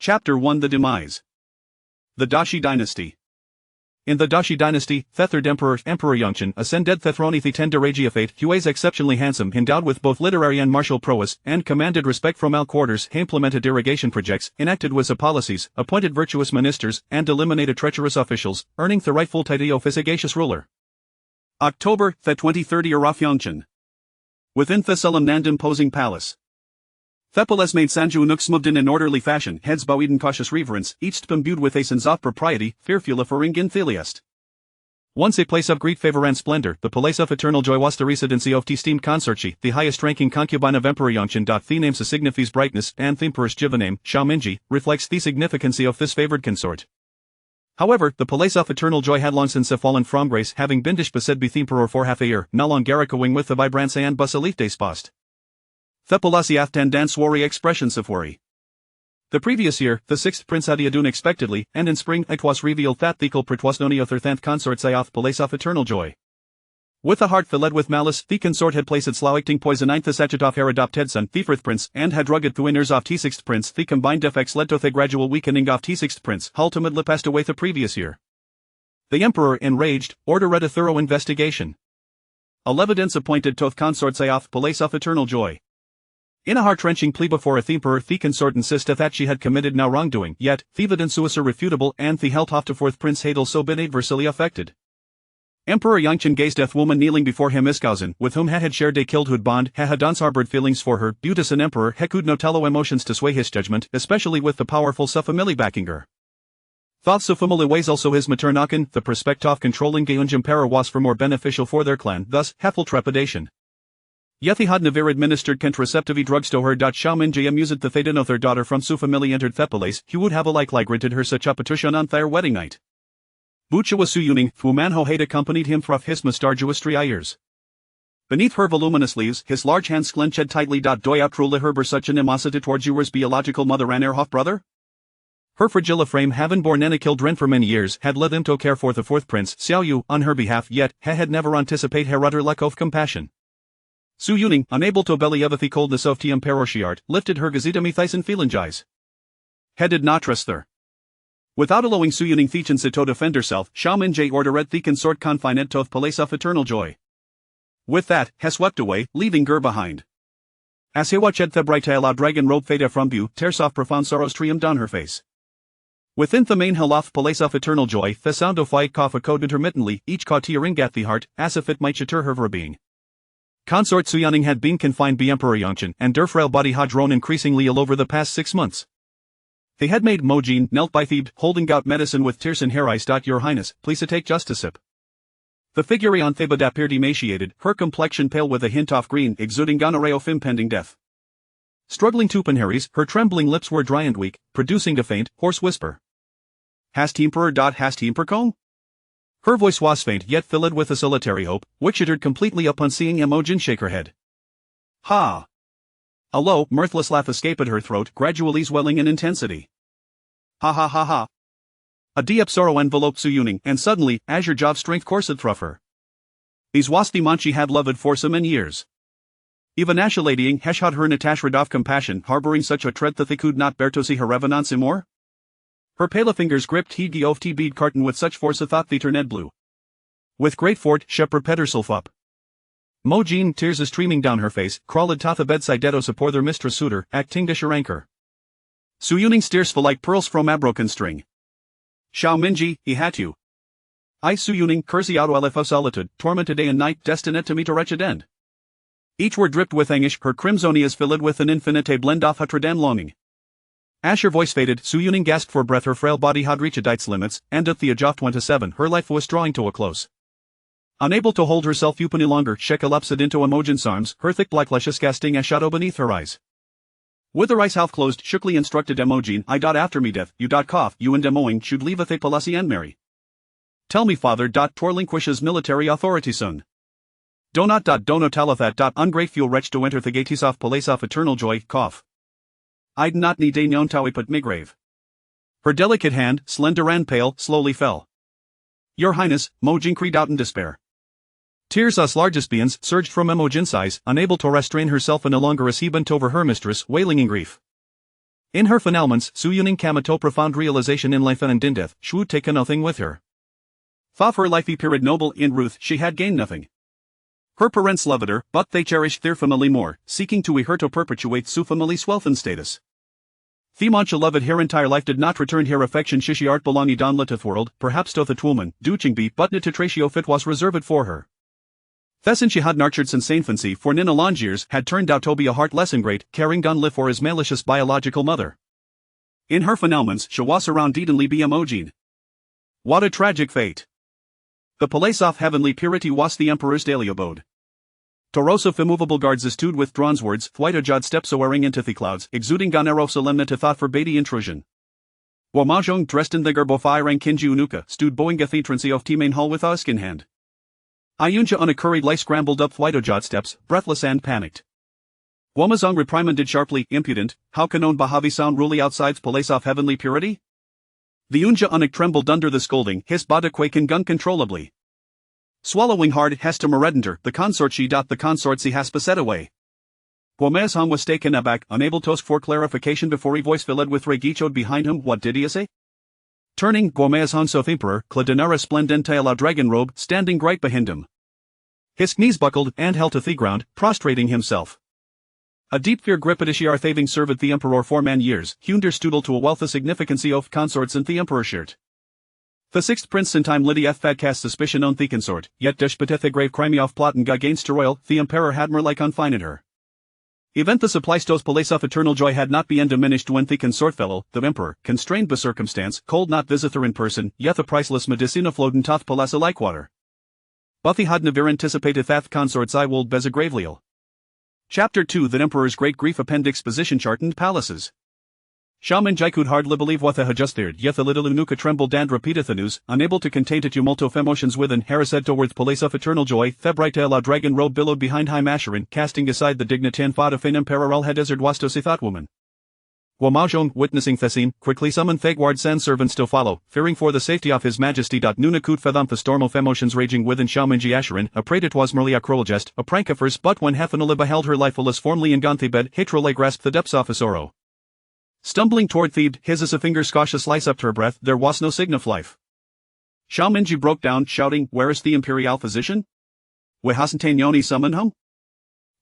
Chapter 1 The Demise. The Dashi Dynasty. In the Dashi dynasty, the third Emperor Yongchen ascended the throne. The ten Fate. He was exceptionally handsome, endowed with both literary and martial prowess, and commanded respect from all quarters. He implemented irrigation projects, enacted wise policies, appointed virtuous ministers, and eliminated treacherous officials, earning the rightful title of a sagacious ruler. October the 23rd year of Yongchen. Within the solemn and imposing palace, the palace made Sanju nooks moved in orderly fashion, heads bowed in cautious reverence, each imbued with a sense of propriety, fearful of in Theliast. Once a place of great favor and splendor, the place of eternal joy was the residency of the esteemed consortship, the highest-ranking concubine of Emperor Yongchen. The name signifies brightness, and the emperor's name, Xiaominji, reflects the significancy of this favored consort. However, the place of eternal joy had long since fallen from grace, having been dispossessed by the emperor for half a year, no longer echoing with the vibrance and bustle des post. The palace tendan worry expressions of worry. The previous year, the sixth prince had died unexpectedly, and in spring it was revealed that the culprit was none other than consort of place of eternal joy. With a heart filled with malice, the consort had placed its slow-acting poison in the sachet of her adopted son, the fourth prince, and had drugged the winners of the sixth prince. The combined effects led to the gradual weakening of the sixth prince, ultimately passed away the previous year. The emperor, enraged, ordered a thorough investigation. All evidence appointed to the consort of place of eternal joy. In a heart-wrenching plea before the emperor, the consort insisted that she had committed no wrongdoing, yet, the evidence was irrefutable, and the health of the fourth prince had also been adversely affected. Emperor Yongchen gazed at the woman kneeling before him Iskausen, with whom he had shared a kindred bond. He had once harbored feelings for her, due to an emperor he could not allow emotions to sway his judgment, especially with the powerful Sufamili backing her. Thought Sufamili was also his maternokin. The prospect of controlling Geunjimpera was far more beneficial for their clan, thus, heful trepidation. Yet he had never administered contraceptive drugs to her. Xiaominji amused the fate of their daughter from Sufamili entered the palace. He would have granted her such a petition on their wedding night. Bucha was Suyuning, who Manho had accompanied him through his mistarduous 3 years. Beneath her voluminous leaves, his large hands clenched tightly. Do you truly harbor such animosity towards your biological mother and her half-brother? Her fragile frame, having borne any children for many years, had led him to care for the fourth prince, Xiao Yu, on her behalf, yet, he had never anticipated her utter lack of compassion. Su Yuning, unable to belly the coldness of the emperor, lifted her gazeta methyson phalangize. He did not trust her. Without allowing Su Yuning Thichense to defend herself, Xiaominji ordered the consort confined to the place of eternal joy. With that, he swept away, leaving her behind. As he watched the bright la dragon robe fade from view, tears of profound sorrow streamed down her face. Within the main hall of place of eternal joy, the sound of white cough echoed intermittently, each caught tearing at the heart, as if it might shatter her very being. Consort Su Yuning had been confined by Emperor Yongchen, and her frail body had grown increasingly all over the past 6 months. They had made Mojin knelt by Thebe, holding out medicine with tears in her eyes. Your Highness, please take just a sip. The figure on Thebad appeared emaciated, her complexion pale with a hint of green, exuding gonorrhea of impending death. Struggling to open her trembling lips were dry and weak, producing a faint, hoarse whisper. Hast Emperor. Hast Emperor Kong? Her voice was faint yet filled with a solitary hope, which uttered completely upon seeing Imogen shake her head. Ha! A low, mirthless laugh escaped her throat, gradually swelling in intensity. Ha ha ha ha! A deep sorrow enveloped Su Yuning, and suddenly, azure job strength coursed through her. These was the man she had loved for so many years. Even ashulating hesh had her Natasha of compassion, harboring such a dread that they could not bear to see her revenance more. Her pale fingers gripped heed of tea bead carton with such force a thought they turned blue. With great fort, she prepared herself up. Mojin, tears streaming down her face, crawled to the bedside to support their mistress suitor, acting to her anchor. Su Yuning steers fell like pearls from a broken string. Xiaominji, he had you. I Su Yuning, curse out of solitude, tormented day and night, destined to meet a wretched end. Each word dripped with anguish, her crimsony is filled with an infinite blend of hatred and longing. As her voice faded, Su Yuning gasped for breath. Her frail body had reached its limits, and at the age of 27, her life was drawing to a close. Unable to hold herself up any longer, she collapsed into Imogen's arms, her thick black lashes casting a shadow beneath her eyes. With her eyes half closed, Shookly instructed Imogen, after me death, you cough, you and Demoing should leave the palace and marry. Tell me father. To relinquishes military authority son. Do not tell that ungrateful wretch to enter the gates of place of eternal joy, cough. I'd not need a known tawi put me grave. Her delicate hand, slender and pale, slowly fell. Your Highness, Mojin cried out in despair. Tears as large as beans surged from Imogen's eyes, unable to restrain herself any longer as he bent over her mistress, wailing in grief. In her finalments, Suyuning came to profound realization in life and in death, Shu taken nothing with her. Fa her life period noble in Ruth she had gained nothing. Her parents loved her, but they cherished their family more, seeking to her to perpetuate su family's wealth and status. Themoncha loved her entire life did not return her affection shishi art belongi don liteth world, perhaps to the woman, duchingby but ne to tratio fit was reserved for her. Thessin she had nurtured since infancy for Nina long years had turned out to be a heart less ingrate, caring gun live for his malicious biological mother. In her finalments she was around deedenly be emogene. What a tragic fate. The place of heavenly purity was the emperor's daily abode. Toros of immovable guards estude with drawn's words, thwitejod steps soaring into the clouds, exuding ganero solemnity thought forbade intrusion. Wamajong dressed in the garb of Irang Kinji Unuka, stood boing a theatrancy of Timain hall with us in hand. Ayuncha unaccurried lie scrambled up thwitejod steps, breathless and panicked. Wamazong reprimanded sharply, impudent, how canon Bahavi sound ruli outside's place of heavenly purity? The Unja unak trembled under the scolding, his body quaking gun controllably. Swallowing hard, Hester Meredender, the consort she dot the consort she has beset away. Gomez was taken aback, unable to ask for clarification before he voice filled with regichod behind him, what did he say? Turning, Gomez soth emperor, Cladenara splendente la dragon robe, standing right behind him. His knees buckled, and held to the ground, prostrating himself. A deep fear gripped Ishiarthaving served the emperor for man years, hunder studel to a wealth of significancy of consorts and the emperor shirt. The sixth prince in time Lydia Fad cast suspicion on the consort, yet despeteth a grave crime of plot and against to royal, the emperor had more like confined her. Event the supply stos place of eternal joy had not been diminished when the consort fellow, the emperor, constrained by circumstance, cold not visither in person, yet the priceless medicina floatin toth palasa like water. Buffy had never anticipated that consorts I wold bez a gravelial. Chapter 2 The Emperor's Great Grief Appendix Position Chart and Palaces. Shaman Jai could hardly believe what they had just heard, yet the little Unuka trembled and repeated the news, unable to contain the tumult of emotions within. Hera said towards place of eternal joy, Thebrite la dragon robe billowed behind High Masherin, casting aside the dignity and thought of an emperor had desert was to see thought woman. Wamajong, witnessing the scene, quickly summoned Thegward's sand servants to follow, fearing for the safety of his majesty. Nunakut fetham the storm of emotions raging within Shamanji Asherin, afraid it was merely a cruel jest, a prank of hers, but when Hefenala beheld her lifefulness formally in Gonthi bed, Hatrole grasped the depths of his sorrow. Stumbling toward Thebe, his as a finger scotch a slice up to her breath, there was no sign of life. Shamanji broke down, shouting, where is the imperial physician? We hasn't yoni summoned him?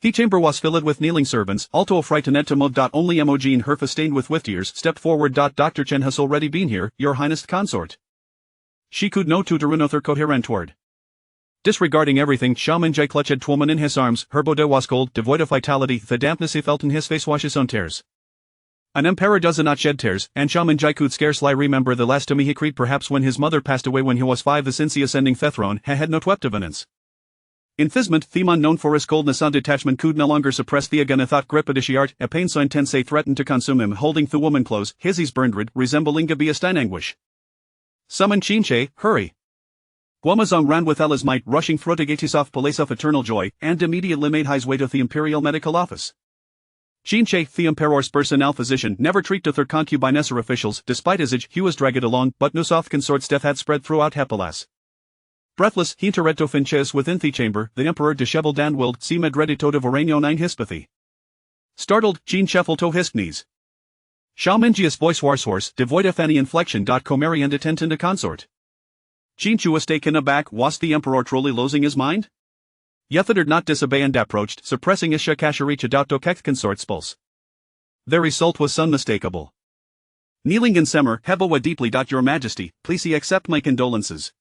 The chamber was filled with kneeling servants, alto frightened to mode. Only Emogene her sustained with tears, stepped forward. Dr. Chen has already been here, your highness consort. She could no tutorunother coherent toward. Disregarding everything, Shaman Jai clutched woman in his arms, her bode was cold, devoid of vitality, the dampness he felt in his face was his own tears. An emperor does not shed tears, and Shaman Jai could scarcely remember the last time he cried, perhaps when his mother passed away when he was 5. The since he ascending Thethrone had no wept evidence. In Thismont, Themon known for his coldness and detachment could no longer suppress the Aganathat Gripidishiart, a pain so intense they threatened to consume him, holding the woman close, his eyes burned red, resembling Gabiast in anguish. Summon Chinche, hurry. Guamazong ran with Ella's might, rushing through the gates of Place of Eternal Joy, and immediately made his way to the Imperial Medical Office. Chinche, the Emperor's personnel physician, never treated their concubines or officials, despite his age, he was dragged along, but no soft consort's death had spread throughout Hepalas. Breathless, he interretto finches within the chamber, the emperor disheveled and willed, seemed ready to devoraino nine hispathy. Startled, Jean shuffled to his knees. Shamanji's voice was hoarse, devoid of any inflection. Comary and attend to consort. Chinchu was taken aback, was the emperor truly losing his mind? Yethadard not disobey and approached, suppressing his shakasharicha to kek consort's pulse. The result was unmistakable. Kneeling in Semmer, Hebowa deeply. Your Majesty, please accept my condolences.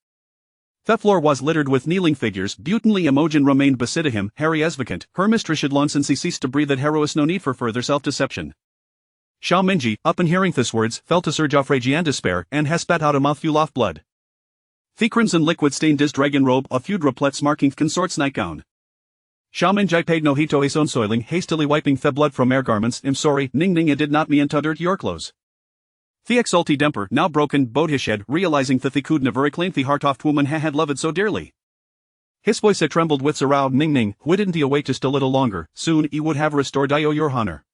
The floor was littered with kneeling figures. Butanly Imogen remained beside him, Harry Esvacant, her mistress had long since he ceased to breathe. That herois no need for further self-deception. Shamanji, upon hearing these words, felt a surge of rage and despair, and has spat out a mouthful of blood. The crimson liquid stained his dragon robe, a few droplets marking consort's nightgown. Shamanji paid no heed to his own soiling, hastily wiping the blood from air garments. I'm sorry, Ning it did not mean to dirt your clothes. The exalted emperor, now broken, bowed his head, realizing that he could never reclaim the heart-oft woman he had loved so dearly. His voice had trembled with sorrow. Ning, why didn't you wait just a little longer? Soon he would have restored your honor.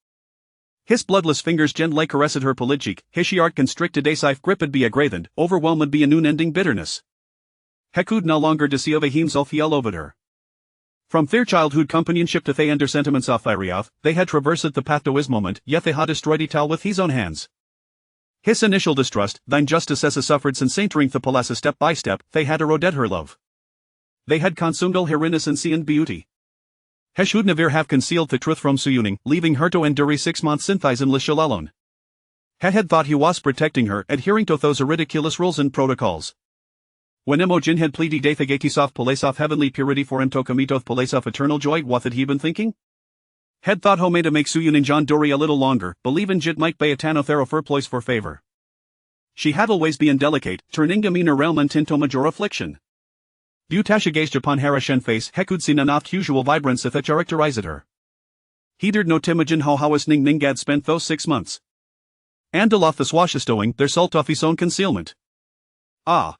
His bloodless fingers gently caressed her pallid cheek, his heart constricted a safe gripped be a gravened, overwhelmed be an unending bitterness. He could no longer deceive himself he loved her. From their childhood companionship to they and their sentiments of Iriath, they had traversed the path to his moment, yet they had destroyed it all with his own hands. His initial distrust, thine justice as a suffered since entering the palace step by step, they had eroded her love. They had consumed all her innocency and beauty. He should never have concealed the truth from Suyuning, leaving her to endure 6 months synthies in Lishal alone. He had thought he was protecting her, adhering to those ridiculous rules and protocols. When Imogen had pleaded Dathagatis of place of heavenly purity for him to commit of place of eternal joy, what had he been thinking? Had thought how may to make Suyuning John Dory a little longer, believing Jit might be a tanothero for ploys for favor. She had always been delicate, turning demeanor realm into major affliction. Butasha gazed upon Harashen face, he could see none oft usual vibrance that characterized her. He dared no Timogen how Howas Ning Ning had spent those 6 months. And aloft the swashestowing, their salt off his own concealment. Ah!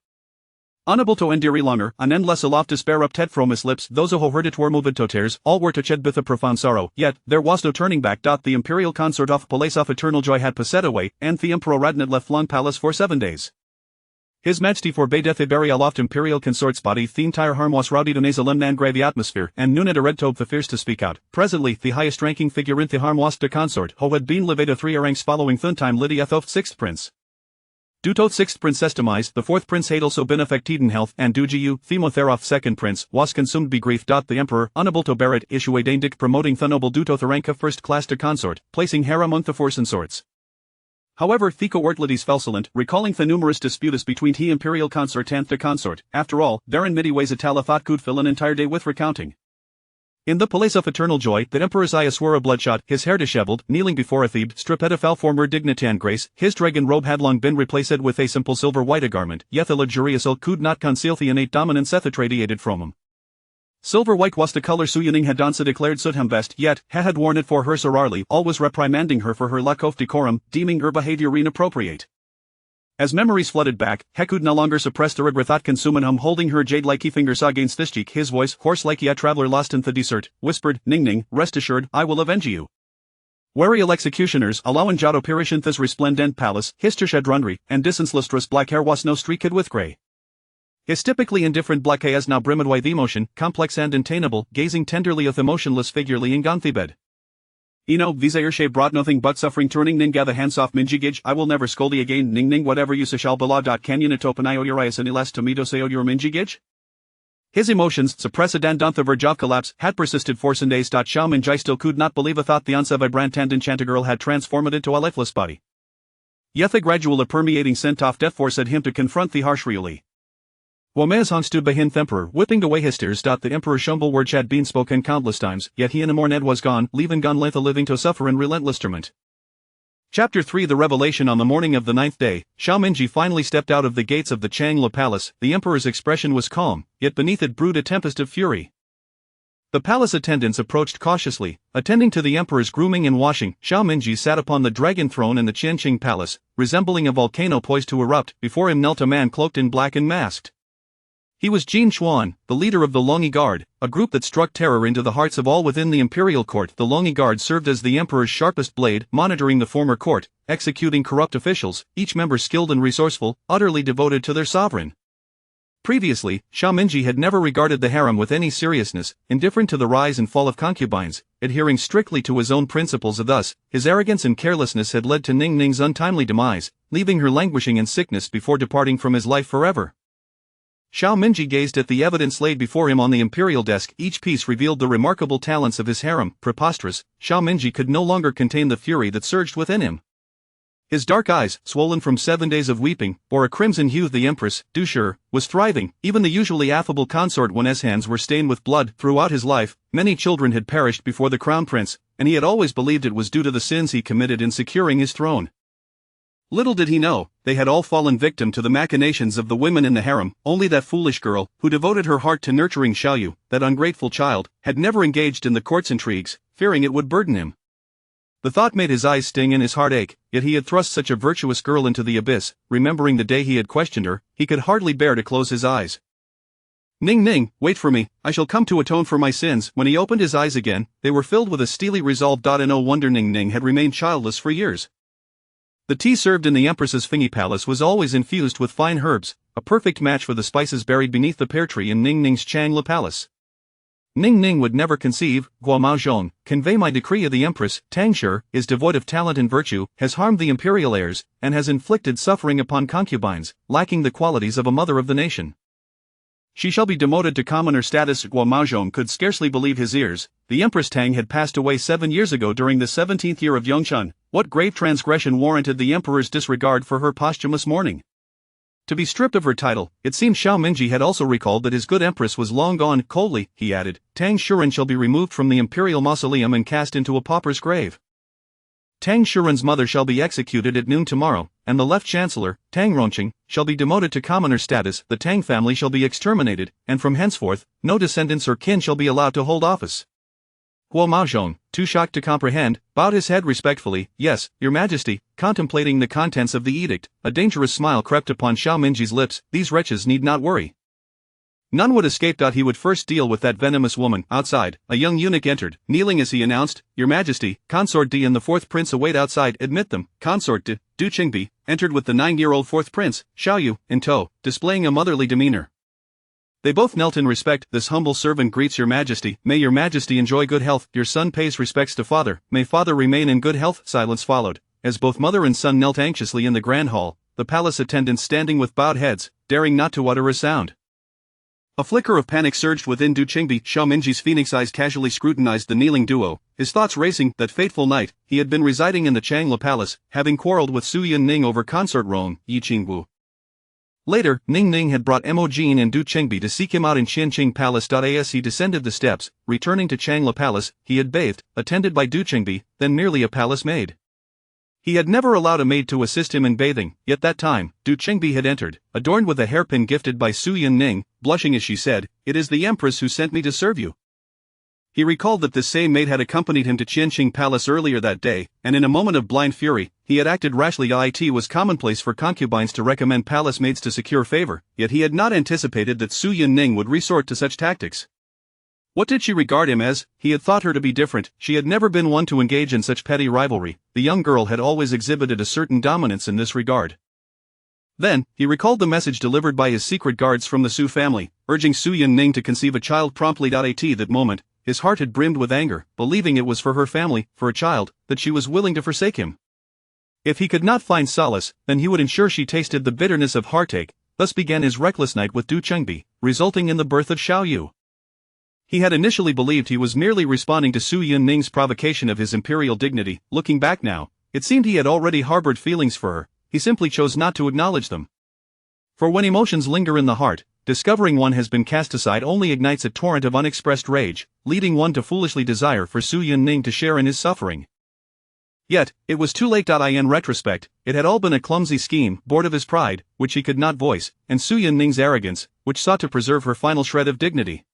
Unable to endure longer, an endless aloft despair uptet from his lips, those who heard it were moved to tears, all were to shed with a profound sorrow, yet, there was no turning back. The imperial consort of place of eternal joy had passed away, and the emperor Radnat left long palace for 7 days. His Majesty forbade death bury aloft imperial consort's body, the entire harm was rowdy to nasalim and grave the atmosphere, and noon at a red tobe the fierce to speak out. Presently, the highest ranking figure in the harm was the consort, who had been levada 3 ranks following Thuntime Lydia Thoth 6th prince. Dutoth 6th Princess Demise, the 4th Prince had also been affected in health, and Dujiu, Themotheroth 2nd Prince, was consumed by grief. The Emperor, unable to bear it, issued a edict promoting the noble Dutoth the rank of 1st class to consort, placing her among the force and sorts. However, the courtladies fell silent, recalling the numerous disputes between he imperial consort and the consort. After all, there in many ways a tala thought could fill an entire day with recounting. In the place of eternal joy, the emperor's eyes were bloodshot, his hair disheveled, kneeling before a Thebe, stripped of all former dignity and grace. His dragon robe had long been replaced with a simple silver white garment, yet the luxurious old could not conceal the innate dominance that radiated from him. Silver white was the color Suyuning had once declared suit him best, yet he had worn it for her sorarily, always reprimanding her for her lack of decorum, deeming her behavior inappropriate. As memories flooded back, he could no longer suppress the regret that consuming him, holding her jade-like fingers against his cheek, his voice, hoarse like a traveler lost in the desert, whispered, Ning Ning, rest assured, I will avenge you. Warial executioners, allowing Jado perish in this resplendent palace, his shadrunry, and distance lustrous black hair was no streaked with grey. His typically indifferent black eyes now brimmed with emotion, complex and attainable, gazing tenderly of the motionless figure lying on the bed. Visa Irshe brought nothing but suffering. Turning Ninga the hands off Minjigij, I will never scold thee again. Ning Ning, whatever you shall bala. Can you natopanio urias and elas tomato sayo your Minjigij? His emotions, suppressed and on the verge of collapse, had persisted for some days. Xiao Minjai still could not believe a thought the once vibrant and enchanted girl had transformed into a lifeless body. Yet the gradual permeating scent of death forced him to confront the harsh reality. Womezhong stood behind the emperor, whipping away his tears. The emperor's shumble words had been spoken countless times, yet he and Amorned was gone, leaving Gunlith a living to suffer in relentless torment. Chapter 3 The Revelation. On the morning of the 9th day, Xiao Minji finally stepped out of the gates of the Changla Palace. The emperor's expression was calm, yet beneath it brewed a tempest of fury. The palace attendants approached cautiously, attending to the emperor's grooming and washing. Xiao Minji sat upon the dragon throne in the Qianqing Palace, resembling a volcano poised to erupt. Before him knelt a man cloaked in black and masked. He was Jin Xuan, the leader of the Longi Guard, a group that struck terror into the hearts of all within the imperial court. The Longi Guard served as the emperor's sharpest blade, monitoring the former court, executing corrupt officials, each member skilled and resourceful, utterly devoted to their sovereign. Previously, Xiao Minji had never regarded the harem with any seriousness, indifferent to the rise and fall of concubines, adhering strictly to his own principles. Thus, his arrogance and carelessness had led to Ning Ning's untimely demise, leaving her languishing in sickness before departing from his life forever. Xiao Minji gazed at the evidence laid before him on the imperial desk. Each piece revealed the remarkable talents of his harem. Preposterous, Xiao Minji could no longer contain the fury that surged within him. His dark eyes, swollen from 7 days of weeping, bore a crimson hue. The Empress, Dushur, was thriving. Even the usually affable consort Wen's hands were stained with blood. Throughout his life, many children had perished before the crown prince, and he had always believed it was due to the sins he committed in securing his throne. Little did he know, they had all fallen victim to the machinations of the women in the harem. Only that foolish girl, who devoted her heart to nurturing Xiaoyu, that ungrateful child, had never engaged in the court's intrigues, fearing it would burden him. The thought made his eyes sting and his heart ache, yet he had thrust such a virtuous girl into the abyss. Remembering the day he had questioned her, he could hardly bear to close his eyes. Ning Ning, wait for me, I shall come to atone for my sins. When he opened his eyes again, they were filled with a steely resolve. No wonder Ning Ning had remained childless for years. The tea served in the Empress's Fingy Palace was always infused with fine herbs, a perfect match for the spices buried beneath the pear tree in Ning Ning's Changla Palace. Ning Ning would never conceive, Guo convey my decree of the Empress, Tang Shi, is devoid of talent and virtue, has harmed the imperial heirs, and has inflicted suffering upon concubines, lacking the qualities of a mother of the nation. She shall be demoted to commoner status. Guo Maozhong could scarcely believe his ears. The Empress Tang had passed away 7 years ago during the 17th year of Yongchun. What grave transgression warranted the emperor's disregard for her posthumous mourning? To be stripped of her title, it seemed Xiao Minji had also recalled that his good empress was long gone. Coldly, he added, Tang Shuren shall be removed from the imperial mausoleum and cast into a pauper's grave. Tang Shuren's mother shall be executed at noon tomorrow, and the left chancellor, Tang Ronqing, shall be demoted to commoner status. The Tang family shall be exterminated, and from henceforth, no descendants or kin shall be allowed to hold office. Guo Maozhong, too shocked to comprehend, bowed his head respectfully. Yes, your majesty. Contemplating the contents of the edict, a dangerous smile crept upon Xiao Minji's lips. These wretches need not worry. None would escape. He would first deal with that venomous woman. Outside, a young eunuch entered, kneeling as he announced, Your Majesty, Consort D and the 4th prince await outside. Admit them. Consort D, Du Qingbi, entered with the 9-year-old 4th prince, Xiao Yu, in tow, displaying a motherly demeanor. They both knelt in respect. This humble servant greets your majesty. May your majesty enjoy good health. Your son pays respects to father. May father remain in good health. Silence followed, as both mother and son knelt anxiously in the grand hall, the palace attendants standing with bowed heads, daring not to utter a sound. A flicker of panic surged within Du Qingbi. Xiao Minji's phoenix eyes casually scrutinized the kneeling duo, his thoughts racing. That fateful night, he had been residing in the Changla Palace, having quarreled with Su Yunning over consort Rong, Yi Qingwu. Later, Ning Ning had brought Mo Jin and Du Qingbi to seek him out in Qianqing Palace. As he descended the steps, returning to Changla Palace, he had bathed, attended by Du Qingbi, then merely a palace maid. He had never allowed a maid to assist him in bathing, yet that time, Du Qingbi had entered, adorned with a hairpin gifted by Su Yunning, blushing as she said, It is the Empress who sent me to serve you. He recalled that this same maid had accompanied him to Qianqing Palace earlier that day, and in a moment of blind fury, he had acted rashly. It was commonplace for concubines to recommend palace maids to secure favor, yet he had not anticipated that Su Yunning would resort to such tactics. What did she regard him as? He had thought her to be different. She had never been one to engage in such petty rivalry. The young girl had always exhibited a certain dominance in this regard. Then, he recalled the message delivered by his secret guards from the Su family, urging Su Yunning to conceive a child promptly. At that moment, his heart had brimmed with anger, believing it was for her family, for a child, that she was willing to forsake him. If he could not find solace, then he would ensure she tasted the bitterness of heartache. Thus began his reckless night with Du Qingbi, resulting in the birth of Xiao Yu. He had initially believed he was merely responding to Su Yunning's provocation of his imperial dignity. Looking back now, it seemed he had already harbored feelings for her, he simply chose not to acknowledge them. For when emotions linger in the heart, discovering one has been cast aside only ignites a torrent of unexpressed rage, leading one to foolishly desire for Su Yunning to share in his suffering. Yet, it was too late. In retrospect, it had all been a clumsy scheme, born of his pride, which he could not voice, and Su Yunning's arrogance, which sought to preserve her final shred of dignity.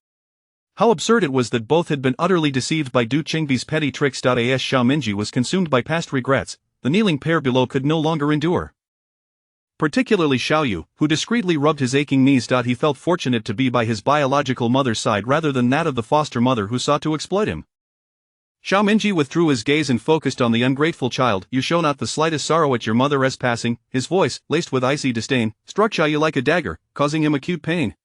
How absurd it was that both had been utterly deceived by Du Qingbi's petty tricks. As Xiao Minji was consumed by past regrets, the kneeling pair below could no longer endure. Particularly Xiao Yu, who discreetly rubbed his aching knees. He felt fortunate to be by his biological mother's side rather than that of the foster mother who sought to exploit him. Xiao Minji withdrew his gaze and focused on the ungrateful child. You show not the slightest sorrow at your mother's passing. His voice, laced with icy disdain, struck Xiao Yu like a dagger, causing him acute pain.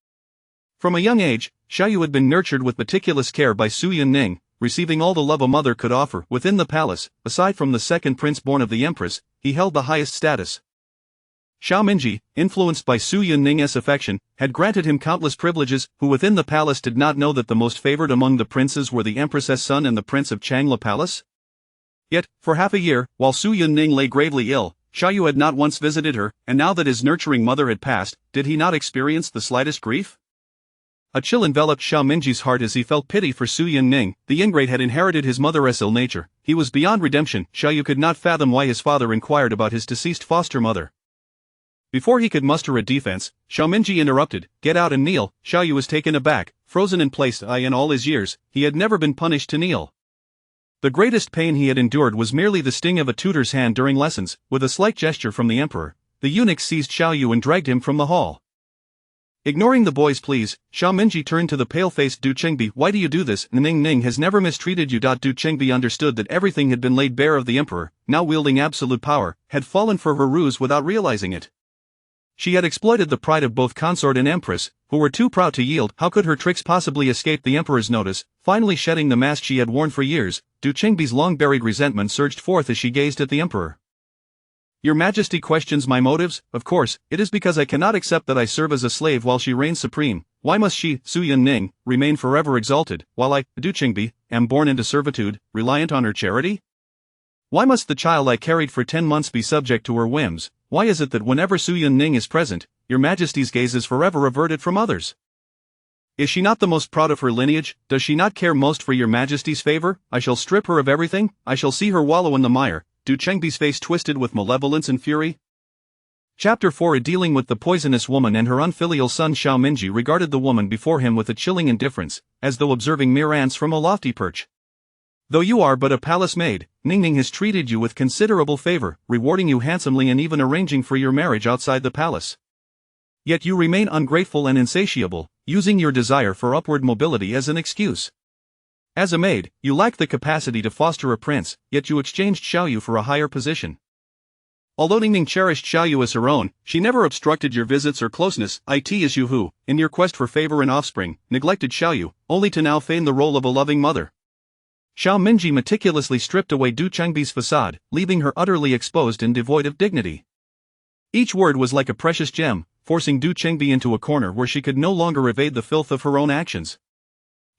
From a young age, Xiao Yu had been nurtured with meticulous care by Su Yunning, receiving all the love a mother could offer. Within the palace, aside from the second prince born of the Empress, he held the highest status. Xiao Minji, influenced by Su Yunning's affection, had granted him countless privileges. Who within the palace did not know that the most favored among the princes were the Empress's son and the Prince of Changla Palace? Yet, for half a year, while Su Yunning lay gravely ill, Xiao Yu had not once visited her, and now that his nurturing mother had passed, did he not experience the slightest grief? A chill enveloped Xiao Minji's heart as he felt pity for Su Yunning. The ingrate had inherited his mother's ill nature. He was beyond redemption. Xiao Yu could not fathom why his father inquired about his deceased foster mother. Before he could muster a defense, Xiao Minji interrupted. Get out and kneel. Xiao Yu was taken aback, frozen in place. In all his years, he had never been punished to kneel. The greatest pain he had endured was merely the sting of a tutor's hand during lessons. With a slight gesture from the emperor, the eunuch seized Xiao Yu and dragged him from the hall. Ignoring the boy's pleas, Xiao Minji turned to the pale-faced Du Qingbi. Why do you do this? Ning Ning has never mistreated you. Du Qingbi understood that everything had been laid bare of the emperor, now wielding absolute power, had fallen for her ruse without realizing it. She had exploited the pride of both consort and empress, who were too proud to yield. How could her tricks possibly escape the emperor's notice? Finally shedding the mask she had worn for years, Du Qingbi's long-buried resentment surged forth as she gazed at the emperor. Your Majesty questions my motives? Of course, it is because I cannot accept that I serve as a slave while she reigns supreme. Why must she, Su Yunning, remain forever exalted, while I, Du Qingbi, am born into servitude, reliant on her charity? Why must the child I carried for 10 months be subject to her whims? Why is it that whenever Su Yunning is present, your Majesty's gaze is forever averted from others? Is she not the most proud of her lineage? Does she not care most for your Majesty's favor? I shall strip her of everything. I shall see her wallow in the mire. Du Qingbi's face twisted with malevolence and fury. Chapter 4. Dealing with the poisonous woman and her unfilial son. Xiao Minji regarded the woman before him with a chilling indifference, as though observing mere ants from a lofty perch. Though you are but a palace maid, Ningning has treated you with considerable favor, rewarding you handsomely and even arranging for your marriage outside the palace. Yet you remain ungrateful and insatiable, using your desire for upward mobility as an excuse. As a maid, you lack the capacity to foster a prince, yet you exchanged Xiaoyu for a higher position. Although Ningning cherished Xiaoyu as her own, she never obstructed your visits or closeness. It is you who, in your quest for favor and offspring, neglected Xiaoyu, only to now feign the role of a loving mother. Xiao Minji meticulously stripped away Du Qingbi's facade, leaving her utterly exposed and devoid of dignity. Each word was like a precious gem, forcing Du Qingbi into a corner where she could no longer evade the filth of her own actions.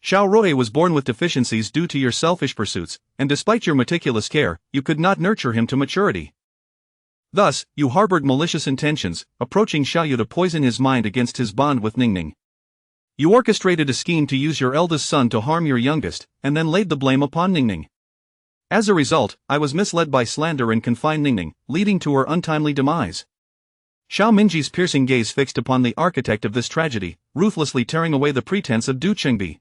Xiao Rui was born with deficiencies due to your selfish pursuits, and despite your meticulous care, you could not nurture him to maturity. Thus, you harbored malicious intentions, approaching Xiaoyu to poison his mind against his bond with Ningning. You orchestrated a scheme to use your eldest son to harm your youngest, and then laid the blame upon Ningning. As a result, I was misled by slander and confined Ningning, leading to her untimely demise. Xiao Minji's piercing gaze fixed upon the architect of this tragedy, ruthlessly tearing away the pretense of Du Qingbi.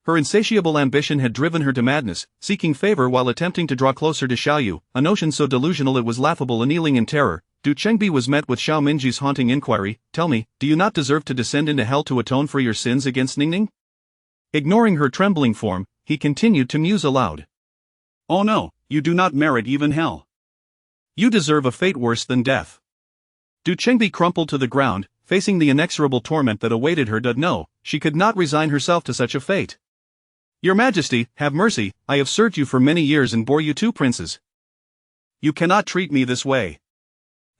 Her insatiable ambition had driven her to madness, seeking favor while attempting to draw closer to Xiaoyu, a notion so delusional it was laughable. Annealing in terror, Du Qingbi was met with Xiao Minji's haunting inquiry, "Tell me, do you not deserve to descend into hell to atone for your sins against Ningning?" Ignoring her trembling form, he continued to muse aloud. "Oh no, you do not merit even hell. You deserve a fate worse than death." Du Qingbi crumpled to the ground, facing the inexorable torment that awaited her. No, she could not resign herself to such a fate. "Your Majesty, have mercy, I have served you for many years and bore you 2 princes. You cannot treat me this way."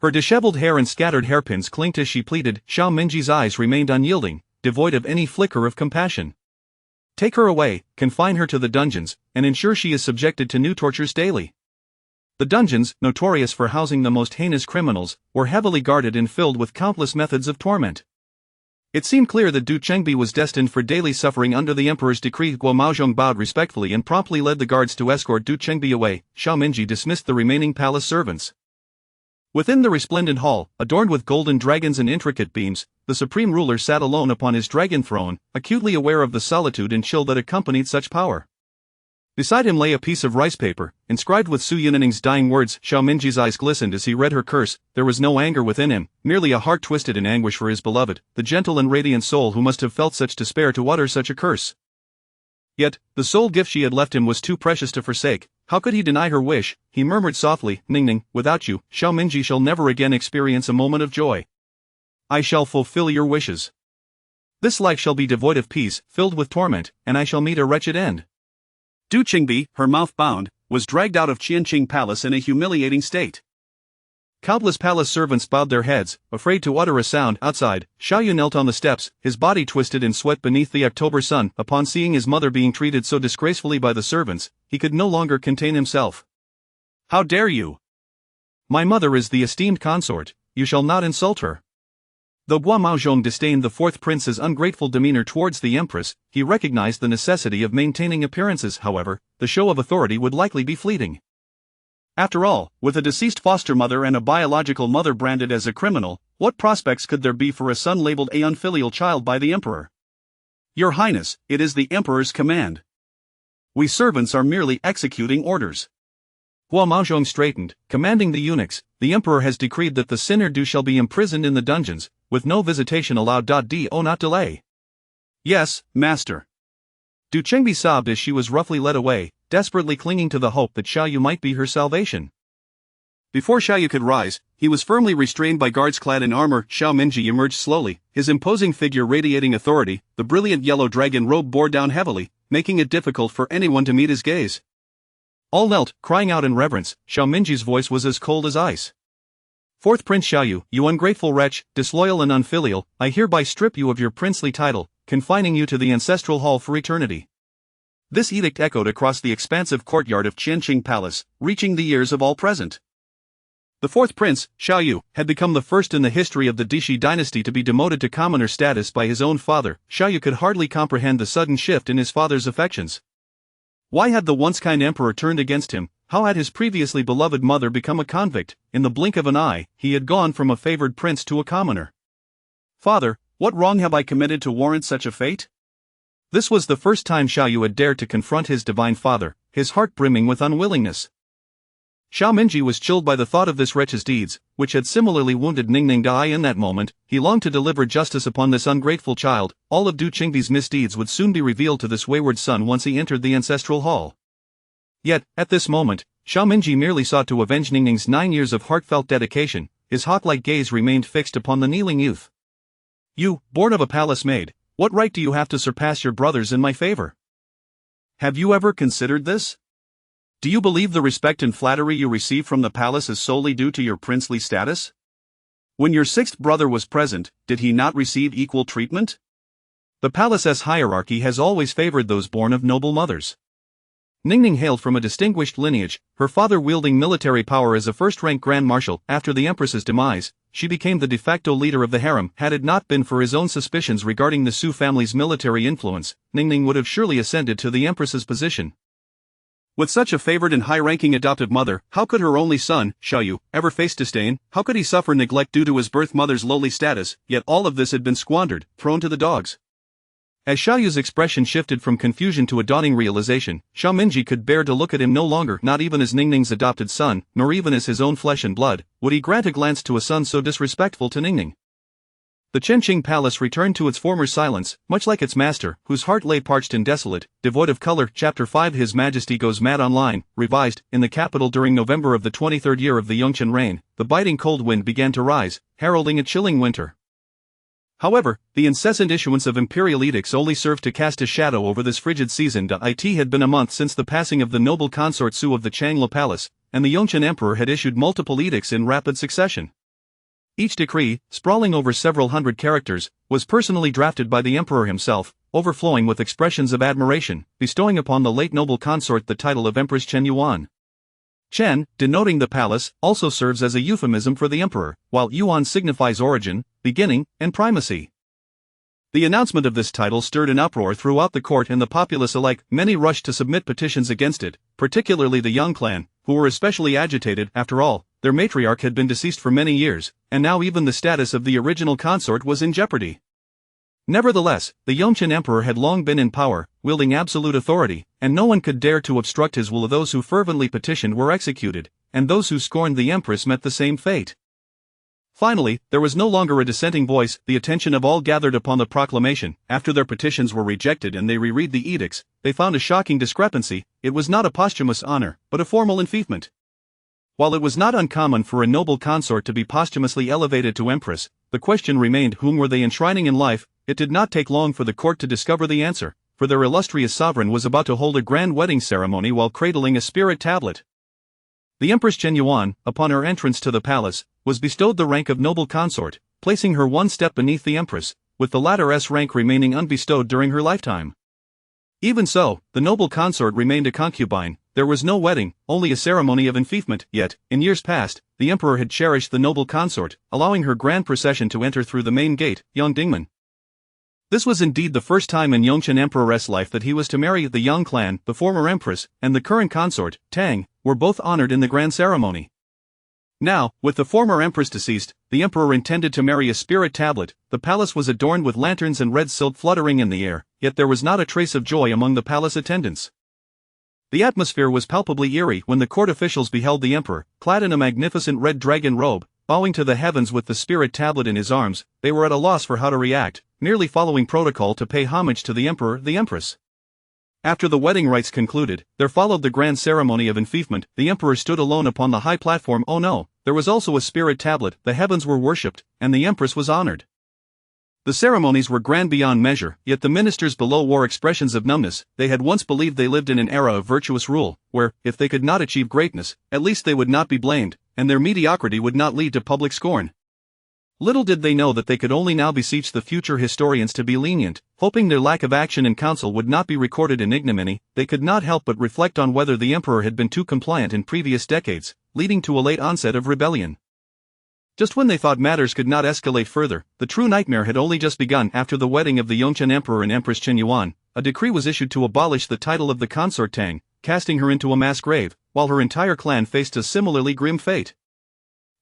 Her disheveled hair and scattered hairpins clinked as she pleaded. Xiao Minji's eyes remained unyielding, devoid of any flicker of compassion. "Take her away, confine her to the dungeons, and ensure she is subjected to new tortures daily." The dungeons, notorious for housing the most heinous criminals, were heavily guarded and filled with countless methods of torment. It seemed clear that Du Qingbi was destined for daily suffering under the emperor's decree. Guo Maozhong bowed respectfully and promptly led the guards to escort Du Qingbi away. Xiao Minji dismissed the remaining palace servants. Within the resplendent hall, adorned with golden dragons and intricate beams, the supreme ruler sat alone upon his dragon throne, acutely aware of the solitude and chill that accompanied such power. Beside him lay a piece of rice paper, inscribed with Su Yunning's dying words. Xiao Minji's eyes glistened as he read her curse. There was no anger within him, merely a heart twisted in anguish for his beloved, the gentle and radiant soul who must have felt such despair to utter such a curse. Yet, the sole gift she had left him was too precious to forsake. How could he deny her wish? He murmured softly, "Ningning, without you, Xiao Minji shall never again experience a moment of joy. I shall fulfill your wishes. This life shall be devoid of peace, filled with torment, and I shall meet a wretched end." Du Qingbi, her mouth bound, was dragged out of Qianqing Palace in a humiliating state. Countless palace servants bowed their heads, afraid to utter a sound. Outside, Xiaoyu knelt on the steps, his body twisted in sweat beneath the October sun. Upon seeing his mother being treated so disgracefully by the servants, he could no longer contain himself. "How dare you? My mother is the esteemed consort, you shall not insult her." Though Guo Maozhong disdained the 4th prince's ungrateful demeanor towards the Empress, he recognized the necessity of maintaining appearances. However, the show of authority would likely be fleeting. After all, with a deceased foster mother and a biological mother branded as a criminal, what prospects could there be for a son labeled a unfilial child by the Emperor? "Your Highness, it is the Emperor's command. We servants are merely executing orders." Guo Maozhong straightened, commanding the eunuchs. "The Emperor has decreed that the sinner Du shall be imprisoned in the dungeons, with no visitation allowed. Do not delay." "Yes, master." Du Qingbi sobbed as she was roughly led away, desperately clinging to the hope that Xiaoyu might be her salvation. Before Xiaoyu could rise, he was firmly restrained by guards clad in armor. Xiao Minji emerged slowly, his imposing figure radiating authority. The brilliant yellow dragon robe bore down heavily, making it difficult for anyone to meet his gaze. All knelt, crying out in reverence. Xiao Minji's voice was as cold as ice. "Fourth Prince Xiaoyu, you ungrateful wretch, disloyal and unfilial, I hereby strip you of your princely title, confining you to the ancestral hall for eternity." This edict echoed across the expansive courtyard of Qianqing Palace, reaching the ears of all present. The fourth prince, Xiaoyu, had become the first in the history of the Dishi dynasty to be demoted to commoner status by his own father. Xiaoyu could hardly comprehend the sudden shift in his father's affections. Why had the once kind emperor turned against him? How had his previously beloved mother become a convict? In the blink of an eye, he had gone from a favored prince to a commoner. "Father, what wrong have I committed to warrant such a fate?" This was the first time Xiaoyu had dared to confront his divine father, his heart brimming with unwillingness. Xiao Minji was chilled by the thought of this wretch's deeds, which had similarly wounded Ningning Dai in that moment. He longed to deliver justice upon this ungrateful child. All of Du Qingbi's misdeeds would soon be revealed to this wayward son once he entered the ancestral hall. Yet, at this moment, Xiao Minji merely sought to avenge Ningning's 9 years of heartfelt dedication. His hawk-like gaze remained fixed upon the kneeling youth. "You, born of a palace maid, what right do you have to surpass your brothers in my favor? Have you ever considered this? Do you believe the respect and flattery you receive from the palace is solely due to your princely status? When your sixth brother was present, did he not receive equal treatment? The palace's hierarchy has always favored those born of noble mothers." Ningning hailed from a distinguished lineage, her father wielding military power as a first-rank grand marshal. After the Empress's demise, she became the de facto leader of the harem. Had it not been for his own suspicions regarding the Su family's military influence, Ningning would have surely ascended to the Empress's position. With such a favored and high-ranking adoptive mother, how could her only son, Xiaoyu, ever face disdain? How could he suffer neglect due to his birth mother's lowly status? Yet all of this had been squandered, thrown to the dogs. As Xiaoyu's expression shifted from confusion to a dawning realization, Xiao Minji could bear to look at him no longer, not even as Ningning's adopted son, nor even as his own flesh and blood, would he grant a glance to a son so disrespectful to Ningning. The Qianqing Palace returned to its former silence, much like its master, whose heart lay parched and desolate, devoid of color. Chapter 5 His Majesty Goes Mad Online, revised. In the capital during November of the 23rd year of the Yongchen reign, the biting cold wind began to rise, heralding a chilling winter. However, the incessant issuance of imperial edicts only served to cast a shadow over this frigid season. It had been a month since the passing of the noble consort Su of the Changla Palace, and the Yongchen Emperor had issued multiple edicts in rapid succession. Each decree, sprawling over several hundred characters, was personally drafted by the emperor himself, overflowing with expressions of admiration, bestowing upon the late noble consort the title of Empress Chen Yuan. Chen, denoting the palace, also serves as a euphemism for the emperor, while Yuan signifies origin, beginning, and primacy. The announcement of this title stirred an uproar throughout the court and the populace alike. Many rushed to submit petitions against it, particularly the young clan, who were especially agitated. After all, their matriarch had been deceased for many years, and now even the status of the original consort was in jeopardy. Nevertheless, the Yongchen emperor had long been in power, wielding absolute authority, and no one could dare to obstruct his will. Those who fervently petitioned were executed, and those who scorned the empress met the same fate. Finally, there was no longer a dissenting voice. The attention of all gathered upon the proclamation. After their petitions were rejected and they reread the edicts, they found a shocking discrepancy. It was not a posthumous honor, but a formal enfeoffment. While it was not uncommon for a noble consort to be posthumously elevated to empress, the question remained, whom were they enshrining in life? It did not take long for the court to discover the answer, for their illustrious sovereign was about to hold a grand wedding ceremony while cradling a spirit tablet. The Empress Chen Yuan, upon her entrance to the palace, was bestowed the rank of noble consort, placing her one step beneath the empress, with the latter's rank remaining unbestowed during her lifetime. Even so, the noble consort remained a concubine. There was no wedding, only a ceremony of enfeoffment. Yet, in years past, the emperor had cherished the noble consort, allowing her grand procession to enter through the main gate, Yongdingmen. This was indeed the first time in Yongchen Emperor's life that he was to marry. The young clan, the former empress, and the current consort, Tang, were both honored in the grand ceremony. Now, with the former empress deceased, the emperor intended to marry a spirit tablet. The palace was adorned with lanterns and red silk fluttering in the air, yet there was not a trace of joy among the palace attendants. The atmosphere was palpably eerie when the court officials beheld the emperor, clad in a magnificent red dragon robe, bowing to the heavens with the spirit tablet in his arms. They were at a loss for how to react, merely following protocol to pay homage to the emperor, the empress. After the wedding rites concluded, there followed the grand ceremony of enfeoffment. The emperor stood alone upon the high platform. Oh no, there was also a spirit tablet, the heavens were worshipped, and the empress was honored. The ceremonies were grand beyond measure, yet the ministers below wore expressions of numbness. They had once believed they lived in an era of virtuous rule, where, if they could not achieve greatness, at least they would not be blamed, and their mediocrity would not lead to public scorn. Little did they know that they could only now beseech the future historians to be lenient, hoping their lack of action in council would not be recorded in ignominy. They could not help but reflect on whether the emperor had been too compliant in previous decades, leading to a late onset of rebellion. Just when they thought matters could not escalate further, the true nightmare had only just begun. After the wedding of the Yongchen emperor and Empress Qinyuan, a decree was issued to abolish the title of the consort Tang, casting her into a mass grave, while her entire clan faced a similarly grim fate.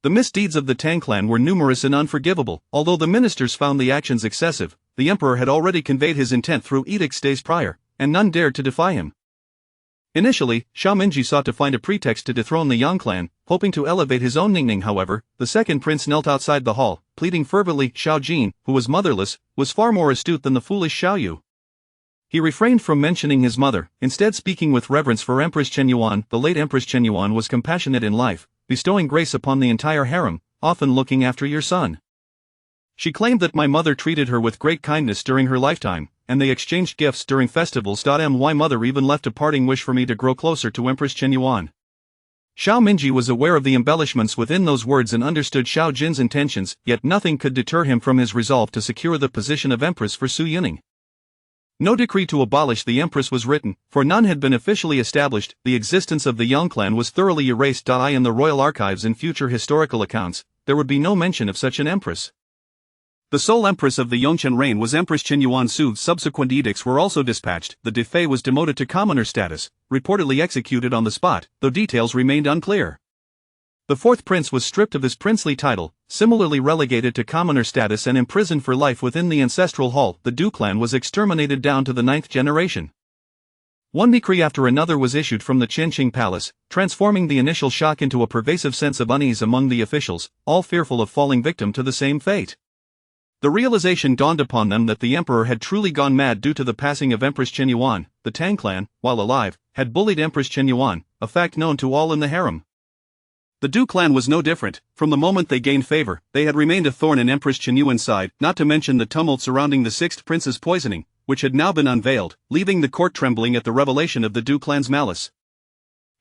The misdeeds of the Tang clan were numerous and unforgivable. Although the ministers found the actions excessive, the emperor had already conveyed his intent through edicts days prior, and none dared to defy him. Initially, Xiao Minji sought to find a pretext to dethrone the Yang clan, hoping to elevate his own Ningning. However, the second prince knelt outside the hall, pleading fervently. Xiao Jin, who was motherless, was far more astute than the foolish Xiao Yu. He refrained from mentioning his mother, instead speaking with reverence for Empress Qinyuan. The late Empress Qinyuan was compassionate in life, bestowing grace upon the entire harem, often looking after your son. She claimed that my mother treated her with great kindness during her lifetime, and they exchanged gifts during festivals. My mother even left a parting wish for me to grow closer to Empress Qinyuan. Xiao Minji was aware of the embellishments within those words and understood Xiao Jin's intentions, yet nothing could deter him from his resolve to secure the position of empress for Su Yuning. No decree to abolish the empress was written, for none had been officially established. The existence of the Yang clan was thoroughly erased. In the royal archives and future historical accounts, there would be no mention of such an empress. The sole empress of the Yongchen reign was Empress Qinyuan Su. Subsequent edicts were also dispatched. The Defei was demoted to commoner status, reportedly executed on the spot, though details remained unclear. The fourth prince was stripped of his princely title, similarly relegated to commoner status and imprisoned for life within the ancestral hall. The Du clan was exterminated down to the 9th generation. One decree after another was issued from the Qinqing palace, transforming the initial shock into a pervasive sense of unease among the officials, all fearful of falling victim to the same fate. The realization dawned upon them that the emperor had truly gone mad due to the passing of Empress Qinyuan. The Tang clan, while alive, had bullied Empress Qinyuan, a fact known to all in the harem. The Du clan was no different. From the moment they gained favor, they had remained a thorn in Empress Qinyuan's side, not to mention the tumult surrounding the sixth prince's poisoning, which had now been unveiled, leaving the court trembling at the revelation of the Du clan's malice.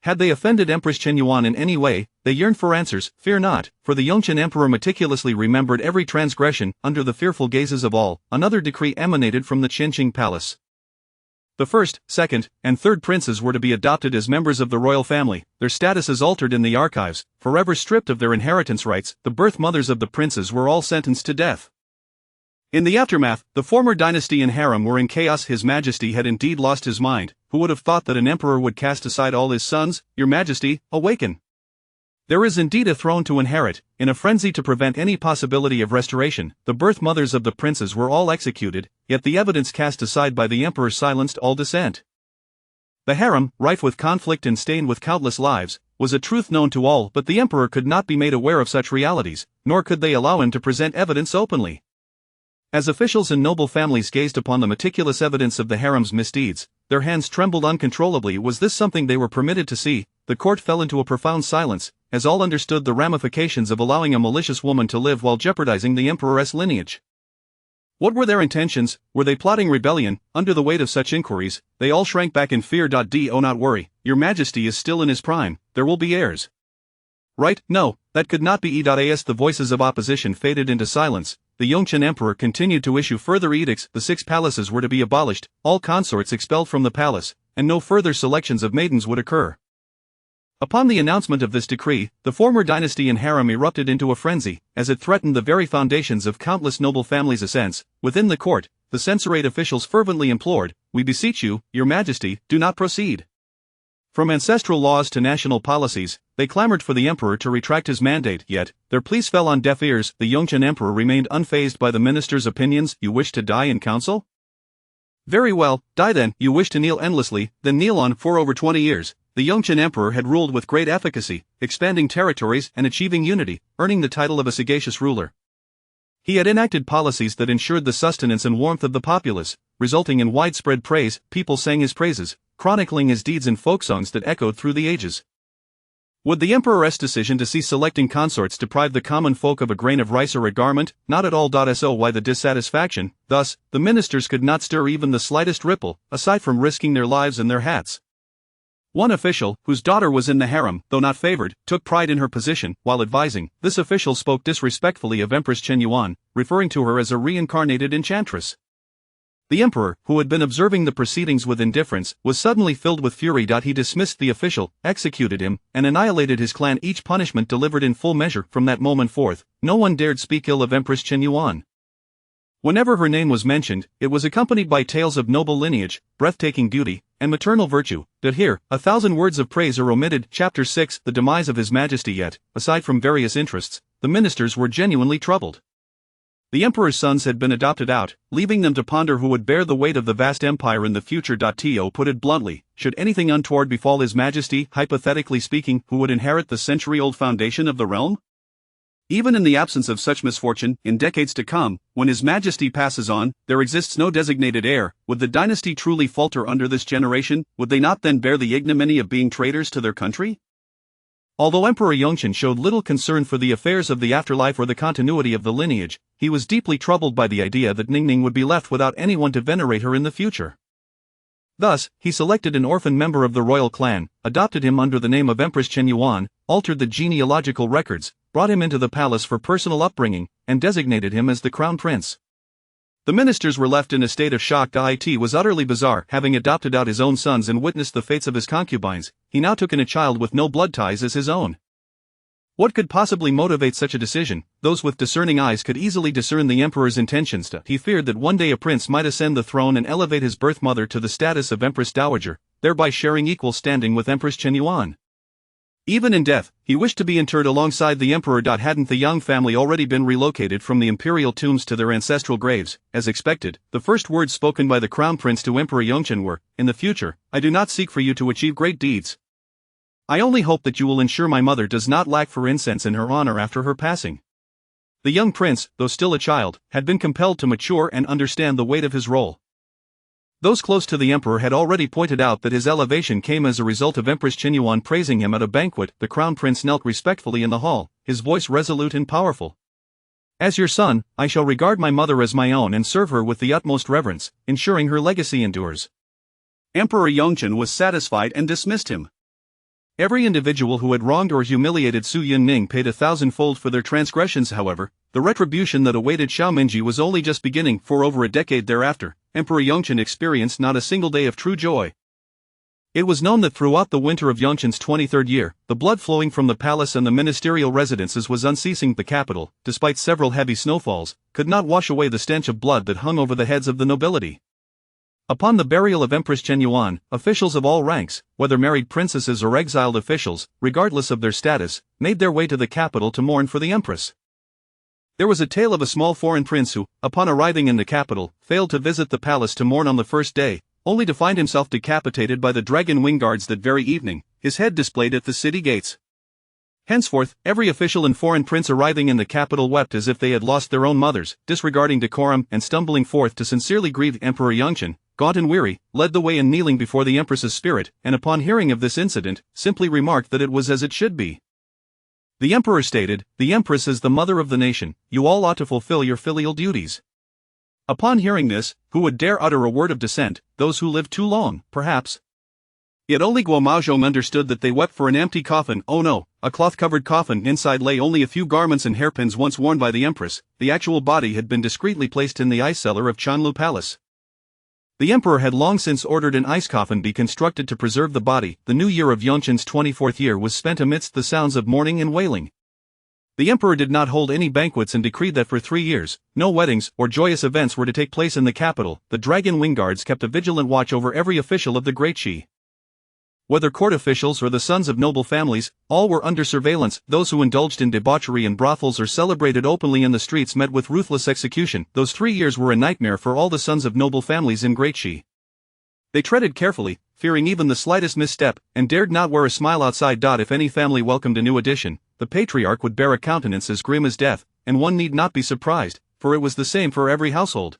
Had they offended Empress Qinyuan in any way, they yearned for answers. Fear not, for the Yongchen emperor meticulously remembered every transgression. Under the fearful gazes of all, another decree emanated from the Qinqing palace. The first, second, and third princes were to be adopted as members of the royal family, their statuses altered in the archives, forever stripped of their inheritance rights. The birth mothers of the princes were all sentenced to death. In the aftermath, the former dynasty and harem were in chaos. His Majesty had indeed lost his mind. Who would have thought that an emperor would cast aside all his sons? Your Majesty, awaken! There is indeed a throne to inherit. In a frenzy to prevent any possibility of restoration, the birth mothers of the princes were all executed, yet the evidence cast aside by the emperor silenced all dissent. The harem, rife with conflict and stained with countless lives, was a truth known to all, but the emperor could not be made aware of such realities, nor could they allow him to present evidence openly. As officials and noble families gazed upon the meticulous evidence of the harem's misdeeds, their hands trembled uncontrollably. Was this something they were permitted to see? The court fell into a profound silence, as all understood the ramifications of allowing a malicious woman to live while jeopardizing the emperor's lineage. What were their intentions? Were they plotting rebellion? Under the weight of such inquiries, they all shrank back in fear. Do not worry, your Majesty is still in his prime, there will be heirs. Right? No, that could not be. As the voices of opposition faded into silence, the Yongchen emperor continued to issue further edicts. The 6 palaces were to be abolished, all consorts expelled from the palace, and no further selections of maidens would occur. Upon the announcement of this decree, the former dynasty and harem erupted into a frenzy, as it threatened the very foundations of countless noble families' ascents. Within the court, the censorate officials fervently implored, "We beseech you, your Majesty, do not proceed." From ancestral laws to national policies, they clamored for the emperor to retract his mandate, yet, their pleas fell on deaf ears. The Yongchen emperor remained unfazed by the minister's opinions. You wish to die in council? Very well, die then. You wish to kneel endlessly, then kneel on. For over 20 years, the Yongchen emperor had ruled with great efficacy, expanding territories and achieving unity, earning the title of a sagacious ruler. He had enacted policies that ensured the sustenance and warmth of the populace, resulting in widespread praise. People sang his praises, chronicling his deeds in folk songs that echoed through the ages. Would the emperor's decision to cease selecting consorts deprive the common folk of a grain of rice or a garment? Not at all. So why the dissatisfaction? Thus, the ministers could not stir even the slightest ripple, aside from risking their lives and their hats. One official, whose daughter was in the harem, though not favored, took pride in her position. While advising, this official spoke disrespectfully of Empress Chen Yuan, referring to her as a reincarnated enchantress. The emperor, who had been observing the proceedings with indifference, was suddenly filled with fury. He dismissed the official, executed him, and annihilated his clan. Each punishment delivered in full measure. From that moment forth, no one dared speak ill of Empress Chen Yuan. Whenever her name was mentioned, it was accompanied by tales of noble lineage, breathtaking beauty, and maternal virtue. But here, 1,000 words of praise are omitted. Chapter 6: The demise of His Majesty. Yet, aside from various interests, the ministers were genuinely troubled. The emperor's sons had been adopted out, leaving them to ponder who would bear the weight of the vast empire in the future. To put it bluntly, should anything untoward befall His Majesty, hypothetically speaking, who would inherit the century-old foundation of the realm? Even in the absence of such misfortune, in decades to come, when His Majesty passes on, there exists no designated heir. Would the dynasty truly falter under this generation? Would they not then bear the ignominy of being traitors to their country? Although Emperor Yongchen showed little concern for the affairs of the afterlife or the continuity of the lineage, he was deeply troubled by the idea that Ningning would be left without anyone to venerate her in the future. Thus, he selected an orphan member of the royal clan, adopted him under the name of Empress Chen Yuan, altered the genealogical records, brought him into the palace for personal upbringing, and designated him as the crown prince. The ministers were left in a state of shock. It was utterly bizarre. Having adopted out his own sons and witnessed the fates of his concubines, he now took in a child with no blood ties as his own. What could possibly motivate such a decision? Those with discerning eyes could easily discern the emperor's intentions. He feared that one day a prince might ascend the throne and elevate his birth mother to the status of Empress Dowager, thereby sharing equal standing with Empress Chen Yuan. Even in death, he wished to be interred alongside the emperor. Hadn't the young family already been relocated from the imperial tombs to their ancestral graves? As expected, the first words spoken by the crown prince to Emperor Yongchen were, "In the future, I do not seek for you to achieve great deeds. I only hope that you will ensure my mother does not lack for incense in her honor after her passing." The young prince, though still a child, had been compelled to mature and understand the weight of his role. Those close to the emperor had already pointed out that his elevation came as a result of Empress Chen Yuan praising him at a banquet. The crown prince knelt respectfully in the hall, his voice resolute and powerful. "As your son, I shall regard my mother as my own and serve her with the utmost reverence, ensuring her legacy endures." Emperor Yongchen was satisfied and dismissed him. Every individual who had wronged or humiliated Su Yunning paid 1,000-fold for their transgressions. However, the retribution that awaited Xiaomingji was only just beginning, for over a decade thereafter, Emperor Yongchen experienced not a single day of true joy. It was known that throughout the winter of Yongchen's 23rd year, the blood flowing from the palace and the ministerial residences was unceasing. The capital, despite several heavy snowfalls, could not wash away the stench of blood that hung over the heads of the nobility. Upon the burial of Empress Chen Yuan, officials of all ranks, whether married princesses or exiled officials, regardless of their status, made their way to the capital to mourn for the empress. There was a tale of a small foreign prince who, upon arriving in the capital, failed to visit the palace to mourn on the first day, only to find himself decapitated by the dragon wing guards that very evening, his head displayed at the city gates. Henceforth, every official and foreign prince arriving in the capital wept as if they had lost their own mothers, disregarding decorum and stumbling forth to sincerely grieve. Emperor Yongchen, gaunt and weary, led the way in kneeling before the empress's spirit, and upon hearing of this incident, simply remarked that it was as it should be. The emperor stated, "The empress is the mother of the nation, you all ought to fulfill your filial duties." Upon hearing this, who would dare utter a word of dissent? Those who lived too long, perhaps. Yet only Guo Maozhong understood that they wept for an empty coffin. Oh no, a cloth-covered coffin. Inside lay only a few garments and hairpins once worn by the empress. The actual body had been discreetly placed in the ice cellar of Chanlu Palace. The emperor had long since ordered an ice coffin be constructed to preserve the body. The new year of Yongchen's 24th year was spent amidst the sounds of mourning and wailing. The emperor did not hold any banquets and decreed that for 3 years, no weddings or joyous events were to take place in the capital. The dragon wing guards kept a vigilant watch over every official of the Great Xi. Whether court officials or the sons of noble families, all were under surveillance. Those who indulged in debauchery in brothels or celebrated openly in the streets met with ruthless execution. Those 3 years were a nightmare for all the sons of noble families in Great Xi. They treaded carefully, fearing even the slightest misstep, and dared not wear a smile outside. If any family welcomed a new addition, the patriarch would bear a countenance as grim as death, and one need not be surprised, for it was the same for every household.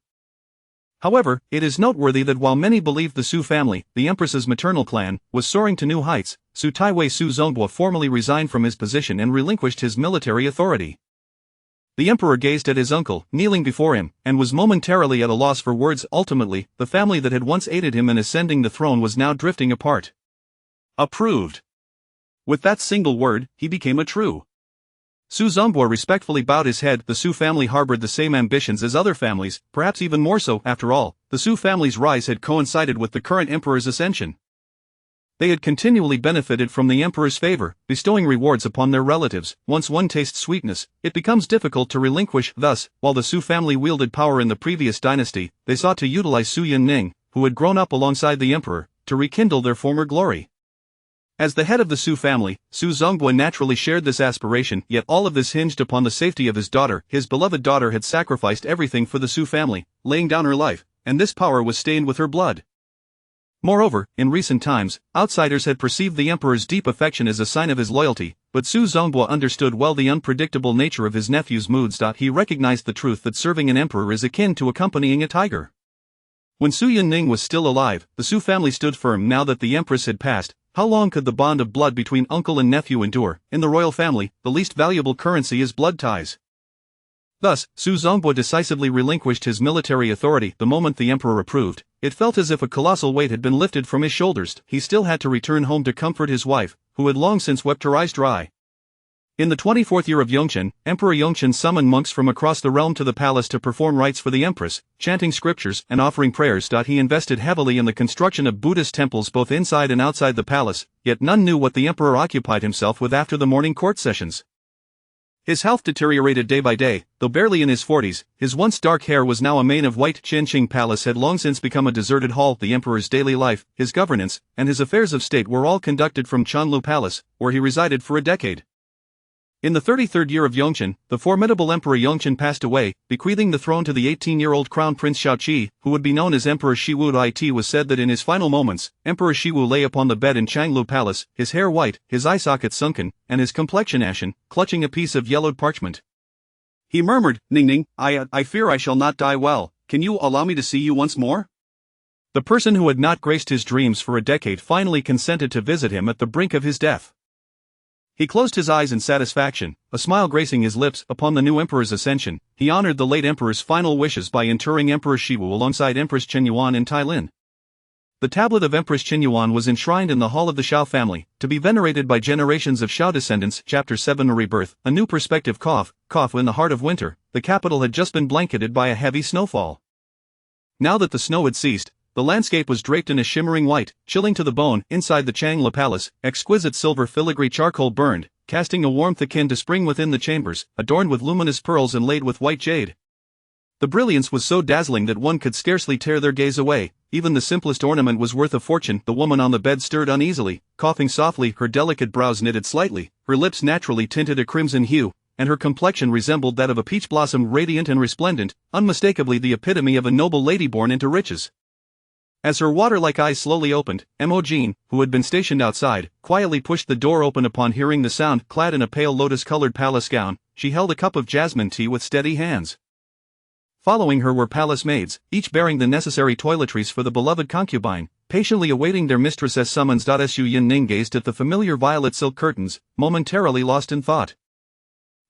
However, it is noteworthy that while many believed the Su family, the Empress's maternal clan, was soaring to new heights, Su Taiwei Su Zongbo formally resigned from his position and relinquished his military authority. The emperor gazed at his uncle, kneeling before him, and was momentarily at a loss for words. Ultimately, the family that had once aided him in ascending the throne was now drifting apart. Approved. With that single word, he became a true. Su Zongbo respectfully bowed his head. The Su family harbored the same ambitions as other families, perhaps even more so. After all, the Su family's rise had coincided with the current emperor's ascension. They had continually benefited from the emperor's favor, bestowing rewards upon their relatives. Once one tastes sweetness, it becomes difficult to relinquish. Thus, while the Su family wielded power in the previous dynasty, they sought to utilize Su Yunning, who had grown up alongside the emperor, to rekindle their former glory. As the head of the Su family, Su Zongbo naturally shared this aspiration, yet all of this hinged upon the safety of his daughter. His beloved daughter had sacrificed everything for the Su family, laying down her life, and this power was stained with her blood. Moreover, in recent times, outsiders had perceived the emperor's deep affection as a sign of his loyalty, but Su Zongbo understood well the unpredictable nature of his nephew's moods. He recognized the truth that serving an emperor is akin to accompanying a tiger. When Su Yunning was still alive, the Su family stood firm. Now that the empress had passed, how long could the bond of blood between uncle and nephew endure? In the royal family, the least valuable currency is blood ties. Thus, Su Zongbo decisively relinquished his military authority the moment the emperor approved. It felt as if a colossal weight had been lifted from his shoulders. He still had to return home to comfort his wife, who had long since wept her eyes dry. In the 24th year of Yongchen, Emperor Yongchen summoned monks from across the realm to the palace to perform rites for the empress, chanting scriptures and offering prayers. He invested heavily in the construction of Buddhist temples both inside and outside the palace, yet none knew what the emperor occupied himself with after the morning court sessions. His health deteriorated day by day. Though barely in his 40s, his once dark hair was now a mane of white. Qianqing Palace had long since become a deserted hall. The emperor's daily life, his governance, and his affairs of state were all conducted from Qianlu Palace, where he resided for a decade. In the 33rd year of Yongchen, the formidable Emperor Yongchen passed away, bequeathing the throne to the 18-year-old Crown Prince Shaoqi, who would be known as Emperor Shiwu. It was said that in his final moments, Emperor Shiwu lay upon the bed in Changlu Palace, his hair white, his eye sockets sunken, and his complexion ashen, clutching a piece of yellowed parchment. He murmured, "Ningning, I fear I shall not die well. Can you allow me to see you once more?" The person who had not graced his dreams for a decade finally consented to visit him at the brink of his death. He closed his eyes in satisfaction, a smile gracing his lips. Upon the new emperor's ascension, he honored the late emperor's final wishes by interring Emperor Shiwu alongside Empress Qinyuan in Tailin. The tablet of Empress Qinyuan was enshrined in the hall of the Shao family, to be venerated by generations of Shao descendants. Chapter 7: A Rebirth, a new perspective. Cough. In the heart of winter, the capital had just been blanketed by a heavy snowfall. Now that the snow had ceased, the landscape was draped in a shimmering white, chilling to the bone. Inside the Changla Palace, exquisite silver filigree charcoal burned, casting a warmth akin to spring within the chambers, adorned with luminous pearls inlaid with white jade. The brilliance was so dazzling that one could scarcely tear their gaze away. Even the simplest ornament was worth a fortune. The woman on the bed stirred uneasily, coughing softly. Her delicate brows knitted slightly, her lips naturally tinted a crimson hue, and her complexion resembled that of a peach blossom, radiant and resplendent, unmistakably the epitome of a noble lady born into riches. As her water-like eyes slowly opened, Emojin, who had been stationed outside, quietly pushed the door open. Upon hearing the sound. Clad in a pale lotus-colored palace gown, she held a cup of jasmine tea with steady hands. Following her were palace maids, each bearing the necessary toiletries for the beloved concubine, patiently awaiting their mistress's summons. Su Yunning gazed at the familiar violet silk curtains, momentarily lost in thought.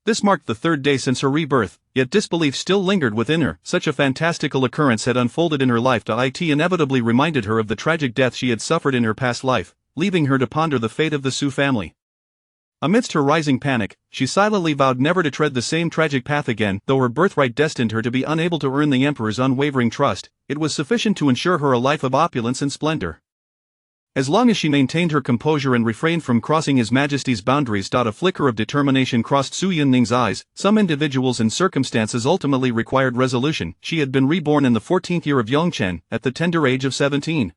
This marked the third day since her rebirth, yet disbelief still lingered within her. Such a fantastical occurrence had unfolded in her life. It inevitably reminded her of the tragic death she had suffered in her past life, leaving her to ponder the fate of the Su family. Amidst her rising panic, she silently vowed never to tread the same tragic path again. Though her birthright destined her to be unable to earn the emperor's unwavering trust, it was sufficient to ensure her a life of opulence and splendor. As long as she maintained her composure and refrained from crossing His Majesty's boundaries. A flicker of determination crossed Su Yunning's eyes. Some individuals and circumstances ultimately required resolution. She had been reborn in the 14th year of Yongchen, at the tender age of 17.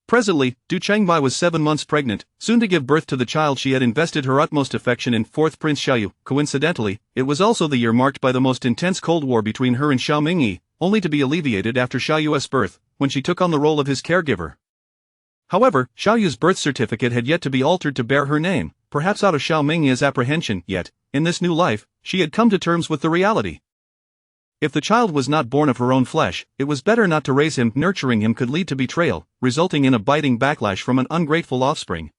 Presently, Du Chengbai was 7 months pregnant, soon to give birth to the child she had invested her utmost affection in. 4th Prince Xiaoyu. Coincidentally, it was also the year marked by the most intense cold war between her and Xiao Mingyi, only to be alleviated after Xiaoyu's birth, when she took on the role of his caregiver. However, Xiaoyu's birth certificate had yet to be altered to bear her name, perhaps out of Xiao Mingyi's apprehension. Yet, in this new life, she had come to terms with the reality. If the child was not born of her own flesh, it was better not to raise him. Nurturing him could lead to betrayal, resulting in a biting backlash from an ungrateful offspring.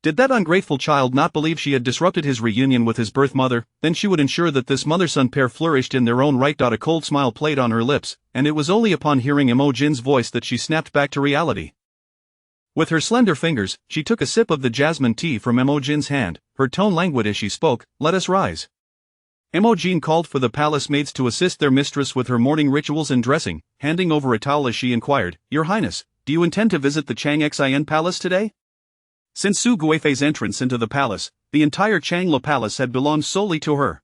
Did that ungrateful child not believe she had disrupted his reunion with his birth mother, then she would ensure that this mother-son pair flourished in their own right. A cold smile played on her lips, and it was only upon hearing Imogen's voice that she snapped back to reality. With her slender fingers, she took a sip of the jasmine tea from Imogen's hand, her tone languid as she spoke. "Let us rise." Imogen called for the palace maids to assist their mistress with her morning rituals and dressing, handing over a towel as she inquired, "Your Highness, do you intend to visit the Changxian Palace today?" Since Su Guifei's entrance into the palace, the entire Changlo Palace had belonged solely to her.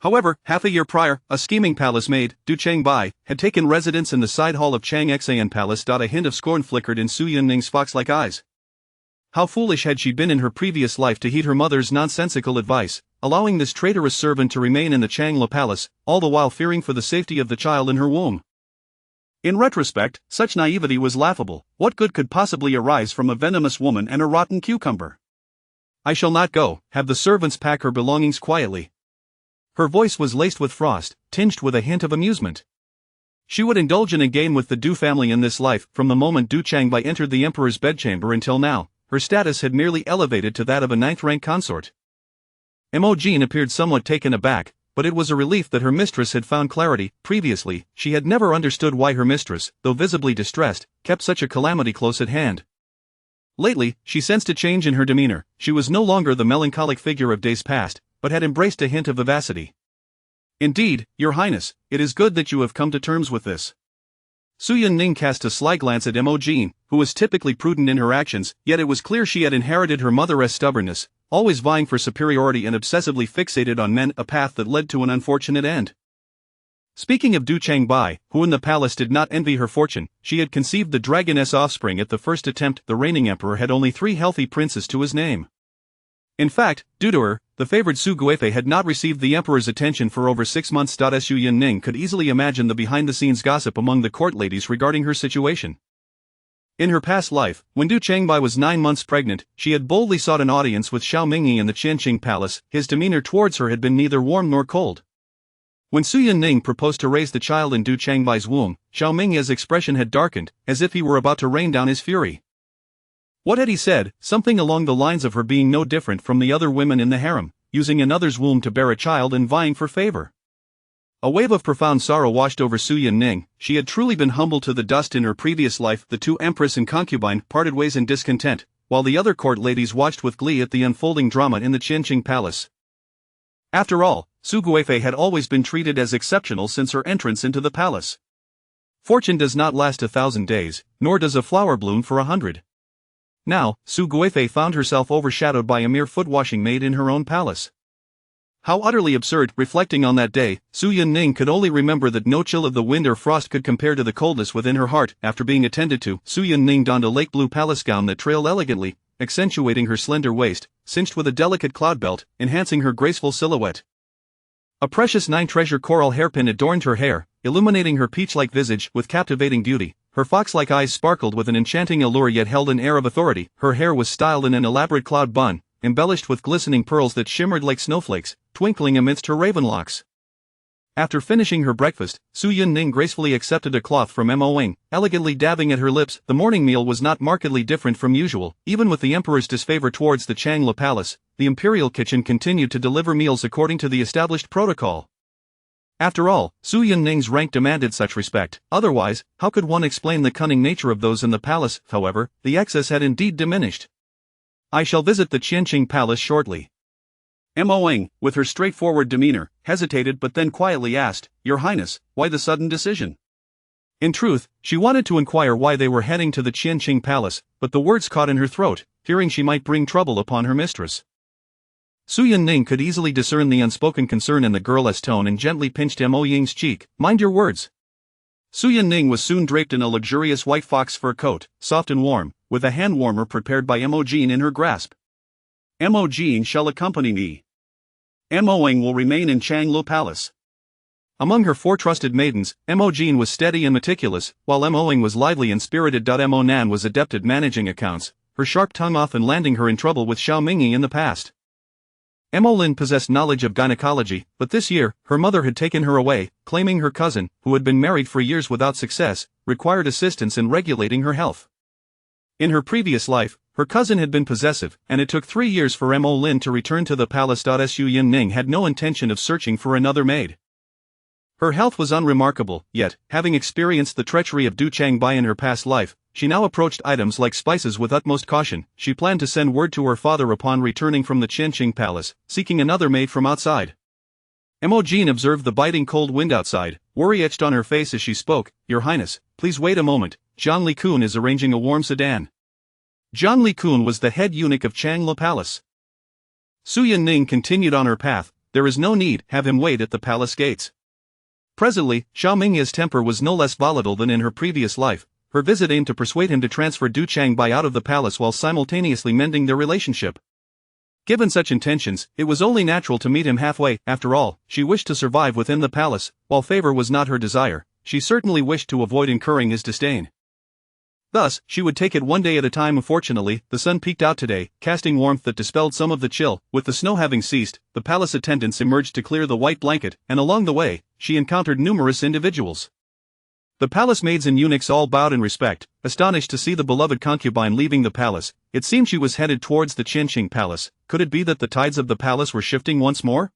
However, half a year prior, a scheming palace maid, Du Changbai, had taken residence in the side hall of Changxian Palace. A hint of scorn flickered in Su Yunning's fox-like eyes. How foolish had she been in her previous life to heed her mother's nonsensical advice, allowing this traitorous servant to remain in the Changlo Palace, all the while fearing for the safety of the child in her womb. In retrospect, such naivety was laughable. What good could possibly arise from a venomous woman and a rotten cucumber? "I shall not go. Have the servants pack her belongings quietly." Her voice was laced with frost, tinged with a hint of amusement. She would indulge in a game with the Du family in this life. From the moment Du Changbai entered the emperor's bedchamber until now, her status had merely elevated to that of a ninth-rank consort. Imogen appeared somewhat taken aback, but it was a relief that her mistress had found clarity. Previously, she had never understood why her mistress, though visibly distressed, kept such a calamity close at hand. Lately, she sensed a change in her demeanor. She was no longer the melancholic figure of days past, but had embraced a hint of vivacity. "Indeed, Your Highness, it is good that you have come to terms with this." Su Yunning cast a sly glance at Imogen, who was typically prudent in her actions, yet it was clear she had inherited her mother's stubbornness, always vying for superiority and obsessively fixated on men, a path that led to an unfortunate end. Speaking of Du Changbai, who in the palace did not envy her fortune, she had conceived the dragoness offspring at the first attempt. The reigning emperor had only 3 healthy princes to his name. In fact, due to her, the favored Su Guifei had not received the emperor's attention for over 6 months. Su Yunning could easily imagine the behind-the-scenes gossip among the court ladies regarding her situation. In her past life, when Du Changbai was 9 months pregnant, she had boldly sought an audience with Xiao Mingyi in the Qianqing Palace. His demeanor towards her had been neither warm nor cold. When Su Yunning proposed to raise the child in Du Changbai's womb, Xiao Mingyi's expression had darkened, as if he were about to rain down his fury. What had he said? Something along the lines of her being no different from the other women in the harem, using another's womb to bear a child and vying for favor. A wave of profound sorrow washed over Su Yunning. She had truly been humbled to the dust in her previous life. The 2 Empress and concubine parted ways in discontent, while the other court ladies watched with glee at the unfolding drama in the Qianqing Palace. After all, Su Guifei had always been treated as exceptional since her entrance into the palace. Fortune does not last 1,000 days, nor does a flower bloom for 100. Now, Su Guifei found herself overshadowed by a mere foot-washing maid in her own palace. How utterly absurd! Reflecting on that day, Su Yunning could only remember that no chill of the wind or frost could compare to the coldness within her heart. After being attended to, Su Yunning donned a lake blue palace gown that trailed elegantly, accentuating her slender waist, cinched with a delicate cloud belt, enhancing her graceful silhouette. A precious 9-treasure coral hairpin adorned her hair, illuminating her peach-like visage with captivating beauty. Her fox-like eyes sparkled with an enchanting allure yet held an air of authority. Her hair was styled in an elaborate cloud bun, embellished with glistening pearls that shimmered like snowflakes, twinkling amidst her raven locks. After finishing her breakfast, Su Yunning gracefully accepted a cloth from Moing, elegantly dabbing at her lips. The morning meal was not markedly different from usual. Even with the emperor's disfavor towards the Changlo Palace, the imperial kitchen continued to deliver meals according to the established protocol. After all, Su Yunning's rank demanded such respect. Otherwise, how could one explain the cunning nature of those in the palace? However, the excess had indeed diminished. "I shall visit the Qianqing Palace shortly." Moing, with her straightforward demeanor, hesitated but then quietly asked, "Your Highness, why the sudden decision?" In truth, she wanted to inquire why they were heading to the Qianqing Palace, but the words caught in her throat, fearing she might bring trouble upon her mistress. Su Yunning could easily discern the unspoken concern in the girl's tone and gently pinched Mo Ying's cheek. "Mind your words." Su Yunning was soon draped in a luxurious white fox fur coat, soft and warm, with a hand warmer prepared by Imogen in her grasp. "Imogen shall accompany me. Moing will remain in Changlo Palace." Among her 4 trusted maidens, Imogen was steady and meticulous, while Moing was lively and spirited. Mo Nan was adept at managing accounts, her sharp tongue often landing her in trouble with Xiao Mingyi in the past. Emolyn possessed knowledge of gynecology, but this year, her mother had taken her away, claiming her cousin, who had been married for years without success, required assistance in regulating her health. In her previous life, her cousin had been possessive, and it took 3 years for Emolyn to return to the palace. Su Yin-ning had no intention of searching for another maid. Her health was unremarkable, yet, having experienced the treachery of Du Changbai in her past life, she now approached items like spices with utmost caution. She planned to send word to her father upon returning from the Qianqing palace, seeking another maid from outside. Emojin observed the biting cold wind outside, worry etched on her face as she spoke. "Your Highness, please wait a moment, Zhang Likun is arranging a warm sedan." Zhang Likun was the head eunuch of Changla Palace. Su Yin-ning continued on her path. "There is no need, have him wait at the palace gates." Presently, Xiao Mingya's temper was no less volatile than in her previous life. Her visit aimed to persuade him to transfer Du Changbai out of the palace while simultaneously mending their relationship. Given such intentions, it was only natural to meet him halfway. After all, she wished to survive within the palace. While favor was not her desire, she certainly wished to avoid incurring his disdain. Thus, she would take it one day at a time. Fortunately, the sun peeked out today, casting warmth that dispelled some of the chill. With the snow having ceased, the palace attendants emerged to clear the white blanket, and along the way, she encountered numerous individuals. The palace maids and eunuchs all bowed in respect, astonished to see the beloved concubine leaving the palace. It seemed she was headed towards the Qianqing palace. Could it be that the tides of the palace were shifting once more?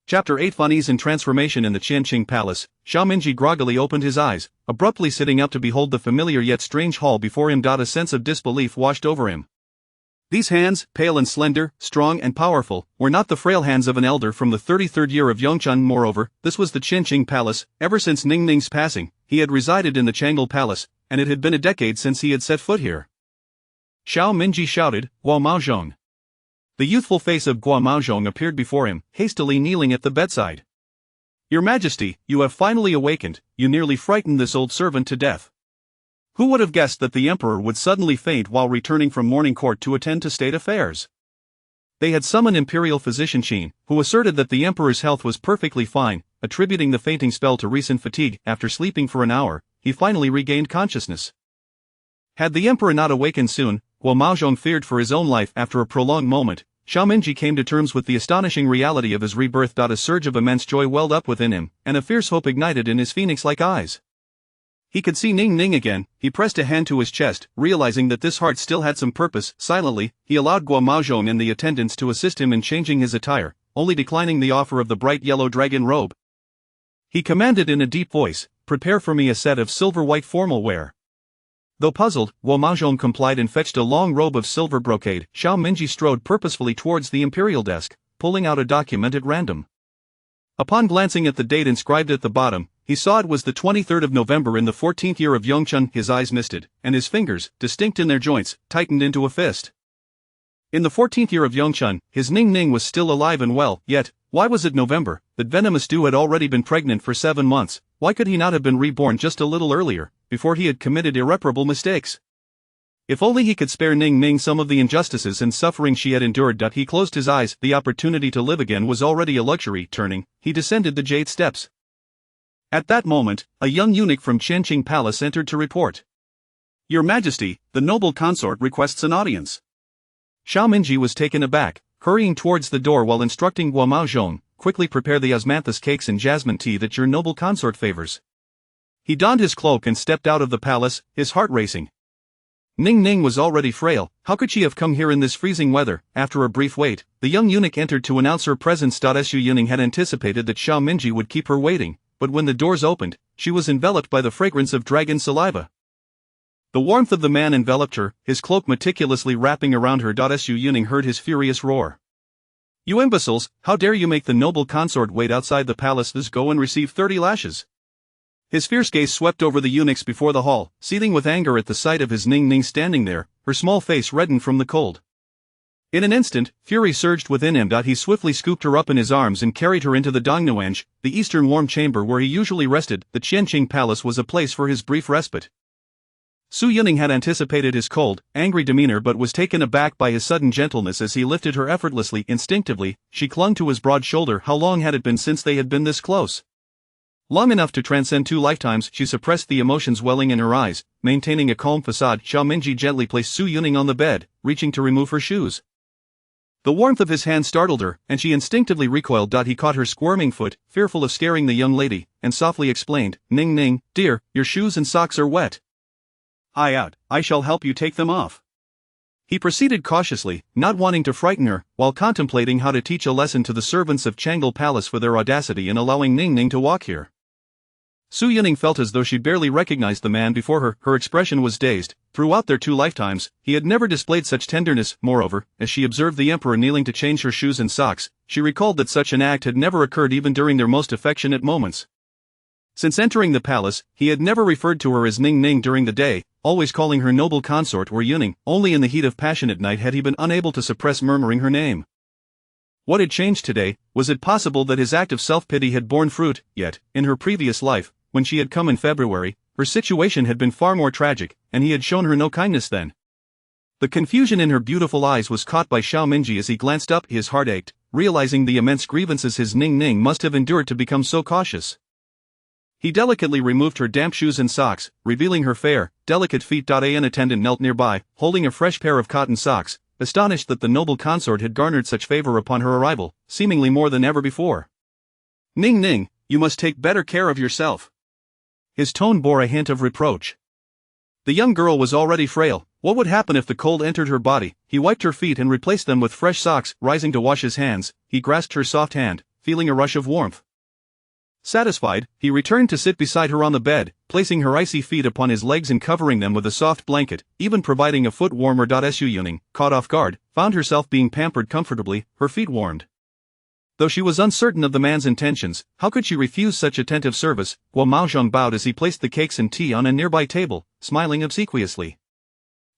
Chapter 8 Funnies and Transformation in the Qianqing Palace. Xiao Mingji groggily opened his eyes, abruptly sitting up to behold the familiar yet strange hall before him. A sense of disbelief washed over him. These hands, pale and slender, strong and powerful, were not the frail hands of an elder from the 33rd year of Yongchun. Moreover, this was the Qianqing Palace. Ever since Ning Ning's passing, he had resided in the Changel Palace, and it had been a decade since he had set foot here. Xiao Mingji shouted, "Guo Maozhong!" The youthful face of Guo Maozhong appeared before him, hastily kneeling at the bedside. "Your Majesty, you have finally awakened. You nearly frightened this old servant to death." Who would have guessed that the emperor would suddenly faint while returning from morning court to attend to state affairs? They had summoned imperial physician Qin, who asserted that the emperor's health was perfectly fine, attributing the fainting spell to recent fatigue. After sleeping for an hour, he finally regained consciousness. Had the emperor not awakened soon, Guo Maozhong feared for his own life. After a prolonged moment, Xiao Mingji came to terms with the astonishing reality of his rebirth. A surge of immense joy welled up within him, and a fierce hope ignited in his phoenix-like eyes. He could see Ning Ning again. He pressed a hand to his chest, realizing that this heart still had some purpose. Silently, he allowed Guo Maozhong and the attendants to assist him in changing his attire, only declining the offer of the bright yellow dragon robe. He commanded in a deep voice, "Prepare for me a set of silver-white formal wear." Though puzzled, Guo Maozhong complied and fetched a long robe of silver brocade. Xiao Mingji strode purposefully towards the imperial desk, pulling out a document at random. Upon glancing at the date inscribed at the bottom, he saw it was the 23rd of November in the 14th year of Yongchun. His eyes misted, and his fingers, distinct in their joints, tightened into a fist. In the 14th year of Yongchun, his Ning Ning was still alive and well, yet, why was it November? That venomous dew had already been pregnant for 7 months. Why could he not have been reborn just a little earlier, before he had committed irreparable mistakes? If only he could spare Ning Ning some of the injustices and suffering she had endured. He closed his eyes. The opportunity to live again was already a luxury. Turning, he descended the jade steps. At that moment, a young eunuch from Qianqing Palace entered to report. "Your Majesty, the noble consort requests an audience." Xiao Mingji was taken aback, hurrying towards the door while instructing Guo Maozhong, "Quickly prepare the osmanthus cakes and jasmine tea that your noble consort favors." He donned his cloak and stepped out of the palace, his heart racing. Ning Ning was already frail. How could she have come here in this freezing weather? After a brief wait, the young eunuch entered to announce her presence. Su Yining had anticipated that Xiao Mingji would keep her waiting, but when the doors opened, she was enveloped by the fragrance of dragon saliva. The warmth of the man enveloped her, his cloak meticulously wrapping around her. Su Yining heard his furious roar. "You imbeciles, how dare you make the noble consort wait outside the palace? Let's go and receive 30 lashes." His fierce gaze swept over the eunuchs before the hall, seething with anger at the sight of his Ning Ning standing there, her small face reddened from the cold. In an instant, fury surged within him. He swiftly scooped her up in his arms and carried her into the Dongnuange, the eastern warm chamber where he usually rested. The Qianqing Palace was a place for his brief respite. Su Yining had anticipated his cold, angry demeanor but was taken aback by his sudden gentleness as he lifted her effortlessly. Instinctively, she clung to his broad shoulder. How long had it been since they had been this close? Long enough to transcend 2 lifetimes. She suppressed the emotions welling in her eyes, maintaining a calm facade. Xiao Mingji gently placed Su Yining on the bed, reaching to remove her shoes. The warmth of his hand startled her, and she instinctively recoiled. He caught her squirming foot, fearful of scaring the young lady, and softly explained, "Ning Ning, dear, your shoes and socks are wet. I shall help you take them off." He proceeded cautiously, not wanting to frighten her, while contemplating how to teach a lesson to the servants of Changle Palace for their audacity in allowing Ning Ning to walk here. Su Yuning felt as though she barely recognized the man before her. Her expression was dazed. Throughout their 2 lifetimes, he had never displayed such tenderness. Moreover, as she observed the emperor kneeling to change her shoes and socks, she recalled that such an act had never occurred even during their most affectionate moments. Since entering the palace, he had never referred to her as Ning Ning during the day, always calling her noble consort or Yuning. Only in the heat of passionate night had he been unable to suppress murmuring her name. What had changed today? Was it possible that his act of self-pity had borne fruit? Yet, in her previous life, when she had come in February, her situation had been far more tragic, and he had shown her no kindness then. The confusion in her beautiful eyes was caught by Xiao Minji as he glanced up. His heart ached, realizing the immense grievances his Ning Ning must have endured to become so cautious. He delicately removed her damp shoes and socks, revealing her fair, delicate feet. An attendant knelt nearby, holding a fresh pair of cotton socks, astonished that the noble consort had garnered such favor upon her arrival, seemingly more than ever before. "Ning Ning, you must take better care of yourself." His tone bore a hint of reproach. The young girl was already frail. What would happen if the cold entered her body? He wiped her feet and replaced them with fresh socks. Rising to wash his hands, he grasped her soft hand, feeling a rush of warmth. Satisfied, he returned to sit beside her on the bed, placing her icy feet upon his legs and covering them with a soft blanket, even providing a foot warmer. Su Yuning, caught off guard, found herself being pampered comfortably, her feet warmed. Though she was uncertain of the man's intentions, how could she refuse such attentive service? Guo Maozhong bowed as he placed the cakes and tea on a nearby table, smiling obsequiously.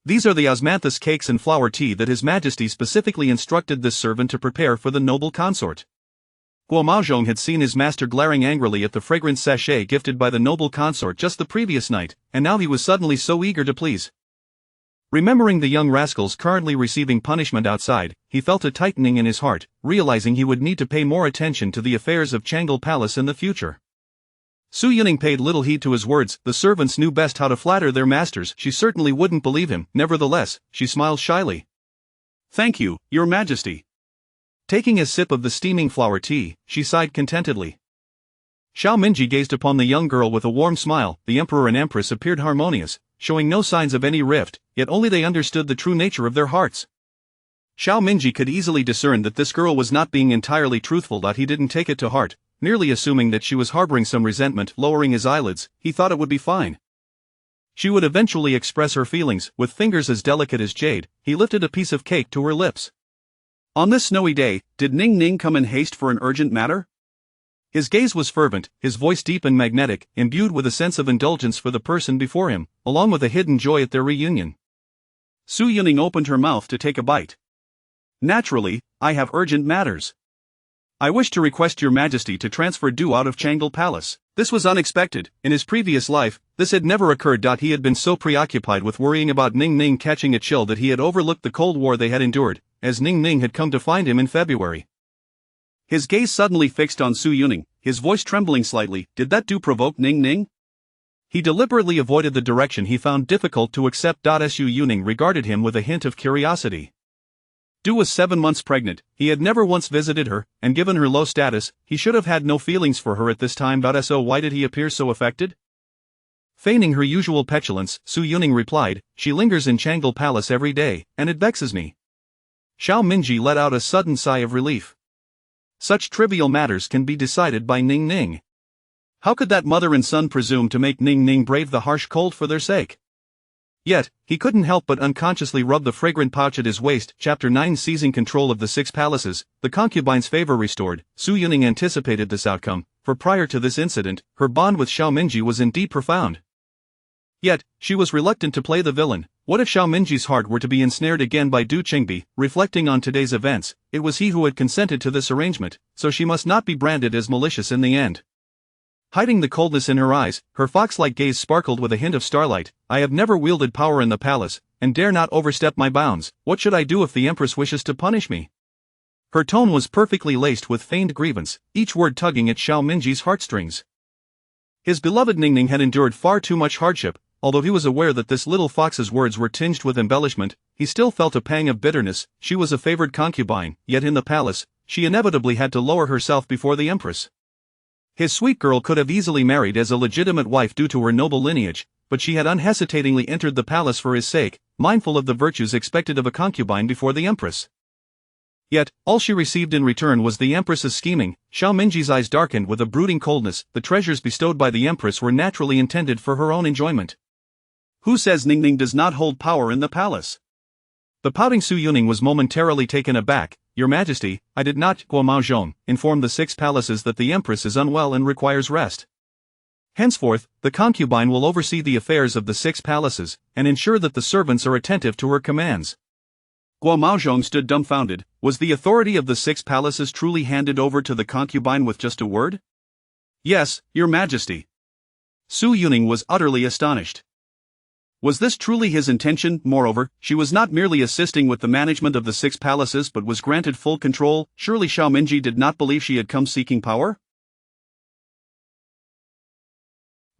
"These are the osmanthus cakes and flower tea that His Majesty specifically instructed this servant to prepare for the noble consort." Guo Maozhong had seen his master glaring angrily at the fragrant sachet gifted by the noble consort just the previous night, and now he was suddenly so eager to please. Remembering the young rascals currently receiving punishment outside, he felt a tightening in his heart, realizing he would need to pay more attention to the affairs of Changle Palace in the future. Su Yuning paid little heed to his words. The servants knew best how to flatter their masters. She certainly wouldn't believe him. Nevertheless, she smiled shyly. "Thank you, Your Majesty." Taking a sip of the steaming flower tea, she sighed contentedly. Xiao Minji gazed upon the young girl with a warm smile. The emperor and empress appeared harmonious, showing no signs of any rift, yet only they understood the true nature of their hearts. Xiao Minji could easily discern that this girl was not being entirely truthful. He didn't take it to heart, merely assuming that she was harboring some resentment. Lowering his eyelids, he thought it would be fine. She would eventually express her feelings. With fingers as delicate as jade, he lifted a piece of cake to her lips. "On this snowy day, did Ning Ning come in haste for an urgent matter?" His gaze was fervent, his voice deep and magnetic, imbued with a sense of indulgence for the person before him, along with a hidden joy at their reunion. Su Yuning opened her mouth to take a bite. "Naturally, I have urgent matters. I wish to request Your Majesty to transfer Du out of Changle Palace." This was unexpected. In his previous life, this had never occurred. He had been so preoccupied with worrying about Ning Ning catching a chill that he had overlooked the cold war they had endured, as Ning Ning had come to find him in February. His gaze suddenly fixed on Su Yuning, his voice trembling slightly. Did that do provoke Ning Ning? He deliberately avoided the direction he found difficult to accept. Su Yuning regarded him with a hint of curiosity. Du was 7 months pregnant, he had never once visited her, and given her low status, he should have had no feelings for her at this time. So why did he appear so affected? Feigning her usual petulance, Su Yuning replied, "She lingers in Changle Palace every day, and it vexes me." Xiao Minji let out a sudden sigh of relief. Such trivial matters can be decided by Ning Ning. How could that mother and son presume to make Ning Ning brave the harsh cold for their sake? Yet, he couldn't help but unconsciously rub the fragrant pouch at his waist. Chapter 9. Seizing control of the 6 palaces, the concubine's favor restored. Su Yuning anticipated this outcome, for prior to this incident, her bond with Xiao Minji was indeed profound. Yet, she was reluctant to play the villain. What if Xiao Minji's heart were to be ensnared again by Du Qingbi? Reflecting on today's events, it was he who had consented to this arrangement, so she must not be branded as malicious in the end. Hiding the coldness in her eyes, her fox-like gaze sparkled with a hint of starlight. "I have never wielded power in the palace, and dare not overstep my bounds. What should I do if the Empress wishes to punish me?" Her tone was perfectly laced with feigned grievance, each word tugging at Xiao Minji's heartstrings. His beloved Ning Ning had endured far too much hardship, although he was aware that this little fox's words were tinged with embellishment, he still felt a pang of bitterness. She was a favored concubine, yet in the palace, she inevitably had to lower herself before the Empress. His sweet girl could have easily married as a legitimate wife due to her noble lineage, but she had unhesitatingly entered the palace for his sake, mindful of the virtues expected of a concubine before the Empress. Yet, all she received in return was the Empress's scheming. Xiao Mingji's eyes darkened with a brooding coldness. The treasures bestowed by the Empress were naturally intended for her own enjoyment. Who says Ningning does not hold power in the palace? The pouting Su Yuning was momentarily taken aback. Your Majesty, I did not, Guo Maozhong, inform the 6 palaces that the Empress is unwell and requires rest. Henceforth, the concubine will oversee the affairs of the 6 palaces, and ensure that the servants are attentive to her commands. Guo Maozhong stood dumbfounded. Was the authority of the 6 palaces truly handed over to the concubine with just a word? Yes, Your Majesty. Su Yuning was utterly astonished. Was this truly his intention? Moreover, she was not merely assisting with the management of the 6 palaces but was granted full control. Surely Xiao Mingji did not believe she had come seeking power?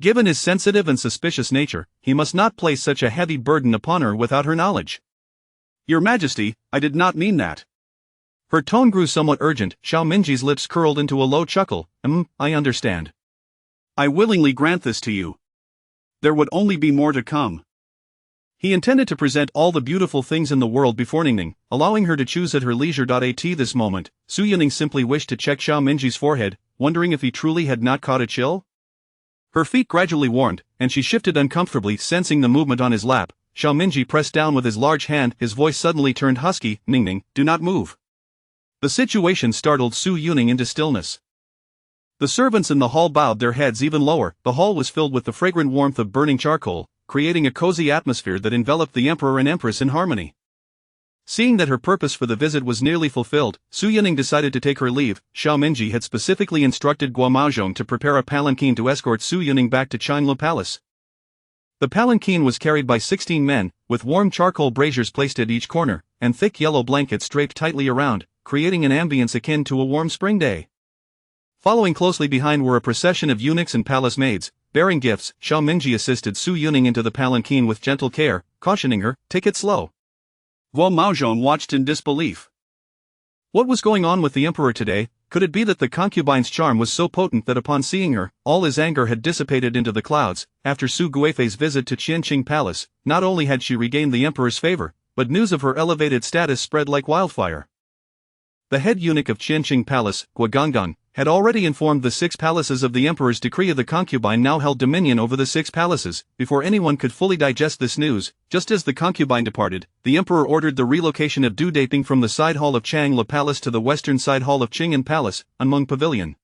Given his sensitive and suspicious nature, he must not place such a heavy burden upon her without her knowledge. Your Majesty, I did not mean that. Her tone grew somewhat urgent. Xiao Mingji's lips curled into a low chuckle. I understand. I willingly grant this to you. There would only be more to come. He intended to present all the beautiful things in the world before Ningning, allowing her to choose at her leisure. At this moment, Su Yuning simply wished to check Xiao Mingji's forehead, wondering if he truly had not caught a chill. Her feet gradually warmed, and she shifted uncomfortably, sensing the movement on his lap. Xiao Mingji pressed down with his large hand. His voice suddenly turned husky. Ningning, do not move. The situation startled Su Yuning into stillness. The servants in the hall bowed their heads even lower. The hall was filled with the fragrant warmth of burning charcoal, creating a cozy atmosphere that enveloped the Emperor and Empress in harmony. Seeing that her purpose for the visit was nearly fulfilled, Su Yuning decided to take her leave. Xiao Mingji had specifically instructed Guo Maozhong to prepare a palanquin to escort Su Yuning back to Changlu Palace. The palanquin was carried by 16 men, with warm charcoal braziers placed at each corner, and thick yellow blankets draped tightly around, creating an ambience akin to a warm spring day. Following closely behind were a procession of eunuchs and palace maids, bearing gifts. Xiao Mingji assisted Su Yuning into the palanquin with gentle care, cautioning her, take it slow. Guo Maozhong watched in disbelief. What was going on with the Emperor today? Could it be that the concubine's charm was so potent that upon seeing her, all his anger had dissipated into the clouds? After Su Guifei's visit to Qianqing Palace, not only had she regained the Emperor's favor, but news of her elevated status spread like wildfire. The head eunuch of Qianqing Palace, Guo Gonggang, had already informed the 6 palaces of the Emperor's decree. The concubine now held dominion over the 6 palaces. Before anyone could fully digest this news, just as the concubine departed, the Emperor ordered the relocation of Du Daping from the side hall of Changla Palace to the western side hall of Qing'an Palace, Unmeng Pavilion.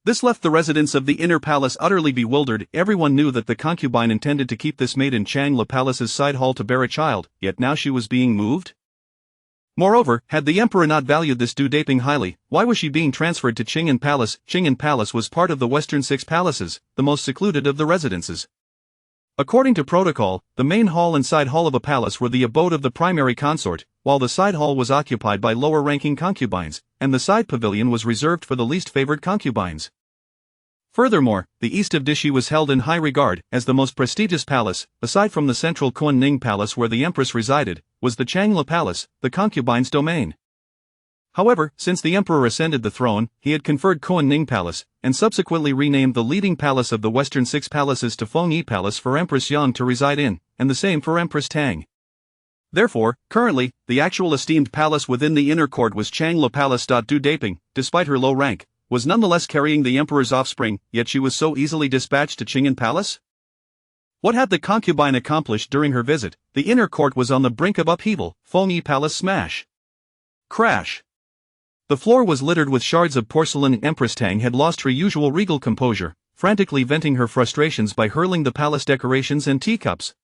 This left the residents of the inner palace utterly bewildered. Everyone knew that the concubine intended to keep this maid in Changla Palace's side hall to bear a child, yet now she was being moved? Moreover, had the Emperor not valued this Du Daping highly, why was she being transferred to Qing'an Palace? Qing'an Palace was part of the western 6 palaces, the most secluded of the residences. According to protocol, the main hall and side hall of a palace were the abode of the primary consort, while the side hall was occupied by lower-ranking concubines, and the side pavilion was reserved for the least favored concubines. Furthermore, the east of Dishi was held in high regard as the most prestigious palace. Aside from the central Kunning Palace where the Empress resided, was the Changla Palace, the concubine's domain. However, since the Emperor ascended the throne, he had conferred Kunning Palace, and subsequently renamed the leading palace of the western 6 palaces to Fengyi Palace for Empress Yang to reside in, and the same for Empress Tang. Therefore, currently, the actual esteemed palace within the inner court was Changla Palace. Du Daping, despite her low rank, was nonetheless carrying the Emperor's offspring, yet she was so easily dispatched to Qing'an Palace? What had the concubine accomplished during her visit? The inner court was on the brink of upheaval. Fengyi Palace smash. Crash. The floor was littered with shards of porcelain. Empress Tang had lost her usual regal composure, frantically venting her frustrations by hurling the palace decorations and teacups.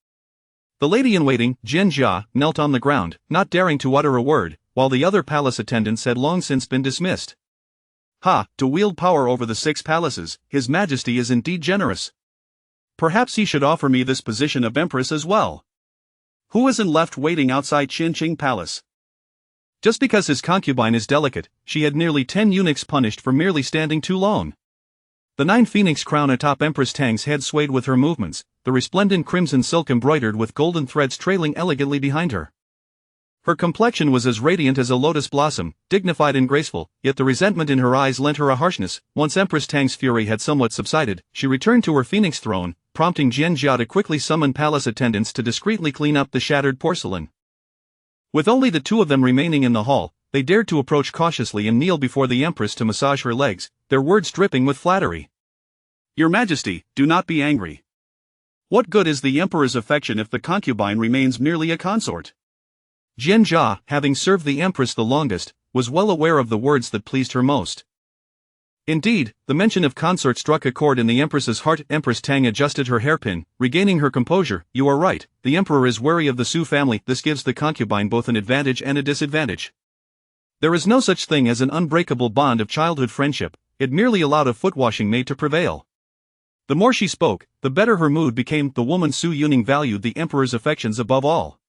The lady-in-waiting, Jian Jia, knelt on the ground, not daring to utter a word, while the other palace attendants had long since been dismissed. To wield power over the 6 palaces, His Majesty is indeed generous. Perhaps he should offer me this position of Empress as well. Who isn't left waiting outside Qianqing Palace? Just because his concubine is delicate, she had nearly 10 eunuchs punished for merely standing too long. The 9 phoenix crown atop Empress Tang's head swayed with her movements, the resplendent crimson silk embroidered with golden threads trailing elegantly behind her. Her complexion was as radiant as a lotus blossom, dignified and graceful, yet the resentment in her eyes lent her a harshness. Once Empress Tang's fury had somewhat subsided, she returned to her phoenix throne, prompting Jian Jia to quickly summon palace attendants to discreetly clean up the shattered porcelain. With only the two of them remaining in the hall, they dared to approach cautiously and kneel before the Empress to massage her legs, their words dripping with flattery. "Your Majesty, do not be angry. What good is the Emperor's affection if the concubine remains merely a consort?" Jian Jia, having served the Empress the longest, was well aware of the words that pleased her most. Indeed, the mention of consort struck a chord in the Empress's heart. Empress Tang adjusted her hairpin, regaining her composure. "You are right, the Emperor is wary of the Su family. This gives the concubine both an advantage and a disadvantage. There is no such thing as an unbreakable bond of childhood friendship, it merely allowed a foot-washing maid to prevail." The more she spoke, the better her mood became. The woman Su Yuning valued the Emperor's affections above all.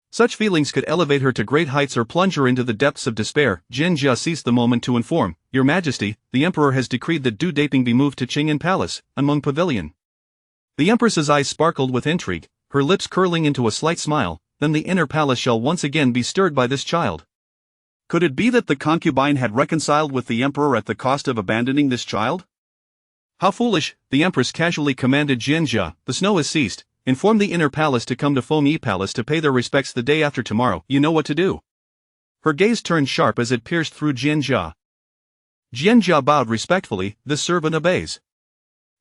Such feelings could elevate her to great heights or plunge her into the depths of despair. Jian Jia seized the moment to inform, "Your Majesty, the Emperor has decreed that Du Daping be moved to Qingyan Palace, Unmeng Pavilion." The Empress's eyes sparkled with intrigue, her lips curling into a slight smile. Then the inner palace shall once again be stirred by this child. Could it be that the concubine had reconciled with the Emperor at the cost of abandoning this child? "How foolish," the Empress casually commanded Jian Jia. "The snow has ceased. Inform the inner palace to come to Fengyi Palace to pay their respects the day after tomorrow. You know what to do." Her gaze turned sharp as it pierced through Jian Jia. Jian Jia bowed respectfully. "This servant obeys."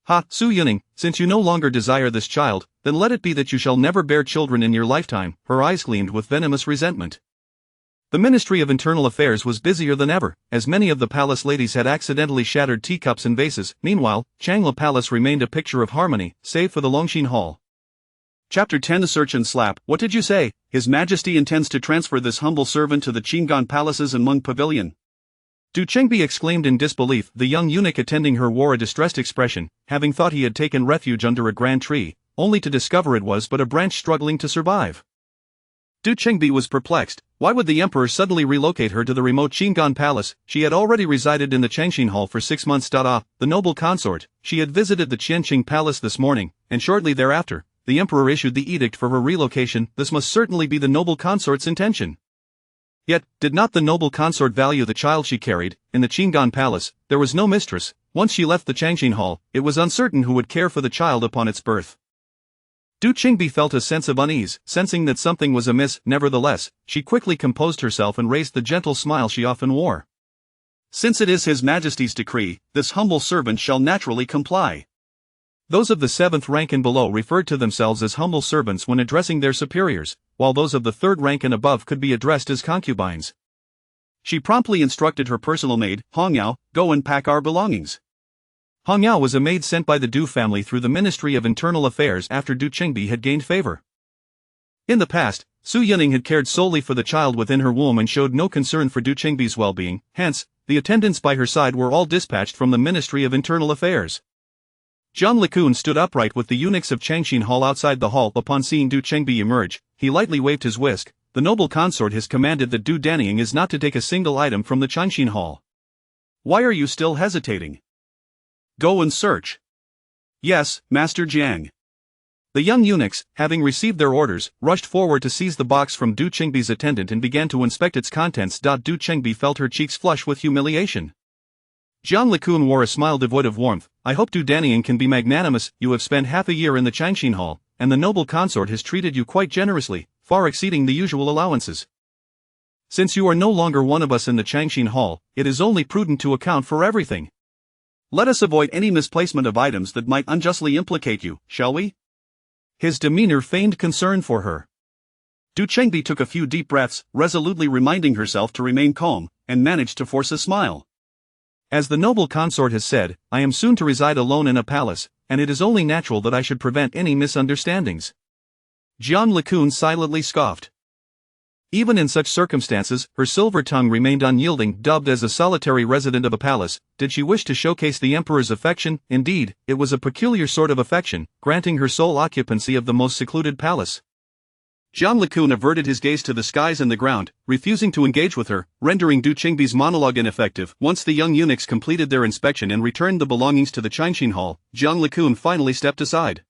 "Ha, Su Yuning, since you no longer desire this child, then let it be that you shall never bear children in your lifetime." Her eyes gleamed with venomous resentment. The Ministry of Internal Affairs was busier than ever, as many of the palace ladies had accidentally shattered teacups and vases. Meanwhile, Changla Palace remained a picture of harmony, save for the Longxin Hall. Chapter 10. The Search and Slap. "What did you say? His Majesty intends to transfer this humble servant to the Qinggan Palace's Unmeng Pavilion?" Du Chengbi exclaimed in disbelief. The young eunuch attending her wore a distressed expression, having thought he had taken refuge under a grand tree, only to discover it was but a branch struggling to survive. Du Chengbi was perplexed. Why would the Emperor suddenly relocate her to the remote Qinggan Palace? She had already resided in the Changxin Hall for 6 months. The noble consort, she had visited the Qianqing Palace this morning, and shortly thereafter, the Emperor issued the edict for her relocation. This must certainly be the noble consort's intention. Yet, did not the noble consort value the child she carried? In the Qinggan Palace, there was no mistress. Once she left the Changxin Hall, it was uncertain who would care for the child upon its birth. Du Chengbi felt a sense of unease, sensing that something was amiss. Nevertheless, she quickly composed herself and raised the gentle smile she often wore. "Since it is His Majesty's decree, this humble servant shall naturally comply." Those of the 7th rank and below referred to themselves as humble servants when addressing their superiors, while those of the 3rd rank and above could be addressed as concubines. She promptly instructed her personal maid, Hong Yao, "Go and pack our belongings." Hong Yao was a maid sent by the Du family through the Ministry of Internal Affairs after Du Chengbi had gained favor. In the past, Su Yuning had cared solely for the child within her womb and showed no concern for Du Chengbi's well-being. Hence, the attendants by her side were all dispatched from the Ministry of Internal Affairs. Zhang Likun stood upright with the eunuchs of Changxin Hall outside the hall. Upon seeing Du Chengbi emerge, he lightly waved his whisk. "The noble consort has commanded that Du Danying is not to take a single item from the Changxin Hall. Why are you still hesitating? Go and search." "Yes, Master Jiang." The young eunuchs, having received their orders, rushed forward to seize the box from Du Chengbi's attendant and began to inspect its contents. Du Chengbi felt her cheeks flush with humiliation. Zhang Likun wore a smile devoid of warmth. "I hope Du Danying can be magnanimous. You have spent half a year in the Changxin Hall, and the noble consort has treated you quite generously, far exceeding the usual allowances. Since you are no longer one of us in the Changxin Hall, it is only prudent to account for everything. Let us avoid any misplacement of items that might unjustly implicate you, shall we?" His demeanor feigned concern for her. Du Chengbi took a few deep breaths, resolutely reminding herself to remain calm, and managed to force a smile. "As the noble consort has said, I am soon to reside alone in a palace, and it is only natural that I should prevent any misunderstandings." Zhang Likun silently scoffed. Even in such circumstances, her silver tongue remained unyielding. Dubbed as a solitary resident of a palace, did she wish to showcase the Emperor's affection? Indeed, it was a peculiar sort of affection, granting her sole occupancy of the most secluded palace. Zhang Likun averted his gaze to the skies and the ground, refusing to engage with her, rendering Du Chengbi's monologue ineffective. Once the young eunuchs completed their inspection and returned the belongings to the Changxin Hall, Zhang Likun finally stepped aside.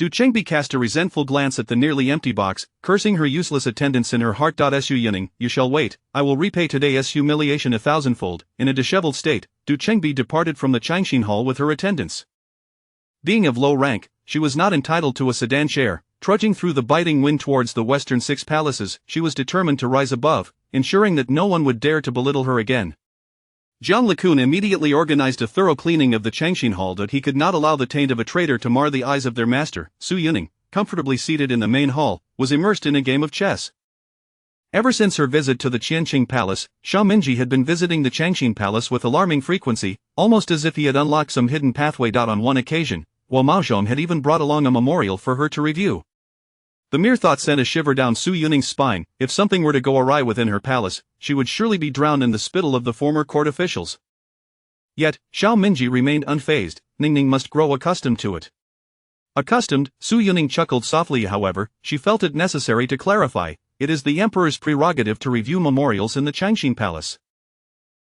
Du Chengbi cast a resentful glance at the nearly empty box, cursing her useless attendance in her heart. Su Yuning, you shall wait, I will repay today's humiliation 1,000-fold. In a disheveled state, Du Chengbi departed from the Changxin Hall with her attendants. Being of low rank, she was not entitled to a sedan chair. Trudging through the biting wind towards the western 6 palaces, she was determined to rise above, ensuring that no one would dare to belittle her again. Jiang Likun immediately organized a thorough cleaning of the Changxin Hall that he could not allow the taint of a traitor to mar the eyes of their master. Su Yuning, comfortably seated in the main hall, was immersed in a game of chess. Ever since her visit to the Qianqing Palace, Xiao Minji had been visiting the Changxin Palace with alarming frequency, almost as if he had unlocked some hidden pathway. On one occasion, while Mao Zhong had even brought along a memorial for her to review. The mere thought sent a shiver down Su Yuning's spine. If something were to go awry within her palace, she would surely be drowned in the spittle of the former court officials. Yet, Xiao Minji remained unfazed. Ningning must grow accustomed to it. Accustomed, Su Yuning chuckled softly. However, she felt it necessary to clarify, it is the emperor's prerogative to review memorials in the Changxin Palace.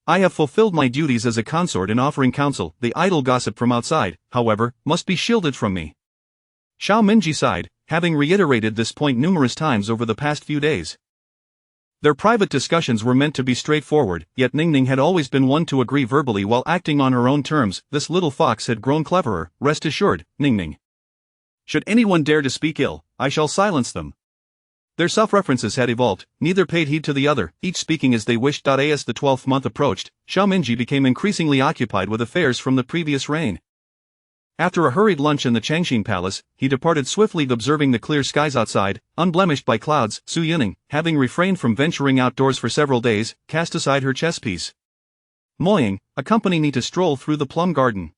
I have fulfilled my duties as a consort in offering counsel. The idle gossip from outside, however, must be shielded from me. Xiao Minji sighed, having reiterated this point numerous times over the past few days. Their private discussions were meant to be straightforward, yet Ningning had always been one to agree verbally while acting on her own terms. This little fox had grown cleverer, rest assured, Ningning. Should anyone dare to speak ill, I shall silence them. Their self-references had evolved, neither paid heed to the other, each speaking as they wished. As the 12th month approached, Xiao Minji became increasingly occupied with affairs from the previous reign. After a hurried lunch in the Changxin Palace, he departed swiftly, observing the clear skies outside, unblemished by clouds. Su Yuning, having refrained from venturing outdoors for several days, cast aside her chess piece. Moying, accompany me to stroll through the plum garden.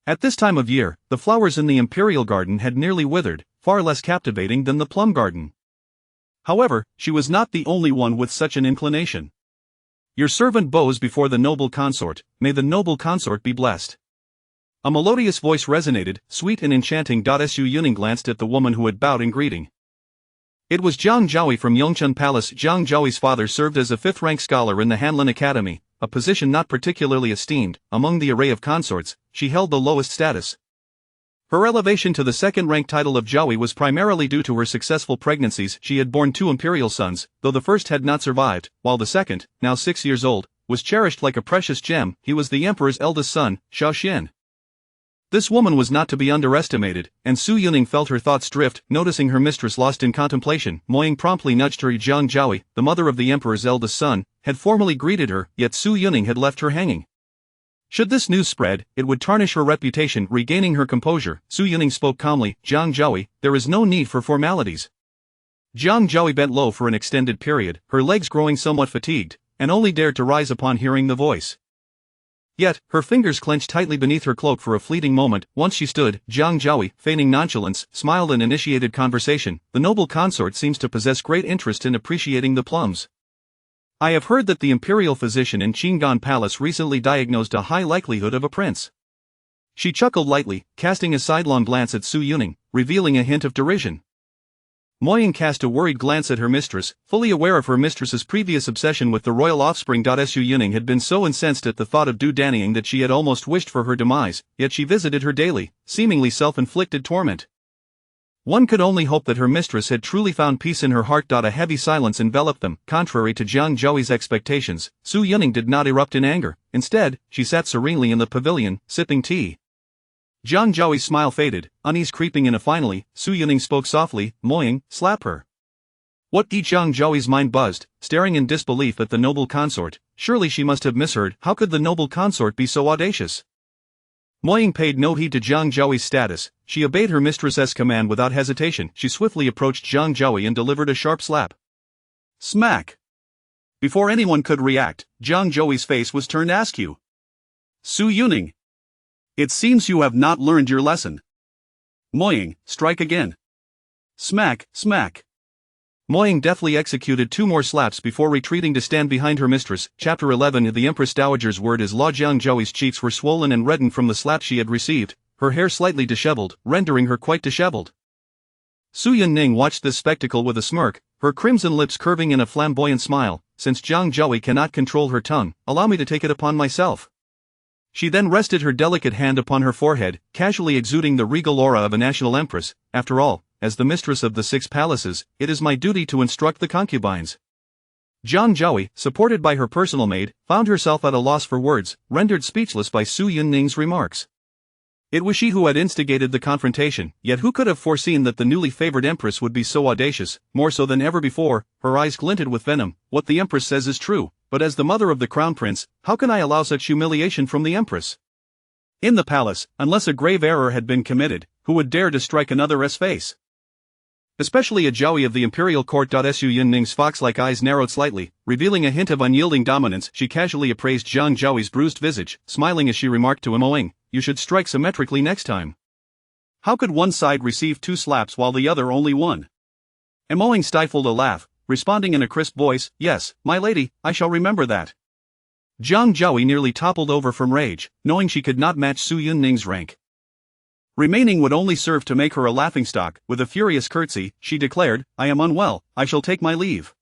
At this time of year, the flowers in the imperial garden had nearly withered, far less captivating than the plum garden. However, she was not the only one with such an inclination. Your servant bows before the noble consort, may the noble consort be blessed. A melodious voice resonated, sweet and enchanting. Su Yuning glanced at the woman who had bowed in greeting. It was Zhang Zhaoi from Yongchun Palace. Zhang Zhaoi's father served as a 5th-rank scholar in the Hanlin Academy, a position not particularly esteemed. Among the array of consorts, she held the lowest status. Her elevation to the 2nd-rank title of Zhaoi was primarily due to her successful pregnancies. She had borne 2 imperial sons, though the first had not survived, while the second, now 6 years old, was cherished like a precious gem. He was the emperor's eldest son, Xiao Xian. This woman was not to be underestimated, and Su Yuning felt her thoughts drift. Noticing her mistress lost in contemplation, Moying promptly nudged her. Zhang Zhaoi, the mother of the emperor's eldest son, had formally greeted her, yet Su Yuning had left her hanging. Should this news spread, it would tarnish her reputation. Regaining her composure, Su Yuning spoke calmly. Zhang Zhaoi, there is no need for formalities. Zhang Zhaoi bent low for an extended period, her legs growing somewhat fatigued, and only dared to rise upon hearing the voice. Yet, her fingers clenched tightly beneath her cloak for a fleeting moment. Once she stood, Zhang Zhaoi, feigning nonchalance, smiled and initiated conversation. The noble consort seems to possess great interest in appreciating the plums. I have heard that the imperial physician in Qinggan Palace recently diagnosed a high likelihood of a prince. She chuckled lightly, casting a sidelong glance at Su Yuning, revealing a hint of derision. Moying cast a worried glance at her mistress, fully aware of her mistress's previous obsession with the royal offspring. Su Yuning had been so incensed at the thought of Du Dannying that she had almost wished for her demise, yet she visited her daily, seemingly self-inflicted torment. One could only hope that her mistress had truly found peace in her heart. A heavy silence enveloped them. Contrary to Zhang Zhaoi's expectations, Su Yuning did not erupt in anger. Instead, she sat serenely in the pavilion, sipping tea. Zhang Zhaoi's smile faded, unease creeping in. Finally, Su Yuning spoke softly, Moying, slap her. What? Zhang Zhaoi's mind buzzed, staring in disbelief at the noble consort. Surely she must have misheard. How could the noble consort be so audacious? Moying paid no heed to Zhang Zhaoi's status. She obeyed her mistress's command without hesitation. She swiftly approached Zhang Zhaoi and delivered a sharp slap. Smack! Before anyone could react, Zhang Zhaoi's face was turned askew. Su Yuning! It seems you have not learned your lesson. Moying, strike again. Smack, smack. Moying deftly executed 2 more slaps before retreating to stand behind her mistress. Chapter 11. The Empress Dowager's word is law. Zhang Zhaoi's cheeks were swollen and reddened from the slap she had received, her hair slightly disheveled, rendering her quite disheveled. Su Yuning watched this spectacle with a smirk, her crimson lips curving in a flamboyant smile. Since Zhang Zhaoi cannot control her tongue, allow me to take it upon myself. She then rested her delicate hand upon her forehead, casually exuding the regal aura of a national empress. After all, as the mistress of the 6 palaces, it is my duty to instruct the concubines. Jiang Zhaoyi, supported by her personal maid, found herself at a loss for words, rendered speechless by Su Yunning's remarks. It was she who had instigated the confrontation, yet who could have foreseen that the newly favored empress would be so audacious? More so than ever before, her eyes glinted with venom. What the empress says is true, but as the mother of the crown prince, how can I allow such humiliation from the empress? In the palace, unless a grave error had been committed, who would dare to strike another's face? Especially a Zhaoyi of the imperial court. Su Yunning's fox-like eyes narrowed slightly, revealing a hint of unyielding dominance. She casually appraised Jiang Zhaoyi's bruised visage, smiling as she remarked to Emoing, "You should strike symmetrically next time." How could one side receive 2 slaps while the other only 1? Emoing stifled a laugh, responding in a crisp voice, "Yes, my lady, I shall remember that." Jiang Zhaoyi nearly toppled over from rage, knowing she could not match Su Yunning's rank. Remaining would only serve to make her a laughingstock. With a furious curtsy, she declared, "I am unwell, I shall take my leave."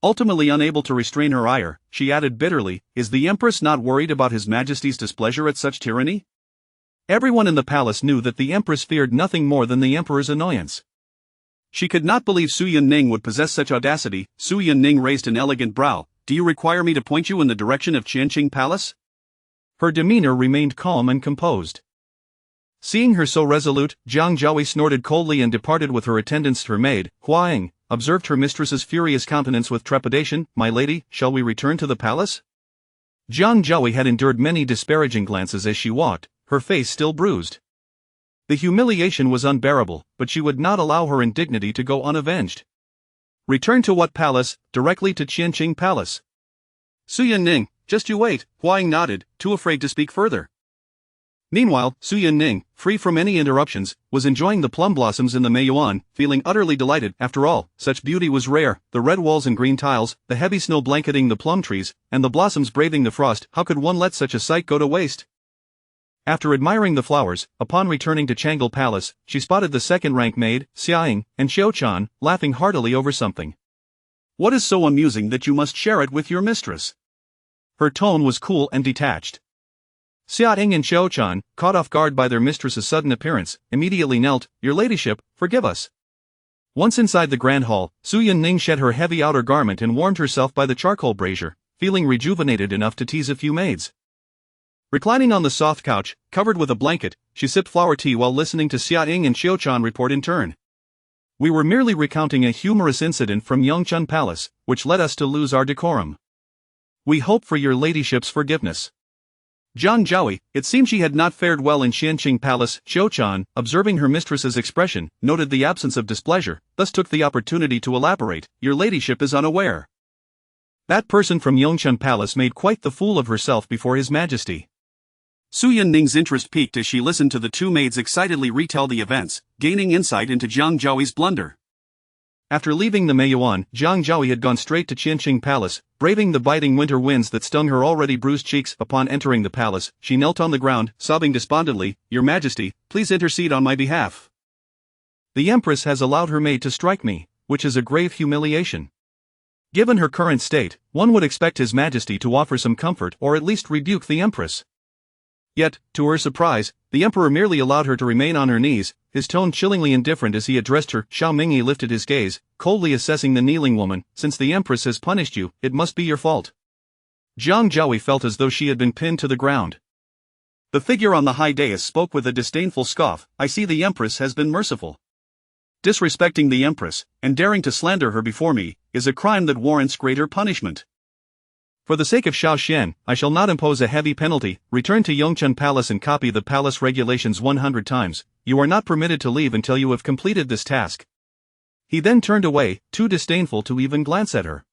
Ultimately unable to restrain her ire, she added bitterly, "Is the Empress not worried about His Majesty's displeasure at such tyranny?" Everyone in the palace knew that the Empress feared nothing more than the Emperor's annoyance. She could not believe Su Yunning would possess such audacity. Su Yunning raised an elegant brow. "Do you require me to point you in the direction of Qianqing Palace?" Her demeanor remained calm and composed. Seeing her so resolute, Jiang Zhaoyi snorted coldly and departed with her attendants. Her maid, Huang, observed her mistress's furious countenance with trepidation. "My lady, shall we return to the palace?" Jiang Zhaoyi had endured many disparaging glances as she walked, her face still bruised. The humiliation was unbearable, but she would not allow her indignity to go unavenged. "Return to what palace?" "Directly to Qianqing Palace." "Su Yunning, just you wait." Huang nodded, too afraid to speak further. Meanwhile, Su Yunning, free from any interruptions, was enjoying the plum blossoms in the Meiyuan, feeling utterly delighted. After all, such beauty was rare, the red walls and green tiles, the heavy snow blanketing the plum trees, and the blossoms braving the frost. How could one let such a sight go to waste? After admiring the flowers, upon returning to Changle Palace, she spotted the second-rank maid, Xiaoying, and Xiaochan, laughing heartily over something. "What is so amusing that you must share it with your mistress?" Her tone was cool and detached. Xiaoying and Xiaochan, caught off guard by their mistress's sudden appearance, immediately knelt. "Your ladyship, forgive us." Once inside the grand hall, Su Yunning shed her heavy outer garment and warmed herself by the charcoal brazier, feeling rejuvenated enough to tease a few maids. Reclining on the soft couch, covered with a blanket, she sipped flower tea while listening to Xiaoying and Xiaochan report in turn. "We were merely recounting a humorous incident from Yongchun Palace, which led us to lose our decorum. We hope for your ladyship's forgiveness." Jiang Zhaoyi, it seemed she had not fared well in Qianqing Palace. Xiaochan, observing her mistress's expression, noted the absence of displeasure, thus took the opportunity to elaborate. "Your ladyship is unaware. That person from Yongchun Palace made quite the fool of herself before His Majesty." Su Yunning's interest peaked as she listened to the 2 maids excitedly retell the events, gaining insight into Jiang Zhaoyi's blunder. After leaving the Meiyuan, Jiang Zhaoyi had gone straight to Qianqing Palace, braving the biting winter winds that stung her already bruised cheeks. Upon entering the palace, she knelt on the ground, sobbing despondently, "Your Majesty, please intercede on my behalf. The Empress has allowed her maid to strike me, which is a grave humiliation. Given her current state, one would expect His Majesty to offer some comfort or at least rebuke the Empress." Yet, to her surprise, the Emperor merely allowed her to remain on her knees, his tone chillingly indifferent as he addressed her. Xiao Mingyi lifted his gaze, coldly assessing the kneeling woman. "Since the Empress has punished you, it must be your fault." Jiang Zhaoyi felt as though she had been pinned to the ground. The figure on the high dais spoke with a disdainful scoff. "I see the Empress has been merciful. Disrespecting the Empress, and daring to slander her before me, is a crime that warrants greater punishment. For the sake of Xiao Xian, I shall not impose a heavy penalty. Return to Yongchun Palace and copy the palace regulations 100 times. You are not permitted to leave until you have completed this task." He then turned away, too disdainful to even glance at her.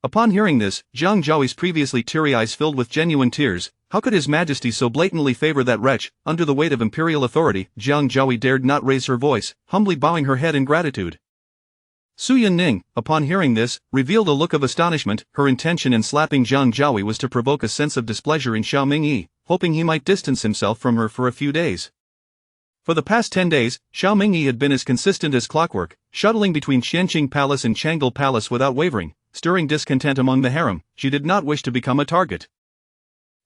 Upon hearing this, Jiang Zhaoyi's previously teary eyes filled with genuine tears. How could His Majesty so blatantly favor that wretch? Under the weight of imperial authority, Jiang Zhaoyi dared not raise her voice, humbly bowing her head in gratitude. Su Yunning, upon hearing this, revealed a look of astonishment. Her intention in slapping Jiang Zhaoyi was to provoke a sense of displeasure in Xiao Mingyi, hoping he might distance himself from her for a few days. For the past 10 days, Xiao Mingyi had been as consistent as clockwork, shuttling between Qianqing Palace and Changle Palace without wavering, stirring discontent among the harem. She did not wish to become a target.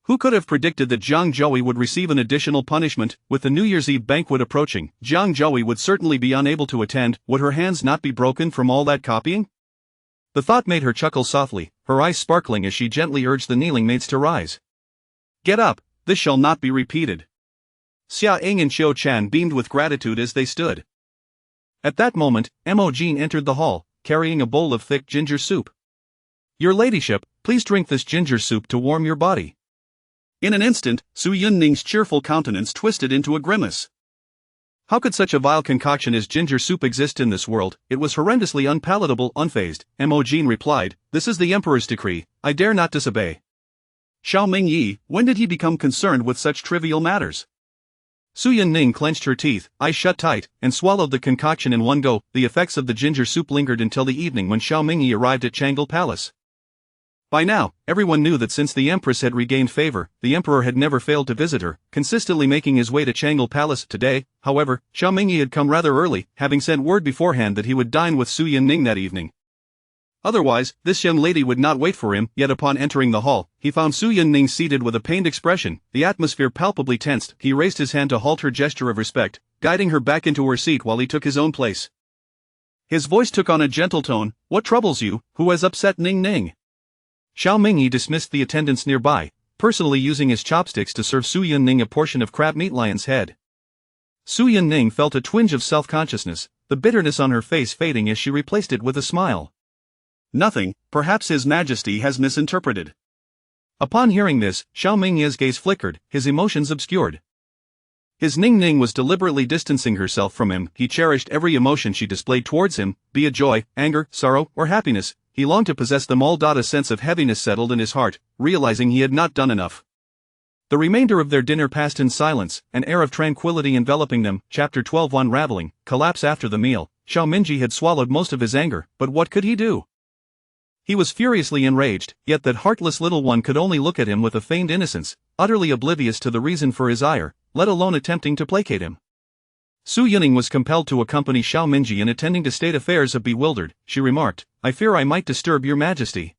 Who could have predicted that Jiang Zhouyi would receive an additional punishment? With the New Year's Eve banquet approaching, Jiang Zhouyi would certainly be unable to attend. Would her hands not be broken from all that copying? The thought made her chuckle softly, her eyes sparkling as she gently urged the kneeling maids to rise. Get up, this shall not be repeated. Xia Ying and Xiao Chan beamed with gratitude as they stood. At that moment, Mo Jin entered the hall, carrying a bowl of thick ginger soup. Your ladyship, please drink this ginger soup to warm your body. In an instant, Su Yunning's cheerful countenance twisted into a grimace. How could such a vile concoction as ginger soup exist in this world? It was horrendously unpalatable. Unfazed, Mo Jin replied, this is the emperor's decree, I dare not disobey. Xiao Mingyi, when did he become concerned with such trivial matters? Su Yunning clenched her teeth, eyes shut tight, and swallowed the concoction in one go. The effects of the ginger soup lingered until the evening when Xiao Mingyi arrived at Changle Palace. By now, everyone knew that since the Empress had regained favor, the Emperor had never failed to visit her, consistently making his way to Changle Palace. Today, however, Xiao Mingyi had come rather early, having sent word beforehand that he would dine with Su Yunning that evening. Otherwise, this young lady would not wait for him. Yet upon entering the hall, he found Su Yunning seated with a pained expression, the atmosphere palpably tensed. He raised his hand to halt her gesture of respect, guiding her back into her seat while he took his own place. His voice took on a gentle tone, what troubles you, who has upset Ning Ning? Xiao Mingyi dismissed the attendants nearby, personally using his chopsticks to serve Su Yunning a portion of crab meat lion's head. Su Yunning felt a twinge of self-consciousness, the bitterness on her face fading as she replaced it with a smile. Nothing, perhaps His Majesty has misinterpreted. Upon hearing this, Xiao Mingyi's gaze flickered, his emotions obscured. His Ning Ning was deliberately distancing herself from him. He cherished every emotion she displayed towards him, be it joy, anger, sorrow, or happiness. He longed to possess them all. A sense of heaviness settled in his heart, realizing he had not done enough. The remainder of their dinner passed in silence, an air of tranquility enveloping them. Chapter 12. Unraveling, collapse. After the meal, Xiao Mingyi had swallowed most of his anger, but what could he do? He was furiously enraged, yet that heartless little one could only look at him with a feigned innocence, utterly oblivious to the reason for his ire, let alone attempting to placate him. Su Yunning was compelled to accompany Xiao Mingyi in attending to state affairs. Bewildered, she remarked, I fear I might disturb your majesty.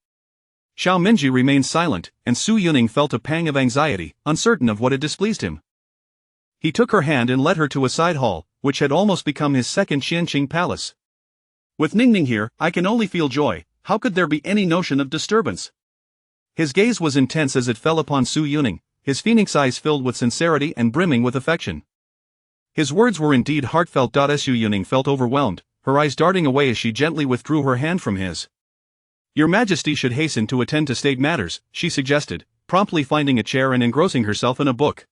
Xiao Mingyi remained silent, and Su Yunning felt a pang of anxiety, uncertain of what had displeased him. He took her hand and led her to a side hall, which had almost become his second Xianqing palace. With Ning Ning here, I can only feel joy. How could there be any notion of disturbance? His gaze was intense as it fell upon Su Yunning, his phoenix eyes filled with sincerity and brimming with affection. His words were indeed heartfelt. Su Yunning felt overwhelmed, her eyes darting away as she gently withdrew her hand from his. Your Majesty should hasten to attend to state matters, she suggested, promptly finding a chair and engrossing herself in a book.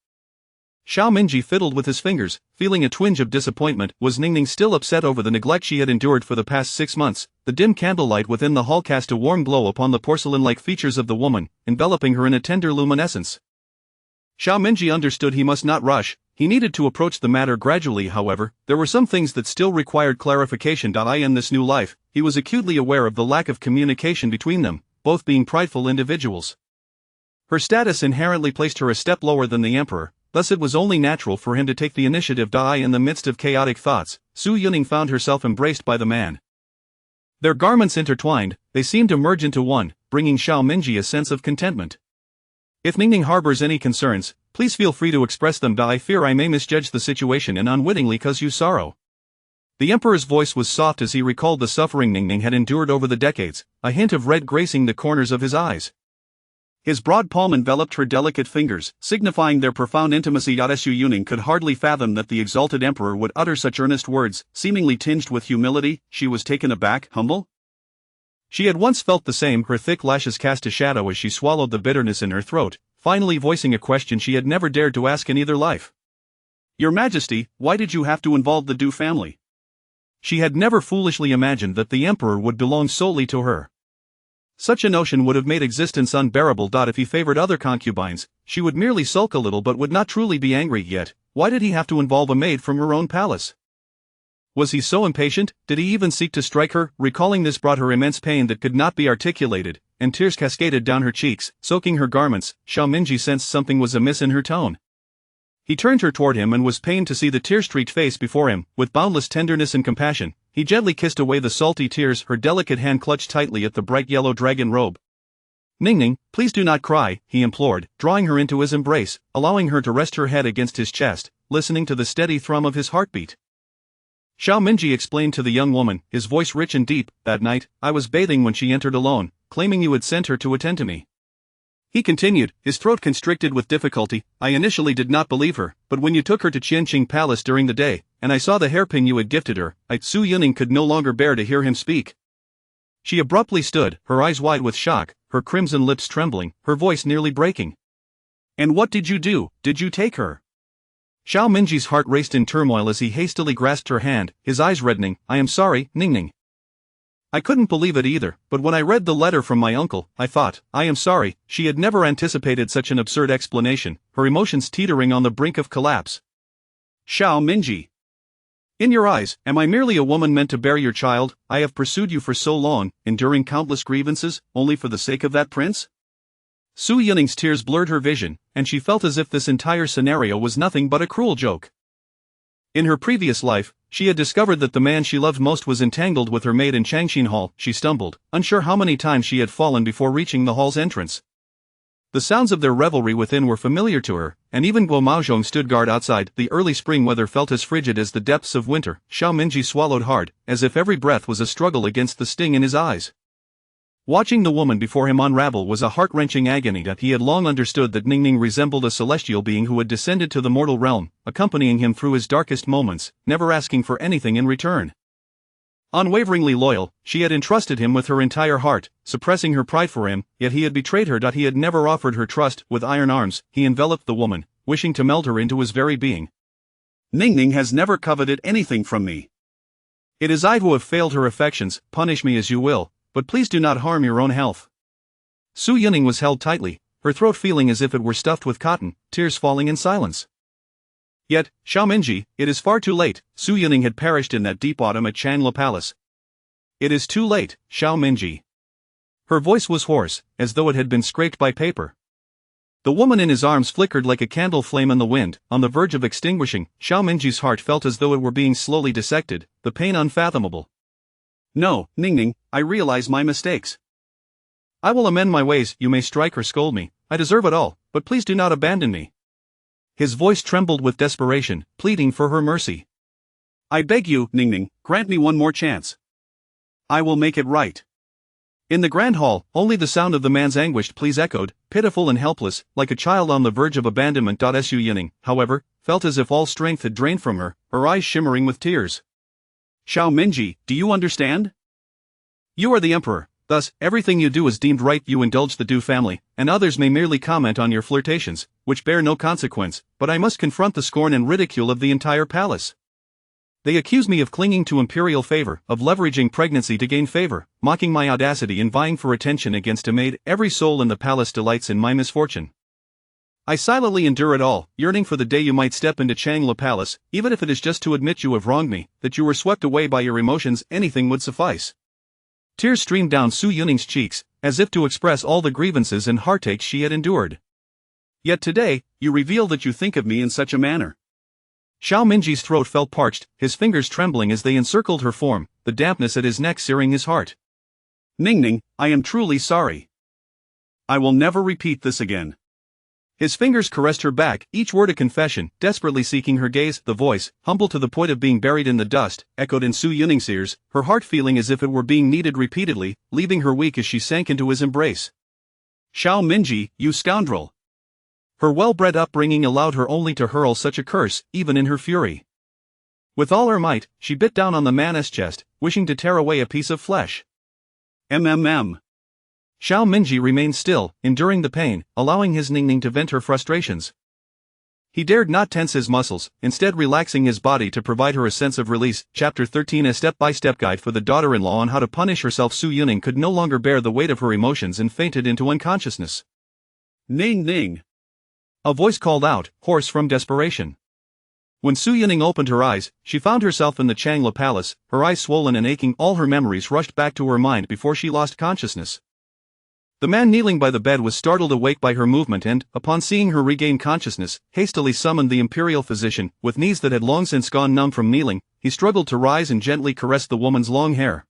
Xiao Mingyi fiddled with his fingers, feeling a twinge of disappointment. Was Ning Ning still upset over the neglect she had endured for the past 6 months? The dim candlelight within the hall cast a warm glow upon the porcelain-like features of the woman, enveloping her in a tender luminescence. Xiao Mingyi understood he must not rush. He needed to approach the matter gradually. However, there were some things that still required clarification. In this new life, he was acutely aware of the lack of communication between them, both being prideful individuals. Her status inherently placed her a step lower than the emperor, thus it was only natural for him to take the initiative. In the midst of chaotic thoughts, Su Yunning found herself embraced by the man. Their garments intertwined, they seemed to merge into one, bringing Xiao Mingyi a sense of contentment. If Ning Ning harbors any concerns, please feel free to express them. I fear I may misjudge the situation and unwittingly cause you sorrow. The emperor's voice was soft as he recalled the suffering Ning Ning had endured over the decades, a hint of red gracing the corners of his eyes. His broad palm enveloped her delicate fingers, signifying their profound intimacy. Su Yunning could hardly fathom that the exalted emperor would utter such earnest words, seemingly tinged with humility. She was taken aback, humble. She had once felt the same. Her thick lashes cast a shadow as she swallowed the bitterness in her throat, finally voicing a question she had never dared to ask in either life. Your Majesty, why did you have to involve the Du family? She had never foolishly imagined that the emperor would belong solely to her. Such a notion would have made existence unbearable. If he favored other concubines, she would merely sulk a little but would not truly be angry. Yet, why did he have to involve a maid from her own palace? Was he so impatient? Did he even seek to strike her? Recalling this brought her immense pain that could not be articulated, and tears cascaded down her cheeks, soaking her garments. Xiao Mingyi sensed something was amiss in her tone. He turned her toward him and was pained to see the tear-streaked face before him. With boundless tenderness and compassion, he gently kissed away the salty tears. Her delicate hand clutched tightly at the bright yellow dragon robe. Ningning, please do not cry, he implored, drawing her into his embrace, allowing her to rest her head against his chest, listening to the steady thrum of his heartbeat. Xiao Minji explained to the young woman, his voice rich and deep, that night, I was bathing when she entered alone, claiming you had sent her to attend to me. He continued, his throat constricted with difficulty, I initially did not believe her, but when you took her to Qianqing Palace during the day, and I saw the hairpin you had gifted her, Su Yuning could no longer bear to hear him speak. She abruptly stood, her eyes wide with shock, her crimson lips trembling, her voice nearly breaking. And what did you do? Did you take her? Xiao Minji's heart raced in turmoil as he hastily grasped her hand, his eyes reddening. I am sorry, Ningning. I couldn't believe it either, but when I read the letter from my uncle, I thought, I am sorry. She had never anticipated such an absurd explanation, her emotions teetering on the brink of collapse. Xiao Minji. In your eyes, am I merely a woman meant to bear your child? I have pursued you for so long, enduring countless grievances, only for the sake of that prince? Su Yuning's tears blurred her vision, and she felt as if this entire scenario was nothing but a cruel joke. In her previous life, she had discovered that the man she loved most was entangled with her maid in Changxin Hall. She stumbled, unsure how many times she had fallen before reaching the hall's entrance. The sounds of their revelry within were familiar to her, and even Guo Maozhong stood guard outside. The early spring weather felt as frigid as the depths of winter. Xiao Minji swallowed hard, as if every breath was a struggle against the sting in his eyes. Watching the woman before him unravel was a heart-wrenching agony that he had long understood that Ningning resembled a celestial being who had descended to the mortal realm, accompanying him through his darkest moments, never asking for anything in return. Unwaveringly loyal, she had entrusted him with her entire heart, suppressing her pride for him, yet he had betrayed her. He had never offered her trust. With iron arms, he enveloped the woman, wishing to meld her into his very being. Ningning has never coveted anything from me. It is I who have failed her affections. Punish me as you will, but please do not harm your own health. Su Yuning was held tightly, her throat feeling as if it were stuffed with cotton, tears falling in silence. Yet, Xiao Minji, it is far too late. Su Yuning had perished in that deep autumn at Changla Palace. It is too late, Xiao Minji. Her voice was hoarse, as though it had been scraped by paper. The woman in his arms flickered like a candle flame in the wind, on the verge of extinguishing. Xiao Minji's heart felt as though it were being slowly dissected, the pain unfathomable. No, Ningning, I realize my mistakes. I will amend my ways. You may strike or scold me, I deserve it all, but please do not abandon me. His voice trembled with desperation, pleading for her mercy. I beg you, Ningning, grant me one more chance. I will make it right. In the grand hall, only the sound of the man's anguished pleas echoed, pitiful and helpless, like a child on the verge of abandonment. Su Yuning, however, felt as if all strength had drained from her, her eyes shimmering with tears. Xiao Minji, do you understand? You are the emperor, thus, everything you do is deemed right. You indulge the Du family, and others may merely comment on your flirtations, which bear no consequence, but I must confront the scorn and ridicule of the entire palace. They accuse me of clinging to imperial favor, of leveraging pregnancy to gain favor, mocking my audacity in vying for attention against a maid. Every soul in the palace delights in my misfortune. I silently endure it all, yearning for the day you might step into Changla Palace, even if it is just to admit you have wronged me, that you were swept away by your emotions. Anything would suffice. Tears streamed down Su Yuning's cheeks, as if to express all the grievances and heartaches she had endured. Yet today, you reveal that you think of me in such a manner. Xiao Minji's throat felt parched, his fingers trembling as they encircled her form, the dampness at his neck searing his heart. Ningning, I am truly sorry. I will never repeat this again. His fingers caressed her back, each word a confession, desperately seeking her gaze. The voice, humble to the point of being buried in the dust, echoed in Su Yuning's ears, her heart feeling as if it were being kneaded repeatedly, leaving her weak as she sank into his embrace. Xiao Minji, you scoundrel! Her well-bred upbringing allowed her only to hurl such a curse, even in her fury. With all her might, she bit down on the man's chest, wishing to tear away a piece of flesh. Xiao Minji remained still, enduring the pain, allowing his Ningning to vent her frustrations. He dared not tense his muscles, instead relaxing his body to provide her a sense of release. Chapter 13, a step-by-step guide for the daughter-in-law on how to punish herself. Su Yuning could no longer bear the weight of her emotions and fainted into unconsciousness. Ning! A voice called out, hoarse from desperation. When Su Yuning opened her eyes, she found herself in the Changla Palace, her eyes swollen and aching. All her memories rushed back to her mind before she lost consciousness. The man kneeling by the bed was startled awake by her movement and, upon seeing her regain consciousness, hastily summoned the imperial physician. With knees that had long since gone numb from kneeling, he struggled to rise and gently caressed the woman's long hair.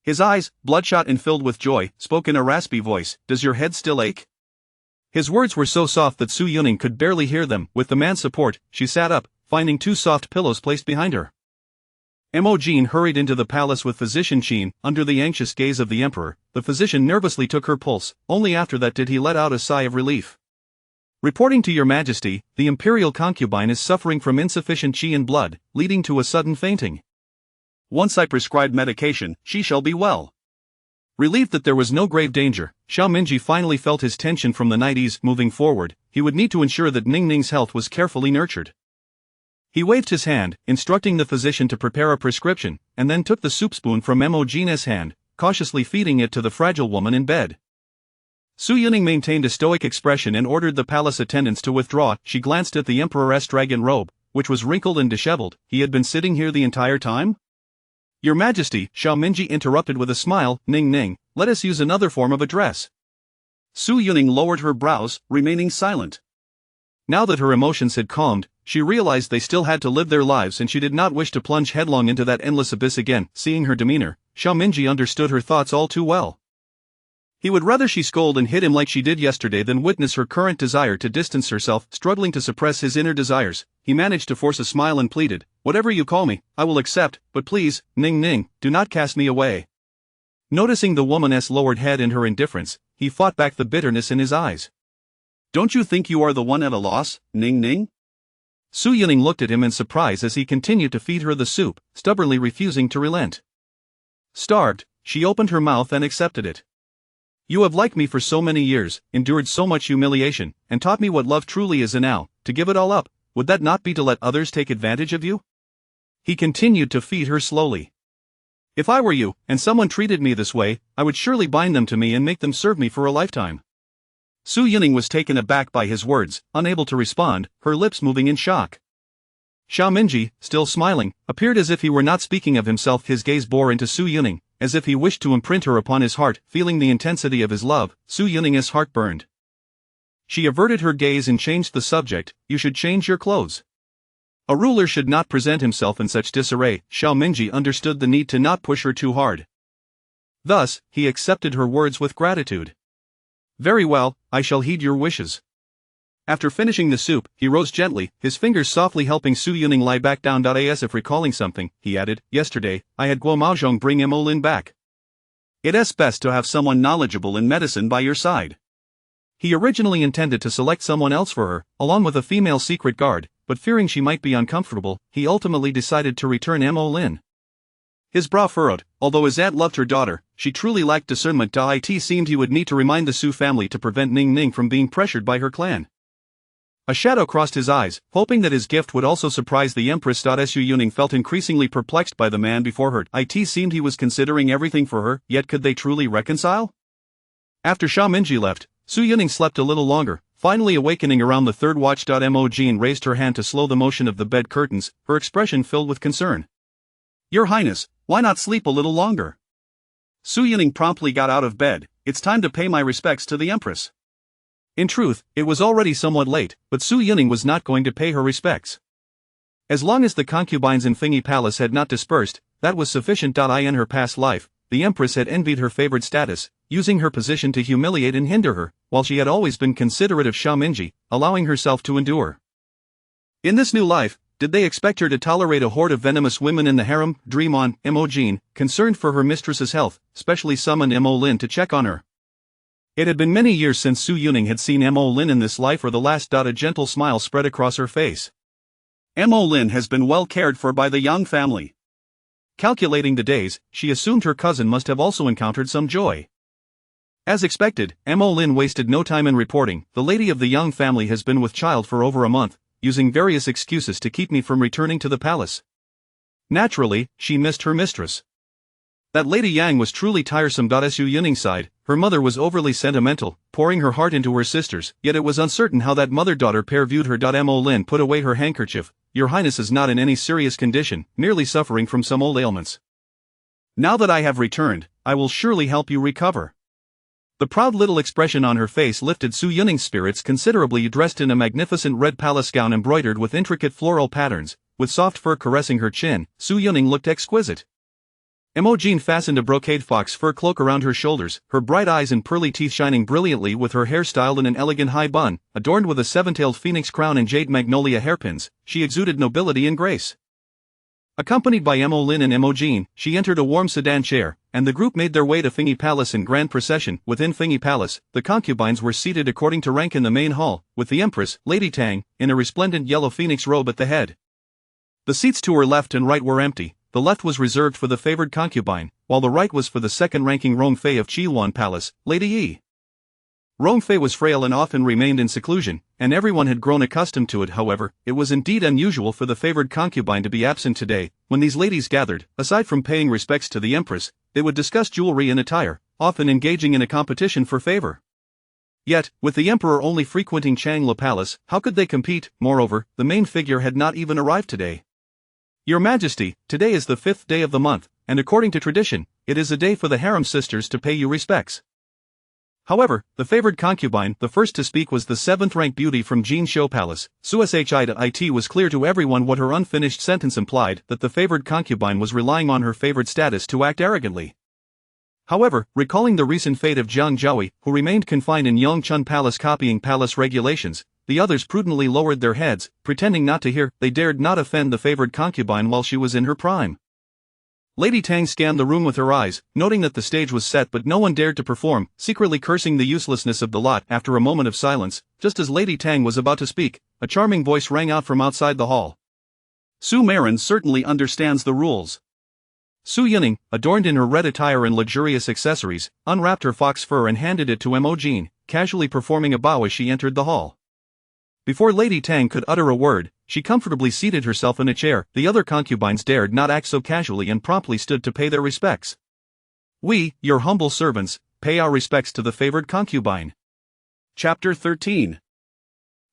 His eyes, bloodshot and filled with joy, spoke in a raspy voice, "Does your head still ache?" His words were so soft that Su Yuning could barely hear them. With the man's support, she sat up, finding 2 soft pillows placed behind her. Imogen hurried into the palace with Physician Qin. Under the anxious gaze of the emperor, the physician nervously took her pulse. Only after that did he let out a sigh of relief. "Reporting to your Majesty, the imperial concubine is suffering from insufficient qi in blood, leading to a sudden fainting. Once I prescribe medication, she shall be well." Relieved that there was no grave danger, Xiao Minji finally felt his tension from the night ease. Moving forward, he would need to ensure that Ning Ning's health was carefully nurtured. He waved his hand, instructing the physician to prepare a prescription, and then took the soup spoon from Imogen's hand, cautiously feeding it to the fragile woman in bed. Su Yuning maintained a stoic expression and ordered the palace attendants to withdraw. She glanced at the emperor's dragon robe, which was wrinkled and disheveled. "He had been sitting here the entire time?" "Your Majesty," Xiao Minji interrupted with a smile, "Ning Ning, let us use another form of address." Su Yuning lowered her brows, remaining silent. Now that her emotions had calmed, she realized they still had to live their lives and she did not wish to plunge headlong into that endless abyss again. Seeing her demeanor, Xiao Minji understood her thoughts all too well. He would rather she scold and hit him like she did yesterday than witness her current desire to distance herself. Struggling to suppress his inner desires, he managed to force a smile and pleaded, "Whatever you call me, I will accept, but please, Ning Ning, do not cast me away." Noticing the woman's lowered head and her indifference, he fought back the bitterness in his eyes. "Don't you think you are the one at a loss, Ning Ning?" Su Yuning looked at him in surprise as he continued to feed her the soup, stubbornly refusing to relent. Starved, she opened her mouth and accepted it. "You have liked me for so many years, endured so much humiliation, and taught me what love truly is, and now, to give it all up, would that not be to let others take advantage of you?" He continued to feed her slowly. "If I were you, and someone treated me this way, I would surely bind them to me and make them serve me for a lifetime." Su Yuning was taken aback by his words, unable to respond, her lips moving in shock. Xiao Minji, still smiling, appeared as if he were not speaking of himself. His gaze bore into Su Yuning, as if he wished to imprint her upon his heart. Feeling the intensity of his love, Su Yuning's heart burned. She averted her gaze and changed the subject. "You should change your clothes. A ruler should not present himself in such disarray." Xiao Minji understood the need to not push her too hard. Thus, he accepted her words with gratitude. "Very well, I shall heed your wishes." After finishing the soup, he rose gently, his fingers softly helping Su Yuning lie back down. As if recalling something, he added, "Yesterday, I had Guo Maozhong bring Mo Lin back. It is best to have someone knowledgeable in medicine by your side." He originally intended to select someone else for her, along with a female secret guard, but fearing she might be uncomfortable, he ultimately decided to return Mo Lin. His brow furrowed. Although his aunt loved her daughter, she truly lacked discernment. It seemed he would need to remind the Su family to prevent Ning Ning from being pressured by her clan. A shadow crossed his eyes, hoping that his gift would also surprise the Empress. Su Yuning felt increasingly perplexed by the man before her. It seemed he was considering everything for her, yet could they truly reconcile? After Xiao Minji left, Su Yuning slept a little longer, finally awakening around the third watch. Imogen raised her hand to slow the motion of the bed curtains, her expression filled with concern. "Your Highness, why not sleep a little longer?" Su Yuning promptly got out of bed. "It's time to pay my respects to the Empress." In truth, it was already somewhat late, but Su Yuning was not going to pay her respects. As long as the concubines in Fingy Palace had not dispersed, that was sufficient. In her past life, the Empress had envied her favored status, using her position to humiliate and hinder her, while she had always been considerate of Xiao Minji, allowing herself to endure. In this new life, did they expect her to tolerate a horde of venomous women in the harem? Dream on. Imogen, concerned for her mistress's health, specially summoned Mo Lin to check on her. It had been many years since Su Yuning had seen Mo Lin in this life or the last. A gentle smile spread across her face. Mo Lin has been well cared for by the Yang family. Calculating the days, she assumed her cousin must have also encountered some joy. As expected, Mo Lin wasted no time in reporting, "The lady of the Yang family has been with child for over a month, using various excuses to keep me from returning to the palace." Naturally, she missed her mistress. That Lady Yang was truly tiresome. Su Yuning sighed. Her mother was overly sentimental, pouring her heart into her sisters, yet it was uncertain how that mother-daughter pair viewed her. Mo Lin put away her handkerchief. "Your Highness is not in any serious condition, merely suffering from some old ailments. Now that I have returned, I will surely help you recover." The proud little expression on her face lifted Su Yuning's spirits considerably. Dressed in a magnificent red palace gown embroidered with intricate floral patterns, with soft fur caressing her chin, Su Yuning looked exquisite. Imogen fastened a brocade fox fur cloak around her shoulders, her bright eyes and pearly teeth shining brilliantly with her hair styled in an elegant high bun, adorned with a seven-tailed phoenix crown and jade magnolia hairpins. She exuded nobility and grace. Accompanied by Emmeline and Imogen, she entered a warm sedan chair, and the group made their way to Thingy Palace in grand procession. Within Thingy Palace, the concubines were seated according to rank in the main hall, with the Empress, Lady Tang, in a resplendent yellow phoenix robe at the head. The seats to her left and right were empty. The left was reserved for the favored concubine, while the right was for the second-ranking Rongfei of Qiwan Palace, Lady Yi. Rongfei was frail and often remained in seclusion, and everyone had grown accustomed to it. However, it was indeed unusual for the favored concubine to be absent today. When these ladies gathered, aside from paying respects to the Empress, they would discuss jewelry and attire, often engaging in a competition for favor. Yet, with the emperor only frequenting Changla Palace, how could they compete? Moreover, the main figure had not even arrived today. Your Majesty, today is the 5th day of the month, and according to tradition, it is a day for the harem sisters to pay you respects. However, the favored concubine, the first to speak, was the 7th-rank beauty from Jin Shou Palace. It was clear to everyone what her unfinished sentence implied, that the favored concubine was relying on her favored status to act arrogantly. However, recalling the recent fate of Jiang Zhaoyi, who remained confined in Yongchun Palace copying palace regulations, the others prudently lowered their heads, pretending not to hear. They dared not offend the favored concubine while she was in her prime. Lady Tang scanned the room with her eyes, noting that the stage was set but no one dared to perform, secretly cursing the uselessness of the lot. After a moment of silence, just as Lady Tang was about to speak, a charming voice rang out from outside the hall. Su Marin certainly understands the rules. Su Yuning, adorned in her red attire and luxurious accessories, unwrapped her fox fur and handed it to Imogen, casually performing a bow as she entered the hall. Before Lady Tang could utter a word, she comfortably seated herself in a chair. The other concubines dared not act so casually and promptly stood to pay their respects. We, your humble servants, pay our respects to the favored concubine. Chapter 13.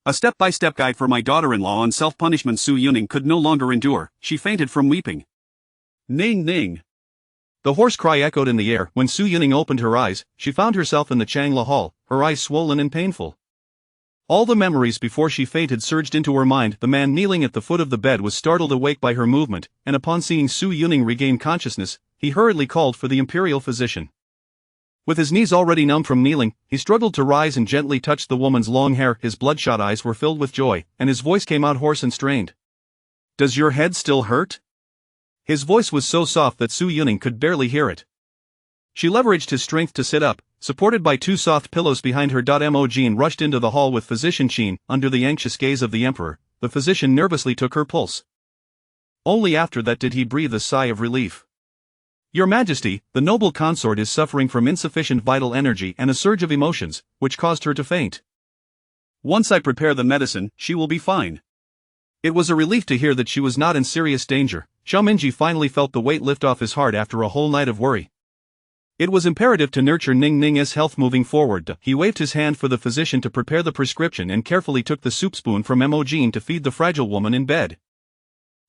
A step-by-step guide for my daughter-in-law on self-punishment. Su Yuning could no longer endure. She fainted from weeping. Ning ning. The hoarse cry echoed in the air. When Su Yuning opened her eyes, she found herself in the Changla Hall, her eyes swollen and painful. All the memories before she fainted surged into her mind. The man kneeling at the foot of the bed was startled awake by her movement, and upon seeing Su Yuning regain consciousness, he hurriedly called for the imperial physician. With his knees already numb from kneeling, he struggled to rise and gently touched the woman's long hair. His bloodshot eyes were filled with joy, and his voice came out hoarse and strained. Does your head still hurt? His voice was so soft that Su Yuning could barely hear it. She leveraged his strength to sit up, supported by two soft pillows behind her. Imogen rushed into the hall with physician Qin. Under the anxious gaze of the emperor, the physician nervously took her pulse. Only after that did he breathe a sigh of relief. Your Majesty, the noble consort is suffering from insufficient vital energy and a surge of emotions, which caused her to faint. Once I prepare the medicine, she will be fine. It was a relief to hear that she was not in serious danger. Xiaominji finally felt the weight lift off his heart after a whole night of worry. It was imperative to nurture Ning Ning's health moving forward. He waved his hand for the physician to prepare the prescription and carefully took the soup spoon from Imogen to feed the fragile woman in bed.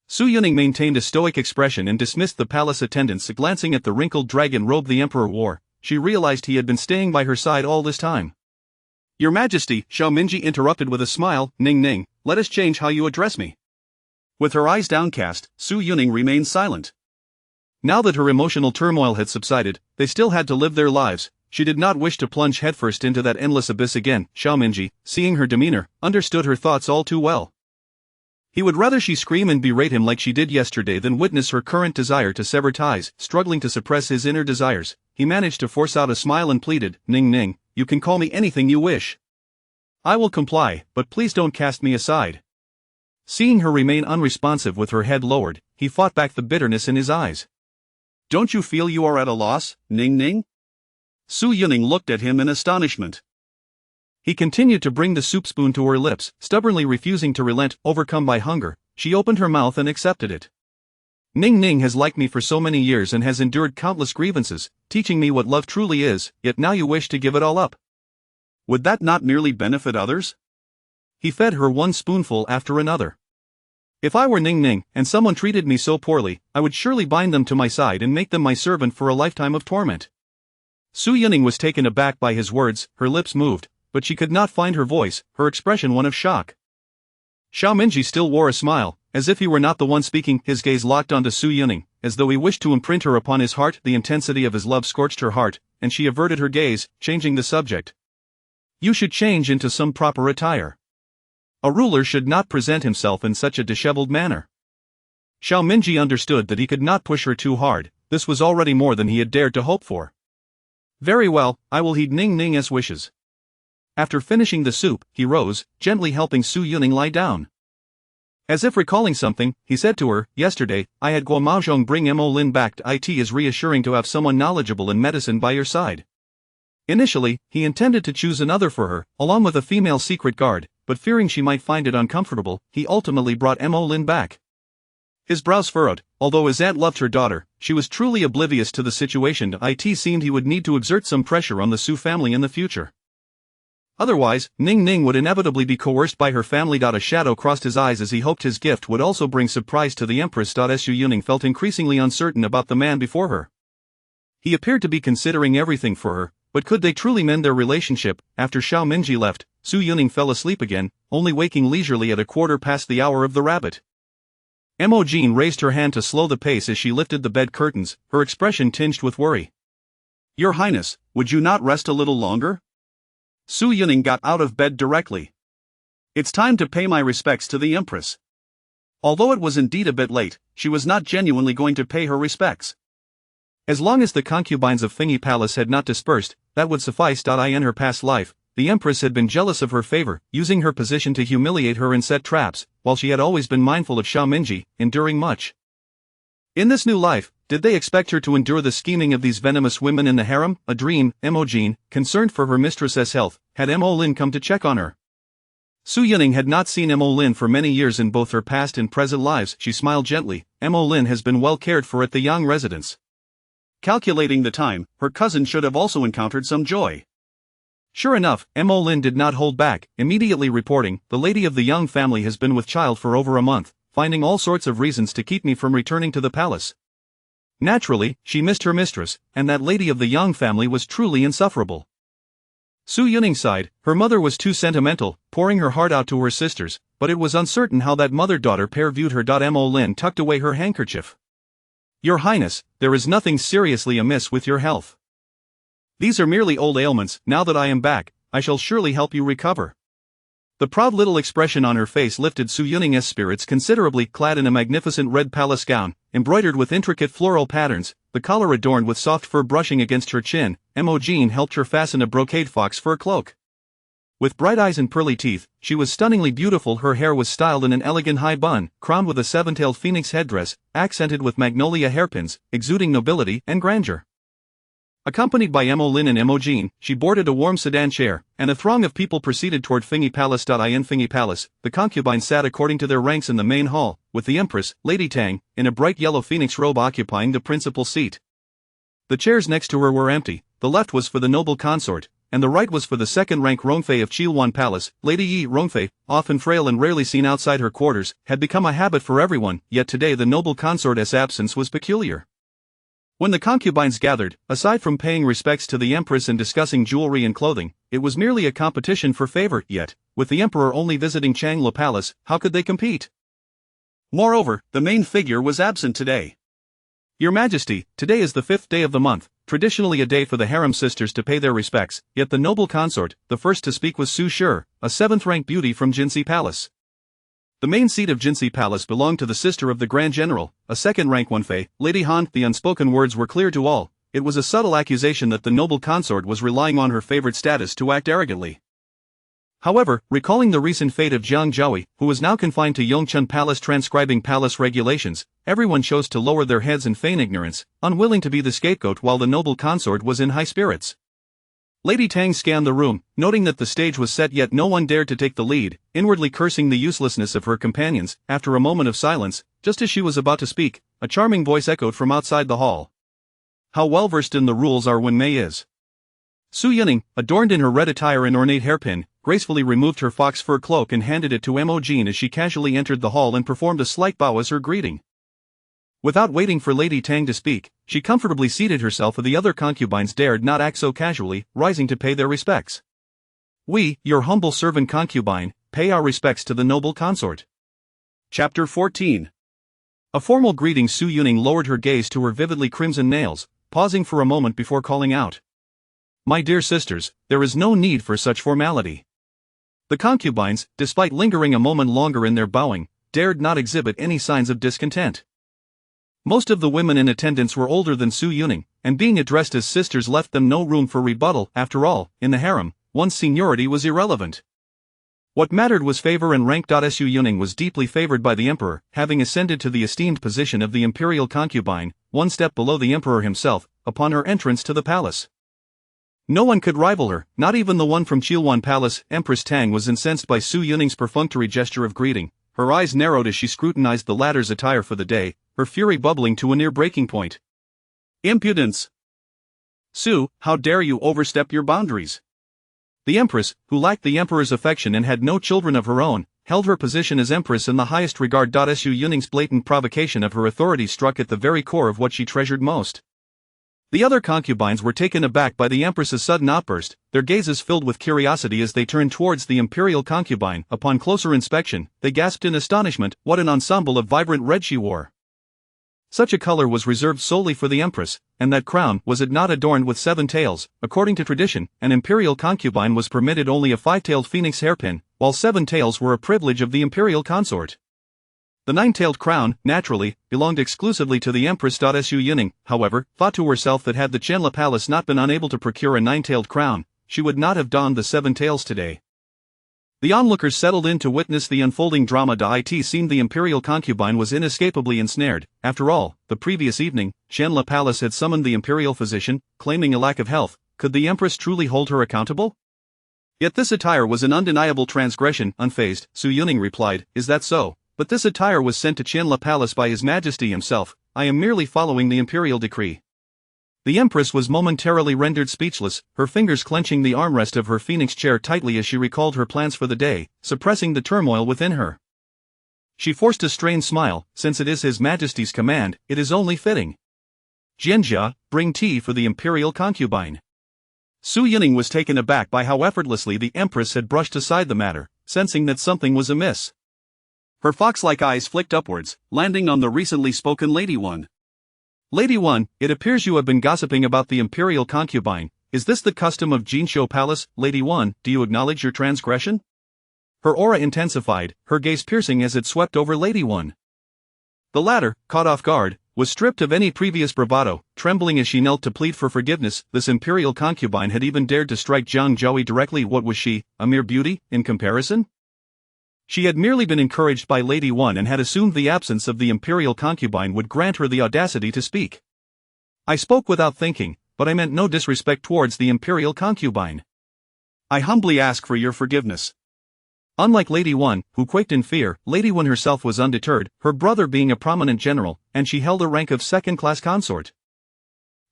Su Yuning maintained a stoic expression and dismissed the palace attendants. Glancing at the wrinkled dragon robe the emperor wore, she realized he had been staying by her side all this time. Your Majesty, Xiaominji interrupted with a smile. Ning Ning, let us change how you address me. With her eyes downcast, Su Yuning remained silent. Now that her emotional turmoil had subsided, they still had to live their lives. She did not wish to plunge headfirst into that endless abyss again. Xiaominji, seeing her demeanor, understood her thoughts all too well. He would rather she scream and berate him like she did yesterday than witness her current desire to sever ties. Struggling to suppress his inner desires, he managed to force out a smile and pleaded, Ning Ning, you can call me anything you wish. I will comply, but please don't cast me aside. Seeing her remain unresponsive with her head lowered, he fought back the bitterness in his eyes. Don't you feel you are at a loss, Ning Ning? Su Yuning looked at him in astonishment. He continued to bring the soup spoon to her lips, stubbornly refusing to relent. Overcome by hunger, she opened her mouth and accepted it. Ning Ning has liked me for so many years and has endured countless grievances, teaching me what love truly is, yet now you wish to give it all up. Would that not merely benefit others? He fed her one spoonful after another. If I were Ning Ning, and someone treated me so poorly, I would surely bind them to my side and make them my servant for a lifetime of torment. Su Yuning was taken aback by his words. Her lips moved, but she could not find her voice, her expression one of shock. Xiaominji still wore a smile, as if he were not the one speaking, his gaze locked onto Su Yuning, as though he wished to imprint her upon his heart. The intensity of his love scorched her heart, and she averted her gaze, changing the subject. You should change into some proper attire. A ruler should not present himself in such a disheveled manner. Xiao Minji understood that he could not push her too hard. This was already more than he had dared to hope for. Very well, I will heed Ning Ning's wishes. After finishing the soup, he rose, gently helping Su Yuning lie down. As if recalling something, he said to her, yesterday, I had Guo Maozhong bring Mo Lin back. It is reassuring to have someone knowledgeable in medicine by your side. Initially, he intended to choose another for her, along with a female secret guard, but fearing she might find it uncomfortable, he ultimately brought Mo Lin back. His brows furrowed. Although his aunt loved her daughter, she was truly oblivious to the situation. It seemed he would need to exert some pressure on the Su family in the future. Otherwise, Ning Ning would inevitably be coerced by her family. A shadow crossed his eyes as he hoped his gift would also bring surprise to the Empress. Su Yuning felt increasingly uncertain about the man before her. He appeared to be considering everything for her, but could they truly mend their relationship? After Xiao Minji left, Su Yuning fell asleep again, only waking leisurely at 1/4 past the hour of the rabbit. Mo Jean raised her hand to slow the pace as she lifted the bed curtains, her expression tinged with worry. Your Highness, would you not rest a little longer? Su Yuning got out of bed directly. It's time to pay my respects to the Empress. Although it was indeed a bit late, she was not genuinely going to pay her respects. As long as the concubines of Thingy Palace had not dispersed, that would suffice. In her past life, the Empress had been jealous of her favor, using her position to humiliate her and set traps, while she had always been mindful of Xiao Minji, enduring much. In this new life, did they expect her to endure the scheming of these venomous women in the harem? A dream. Mo Jean, concerned for her mistress's health, had Mo Lin come to check on her. Su Yuning had not seen Mo Lin for many years in both her past and present lives. She smiled gently. Mo Lin has been well cared for at the Yang residence. Calculating the time, her cousin should have also encountered some joy. Sure enough, Mo Lin did not hold back, immediately reporting, the lady of the Yang family has been with child for over a month, finding all sorts of reasons to keep me from returning to the palace. Naturally, she missed her mistress, and that lady of the Yang family was truly insufferable. Su Yuning sighed. Her mother was too sentimental, pouring her heart out to her sisters, but it was uncertain how that mother-daughter pair viewed her. Mo Lin tucked away her handkerchief. Your Highness, there is nothing seriously amiss with your health. These are merely old ailments. Now that I am back, I shall surely help you recover. The proud little expression on her face lifted Su Yuning's spirits considerably. Clad in a magnificent red palace gown, embroidered with intricate floral patterns, the collar adorned with soft fur brushing against her chin, Mo Jean helped her fasten a brocade fox fur cloak. With bright eyes and pearly teeth, she was stunningly beautiful. Her hair was styled in an elegant high bun, crowned with a seven-tailed phoenix headdress, accented with magnolia hairpins, exuding nobility and grandeur. Accompanied by Mo Lin and Mo Jean, she boarded a warm sedan chair, and a throng of people proceeded toward Thingy Palace. In Thingy Palace, the concubines sat according to their ranks in the main hall, with the Empress, Lady Tang, in a bright yellow phoenix robe occupying the principal seat. The chairs next to her were empty. The left was for the noble consort, and the right was for the second-rank Rongfei of Chilwan Palace. Lady Yi Rongfei, often frail and rarely seen outside her quarters, had become a habit for everyone, yet today the noble consort's absence was peculiar. When the concubines gathered, aside from paying respects to the Empress and discussing jewelry and clothing, it was merely a competition for favor. Yet, with the Emperor only visiting Changla Palace, how could they compete? Moreover, the main figure was absent today. Your Majesty, today is the 5th day of the month, traditionally a day for the harem sisters to pay their respects, yet the noble consort, the first to speak was Su Shi, a 7th-rank beauty from Jinsi Palace. The main seat of Jinsi Palace belonged to the sister of the Grand General, a second-rank Wenfei, Lady Han. The unspoken words were clear to all. It was a subtle accusation that the noble consort was relying on her favored status to act arrogantly. However, recalling the recent fate of Jiang Zhaoyi, who was now confined to Yongchun Palace transcribing palace regulations, everyone chose to lower their heads and feign ignorance, unwilling to be the scapegoat while the noble consort was in high spirits. Lady Tang scanned the room, noting that the stage was set yet no one dared to take the lead, inwardly cursing the uselessness of her companions. After a moment of silence, just as she was about to speak, a charming voice echoed from outside the hall. How well versed in the rules our Wenmei is. Su Yuning, adorned in her red attire and ornate hairpin, gracefully removed her fox fur cloak and handed it to Mo Jean as she casually entered the hall and performed a slight bow as her greeting. Without waiting for Lady Tang to speak, she comfortably seated herself. The other concubines dared not act so casually, rising to pay their respects. We, your humble servant concubine, pay our respects to the noble consort. Chapter 14. A formal greeting. Su Yuning lowered her gaze to her vividly crimson nails, pausing for a moment before calling out. My dear sisters, there is no need for such formality. The concubines, despite lingering a moment longer in their bowing, dared not exhibit any signs of discontent. Most of the women in attendance were older than Su Yuning, and being addressed as sisters left them no room for rebuttal. After all, in the harem, one's seniority was irrelevant. What mattered was favor and rank. Su Yuning was deeply favored by the emperor, having ascended to the esteemed position of the imperial concubine, one step below the emperor himself, upon her entrance to the palace. No one could rival her, not even the one from Chilwan Palace. Empress Tang was incensed by Su Yuning's perfunctory gesture of greeting. Her eyes narrowed as she scrutinized the latter's attire for the day, her fury bubbling to a near breaking point. Impudence! Su, how dare you overstep your boundaries? The Empress, who lacked the emperor's affection and had no children of her own, held her position as Empress in the highest regard. Su Yuning's blatant provocation of her authority struck at the very core of what she treasured most. The other concubines were taken aback by the Empress's sudden outburst, their gazes filled with curiosity as they turned towards the imperial concubine. Upon closer inspection, they gasped in astonishment. What an ensemble of vibrant red she wore! Such a color was reserved solely for the Empress, and that crown, was it not adorned with 7 tails? According to tradition, an imperial concubine was permitted only a 5-tailed phoenix hairpin, while 7 tails were a privilege of the imperial consort. The 9-tailed crown, naturally, belonged exclusively to the Empress. Su Yuning, however, thought to herself that had the Chenla Palace not been unable to procure a 9-tailed crown, she would not have donned the 7 tails today. The onlookers settled in to witness the unfolding drama. It seemed the imperial concubine was inescapably ensnared. After all, the previous evening, Chenla Palace had summoned the imperial physician, claiming a lack of health. Could the Empress truly hold her accountable? Yet this attire was an undeniable transgression. Unfazed, Su Yuning replied, Is that so? But this attire was sent to Chenla Palace by His Majesty himself. I am merely following the imperial decree. The Empress was momentarily rendered speechless, her fingers clenching the armrest of her phoenix chair tightly as she recalled her plans for the day, suppressing the turmoil within her. She forced a strained smile. Since it is His Majesty's command, it is only fitting. Jianjia, bring tea for the imperial concubine. Su Yuning was taken aback by how effortlessly the Empress had brushed aside the matter, sensing that something was amiss. Her fox-like eyes flicked upwards, landing on the recently spoken Lady One. Lady One, it appears you have been gossiping about the imperial concubine. Is this the custom of Jinsho Palace? Lady One, do you acknowledge your transgression? Her aura intensified, her gaze piercing as it swept over Lady One. The latter, caught off guard, was stripped of any previous bravado, trembling as she knelt to plead for forgiveness. This imperial concubine had even dared to strike Jiang Zhouyi directly. What was she, a mere beauty, in comparison? She had merely been encouraged by Lady One and had assumed the absence of the imperial concubine would grant her the audacity to speak. I spoke without thinking, but I meant no disrespect towards the imperial concubine. I humbly ask for your forgiveness. Unlike Lady One, who quaked in fear, Lady One herself was undeterred, her brother being a prominent general, and she held a rank of second-class consort.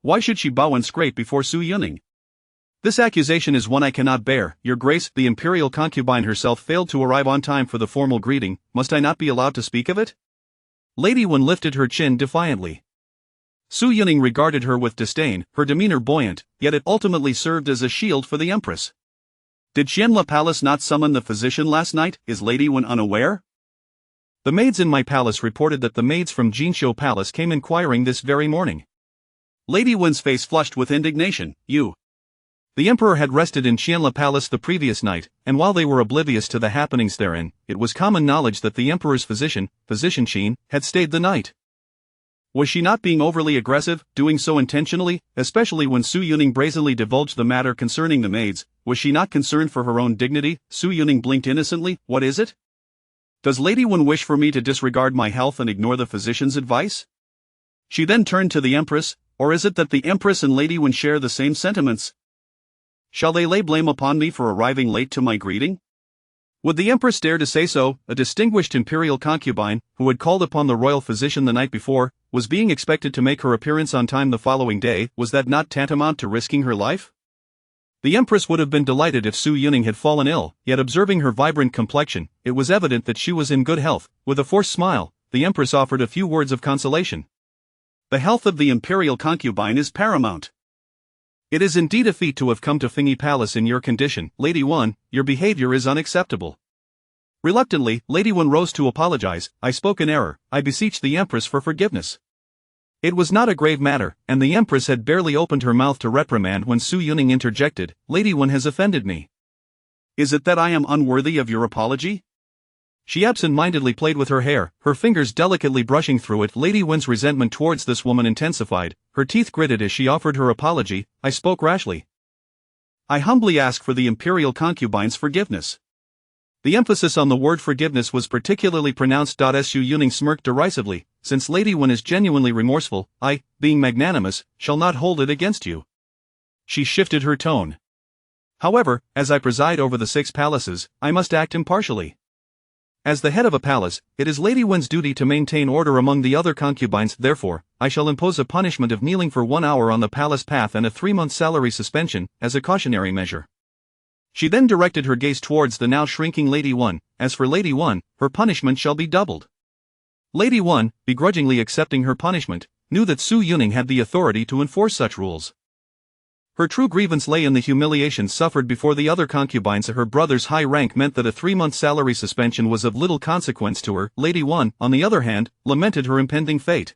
Why should she bow and scrape before Su Yuning? This accusation is one I cannot bear. Your Grace, the imperial concubine herself failed to arrive on time for the formal greeting. Must I not be allowed to speak of it? Lady One lifted her chin defiantly. Su Yuning regarded her with disdain, her demeanor buoyant, yet it ultimately served as a shield for the Empress. Did Chenla Palace not summon the physician last night? Is Lady One unaware? The maids in my palace reported that the maids from Jinsho Palace came inquiring this very morning. Lady One's face flushed with indignation. The emperor had rested in Chenla Palace the previous night, and while they were oblivious to the happenings therein, it was common knowledge that the emperor's physician Qin, had stayed the night. Was she not being overly aggressive, doing so intentionally, especially when Su Yuning brazenly divulged the matter concerning the maids? Was she not concerned for her own dignity? Su Yuning blinked innocently. What is it? Does Lady One wish for me to disregard my health and ignore the physician's advice? She then turned to the Empress, or is it that the Empress and Lady One share the same sentiments? Shall they lay blame upon me for arriving late to my greeting? Would the Empress dare to say so? A distinguished imperial concubine, who had called upon the royal physician the night before, was being expected to make her appearance on time the following day. Was that not tantamount to risking her life? The Empress would have been delighted if Su Yuning had fallen ill, yet observing her vibrant complexion, it was evident that she was in good health. With a forced smile, the Empress offered a few words of consolation. The health of the imperial concubine is paramount. It is indeed a feat to have come to Fingi Palace in your condition. Lady One, your behavior is unacceptable. Reluctantly, Lady Wen rose to apologize. I spoke in error, I beseech the Empress for forgiveness. It was not a grave matter, and the Empress had barely opened her mouth to reprimand when Su Yuning interjected, Lady Wen has offended me. Is it that I am unworthy of your apology? She absent-mindedly played with her hair, her fingers delicately brushing through it. Lady Wen's resentment towards this woman intensified, her teeth gritted as she offered her apology. I spoke rashly. I humbly ask for the imperial concubine's forgiveness. The emphasis on the word forgiveness was particularly pronounced. Su Yuning smirked derisively, since Lady Wen is genuinely remorseful, I, being magnanimous, shall not hold it against you. She shifted her tone. However, as I preside over the 6 palaces, I must act impartially. As the head of a palace, it is Lady Wen's duty to maintain order among the other concubines. Therefore, I shall impose a punishment of kneeling for 1 hour on the palace path and a 3-month salary suspension, as a cautionary measure. She then directed her gaze towards the now shrinking Lady Wen. As for Lady Wen, her punishment shall be doubled. Lady Wen, begrudgingly accepting her punishment, knew that Su Yuning had the authority to enforce such rules. Her true grievance lay in the humiliation suffered before the other concubines. Her brother's high rank meant that a 3-month salary suspension was of little consequence to her. Lady Wen, on the other hand, lamented her impending fate.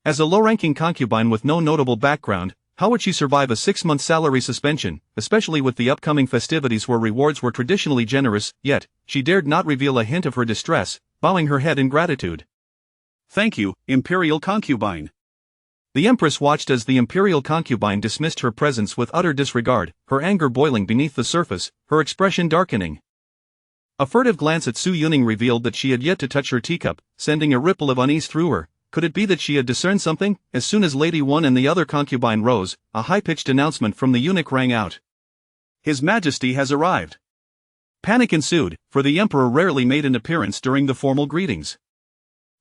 As a low-ranking concubine with no notable background, how would she survive a 6-month salary suspension, especially with the upcoming festivities where rewards were traditionally generous? Yet, she dared not reveal a hint of her distress, bowing her head in gratitude. Thank you, imperial concubine. The Empress watched as the imperial concubine dismissed her presence with utter disregard, her anger boiling beneath the surface, her expression darkening. A furtive glance at Su Yuning revealed that she had yet to touch her teacup, sending a ripple of unease through her. Could it be that she had discerned something? As soon as Lady Wen and the other concubine rose, a high-pitched announcement from the eunuch rang out. His Majesty has arrived. Panic ensued, for the Emperor rarely made an appearance during the formal greetings.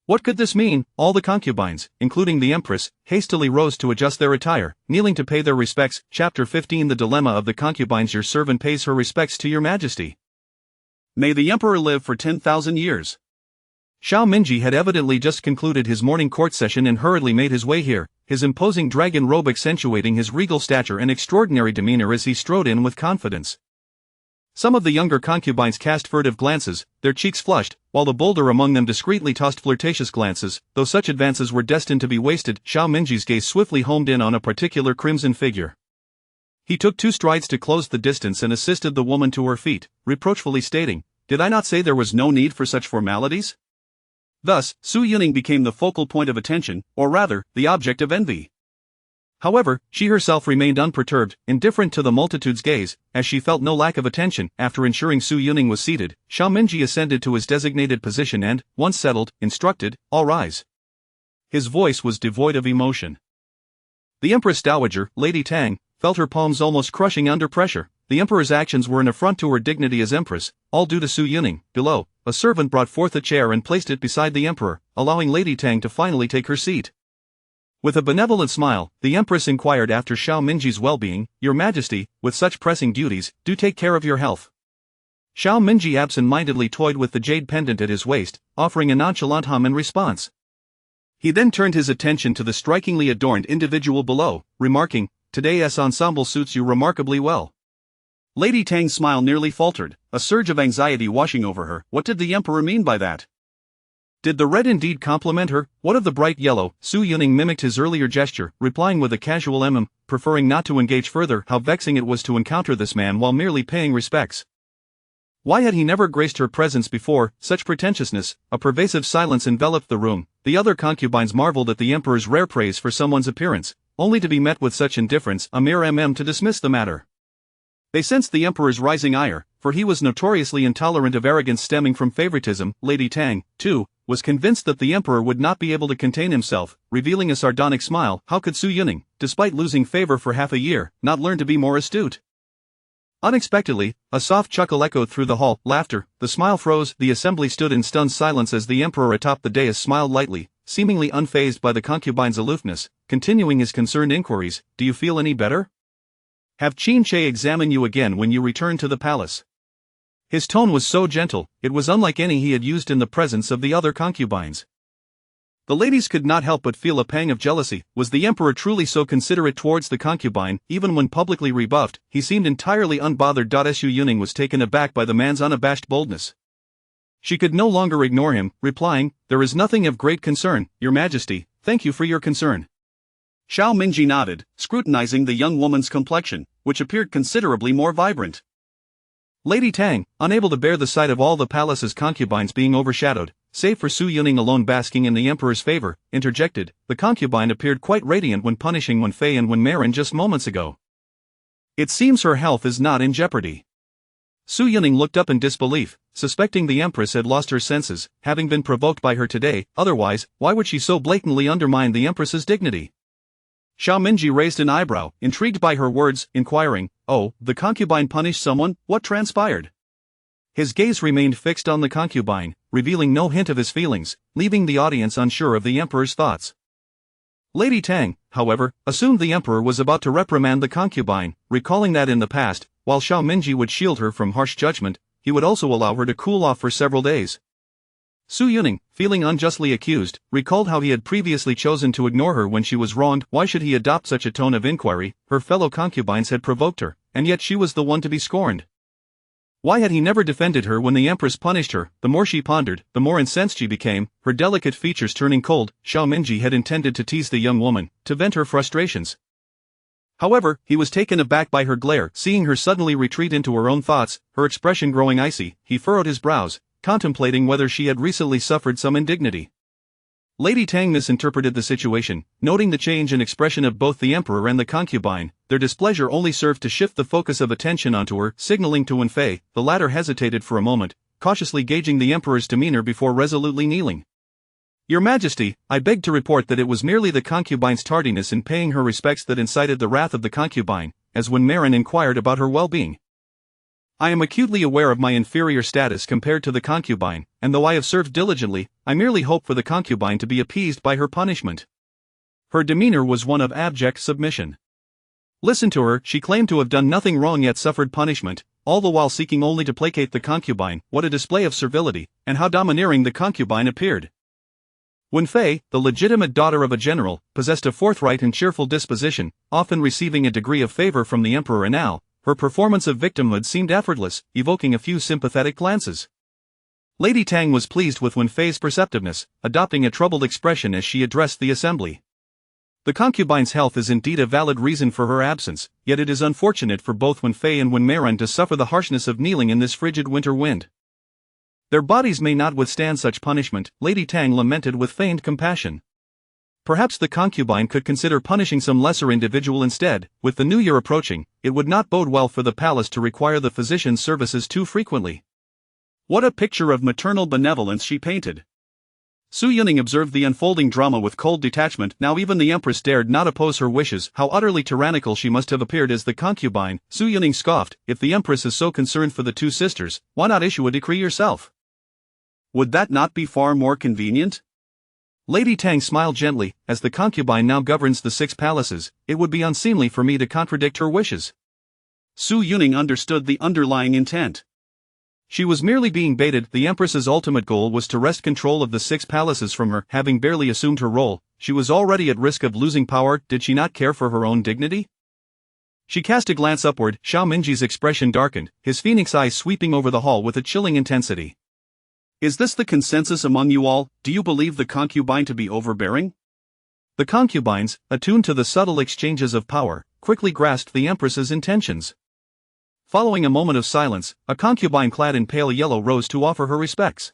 What could this mean? All the concubines, including the Empress, hastily rose to adjust their attire, kneeling to pay their respects. Chapter 15 The Dilemma of the Concubines. Your servant pays her respects to your Majesty. May the Emperor live for 10,000 years. Xiao Minji had evidently just concluded his morning court session and hurriedly made his way here, his imposing dragon robe accentuating his regal stature and extraordinary demeanor as he strode in with confidence. Some of the younger concubines cast furtive glances, their cheeks flushed, while the bolder among them discreetly tossed flirtatious glances. Though such advances were destined to be wasted, Xiao Minji's gaze swiftly homed in on a particular crimson figure. He took 2 strides to close the distance and assisted the woman to her feet, reproachfully stating, "Did I not say there was no need for such formalities?" Thus, Su Yuning became the focal point of attention, or rather, the object of envy. However, she herself remained unperturbed, indifferent to the multitude's gaze, as she felt no lack of attention. After ensuring Su Yuning was seated, Xiao Minji ascended to his designated position and, once settled, instructed, "All rise." His voice was devoid of emotion. The Empress Dowager, Lady Tang, felt her palms almost crushing under pressure. The Emperor's actions were an affront to her dignity as Empress, all due to Su Yuning. Below, a servant brought forth a chair and placed it beside the Emperor, allowing Lady Tang to finally take her seat. With a benevolent smile, the Empress inquired after Xiao Minji's well-being. "Your Majesty, with such pressing duties, do take care of your health." Xiao Minji absent-mindedly toyed with the jade pendant at his waist, offering a nonchalant hum in response. He then turned his attention to the strikingly adorned individual below, remarking, "Today's ensemble suits you remarkably well." Lady Tang's smile nearly faltered, a surge of anxiety washing over her. What did the Emperor mean by that? Did the red indeed compliment her? What of the bright yellow? Su Yuning mimicked his earlier gesture, replying with a casual preferring not to engage further. How vexing it was to encounter this man while merely paying respects. Why had he never graced her presence before? Such pretentiousness. A pervasive silence enveloped the room. The other concubines marveled at the Emperor's rare praise for someone's appearance, only to be met with such indifference. A mere to dismiss the matter. They sensed the Emperor's rising ire, for he was notoriously intolerant of arrogance stemming from favoritism. Lady Tang, too, was convinced that the Emperor would not be able to contain himself, revealing a sardonic smile. How could Su Yuning, despite losing favor for half a year, not learn to be more astute? Unexpectedly, a soft chuckle echoed through the hall. Laughter. The smile froze. The assembly stood in stunned silence as the Emperor atop the dais smiled lightly, seemingly unfazed by the concubine's aloofness, continuing his concerned inquiries. "Do you feel any better? Have Qin Che examine you again when you return to the palace?" His tone was so gentle, it was unlike any he had used in the presence of the other concubines. The ladies could not help but feel a pang of jealousy. Was the Emperor truly so considerate towards the concubine? Even when publicly rebuffed, he seemed entirely unbothered. Su Yuning was taken aback by the man's unabashed boldness. She could no longer ignore him, replying, "There is nothing of great concern, Your Majesty, thank you for your concern." Xiao Mingji nodded, scrutinizing the young woman's complexion, which appeared considerably more vibrant. Lady Tang, unable to bear the sight of all the palace's concubines being overshadowed, save for Su Yuning alone basking in the emperor's favor, interjected. The concubine appeared quite radiant when punishing Wen Fei and Wen Marin just moments ago. It seems her health is not in jeopardy. Su Yuning looked up in disbelief, suspecting the Empress had lost her senses, having been provoked by her today. Otherwise, why would she so blatantly undermine the Empress's dignity? Xiao Mingji raised an eyebrow, intrigued by her words, inquiring, "Oh, the concubine punished someone, what transpired?" His gaze remained fixed on the concubine, revealing no hint of his feelings, leaving the audience unsure of the emperor's thoughts. Lady Tang, however, assumed the emperor was about to reprimand the concubine, recalling that in the past, while Xiao Mingji would shield her from harsh judgment, he would also allow her to cool off for several days. Su Yuning, feeling unjustly accused, recalled how he had previously chosen to ignore her when she was wronged. Why should he adopt such a tone of inquiry? Her fellow concubines had provoked her, and yet she was the one to be scorned. Why had he never defended her when the Empress punished her? The more she pondered, the more incensed she became, her delicate features turning cold. Xiao Mingji had intended to tease the young woman, to vent her frustrations. However, he was taken aback by her glare. Seeing her suddenly retreat into her own thoughts, her expression growing icy, he furrowed his brows, contemplating whether she had recently suffered some indignity. Lady Tang misinterpreted the situation, noting the change in expression of both the emperor and the concubine. Their displeasure only served to shift the focus of attention onto her, signaling to Wen Fei. The latter hesitated for a moment, cautiously gauging the emperor's demeanor before resolutely kneeling. "Your Majesty, I beg to report that it was merely the concubine's tardiness in paying her respects that incited the wrath of the concubine," as Wen Marin inquired about her well-being. "I am acutely aware of my inferior status compared to the concubine, and though I have served diligently, I merely hope for the concubine to be appeased by her punishment." Her demeanor was one of abject submission. Listen to her, she claimed to have done nothing wrong yet suffered punishment, all the while seeking only to placate the concubine. What a display of servility, and how domineering the concubine appeared. Wen Fei, the legitimate daughter of a general, possessed a forthright and cheerful disposition, often receiving a degree of favor from the emperor, and now, her performance of victimhood seemed effortless, evoking a few sympathetic glances. Lady Tang was pleased with Wen Fei's perceptiveness, adopting a troubled expression as she addressed the assembly. "The concubine's health is indeed a valid reason for her absence, yet it is unfortunate for both Wen Fei and Wen Marin to suffer the harshness of kneeling in this frigid winter wind. Their bodies may not withstand such punishment," Lady Tang lamented with feigned compassion. Perhaps the concubine could consider punishing some lesser individual instead. With the new year approaching, it would not bode well for the palace to require the physician's services too frequently. What a picture of maternal benevolence she painted. Su Yuning observed the unfolding drama with cold detachment. Now even the Empress dared not oppose her wishes. How utterly tyrannical she must have appeared as the concubine. Su Yuning scoffed, "If the Empress is so concerned for the two sisters, why not issue a decree yourself? Would that not be far more convenient?" Lady Tang smiled gently. "As the concubine now governs the 6 palaces, it would be unseemly for me to contradict her wishes." Su Yuning understood the underlying intent. She was merely being baited. The Empress's ultimate goal was to wrest control of the 6 palaces from her. Having barely assumed her role, she was already at risk of losing power. Did she not care for her own dignity? She cast a glance upward. Xiao Mingji's expression darkened, his phoenix eyes sweeping over the hall with a chilling intensity. "Is this the consensus among you all? Do you believe the concubine to be overbearing?" The concubines, attuned to the subtle exchanges of power, quickly grasped the Empress's intentions. Following a moment of silence, a concubine clad in pale yellow rose to offer her respects.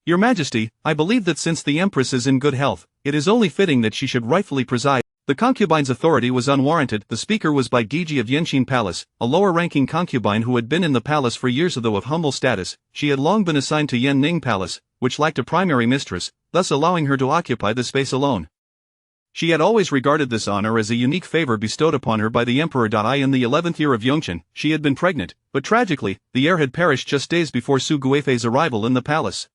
"Your Majesty, I believe that since the Empress is in good health, it is only fitting that she should rightfully preside." The concubine's authority was unwarranted. The speaker was Bai Giji of Yenqin Palace, a lower-ranking concubine who had been in the palace for years. Though of humble status, she had long been assigned to Yan Ning Palace, which lacked a primary mistress, thus allowing her to occupy the space alone. She had always regarded this honor as a unique favor bestowed upon her by the emperor. In the 11th year of Yongchen, she had been pregnant, but tragically, the heir had perished just days before Su Guifei's arrival in the palace.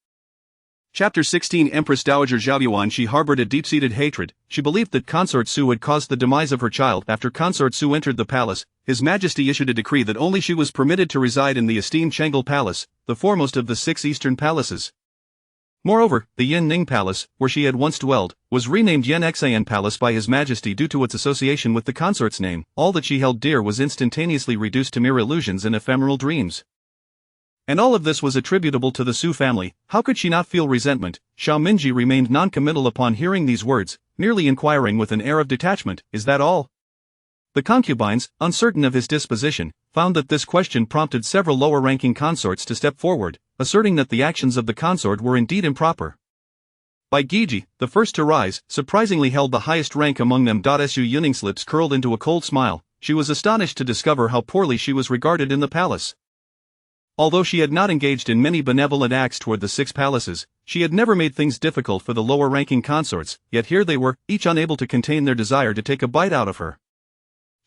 Chapter 16 Empress Dowager Zhaoyuan. She harbored a deep-seated hatred. She believed that Consort Su had caused the demise of her child. After Consort Su entered the palace, His Majesty issued a decree that only she was permitted to reside in the esteemed Chengel Palace, the foremost of the 6 eastern palaces. Moreover, the Yin Ning Palace, where she had once dwelled, was renamed Yen Xian Palace by His Majesty due to its association with the consort's name. All that she held dear was instantaneously reduced to mere illusions and ephemeral dreams. And all of this was attributable to the Su family. How could she not feel resentment? Xiaomingji remained non-committal upon hearing these words, merely inquiring with an air of detachment, "Is that all?" The concubines, uncertain of his disposition, found that this question prompted several lower-ranking consorts to step forward, asserting that the actions of the consort were indeed improper. Bai Giji, the first to rise, surprisingly held the highest rank among them. Su Yuning's lips curled into a cold smile. She was astonished to discover how poorly she was regarded in the palace. Although she had not engaged in many benevolent acts toward the 6 palaces, she had never made things difficult for the lower-ranking consorts, yet here they were, each unable to contain their desire to take a bite out of her.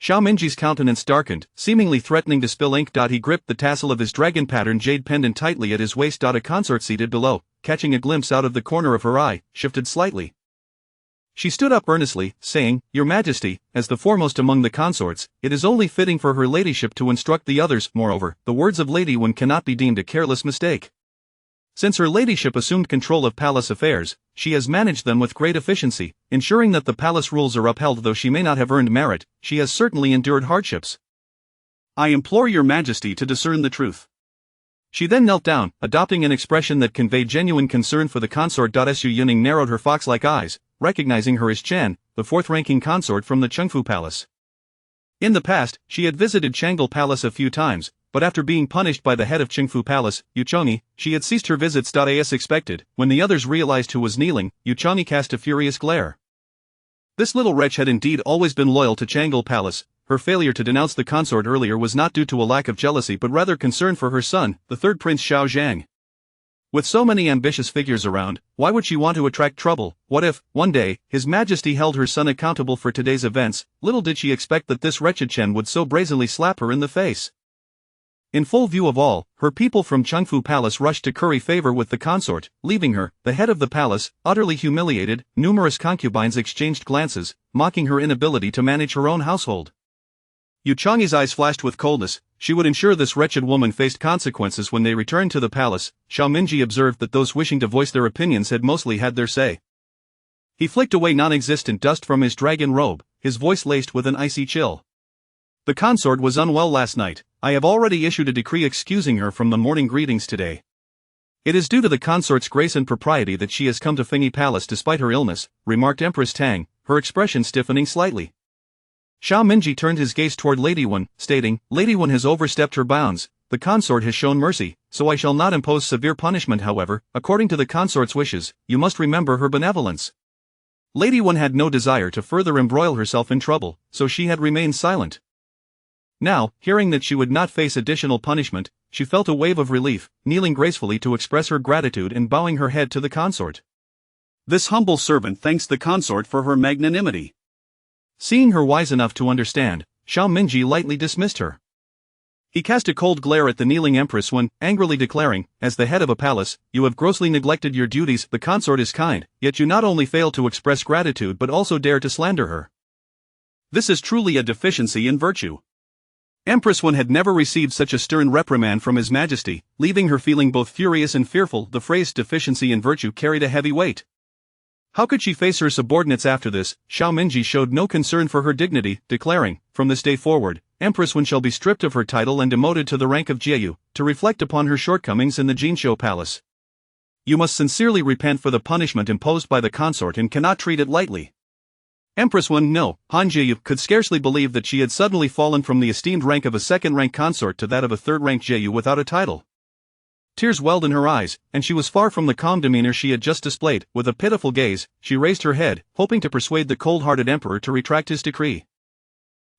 Xiaomingji's countenance darkened, seemingly threatening to spill ink. He gripped the tassel of his dragon-patterned jade pendant tightly at his waist. A consort seated below, catching a glimpse out of the corner of her eye, shifted slightly. She stood up earnestly, saying, "Your Majesty, as the foremost among the consorts, it is only fitting for her ladyship to instruct the others. Moreover, the words of Lady One cannot be deemed a careless mistake. Since her ladyship assumed control of palace affairs, she has managed them with great efficiency, ensuring that the palace rules are upheld. Though she may not have earned merit, she has certainly endured hardships. I implore your Majesty to discern the truth." She then knelt down, adopting an expression that conveyed genuine concern for the consort. Su Yuning narrowed her fox-like eyes, recognizing her as Chen, the 4th-ranking consort from the Chengfu Palace. In the past, she had visited Chang'an Palace a few times, but after being punished by the head of Chengfu Palace, Yuchongyi, she had ceased her visits. As expected, when the others realized who was kneeling, Yuchongyi cast a furious glare. This little wretch had indeed always been loyal to Chang'an Palace. Her failure to denounce the consort earlier was not due to a lack of jealousy but rather concern for her son, the 3rd Prince Xiao Zhang. With so many ambitious figures around, why would she want to attract trouble? What if, one day, His Majesty held her son accountable for today's events? Little did she expect that this wretched Chen would so brazenly slap her in the face. In full view of all, her people from Chengfu Palace rushed to curry favor with the consort, leaving her, the head of the palace, utterly humiliated. Numerous concubines exchanged glances, mocking her inability to manage her own household. Yuchongyi's eyes flashed with coldness. She would ensure this wretched woman faced consequences when they returned to the palace. Xiaomingji observed that those wishing to voice their opinions had mostly had their say. He flicked away non-existent dust from his dragon robe, his voice laced with an icy chill. The consort was unwell last night. I have already issued a decree excusing her from the morning greetings today. It is due to the consort's grace and propriety that she has come to Fengyi Palace despite her illness, remarked Empress Tang, her expression stiffening slightly. Xiaomingji turned his gaze toward Lady One, stating, "Lady One has overstepped her bounds. The consort has shown mercy, so I shall not impose severe punishment. However, according to the consort's wishes, you must remember her benevolence." Lady One had no desire to further embroil herself in trouble, so she had remained silent. Now, hearing that she would not face additional punishment, she felt a wave of relief, kneeling gracefully to express her gratitude and bowing her head to the consort. "This humble servant thanks the consort for her magnanimity." Seeing her wise enough to understand, Xiaomingji lightly dismissed her. He cast a cold glare at the kneeling Empress One, angrily declaring, "As the head of a palace, you have grossly neglected your duties. The consort is kind, yet you not only fail to express gratitude but also dare to slander her. This is truly a deficiency in virtue." Empress One had never received such a stern reprimand from His Majesty, leaving her feeling both furious and fearful. The phrase deficiency in virtue carried a heavy weight. How could she face her subordinates after this? Xiaomingji showed no concern for her dignity, declaring, "From this day forward, Empress One shall be stripped of her title and demoted to the rank of Jieyu, to reflect upon her shortcomings in the Jinshou Palace. You must sincerely repent for the punishment imposed by the consort and cannot treat it lightly." Empress One, no, Han Jieyu, could scarcely believe that she had suddenly fallen from the esteemed rank of a 2nd-rank consort to that of a 3rd-rank Jieyu without a title. Tears welled in her eyes, and she was far from the calm demeanor she had just displayed. With a pitiful gaze, she raised her head, hoping to persuade the cold-hearted emperor to retract his decree.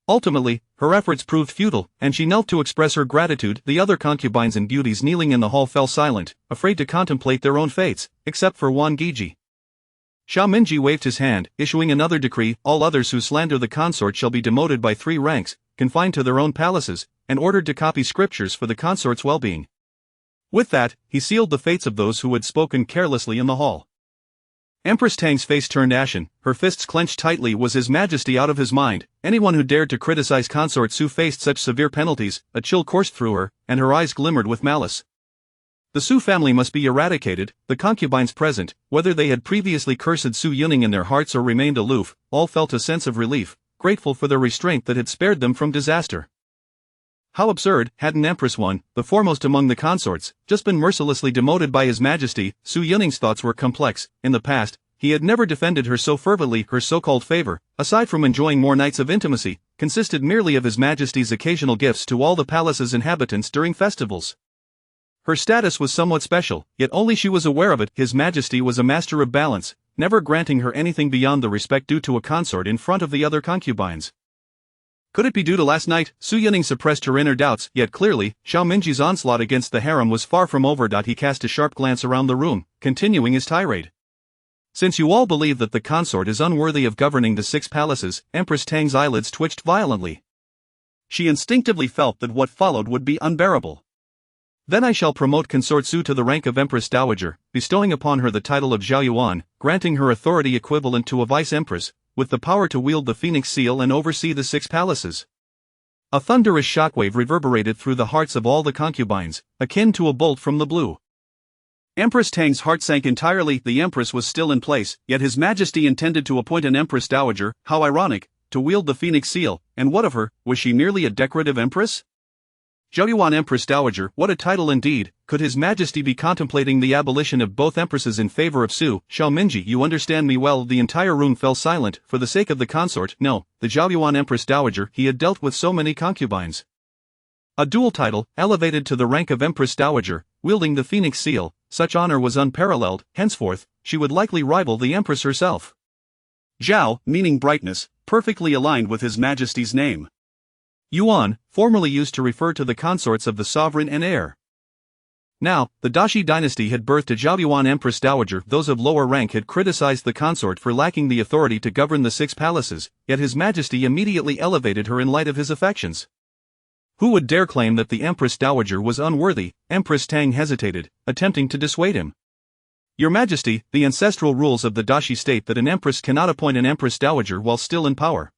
Ultimately, her efforts proved futile, and she knelt to express her gratitude. The other concubines and beauties kneeling in the hall fell silent, afraid to contemplate their own fates, except for Wang Giji. Xiaomingji waved his hand, issuing another decree: all others who slander the consort shall be demoted by 3 ranks, confined to their own palaces, and ordered to copy scriptures for the consort's well-being. With that, he sealed the fates of those who had spoken carelessly in the hall. Empress Tang's face turned ashen, her fists clenched tightly. Was His Majesty out of his mind? Anyone who dared to criticize Consort Su faced such severe penalties. A chill coursed through her, and her eyes glimmered with malice. The Su family must be eradicated. The concubines present, whether they had previously cursed Su Yuning in their hearts or remained aloof, all felt a sense of relief, grateful for their restraint that had spared them from disaster. How absurd, hadn't Empress One, the foremost among the consorts, just been mercilessly demoted by His Majesty? Su Yuning's thoughts were complex. In the past, he had never defended her so fervently. Her so-called favor, aside from enjoying more nights of intimacy, consisted merely of His Majesty's occasional gifts to all the palace's inhabitants during festivals. Her status was somewhat special, yet only she was aware of it. His Majesty was a master of balance, never granting her anything beyond the respect due to a consort in front of the other concubines. Could it be due to last night? Su Yuning suppressed her inner doubts, yet clearly, Xiao Minji's onslaught against the harem was far from over. He cast a sharp glance around the room, continuing his tirade. Since you all believe that the consort is unworthy of governing the 6 palaces, Empress Tang's eyelids twitched violently. She instinctively felt that what followed would be unbearable. Then I shall promote Consort Su to the rank of Empress Dowager, bestowing upon her the title of Zhao Yuan, granting her authority equivalent to a vice-empress, with the power to wield the Phoenix Seal and oversee the 6 palaces. A thunderous shockwave reverberated through the hearts of all the concubines, akin to a bolt from the blue. Empress Tang's heart sank entirely. The Empress was still in place, yet His Majesty intended to appoint an Empress Dowager, how ironic, to wield the Phoenix Seal, and what of her? Was she merely a decorative empress? Zhao Yuan Empress Dowager, what a title indeed! Could His Majesty be contemplating the abolition of both empresses in favor of Su? Xiao Minji, you understand me well. The entire room fell silent. For the sake of the consort, no, the Zhao Yuan Empress Dowager. He had dealt with so many concubines. A dual title, elevated to the rank of Empress Dowager, wielding the Phoenix Seal, such honor was unparalleled. Henceforth, she would likely rival the Empress herself. Zhao, meaning brightness, perfectly aligned with His Majesty's name. Yuan, formerly used to refer to the consorts of the sovereign and heir. Now, the Dashi dynasty had birthed a Zhao Yuan Empress Dowager. Those of lower rank had criticized the consort for lacking the authority to govern the 6 palaces, yet His Majesty immediately elevated her in light of his affections. Who would dare claim that the Empress Dowager was unworthy? Empress Tang hesitated, attempting to dissuade him. Your Majesty, the ancestral rules of the Dashi state that an empress cannot appoint an Empress Dowager while still in power.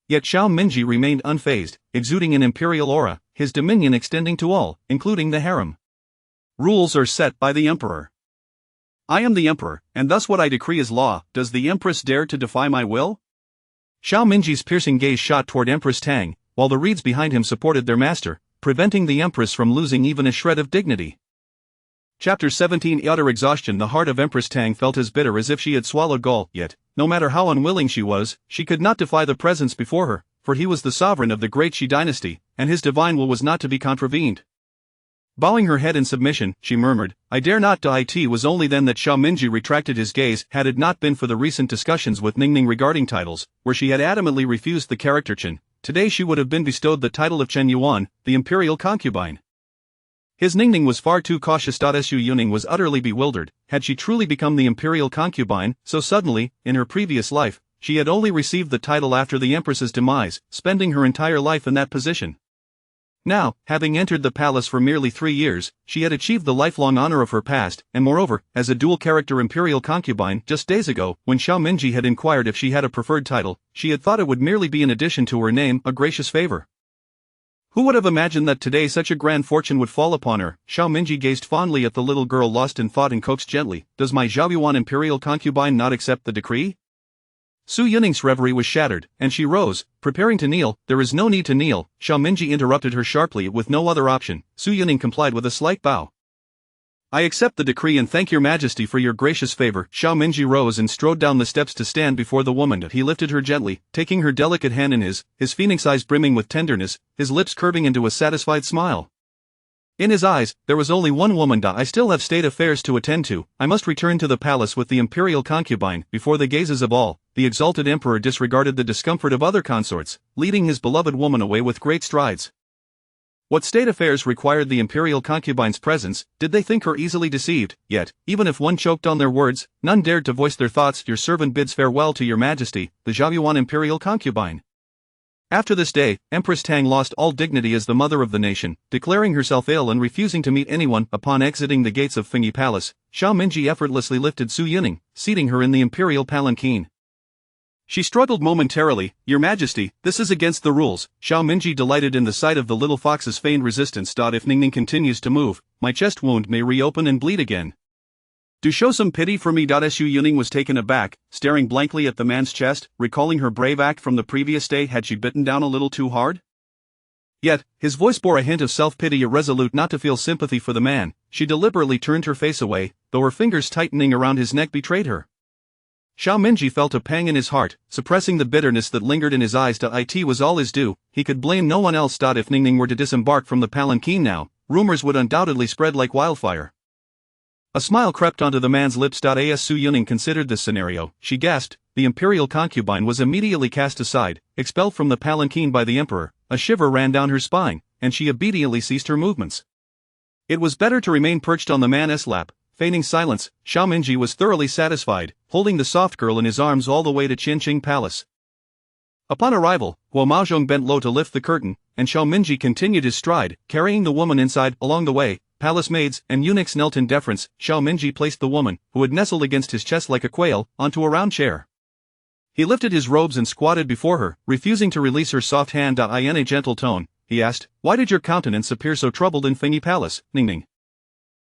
Yet Xiao Minji remained unfazed, exuding an imperial aura, his dominion extending to all, including the harem. Rules are set by the emperor. I am the emperor, and thus what I decree is law. Does the empress dare to defy my will? Xiao Minji's piercing gaze shot toward Empress Tang, while the reeds behind him supported their master, preventing the empress from losing even a shred of dignity. Chapter 17. Utter exhaustion. The heart of Empress Tang felt as bitter as if she had swallowed gall, yet, no matter how unwilling she was, she could not defy the presence before her, for he was the sovereign of the great Shi dynasty, and his divine will was not to be contravened. Bowing her head in submission, she murmured, I dare not. It was only then that Xiao Minji retracted his gaze. Had it not been for the recent discussions with Ningning regarding titles, where she had adamantly refused the character Chen, today she would have been bestowed the title of Chen Yuan, the imperial concubine. His Ningning was far too cautious. Su Yuning was utterly bewildered. Had she truly become the imperial concubine, so suddenly, in her previous life, she had only received the title after the empress's demise, spending her entire life in that position. Now, having entered the palace for merely 3 years, she had achieved the lifelong honor of her past, and moreover, as a dual-character imperial concubine. Just days ago, when Xiao Minji had inquired if she had a preferred title, she had thought it would merely be an addition to her name, a gracious favor. Who would have imagined that today such a grand fortune would fall upon her? Xiao Minji gazed fondly at the little girl lost in thought and coaxed gently, Does my Zhao Yuan imperial concubine not accept the decree? Su Yuning's reverie was shattered, and she rose, preparing to kneel. There is no need to kneel, Xiao Minji interrupted her sharply. With no other option, Su Yuning complied with a slight bow. I accept the decree and thank your Majesty for your gracious favor. Xiao Minji rose and strode down the steps to stand before the woman. He lifted her gently, taking her delicate hand in his phoenix eyes brimming with tenderness, his lips curving into a satisfied smile. In his eyes, there was only one woman. I still have state affairs to attend to. I must return to the palace with the imperial concubine. Before the gazes of all, the exalted emperor disregarded the discomfort of other consorts, leading his beloved woman away with great strides. What state affairs required the imperial concubine's presence? Did they think her easily deceived? Yet, even if one choked on their words, none dared to voice their thoughts. Your servant bids farewell to your Majesty, the Zhao Yuan imperial concubine. After this day, Empress Tang lost all dignity as the mother of the nation, declaring herself ill and refusing to meet anyone. Upon exiting the gates of Fengyi Palace, Xiao Minji effortlessly lifted Su Yuning, seating her in the imperial palanquin. She struggled momentarily. Your Majesty, this is against the rules. Xiao Minji delighted in the sight of the little fox's feigned resistance. If Ningning continues to move, my chest wound may reopen and bleed again. Do show some pity for me. Su Yuning was taken aback, staring blankly at the man's chest, recalling her brave act from the previous day. Had she bitten down a little too hard? Yet, his voice bore a hint of self-pity. Irresolute not to feel sympathy for the man, she deliberately turned her face away, though her fingers tightening around his neck betrayed her. Xiao Minji felt a pang in his heart, suppressing the bitterness that lingered in his eyes. It was all his due, he could blame no one else. If Ningning were to disembark from the palanquin now, rumors would undoubtedly spread like wildfire. A smile crept onto the man's lips. As Su Yuning considered this scenario, she gasped. The imperial concubine was immediately cast aside, expelled from the palanquin by the emperor. A shiver ran down her spine, and she obediently ceased her movements. It was better to remain perched on the man's lap. Feigning silence, Xiao Minji was thoroughly satisfied, holding the soft girl in his arms all the way to Qinqing Palace. Upon arrival, Huo Maozhong bent low to lift the curtain, and Xiao Minji continued his stride, carrying the woman inside. Along the way, palace maids and eunuchs knelt in deference. Xiao Minji placed the woman, who had nestled against his chest like a quail, onto a round chair. He lifted his robes and squatted before her, refusing to release her soft hand. In a gentle tone, he asked, "Why did your countenance appear so troubled in Fengyi Palace, Ningning?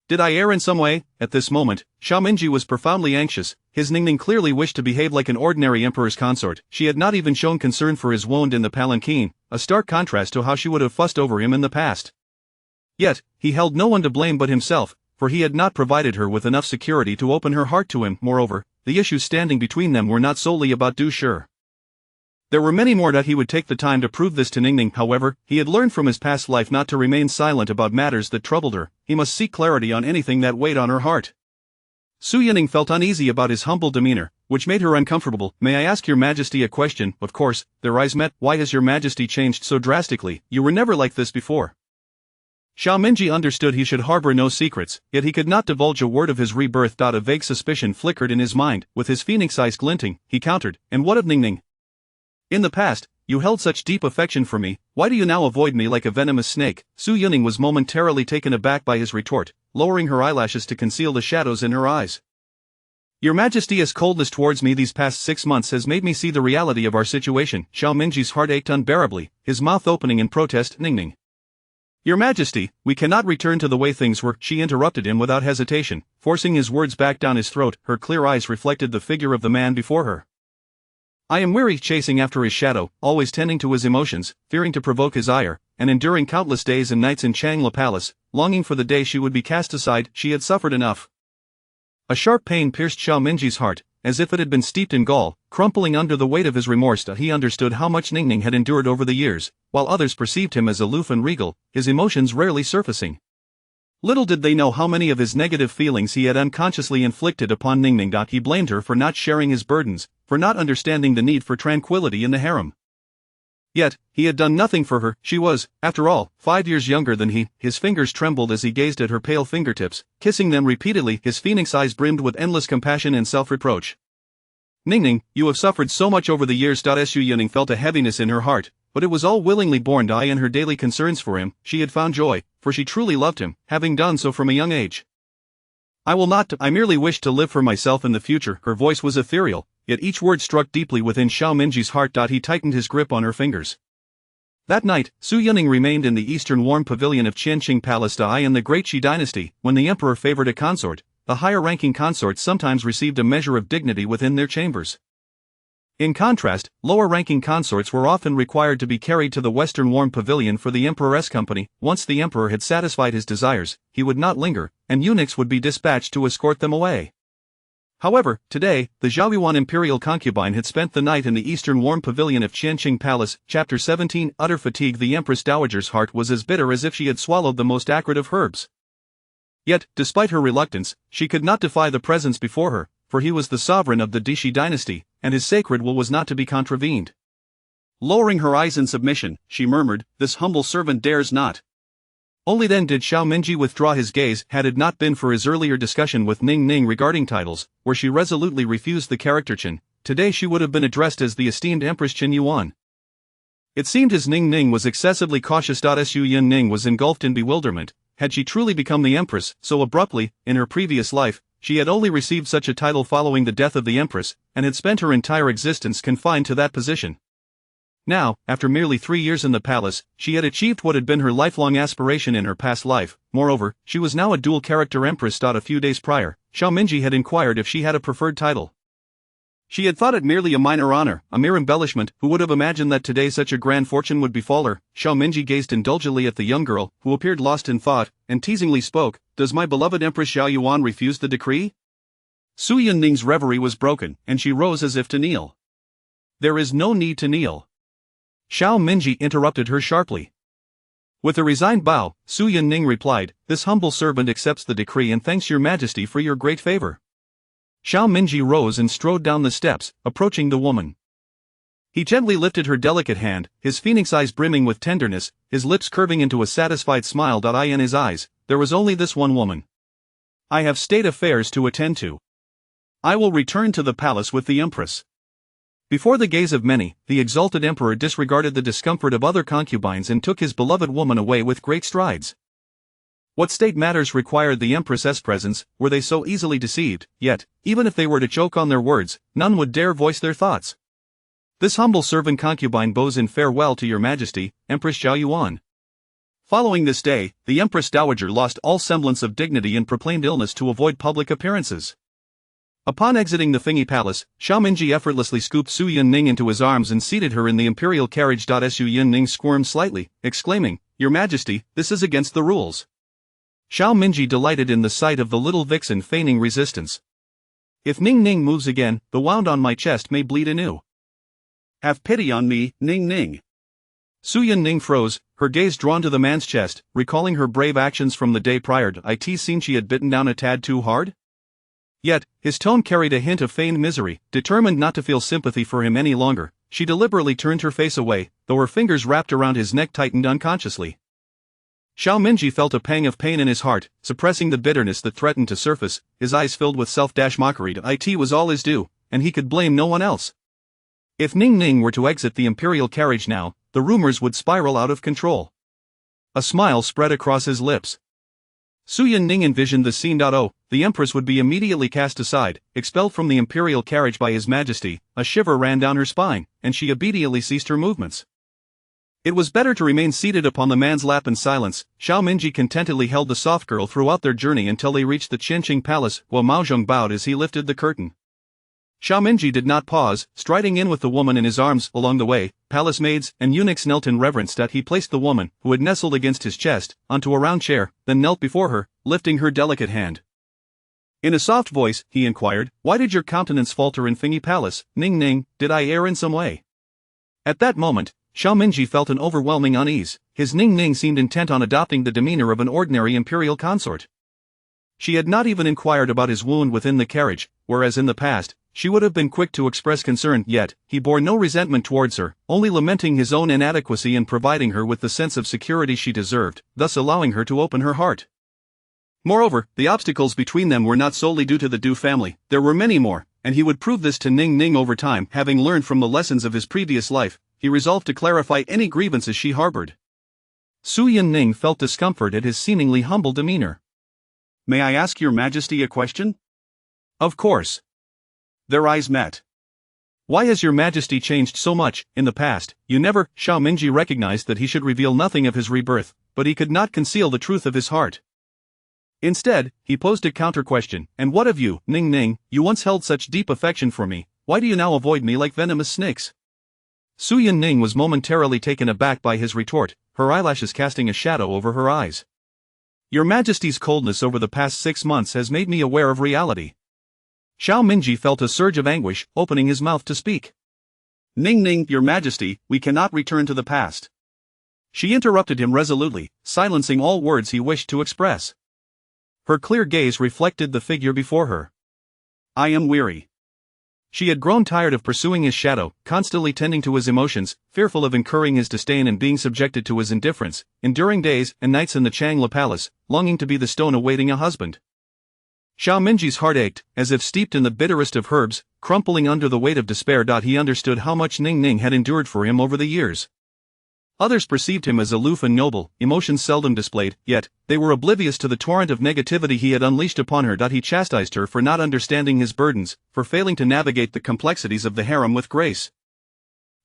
Did I err in some way?" At this moment, Xiao Minji was profoundly anxious. His Ningning clearly wished to behave like an ordinary emperor's consort. She had not even shown concern for his wound in the palanquin, a stark contrast to how she would have fussed over him in the past. Yet, he held no one to blame but himself, for he had not provided her with enough security to open her heart to him. Moreover, the issues standing between them were not solely about Du Shi. There were many more. He would take the time to prove this to Ningning. However, he had learned from his past life not to remain silent about matters that troubled her. He must seek clarity on anything that weighed on her heart. Su Yuning felt uneasy about his humble demeanor, which made her uncomfortable. "May I ask your Majesty a question?" Of course. Their eyes met. "Why has your Majesty changed so drastically? You were never like this before." Xiao Minji understood he should harbor no secrets, yet he could not divulge a word of his rebirth. A vague suspicion flickered in his mind. With his phoenix eyes glinting, he countered, "And what of Ningning? In the past, you held such deep affection for me, why do you now avoid me like a venomous snake?" Su Yuning was momentarily taken aback by his retort, lowering her eyelashes to conceal the shadows in her eyes. "Your Majesty's coldness towards me these past 6 months has made me see the reality of our situation." Xiao Minji's heart ached unbearably, his mouth opening in protest. "Ningning. Your Majesty, we cannot return to the way things were," she interrupted him without hesitation, forcing his words back down his throat. Her clear eyes reflected the figure of the man before her. "I am weary chasing after his shadow, always tending to his emotions, fearing to provoke his ire, and enduring countless days and nights in Changla Palace, longing for the day she would be cast aside. She had suffered enough." A sharp pain pierced Xiao Minji's heart, as if it had been steeped in gall, crumpling under the weight of his remorse. He understood how much Ningning had endured over the years, while others perceived him as aloof and regal, his emotions rarely surfacing. Little did they know how many of his negative feelings he had unconsciously inflicted upon Ningning. He blamed her for not sharing his burdens, for not understanding the need for tranquility in the harem. Yet, he had done nothing for her. She was, after all, 5 years younger than he. His fingers trembled as he gazed at her pale fingertips, kissing them repeatedly. His phoenix eyes brimmed with endless compassion and self-reproach. "Ningning, you have suffered so much over the years." Su Yuning felt a heaviness in her heart, but it was all willingly borne. In her daily concerns for him, she had found joy, for she truly loved him, having done so from a young age. I merely wish to live for myself in the future." Her voice was ethereal, yet each word struck deeply within Xiao Minji's heart. He tightened his grip on her fingers. That night, Su Yuning remained in the eastern warm pavilion of Qinqing Palace. In the Great Qi dynasty, when the emperor favored a consort, the higher-ranking consorts sometimes received a measure of dignity within their chambers. In contrast, lower-ranking consorts were often required to be carried to the western warm pavilion for the emperor's company. Once the emperor had satisfied his desires, he would not linger, and eunuchs would be dispatched to escort them away. However, today, the Zhaoyuan imperial concubine had spent the night in the eastern warm pavilion of Qinqing Palace. Chapter 17. Utter fatigue. The Empress Dowager's heart was as bitter as if she had swallowed the most acrid of herbs. Yet, despite her reluctance, she could not defy the presence before her, for he was the sovereign of the Dishi dynasty, and his sacred will was not to be contravened. Lowering her eyes in submission, she murmured, "This humble servant dares not." Only then did Xiao Minji withdraw his gaze. Had it not been for his earlier discussion with Ningning regarding titles, where she resolutely refused the character Qin, today she would have been addressed as the esteemed Empress Qin Yuan. It seemed his Ningning was excessively cautious. Su Yuning was engulfed in bewilderment. Had she truly become the Empress so abruptly? In her previous life, she had only received such a title following the death of the Empress, and had spent her entire existence confined to that position. Now, after merely 3 years in the palace, she had achieved what had been her lifelong aspiration in her past life. Moreover, she was now a dual-character empress. A few days prior, Xiao Minji had inquired if she had a preferred title. She had thought it merely a minor honor, a mere embellishment. Who would have imagined that today such a grand fortune would befall her? Xiao Minji gazed indulgently at the young girl, who appeared lost in thought, and teasingly spoke, "Does my beloved Empress Xiao Yuan refuse the decree?" Su Yunning's reverie was broken, and she rose as if to kneel. "There is no need to kneel." Xiao Minji interrupted her sharply. With a resigned bow, Su Yunning replied, "This humble servant accepts the decree and thanks your Majesty for your great favor." Xiao Minji rose and strode down the steps, approaching the woman. He gently lifted her delicate hand, his phoenix eyes brimming with tenderness, his lips curving into a satisfied smile. In his eyes, there was only this one woman. "I have state affairs to attend to. I will return to the palace with the Empress." Before the gaze of many, the exalted emperor disregarded the discomfort of other concubines and took his beloved woman away with great strides. What state matters required the Empress's presence? Were they so easily deceived? Yet, even if they were to choke on their words, none would dare voice their thoughts. "This humble servant concubine bows in farewell to your Majesty, Empress Xiao Yuan." Following this day, the Empress Dowager lost all semblance of dignity and proclaimed illness to avoid public appearances. Upon exiting the Fengyi Palace, Xiao Minji effortlessly scooped Su Yunning into his arms and seated her in the imperial carriage. Su Yunning squirmed slightly, exclaiming, "Your Majesty, this is against the rules." Xiao Minji delighted in the sight of the little vixen feigning resistance. "If Ning Ning moves again, the wound on my chest may bleed anew. Have pity on me, Ning Ning." Su Yunning froze, her gaze drawn to the man's chest, recalling her brave actions from the day prior. It seemed she had bitten down a tad too hard? Yet, his tone carried a hint of feigned misery. Determined not to feel sympathy for him any longer, she deliberately turned her face away, though her fingers wrapped around his neck tightened unconsciously. Xiao Minji felt a pang of pain in his heart, suppressing the bitterness that threatened to surface. His eyes filled with self-mockery. It was all his due, and he could blame no one else. If Ning Ning were to exit the imperial carriage now, the rumors would spiral out of control. A smile spread across his lips. Su Yunning envisioned the scene. The Empress would be immediately cast aside, expelled from the imperial carriage by His Majesty. A shiver ran down her spine, and she immediately ceased her movements. It was better to remain seated upon the man's lap in silence. Xiao Minji contentedly held the soft girl throughout their journey until they reached the Qinqing Palace, while Mao Zhong bowed as he lifted the curtain. Xiao Minji did not pause, striding in with the woman in his arms. Along the way, palace maids and eunuchs knelt in reverence. He placed the woman, who had nestled against his chest, onto a round chair, then knelt before her, lifting her delicate hand. In a soft voice, he inquired, "Why did your countenance falter in Fengyi Palace, Ning Ning? Did I err in some way?" At that moment, Xiao Minji felt an overwhelming unease. His Ning Ning seemed intent on adopting the demeanor of an ordinary imperial consort. She had not even inquired about his wound within the carriage, whereas in the past, she would have been quick to express concern. Yet, he bore no resentment towards her, only lamenting his own inadequacy in providing her with the sense of security she deserved, thus allowing her to open her heart. Moreover, the obstacles between them were not solely due to the Du family, there were many more, and he would prove this to Ning Ning over time. Having learned from the lessons of his previous life, he resolved to clarify any grievances she harbored. Su Yunning felt discomfort at his seemingly humble demeanor. "May I ask your Majesty a question?" "Of course." Their eyes met. "Why has your Majesty changed so much? In the past, you never..." Xiao Minji recognized that he should reveal nothing of his rebirth, but he could not conceal the truth of his heart. Instead, he posed a counter-question, "And what of you, Ning Ning? You once held such deep affection for me, why do you now avoid me like venomous snakes?" Su Yunning was momentarily taken aback by his retort, her eyelashes casting a shadow over her eyes. "Your Majesty's coldness over the past 6 months has made me aware of reality." Xiao Minji felt a surge of anguish, opening his mouth to speak. "Ning Ning, your Majesty, we cannot return to the past." She interrupted him resolutely, silencing all words he wished to express. Her clear gaze reflected the figure before her. "I am weary." She had grown tired of pursuing his shadow, constantly tending to his emotions, fearful of incurring his disdain and being subjected to his indifference, enduring days and nights in the Changla Palace, longing to be the stone awaiting a husband. Xiao Minji's heart ached, as if steeped in the bitterest of herbs, crumpling under the weight of despair. He understood how much Ning Ning had endured for him over the years. Others perceived him as aloof and noble, emotions seldom displayed, yet, they were oblivious to the torrent of negativity he had unleashed upon her. He chastised her for not understanding his burdens, for failing to navigate the complexities of the harem with grace.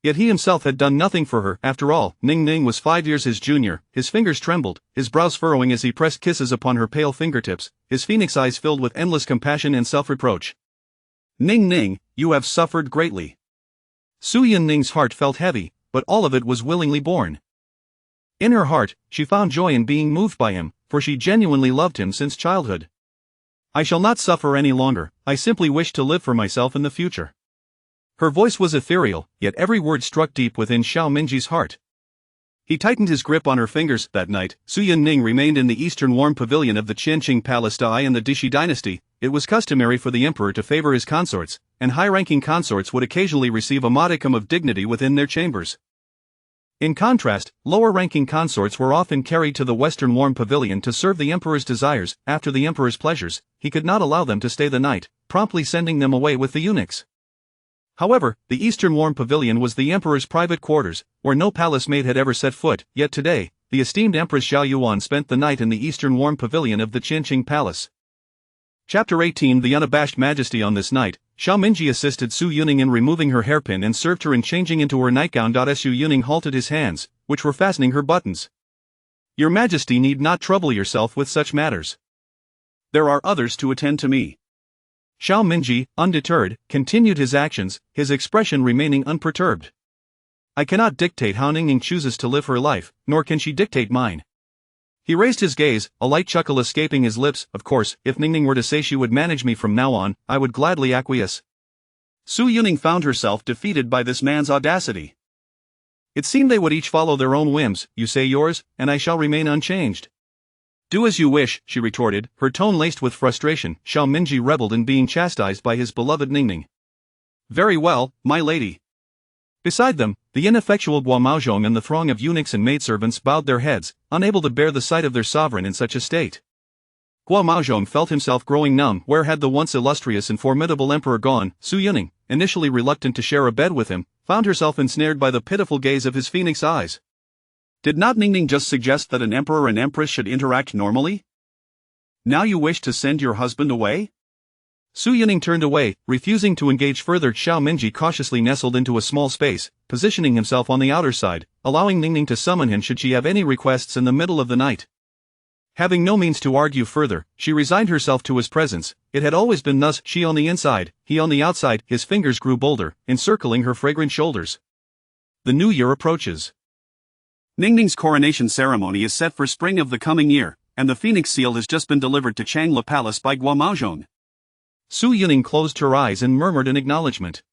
Yet he himself had done nothing for her. After all, Ning Ning was 5 years his junior. His fingers trembled, his brows furrowing as he pressed kisses upon her pale fingertips, his phoenix eyes filled with endless compassion and self-reproach. Ning Ning, you have suffered greatly. Su Yunning's heart felt heavy, but all of it was willingly borne. In her heart, she found joy in being moved by him, for she genuinely loved him since childhood. I shall not suffer any longer, I simply wish to live for myself in the future. Her voice was ethereal, yet every word struck deep within Xiao Minji's heart. He tightened his grip on her fingers. That night, Su Yunning remained in the eastern warm pavilion of the Qianqing Palace. In the Dishi dynasty, it was customary for the emperor to favor his consorts, and high-ranking consorts would occasionally receive a modicum of dignity within their chambers. In contrast, lower-ranking consorts were often carried to the western warm pavilion to serve the emperor's desires. After the emperor's pleasures, he could not allow them to stay the night, promptly sending them away with the eunuchs. However, the eastern warm pavilion was the emperor's private quarters, where no palace maid had ever set foot. Yet today, the esteemed Empress Xiao Yuan spent the night in the eastern warm pavilion of the Qianqing Palace. Chapter 18 The Unabashed Majesty. On this night, Xiao Minji assisted Su Yunning in removing her hairpin and served her in changing into her nightgown. Su Yunning halted his hands, which were fastening her buttons. Your Majesty need not trouble yourself with such matters. There are others to attend to me. Xiao Minji, undeterred, continued his actions, his expression remaining unperturbed. I cannot dictate how Ningning chooses to live her life, nor can she dictate mine. He raised his gaze, a light chuckle escaping his lips. Of course, if Ningning were to say she would manage me from now on, I would gladly acquiesce. Su Yunning found herself defeated by this man's audacity. It seemed they would each follow their own whims. You say yours, and I shall remain unchanged. Do as you wish, she retorted, her tone laced with frustration. Xiao Minji rebelled in being chastised by his beloved Ningning. Very well, my lady. Beside them, the ineffectual Guo Maozhong and the throng of eunuchs and maidservants bowed their heads, unable to bear the sight of their sovereign in such a state. Guo Maozhong felt himself growing numb. Where had the once illustrious and formidable emperor gone? Su Yunning, initially reluctant to share a bed with him, found herself ensnared by the pitiful gaze of his phoenix eyes. Did not Ningning just suggest that an emperor and empress should interact normally? Now you wish to send your husband away? Su Yunning turned away, refusing to engage further. Xiao Minji cautiously nestled into a small space, positioning himself on the outer side, allowing Ningning to summon him should she have any requests in the middle of the night. Having no means to argue further, she resigned herself to his presence. It had always been thus, she on the inside, he on the outside. His fingers grew bolder, encircling her fragrant shoulders. The new year approaches. Ningning's coronation ceremony is set for spring of the coming year, and the phoenix seal has just been delivered to Changla Palace by Guo Maozhong. Su Yunning closed her eyes and murmured in acknowledgement.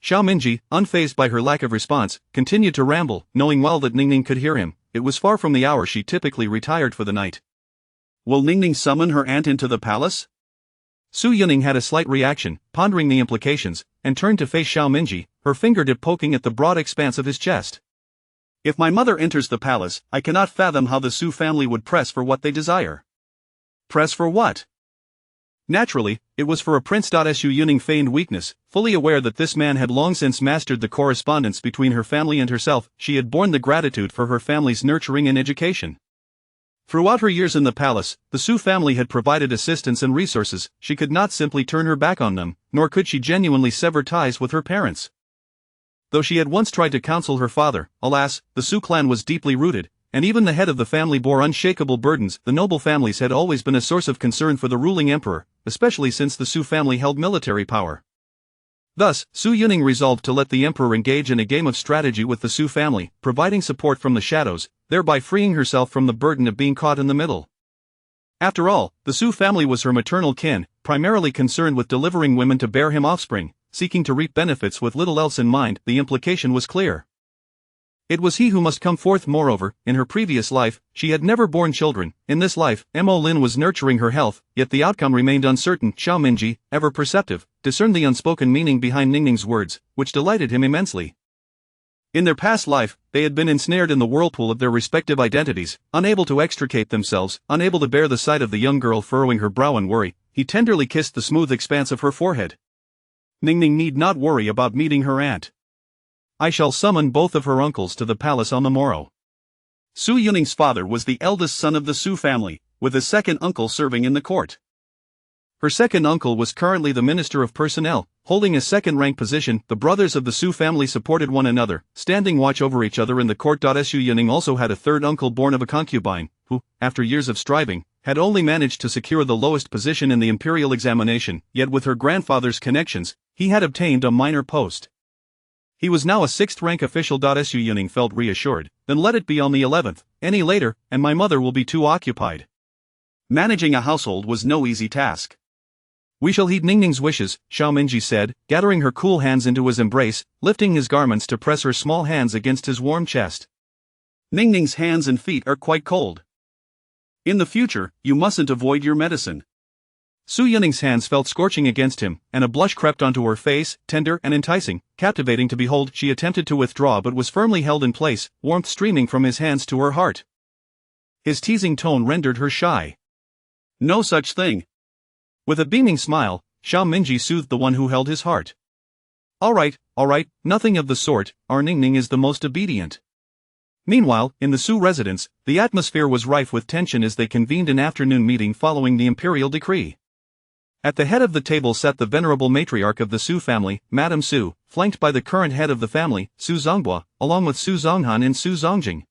Xiao Minji, unfazed by her lack of response, continued to ramble, knowing well that Ningning could hear him. It was far from the hour she typically retired for the night. Will Ningning summon her aunt into the palace? Su Yunning had a slight reaction, pondering the implications, and turned to face Xiao Minji, her fingertip poking at the broad expanse of his chest. If my mother enters the palace, I cannot fathom how the Su family would press for what they desire. Press for what? Naturally, it was for a prince. Su Yunning feigned weakness, fully aware that this man had long since mastered the correspondence between her family and herself. She had borne the gratitude for her family's nurturing and education. Throughout her years in the palace, the Su family had provided assistance and resources. She could not simply turn her back on them, nor could she genuinely sever ties with her parents. Though she had once tried to counsel her father, alas, the Su clan was deeply rooted, and even the head of the family bore unshakable burdens. The noble families had always been a source of concern for the ruling emperor, especially since the Su family held military power. Thus, Su Yunning resolved to let the emperor engage in a game of strategy with the Su family, providing support from the shadows, thereby freeing herself from the burden of being caught in the middle. After all, the Su family was her maternal kin, primarily concerned with delivering women to bear him offspring, seeking to reap benefits with little else in mind. The implication was clear. It was he who must come forth. Moreover, in her previous life, she had never borne children. In this life, Mo Lin was nurturing her health, yet the outcome remained uncertain. Xiao Minji, ever perceptive, discerned the unspoken meaning behind Ningning's words, which delighted him immensely. In their past life, they had been ensnared in the whirlpool of their respective identities, unable to extricate themselves, unable to bear the sight of the young girl furrowing her brow in worry. He tenderly kissed the smooth expanse of her forehead. Ningning need not worry about meeting her aunt. I shall summon both of her uncles to the palace on the morrow. Su Yunning's father was the eldest son of the Su family, with a second uncle serving in the court. Her second uncle was currently the Minister of Personnel, holding a second-rank position. The brothers of the Su family supported one another, standing watch over each other in the court. Su Yunning also had a third uncle born of a concubine, who, after years of striving, had only managed to secure the lowest position in the imperial examination, yet with her grandfather's connections, he had obtained a minor post. He was now a 6th-rank official. Su Yuning felt reassured. Then let it be on the 11th, any later, and my mother will be too occupied. Managing a household was no easy task. We shall heed Ningning's wishes, Xiao Minji said, gathering her cool hands into his embrace, lifting his garments to press her small hands against his warm chest. Ningning's hands and feet are quite cold. In the future, you mustn't avoid your medicine. Su Yuning's hands felt scorching against him, and a blush crept onto her face, tender and enticing, captivating to behold. She attempted to withdraw but was firmly held in place, warmth streaming from his hands to her heart. His teasing tone rendered her shy. No such thing. With a beaming smile, Xiao Minji soothed the one who held his heart. All right, nothing of the sort, our Ningning is the most obedient. Meanwhile, in the Su residence, the atmosphere was rife with tension as they convened an afternoon meeting following the imperial decree. At the head of the table sat the venerable matriarch of the Su family, Madame Su, flanked by the current head of the family, Su Zonghua, along with Su Zonghan and Su Zongjing.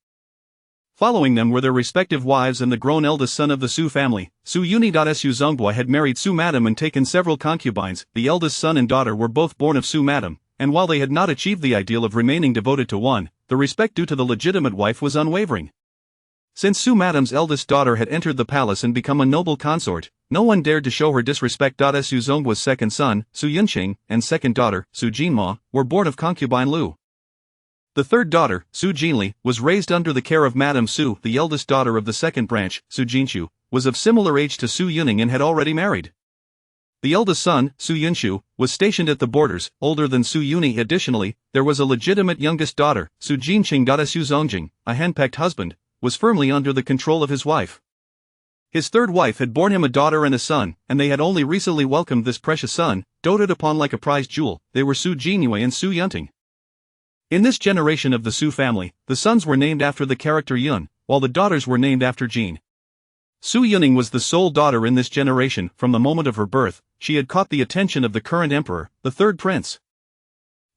Following them were their respective wives and the grown eldest son of the Su family, Su Yuni. Su Zonghua had married Su Madam and taken several concubines. The eldest son and daughter were both born of Su Madam, and while they had not achieved the ideal of remaining devoted to one, the respect due to the legitimate wife was unwavering. Since Su Madam's eldest daughter had entered the palace and become a noble consort, no one dared to show her disrespect. Su Zonghua's second son, Su Yunqing, and second daughter, Su Jinma, were born of concubine Lu. The third daughter, Su Jinli, was raised under the care of Madame Su. The eldest daughter of the second branch, Su Jinshu, was of similar age to Su Yuning and had already married. The eldest son, Su Yunshu, was stationed at the borders, older than Su Yuni. Additionally, there was a legitimate youngest daughter, Su Jinqing. Su Zongjing, a henpecked husband, was firmly under the control of his wife. His third wife had borne him a daughter and a son, and they had only recently welcomed this precious son, doted upon like a prized jewel. They were Su Jinyue and Su Yunting. In this generation of the Su family, the sons were named after the character Yun, while the daughters were named after Jin. Su Yuning was the sole daughter in this generation. From the moment of her birth, she had caught the attention of the current emperor, the third prince.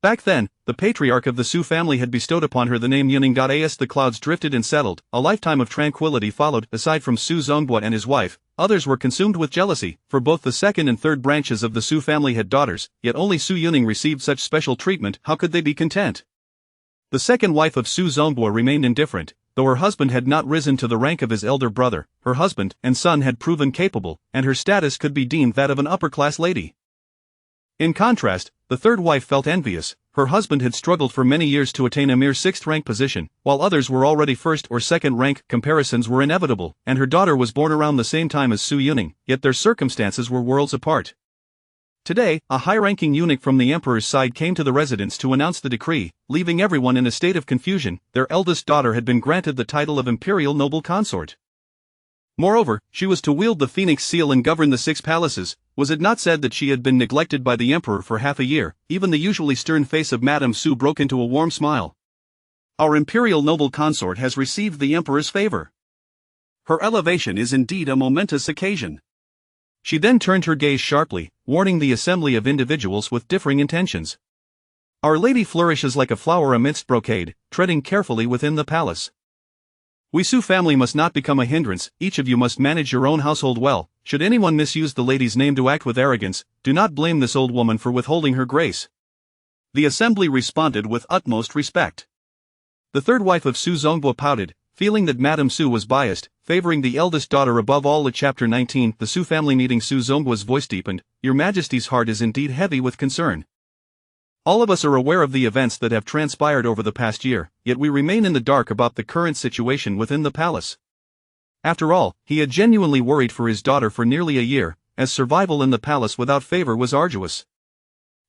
Back then, the patriarch of the Su family had bestowed upon her the name Yuning. As the clouds drifted and settled, a lifetime of tranquility followed. Aside from Su Zonghua and his wife, others were consumed with jealousy, for both the second and third branches of the Su family had daughters, yet only Su Yuning received such special treatment. How could they be content? The second wife of Su Zonghua remained indifferent. Though her husband had not risen to the rank of his elder brother, her husband and son had proven capable, and her status could be deemed that of an upper-class lady. In contrast, the third wife felt envious. Her husband had struggled for many years to attain a mere 6th-rank position, while others were already 1st or 2nd-rank. Comparisons were inevitable, and her daughter was born around the same time as Su Yuning, yet their circumstances were worlds apart. Today, a high-ranking eunuch from the emperor's side came to the residence to announce the decree, leaving everyone in a state of confusion. Their eldest daughter had been granted the title of imperial noble consort. Moreover, she was to wield the phoenix seal and govern the 6 palaces. Was it not said that she had been neglected by the emperor for half a year? Even the usually stern face of Madame Su broke into a warm smile. Our imperial noble consort has received the emperor's favor. Her elevation is indeed a momentous occasion. She then turned her gaze sharply, warning the assembly of individuals with differing intentions. Our lady flourishes like a flower amidst brocade, treading carefully within the palace. We Su family must not become a hindrance. Each of you must manage your own household well. Should anyone misuse the lady's name to act with arrogance, do not blame this old woman for withholding her grace. The assembly responded with utmost respect. The third wife of Su Zonghua pouted, feeling that Madame Su was biased, favoring the eldest daughter above all. At Chapter 19, the Su family meeting. Su Zonghua's voice deepened. Your Majesty's heart is indeed heavy with concern. All of us are aware of the events that have transpired over the past year, yet we remain in the dark about the current situation within the palace. After all, he had genuinely worried for his daughter for nearly a year, as survival in the palace without favor was arduous.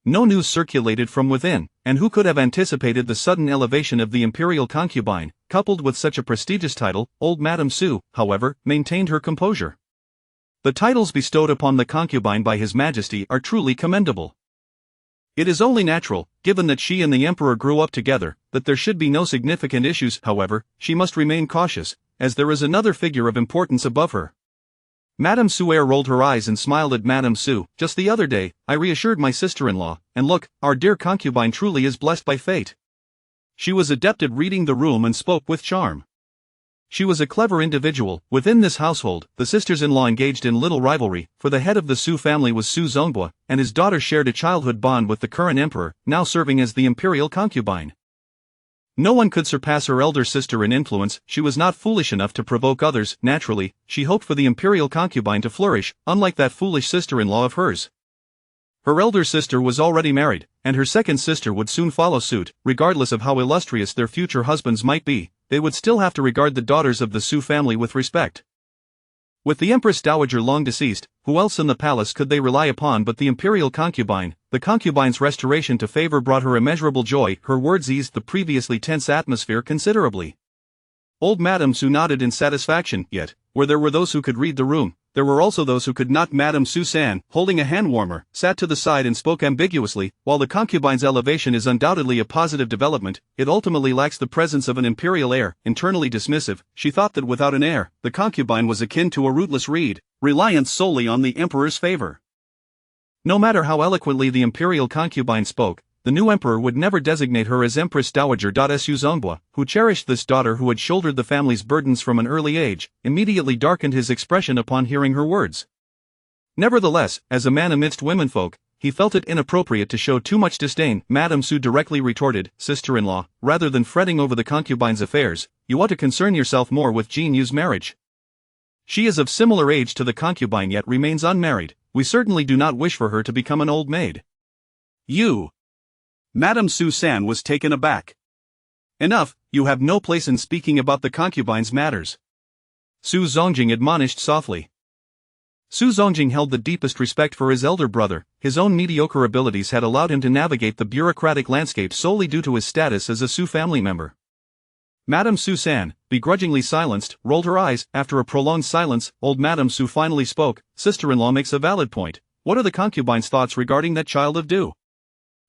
No news circulated from within, and who could have anticipated the sudden elevation of the imperial concubine, coupled with such a prestigious title? Old Madame Su, however, maintained her composure. The titles bestowed upon the concubine by His Majesty are truly commendable. It is only natural, given that she and the emperor grew up together, that there should be no significant issues. However, she must remain cautious, as there is another figure of importance above her. Madame Su'er rolled her eyes and smiled at Madame Su. Just the other day, I reassured my sister-in-law, and look, our dear concubine truly is blessed by fate. She was adept at reading the room and spoke with charm. She was a clever individual. Within this household, the sisters-in-law engaged in little rivalry, for the head of the Su family was Su Zongbo, and his daughter shared a childhood bond with the current emperor, now serving as the imperial concubine. No one could surpass her elder sister in influence. She was not foolish enough to provoke others. Naturally, she hoped for the imperial concubine to flourish, unlike that foolish sister-in-law of hers. Her elder sister was already married, and her second sister would soon follow suit. Regardless of how illustrious their future husbands might be, they would still have to regard the daughters of the Su family with respect. With the Empress Dowager long deceased, who else in the palace could they rely upon but the imperial concubine? The concubine's restoration to favor brought her immeasurable joy. Her words eased the previously tense atmosphere considerably. Old Madame Su nodded in satisfaction, yet, where there were those who could read the room, there were also those who could not. Madame Su-san, holding a hand warmer, sat to the side and spoke ambiguously. While the concubine's elevation is undoubtedly a positive development, it ultimately lacks the presence of an imperial heir. Internally dismissive, she thought that without an heir, the concubine was akin to a rootless reed, reliant solely on the emperor's favor. No matter how eloquently the imperial concubine spoke, the new emperor would never designate her as Empress Dowager. Su Zongbo, who cherished this daughter who had shouldered the family's burdens from an early age, immediately darkened his expression upon hearing her words. Nevertheless, as a man amidst womenfolk, he felt it inappropriate to show too much disdain. Madame Su directly retorted, "Sister-in-law, rather than fretting over the concubine's affairs, you ought to concern yourself more with Jin Yu's marriage. She is of similar age to the concubine yet remains unmarried. We certainly do not wish for her to become an old maid." "You?" Madame Su-san was taken aback. "Enough, you have no place in speaking about the concubine's matters," Su Zongjing admonished softly. Su Zongjing held the deepest respect for his elder brother. His own mediocre abilities had allowed him to navigate the bureaucratic landscape solely due to his status as a Su family member. Madame Su-san, begrudgingly silenced, rolled her eyes. After a prolonged silence, old Madame Su finally spoke. "Sister-in-law makes a valid point. What are the concubine's thoughts regarding that child of Du?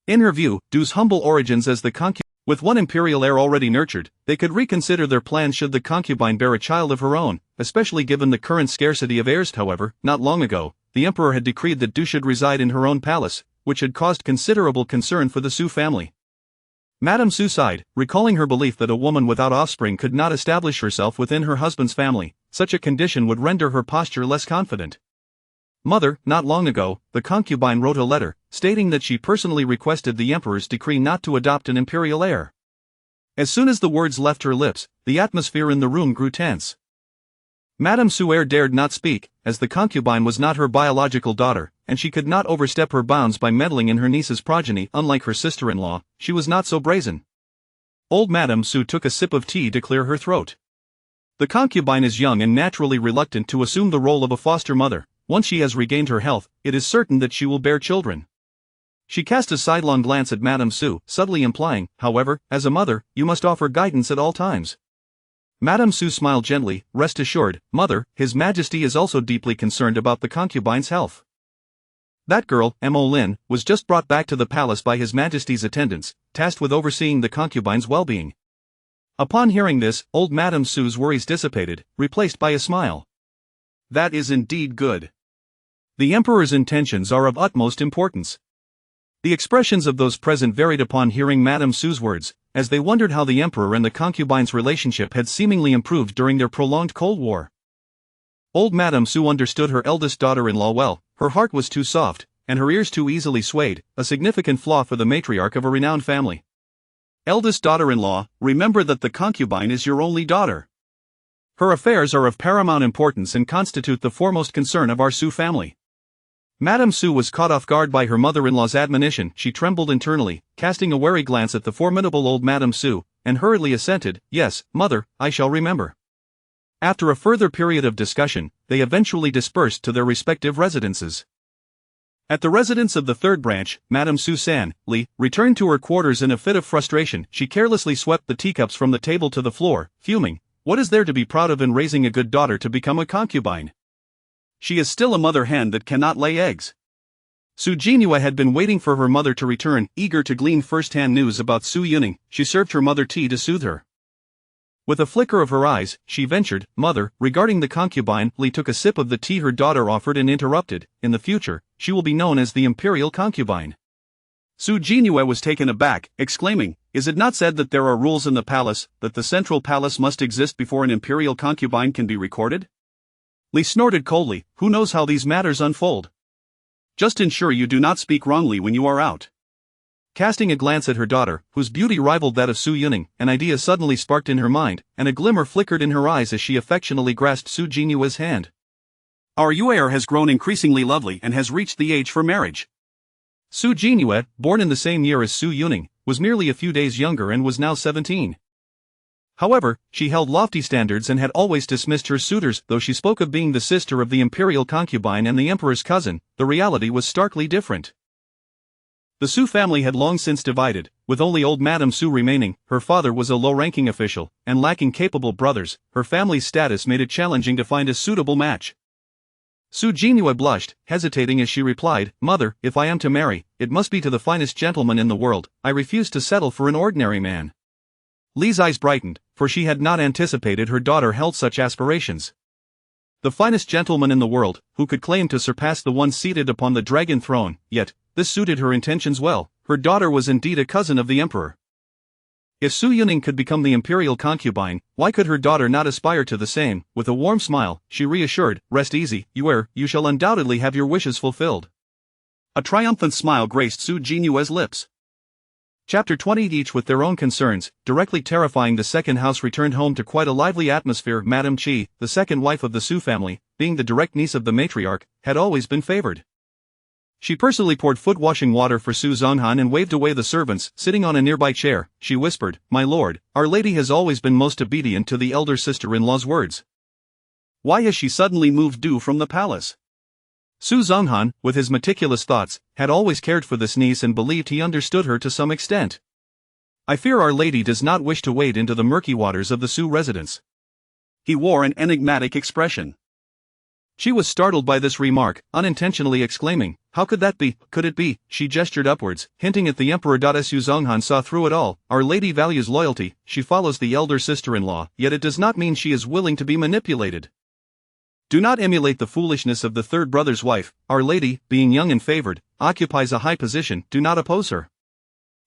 In her view, Du's humble origins as the concubine, with one imperial heir already nurtured, they could reconsider their plans should the concubine bear a child of her own, especially given the current scarcity of heirs. However, not long ago, the emperor had decreed that Du should reside in her own palace, which had caused considerable concern for the Su family." Madame Su sighed, recalling her belief that a woman without offspring could not establish herself within her husband's family. Such a condition would render her posture less confident. "Mother, not long ago, the concubine wrote a letter, stating that she personally requested the emperor's decree not to adopt an imperial heir." As soon as the words left her lips, the atmosphere in the room grew tense. Madame Su dared not speak, as the concubine was not her biological daughter, and she could not overstep her bounds by meddling in her niece's progeny. Unlike her sister-in-law, she was not so brazen. Old Madame Su took a sip of tea to clear her throat. "The concubine is young and naturally reluctant to assume the role of a foster mother. Once she has regained her health, it is certain that she will bear children." She cast a sidelong glance at Madame Su, subtly implying, "However, as a mother, you must offer guidance at all times." Madame Su smiled gently, "Rest assured, Mother, His Majesty is also deeply concerned about the concubine's health. That girl, Mo Lin, was just brought back to the palace by His Majesty's attendants, tasked with overseeing the concubine's well-being." Upon hearing this, old Madame Su's worries dissipated, replaced by a smile. "That is indeed good. The emperor's intentions are of utmost importance." The expressions of those present varied upon hearing Madame Su's words, as they wondered how the emperor and the concubine's relationship had seemingly improved during their prolonged Cold War. Old Madame Su understood her eldest daughter-in-law well. Her heart was too soft, and her ears too easily swayed, a significant flaw for the matriarch of a renowned family. "Eldest daughter-in-law, remember that the concubine is your only daughter. Her affairs are of paramount importance and constitute the foremost concern of our Su family." Madame Su was caught off guard by her mother-in-law's admonition. She trembled internally, casting a wary glance at the formidable old Madame Su, and hurriedly assented, "Yes, mother, I shall remember." After a further period of discussion, they eventually dispersed to their respective residences. At the residence of the third branch, Madame Su-san, Li, returned to her quarters in a fit of frustration. She carelessly swept the teacups from the table to the floor, fuming. What is there to be proud of in raising a good daughter to become a concubine? She is still a mother hen that cannot lay eggs. Su Jinhua had been waiting for her mother to return, eager to glean first-hand news about Su Yuning. She served her mother tea to soothe her. With a flicker of her eyes, she ventured, "Mother, regarding the concubine." Li took a sip of the tea her daughter offered and interrupted, "In the future, she will be known as the imperial concubine." Su Jinhua was taken aback, exclaiming, Is it not said that there are rules in the palace, that the central palace must exist before an imperial concubine can be recorded? Li snorted coldly, who knows how these matters unfold? Just ensure you do not speak wrongly when you are out. Casting a glance at her daughter, whose beauty rivaled that of Su Yuning, an idea suddenly sparked in her mind, and a glimmer flickered in her eyes as she affectionately grasped Su Jinyue's hand. Our Yue'er has grown increasingly lovely and has reached the age for marriage. Su Jinyue, born in the same year as Su Yuning, was merely a few days younger and was now 17. However, she held lofty standards and had always dismissed her suitors. Though she spoke of being the sister of the imperial concubine and the emperor's cousin, the reality was starkly different. The Su family had long since divided, with only old Madame Su remaining. Her father was a low-ranking official, and lacking capable brothers, her family's status made it challenging to find a suitable match. Su Jinyue blushed, hesitating as she replied, "Mother, if I am to marry, it must be to the finest gentleman in the world. I refuse to settle for an ordinary man." Li's eyes brightened, for she had not anticipated her daughter held such aspirations. The finest gentleman in the world, who could claim to surpass the one seated upon the dragon throne, yet, this suited her intentions well. Her daughter was indeed a cousin of the emperor. If Su Yuning could become the imperial concubine, why could her daughter not aspire to the same? With a warm smile, she reassured, "Rest easy, Yue'er, you shall undoubtedly have your wishes fulfilled." A triumphant smile graced Su Jinyue's lips. Chapter 20. Each with their own concerns, directly terrifying the second house returned home to quite a lively atmosphere. Madame Qi, the second wife of the Su family, being the direct niece of the matriarch, had always been favored. She personally poured foot-washing water for Su Zonghan and waved away the servants. Sitting on a nearby chair, she whispered, "My lord, our lady has always been most obedient to the elder sister-in-law's words. Why has she suddenly moved due from the palace?" Su Zonghan, with his meticulous thoughts, had always cared for this niece and believed he understood her to some extent. "I fear our lady does not wish to wade into the murky waters of the Su residence." He wore an enigmatic expression. She was startled by this remark, unintentionally exclaiming, "How could that be? Could it be?" She gestured upwards, hinting at the emperor. Su Zonghan saw through it all. Our lady values loyalty, she follows the elder sister-in-law, yet it does not mean she is willing to be manipulated. Do not emulate the foolishness of the third brother's wife. Our lady, being young and favored, occupies a high position. Do not oppose her.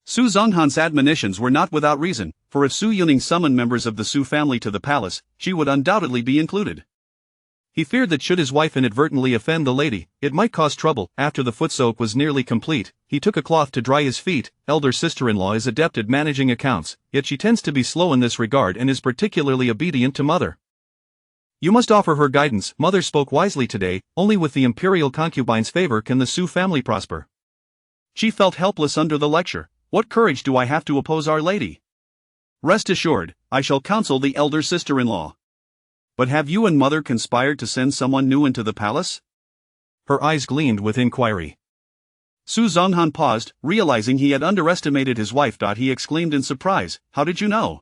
Su Zonghan's admonitions were not without reason, for if Su Yuning summoned members of the Su family to the palace, she would undoubtedly be included. He feared that should his wife inadvertently offend the lady, it might cause trouble. After the foot soak was nearly complete, he took a cloth to dry his feet. Elder sister-in-law is adept at managing accounts, yet she tends to be slow in this regard and is particularly obedient to mother. You must offer her guidance. Mother spoke wisely today. Only with the imperial concubine's favor can the Su family prosper. She felt helpless under the lecture. What courage do I have to oppose our lady? Rest assured, I shall counsel the elder sister-in-law. But have you and mother conspired to send someone new into the palace? Her eyes gleamed with inquiry. Su Zonghan paused, realizing he had underestimated his wife. He exclaimed in surprise, "How did you know?"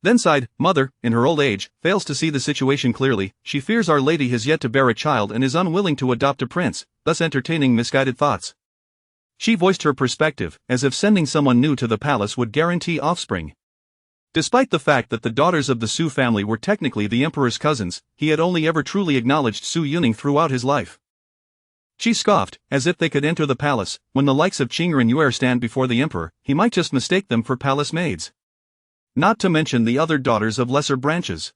Then sighed, "Mother, in her old age, fails to see the situation clearly. She fears our lady has yet to bear a child and is unwilling to adopt a prince, thus entertaining misguided thoughts." She voiced her perspective, as if sending someone new to the palace would guarantee offspring. Despite the fact that the daughters of the Su family were technically the emperor's cousins, he had only ever truly acknowledged Su Yuning throughout his life. She scoffed, as if they could enter the palace. When the likes of Qing'er and Yue'er stand before the emperor, he might just mistake them for palace maids. Not to mention the other daughters of lesser branches.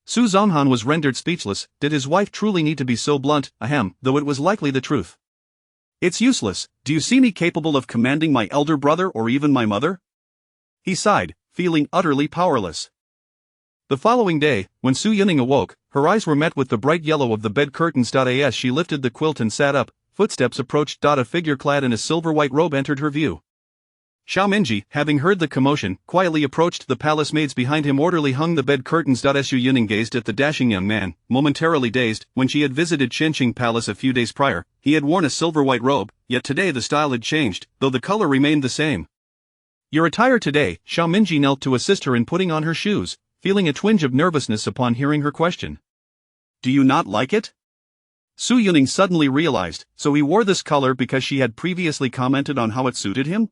Su Zonghan was rendered speechless. Did his wife truly need to be so blunt? Ahem, though it was likely the truth. It's useless. Do you see me capable of commanding my elder brother or even my mother? He sighed, feeling utterly powerless. The following day, when Su Yuning awoke, her eyes were met with the bright yellow of the bed curtains. As she lifted the quilt and sat up, footsteps approached. A figure clad in a silver-white robe entered her view. Xiao Minji, having heard the commotion, quietly approached. The palace maids behind him orderly hung the bed curtains. Su Yuning gazed at the dashing young man, momentarily dazed. When she had visited Qinqing Palace a few days prior, he had worn a silver-white robe, yet today the style had changed, though the color remained the same. Your attire today. Xiao Minji knelt to assist her in putting on her shoes, feeling a twinge of nervousness upon hearing her question. Do you not like it? Su Yuning suddenly realized, so he wore this color because she had previously commented on how it suited him?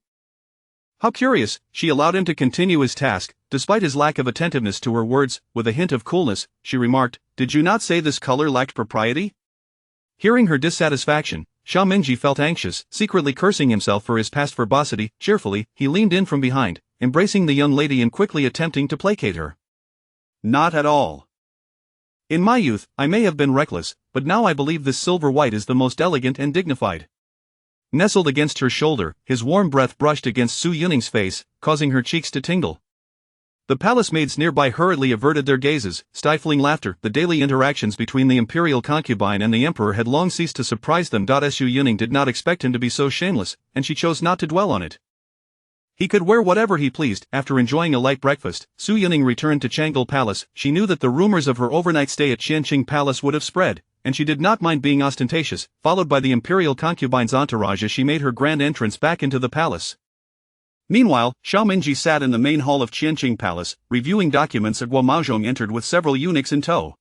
How curious. She allowed him to continue his task, despite his lack of attentiveness to her words. With a hint of coolness, she remarked, "Did you not say this color lacked propriety?" Hearing her dissatisfaction, Xiao Minji felt anxious, secretly cursing himself for his past verbosity. Cheerfully, he leaned in from behind, embracing the young lady and quickly attempting to placate her. Not at all. In my youth, I may have been reckless, but now I believe this silver white is the most elegant and dignified. Nestled against her shoulder, his warm breath brushed against Su Yuning's face, causing her cheeks to tingle. The palace maids nearby hurriedly averted their gazes, stifling laughter. The daily interactions between the imperial concubine and the emperor had long ceased to surprise them. Su Yuning did not expect him to be so shameless, and she chose not to dwell on it. He could wear whatever he pleased. After enjoying a light breakfast, Su Yuning returned to Changle Palace. She knew that the rumors of her overnight stay at Qianqing Palace would have spread, and she did not mind being ostentatious, followed by the imperial concubine's entourage as she made her grand entrance back into the palace. Meanwhile, Xiao Minji sat in the main hall of Qianqing Palace, reviewing documents. Guo Maozhong entered with several eunuchs in tow.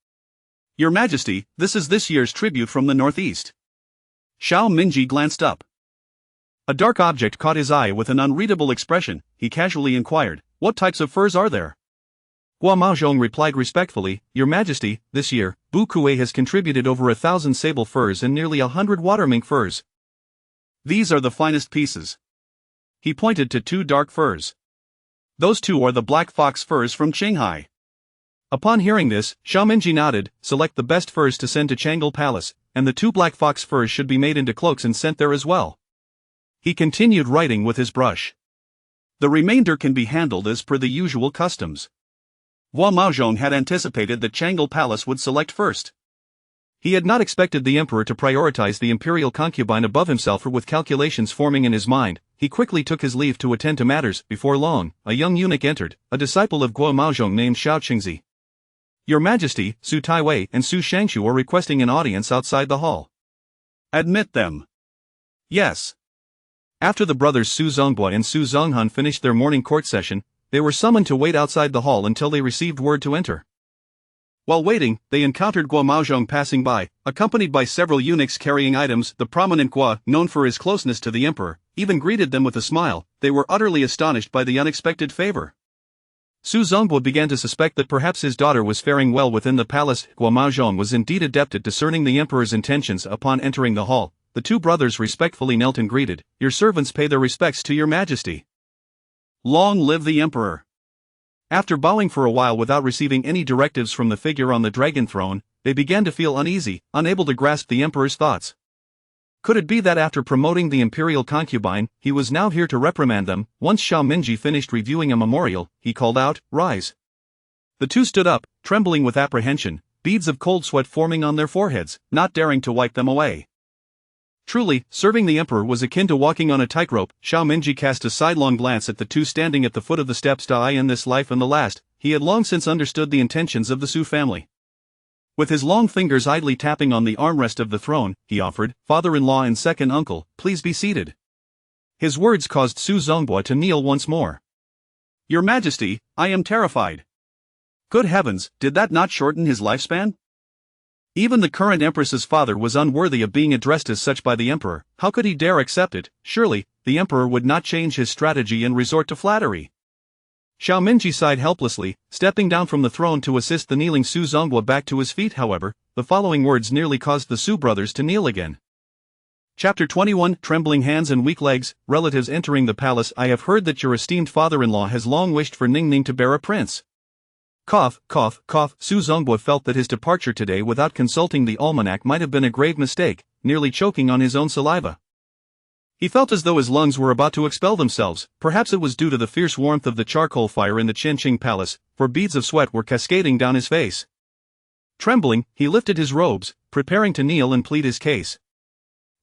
Your Majesty, this is this year's tribute from the northeast. Xiao Minji glanced up. A dark object caught his eye with an unreadable expression. He casually inquired, what types of furs are there? Guo Maozhong replied respectfully, Your Majesty, this year, Bu Kuei has contributed over 1,000 sable furs and nearly 100 water mink furs. These are the finest pieces. He pointed to 2 dark furs. Those 2 are the black fox furs from Qinghai. Upon hearing this, Xiao Minji nodded. Select the best furs to send to Changle Palace, and the 2 black fox furs should be made into cloaks and sent there as well. He continued writing with his brush. The remainder can be handled as per the usual customs. Guo Maozhong had anticipated that Changle Palace would select first. He had not expected the emperor to prioritize the imperial concubine above himself, or with calculations forming in his mind, he quickly took his leave to attend to matters. Before long, a young eunuch entered, a disciple of Guo Maozhong named Xiao Qingzi. Your Majesty, Su Taiwei and Su Shangshu are requesting an audience outside the hall. Admit them. Yes. After the brothers Su Zongbo and Su Zonghan finished their morning court session, they were summoned to wait outside the hall until they received word to enter. While waiting, they encountered Guo Maozhong passing by, accompanied by several eunuchs carrying items. The prominent Guo, known for his closeness to the emperor, even greeted them with a smile. They were utterly astonished by the unexpected favor. Su Zongbo began to suspect that perhaps his daughter was faring well within the palace. Guo Maozhong was indeed adept at discerning the emperor's intentions. Upon entering the hall, the 2 brothers respectfully knelt and greeted, Your servants pay their respects to your Majesty. Long live the emperor. After bowing for a while without receiving any directives from the figure on the dragon throne, they began to feel uneasy, unable to grasp the emperor's thoughts. Could it be that after promoting the imperial concubine, he was now here to reprimand them? Once Xiao Minji finished reviewing a memorial, he called out, Rise. The 2 stood up, trembling with apprehension, beads of cold sweat forming on their foreheads, not daring to wipe them away. Truly, serving the emperor was akin to walking on a tightrope. Xiao Minji cast a sidelong glance at the 2 standing at the foot of the steps. In this life and the last, he had long since understood the intentions of the Su family. With his long fingers idly tapping on the armrest of the throne, he offered, Father-in-law and second uncle, please be seated. His words caused Su Zongbo to kneel once more. Your Majesty, I am terrified. Good heavens, did that not shorten his lifespan? Even the current empress's father was unworthy of being addressed as such by the emperor. How could he dare accept it? Surely, the emperor would not change his strategy and resort to flattery. Xiao Minji sighed helplessly, stepping down from the throne to assist the kneeling Su Zongbo back to his feet. However, the following words nearly caused the Su brothers to kneel again. Chapter 21, Trembling Hands and Weak Legs. Relatives entering the palace. I have heard that your esteemed father-in-law has long wished for Ning Ning to bear a prince. Cough, cough, cough. Su Zongbo felt that his departure today without consulting the almanac might have been a grave mistake, nearly choking on his own saliva. He felt as though his lungs were about to expel themselves. Perhaps it was due to the fierce warmth of the charcoal fire in the Qianqing Palace, for beads of sweat were cascading down his face. Trembling, he lifted his robes, preparing to kneel and plead his case.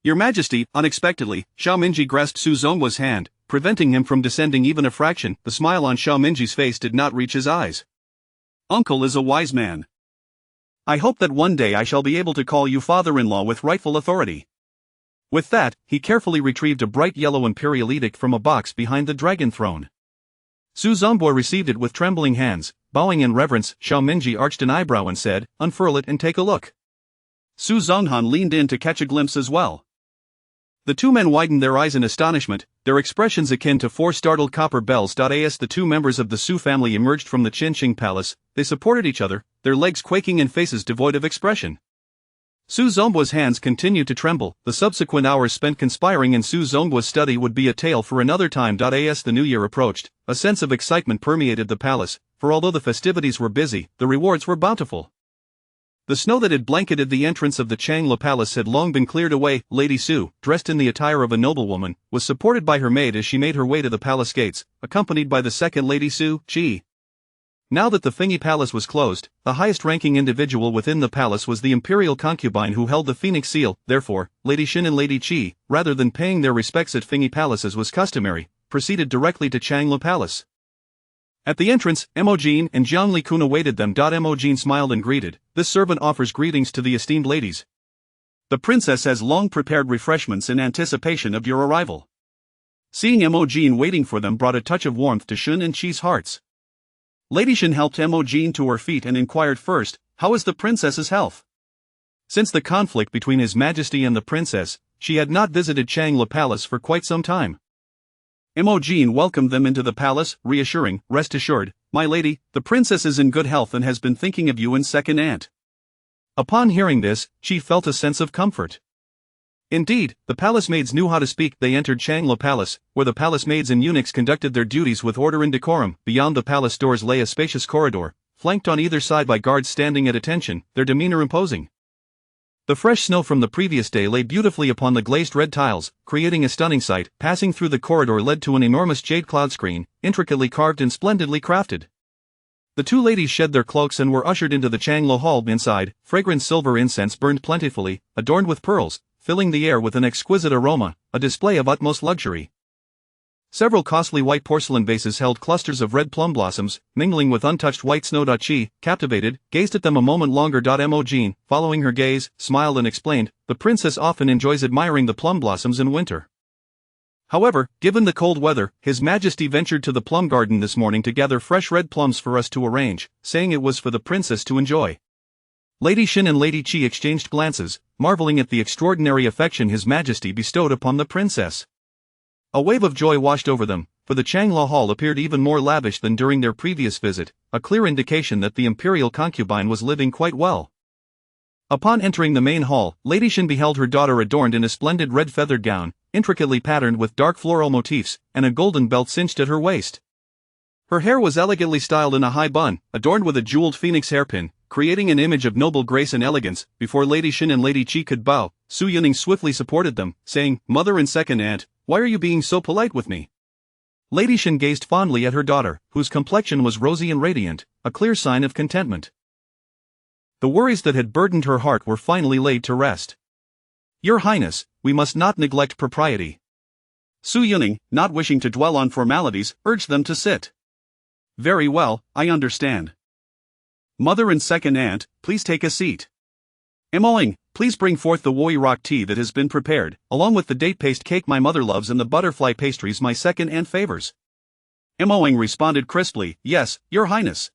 Your Majesty, unexpectedly, Xiao Minji grasped Su Zongbo's hand, preventing him from descending even a fraction. The smile on Xiao Minji's face did not reach his eyes. Uncle is a wise man. I hope that one day I shall be able to call you father-in-law with rightful authority. With that, he carefully retrieved a bright yellow imperial edict from a box behind the dragon throne. Su Zongbo received it with trembling hands. Bowing in reverence, Xiao Minji arched an eyebrow and said, Unfurl it and take a look. Su Zonghan leaned in to catch a glimpse as well. The 2 men widened their eyes in astonishment, their expressions akin to 4 startled copper bells. As the 2 members of the Su family emerged from the Qianqing Palace, they supported each other, their legs quaking and faces devoid of expression. Su Zongguo's hands continued to tremble. The subsequent hours spent conspiring in Su Zongguo's study would be a tale for another time. As the new year approached, a sense of excitement permeated the palace, for although the festivities were busy, the rewards were bountiful. The snow that had blanketed the entrance of the Changla Palace had long been cleared away. Lady Su, dressed in the attire of a noblewoman, was supported by her maid as she made her way to the palace gates, accompanied by the second Lady Su, Qi. Now that the Fengyi Palace was closed, the highest-ranking individual within the palace was the imperial concubine who held the Phoenix Seal. Therefore, Lady Xin and Lady Qi, rather than paying their respects at Fengyi Palace as was customary, proceeded directly to Changla Palace. At the entrance, Emojin and Jiang Likun awaited them. Emojin smiled and greeted, "This servant offers greetings to the esteemed ladies. The princess has long prepared refreshments in anticipation of your arrival." Seeing Emojin waiting for them brought a touch of warmth to Shun and Qi's hearts. Lady Xin helped Emojin to her feet and inquired first, "How is the princess's health?" Since the conflict between His Majesty and the princess, she had not visited Changla Palace for quite some time. Emojin welcomed them into the palace, reassuring, "Rest assured, my lady, the princess is in good health and has been thinking of you and second aunt." Upon hearing this, Qi felt a sense of comfort. Indeed, the palace maids knew how to speak. They entered Changla Palace, where the palace maids and eunuchs conducted their duties with order and decorum. Beyond the palace doors lay a spacious corridor, flanked on either side by guards standing at attention, their demeanor imposing. The fresh snow from the previous day lay beautifully upon the glazed red tiles, creating a stunning sight. Passing through the corridor led to an enormous jade cloud screen, intricately carved and splendidly crafted. The two ladies shed their cloaks and were ushered into the Changla Hall. Inside, fragrant silver incense burned plentifully, adorned with pearls, filling the air with an exquisite aroma, a display of utmost luxury. Several costly white porcelain vases held clusters of red plum blossoms, mingling with untouched white snow. Qi, captivated, gazed at them a moment longer. Emojin, following her gaze, smiled and explained, "The princess often enjoys admiring the plum blossoms in winter. However, given the cold weather, His Majesty ventured to the plum garden this morning to gather fresh red plums for us to arrange, saying it was for the princess to enjoy." Lady Xin and Lady Qi exchanged glances, marveling at the extraordinary affection His Majesty bestowed upon the princess. A wave of joy washed over them, for the Changla Hall appeared even more lavish than during their previous visit, a clear indication that the imperial concubine was living quite well. Upon entering the main hall, Lady Xin beheld her daughter adorned in a splendid red feathered gown, intricately patterned with dark floral motifs, and a golden belt cinched at her waist. Her hair was elegantly styled in a high bun, adorned with a jeweled phoenix hairpin, creating an image of noble grace and elegance. Before Lady Xin and Lady Qi could bow, Su Yuning swiftly supported them, saying, "Mother and second aunt, why are you being so polite with me?" Lady Xin gazed fondly at her daughter, whose complexion was rosy and radiant, a clear sign of contentment. The worries that had burdened her heart were finally laid to rest. "Your Highness, we must not neglect propriety." Su Yuning, not wishing to dwell on formalities, urged them to sit. "Very well, I understand. Mother and second aunt, please take a seat. Emoing, please bring forth the Woi rock tea that has been prepared, along with the date paste cake my mother loves and the butterfly pastries my second aunt favors." Emoing responded crisply, "Yes, Your Highness."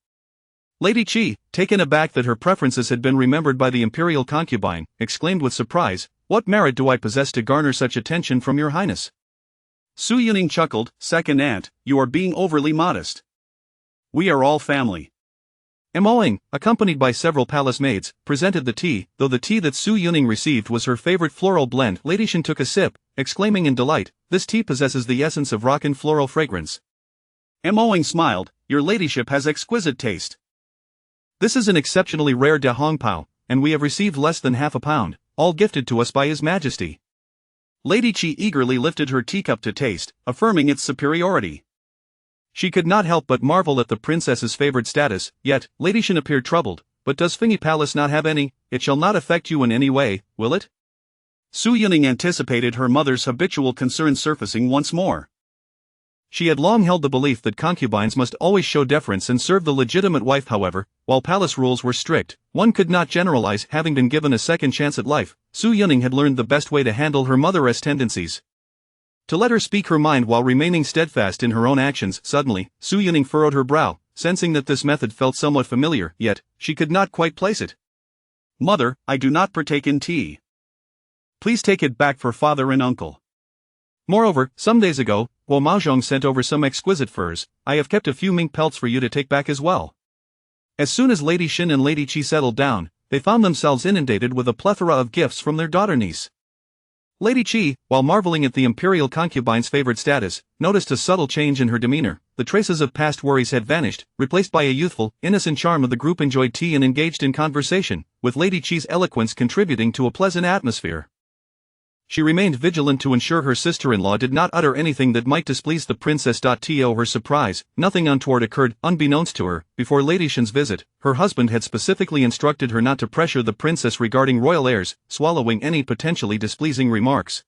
Lady Qi, taken aback that her preferences had been remembered by the imperial concubine, exclaimed with surprise, "What merit do I possess to garner such attention from Your Highness?" Su Yuning chuckled, "Second aunt, you are being overly modest. We are all family." Emoing, accompanied by several palace maids, presented the tea. Though the tea that Su Yuning received was her favorite floral blend, Lady Xin took a sip, exclaiming in delight, "This tea possesses the essence of rock and floral fragrance." Emoing smiled, "Your ladyship has exquisite taste. This is an exceptionally rare de Hongpao, and we have received less than half a pound, all gifted to us by His Majesty." Lady Qi eagerly lifted her teacup to taste, affirming its superiority. She could not help but marvel at the princess's favored status, yet, Lady Xin appeared troubled. "But does Fengyi Palace not have any? It shall not affect you in any way, will it?" Su Yuning anticipated her mother's habitual concern surfacing once more. She had long held the belief that concubines must always show deference and serve the legitimate wife. However, while palace rules were strict, one could not generalize. Having been given a second chance at life, Su Yuning had learned the best way to handle her mother's tendencies. To let her speak her mind while remaining steadfast in her own actions. Suddenly, Su Yuning furrowed her brow, sensing that this method felt somewhat familiar, yet, she could not quite place it. "Mother, I do not partake in tea. Please take it back for father and uncle. Moreover, some days ago, Guo Maozhong sent over some exquisite furs. I have kept a few mink pelts for you to take back as well." As soon as Lady Xin and Lady Qi settled down, they found themselves inundated with a plethora of gifts from their daughter-niece. Lady Qi, while marveling at the imperial concubine's favored status, noticed a subtle change in her demeanor. The traces of past worries had vanished, replaced by a youthful, innocent charm. Of the group enjoyed tea and engaged in conversation, with Lady Qi's eloquence contributing to a pleasant atmosphere. She remained vigilant to ensure her sister-in-law did not utter anything that might displease the princess. To her surprise, nothing untoward occurred. Unbeknownst to her, before Lady Shen's visit, her husband had specifically instructed her not to pressure the princess regarding royal heirs, swallowing any potentially displeasing remarks.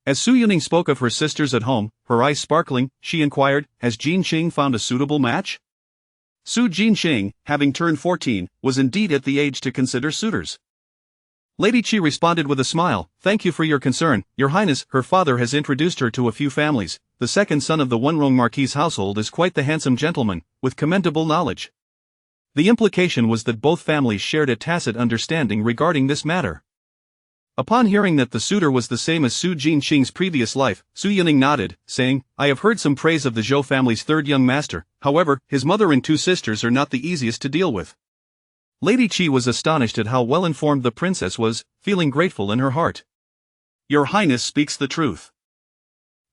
As Su Yuning spoke of her sisters at home, her eyes sparkling, she inquired, "Has Jin Qing found a suitable match?" Su Jinqing, having turned 14, was indeed at the age to consider suitors. Lady Qi responded with a smile, "Thank you for your concern, Your Highness." Her father has introduced her to a few families. The second son of the Wenrong Marquis' household is quite the handsome gentleman, with commendable knowledge. The implication was that both families shared a tacit understanding regarding this matter. Upon hearing that the suitor was the same as Su Jinqing's previous life, Su Yuning nodded, saying, "I have heard some praise of the Zhou family's third young master. However, his mother and two sisters are not the easiest to deal with." Lady Qi was astonished at how well-informed the princess was, feeling grateful in her heart. "Your Highness speaks the truth.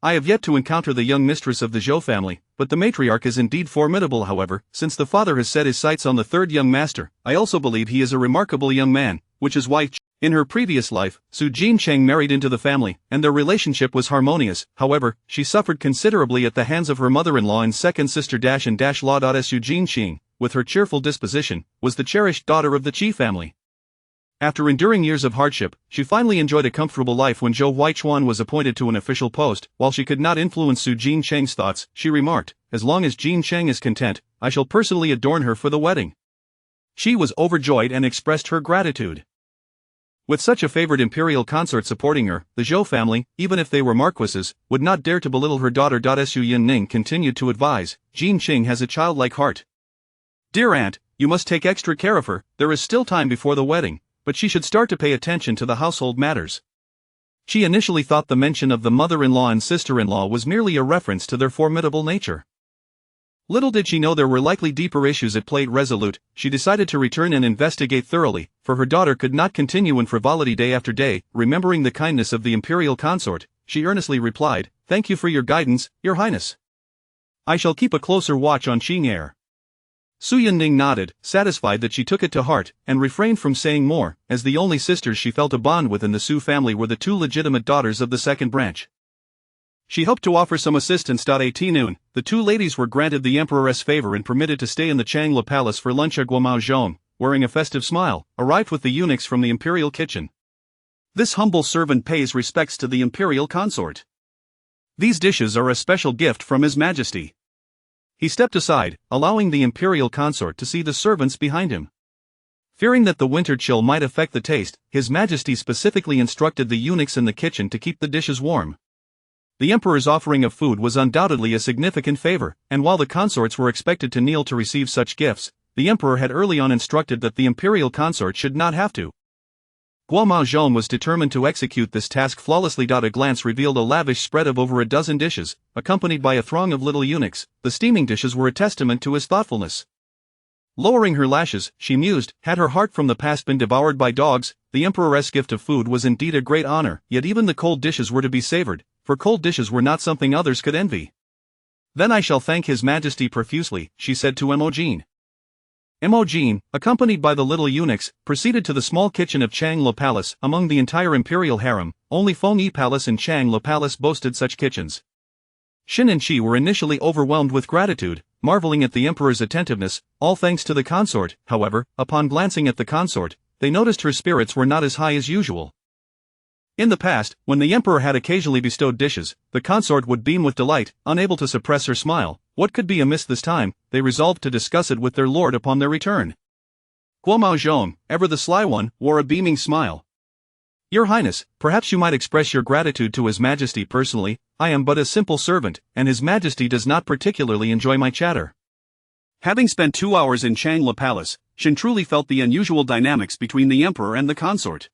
I have yet to encounter the young mistress of the Zhou family, but the matriarch is indeed formidable. However, since the father has set his sights on the third young master, I also believe he is a remarkable young man, which is why in her previous life, Su Jincheng married into the family, and their relationship was harmonious. However, she suffered considerably at the hands of her mother-in-law and second sister Law. Su Jinqing, with her cheerful disposition, was the cherished daughter of the Qi family. After enduring years of hardship, she finally enjoyed a comfortable life when Zhou Huichuan was appointed to an official post. While she could not influence Su Jincheng's thoughts, she remarked, "As long as Jincheng is content, I shall personally adorn her for the wedding." She was overjoyed and expressed her gratitude. With such a favored imperial consort supporting her, the Zhou family, even if they were marquises, would not dare to belittle her daughter. Su Yinning continued to advise, "Jinqing has a childlike heart. Dear aunt, you must take extra care of her. There is still time before the wedding, but she should start to pay attention to the household matters." She initially thought the mention of the mother-in-law and sister-in-law was merely a reference to their formidable nature. Little did she know there were likely deeper issues at play. Resolute, she decided to return and investigate thoroughly, for her daughter could not continue in frivolity day after day. Remembering the kindness of the imperial consort, she earnestly replied, "Thank you for your guidance, Your Highness. I shall keep a closer watch on Qing'er." Su Yinning nodded, satisfied that she took it to heart, and refrained from saying more, as the only sisters she felt a bond with in the Su family were the two legitimate daughters of the second branch. She hoped to offer some assistance. At noon, the two ladies were granted the Emperor's favor and permitted to stay in the Changla Palace for lunch. Guomao Zhong, wearing a festive smile, arrived with the eunuchs from the imperial kitchen. This humble servant pays respects to the imperial consort. These dishes are a special gift from His Majesty. He stepped aside, allowing the imperial consort to see the servants behind him. Fearing that the winter chill might affect the taste, His Majesty specifically instructed the eunuchs in the kitchen to keep the dishes warm. The emperor's offering of food was undoubtedly a significant favor, and while the consorts were expected to kneel to receive such gifts, the emperor had early on instructed that the imperial consort should not have to. Guomao Zhong was determined to execute this task flawlessly. A glance revealed a lavish spread of over a dozen dishes, accompanied by a throng of little eunuchs. The steaming dishes were a testament to his thoughtfulness. Lowering her lashes, she mused, had her heart from the past been devoured by dogs, the emperor's gift of food was indeed a great honor. Yet even the cold dishes were to be savored, for cold dishes were not something others could envy. "Then I shall thank His Majesty profusely," she said to Imogen. Imogen, accompanied by the little eunuchs, proceeded to the small kitchen of Changla Palace. Among the entire imperial harem, only Fengyi Palace and Changla Palace boasted such kitchens. Xin and Qi were initially overwhelmed with gratitude, marveling at the emperor's attentiveness, all thanks to the consort. However, upon glancing at the consort, they noticed her spirits were not as high as usual. In the past, when the emperor had occasionally bestowed dishes, the consort would beam with delight, unable to suppress her smile. What could be amiss this time? They resolved to discuss it with their lord upon their return. Guomao Zhong, ever the sly one, wore a beaming smile. "Your Highness, perhaps you might express your gratitude to His Majesty personally. I am but a simple servant, and His Majesty does not particularly enjoy my chatter." Having spent 2 hours in Changla Palace, Xin truly felt the unusual dynamics between the emperor and the consort.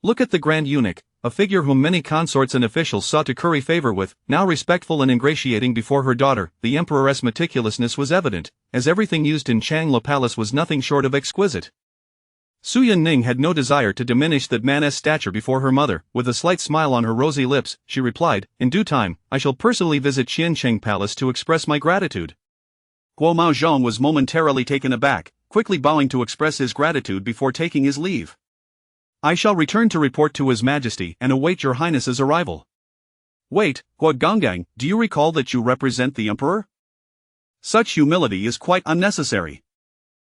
Look at the grand eunuch, a figure whom many consorts and officials sought to curry favor with, now respectful and ingratiating before her daughter. The emperor's meticulousness was evident, as everything used in Changla Palace was nothing short of exquisite. Su Yunning had no desire to diminish that man's stature before her mother. With a slight smile on her rosy lips, she replied, "In due time, I shall personally visit Qiancheng Palace to express my gratitude." Guo Maozhong was momentarily taken aback, quickly bowing to express his gratitude before taking his leave. "I shall return to report to His Majesty and await your Highness's arrival." "Wait, Guo Gonggang, do you recall that you represent the Emperor? Such humility is quite unnecessary."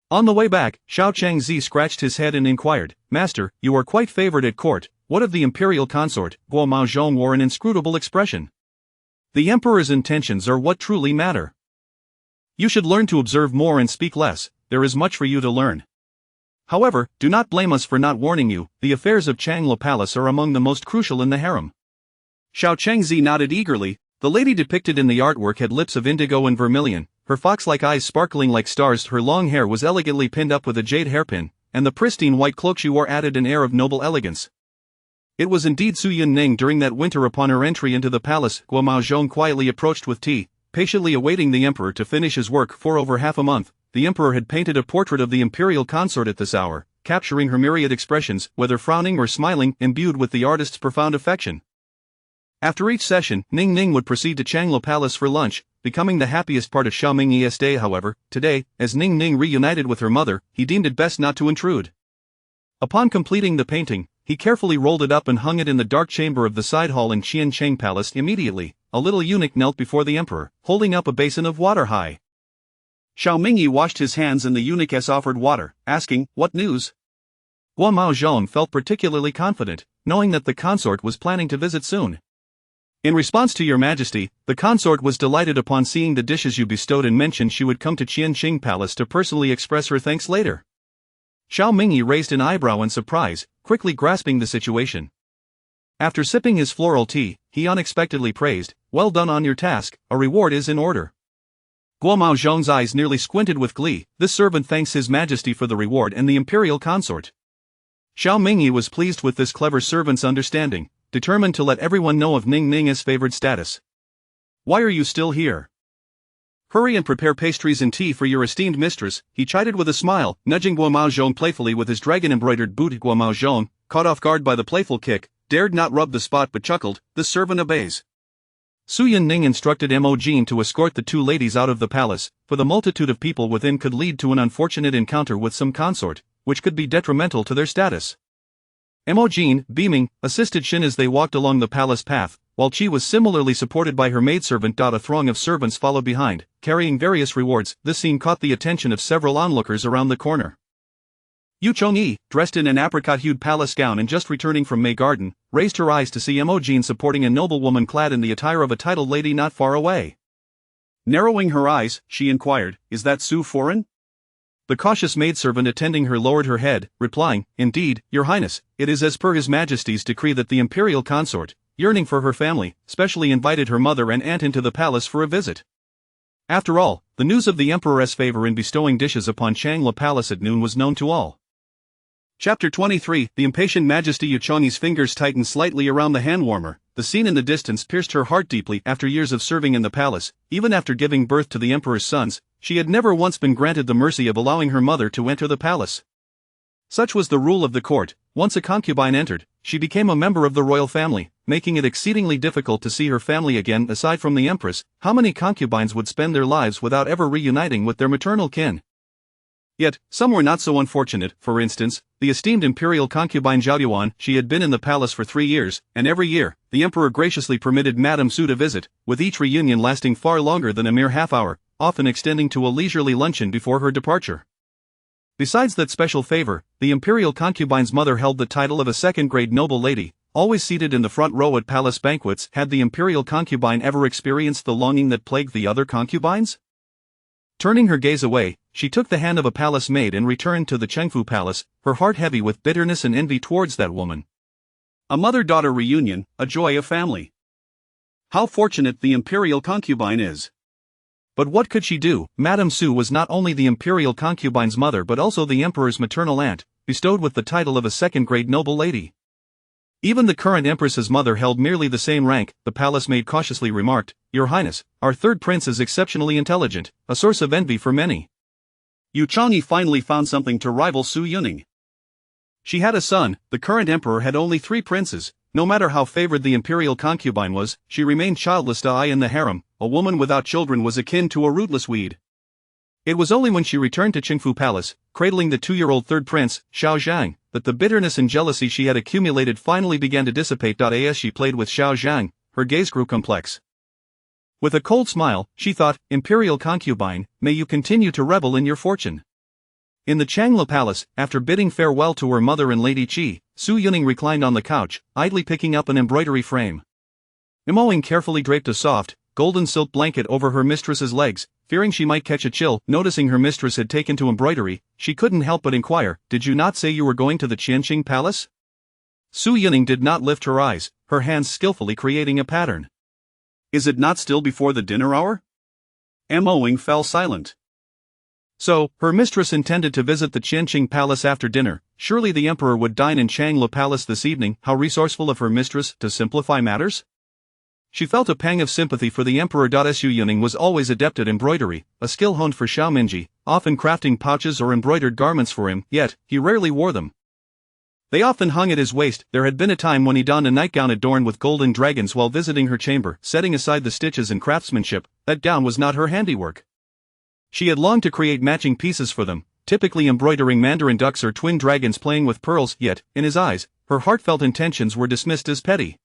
On the way back, Xiao Changzi scratched his head and inquired, "Master, you are quite favored at court, what of the imperial consort?" Guo Maozhong wore an inscrutable expression. "The emperor's intentions are what truly matter. You should learn to observe more and speak less, there is much for you to learn. However, do not blame us for not warning you, the affairs of Changla Palace are among the most crucial in the harem." Xiao Changzi nodded eagerly. The lady depicted in the artwork had lips of indigo and vermilion, her fox-like eyes sparkling like stars, her long hair was elegantly pinned up with a jade hairpin, and the pristine white cloak she wore added an air of noble elegance. It was indeed Su Yunning during that winter. Upon her entry into the palace, Guo Maozhong quietly approached with tea, patiently awaiting the emperor to finish his work. For over half a month, the emperor had painted a portrait of the imperial consort at this hour, capturing her myriad expressions, whether frowning or smiling, imbued with the artist's profound affection. After each session, Ning Ning would proceed to Changla Palace for lunch, becoming the happiest part of Xiao Mingyi's day. However, today, as Ning Ning reunited with her mother, he deemed it best not to intrude. Upon completing the painting, he carefully rolled it up and hung it in the dark chamber of the side hall in Qiancheng Palace. Immediately, a little eunuch knelt before the emperor, holding up a basin of water high. Xiao Mingyi washed his hands and the eunuchess offered water, asking, "What news?" Guo Maozhong felt particularly confident, knowing that the consort was planning to visit soon. "In response to your Majesty, the consort was delighted upon seeing the dishes you bestowed and mentioned she would come to Qiancheng Palace to personally express her thanks later." Xiao Mingyi raised an eyebrow in surprise, quickly grasping the situation. After sipping his floral tea, he unexpectedly praised, "Well done on your task, a reward is in order." Guo Maozhong's eyes nearly squinted with glee. "This servant thanks His Majesty for the reward and the imperial consort." Xiao Mingyi was pleased with this clever servant's understanding, determined to let everyone know of Ning Ning's favored status. "Why are you still here? Hurry and prepare pastries and tea for your esteemed mistress," he chided with a smile, nudging Guo Maozhong playfully with his dragon-embroidered boot. Guo Maozhong, caught off guard by the playful kick, dared not rub the spot but chuckled, "This servant obeys." Su Yunning instructed Mo Jin to escort the two ladies out of the palace, for the multitude of people within could lead to an unfortunate encounter with some consort, which could be detrimental to their status. Mo Jin, beaming, assisted Shin as they walked along the palace path, while Qi was similarly supported by her maidservant. A throng of servants followed behind, carrying various rewards. This scene caught the attention of several onlookers around the corner. Yu Chongyi, dressed in an apricot-hued palace gown and just returning from May Garden, raised her eyes to see Mo Jin supporting a noblewoman clad in the attire of a titled lady not far away. Narrowing her eyes, she inquired, "Is that Su foreign?" The cautious maidservant attending her lowered her head, replying, "Indeed, your highness, it is as per His Majesty's decree that the imperial consort, yearning for her family, specially invited her mother and aunt into the palace for a visit." After all, the news of the emperor's favor in bestowing dishes upon Changla Palace at noon was known to all. Chapter 23. The impatient Majesty. Yu Chongyi's fingers tightened slightly around the hand warmer. The scene in the distance pierced her heart deeply. After years of serving in the palace, even after giving birth to the emperor's sons, she had never once been granted the mercy of allowing her mother to enter the palace. Such was the rule of the court. Once a concubine entered, she became a member of the royal family, making it exceedingly difficult to see her family again. Aside from the Empress, how many concubines would spend their lives without ever reuniting with their maternal kin? Yet, some were not so unfortunate. For instance, the esteemed imperial concubine Zhao Yuan. She had been in the palace for 3 years, and every year, the emperor graciously permitted Madame Su to visit, with each reunion lasting far longer than a mere half hour, often extending to a leisurely luncheon before her departure. Besides that special favor, the imperial concubine's mother held the title of a second-grade noble lady, always seated in the front row at palace banquets. Had the imperial concubine ever experienced the longing that plagued the other concubines? Turning her gaze away, she took the hand of a palace maid and returned to the Chengfu Palace, her heart heavy with bitterness and envy towards that woman. A mother-daughter reunion, a joy of family. How fortunate the imperial concubine is. But what could she do? Madame Su was not only the imperial concubine's mother but also the emperor's maternal aunt, bestowed with the title of a second-grade noble lady. Even the current empress's mother held merely the same rank. The palace maid cautiously remarked, "Your Highness, our third prince is exceptionally intelligent, a source of envy for many." Yu Chongyi finally found something to rival Su Yunning. She had a son. The current emperor had only 3 princes. No matter how favored the imperial concubine was, she remained childless. In the harem, a woman without children was akin to a rootless weed. It was only when she returned to Qingfu Palace, cradling the 2-year-old third prince, Xiao Zhang, that the bitterness and jealousy she had accumulated finally began to dissipate. As she played with Xiao Zhang, her gaze grew complex. With a cold smile, she thought, "Imperial concubine, may you continue to revel in your fortune." In the Changla Palace, after bidding farewell to her mother and Lady Qi, Su Yuning reclined on the couch, idly picking up an embroidery frame. Emoing carefully draped a soft, golden silk blanket over her mistress's legs, fearing she might catch a chill. Noticing her mistress had taken to embroidery, she couldn't help but inquire, "Did you not say you were going to the Qianqing Palace?" Su Yuning did not lift her eyes, her hands skillfully creating a pattern. "Is it not still before the dinner hour?" Emoing fell silent. So, her mistress intended to visit the Qianqing Palace after dinner. Surely the emperor would dine in Changla Palace this evening. How resourceful of her mistress to simplify matters. She felt a pang of sympathy for the emperor. Su Yuning was always adept at embroidery, a skill honed for Xiao Minji, often crafting pouches or embroidered garments for him, yet, he rarely wore them. They often hung at his waist. There had been a time when he donned a nightgown adorned with golden dragons while visiting her chamber. Setting aside the stitches and craftsmanship, that gown was not her handiwork. She had longed to create matching pieces for them, typically embroidering mandarin ducks or twin dragons playing with pearls, yet, in his eyes, her heartfelt intentions were dismissed as petty.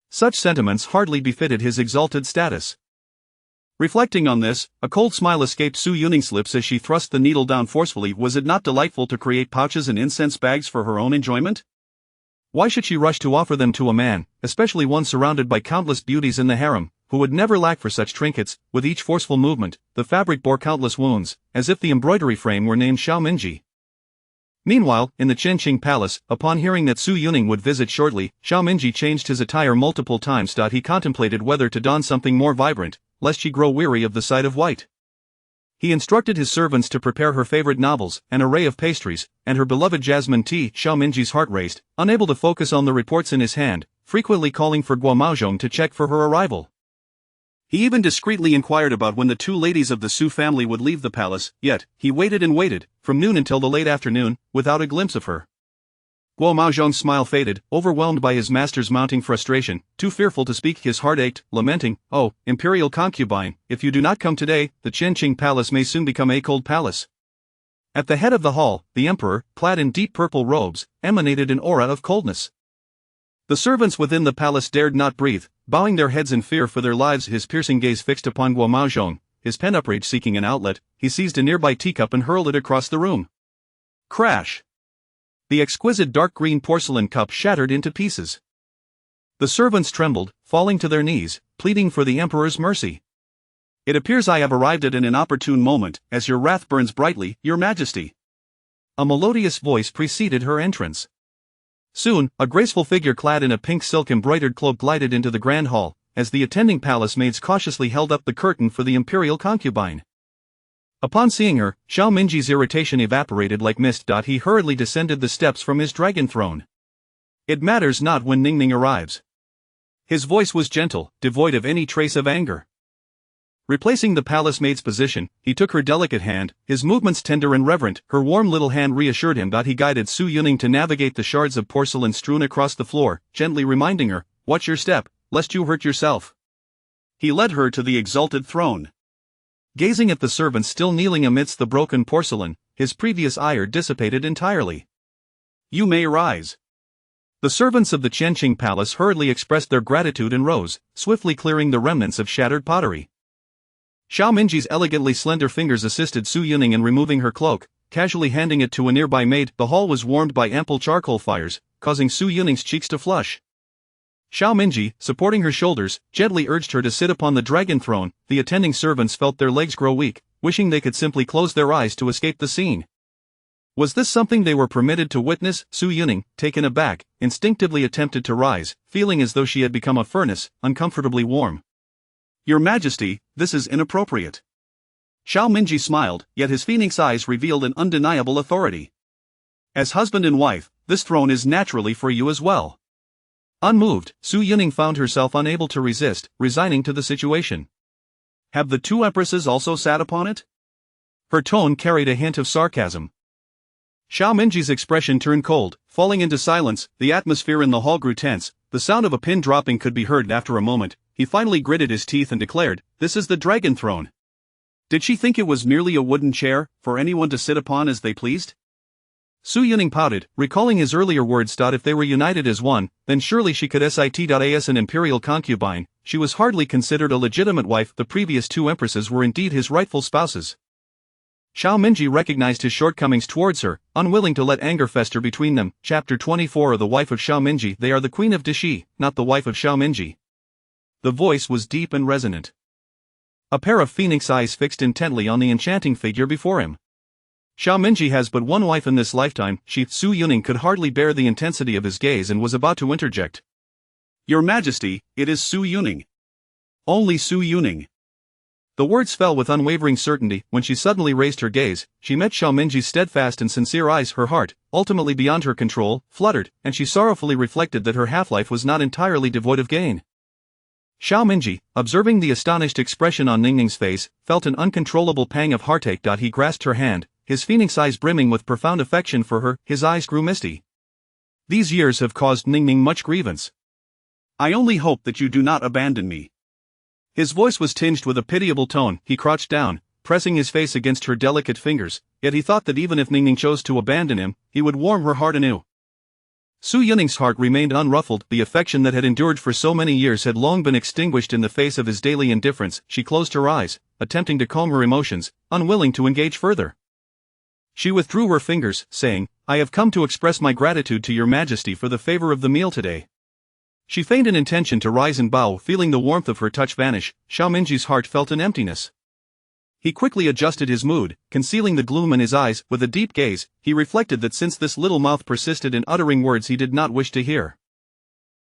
Such sentiments hardly befitted his exalted status. Reflecting on this, a cold smile escaped Su Yuning's lips as she thrust the needle down forcefully. Was it not delightful to create pouches and incense bags for her own enjoyment? Why should she rush to offer them to a man, especially one surrounded by countless beauties in the harem, who would never lack for such trinkets? With each forceful movement, the fabric bore countless wounds, as if the embroidery frame were named Xiao Minji. Meanwhile, in the Qianqing Palace, upon hearing that Su Yuning would visit shortly, Xiao Minji changed his attire multiple times. He contemplated whether to don something more vibrant, lest she grow weary of the sight of white. He instructed his servants to prepare her favorite novels, an array of pastries, and her beloved jasmine tea. Xiao Minji's heart raced, unable to focus on the reports in his hand, frequently calling for Guo Maozhong to check for her arrival. He even discreetly inquired about when the 2 ladies of the Su family would leave the palace, yet, he waited and waited, from noon until the late afternoon, without a glimpse of her. Guo Maozhong's smile faded, overwhelmed by his master's mounting frustration. Too fearful to speak, his heart ached, lamenting, "Oh, imperial concubine, if you do not come today, the Qianqing Palace may soon become a cold palace." At the head of the hall, the emperor, clad in deep purple robes, emanated an aura of coldness. The servants within the palace dared not breathe, bowing their heads in fear for their lives. His piercing gaze fixed upon Guo Maozhong, his pent-up rage seeking an outlet. He seized a nearby teacup and hurled it across the room. Crash! The exquisite dark green porcelain cup shattered into pieces. The servants trembled, falling to their knees, pleading for the emperor's mercy. "It appears I have arrived at an inopportune moment, as your wrath burns brightly, your majesty." A melodious voice preceded her entrance. Soon, a graceful figure clad in a pink silk embroidered cloak glided into the grand hall, as the attending palace maids cautiously held up the curtain for the imperial concubine. Upon seeing her, Xiao Minji's irritation evaporated like mist. He hurriedly descended the steps from his dragon throne. "It matters not when Ningning arrives." His voice was gentle, devoid of any trace of anger. Replacing the palace maid's position, he took her delicate hand, his movements tender and reverent. Her warm little hand reassured him. He guided Su Yuning to navigate the shards of porcelain strewn across the floor, gently reminding her, "Watch your step, lest you hurt yourself." He led her to the exalted throne. Gazing at the servants still kneeling amidst the broken porcelain, his previous ire dissipated entirely. "You may rise." The servants of the Qianqing Palace hurriedly expressed their gratitude and rose, swiftly clearing the remnants of shattered pottery. Xiao Minji's elegantly slender fingers assisted Su Yuning in removing her cloak, casually handing it to a nearby maid. The hall was warmed by ample charcoal fires, causing Su Yuning's cheeks to flush. Xiao Minji, supporting her shoulders, gently urged her to sit upon the dragon throne. The attending servants felt their legs grow weak, wishing they could simply close their eyes to escape the scene. Was this something they were permitted to witness? Su Yuning, taken aback, instinctively attempted to rise, feeling as though she had become a furnace, uncomfortably warm. "Your Majesty, this is inappropriate." Xiao Minji smiled, yet his phoenix eyes revealed an undeniable authority. "As husband and wife, this throne is naturally for you as well." Unmoved, Su Yuning found herself unable to resist, resigning to the situation. "Have the 2 empresses also sat upon it?" Her tone carried a hint of sarcasm. Xiao Mingji's expression turned cold, falling into silence. The atmosphere in the hall grew tense. The sound of a pin dropping could be heard. After a moment, he finally gritted his teeth and declared, "This is the dragon throne." Did she think it was merely a wooden chair, for anyone to sit upon as they pleased? Su Yuning pouted, recalling his earlier words. If they were united as one, then surely she could sit as an imperial concubine. She was hardly considered a legitimate wife. The previous two empresses were indeed his rightful spouses. Xiao Mingji recognized his shortcomings towards her, unwilling to let anger fester between them. Chapter 24 of The Wife of Xiao Mingji. They are the queen of Deshi, not the wife of Xiao Mingji. The voice was deep and resonant. A pair of phoenix eyes fixed intently on the enchanting figure before him. Xiao Mingji has but one wife in this lifetime. Su Yuning could hardly bear the intensity of his gaze and was about to interject. "Your Majesty, it is Su Yuning. Only Su Yuning." The words fell with unwavering certainty. When she suddenly raised her gaze, she met Xiao Mingji's steadfast and sincere eyes. Her heart, ultimately beyond her control, fluttered, and she sorrowfully reflected that her half-life was not entirely devoid of gain. Xiao Mingji, observing the astonished expression on Ningning's face, felt an uncontrollable pang of heartache. He grasped her hand, his phoenix eyes brimming with profound affection for her. His eyes grew misty. "These years have caused Ningning much grievance. I only hope that you do not abandon me." His voice was tinged with a pitiable tone. He crouched down, pressing his face against her delicate fingers, yet he thought that even if Ningning chose to abandon him, he would warm her heart anew. Su Yuning's heart remained unruffled. The affection that had endured for so many years had long been extinguished in the face of his daily indifference. She closed her eyes, attempting to calm her emotions, unwilling to engage further. She withdrew her fingers, saying, "I have come to express my gratitude to your Majesty for the favor of the meal today." She feigned an intention to rise and bow. Feeling the warmth of her touch vanish, Xiao Mingji's heart felt an emptiness. He quickly adjusted his mood, concealing the gloom in his eyes. With a deep gaze, he reflected that since this little mouth persisted in uttering words he did not wish to hear.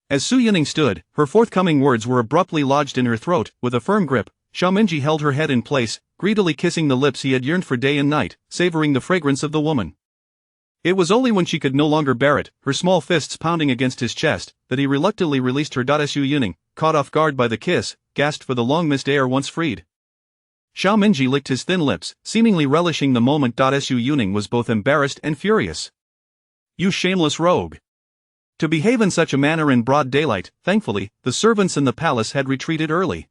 As Su Yuning stood, her forthcoming words were abruptly lodged in her throat. With a firm grip, Xiao Mingji held her head in place, greedily kissing the lips he had yearned for day and night, savoring the fragrance of the woman. It was only when she could no longer bear it, her small fists pounding against his chest, that he reluctantly released her. Su Yuning, caught off guard by the kiss, gasped for the long-missed air once freed. Xiao Mingji licked his thin lips, seemingly relishing the moment. Su Yuning was both embarrassed and furious. "You shameless rogue! To behave in such a manner in broad daylight." Thankfully, the servants in the palace had retreated early.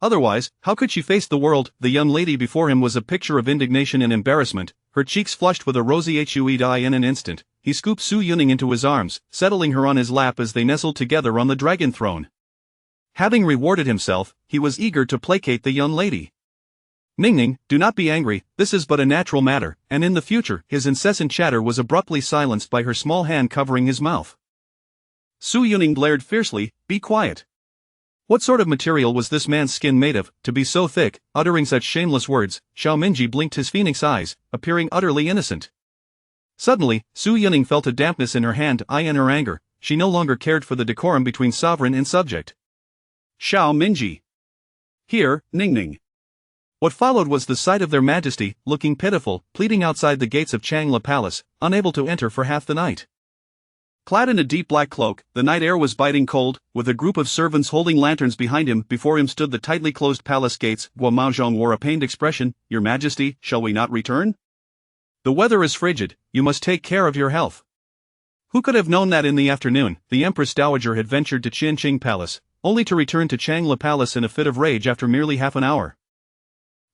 Otherwise, how could she face the world? The young lady before him was a picture of indignation and embarrassment, her cheeks flushed with a rosy dye. In an instant, he scooped Su Yuning into his arms, settling her on his lap as they nestled together on the dragon throne. Having rewarded himself, he was eager to placate the young lady. "Ningning, do not be angry, this is but a natural matter," and in the future, his incessant chatter was abruptly silenced by her small hand covering his mouth. Su Yuning glared fiercely, "Be quiet. What sort of material was this man's skin made of, to be so thick?" Uttering such shameless words, Xiao Mingji blinked his phoenix eyes, appearing utterly innocent. Suddenly, Su Yuning felt a dampness in her hand. In her anger, she no longer cared for the decorum between sovereign and subject. "Xiao Mingji! Here, Ningning!" What followed was the sight of their Majesty, looking pitiful, pleading outside the gates of Changla Palace, unable to enter for half the night. Clad in a deep black cloak, the night air was biting cold. With a group of servants holding lanterns behind him, before him stood the tightly closed palace gates. Guo Maozhong wore a pained expression. "Your Majesty, shall we not return? The weather is frigid, you must take care of your health." Who could have known that in the afternoon, the Empress Dowager had ventured to Qianqing Palace, only to return to Changla Palace in a fit of rage after merely half an hour.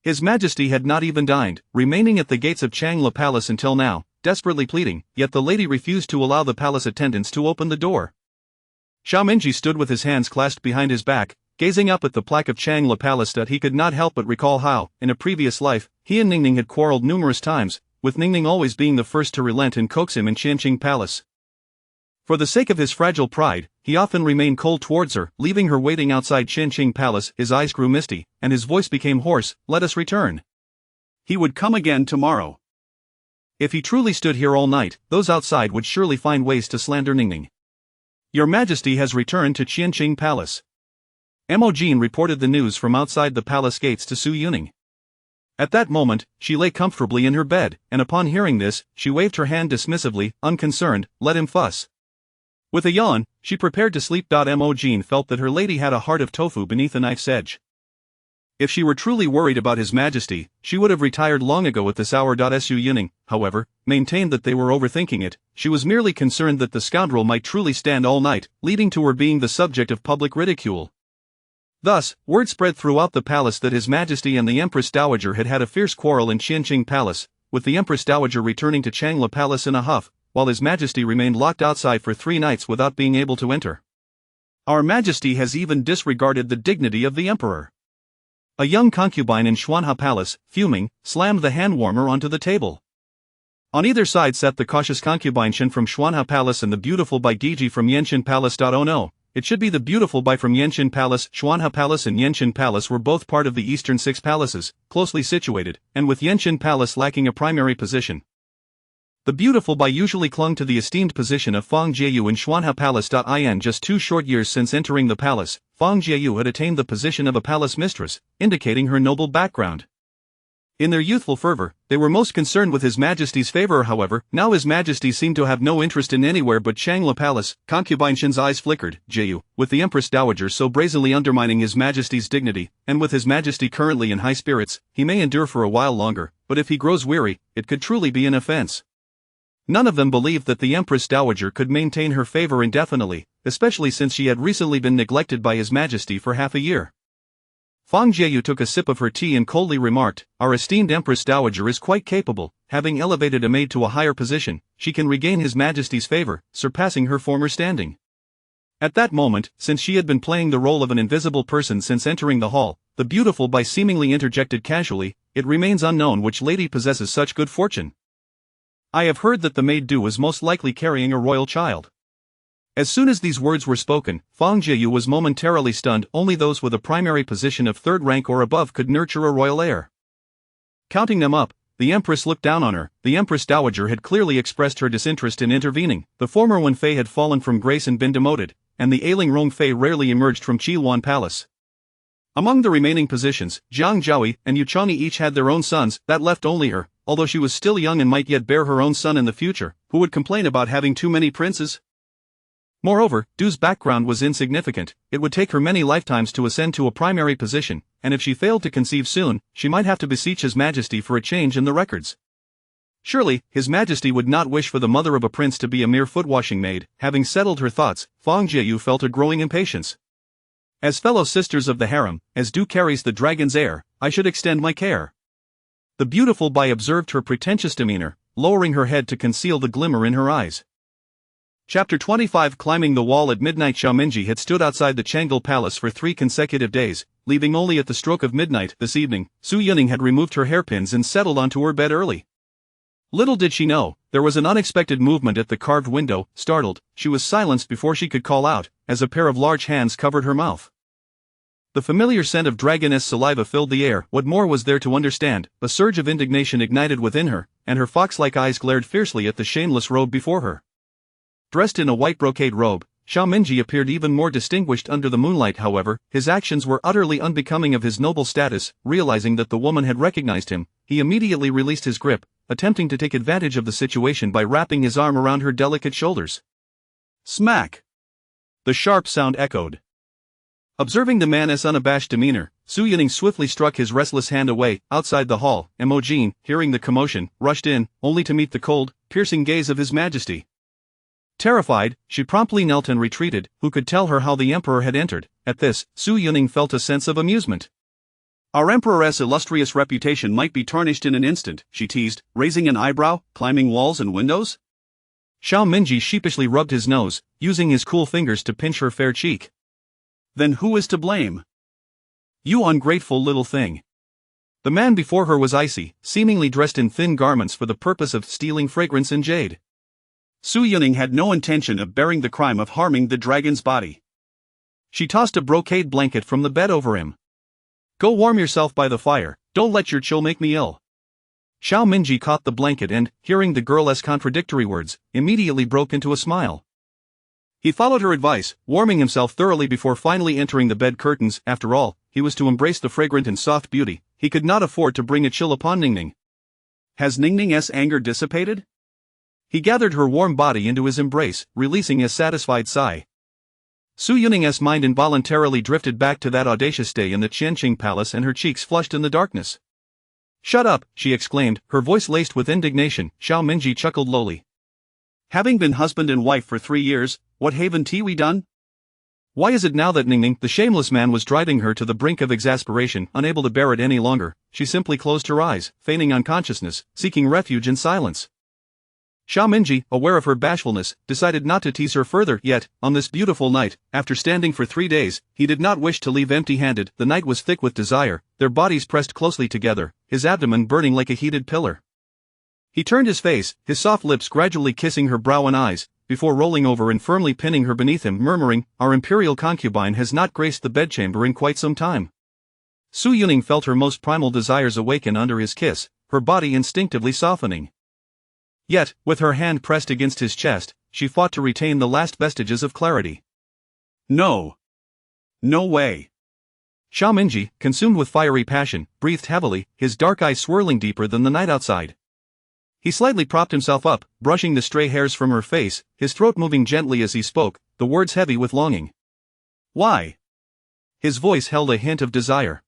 His Majesty had not even dined, remaining at the gates of Changla Palace until now, desperately pleading, yet the lady refused to allow the palace attendants to open the door. Xiao Mingji stood with his hands clasped behind his back, gazing up at the plaque of Changla Palace. He could not help but recall how, in a previous life, he and Ningning had quarreled numerous times, with Ningning always being the first to relent and coax him in Qianqing Palace. For the sake of his fragile pride, he often remained cold towards her, leaving her waiting outside Qianqing Palace. His eyes grew misty, and his voice became hoarse. "Let us return. He would come again tomorrow. If he truly stood here all night, those outside would surely find ways to slander Ningning. Your Majesty has returned to Qianqing Palace." Emojin reported the news from outside the palace gates to Su Yuning. At that moment, she lay comfortably in her bed, and upon hearing this, she waved her hand dismissively, unconcerned. "Let him fuss." With a yawn, she prepared to sleep. Emojin felt that her lady had a heart of tofu beneath a knife's edge. If she were truly worried about His Majesty, she would have retired long ago at this hour. Su Yining, however, maintained that they were overthinking it. She was merely concerned that the scoundrel might truly stand all night, leading to her being the subject of public ridicule. Thus, word spread throughout the palace that His Majesty and the Empress Dowager had had a fierce quarrel in Qianqing Palace, with the Empress Dowager returning to Changla Palace in a huff, while His Majesty remained locked outside for 3 nights without being able to enter. Our Majesty has even disregarded the dignity of the Emperor. A young concubine in Xuanha Palace, fuming, slammed the hand warmer onto the table. On either side sat the cautious concubine Shen from Xuanha Palace and the beautiful Bai Giji from Yanqin Palace. Oh no, it should be the beautiful Bai from Yanqin Palace. Xuanha Palace and Yanqin Palace were both part of the eastern 6 palaces, closely situated, and with Yanqin Palace lacking a primary position. The beautiful Bai usually clung to the esteemed position of Fang Jieyu in Xuanha Palace. In just 2 short years since entering the palace, Fang Jieyu had attained the position of a palace mistress, indicating her noble background. In their youthful fervor, they were most concerned with His Majesty's favor. However, now His Majesty seemed to have no interest in anywhere but Changla Palace. Concubine Shen's eyes flickered. Jieyu, with the Empress Dowager so brazenly undermining His Majesty's dignity, and with His Majesty currently in high spirits, he may endure for a while longer, but if he grows weary, it could truly be an offense. None of them believed that the Empress Dowager could maintain her favor indefinitely, especially since she had recently been neglected by His Majesty for half a year. Fang Jieyu took a sip of her tea and coldly remarked, "Our esteemed Empress Dowager is quite capable. Having elevated a maid to a higher position, she can regain His Majesty's favor, surpassing her former standing." At that moment, since she had been playing the role of an invisible person since entering the hall, the beautiful Bai seemingly interjected casually, "It remains unknown which lady possesses such good fortune. I have heard that the maid Du is most likely carrying a royal child." As soon as these words were spoken, Fang Jieyu was momentarily stunned. Only those with a primary position of 3rd rank or above could nurture a royal heir. Counting them up, the Empress looked down on her. The Empress Dowager had clearly expressed her disinterest in intervening. The former Wen Fei had fallen from grace and been demoted, and the ailing Rong Fei rarely emerged from Qiluan Palace. Among the remaining positions, Jiang Zhaoyi and Yu Changyi each had their own sons. That left only her, although she was still young and might yet bear her own son in the future, who would complain about having too many princes? Moreover, Du's background was insignificant. It would take her many lifetimes to ascend to a primary position, and if she failed to conceive soon, she might have to beseech His Majesty for a change in the records. Surely, His Majesty would not wish for the mother of a prince to be a mere foot-washing maid. Having settled her thoughts, Fang Jieyu felt a growing impatience. As fellow sisters of the harem, as Du carries the dragon's heir, I should extend my care. The beautiful Bai observed her pretentious demeanor, lowering her head to conceal the glimmer in her eyes. Chapter 25. Climbing the wall at midnight. Xiao Minji had stood outside the Changel Palace for 3 consecutive days, leaving only at the stroke of midnight. This evening, Su Yining had removed her hairpins and settled onto her bed early. Little did she know, there was an unexpected movement at the carved window. Startled, she was silenced before she could call out, as a pair of large hands covered her mouth. The familiar scent of dragoness saliva filled the air. What more was there to understand? A surge of indignation ignited within her, and her fox-like eyes glared fiercely at the shameless robe before her. Dressed in a white brocade robe, Xiao Minji appeared even more distinguished under the moonlight. However, his actions were utterly unbecoming of his noble status. Realizing that the woman had recognized him, he immediately released his grip, attempting to take advantage of the situation by wrapping his arm around her delicate shoulders. Smack! The sharp sound echoed. Observing the man's unabashed demeanor, Su Yining swiftly struck his restless hand away. Outside the hall, Emojin, hearing the commotion, rushed in, only to meet the cold, piercing gaze of His Majesty. Terrified, she promptly knelt and retreated. Who could tell her how the Emperor had entered? At this, Su Yining felt a sense of amusement. Our Emperor's illustrious reputation might be tarnished in an instant, she teased, raising an eyebrow, climbing walls and windows. Xiao Minji sheepishly rubbed his nose, using his cool fingers to pinch her fair cheek. Then who is to blame? You ungrateful little thing. The man before her was icy, seemingly dressed in thin garments for the purpose of stealing fragrance and jade. Su Yining had no intention of bearing the crime of harming the dragon's body. She tossed a brocade blanket from the bed over him. Go warm yourself by the fire, don't let your chill make me ill. Xiao Minji caught the blanket and, hearing the girl's contradictory words, immediately broke into a smile. He followed her advice, warming himself thoroughly before finally entering the bed curtains. After all, he was to embrace the fragrant and soft beauty. He could not afford to bring a chill upon Ningning. Has Ningning's anger dissipated? He gathered her warm body into his embrace, releasing a satisfied sigh. Su Yuning's mind involuntarily drifted back to that audacious day in the Qianqing Palace and her cheeks flushed in the darkness. "Shut up," she exclaimed, her voice laced with indignation. Xiao Minji chuckled lowly. "Having been husband and wife for 3 years, what haven't we done? Why is it now that Ningning, the shameless man, was driving her to the brink of exasperation, unable to bear it any longer? She simply closed her eyes, feigning unconsciousness, seeking refuge in silence. Xiao Minji, aware of her bashfulness, decided not to tease her further. Yet, on this beautiful night, after standing for 3 days, he did not wish to leave empty-handed. The night was thick with desire, their bodies pressed closely together, his abdomen burning like a heated pillar. He turned his face, his soft lips gradually kissing her brow and eyes, before rolling over and firmly pinning her beneath him, murmuring, "Our imperial concubine has not graced the bedchamber in quite some time." Su Yuning felt her most primal desires awaken under his kiss, her body instinctively softening. Yet, with her hand pressed against his chest, she fought to retain the last vestiges of clarity. "No. No way." Xiao Minji, consumed with fiery passion, breathed heavily, his dark eyes swirling deeper than the night outside. He slightly propped himself up, brushing the stray hairs from her face, his throat moving gently as he spoke, the words heavy with longing. "Why?" His voice held a hint of desire.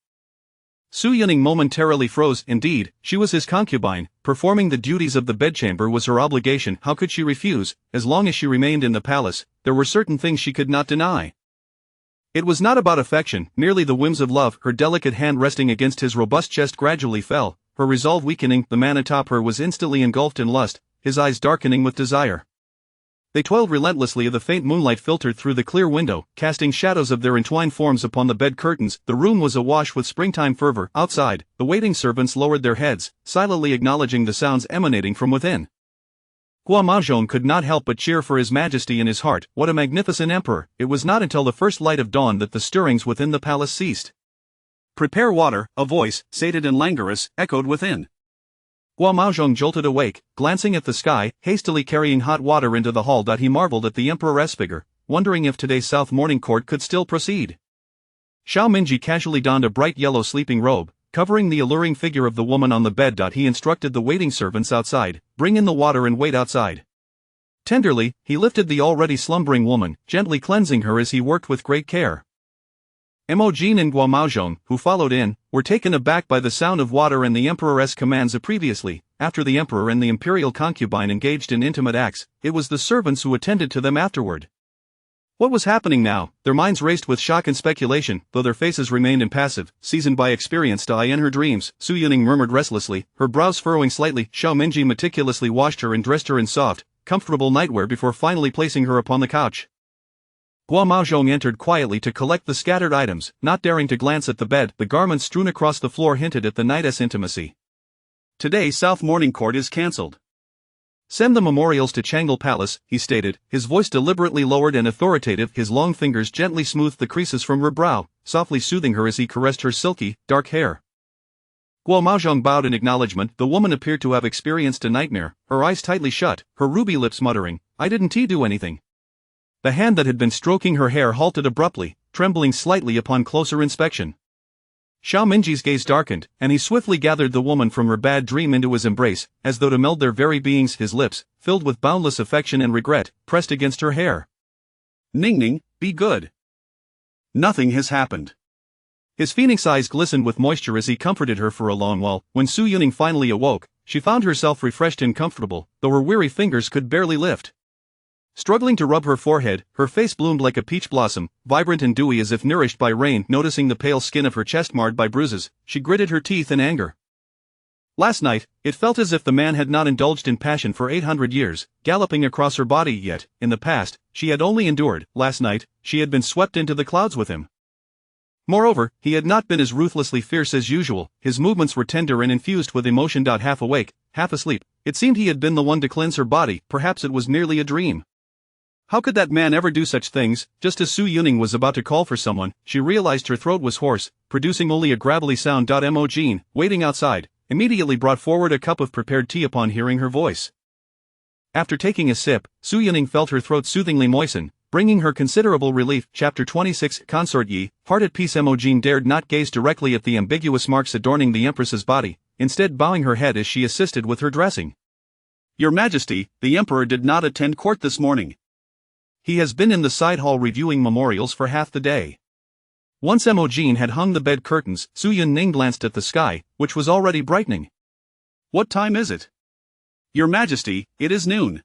Su Yuning momentarily froze. Indeed, she was his concubine, performing the duties of the bedchamber was her obligation. How could she refuse? As long as she remained in the palace, there were certain things she could not deny. It was not about affection, merely the whims of love. Her delicate hand resting against his robust chest gradually fell, her resolve weakening. The man atop her was instantly engulfed in lust, his eyes darkening with desire. They toiled relentlessly. The faint moonlight filtered through the clear window, casting shadows of their entwined forms upon the bed curtains. The room was awash with springtime fervor. Outside, the waiting servants lowered their heads, silently acknowledging the sounds emanating from within. Guo Maozhong could not help but cheer for his Majesty in his heart. What a magnificent emperor! It was not until the first light of dawn that the stirrings within the palace ceased. "Prepare water," a voice, sated and languorous, echoed within. Guo Maozhong jolted awake, glancing at the sky, hastily carrying hot water into the hall. He marveled at the emperor's figure, wondering if today's South morning court could still proceed. Xiao Minji casually donned a bright yellow sleeping robe, covering the alluring figure of the woman on the bed. He instructed the waiting servants outside, "Bring in the water and wait outside." Tenderly, he lifted the already slumbering woman, gently cleansing her as he worked with great care. Imogen and Guo Maozhong, who followed in, were taken aback by the sound of water and the emperor's commands. Previously, after the emperor and the imperial concubine engaged in intimate acts, it was the servants who attended to them afterward. What was happening now? Their minds raced with shock and speculation, though their faces remained impassive, seasoned by experience. In her dreams, Su Yuning murmured restlessly, her brows furrowing slightly. Xiao Minji meticulously washed her and dressed her in soft, comfortable nightwear before finally placing her upon the couch. Guo Maozhong entered quietly to collect the scattered items, not daring to glance at the bed. The garments strewn across the floor hinted at the night's intimacy. "Today South morning court is cancelled. Send the memorials to Changle Palace," he stated, his voice deliberately lowered and authoritative. His long fingers gently smoothed the creases from her brow, softly soothing her as he caressed her silky, dark hair. Guo Maozhong bowed in acknowledgement. The woman appeared to have experienced a nightmare, her eyes tightly shut, her ruby lips muttering, "I didn't do anything." The hand that had been stroking her hair halted abruptly, trembling slightly upon closer inspection. Xiao Minji's gaze darkened, and he swiftly gathered the woman from her bad dream into his embrace, as though to meld their very beings. His lips, filled with boundless affection and regret, pressed against her hair. "Ningning, be good. Nothing has happened." His phoenix eyes glistened with moisture as he comforted her for a long while. When Su Yuning finally awoke, she found herself refreshed and comfortable, though her weary fingers could barely lift. Struggling to rub her forehead, her face bloomed like a peach blossom, vibrant and dewy as if nourished by rain. Noticing the pale skin of her chest marred by bruises, she gritted her teeth in anger. Last night, it felt as if the man had not indulged in passion for 800 years, galloping across her body. Yet, in the past, she had only endured. Last night, she had been swept into the clouds with him. Moreover, he had not been as ruthlessly fierce as usual. His movements were tender and infused with emotion. Half awake, half asleep, it seemed he had been the one to cleanse her body. Perhaps it was merely a dream. How could that man ever do such things? Just as Su Yuning was about to call for someone, she realized her throat was hoarse, producing only a gravelly sound. Imogen, waiting outside, immediately brought forward a cup of prepared tea upon hearing her voice. After taking a sip, Su Yuning felt her throat soothingly moisten, bringing her considerable relief. Chapter 26 Consort Yi, heart at peace. Imogen dared not gaze directly at the ambiguous marks adorning the Empress's body, instead bowing her head as she assisted with her dressing. "Your Majesty, the Emperor did not attend court this morning. He has been in the side hall reviewing memorials for half the day. Once Imogen had hung the bed curtains, Su Yun-ning glanced at the sky, which was already brightening. "What time is it?" "Your Majesty, it is noon."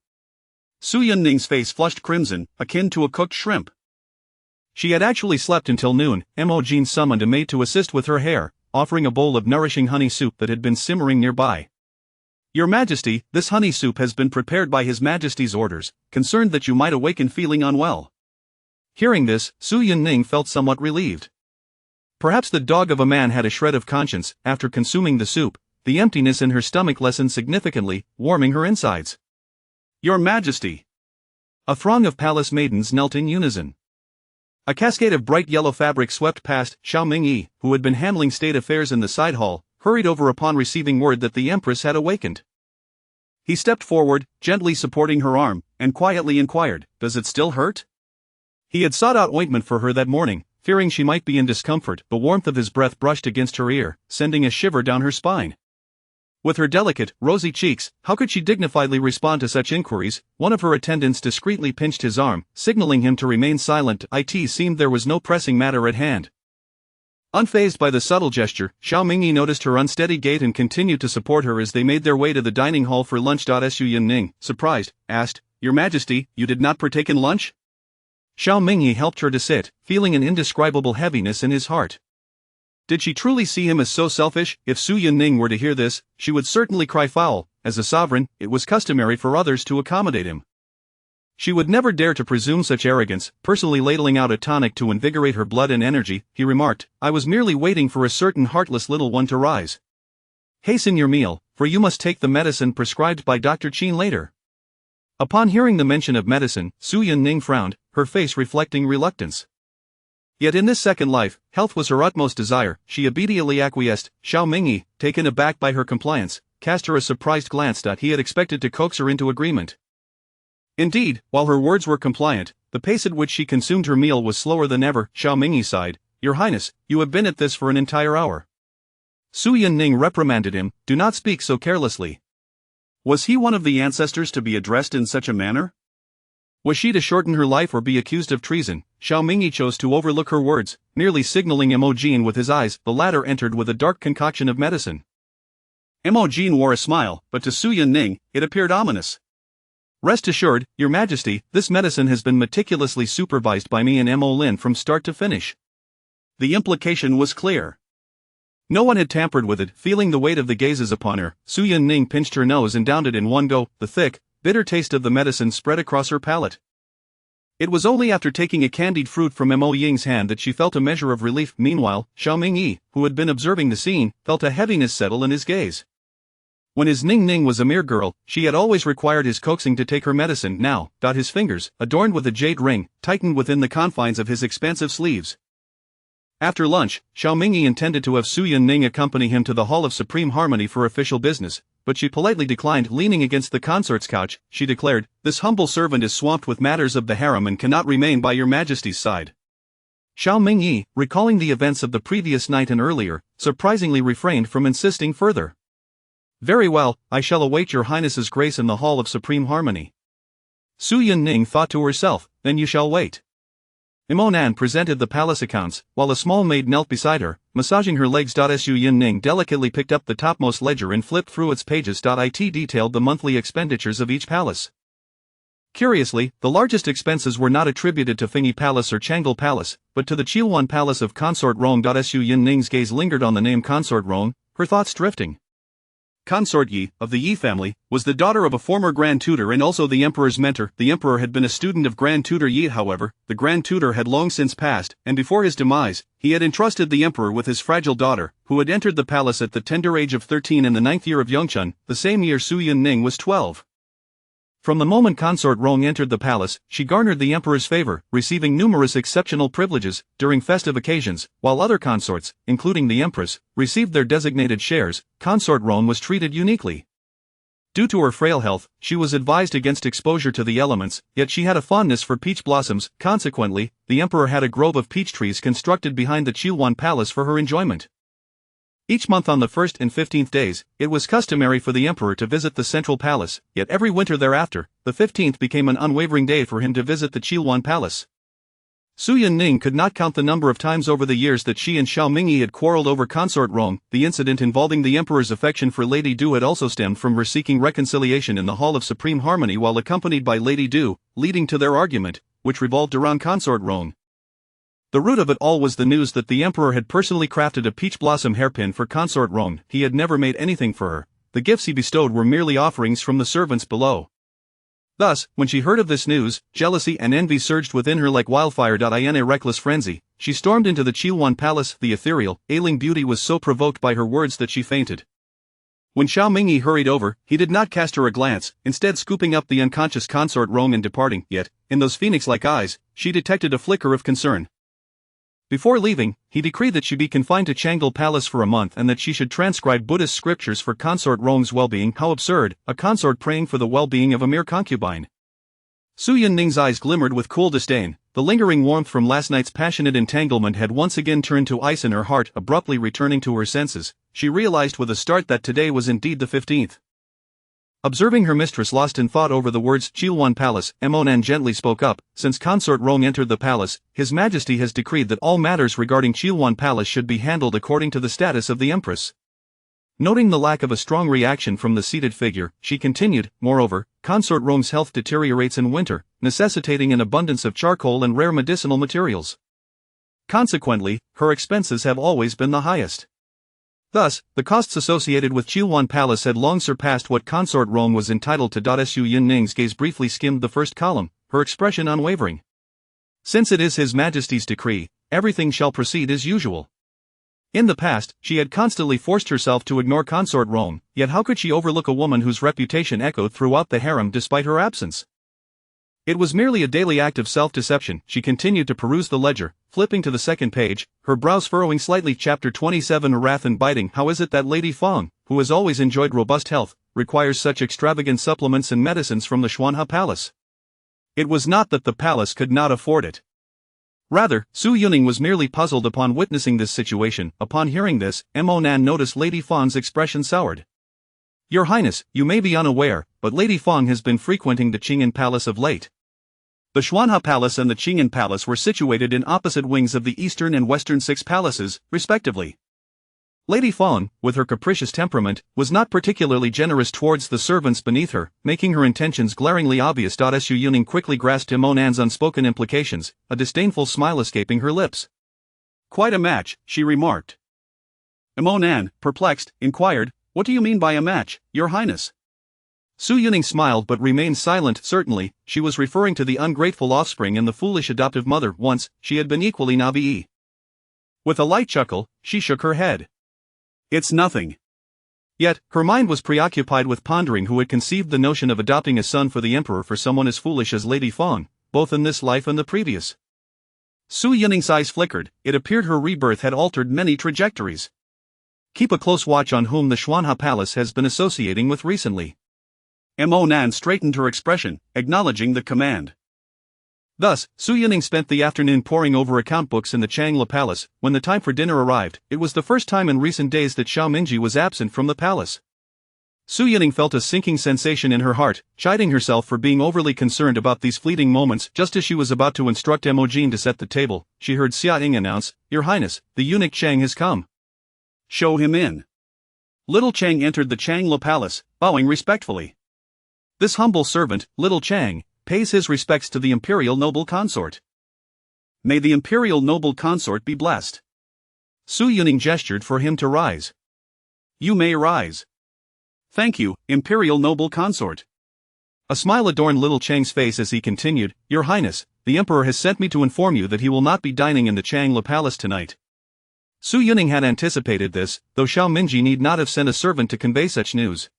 Su Yun-ning's face flushed crimson, akin to a cooked shrimp. She had actually slept until noon. Imogen summoned a maid to assist with her hair, offering a bowl of nourishing honey soup that had been simmering nearby. "Your Majesty, this honey soup has been prepared by His Majesty's orders, concerned that you might awaken feeling unwell." Hearing this, Su Yun-ning felt somewhat relieved. Perhaps the dog of a man had a shred of conscience. After consuming the soup, the emptiness in her stomach lessened significantly, warming her insides. "Your Majesty!" A throng of palace maidens knelt in unison. A cascade of bright yellow fabric swept past. Xiao Mingyi, who had been handling state affairs in the side hall, hurried over upon receiving word that the Empress had awakened. He stepped forward, gently supporting her arm, and quietly inquired, "Does it still hurt?" He had sought out ointment for her that morning, fearing she might be in discomfort. The warmth of his breath brushed against her ear, sending a shiver down her spine. With her delicate, rosy cheeks, how could she dignifiedly respond to such inquiries? One of her attendants discreetly pinched his arm, signaling him to remain silent. It seemed there was no pressing matter at hand. Unfazed by the subtle gesture, Xiao Mingyi noticed her unsteady gait and continued to support her as they made their way to the dining hall for lunch. Su Yun-ning, surprised, asked, "Your Majesty, you did not partake in lunch?" Xiao Mingyi helped her to sit, feeling an indescribable heaviness in his heart. Did she truly see him as so selfish? If Su Yun-ning were to hear this, she would certainly cry foul. As a sovereign, it was customary for others to accommodate him. She would never dare to presume such arrogance. Personally ladling out a tonic to invigorate her blood and energy, he remarked, "I was merely waiting for a certain heartless little one to rise. Hasten your meal, for you must take the medicine prescribed by Dr. Qin later." Upon hearing the mention of medicine, Su Yun-ning frowned, her face reflecting reluctance. Yet in this second life, health was her utmost desire. She obediently acquiesced. Xiao Mingyi, taken aback by her compliance, cast her a surprised glance. He had expected to coax her into agreement. Indeed, while her words were compliant, the pace at which she consumed her meal was slower than ever. Xiao Mingyi sighed, "Your Highness, you have been at this for an entire hour." Su Yun-ning reprimanded him, "Do not speak so carelessly." Was he one of the ancestors to be addressed in such a manner? Was she to shorten her life or be accused of treason? Xiao Mingyi chose to overlook her words, merely signaling Imogen with his eyes. The latter entered with a dark concoction of medicine. Imogen wore a smile, but to Su Yun-ning, it appeared ominous. "Rest assured, Your Majesty, this medicine has been meticulously supervised by me and Mo Lin from start to finish." The implication was clear. No one had tampered with it. Feeling the weight of the gazes upon her, Su Yun-ning pinched her nose and downed it in one go. The thick, bitter taste of the medicine spread across her palate. It was only after taking a candied fruit from Mo Ying's hand that she felt a measure of relief. Meanwhile, Xiao Mingyi, who had been observing the scene, felt a heaviness settle in his gaze. When his Ning-Ning was a mere girl, she had always required his coaxing to take her medicine. Now, his fingers, adorned with a jade ring, tightened within the confines of his expansive sleeves. After lunch, Xiao Mingyi intended to have Su Yun-ning accompany him to the Hall of Supreme Harmony for official business, but she politely declined. Leaning against the consort's couch, she declared, "This humble servant is swamped with matters of the harem and cannot remain by Your Majesty's side." Xiao Mingyi, recalling the events of the previous night and earlier, surprisingly refrained from insisting further. "Very well, I shall await Your Highness's grace in the Hall of Supreme Harmony." Su Yun-ning thought to herself, "Then you shall wait." Imonan presented the palace accounts, while a small maid knelt beside her, massaging her legs. Su Yun-ning delicately picked up the topmost ledger and flipped through its pages. It detailed the monthly expenditures of each palace. Curiously, the largest expenses were not attributed to Fingyi Palace or Changle Palace, but to the Chilwan Palace of Consort Rong. Su Yun-ning's gaze lingered on the name Consort Rong, her thoughts drifting. Consort Yi, of the Yi family, was the daughter of a former Grand Tutor and also the Emperor's mentor. The Emperor had been a student of Grand Tutor Yi. However, the Grand Tutor had long since passed, and before his demise, he had entrusted the Emperor with his fragile daughter, who had entered the palace at the tender age of 13 in the 9th year of Yongchun, the same year Su Yun-ning was 12. From the moment Consort Rong entered the palace, she garnered the Emperor's favor, receiving numerous exceptional privileges during festive occasions, while other consorts, including the Empress, received their designated shares. Consort Rong was treated uniquely. Due to her frail health, she was advised against exposure to the elements, yet she had a fondness for peach blossoms. Consequently, the Emperor had a grove of peach trees constructed behind the Chilwan Palace for her enjoyment. Each month on the 1st and 15th days, it was customary for the emperor to visit the central palace, yet every winter thereafter, the 15th became an unwavering day for him to visit the Chilwan palace. Su Yunning could not count the number of times over the years that she and Xiao Mingyi had quarreled over consort Rong. The incident involving the emperor's affection for Lady Du had also stemmed from her seeking reconciliation in the Hall of Supreme Harmony while accompanied by Lady Du, leading to their argument, which revolved around consort Rong. The root of it all was the news that the emperor had personally crafted a peach blossom hairpin for consort Rong. He had never made anything for her. The gifts he bestowed were merely offerings from the servants below. Thus, when she heard of this news, jealousy and envy surged within her like wildfire. In a reckless frenzy, she stormed into the Chilwan palace. The ethereal, ailing beauty was so provoked by her words that she fainted. When Xiao Mingyi hurried over, he did not cast her a glance, instead scooping up the unconscious consort Rong and departing. Yet, in those phoenix-like eyes, she detected a flicker of concern. Before leaving, he decreed that she be confined to Changle Palace for a month and that she should transcribe Buddhist scriptures for consort Rong's well-being. How absurd, a consort praying for the well-being of a mere concubine. Su Yunning's eyes glimmered with cool disdain. The lingering warmth from last night's passionate entanglement had once again turned to ice in her heart. Abruptly returning to her senses, she realized with a start that today was indeed the 15th. Observing her mistress lost in thought over the words Chilwan Palace, Emonan gently spoke up. Since consort Rong entered the palace, His Majesty has decreed that all matters regarding Chilwan Palace should be handled according to the status of the Empress. Noting the lack of a strong reaction from the seated figure, she continued, moreover, consort Rong's health deteriorates in winter, necessitating an abundance of charcoal and rare medicinal materials. Consequently, her expenses have always been the highest. Thus, the costs associated with Chilwan Palace had long surpassed what consort Rong was entitled to. Su Yunning's gaze briefly skimmed the first column, her expression unwavering. Since it is His Majesty's decree, everything shall proceed as usual. In the past, she had constantly forced herself to ignore consort Rong, yet how could she overlook a woman whose reputation echoed throughout the harem despite her absence? It was merely a daily act of self-deception. She continued to peruse the ledger, flipping to the second page, her brows furrowing slightly. Chapter 27. Wrath and biting. How is it that Lady Feng, who has always enjoyed robust health, requires such extravagant supplements and medicines from the Xuanha Palace? It was not that the palace could not afford it. Rather, Su Yunning was merely puzzled upon witnessing this situation. Upon hearing this, Emonan noticed Lady Feng's expression soured. Your Highness, you may be unaware, but Lady Feng has been frequenting the Qing'an Palace of late. The Xuanha Palace and the Qing'an Palace were situated in opposite wings of the eastern and western six palaces, respectively. Lady Feng, with her capricious temperament, was not particularly generous towards the servants beneath her, making her intentions glaringly obvious. Su Yunning quickly grasped Emonan's unspoken implications, a disdainful smile escaping her lips. Quite a match, she remarked. Emonan, perplexed, inquired, What do you mean by a match, Your Highness? Su Yunning smiled but remained silent. Certainly, she was referring to the ungrateful offspring and the foolish adoptive mother. Once, she had been equally naive. With a light chuckle, she shook her head. It's nothing. Yet, her mind was preoccupied with pondering who had conceived the notion of adopting a son for the emperor for someone as foolish as Lady Feng, both in this life and the previous. Su Yunning's eyes flickered. It appeared her rebirth had altered many trajectories. Keep a close watch on whom the Xuanha Palace has been associating with recently. Emonan straightened her expression, acknowledging the command. Thus, Su Yunning spent the afternoon poring over account books in the Changle Palace. When the time for dinner arrived, it was the first time in recent days that Xiao Mingyi was absent from the palace. Su Yunning felt a sinking sensation in her heart, chiding herself for being overly concerned about these fleeting moments. Just as she was about to instruct Emojin to set the table, she heard Xia Ying announce, Your Highness, the eunuch Chang has come. Show him in. Little Chang entered the Changle Palace, bowing respectfully. This humble servant, Little Chang, pays his respects to the imperial noble consort. May the imperial noble consort be blessed. Su Yunning gestured for him to rise. You may rise. Thank you, imperial noble consort. A smile adorned Little Chang's face as he continued, Your Highness, the emperor has sent me to inform you that he will not be dining in the Changle Palace tonight. Su Yunning had anticipated this, though Xiao Mingyi need not have sent a servant to convey such news.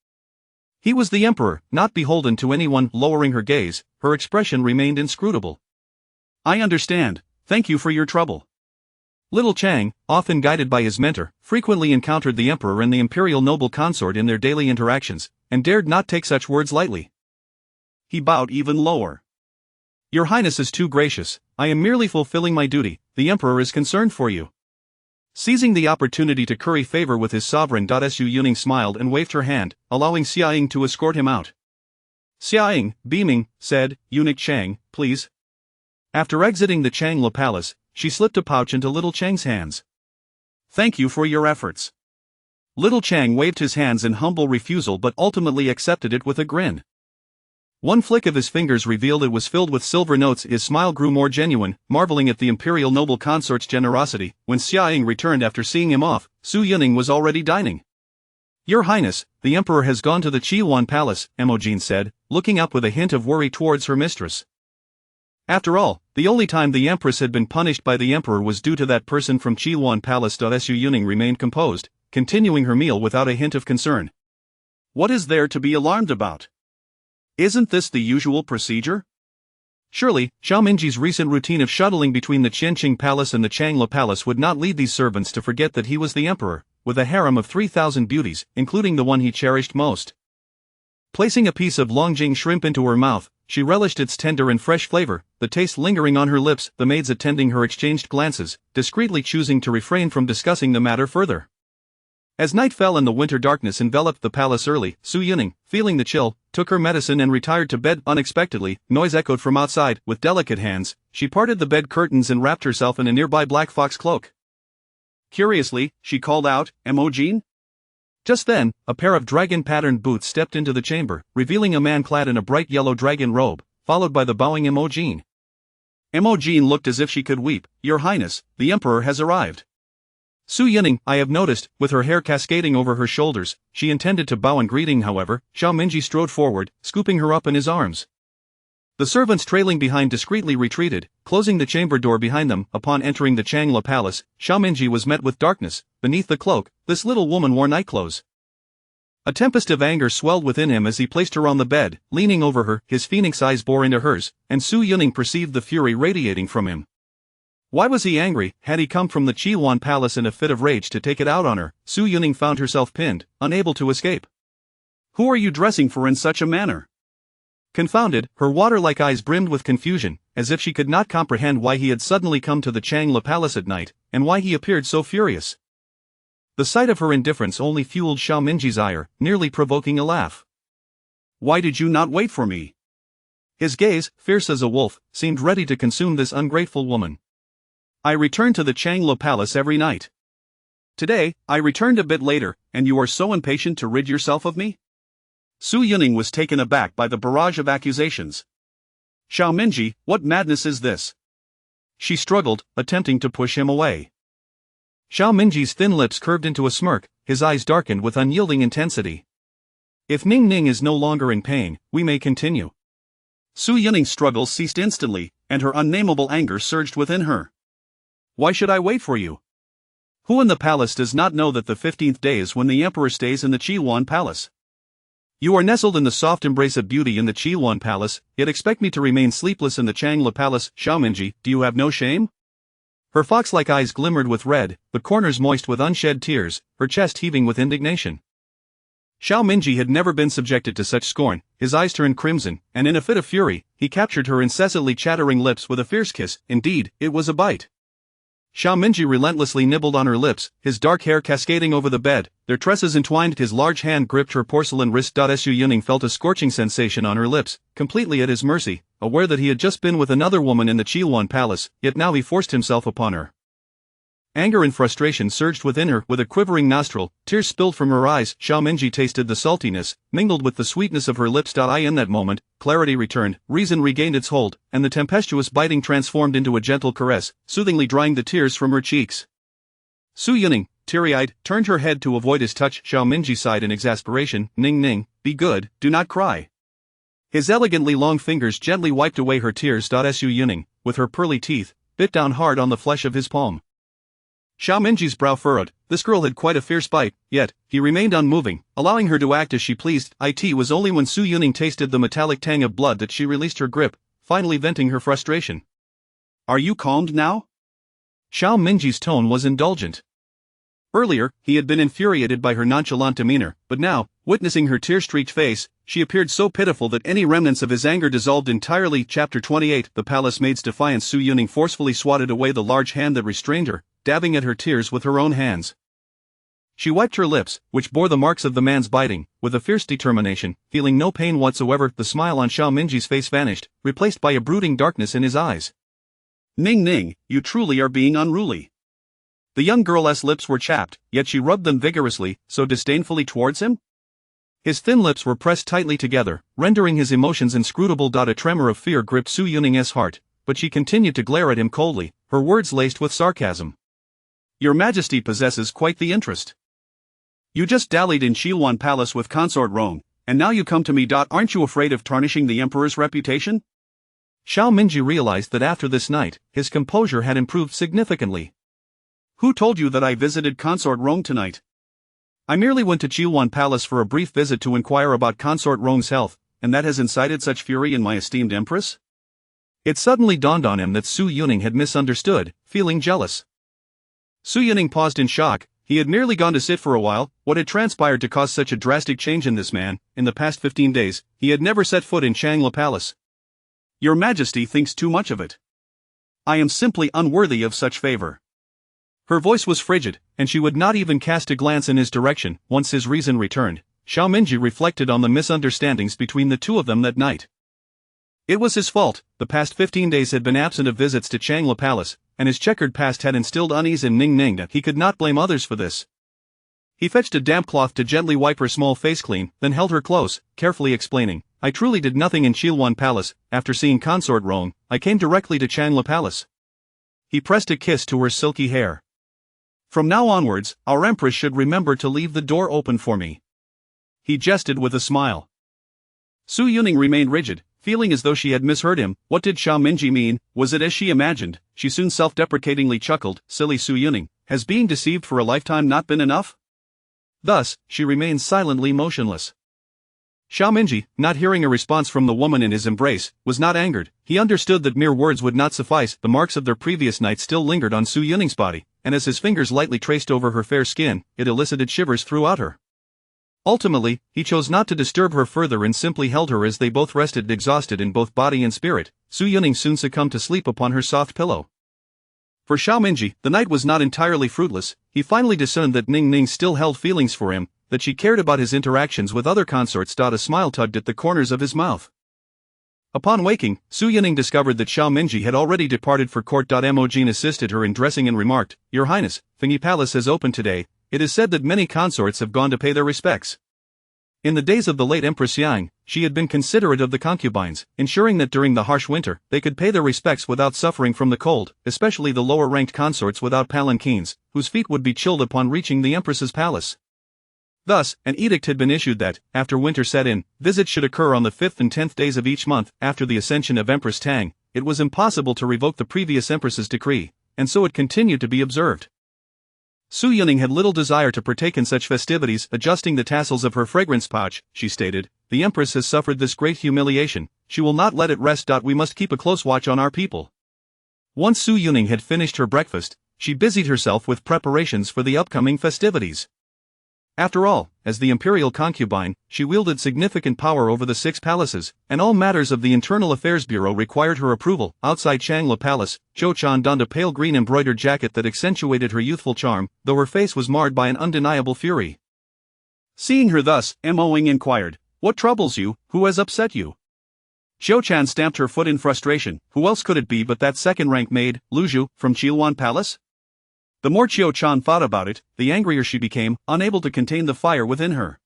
He was the emperor, not beholden to anyone. Lowering her gaze, her expression remained inscrutable. I understand, thank you for your trouble. Little Chang, often guided by his mentor, frequently encountered the emperor and the imperial noble consort in their daily interactions, and dared not take such words lightly. He bowed even lower. Your Highness is too gracious, I am merely fulfilling my duty, the emperor is concerned for you. Seizing the opportunity to curry favor with his sovereign, Su Yuning smiled and waved her hand, allowing Xia Ying to escort him out. Xia Ying, beaming, said, "Eunuch Chang, please." After exiting the Changla palace, she slipped a pouch into little Chang's hands. "Thank you for your efforts." Little Chang waved his hands in humble refusal but ultimately accepted it with a grin. One flick of his fingers revealed it was filled with silver notes. His smile grew more genuine, marveling at the imperial noble consort's generosity. When Xia Ying returned after seeing him off, Su Yuning was already dining. "Your Highness, the Emperor has gone to the Qiyuan Palace," Emojin said, looking up with a hint of worry towards her mistress. After all, the only time the Empress had been punished by the Emperor was due to that person from Qiyuan Palace. Su Yuning remained composed, continuing her meal without a hint of concern. "What is there to be alarmed about? Isn't this the usual procedure?" Surely, Xiaominji's recent routine of shuttling between the Qianqing Palace and the Changla Palace would not lead these servants to forget that he was the Emperor, with a harem of 3,000 beauties, including the one he cherished most. Placing a piece of Longjing shrimp into her mouth, she relished its tender and fresh flavor, the taste lingering on her lips. The maids attending her exchanged glances, discreetly choosing to refrain from discussing the matter further. As night fell and the winter darkness enveloped the palace early, Su Yuning, feeling the chill, took her medicine and retired to bed. Unexpectedly, noise echoed from outside. With delicate hands, she parted the bed curtains and wrapped herself in a nearby black fox cloak. Curiously, she called out, "Emojin?" Just then, a pair of dragon-patterned boots stepped into the chamber, revealing a man clad in a bright yellow dragon robe, followed by the bowing Emojin. Emojin looked as if she could weep. "Your Highness, the Emperor has arrived." Su Yuning, I have noticed, with her hair cascading over her shoulders. She intended to bow in greeting, however. Xiaominji strode forward, scooping her up in his arms. The servants trailing behind discreetly retreated, closing the chamber door behind them. Upon entering the Changla Palace, Xiaominji was met with darkness. Beneath the cloak, this little woman wore nightclothes. A tempest of anger swelled within him as he placed her on the bed, leaning over her. His phoenix eyes bore into hers, and Su Yuning perceived the fury radiating from him. Why was he angry? Had he come from the Qiyuan Palace in a fit of rage to take it out on her? Su Yuning found herself pinned, unable to escape. "Who are you dressing for in such a manner?" Confounded, her water-like eyes brimmed with confusion, as if she could not comprehend why he had suddenly come to the Changla Palace at night, and why he appeared so furious. The sight of her indifference only fueled Xiaominji's ire, nearly provoking a laugh. "Why did you not wait for me?" His gaze, fierce as a wolf, seemed ready to consume this ungrateful woman. "I return to the Changla Palace every night. Today, I returned a bit later, and you are so impatient to rid yourself of me?" Su Yuning was taken aback by the barrage of accusations. "Xiaominji, what madness is this?" She struggled, attempting to push him away. Xiaominji's thin lips curved into a smirk, his eyes darkened with unyielding intensity. "If Ning Ning is no longer in pain, we may continue." Su Yuning's struggles ceased instantly, and her unnameable anger surged within her. "Why should I wait for you? Who in the palace does not know that the 15th day is when the Emperor stays in the Qiyuan Palace? You are nestled in the soft embrace of beauty in the Qiyuan Palace, yet expect me to remain sleepless in the Changla Palace. Xiaominji, do you have no shame?" Her fox-like eyes glimmered with red, the corners moist with unshed tears, her chest heaving with indignation. Xiaominji had never been subjected to such scorn. His eyes turned crimson, and in a fit of fury, he captured her incessantly chattering lips with a fierce kiss. Indeed, it was a bite. Xiaominji relentlessly nibbled on her lips, his dark hair cascading over the bed, their tresses entwined. His large hand gripped her porcelain wrist. Su Yuning felt a scorching sensation on her lips, completely at his mercy, aware that he had just been with another woman in the Qiyuan Palace, yet now he forced himself upon her. Anger and frustration surged within her. With a quivering nostril, tears spilled from her eyes. Xiaominji tasted the saltiness, mingled with the sweetness of her lips. In that moment, clarity returned, reason regained its hold, and the tempestuous biting transformed into a gentle caress, soothingly drying the tears from her cheeks. Su Yuning, teary-eyed, turned her head to avoid his touch. Xiaominji sighed in exasperation. "Ning Ning, be good, do not cry." His elegantly long fingers gently wiped away her tears. Su Yuning, with her pearly teeth, bit down hard on the flesh of his palm. Xiaominji's brow furrowed. This girl had quite a fierce bite, yet he remained unmoving, allowing her to act as she pleased. It was only when Su Yuning tasted the metallic tang of blood that she released her grip, finally venting her frustration. "Are you calmed now?" Xiaominji's tone was indulgent. Earlier, he had been infuriated by her nonchalant demeanor, but now, witnessing her tear-streaked face, she appeared so pitiful that any remnants of his anger dissolved entirely. Chapter 28. The palace maid's defiance. Su Yuning forcefully swatted away the large hand that restrained her, dabbing at her tears with her own hands. She wiped her lips, which bore the marks of the man's biting, with a fierce determination. Feeling no pain whatsoever, the smile on Xiao Minji's face vanished, replaced by a brooding darkness in his eyes. Ning Ning, you truly are being unruly. The young girl's lips were chapped, yet she rubbed them vigorously, so disdainfully towards him? His thin lips were pressed tightly together, rendering his emotions inscrutable. A tremor of fear gripped Su Yuning's heart, but she continued to glare at him coldly, her words laced with sarcasm. Your Majesty possesses quite the interest. You just dallied in Qiluan Palace with Consort Rong, and now you come to me. Aren't you afraid of tarnishing the Emperor's reputation? Xiao Minji realized that after this night, his composure had improved significantly. Who told you that I visited Consort Rong tonight? I merely went to Qiluan Palace for a brief visit to inquire about Consort Rong's health, and that has incited such fury in my esteemed Empress? It suddenly dawned on him that Su Yuning had misunderstood, feeling jealous. Su Yuning paused in shock. He had merely gone to sit for a while. What had transpired to cause such a drastic change in this man? In the past 15 days, he had never set foot in Changla Palace. Your Majesty thinks too much of it. I am simply unworthy of such favor. Her voice was frigid, and she would not even cast a glance in his direction. Once his reason returned, Xiao Minji reflected on the misunderstandings between the two of them that night. It was his fault. The past 15 days had been absent of visits to Changla Palace, and his checkered past had instilled unease in Ning Ning. He could not blame others for this. He fetched a damp cloth to gently wipe her small face clean, then held her close, carefully explaining, I truly did nothing in Qiluan Palace. After seeing Consort Rong, I came directly to Changla Palace. He pressed a kiss to her silky hair. From now onwards, our Empress should remember to leave the door open for me. He jested with a smile. Su Yuning remained rigid, feeling as though she had misheard him. What did Xiao Minji mean? Was it as she imagined? She soon self-deprecatingly chuckled. Silly Su Yuning, has being deceived for a lifetime not been enough? Thus, she remained silently motionless. Xiao Minji, not hearing a response from the woman in his embrace, was not angered. He understood that mere words would not suffice. The marks of their previous night still lingered on Su Yuning's body, and as his fingers lightly traced over her fair skin, it elicited shivers throughout her. Ultimately, he chose not to disturb her further and simply held her as they both rested exhausted in both body and spirit. Su Yuning soon succumbed to sleep upon her soft pillow. For Xiao Minji, the night was not entirely fruitless. He finally discerned that Ning Ning still held feelings for him, that she cared about his interactions with other consorts. A smile tugged at the corners of his mouth. Upon waking, Su Yuning discovered that Xiao Minji had already departed for court. Imogen assisted her in dressing and remarked, Your Highness, Fengyi Palace has opened today. It is said that many consorts have gone to pay their respects. In the days of the late Empress Yang, she had been considerate of the concubines, ensuring that during the harsh winter, they could pay their respects without suffering from the cold, especially the lower-ranked consorts without palanquins, whose feet would be chilled upon reaching the Empress's palace. Thus, an edict had been issued that, after winter set in, visits should occur on the 5th and 10th days of each month. After the ascension of Empress Tang, it was impossible to revoke the previous Empress's decree, and so it continued to be observed. Su Yuning had little desire to partake in such festivities. Adjusting the tassels of her fragrance pouch, she stated, The Empress has suffered this great humiliation, she will not let it rest. We must keep a close watch on our people. Once Su Yuning had finished her breakfast, she busied herself with preparations for the upcoming festivities. After all, as the imperial concubine, she wielded significant power over the 6 palaces, and all matters of the Internal Affairs Bureau required her approval. Outside Changla Palace, Zhou Chan donned a pale green embroidered jacket that accentuated her youthful charm, though her face was marred by an undeniable fury. Seeing her thus, Moing inquired, What troubles you? Who has upset you? Zhou Chan stamped her foot in frustration. Who else could it be but that second-rank maid, Lu Zhu, from Qiluan Palace? The more Zhou Chan thought about it, the angrier she became, unable to contain the fire within her.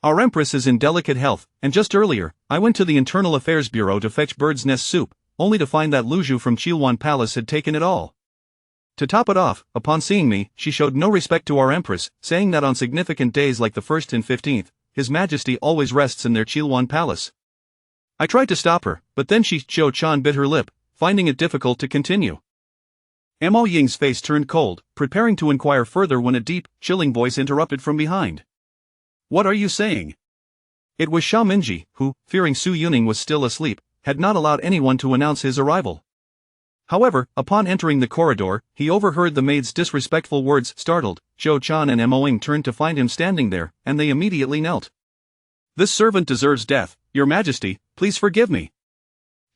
Our Empress is in delicate health, and just earlier, I went to the Internal Affairs Bureau to fetch bird's nest soup, only to find that Lu Zhu from Qiluan Palace had taken it all. To top it off, upon seeing me, she showed no respect to our Empress, saying that on significant days like the 1st and 15th, His Majesty always rests in their Qiluan Palace. I tried to stop her, but then Zhou Chan bit her lip, finding it difficult to continue. Mo Ying's face turned cold, preparing to inquire further when a deep, chilling voice interrupted from behind. What are you saying? It was Xiao Minji, who, fearing Su Yuning was still asleep, had not allowed anyone to announce his arrival. However, upon entering the corridor, he overheard the maid's disrespectful words. Startled, Zhou Chan and Mo Ying turned to find him standing there, and they immediately knelt. This servant deserves death, Your Majesty, please forgive me.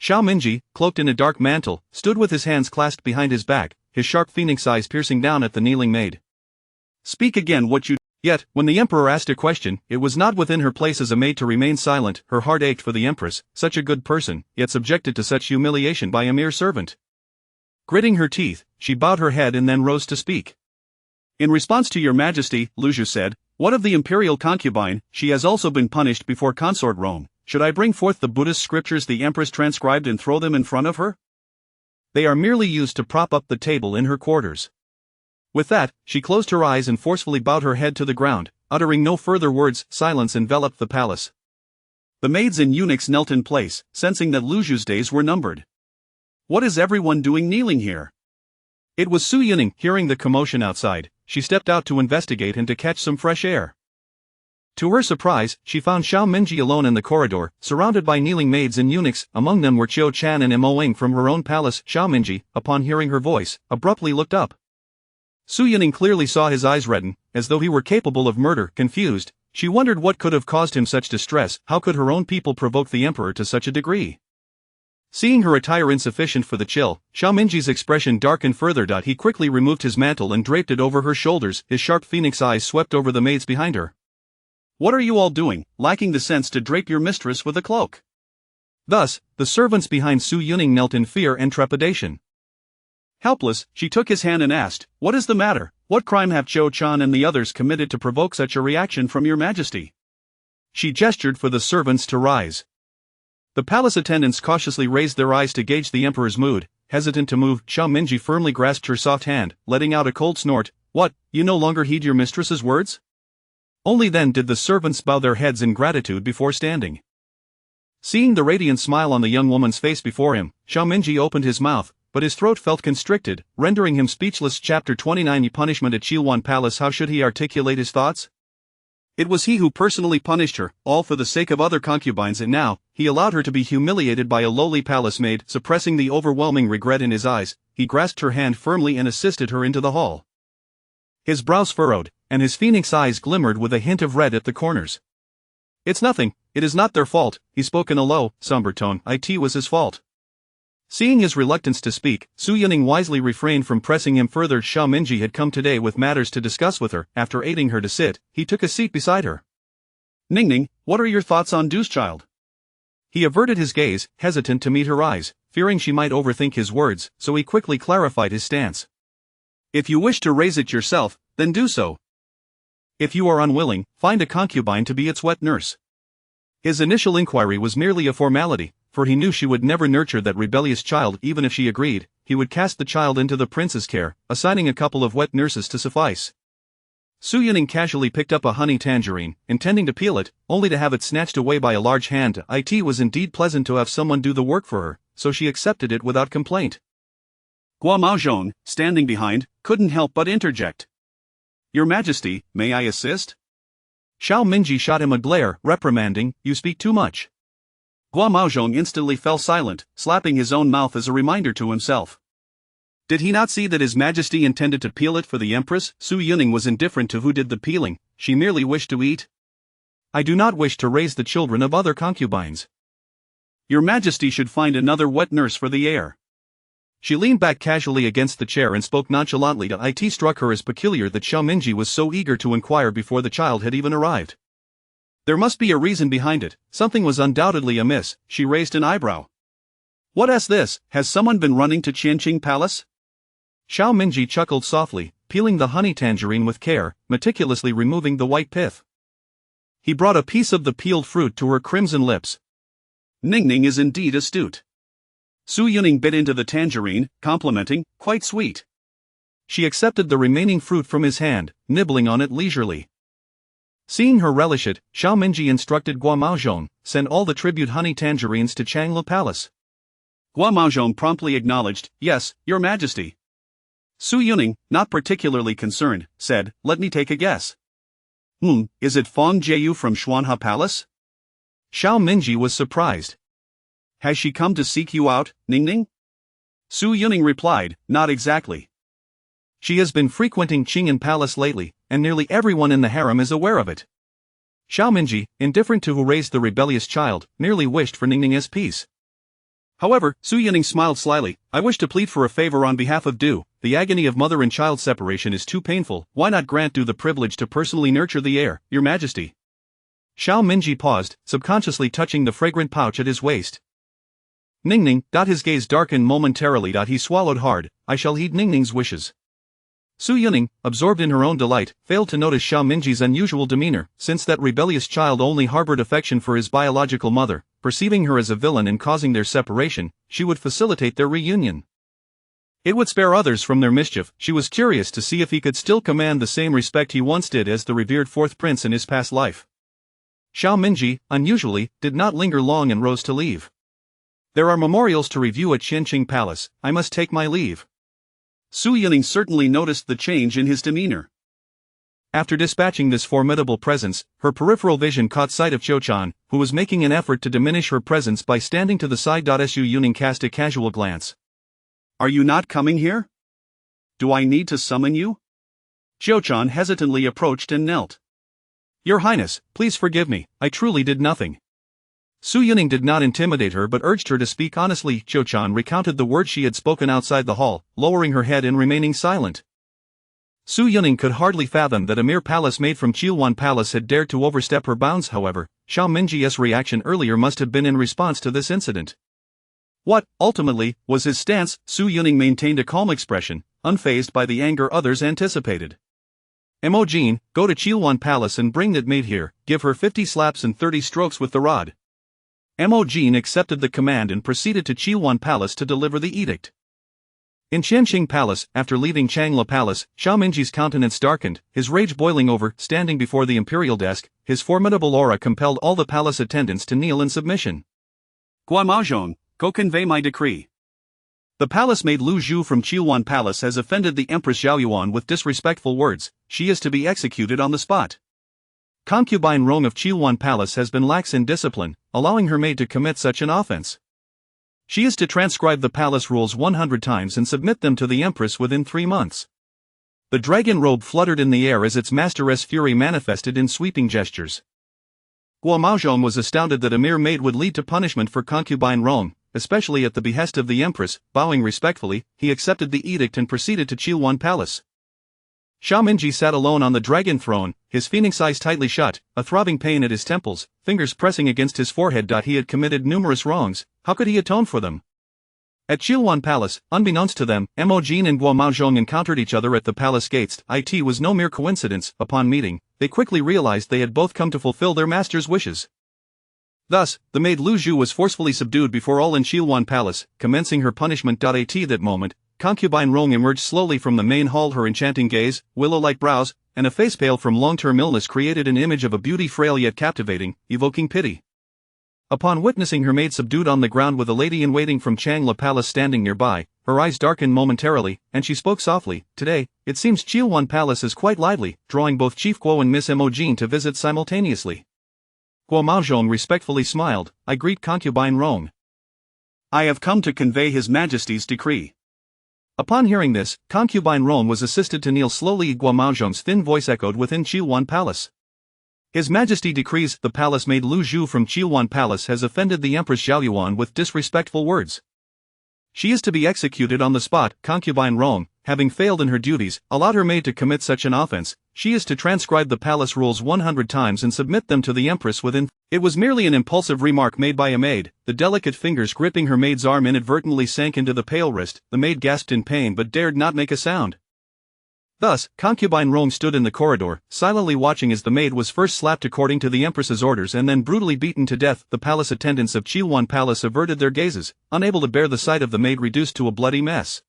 Xiao Minji, cloaked in a dark mantle, stood with his hands clasped behind his back, his sharp phoenix eyes piercing down at the kneeling maid. "Speak again what you—" Yet, when the emperor asked a question, it was not within her place as a maid to remain silent. Her heart ached for the empress, such a good person, yet subjected to such humiliation by a mere servant. Gritting her teeth, she bowed her head and then rose to speak. "In response to your majesty," Luju said, "what of the imperial concubine? She has also been punished before consort Rome. Should I bring forth the Buddhist scriptures the empress transcribed and throw them in front of her? They are merely used to prop up the table in her quarters." With that, she closed her eyes and forcefully bowed her head to the ground, uttering no further words. Silence enveloped the palace. The maids and eunuchs knelt in place, sensing that Luju's days were numbered. "What is everyone doing kneeling here?" It was Su Yuning. Hearing the commotion outside, she stepped out to investigate and to catch some fresh air. To her surprise, she found Xiao Minji alone in the corridor, surrounded by kneeling maids and eunuchs. Among them were Qiu Chan and Mo Ying from her own palace. Xiao Minji, upon hearing her voice, abruptly looked up. Su Yuning clearly saw his eyes redden, as though he were capable of murder. Confused, she wondered what could have caused him such distress. How could her own people provoke the emperor to such a degree? Seeing her attire insufficient for the chill, Xiao Minji's expression darkened further. He quickly removed his mantle and draped it over her shoulders. His sharp phoenix eyes swept over the maids behind her. "What are you all doing, lacking the sense to drape your mistress with a cloak?" Thus, the servants behind Su Yuning knelt in fear and trepidation. Helpless, she took his hand and asked, "What is the matter? What crime have Qiu Chan and the others committed to provoke such a reaction from your majesty?" She gestured for the servants to rise. The palace attendants cautiously raised their eyes to gauge the emperor's mood. Hesitant to move, Xiao Minji firmly grasped her soft hand, letting out a cold snort. "What, you no longer heed your mistress's words?" Only then did the servants bow their heads in gratitude before standing. Seeing the radiant smile on the young woman's face before him, Xiao Minji opened his mouth, but his throat felt constricted, rendering him speechless. Chapter 29. Punishment at Chilwan Palace. How should he articulate his thoughts? It was he who personally punished her, all for the sake of other concubines, and now, he allowed her to be humiliated by a lowly palace maid. Suppressing the overwhelming regret in his eyes, he grasped her hand firmly and assisted her into the hall. His brows furrowed, and his phoenix eyes glimmered with a hint of red at the corners. "It's nothing, it is not their fault," he spoke in a low, somber tone. "It was his fault." Seeing his reluctance to speak, Su Yuning wisely refrained from pressing him further. Xiao Minji had come today with matters to discuss with her. After aiding her to sit, he took a seat beside her. "Ningning, what are your thoughts on Child?" He averted his gaze, hesitant to meet her eyes, fearing she might overthink his words, so he quickly clarified his stance. "If you wish to raise it yourself, then do so. If you are unwilling, find a concubine to be its wet nurse." His initial inquiry was merely a formality, for he knew she would never nurture that rebellious child. Even if she agreed, he would cast the child into the prince's care, assigning a couple of wet nurses to suffice. Su Yuning casually picked up a honey tangerine, intending to peel it, only to have it snatched away by a large hand. It was indeed pleasant to have someone do the work for her, so she accepted it without complaint. Guo Maozhong, standing behind, couldn't help but interject. "Your Majesty, may I assist?" Xiao Minji shot him a glare, reprimanding, "You speak too much." Guo Maozhong instantly fell silent, slapping his own mouth as a reminder to himself. Did he not see that his majesty intended to peel it for the empress? Su Yuning was indifferent to who did the peeling, she merely wished to eat. "I do not wish to raise the children of other concubines." "Your majesty should find another wet nurse for the heir." She leaned back casually against the chair and spoke nonchalantly. It struck her as peculiar that Xiao Minji was so eager to inquire before the child had even arrived. There must be a reason behind it, something was undoubtedly amiss. She raised an eyebrow. "What's this? Has someone been running to Qianqing Palace?" Xiao Minji chuckled softly, peeling the honey tangerine with care, meticulously removing the white pith. He brought a piece of the peeled fruit to her crimson lips. "Ningning is indeed astute." Su Yuning bit into the tangerine, complimenting, "Quite sweet." She accepted the remaining fruit from his hand, nibbling on it leisurely. Seeing her relish it, Xiao Minji instructed Guo Maozhong, "Send all the tribute honey tangerines to Changla Palace." Guo Maozhong promptly acknowledged, "Yes, your majesty." Su Yuning, not particularly concerned, said, "Let me take a guess. Is it Fong Jieyu from Xuanha Palace?" Xiao Minji was surprised. "Has she come to seek you out, Ningning?" Su Yuning replied, "Not exactly. She has been frequenting Qing'an Palace lately, and nearly everyone in the harem is aware of it." Xiao Minji, indifferent to who raised the rebellious child, merely wished for Ningning's peace. However, Su Yuning smiled slyly, "I wish to plead for a favor on behalf of Du. the agony of mother and child separation is too painful, why not grant you the privilege to personally nurture the heir, your majesty? Xiao Minji paused, subconsciously touching the fragrant pouch at his waist. Ningning, his gaze darkened momentarily. He swallowed hard. I shall heed Ningning's wishes. Su Yuning, absorbed in her own delight, failed to notice Xiao Minji's unusual demeanor, since that rebellious child only harbored affection for his biological mother. Perceiving her as a villain and causing their separation, she would facilitate their reunion. It would spare others from their mischief. She was curious to see if he could still command the same respect he once did as the revered fourth prince in his past life. Xiao Minji, unusually, did not linger long and rose to leave. There are memorials to review at Qianqing Palace, I must take my leave. Su Yuning certainly noticed the change in his demeanor. After dispatching this formidable presence, her peripheral vision caught sight of Qiuchan, who was making an effort to diminish her presence by standing to the side. Su Yuning cast a casual glance. Are you not coming here? Do I need to summon you? Qiuchan hesitantly approached and knelt. Your Highness, please forgive me, I truly did nothing. Su Yuning did not intimidate her but urged her to speak honestly. Qiuchan recounted the words she had spoken outside the hall, lowering her head and remaining silent. Su Yuning could hardly fathom that a mere palace maid from Chilwan Palace had dared to overstep her bounds. However, Xiao Minji's reaction earlier must have been in response to this incident. What, ultimately, was his stance? Su Yuning maintained a calm expression, unfazed by the anger others anticipated. Emojin, go to Chilwan Palace and bring that maid here, give her 50 slaps and 30 strokes with the rod. Emojin accepted the command and proceeded to Chilwan Palace to deliver the edict. In Qianqing Palace, after leaving Changla Palace, Xiao Minji's countenance darkened, his rage boiling over. Standing before the imperial desk, his formidable aura compelled all the palace attendants to kneel in submission. Guamaozhong, go convey my decree. The palace maid Lu Zhu from Chilwan Palace has offended the Empress Zhao Yuan with disrespectful words. She is to be executed on the spot. Concubine Rong of Chilwan Palace has been lax in discipline, allowing her maid to commit such an offense. She is to transcribe the palace rules 100 times and submit them to the Empress within 3 months. The dragon robe fluttered in the air as its master's fury manifested in sweeping gestures. Guamaozhong was astounded that a mere maid would lead to punishment for concubine Rong, especially at the behest of the Empress. Bowing respectfully, he accepted the edict and proceeded to Chilwan Palace. Xiao Minji sat alone on the dragon throne, his phoenix eyes tightly shut, a throbbing pain at his temples, fingers pressing against his forehead. He had committed numerous wrongs, how could he atone for them? At Chilwan Palace, unbeknownst to them, Emojin and Guamaozhong encountered each other at the palace gates. It was no mere coincidence. Upon meeting, they quickly realized they had both come to fulfill their master's wishes. Thus, the maid Lu Zhu was forcefully subdued before all in Chilwan Palace, commencing her punishment. At that moment, concubine Rong emerged slowly from the main hall. Her enchanting gaze, willow-like brows, and a face pale from long-term illness created an image of a beauty frail yet captivating, evoking pity. Upon witnessing her maid subdued on the ground with a lady-in-waiting from Changla Palace standing nearby, her eyes darkened momentarily, and she spoke softly. Today, it seems Chilwan Palace is quite lively, drawing both Chief Guo and Miss Emojin to visit simultaneously. Guamaozhong respectfully smiled. I greet concubine Rong. I have come to convey His Majesty's decree. Upon hearing this, concubine Rong was assisted to kneel slowly. Guamaozhong's thin voice echoed within Chilwan Palace. His Majesty decrees the palace maid Lu Zhu from Chilwan Palace has offended the Empress Zhao Yuan with disrespectful words. She is to be executed on the spot. Concubine Rong, having failed in her duties, allowed her maid to commit such an offense. She is to transcribe the palace rules 100 times and submit them to the Empress within. It was merely an impulsive remark made by a maid. The delicate fingers gripping her maid's arm inadvertently sank into the pale wrist. The maid gasped in pain but dared not make a sound. Thus, concubine Rong stood in the corridor, silently watching as the maid was first slapped according to the Empress's orders and then brutally beaten to death. The palace attendants of Chilwan Palace averted their gazes, unable to bear the sight of the maid reduced to a bloody mess.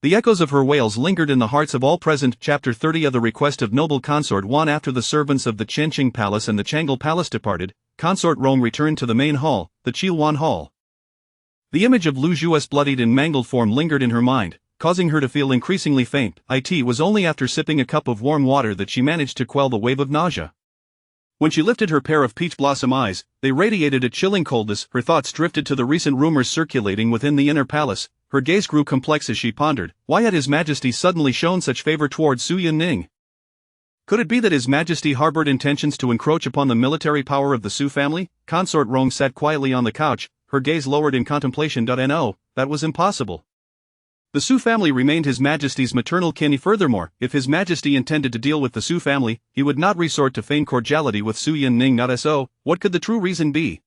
The echoes of her wails lingered in the hearts of all present. Chapter 30 Of the request of noble consort Wan. After the servants of the Qianqing Palace and the Changla Palace departed, consort Rong returned to the main hall, the Chilwan Hall. The image of Lu Zhu's bloodied and mangled form lingered in her mind, causing her to feel increasingly faint. It was only after sipping a cup of warm water that she managed to quell the wave of nausea. When she lifted her pair of peach blossom eyes, they radiated a chilling coldness. Her thoughts drifted to the recent rumors circulating within the inner palace. Her gaze grew complex as she pondered, why had His Majesty suddenly shown such favor toward Su Yuning? Could it be that His Majesty harbored intentions to encroach upon the military power of the Su family? Consort Rong sat quietly on the couch, her gaze lowered in contemplation. No, that was impossible. The Su family remained His Majesty's maternal kin. Furthermore, if His Majesty intended to deal with the Su family, he would not resort to feigned cordiality with Su Yunning. So, what could the true reason be?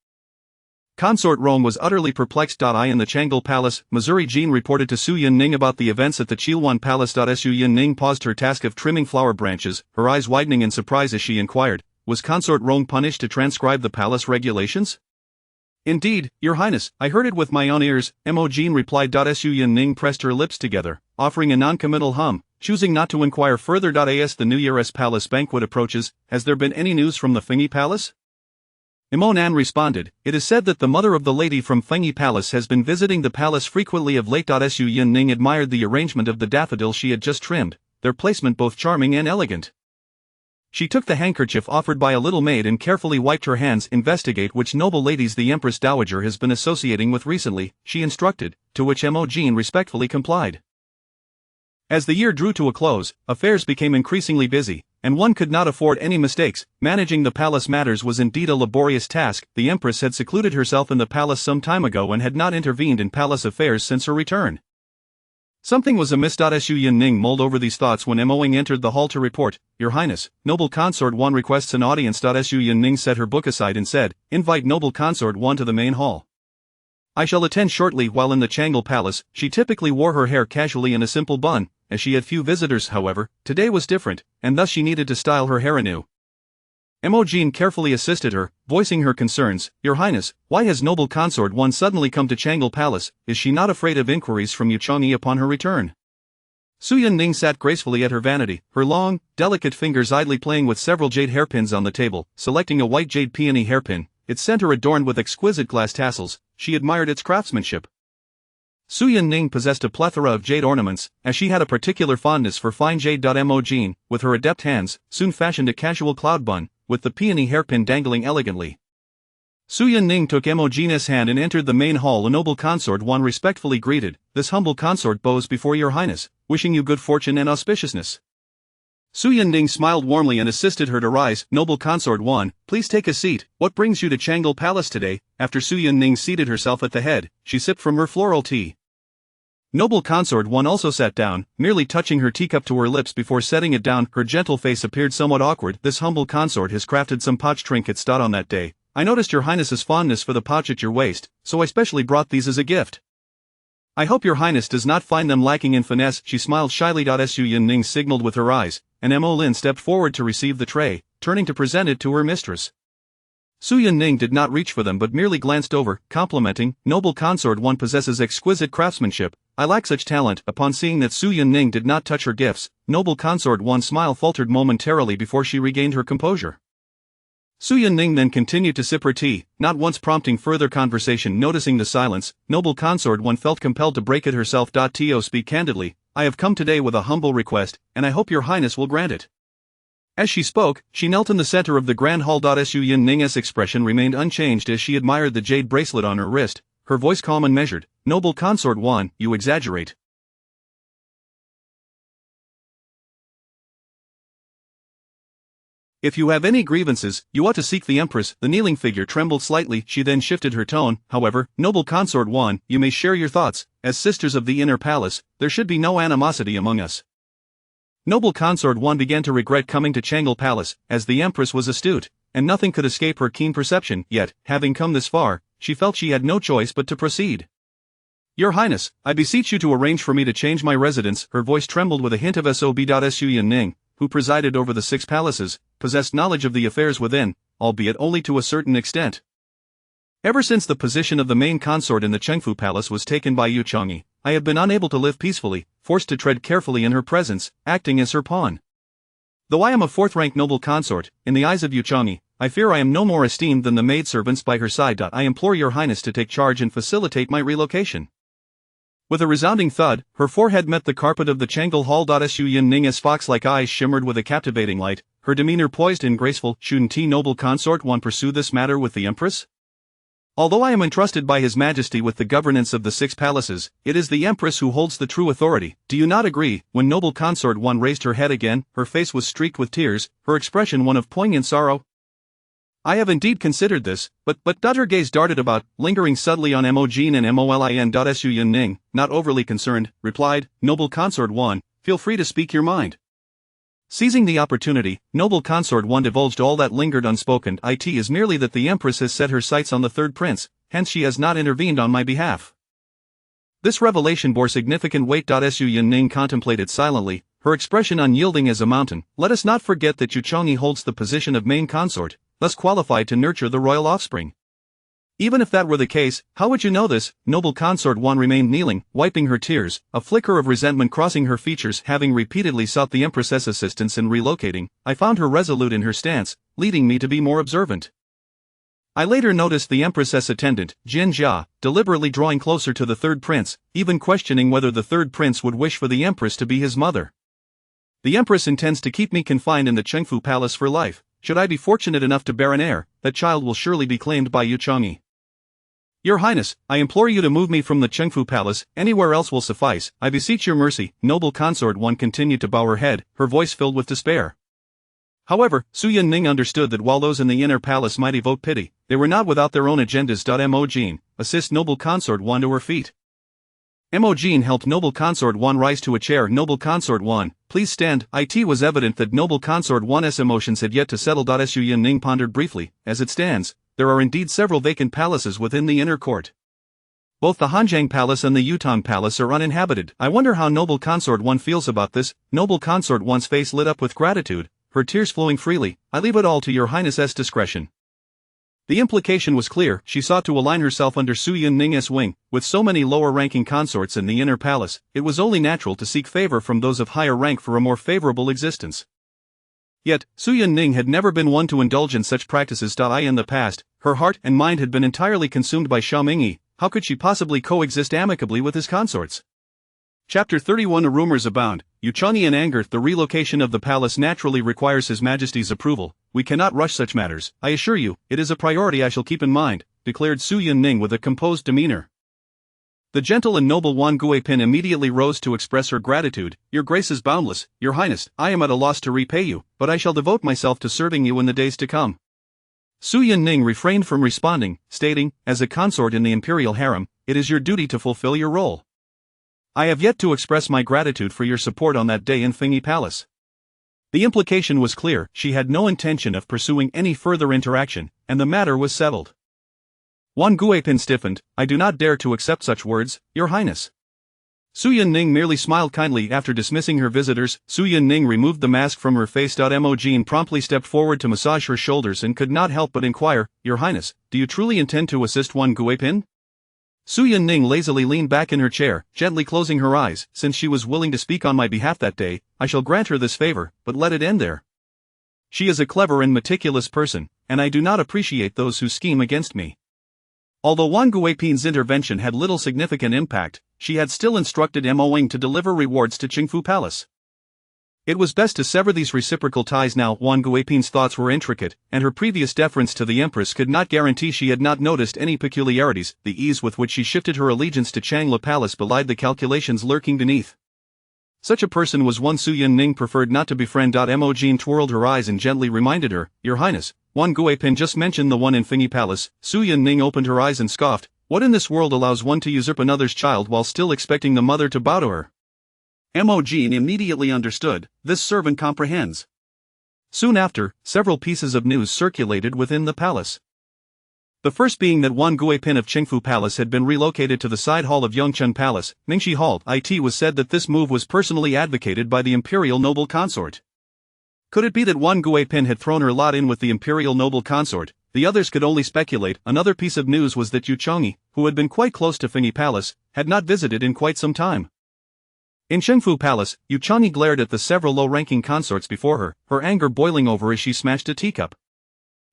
Consort Rome was utterly perplexed. In the Changle Palace, Missouri, Jean reported to Su Yunning about the events at the Chilwan Palace. Su Yunning paused her task of trimming flower branches, her eyes widening in surprise as she inquired, was Consort Rome punished to transcribe the palace regulations? Indeed, Your Highness, I heard it with my own ears, Mo Jean replied. Su Yunning pressed her lips together, offering a non-committal hum, choosing not to inquire further. As the New Year's palace banquet approaches, has there been any news from the Fengyi Palace? Mo Nan responded, it is said that the mother of the lady from Fengyi Palace has been visiting the palace frequently of late. Su Yunning admired the arrangement of the daffodils she had just trimmed, their placement both charming and elegant. She took the handkerchief offered by a little maid and carefully wiped her hands. Investigate which noble ladies the Empress Dowager has been associating with recently, she instructed, to which Mo Jean respectfully complied. As the year drew to a close, affairs became increasingly busy, and one could not afford any mistakes. Managing the palace matters was indeed a laborious task. The Empress had secluded herself in the palace some time ago and had not intervened in palace affairs since her return. Something was amiss. Su Yunning mulled over these thoughts when Moing entered the hall to report, Your Highness, Noble Consort Wan requests an audience. Su Yunning set her book aside and said, invite Noble Consort Wan to the main hall. I shall attend shortly. While in the Changle Palace, she typically wore her hair casually in a simple bun. As she had few visitors, however, today was different, and thus she needed to style her hair anew. Mo Jean carefully assisted her, voicing her concerns. Your Highness, why has Noble Consort Wan suddenly come to Changle Palace? Is she not afraid of inquiries from Yuchongyi upon her return? Su Yunning sat gracefully at her vanity, her long, delicate fingers idly playing with several jade hairpins on the table. Selecting a white jade peony hairpin, its center adorned with exquisite glass tassels, she admired its craftsmanship. Su Yunning possessed a plethora of jade ornaments, as she had a particular fondness for fine jade. Mo Jean, with her adept hands, soon fashioned a casual cloud bun, with the peony hairpin dangling elegantly. Su Yunning took Mo Jean's hand and entered the main hall. A Noble Consort Wan respectfully greeted, this humble consort bows before Your Highness, wishing you good fortune and auspiciousness. Su Yunning smiled warmly and assisted her to rise. Noble Consort Wan, please take a seat. What brings you to Changle Palace today? After Su Yunning seated herself at the head, she sipped from her floral tea. Noble Consort Wan also sat down, merely touching her teacup to her lips before setting it down. Her gentle face appeared somewhat awkward. This humble consort has crafted some pouch trinkets. On that day, I noticed Your Highness's fondness for the pouch at your waist, so I specially brought these as a gift. I hope Your Highness does not find them lacking in finesse. She smiled shyly. Su Yunning signaled with her eyes, and Mo Lin stepped forward to receive the tray, turning to present it to her mistress. Su Yunning did not reach for them but merely glanced over, complimenting, Noble Consort Wan possesses exquisite craftsmanship. I lack such talent. Upon seeing that Su Yunning did not touch her gifts, Noble Consort Wan's smile faltered momentarily before she regained her composure. Su Yunning then continued to sip her tea, not once prompting further conversation. Noticing the silence, Noble Consort Wan felt compelled to break it herself. To speak candidly, I have come today with a humble request, and I hope Your Highness will grant it. As she spoke, she knelt in the center of the grand hall. Su Yunning's expression remained unchanged as she admired the jade bracelet on her wrist, her voice calm and measured. Noble Consort Wan, you exaggerate. If you have any grievances, you ought to seek the Empress. The kneeling figure trembled slightly. She then shifted her tone. However, Noble Consort Wan, you may share your thoughts. As sisters of the inner palace, there should be no animosity among us. Noble Consort Wan began to regret coming to Changle Palace, as the Empress was astute, and nothing could escape her keen perception. Yet, having come this far, she felt she had no choice but to proceed. Your Highness, I beseech you to arrange for me to change my residence. Her voice trembled with a hint of sob. Su Yunning, who presided over the 6 palaces, possessed knowledge of the affairs within, albeit only to a certain extent. Ever since the position of the main consort in the Chengfu Palace was taken by Yuchongyi, I have been unable to live peacefully, forced to tread carefully in her presence, acting as her pawn. Though I am a 4th-rank noble consort, in the eyes of Yuchongyi, I fear I am no more esteemed than the maidservants by her side. I implore Your Highness to take charge and facilitate my relocation. With a resounding thud, her forehead met the carpet of the Changle Hall. Su Yunning's fox-like eyes shimmered with a captivating light, her demeanor poised and graceful. Shouldn't Noble Consort Wan pursue this matter with the Empress? Although I am entrusted by His Majesty with the governance of the 6 palaces, it is the Empress who holds the true authority. Do you not agree? When Noble Consort Wan raised her head again, her face was streaked with tears, her expression one of poignant sorrow. I have indeed considered this, but her gaze darted about, lingering subtly on Emojin and Molin. Su Yun-ning, not overly concerned, replied, "Noble Consort 1, feel free to speak your mind." Seizing the opportunity, Noble Consort 1 divulged all that lingered unspoken. It is merely that the Empress has set her sights on the third prince, hence she has not intervened on my behalf. This revelation bore significant weight. Su Yun-ning contemplated silently, her expression unyielding as a mountain. Let us not forget that Yu Chongyi holds the position of main consort, thus qualified to nurture the royal offspring. Even if that were the case, how would you know this? Noble Consort 1 remained kneeling, wiping her tears, a flicker of resentment crossing her features. Having repeatedly sought the Empress's assistance in relocating, I found her resolute in her stance, leading me to be more observant. I later noticed the Empress's attendant, Jin Jia, deliberately drawing closer to the third prince, even questioning whether the third prince would wish for the Empress to be his mother. The Empress intends to keep me confined in the Chengfu Palace for life. Should I be fortunate enough to bear an heir, that child will surely be claimed by Yu Chongyi. Your Highness, I implore you to move me from the Chengfu Palace, anywhere else will suffice, I beseech your mercy. Noble Consort 1 continued to bow her head, her voice filled with despair. However, Su Yun-ning understood that while those in the inner palace might evoke pity, they were not without their own agendas. Emojin, assist Noble Consort 1 to her feet. Emojin helped Noble Consort 1 rise to a chair. Noble Consort 1, please stand. It was evident that Noble Consort 1's emotions had yet to settle. Su Yun-ning pondered briefly. As it stands, there are indeed several vacant palaces within the inner court. Both the Hanjiang Palace and the Yutong Palace are uninhabited. I wonder how Noble Consort 1 feels about this. Noble Consort 1's face lit up with gratitude, her tears flowing freely. I leave it all to your Highness's discretion. The implication was clear. She sought to align herself under Su Yun-ning's wing. With so many lower-ranking consorts in the inner palace, it was only natural to seek favor from those of higher rank for a more favorable existence. Yet, Su Yun-ning had never been one to indulge in such practices. In the past, her heart and mind had been entirely consumed by Xiao Mingyi. How could she possibly coexist amicably with his consorts? Chapter 31. Rumors abound. Yu Chongyi in anger. The relocation of the palace naturally requires His Majesty's approval. We cannot rush such matters. I assure you, it is a priority I shall keep in mind, declared Su Yun-ning with a composed demeanor. The gentle and noble Wang Guipin immediately rose to express her gratitude. Your grace is boundless, Your Highness. I am at a loss to repay you, but I shall devote myself to serving you in the days to come. Su Yun-ning refrained from responding, stating, as a consort in the imperial harem, it is your duty to fulfill your role. I have yet to express my gratitude for your support on that day in Fingyi Palace. The implication was clear. She had no intention of pursuing any further interaction, and the matter was settled. Wang Guipin stiffened. I do not dare to accept such words, Your Highness. Su Yun-ning merely smiled kindly. After dismissing her visitors, Su Yun-ning removed the mask from her face. Emojin promptly stepped forward to massage her shoulders and could not help but inquire, Your Highness, do you truly intend to assist Wang Guipin? Su Yun-ning lazily leaned back in her chair, gently closing her eyes. Since she was willing to speak on my behalf that day, I shall grant her this favor, but let it end there. She is a clever and meticulous person, and I do not appreciate those who scheme against me. Although Wang Guipin's intervention had little significant impact, she had still instructed Mo Wing to deliver rewards to Chengfu Palace. It was best to sever these reciprocal ties now. Wang Guipin's thoughts were intricate, and her previous deference to the Empress could not guarantee she had not noticed any peculiarities. The ease with which she shifted her allegiance to Changla Palace belied the calculations lurking beneath. Such a person was one Su Yun-ning preferred not to befriend. Emojin twirled her eyes and gently reminded her, Your Highness, Wang Guipin just mentioned the one in Fingyi Palace. Su Yun-ning opened her eyes and scoffed. What in this world allows one to usurp another's child while still expecting the mother to bow to her? Emojin immediately understood. This servant comprehends. Soon after, several pieces of news circulated within the palace. The first being that Wang Guipin of Chengfu Palace had been relocated to the side hall of Yongchun Palace, Ningxi Hall. It was said that this move was personally advocated by the imperial noble consort. Could it be that Wang Guipin had thrown her lot in with the imperial noble consort? The others could only speculate. Another piece of news was that Yu Chongyi, who had been quite close to Fingyi Palace, had not visited in quite some time. In Chengfu Palace, Yu Chongyi glared at the several low-ranking consorts before her anger boiling over as she smashed a teacup.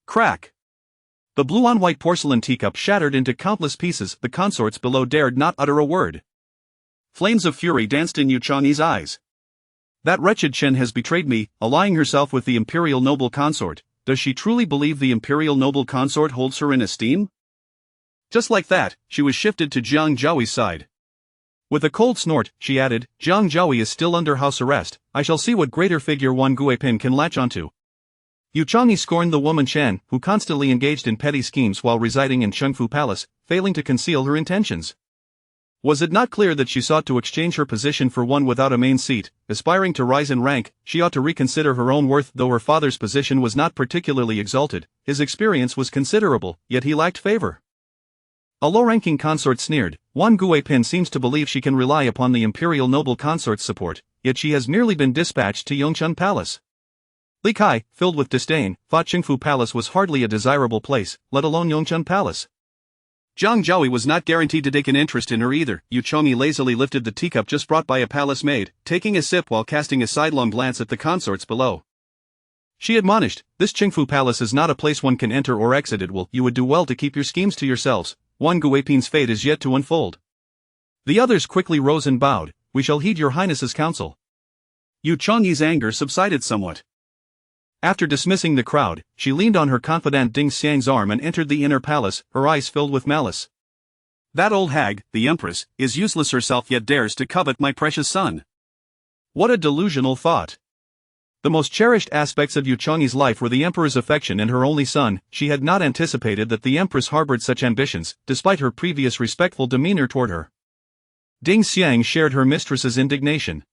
Crack! The blue-on-white porcelain teacup shattered into countless pieces. The consorts below dared not utter a word. Flames of fury danced in Yu Chongyi's eyes. That wretched Chen has betrayed me, allying herself with the imperial noble consort. Does she truly believe the imperial noble consort holds her in esteem? Just like that, she was shifted to Jiang Zhaoyi's side. With a cold snort, she added, Jiang Zhaoyi is still under house arrest. I shall see what greater figure Wang Guipin can latch onto. Yu Changyi scorned the woman Chen, who constantly engaged in petty schemes while residing in Chengfu Palace, failing to conceal her intentions. Was it not clear that she sought to exchange her position for one without a main seat? Aspiring to rise in rank, she ought to reconsider her own worth. Though her father's position was not particularly exalted, his experience was considerable, yet he lacked favor. A low-ranking consort sneered, Wan Guipin seems to believe she can rely upon the imperial noble consort's support, yet she has merely been dispatched to Yongchun Palace. Li Kai, filled with disdain, thought Chengfu Palace was hardly a desirable place, let alone Yongchun Palace. Zhang Zhaoyi was not guaranteed to take an interest in her either. Yu Changyi lazily lifted the teacup just brought by a palace maid, taking a sip while casting a sidelong glance at the consorts below. She admonished, this Chengfu Palace is not a place one can enter or exit. You would do well to keep your schemes to yourselves. Wan Guipin's fate is yet to unfold. The others quickly rose and bowed, we shall heed your highness's counsel. Yu Changyi's anger subsided somewhat. After dismissing the crowd, she leaned on her confidant Ding Xiang's arm and entered the inner palace, her eyes filled with malice. That old hag, the Empress, is useless herself yet dares to covet my precious son. What a delusional thought. The most cherished aspects of Yu Changyi's life were the Emperor's affection and her only son. She had not anticipated that the Empress harbored such ambitions, despite her previous respectful demeanor toward her. Ding Xiang shared her mistress's indignation.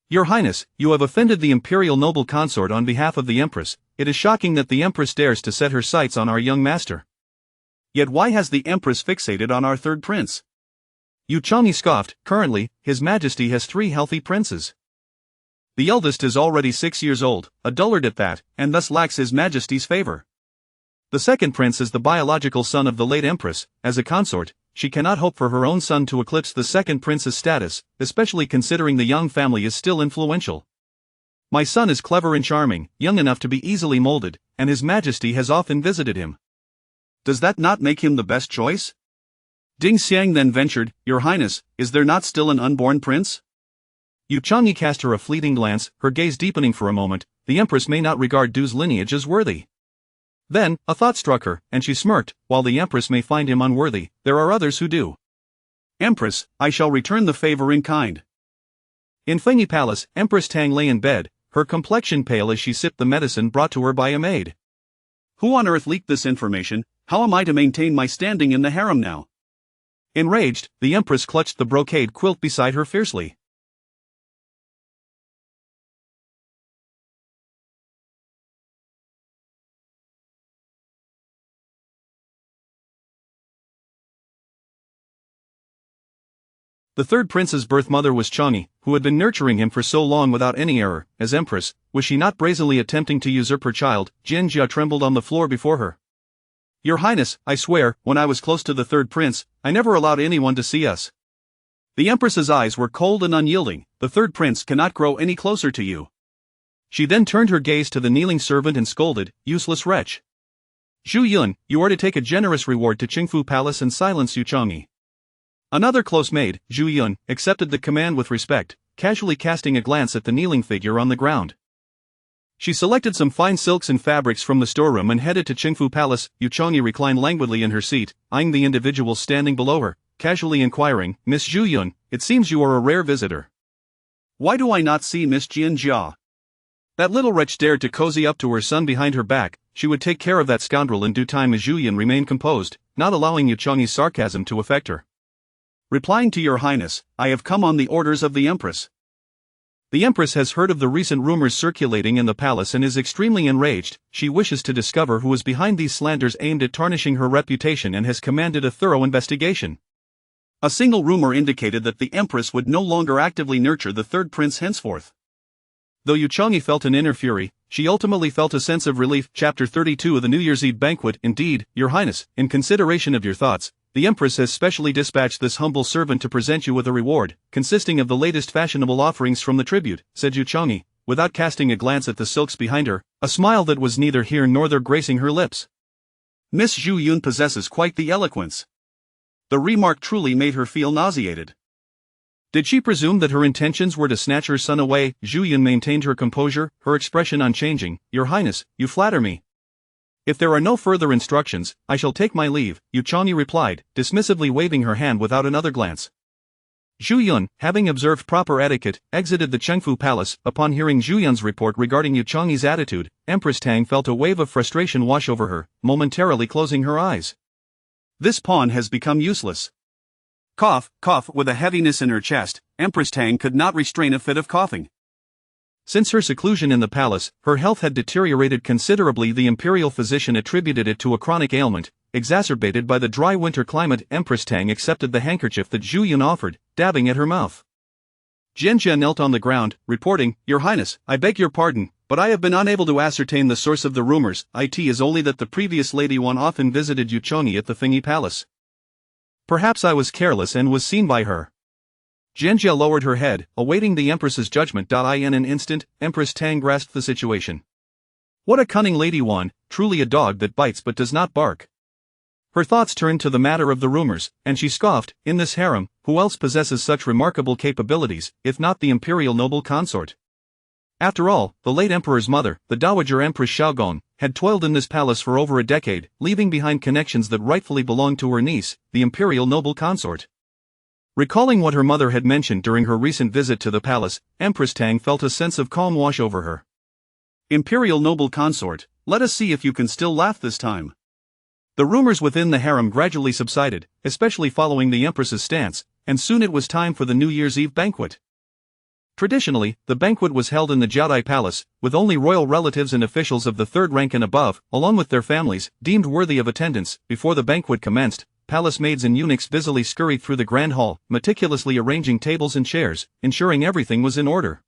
Your Highness, you have offended the imperial noble consort on behalf of the Empress. It is shocking that the Empress dares to set her sights on our young master. Yet why has the Empress fixated on our third prince? Yu Changyi scoffed. Currently, His Majesty has 3 healthy princes. The eldest is already 6 years old, a dullard at that, and thus lacks His Majesty's favor. The second prince is the biological son of the late Empress. As a consort, she cannot hope for her own son to eclipse the second prince's status, especially considering the Yang family is still influential. My son is clever and charming, young enough to be easily molded, and His Majesty has often visited him. Does that not make him the best choice? Ding Xiang then ventured, Your Highness, is there not still an unborn prince? Yu Changyi cast her a fleeting glance, her gaze deepening for a moment. The Empress may not regard Du's lineage as worthy. Then, a thought struck her, and she smirked. While the Empress may find him unworthy, there are others who do. Empress, I shall return the favor in kind. In Fengyi Palace, Empress Tang lay in bed, her complexion pale as she sipped the medicine brought to her by a maid. Who on earth leaked this information? How am I to maintain my standing in the harem now? Enraged, the Empress clutched the brocade quilt beside her fiercely. The third prince's birth mother was Changyi, who had been nurturing him for so long without any error. As Empress, was she not brazenly attempting to usurp her child? Jianjia trembled on the floor before her. Your Highness, I swear, when I was close to the third prince, I never allowed anyone to see us. The Empress's eyes were cold and unyielding. The third prince cannot grow any closer to you. She then turned her gaze to the kneeling servant and scolded, useless wretch. Zhu Yun, you are to take a generous reward to Chengfu Palace and silence Yu Changyi. Another close maid, Zhu Yun, accepted the command with respect, casually casting a glance at the kneeling figure on the ground. She selected some fine silks and fabrics from the storeroom and headed to Chengfu Palace. Yu Changyi reclined languidly in her seat, eyeing the individual standing below her, casually inquiring, Miss Zhu Yun, it seems you are a rare visitor. Why do I not see Miss Jianjia? That little wretch dared to cozy up to her son behind her back. She would take care of that scoundrel in due time. As Zhu Yun remained composed, not allowing Yu Changyi's sarcasm to affect her. Replying to Your Highness, I have come on the orders of the Empress. The Empress has heard of the recent rumors circulating in the palace and is extremely enraged. She wishes to discover who is behind these slanders aimed at tarnishing her reputation and has commanded a thorough investigation. A single rumor indicated that the Empress would no longer actively nurture the third prince henceforth. Though Yu Changyi felt an inner fury, she ultimately felt a sense of relief. Chapter 32 of the New Year's Eve banquet. Indeed, Your Highness, in consideration of your thoughts, the Empress has specially dispatched this humble servant to present you with a reward, consisting of the latest fashionable offerings from the tribute, said Yu Changyi, without casting a glance at the silks behind her, a smile that was neither here nor there gracing her lips. Miss Zhu Yun possesses quite the eloquence. The remark truly made her feel nauseated. Did she presume that her intentions were to snatch her son away? Zhu Yun maintained her composure, her expression unchanging. Your Highness, you flatter me. If there are no further instructions, I shall take my leave, Yu Changyi replied, dismissively waving her hand without another glance. Zhu Yun, having observed proper etiquette, exited the Chengfu Palace. Upon hearing Zhu Yun's report regarding Yu Chongyi's attitude, Empress Tang felt a wave of frustration wash over her, momentarily closing her eyes. This pawn has become useless. Cough, with a heaviness in her chest, Empress Tang could not restrain a fit of coughing. Since her seclusion in the palace, her health had deteriorated considerably. The imperial physician attributed it to a chronic ailment, exacerbated by the dry winter climate. Empress Tang accepted the handkerchief that Zhu Yun offered, dabbing at her mouth. Jianjia knelt on the ground, reporting, "Your Highness, I beg your pardon, but I have been unable to ascertain the source of the rumors. It is only that the previous Lady Wan often visited Yu Chongyi at the Fengyi Palace. Perhaps I was careless and was seen by her." Jianjia lowered her head, awaiting the Empress's judgment. In an instant, Empress Tang grasped the situation. What a cunning Lady Wan, truly a dog that bites but does not bark. Her thoughts turned to the matter of the rumors, and she scoffed, "In this harem, who else possesses such remarkable capabilities, if not the imperial noble consort?" After all, the late emperor's mother, the Dowager Empress Xiaogon, had toiled in this palace for over a decade, leaving behind connections that rightfully belonged to her niece, the imperial noble consort. Recalling what her mother had mentioned during her recent visit to the palace, Empress Tang felt a sense of calm wash over her. Imperial noble consort, let us see if you can still laugh this time. The rumors within the harem gradually subsided, especially following the Empress's stance, and soon it was time for the New Year's Eve banquet. Traditionally, the banquet was held in the Jiaodai Palace, with only royal relatives and officials of the third rank and above, along with their families, deemed worthy of attendance. Before the banquet commenced, palace maids and eunuchs busily scurried through the grand hall, meticulously arranging tables and chairs, ensuring everything was in order.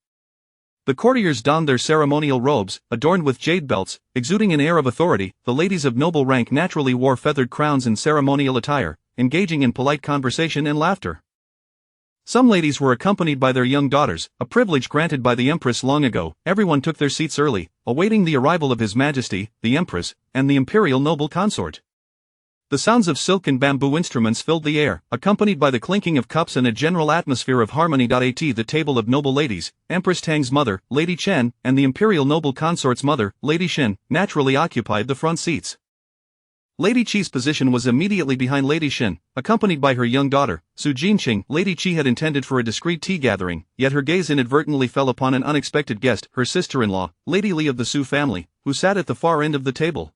The courtiers donned their ceremonial robes, adorned with jade belts, exuding an air of authority. The ladies of noble rank naturally wore feathered crowns and ceremonial attire, engaging in polite conversation and laughter. Some ladies were accompanied by their young daughters, a privilege granted by the Empress long ago. Everyone took their seats early, awaiting the arrival of His Majesty, the Empress, and the imperial noble consort. The sounds of silk and bamboo instruments filled the air, accompanied by the clinking of cups and a general atmosphere of harmony. The table of noble ladies, Empress Tang's mother, Lady Chen, and the imperial noble consort's mother, Lady Xin, naturally occupied the front seats. Lady Qi's position was immediately behind Lady Xin, accompanied by her young daughter, Su Jinqing. Lady Qi had intended for a discreet tea gathering, yet her gaze inadvertently fell upon an unexpected guest, her sister-in-law, Lady Li of the Su family, who sat at the far end of the table.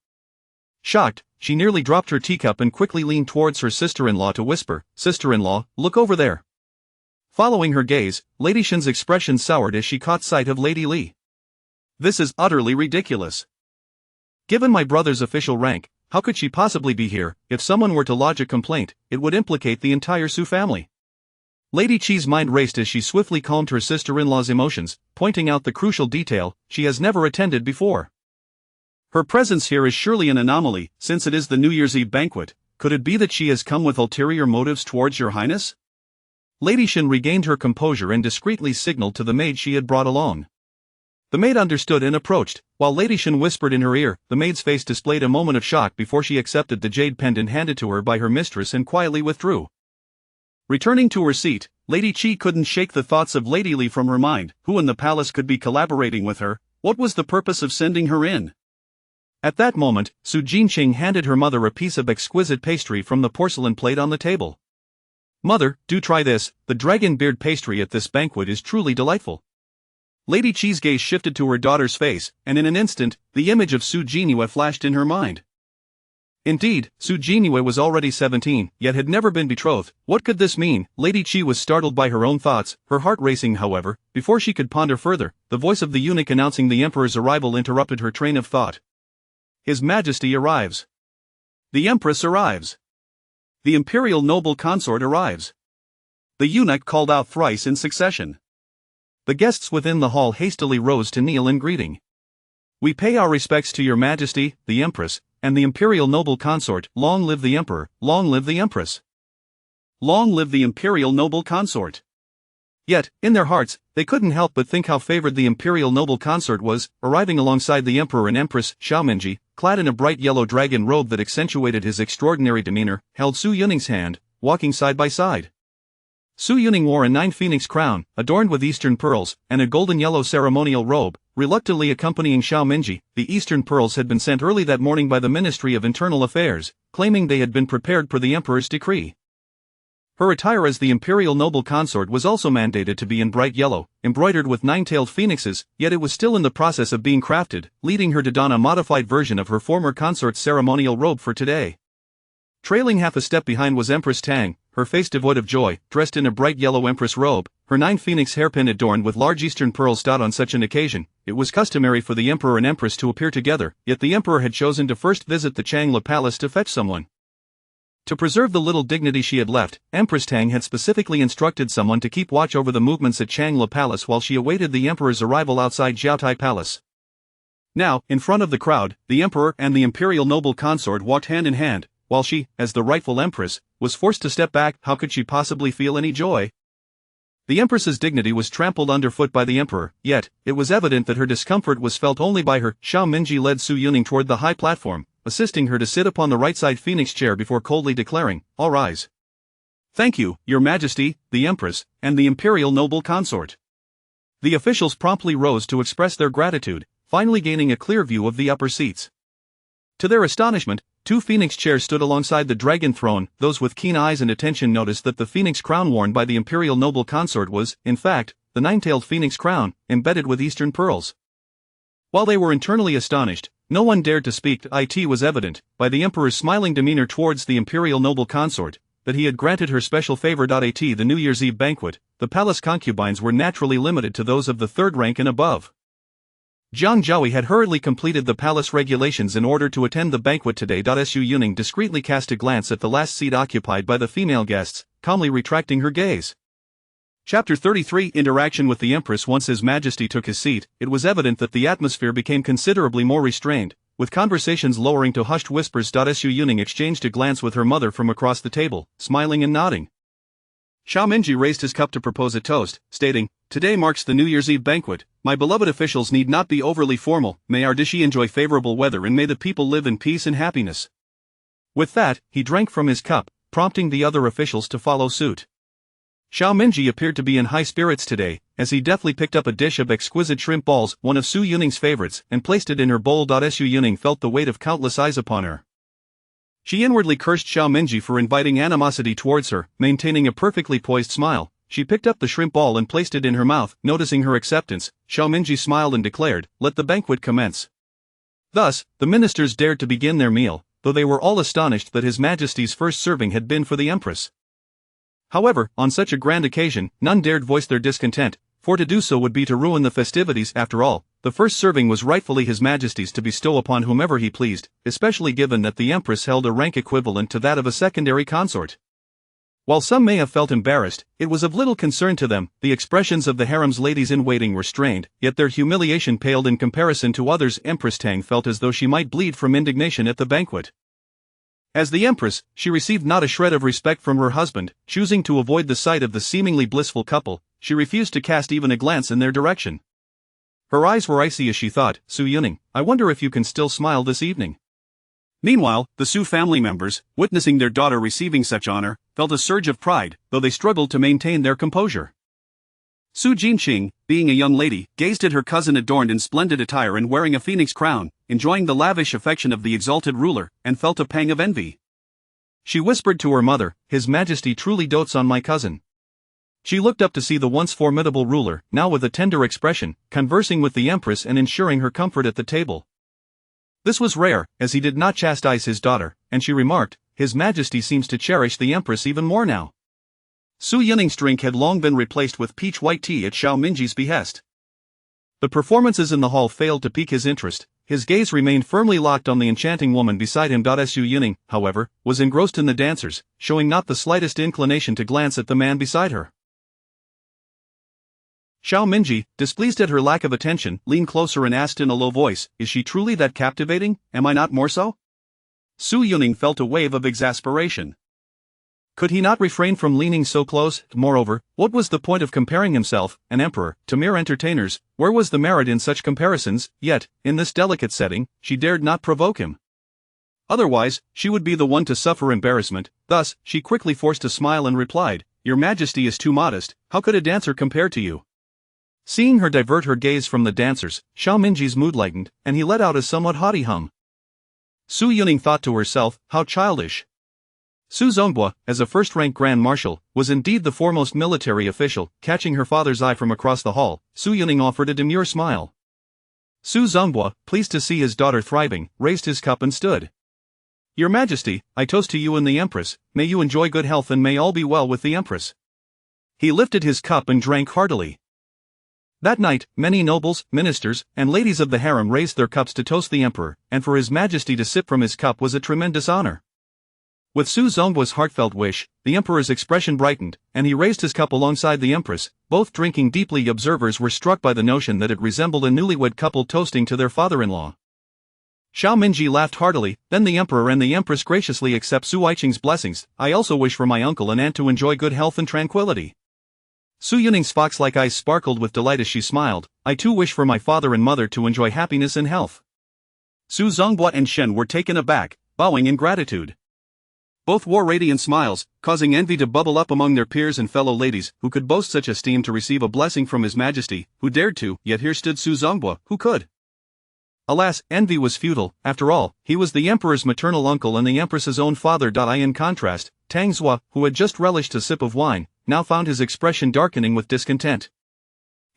Shocked, she nearly dropped her teacup and quickly leaned towards her sister-in-law to whisper, "Sister-in-law, look over there." Following her gaze, Lady Xin's expression soured as she caught sight of Lady Li. "This is utterly ridiculous. Given my brother's official rank, how could she possibly be here? If someone were to lodge a complaint, it would implicate the entire Su family." Lady Qi's mind raced as she swiftly calmed her sister-in-law's emotions, pointing out the crucial detail: she has never attended before. Her presence here is surely an anomaly, since it is the New Year's Eve banquet. Could it be that she has come with ulterior motives towards your highness? Lady Xin regained her composure and discreetly signaled to the maid she had brought along. The maid understood and approached, while Lady Xin whispered in her ear. The maid's face displayed a moment of shock before she accepted the jade pendant handed to her by her mistress and quietly withdrew. Returning to her seat, Lady Qi couldn't shake the thoughts of Lady Li from her mind. Who in the palace could be collaborating with her? What was the purpose of sending her in? At that moment, Su Jinqing handed her mother a piece of exquisite pastry from the porcelain plate on the table. "Mother, do try this. The dragon beard pastry at this banquet is truly delightful." Lady Qi's gaze shifted to her daughter's face, and in an instant, the image of Su Jinue flashed in her mind. Indeed, Su Jinue was already 17, yet had never been betrothed. What could this mean? Lady Qi was startled by her own thoughts, her heart racing. However, before she could ponder further, the voice of the eunuch announcing the emperor's arrival interrupted her train of thought. His Majesty arrives. The Empress arrives. The imperial noble consort arrives. The eunuch called out thrice in succession. The guests within the hall hastily rose to kneel in greeting. "We pay our respects to your Majesty, the Empress, and the imperial noble consort. Long live the Emperor, long live the Empress. Long live the imperial noble consort." Yet, in their hearts, they couldn't help but think how favored the imperial noble consort was. Arriving alongside the Emperor and Empress, Xiaominji, clad in a bright yellow dragon robe that accentuated his extraordinary demeanor, held Su Yuning's hand, walking side by side. Su Yuning wore a 9-phoenix crown, adorned with eastern pearls, and a golden yellow ceremonial robe, reluctantly accompanying Xiaominji. The eastern pearls had been sent early that morning by the Ministry of Internal Affairs, claiming they had been prepared per the Emperor's decree. Her attire as the imperial noble consort was also mandated to be in bright yellow, embroidered with nine-tailed phoenixes, yet it was still in the process of being crafted, leading her to don a modified version of her former consort's ceremonial robe for today. Trailing half a step behind was Empress Tang, her face devoid of joy, dressed in a bright yellow Empress robe, her 9 phoenix hairpin adorned with large Eastern pearls. On such an occasion, it was customary for the Emperor and Empress to appear together, yet the Emperor had chosen to first visit the Changla Palace to fetch someone. To preserve the little dignity she had left, Empress Tang had specifically instructed someone to keep watch over the movements at Changla Palace while she awaited the Emperor's arrival outside Jiaotai Palace. Now, in front of the crowd, the Emperor and the imperial noble consort walked hand in hand, while she, as the rightful Empress, was forced to step back. How could she possibly feel any joy? The Empress's dignity was trampled underfoot by the Emperor, yet, it was evident that her discomfort was felt only by her. Xiao Minji led Su Yuning toward the high platform, assisting her to sit upon the right side phoenix chair before coldly declaring, "All rise." "Thank you, Your Majesty, the Empress, and the imperial noble consort." The officials promptly rose to express their gratitude, finally gaining a clear view of the upper seats. To their astonishment, 2 phoenix chairs stood alongside the dragon throne. Those with keen eyes and attention noticed that the phoenix crown worn by the imperial noble consort was, in fact, the 9-tailed phoenix crown, embedded with Eastern pearls. While they were internally astonished, no one dared to speak. It was evident, by the Emperor's smiling demeanor towards the imperial noble consort, that he had granted her special favor. At the New Year's Eve banquet, the palace concubines were naturally limited to those of the 3rd rank and above. Jiang Zhaoyi had hurriedly completed the palace regulations in order to attend the banquet today. Su Yuning discreetly cast a glance at the last seat occupied by the female guests, calmly retracting her gaze. Chapter 33 Interaction with the Empress. Once His Majesty took his seat, it was evident that the atmosphere became considerably more restrained, with conversations lowering to hushed whispers. Su Yuning exchanged a glance with her mother from across the table, smiling and nodding. Xiao Minji raised his cup to propose a toast, stating, "Today marks the New Year's Eve banquet. My beloved officials need not be overly formal. May our dishi enjoy favorable weather and may the people live in peace and happiness." With that, he drank from his cup, prompting the other officials to follow suit. Xiao Minji appeared to be in high spirits today, as he deftly picked up a dish of exquisite shrimp balls, one of Su Yuning's favorites, and placed it in her bowl. Su Yuning felt the weight of countless eyes upon her. She inwardly cursed Xiao Minji for inviting animosity towards her. Maintaining a perfectly poised smile, she picked up the shrimp ball and placed it in her mouth. Noticing her acceptance, Xiao Minji smiled and declared, "Let the banquet commence." Thus, the ministers dared to begin their meal, though they were all astonished that His Majesty's first serving had been for the Empress. However, on such a grand occasion, none dared voice their discontent, for to do so would be to ruin the festivities. After all, the first serving was rightfully His Majesty's to bestow upon whomever he pleased, especially given that the Empress held a rank equivalent to that of a secondary consort. While some may have felt embarrassed, it was of little concern to them. The expressions of the harem's ladies-in-waiting were strained, yet their humiliation paled in comparison to others. Empress Tang felt as though she might bleed from indignation at the banquet. As the Empress, she received not a shred of respect from her husband. Choosing to avoid the sight of the seemingly blissful couple, she refused to cast even a glance in their direction. Her eyes were icy as she thought, "Su Yuning, I wonder if you can still smile this evening." Meanwhile, the Su family members, witnessing their daughter receiving such honor, felt a surge of pride, though they struggled to maintain their composure. Su Jinqing, being a young lady, gazed at her cousin adorned in splendid attire and wearing a phoenix crown, enjoying the lavish affection of the exalted ruler, and felt a pang of envy. She whispered to her mother, "His Majesty truly dotes on my cousin." She looked up to see the once formidable ruler, now with a tender expression, conversing with the Empress and ensuring her comfort at the table. This was rare, as he did not chastise his daughter, and she remarked, "His Majesty seems to cherish the Empress even more now." Su Yuning's drink had long been replaced with peach white tea at Xiao Minji's behest. The performances in the hall failed to pique his interest. His gaze remained firmly locked on the enchanting woman beside him. Su Yuning, however, was engrossed in the dancers, showing not the slightest inclination to glance at the man beside her. Xiao Minji, displeased at her lack of attention, leaned closer and asked in a low voice, "Is she truly that captivating? Am I not more so?" Su Yuning felt a wave of exasperation. Could he not refrain from leaning so close? Moreover, what was the point of comparing himself, an emperor, to mere entertainers? Where was the merit in such comparisons? Yet, in this delicate setting, she dared not provoke him. Otherwise, she would be the one to suffer embarrassment. Thus, she quickly forced a smile and replied, "Your Majesty is too modest. How could a dancer compare to you?" Seeing her divert her gaze from the dancers, Xiao Minji's mood lightened, and he let out a somewhat haughty hum. Su Yuning thought to herself, "How childish." Su Zonghua, as a first-rank grand marshal, was indeed the foremost military official. Catching her father's eye from across the hall, Su Yuning offered a demure smile. Su Zonghua, pleased to see his daughter thriving, raised his cup and stood. Your Majesty, I toast to you and the Empress, may you enjoy good health and may all be well with the Empress. He lifted his cup and drank heartily. That night, many nobles, ministers, and ladies of the harem raised their cups to toast the Emperor, and for His Majesty to sip from his cup was a tremendous honor. With Su Zonghua's heartfelt wish, the Emperor's expression brightened, and he raised his cup alongside the Empress, both drinking deeply. Observers were struck by the notion that it resembled a newlywed couple toasting to their father-in-law. Xiao Minji laughed heartily, then the Emperor and the Empress graciously accept Su Aiqing's blessings. I also wish for my uncle and aunt to enjoy good health and tranquility. Su Yuning's fox-like eyes sparkled with delight as she smiled. I too wish for my father and mother to enjoy happiness and health. Su Zonghua and Shen were taken aback, bowing in gratitude. Both wore radiant smiles, causing envy to bubble up among their peers and fellow ladies, who could boast such esteem to receive a blessing from His Majesty, who dared to, yet here stood Su Zonghua, who could. Alas, envy was futile. After all, he was the Emperor's maternal uncle and the Empress's own father. In contrast, Tang Zhua, who had just relished a sip of wine, now found his expression darkening with discontent.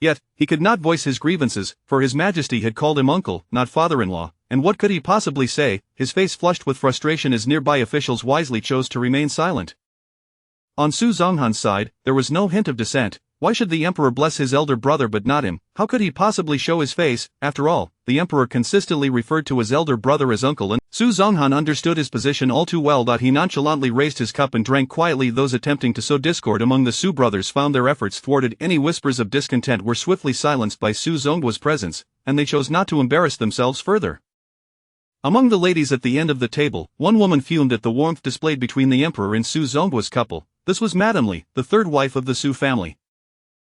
Yet, he could not voice his grievances, for His Majesty had called him uncle, not father-in-law, and what could he possibly say? His face flushed with frustration as nearby officials wisely chose to remain silent. On Su Zonghan's side, there was no hint of dissent. Why should the Emperor bless his elder brother but not him? How could he possibly show his face? After all, the Emperor consistently referred to his elder brother as uncle, and Su Zonghan understood his position all too well. He nonchalantly raised his cup and drank quietly. Those attempting to sow discord among the Su brothers found their efforts thwarted. Any whispers of discontent were swiftly silenced by Su Zonghua's presence, and they chose not to embarrass themselves further. Among the ladies at the end of the table, one woman fumed at the warmth displayed between the Emperor and Su Zonghua's couple. This was Madame Li, the third wife of the Su family.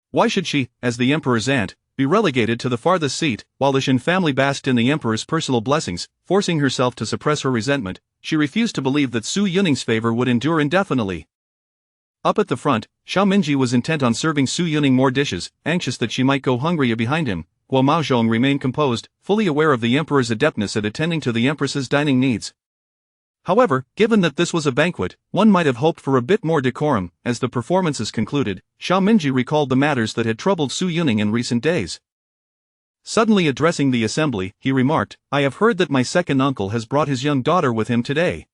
Why should she, as the Emperor's aunt, be relegated to the farthest seat? While the Shen family basked in the Emperor's personal blessings, forcing herself to suppress her resentment, she refused to believe that Su Yuning's favor would endure indefinitely. Up at the front, Xiao Minji was intent on serving Su Yuning more dishes, anxious that she might go hungry behind him, while Mao Zhong remained composed, fully aware of the Emperor's adeptness at attending to the Empress's dining needs. However, given that this was a banquet, one might have hoped for a bit more decorum. As the performances concluded, Xiao Minji recalled the matters that had troubled Su Yuning in recent days. Suddenly addressing the assembly, he remarked, I have heard that my second uncle has brought his young daughter with him today.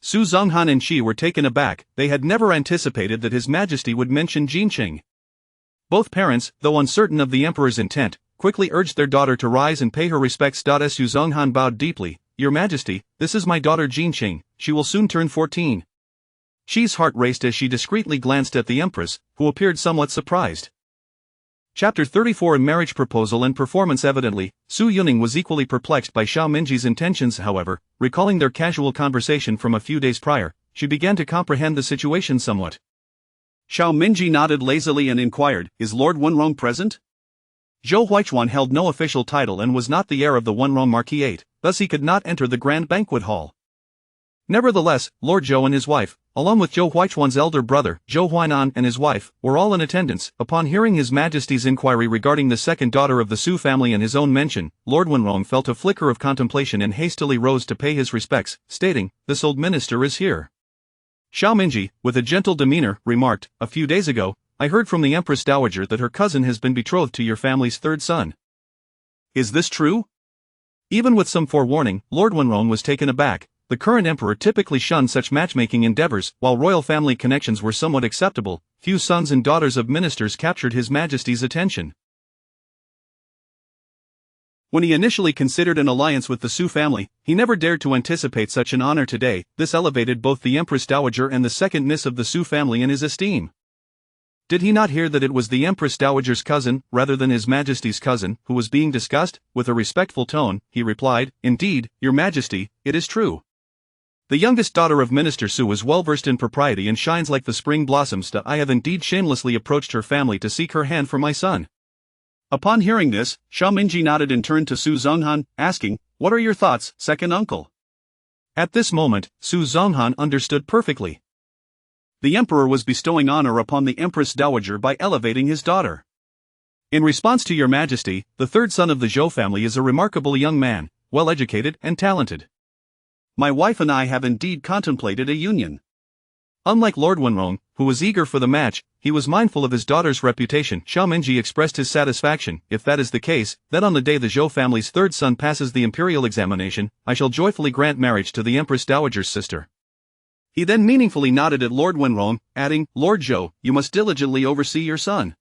Su Zonghan and Shi were taken aback. They had never anticipated that His Majesty would mention Jinqing. Both parents, though uncertain of the Emperor's intent, quickly urged their daughter to rise and pay her respects. Su Zonghan bowed deeply. Your Majesty, this is my daughter Jinqing, she will soon turn 14. Shi's heart raced as she discreetly glanced at the Empress, who appeared somewhat surprised. Chapter 34 Marriage Proposal and Performance. Evidently, Su Yuning was equally perplexed by Xiao Minji's intentions. However, recalling their casual conversation from a few days prior, she began to comprehend the situation somewhat. Xiao Minji nodded lazily and inquired, is Lord Wenrong present? Zhou Huichuan held no official title and was not the heir of the Wenrong Marquisate, thus he could not enter the grand banquet hall. Nevertheless, Lord Zhou and his wife, along with Zhou Huichuan's elder brother, Zhou Huainan and his wife, were all in attendance. Upon hearing His Majesty's inquiry regarding the second daughter of the Su family and his own mention, Lord Wenrong felt a flicker of contemplation and hastily rose to pay his respects, stating, this old minister is here. Xiao Minji, with a gentle demeanor, remarked, a few days ago, I heard from the Empress Dowager that her cousin has been betrothed to your family's third son. Is this true? Even with some forewarning, Lord Wenrong was taken aback. The current emperor typically shunned such matchmaking endeavors. While royal family connections were somewhat acceptable, few sons and daughters of ministers captured His Majesty's attention. When he initially considered an alliance with the Su family, he never dared to anticipate such an honor today. This elevated both the Empress Dowager and the second niece of the Su family in his esteem. Did he not hear that it was the Empress Dowager's cousin, rather than His Majesty's cousin, who was being discussed? With a respectful tone, he replied, indeed, Your Majesty, it is true. The youngest daughter of Minister Su is well versed in propriety and shines like the spring blossoms. I have indeed shamelessly approached her family to seek her hand for my son. Upon hearing this, Xiao Minji nodded and turned to Su Zonghan, asking, what are your thoughts, second uncle? At this moment, Su Zonghan understood perfectly. The Emperor was bestowing honor upon the Empress Dowager by elevating his daughter. In response to Your Majesty, the third son of the Zhou family is a remarkable young man, well educated and talented. My wife and I have indeed contemplated a union. Unlike Lord Wenrong, who was eager for the match, he was mindful of his daughter's reputation. Xiao Mingji expressed his satisfaction. If that is the case, then on the day the Zhou family's third son passes the imperial examination, I shall joyfully grant marriage to the Empress Dowager's sister. He then meaningfully nodded at Lord Wenrong, adding, Lord Zhou, you must diligently oversee your son.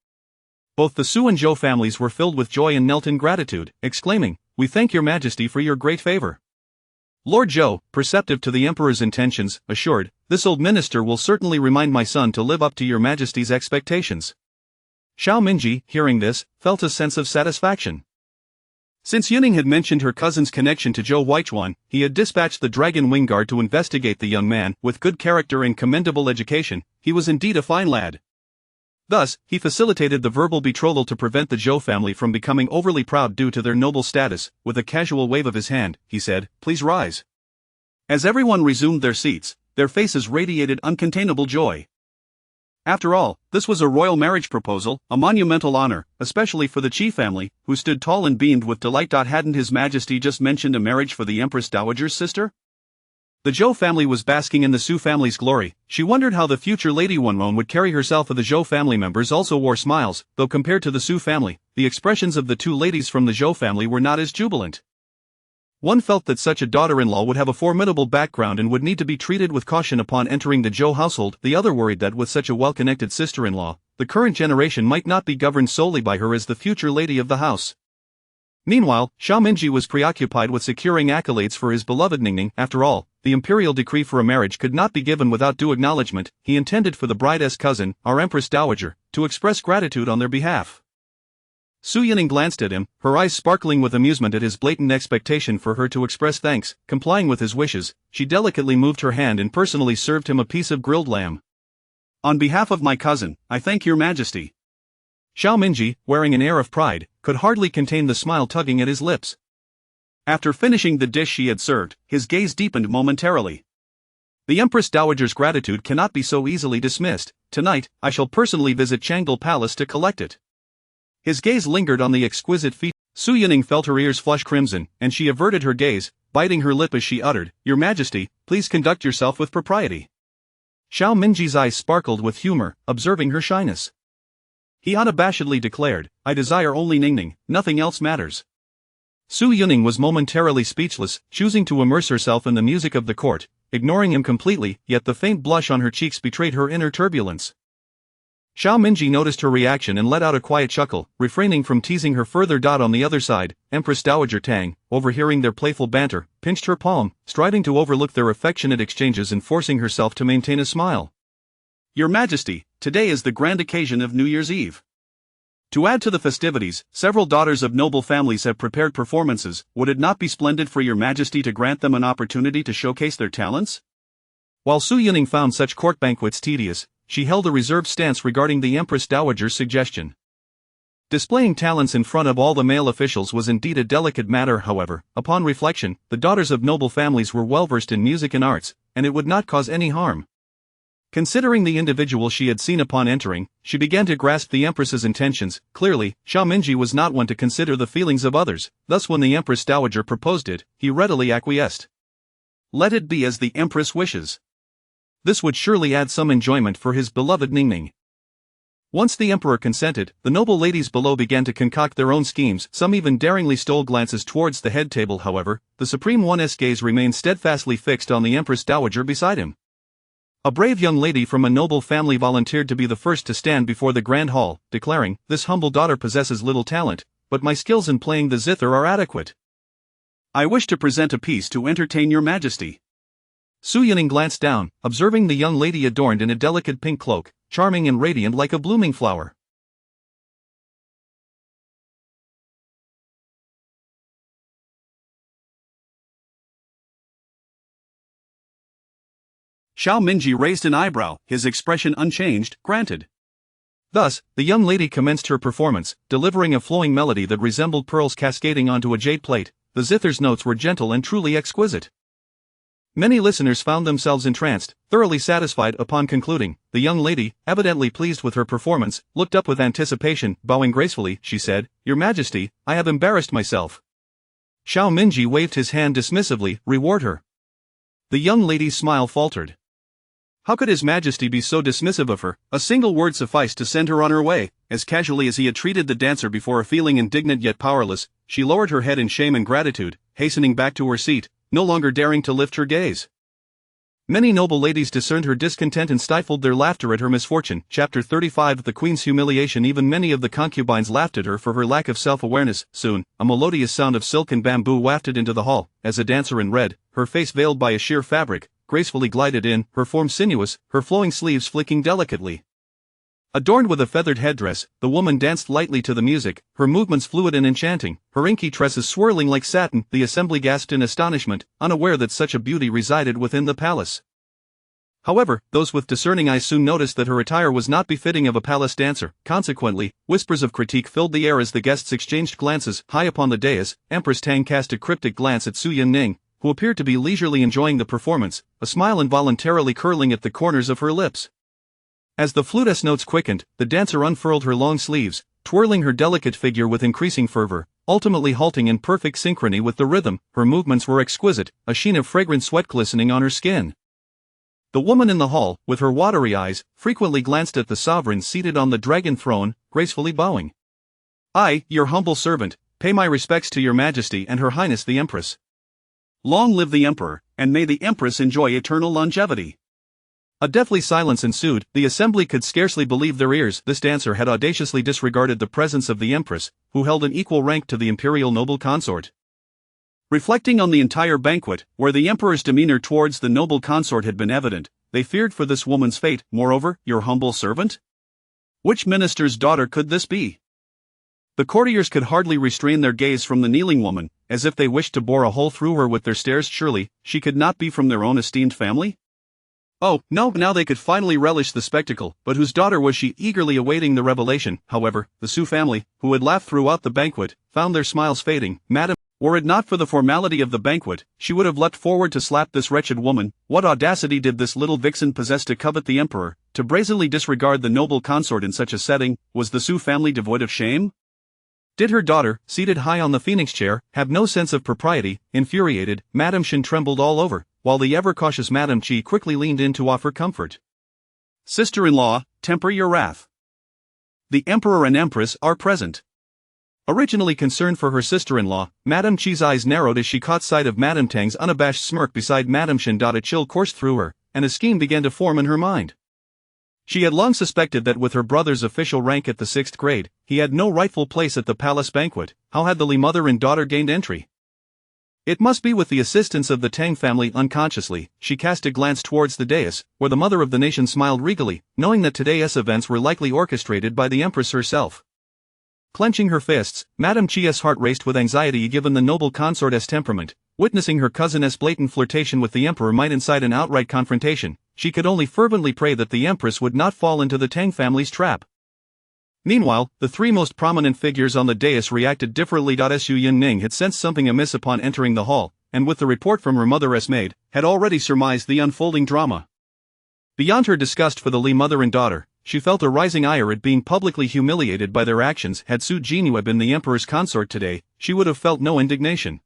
Both the Su and Zhou families were filled with joy and knelt in gratitude, exclaiming, We thank your Majesty for your great favor. Lord Zhou, perceptive to the Emperor's intentions, assured, This old minister will certainly remind my son to live up to your Majesty's expectations. Xiao Mingji, hearing this, felt a sense of satisfaction. Since Yuning had mentioned her cousin's connection to Zhou Huichuan, he had dispatched the Dragon Wing Guard to investigate the young man. With good character and commendable education, he was indeed a fine lad. Thus, he facilitated the verbal betrothal to prevent the Zhou family from becoming overly proud due to their noble status. With a casual wave of his hand, he said, Please rise. As everyone resumed their seats, their faces radiated uncontainable joy. After all, this was a royal marriage proposal, a monumental honor, especially for the Qi family, who stood tall and beamed with delight. Hadn't His Majesty just mentioned a marriage for the Empress Dowager's sister? The Zhou family was basking in the Su family's glory. She wondered how the future Lady Wenrong would carry herself. The Zhou family members also wore smiles, though compared to the Su family, the expressions of the two ladies from the Zhou family were not as jubilant. One felt that such a daughter-in-law would have a formidable background and would need to be treated with caution upon entering the Zhou household. The other worried that with such a well-connected sister-in-law, the current generation might not be governed solely by her as the future lady of the house. Meanwhile, Xiao Mingji was preoccupied with securing accolades for his beloved Ningning. After all, the imperial decree for a marriage could not be given without due acknowledgement. He intended for the bride's cousin, our Empress Dowager, to express gratitude on their behalf. Su Yining glanced at him, her eyes sparkling with amusement at his blatant expectation for her to express thanks. Complying with his wishes, she delicately moved her hand and personally served him a piece of grilled lamb. On behalf of my cousin, I thank your Majesty. Xiao Mingji, wearing an air of pride, could hardly contain the smile tugging at his lips. After finishing the dish she had served, his gaze deepened momentarily. The Empress Dowager's gratitude cannot be so easily dismissed. Tonight, I shall personally visit Changdal Palace to collect it. His gaze lingered on the exquisite feet. Su Yining felt her ears flush crimson, and she averted her gaze, biting her lip as she uttered, Your Majesty, please conduct yourself with propriety. Xiao Mingji's eyes sparkled with humor, observing her shyness. He unabashedly declared, I desire only Ningning, nothing else matters. Su Yining was momentarily speechless, choosing to immerse herself in the music of the court, ignoring him completely, yet the faint blush on her cheeks betrayed her inner turbulence. Xiao Mingji noticed her reaction and let out a quiet chuckle, refraining from teasing her further. On the other side, Empress Dowager Tang, overhearing their playful banter, pinched her palm, striving to overlook their affectionate exchanges and forcing herself to maintain a smile. Your Majesty, today is the grand occasion of New Year's Eve. To add to the festivities, several daughters of noble families have prepared performances. Would it not be splendid for your Majesty to grant them an opportunity to showcase their talents? While Su Yining found such court banquets tedious, she held a reserved stance regarding the Empress Dowager's suggestion. Displaying talents in front of all the male officials was indeed a delicate matter. However, upon reflection, the daughters of noble families were well versed in music and arts, and it would not cause any harm. Considering the individual she had seen upon entering, she began to grasp the Empress's intentions. Clearly, Xiao Mingji was not one to consider the feelings of others, thus when the Empress Dowager proposed it, he readily acquiesced. Let it be as the Empress wishes. This would surely add some enjoyment for his beloved Ningning. Once the Emperor consented, the noble ladies below began to concoct their own schemes. Some even daringly stole glances towards the head table. However, the Supreme One's gaze remained steadfastly fixed on the Empress Dowager beside him. A brave young lady from a noble family volunteered to be the first to stand before the grand hall, declaring, This humble daughter possesses little talent, but my skills in playing the zither are adequate. I wish to present a piece to entertain your Majesty. Su Yining glanced down, observing the young lady adorned in a delicate pink cloak, charming and radiant like a blooming flower. Xiao Mingji raised an eyebrow, his expression unchanged. Granted. Thus, the young lady commenced her performance, delivering a flowing melody that resembled pearls cascading onto a jade plate. The zither's notes were gentle and truly exquisite. Many listeners found themselves entranced, thoroughly satisfied. Upon concluding, the young lady, evidently pleased with her performance, looked up with anticipation. Bowing gracefully, she said, Your Majesty, I have embarrassed myself. Xiao Mingji waved his hand dismissively, Reward her. The young lady's smile faltered. How could His Majesty be so dismissive of her? A single word sufficed to send her on her way. As casually as he had treated the dancer before, feeling indignant yet powerless, she lowered her head in shame and gratitude, hastening back to her seat, no longer daring to lift her gaze. Many noble ladies discerned her discontent and stifled their laughter at her misfortune. Chapter 35 The Queen's humiliation. Even many of the concubines laughed at her for her lack of self-awareness. Soon, a melodious sound of silk and bamboo wafted into the hall, as a dancer in red, her face veiled by a sheer fabric, gracefully glided in, her form sinuous, her flowing sleeves flicking delicately. Adorned with a feathered headdress, the woman danced lightly to the music, her movements fluid and enchanting, her inky tresses swirling like satin. The assembly gasped in astonishment, unaware that such a beauty resided within the palace. However, those with discerning eyes soon noticed that her attire was not befitting of a palace dancer. Consequently, whispers of critique filled the air as the guests exchanged glances. High upon the dais, Empress Tang cast a cryptic glance at Su Yunning, who appeared to be leisurely enjoying the performance, a smile involuntarily curling at the corners of her lips. As the flute's notes quickened, the dancer unfurled her long sleeves, twirling her delicate figure with increasing fervor, ultimately halting in perfect synchrony with the rhythm. Her movements were exquisite, a sheen of fragrant sweat glistening on her skin. The woman in the hall, with her watery eyes, frequently glanced at the sovereign seated on the dragon throne, gracefully bowing. "I, your humble servant, pay my respects to your Majesty and Her Highness the Empress. Long live the Emperor, and may the Empress enjoy eternal longevity." A deathly silence ensued. The assembly could scarcely believe their ears. This dancer had audaciously disregarded the presence of the Empress, who held an equal rank to the imperial noble consort. Reflecting on the entire banquet, where the Emperor's demeanor towards the noble consort had been evident, they feared for this woman's fate. Moreover, your humble servant? Which minister's daughter could this be? The courtiers could hardly restrain their gaze from the kneeling woman, as if they wished to bore a hole through her with their stares. Surely, she could not be from their own esteemed family? Oh, no, now they could finally relish the spectacle. But whose daughter was she? Eagerly awaiting the revelation, however, the Su family, who had laughed throughout the banquet, found their smiles fading. Madam, were it not for the formality of the banquet, she would have leapt forward to slap this wretched woman. What audacity did this little vixen possess to covet the Emperor, to brazenly disregard the noble consort in such a setting? Was the Su family devoid of shame? Did her daughter, seated high on the phoenix chair, have no sense of propriety? Infuriated, Madame Shin trembled all over, while the ever-cautious Madame Chi quickly leaned in to offer comfort. "Sister-in-law, temper your wrath. The Emperor and Empress are present." Originally concerned for her sister-in-law, Madame Chi's eyes narrowed as she caught sight of Madame Tang's unabashed smirk beside Madame Shin. A chill coursed through her, and a scheme began to form in her mind. She had long suspected that with her brother's official rank at the 6th grade, he had no rightful place at the palace banquet. How had the Li mother and daughter gained entry? It must be with the assistance of the Tang family. Unconsciously, she cast a glance towards the dais, where the mother of the nation smiled regally, knowing that today's events were likely orchestrated by the Empress herself. Clenching her fists, Madame Chi's heart raced with anxiety given the noble consort's temperament. Witnessing her cousin's blatant flirtation with the Emperor might incite an outright confrontation. She could only fervently pray that the Empress would not fall into the Tang family's trap. Meanwhile, the three most prominent figures on the dais reacted differently. Su Yunning had sensed something amiss upon entering the hall, and with the report from her mother's maid, had already surmised the unfolding drama. Beyond her disgust for the Li mother and daughter, she felt a rising ire at being publicly humiliated by their actions. Had Su Jinhua been the Emperor's consort today, she would have felt no indignation.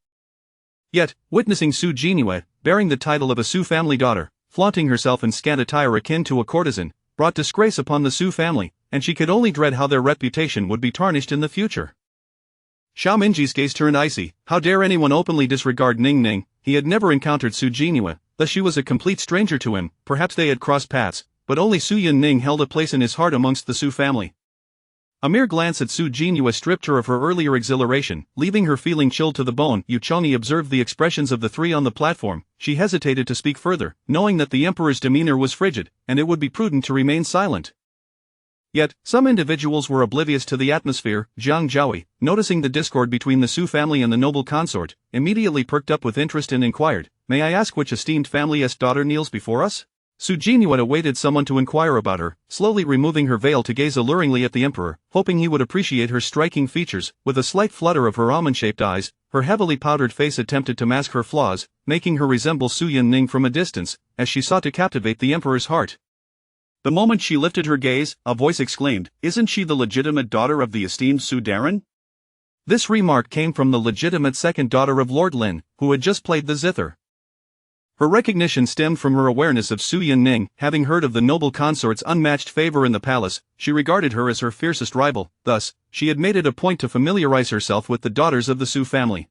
Yet, witnessing Su Jinhua, bearing the title of a Su family daughter, flaunting herself in scant attire akin to a courtesan, brought disgrace upon the Su family, and she could only dread how their reputation would be tarnished in the future. Xiao Mingji's gaze turned icy. How dare anyone openly disregard Ning Ning? He had never encountered Su Jinhua, thus she was a complete stranger to him. Perhaps they had crossed paths, but only Su Yunning held a place in his heart amongst the Su family. A mere glance at Su Jinhua stripped her of her earlier exhilaration, leaving her feeling chilled to the bone. Yu Chongyi observed the expressions of the three on the platform. She hesitated to speak further, knowing that the Emperor's demeanor was frigid, and it would be prudent to remain silent. Yet, some individuals were oblivious to the atmosphere. Jiang Zhaoyi, noticing the discord between the Su family and the noble consort, immediately perked up with interest and inquired, "May I ask which esteemed family's daughter kneels before us?" Su Jinhua awaited someone to inquire about her, slowly removing her veil to gaze alluringly at the Emperor, hoping he would appreciate her striking features. With a slight flutter of her almond-shaped eyes, her heavily powdered face attempted to mask her flaws, making her resemble Su Yunning from a distance, as she sought to captivate the Emperor's heart. The moment she lifted her gaze, a voice exclaimed, "Isn't she the legitimate daughter of the esteemed Su Darren?" This remark came from the legitimate second daughter of Lord Lin, who had just played the zither. Her recognition stemmed from her awareness of Su Yunning. Having heard of the noble consort's unmatched favor in the palace, she regarded her as her fiercest rival. Thus, she had made it a point to familiarize herself with the daughters of the Su family.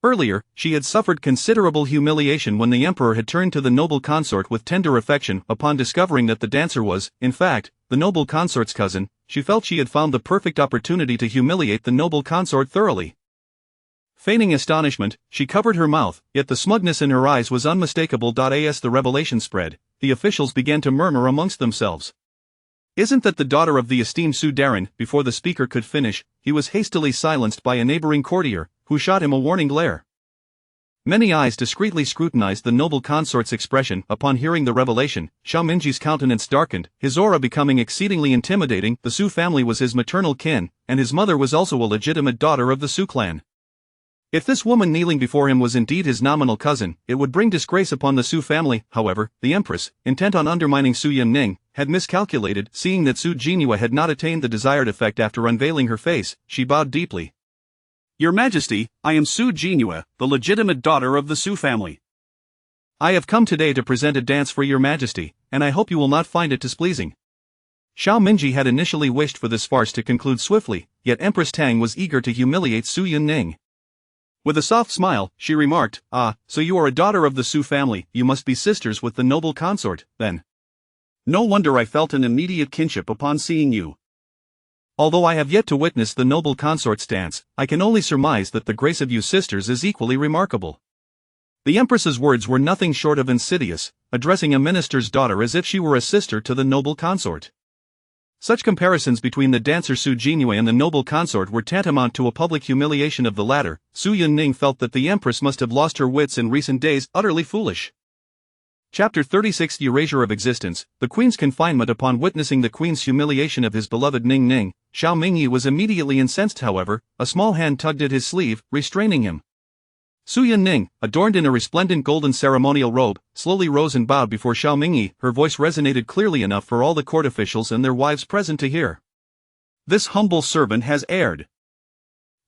Earlier, she had suffered considerable humiliation when the emperor had turned to the noble consort with tender affection. Upon discovering that the dancer was, in fact, the noble consort's cousin, she felt she had found the perfect opportunity to humiliate the noble consort thoroughly. Feigning astonishment, she covered her mouth, yet the smugness in her eyes was unmistakable. As the revelation spread, the officials began to murmur amongst themselves. "Isn't that the daughter of the esteemed Su Darren?" Before the speaker could finish, he was hastily silenced by a neighboring courtier, who shot him a warning glare. Many eyes discreetly scrutinized the noble consort's expression. Upon hearing the revelation, Xiao Mingji's countenance darkened, his aura becoming exceedingly intimidating. The Su family was his maternal kin, and his mother was also a legitimate daughter of the Su clan. If this woman kneeling before him was indeed his nominal cousin, it would bring disgrace upon the Su family. However, the Empress, intent on undermining Su Yunning, had miscalculated. Seeing that Su Jinhua had not attained the desired effect after unveiling her face, she bowed deeply. "Your Majesty, I am Su Jinhua, the legitimate daughter of the Su family. I have come today to present a dance for your Majesty, and I hope you will not find it displeasing." Xiao Mingji had initially wished for this farce to conclude swiftly, yet Empress Tang was eager to humiliate Su Yunning. With a soft smile, she remarked, "Ah, so you are a daughter of the Su family. You must be sisters with the noble consort, then. No wonder I felt an immediate kinship upon seeing you. Although I have yet to witness the noble consort's dance, I can only surmise that the grace of you sisters is equally remarkable." The Empress's words were nothing short of insidious, addressing a minister's daughter as if she were a sister to the noble consort. Such comparisons between the dancer Su Jinhua and the noble consort were tantamount to a public humiliation of the latter. Su Yunning felt that the Empress must have lost her wits in recent days, utterly foolish. Chapter 36 Erasure of Existence. The Queen's confinement. Upon witnessing the Queen's humiliation of his beloved Ning Ning, Xiao Mingyi was immediately incensed. However, a small hand tugged at his sleeve, restraining him. Su Yunning, adorned in a resplendent golden ceremonial robe, slowly rose and bowed before Xiao Mingyi. Her voice resonated clearly enough for all the court officials and their wives present to hear. "This humble servant has erred.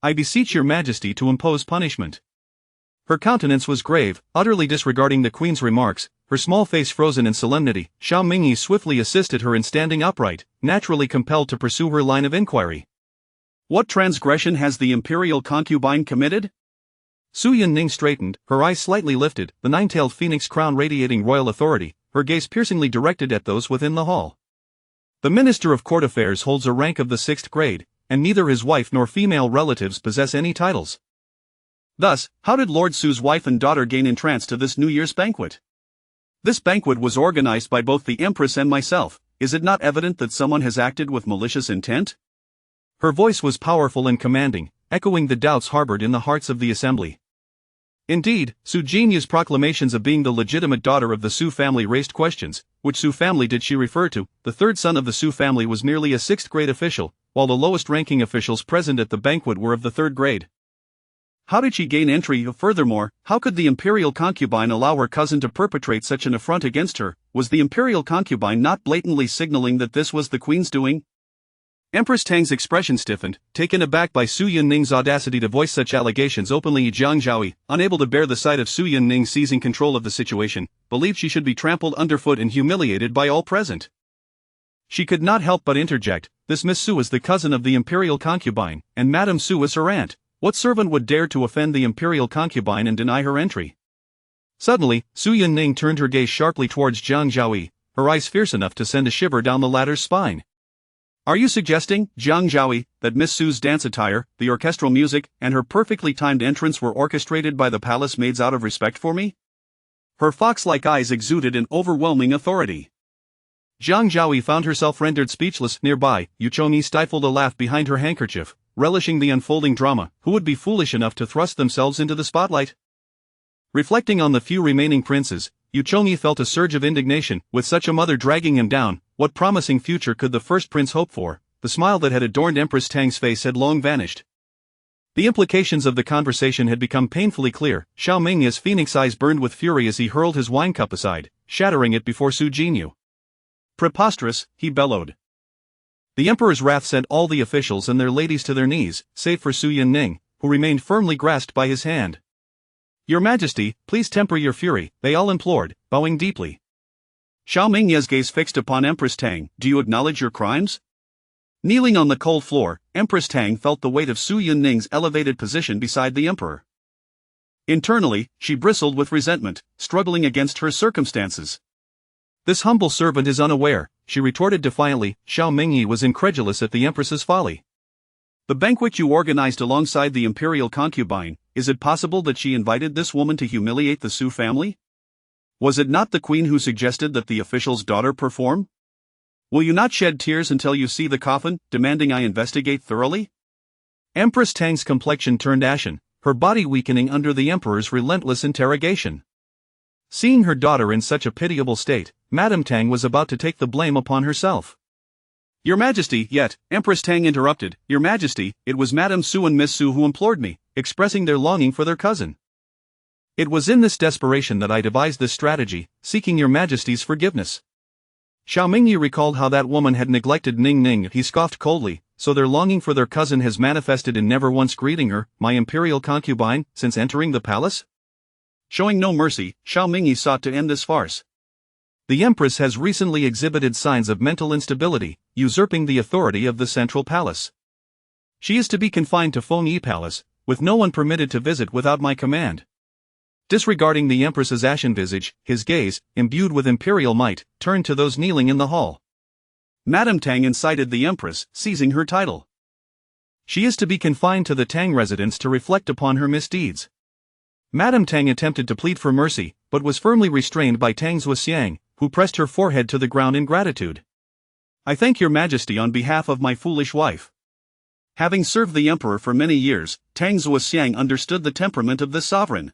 I beseech your Majesty to impose punishment." Her countenance was grave, utterly disregarding the Queen's remarks, her small face frozen in solemnity. Xiao Mingyi swiftly assisted her in standing upright, naturally compelled to pursue her line of inquiry. "What transgression has the imperial concubine committed?" Su Yunning straightened, her eyes slightly lifted, the nine-tailed phoenix crown radiating royal authority, her gaze piercingly directed at those within the hall. "The Minister of Court Affairs holds a rank of the 6th grade, and neither his wife nor female relatives possess any titles. Thus, how did Lord Su's wife and daughter gain entrance to this New Year's banquet? This banquet was organized by both the Empress and myself. Is it not evident that someone has acted with malicious intent?" Her voice was powerful and commanding, echoing the doubts harbored in the hearts of the assembly. Indeed, Su Jinhua's proclamations of being the legitimate daughter of the Su family raised questions. Which Su family did she refer to? The third son of the Su family was merely a 6th grade official, while the lowest-ranking officials present at the banquet were of the 3rd grade. How did she gain entry? Furthermore, how could the imperial concubine allow her cousin to perpetrate such an affront against her? Was the imperial concubine not blatantly signaling that this was the Queen's doing? Empress Tang's expression stiffened, taken aback by Su Yunning's audacity to voice such allegations openly. Jiang Zhaoyi, unable to bear the sight of Su Yunning seizing control of the situation, believed she should be trampled underfoot and humiliated by all present. She could not help but interject, "This Miss Su is the cousin of the imperial concubine, and Madame Su is her aunt. What servant would dare to offend the imperial concubine and deny her entry?" Suddenly, Su Yunning turned her gaze sharply towards Jiang Zhaoyi, her eyes fierce enough to send a shiver down the latter's spine. "Are you suggesting, Jiang Zhaoyi, that Miss Su's dance attire, the orchestral music, and her perfectly timed entrance were orchestrated by the palace maids out of respect for me?" Her fox-like eyes exuded an overwhelming authority. Jiang Zhaoyi found herself rendered speechless. Nearby, Yu Chongyi stifled a laugh behind her handkerchief, relishing the unfolding drama. Who would be foolish enough to thrust themselves into the spotlight? Reflecting on the few remaining princes, Yu Chongyi felt a surge of indignation. With such a mother dragging him down, what promising future could the first prince hope for? The smile that had adorned Empress Tang's face had long vanished. The implications of the conversation had become painfully clear. Xiao Mingyi's phoenix eyes burned with fury as he hurled his wine cup aside, shattering it before Su Jinhua. "Preposterous," he bellowed. The emperor's wrath sent all the officials and their ladies to their knees, save for Su Yunning, who remained firmly grasped by his hand. Your Majesty, please temper your fury, they all implored, bowing deeply. Xiao Mingye's gaze fixed upon Empress Tang. Do you acknowledge your crimes? Kneeling on the cold floor, Empress Tang felt the weight of Su Yunning's elevated position beside the emperor. Internally, she bristled with resentment, struggling against her circumstances. This humble servant is unaware, she retorted defiantly. Xiao Mingyi was incredulous at the empress's folly. The banquet you organized alongside the imperial concubine, is it possible that she invited this woman to humiliate the Su family? Was it not the queen who suggested that the official's daughter perform? Will you not shed tears until you see the coffin, demanding I investigate thoroughly? Empress Tang's complexion turned ashen, her body weakening under the emperor's relentless interrogation. Seeing her daughter in such a pitiable state, Madame Tang was about to take the blame upon herself. Your Majesty, yet, Empress Tang interrupted, Your Majesty, it was Madame Su and Miss Su who implored me, expressing their longing for their cousin. It was in this desperation that I devised this strategy, seeking Your Majesty's forgiveness. Xiao Mingyi recalled how that woman had neglected Ning Ning. He scoffed coldly, so their longing for their cousin has manifested in never once greeting her, my imperial concubine, since entering the palace? Showing no mercy, Xiao Mingyi sought to end this farce. The Empress has recently exhibited signs of mental instability, usurping the authority of the central palace. She is to be confined to Fengyi Palace, with no one permitted to visit without my command. Disregarding the Empress's ashen visage, his gaze, imbued with imperial might, turned to those kneeling in the hall. Madame Tang incited the Empress, seizing her title. She is to be confined to the Tang residence to reflect upon her misdeeds. Madame Tang attempted to plead for mercy, but was firmly restrained by Tang Zuoxiang, who pressed her forehead to the ground in gratitude. I thank Your Majesty on behalf of my foolish wife. Having served the emperor for many years, Tang Zuoxiang understood the temperament of this sovereign.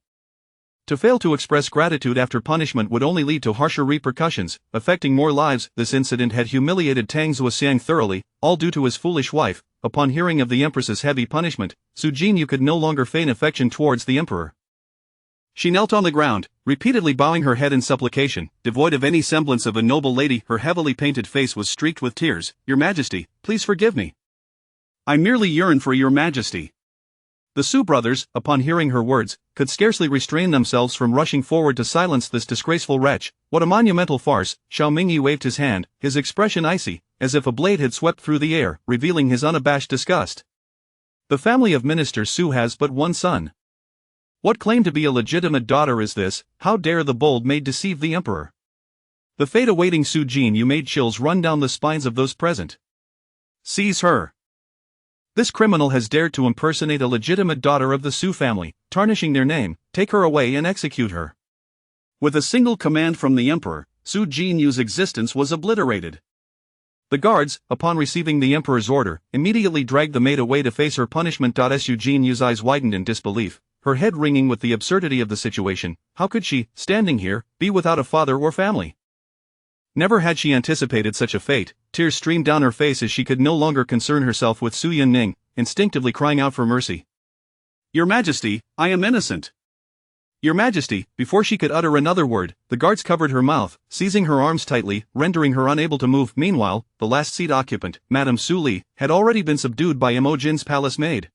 To fail to express gratitude after punishment would only lead to harsher repercussions, affecting more lives. This incident had humiliated Tang Zuoxiang thoroughly, all due to his foolish wife. Upon hearing of the Empress's heavy punishment, Su Jinyu could no longer feign affection towards the emperor. She knelt on the ground, repeatedly bowing her head in supplication, devoid of any semblance of a noble lady. Her heavily painted face was streaked with tears. Your Majesty, please forgive me. I merely yearn for Your Majesty. The Su brothers, upon hearing her words, could scarcely restrain themselves from rushing forward to silence this disgraceful wretch. What a monumental farce! Xiao Mingyi waved his hand, his expression icy, as if a blade had swept through the air, revealing his unabashed disgust. The family of Minister Su has but one son. What claim to be a legitimate daughter is this? How dare the bold maid deceive the emperor? The fate awaiting Su Jinyu made chills run down the spines of those present. Seize her! This criminal has dared to impersonate a legitimate daughter of the Su family, tarnishing their name. Take her away and execute her. With a single command from the emperor, Su Jinyu's existence was obliterated. The guards, upon receiving the emperor's order, immediately dragged the maid away to face her punishment. Su Jinyu's eyes widened in disbelief, her head ringing with the absurdity of the situation. How could she, standing here, be without a father or family? Never had she anticipated such a fate. Tears streamed down her face as she could no longer concern herself with Su Yunning, instinctively crying out for mercy. Your Majesty, I am innocent. Your Majesty. Before she could utter another word, the guards covered her mouth, seizing her arms tightly, rendering her unable to move. Meanwhile, the last seat occupant, Madame Su Li, had already been subdued by Imogen's palace maid.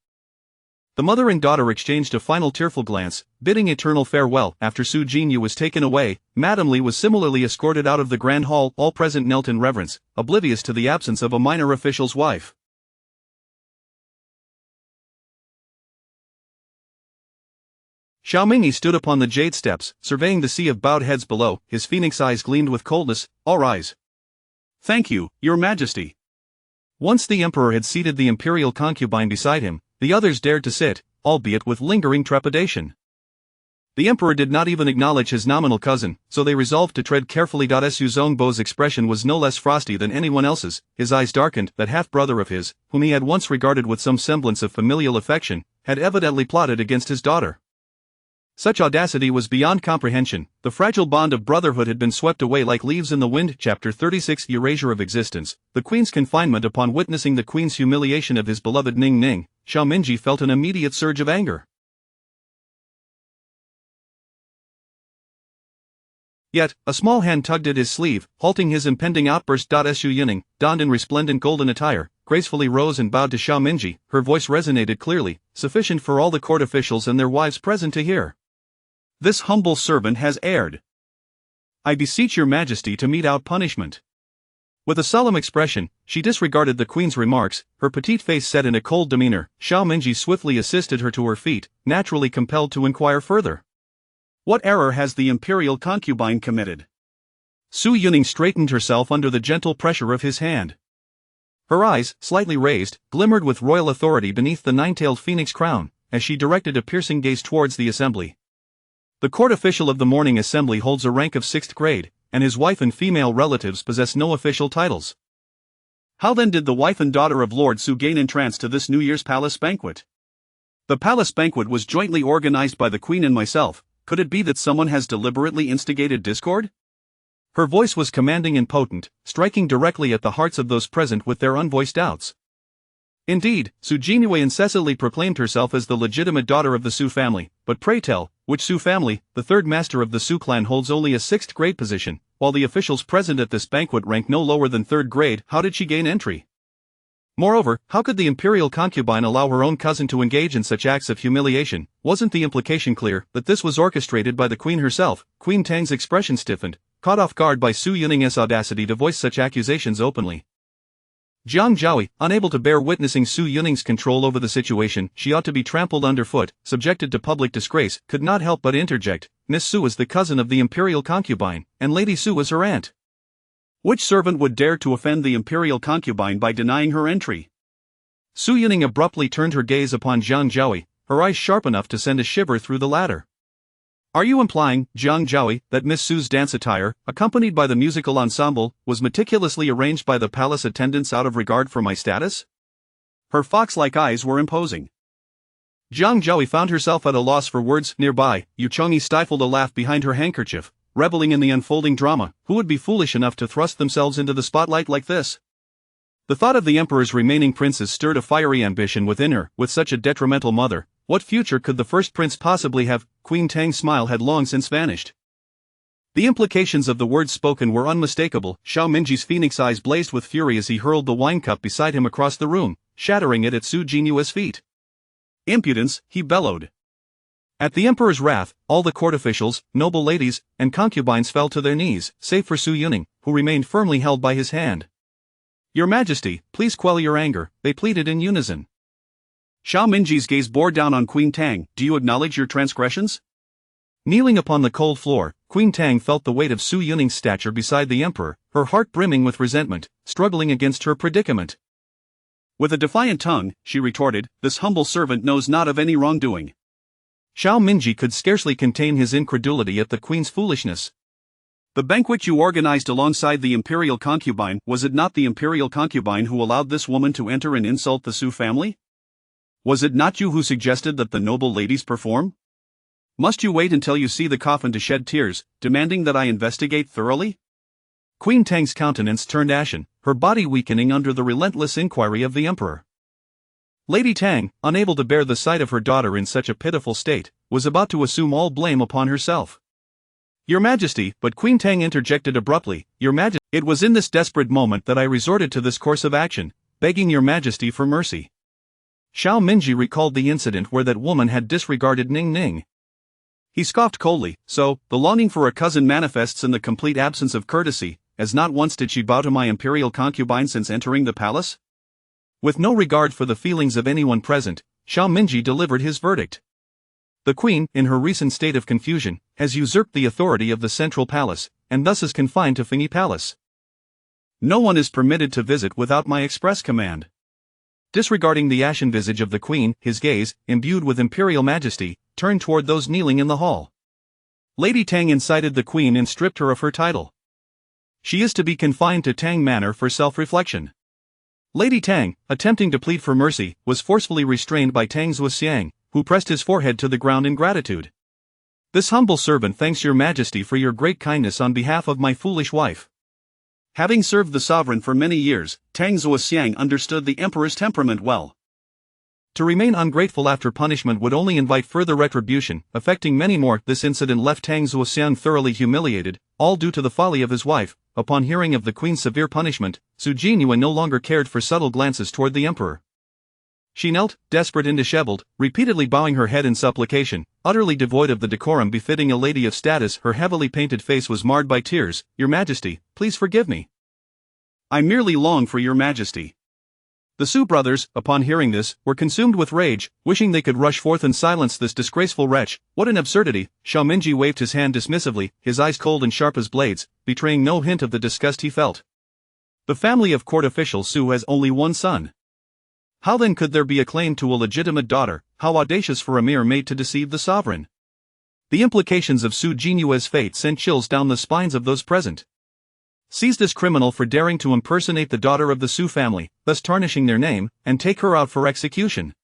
The mother and daughter exchanged a final tearful glance, bidding eternal farewell. After Su Jinyu was taken away, Madame Li was similarly escorted out of the grand hall. All present knelt in reverence, oblivious to the absence of a minor official's wife. Xiao Mingyi stood upon the jade steps, surveying the sea of bowed heads below. His phoenix eyes gleamed with coldness. All rise. Thank you, Your Majesty. Once the emperor had seated the imperial concubine beside him, the others dared to sit, albeit with lingering trepidation. The emperor did not even acknowledge his nominal cousin, so they resolved to tread carefully. Su Zongbo's expression was no less frosty than anyone else's. His eyes darkened. That half-brother of his, whom he had once regarded with some semblance of familial affection, had evidently plotted against his daughter. Such audacity was beyond comprehension. The fragile bond of brotherhood had been swept away like leaves in the wind. Chapter 36 Erasure of Existence. The Queen's confinement. Upon witnessing the Queen's humiliation of his beloved Ning Ning, Xiao Mingyi felt an immediate surge of anger. Yet, a small hand tugged at his sleeve, halting his impending outburst. Su Yining, donned in resplendent golden attire, gracefully rose and bowed to Xiao Mingyi. Her voice resonated clearly, sufficient for all the court officials and their wives present to hear. This humble servant has erred. I beseech your majesty to mete out punishment. With a solemn expression, she disregarded the queen's remarks, her petite face set in a cold demeanor. Xiao Minji swiftly assisted her to her feet, naturally compelled to inquire further. What error has the imperial concubine committed? Su Yuning straightened herself under the gentle pressure of his hand. Her eyes, slightly raised, glimmered with royal authority beneath the nine-tailed phoenix crown, as she directed a piercing gaze towards the assembly. The court official of the morning assembly holds a rank of 6th grade, and his wife and female relatives possess no official titles. How then did the wife and daughter of Lord Su gain entrance to this New Year's palace banquet? The palace banquet was jointly organized by the queen and myself. Could it be that someone has deliberately instigated discord? Her voice was commanding and potent, striking directly at the hearts of those present with their unvoiced doubts. Indeed, Su Jinue incessantly proclaimed herself as the legitimate daughter of the Su family, but pray tell, which Su family? The third master of the Su clan holds only a 6th grade position, while the officials present at this banquet rank no lower than 3rd grade. How did she gain entry? Moreover, how could the imperial concubine allow her own cousin to engage in such acts of humiliation? Wasn't the implication clear that this was orchestrated by the queen herself? Queen Tang's expression stiffened, caught off guard by Su Yuning's audacity to voice such accusations openly. Jiang Zhaoi, unable to bear witnessing Su Yuning's control over the situation, she ought to be trampled underfoot, subjected to public disgrace, could not help but interject. Miss Su is the cousin of the imperial concubine, and Lady Su is her aunt. Which servant would dare to offend the imperial concubine by denying her entry? Su Yuning abruptly turned her gaze upon Jiang Zhaoi, her eyes sharp enough to send a shiver through the latter. Are you implying, Jiang Zhaoi, that Miss Su's dance attire, accompanied by the musical ensemble, was meticulously arranged by the palace attendants out of regard for my status? Her fox-like eyes were imposing. Jiang Zhaoi found herself at a loss for words. Nearby, Yu Chongyi stifled a laugh behind her handkerchief, reveling in the unfolding drama. Who would be foolish enough to thrust themselves into the spotlight like this? The thought of the emperor's remaining princes stirred a fiery ambition within her. With such a detrimental mother, what future could the first prince possibly have? Queen Tang's smile had long since vanished. The implications of the words spoken were unmistakable. Xiao Minji's phoenix eyes blazed with fury as he hurled the wine cup beside him across the room, shattering it at Su Jinue's feet. Impudence, he bellowed. At the emperor's wrath, all the court officials, noble ladies, and concubines fell to their knees, save for Su Yuning, who remained firmly held by his hand. Your Majesty, please quell your anger, they pleaded in unison. Xiao Minji's gaze bore down on Queen Tang. Do you acknowledge your transgressions? Kneeling upon the cold floor, Queen Tang felt the weight of Su Yuning's stature beside the emperor, her heart brimming with resentment, struggling against her predicament. With a defiant tongue, she retorted, this humble servant knows not of any wrongdoing. Xiao Minji could scarcely contain his incredulity at the queen's foolishness. The banquet you organized alongside the imperial concubine, was it not the imperial concubine who allowed this woman to enter and insult the Su family? Was it not you who suggested that the noble ladies perform? Must you wait until you see the coffin to shed tears, demanding that I investigate thoroughly? Queen Tang's countenance turned ashen, her body weakening under the relentless inquiry of the emperor. Lady Tang, unable to bear the sight of her daughter in such a pitiful state, was about to assume all blame upon herself. Your Majesty, but Queen Tang interjected abruptly, Your Majesty, it was in this desperate moment that I resorted to this course of action, begging Your Majesty for mercy. Xiao Minji recalled the incident where that woman had disregarded Ning Ning. He scoffed coldly, so, the longing for a cousin manifests in the complete absence of courtesy, as not once did she bow to my imperial concubine since entering the palace? With no regard for the feelings of anyone present, Xiao Minji delivered his verdict. The queen, in her recent state of confusion, has usurped the authority of the central palace, and thus is confined to Fengyi Palace. No one is permitted to visit without my express command. Disregarding the ashen visage of the queen, his gaze, imbued with imperial majesty, turned toward those kneeling in the hall. Lady Tang incited the queen and stripped her of her title. She is to be confined to Tang Manor for self-reflection. Lady Tang, attempting to plead for mercy, was forcefully restrained by Tang Zuoxiang, who pressed his forehead to the ground in gratitude. This humble servant thanks your Majesty for your great kindness on behalf of my foolish wife. Having served the sovereign for many years, Tang Zuoxiang understood the emperor's temperament well. To remain ungrateful after punishment would only invite further retribution, affecting many more. This incident left Tang Zuoxiang thoroughly humiliated, all due to the folly of his wife. Upon hearing of the queen's severe punishment, Su Jinue no longer cared for subtle glances toward the emperor. She knelt, desperate and disheveled, repeatedly bowing her head in supplication, utterly devoid of the decorum befitting a lady of status. Her heavily painted face was marred by tears. "Your Majesty, please forgive me. I merely long for your Majesty." The Su brothers, upon hearing this, were consumed with rage, wishing they could rush forth and silence this disgraceful wretch. "What an absurdity!" Xiaomingji waved his hand dismissively, his eyes cold and sharp as blades, betraying no hint of the disgust he felt. The family of court official Su has only one son. How then could there be a claim to a legitimate daughter? How audacious for a mere maid to deceive the sovereign! The implications of Su Jinyue's fate sent chills down the spines of those present. Seize this criminal for daring to impersonate the daughter of the Su family, thus tarnishing their name, and take her out for execution.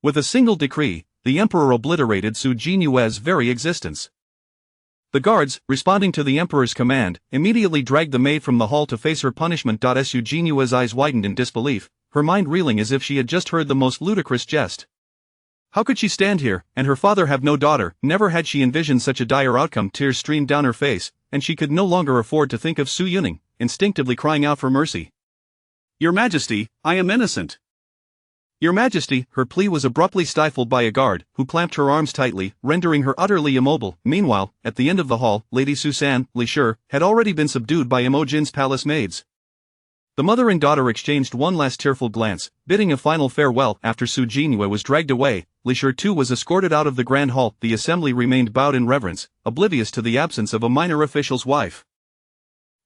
With a single decree, the emperor obliterated Su Jinyue's very existence. The guards, responding to the emperor's command, immediately dragged the maid from the hall to face her punishment. Su Jinyue's eyes widened in disbelief, her mind reeling as if she had just heard the most ludicrous jest. How could she stand here, and her father have no daughter? Never had she envisioned such a dire outcome. Tears streamed down her face, and she could no longer afford to think of Su Yuning, instinctively crying out for mercy. "Your Majesty, I am innocent." "Your Majesty," her plea was abruptly stifled by a guard, who clamped her arms tightly, rendering her utterly immobile. Meanwhile, at the end of the hall, Lady Susan, Li Shi, had already been subdued by Imojin's palace maids. The mother and daughter exchanged one last tearful glance, bidding a final farewell. After Su Jinyue was dragged away, Li Shi too was escorted out of the grand hall. The assembly remained bowed in reverence, oblivious to the absence of a minor official's wife.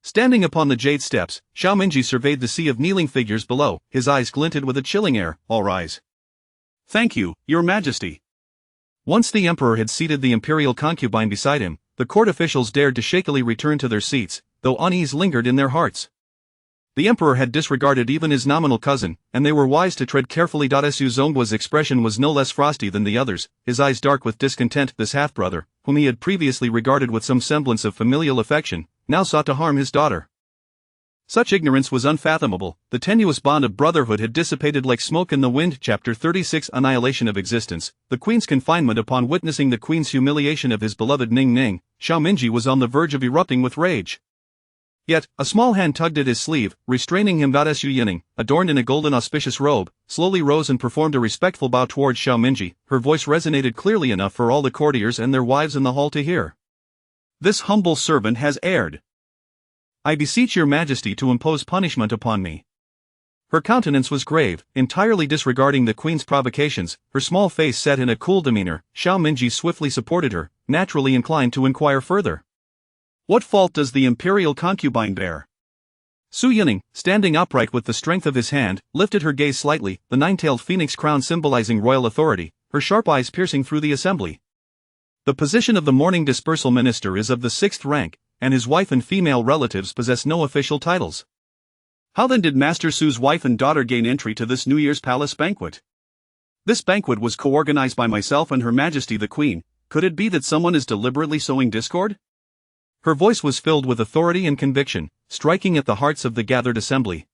Standing upon the jade steps, Xiaomingji surveyed the sea of kneeling figures below, his eyes glinted with a chilling air. "All rise." "Thank you, Your Majesty." Once the emperor had seated the imperial concubine beside him, the court officials dared to shakily return to their seats, though unease lingered in their hearts. The emperor had disregarded even his nominal cousin, and they were wise to tread carefully. Su Zongguo's expression was no less frosty than the others, his eyes dark with discontent. This half-brother, whom he had previously regarded with some semblance of familial affection, now sought to harm his daughter. Such ignorance was unfathomable. The tenuous bond of brotherhood had dissipated like smoke in the wind. Chapter 36 Annihilation of Existence. The queen's confinement. Upon witnessing the queen's humiliation of his beloved Ning Ning, Xiaomingji was on the verge of erupting with rage. Yet, a small hand tugged at his sleeve, restraining him. Su Yuning, adorned in a golden auspicious robe, slowly rose and performed a respectful bow towards Xiaomingji. Her voice resonated clearly enough for all the courtiers and their wives in the hall to hear. "This humble servant has erred. I beseech your Majesty to impose punishment upon me." Her countenance was grave, entirely disregarding the queen's provocations, her small face set in a cool demeanor. Xiaomingji swiftly supported her, naturally inclined to inquire further. "What fault does the imperial concubine bear?" Su Yuning, standing upright with the strength of his hand, lifted her gaze slightly, the nine-tailed phoenix crown symbolizing royal authority, her sharp eyes piercing through the assembly. "The position of the mourning dispersal minister is of the 6th rank, and his wife and female relatives possess no official titles. How then did Master Su's wife and daughter gain entry to this New Year's palace banquet? This banquet was co-organized by myself and Her Majesty the Queen. Could it be that someone is deliberately sowing discord?" Her voice was filled with authority and conviction, striking at the hearts of the gathered assembly.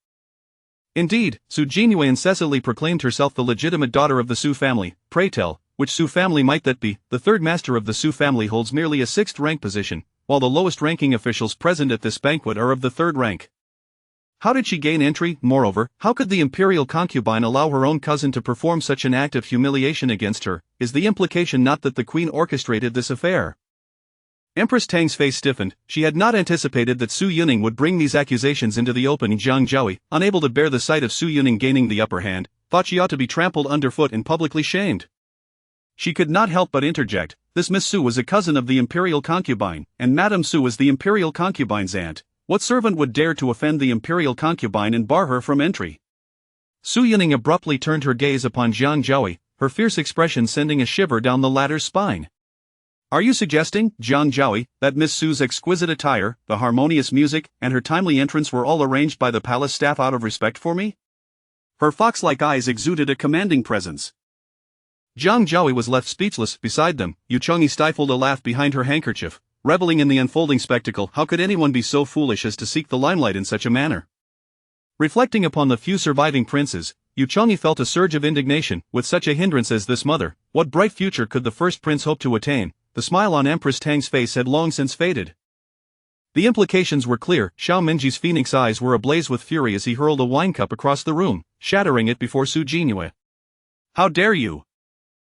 Indeed, Su Jinyue incessantly proclaimed herself the legitimate daughter of the Su family. Pray tell, which Su family might that be? The third master of the Su family holds merely a 6th rank position, while the lowest ranking officials present at this banquet are of the 3rd rank. How did she gain entry? Moreover, how could the imperial concubine allow her own cousin to perform such an act of humiliation against her? Is the implication not that the queen orchestrated this affair? Empress Tang's face stiffened. She had not anticipated that Su Yuning would bring these accusations into the open. Jiang Zhaoi, unable to bear the sight of Su Yuning gaining the upper hand, thought she ought to be trampled underfoot and publicly shamed. She could not help but interject. This Miss Su was a cousin of the imperial concubine, and Madame Su is the imperial concubine's aunt. What servant would dare to offend the imperial concubine and bar her from entry? Su Yuning abruptly turned her gaze upon Jiang Zhaoi, her fierce expression sending a shiver down the latter's spine. "Are you suggesting, Jiang Zhaoi, that Miss Su's exquisite attire, the harmonious music, and her timely entrance were all arranged by the palace staff out of respect for me?" Her fox-like eyes exuded a commanding presence. Jiang Zhaoi was left speechless. Beside them, Yu Chengyi stifled a laugh behind her handkerchief, reveling in the unfolding spectacle. How could anyone be so foolish as to seek the limelight in such a manner? Reflecting upon the few surviving princes, Yu Chengyi felt a surge of indignation. With such a hindrance as this mother, what bright future could the first prince hope to attain? The smile on Empress Tang's face had long since faded. The implications were clear. Xiaomingji's phoenix eyes were ablaze with fury as he hurled a wine cup across the room, shattering it before Su Jinyue. How dare you?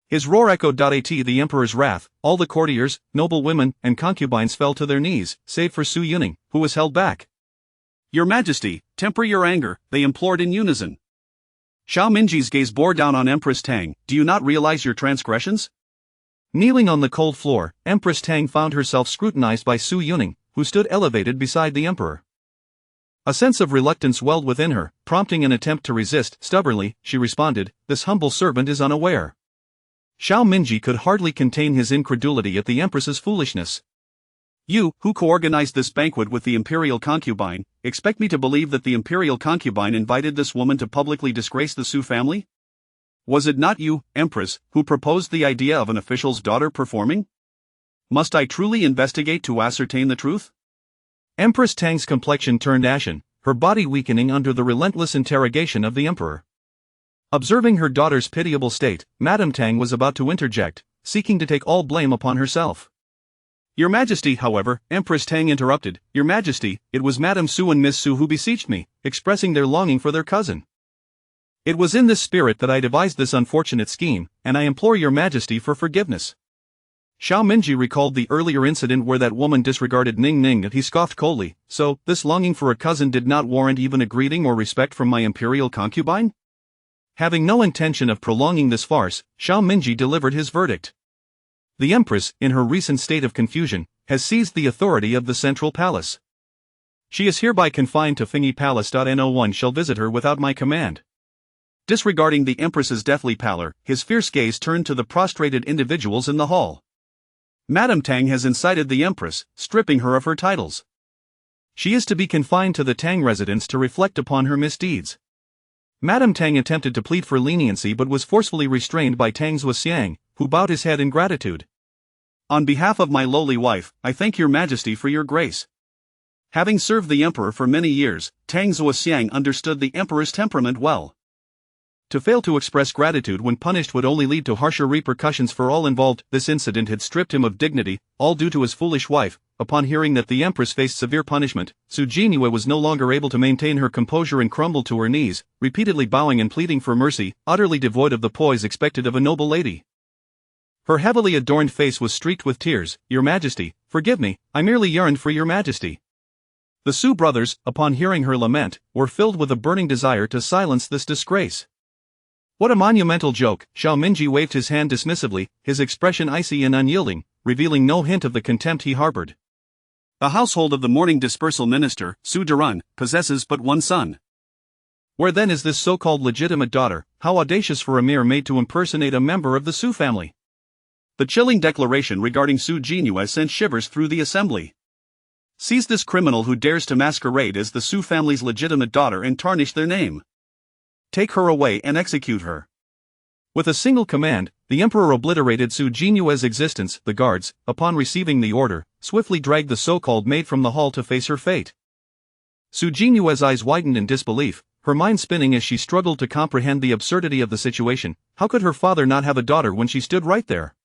His roar echoed. At the emperor's wrath, all the courtiers, noble women, and concubines fell to their knees, save for Su Yuning, who was held back. Your Majesty, temper your anger, they implored in unison. Xiao Minji's gaze bore down on Empress Tang. Do you not realize your transgressions? Kneeling on the cold floor, Empress Tang found herself scrutinized by Su Yuning, who stood elevated beside the emperor. A sense of reluctance welled within her, prompting an attempt to resist. Stubbornly, she responded, "This humble servant is unaware." Xiao Minji could hardly contain his incredulity at the empress's foolishness. You, who co-organized this banquet with the imperial concubine, expect me to believe that the imperial concubine invited this woman to publicly disgrace the Su family? Was it not you, Empress, who proposed the idea of an official's daughter performing? Must I truly investigate to ascertain the truth? Empress Tang's complexion turned ashen, her body weakening under the relentless interrogation of the emperor. Observing her daughter's pitiable state, Madame Tang was about to interject, seeking to take all blame upon herself. Your Majesty, however, Empress Tang interrupted, Your Majesty, it was Madame Su and Miss Su who beseeched me, expressing their longing for their cousin. It was in this spirit that I devised this unfortunate scheme, and I implore Your Majesty for forgiveness. Xiao Minji recalled the earlier incident where that woman disregarded Ning Ning and he scoffed coldly, so, this longing for a cousin did not warrant even a greeting or respect from my imperial concubine? Having no intention of prolonging this farce, Xiao Minji delivered his verdict. The Empress, in her recent state of confusion, has seized the authority of the central palace. She is hereby confined to Fingyi Palace. No one shall visit her without my command. Disregarding the Empress's deathly pallor, his fierce gaze turned to the prostrated individuals in the hall. Madame Tang has incited the Empress, stripping her of her titles. She is to be confined to the Tang residence to reflect upon her misdeeds. Madame Tang attempted to plead for leniency but was forcefully restrained by Tang Zuoxiang, who bowed his head in gratitude. On behalf of my lowly wife, I thank Your Majesty for your grace. Having served the emperor for many years, Tang Zuoxiang understood the emperor's temperament well. To fail to express gratitude when punished would only lead to harsher repercussions for all involved. This incident had stripped him of dignity, all due to his foolish wife. Upon hearing that the Empress faced severe punishment, Su Jinue was no longer able to maintain her composure and crumbled to her knees, repeatedly bowing and pleading for mercy, utterly devoid of the poise expected of a noble lady. Her heavily adorned face was streaked with tears. Your Majesty, forgive me, I merely yearned for Your Majesty. The Su brothers, upon hearing her lament, were filled with a burning desire to silence this disgrace. What a monumental joke! Xiao Minji waved his hand dismissively, his expression icy and unyielding, revealing no hint of the contempt he harbored. The household of the mourning dispersal minister, Su Derun, possesses but one son. Where then is this so-called legitimate daughter? How audacious for a mere maid to impersonate a member of the Su family! The chilling declaration regarding Su Jinue sent shivers through the assembly. Seize this criminal who dares to masquerade as the Su family's legitimate daughter and tarnish their name. Take her away and execute her. With a single command, the emperor obliterated Su Jinue's existence. The guards, upon receiving the order, swiftly dragged the so-called maid from the hall to face her fate. Su Jinue's eyes widened in disbelief, her mind spinning as she struggled to comprehend the absurdity of the situation. How could her father not have a daughter when she stood right there?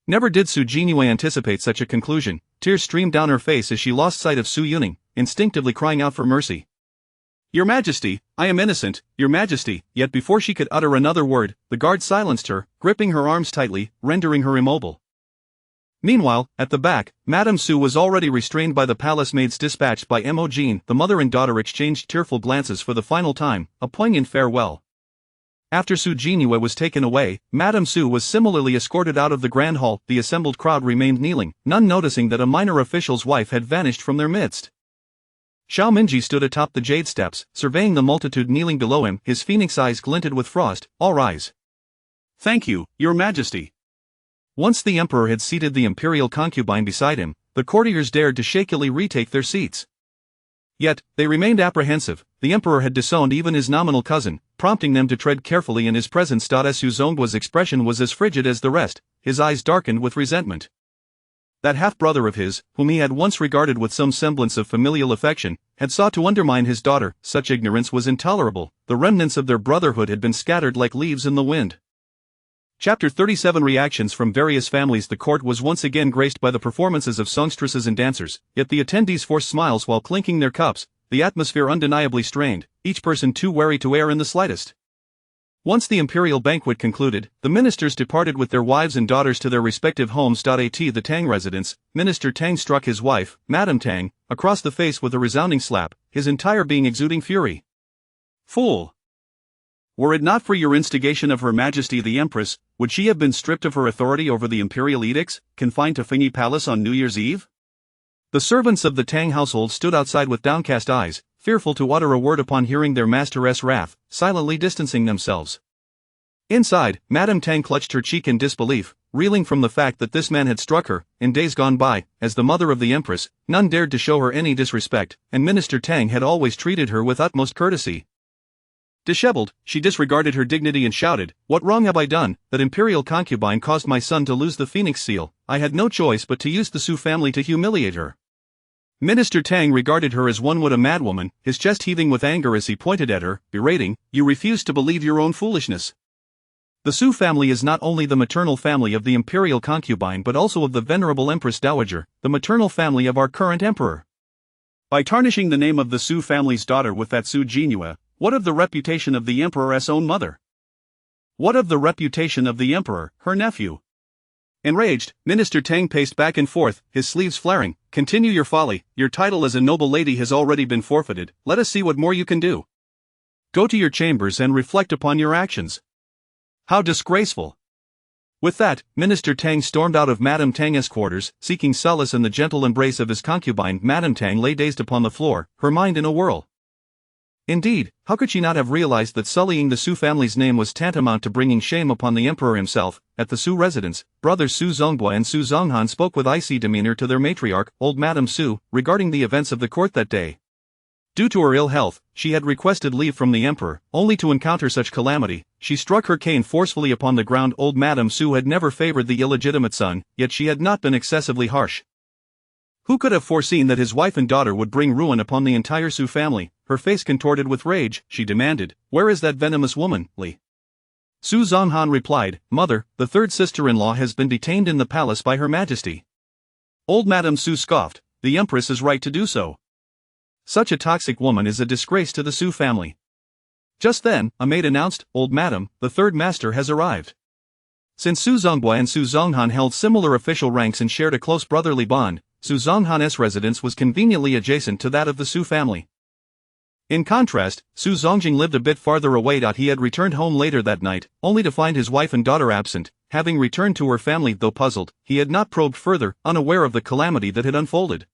Never did Su Jinue anticipate such a conclusion. Tears streamed down her face as she lost sight of Su Yuning, instinctively crying out for mercy. Your Majesty, I am innocent, Your Majesty. Yet before she could utter another word, the guard silenced her, gripping her arms tightly, rendering her immobile. Meanwhile, at the back, Madame Su was already restrained by the palace maids dispatched by Mo Jin. The mother and daughter exchanged tearful glances for the final time, a poignant farewell. After Su Jinue was taken away, Madame Su was similarly escorted out of the grand hall. The assembled crowd remained kneeling, none noticing that a minor official's wife had vanished from their midst. Xiao Minji stood atop the jade steps, surveying the multitude kneeling below him. His phoenix eyes glinted with frost. All rise. Thank you, Your Majesty. Once the emperor had seated the imperial concubine beside him, the courtiers dared to shakily retake their seats. Yet, they remained apprehensive. The emperor had disowned even his nominal cousin, prompting them to tread carefully in his presence. Su Zongguo's expression was as frigid as the rest, his eyes darkened with resentment. That half-brother of his, whom he had once regarded with some semblance of familial affection, had sought to undermine his daughter. Such ignorance was intolerable. The remnants of their brotherhood had been scattered like leaves in the wind. Chapter 37 Reactions from various families. The court was once again graced by the performances of songstresses and dancers, yet the attendees forced smiles while clinking their cups, the atmosphere undeniably strained, each person too wary to err in the slightest. Once the imperial banquet concluded, the ministers departed with their wives and daughters to their respective homes. At the Tang residence, Minister Tang struck his wife, Madame Tang, across the face with a resounding slap, his entire being exuding fury. Fool! Were it not for your instigation of Her Majesty the Empress, would she have been stripped of her authority over the imperial edicts, confined to Fengyi Palace on New Year's Eve? The servants of the Tang household stood outside with downcast eyes, fearful to utter a word upon hearing their master's wrath, silently distancing themselves. Inside, Madame Tang clutched her cheek in disbelief, reeling from the fact that this man had struck her. In days gone by, as the mother of the Empress, none dared to show her any disrespect, and Minister Tang had always treated her with utmost courtesy. Disheveled, she disregarded her dignity and shouted, "What wrong have I done, that imperial concubine caused my son to lose the phoenix seal? I had no choice but to use the Su family to humiliate her." Minister Tang regarded her as one would a madwoman, his chest heaving with anger as he pointed at her, berating, "You refuse to believe your own foolishness. The Su family is not only the maternal family of the imperial concubine but also of the venerable Empress Dowager, the maternal family of our current emperor. By tarnishing the name of the Su family's daughter with that Su Jinhua, what of the reputation of the emperor's own mother? What of the reputation of the emperor, her nephew?" Enraged, Minister Tang paced back and forth, his sleeves flaring. "Continue your folly, your title as a noble lady has already been forfeited, let us see what more you can do. Go to your chambers and reflect upon your actions. How disgraceful!" With that, Minister Tang stormed out of Madame Tang's quarters, seeking solace in the gentle embrace of his concubine. Madame Tang lay dazed upon the floor, her mind in a whirl. Indeed, how could she not have realized that sullying the Su family's name was tantamount to bringing shame upon the emperor himself? At the Su residence, brothers Su Zongbo and Su Zonghan spoke with icy demeanor to their matriarch, old Madame Su, regarding the events of the court that day. Due to her ill health, she had requested leave from the emperor, only to encounter such calamity. She struck her cane forcefully upon the ground. Old Madame Su had never favored the illegitimate son, yet she had not been excessively harsh. Who could have foreseen that his wife and daughter would bring ruin upon the entire Su family? Her face contorted with rage, she demanded, "Where is that venomous woman, Li?" Su Zonghan replied, "Mother, the third sister-in-law has been detained in the palace by Her Majesty." Old Madame Su scoffed, "The Empress is right to do so. Such a toxic woman is a disgrace to the Su family." Just then, a maid announced, "Old Madam, the third master has arrived." Since Su Zongbo and Su Zonghan held similar official ranks and shared a close brotherly bond, Su Zonghan's residence was conveniently adjacent to that of the Su family. In contrast, Su Zongjing lived a bit farther away. He had returned home later that night, only to find his wife and daughter absent. Having returned to her family though puzzled, he had not probed further, unaware of the calamity that had unfolded.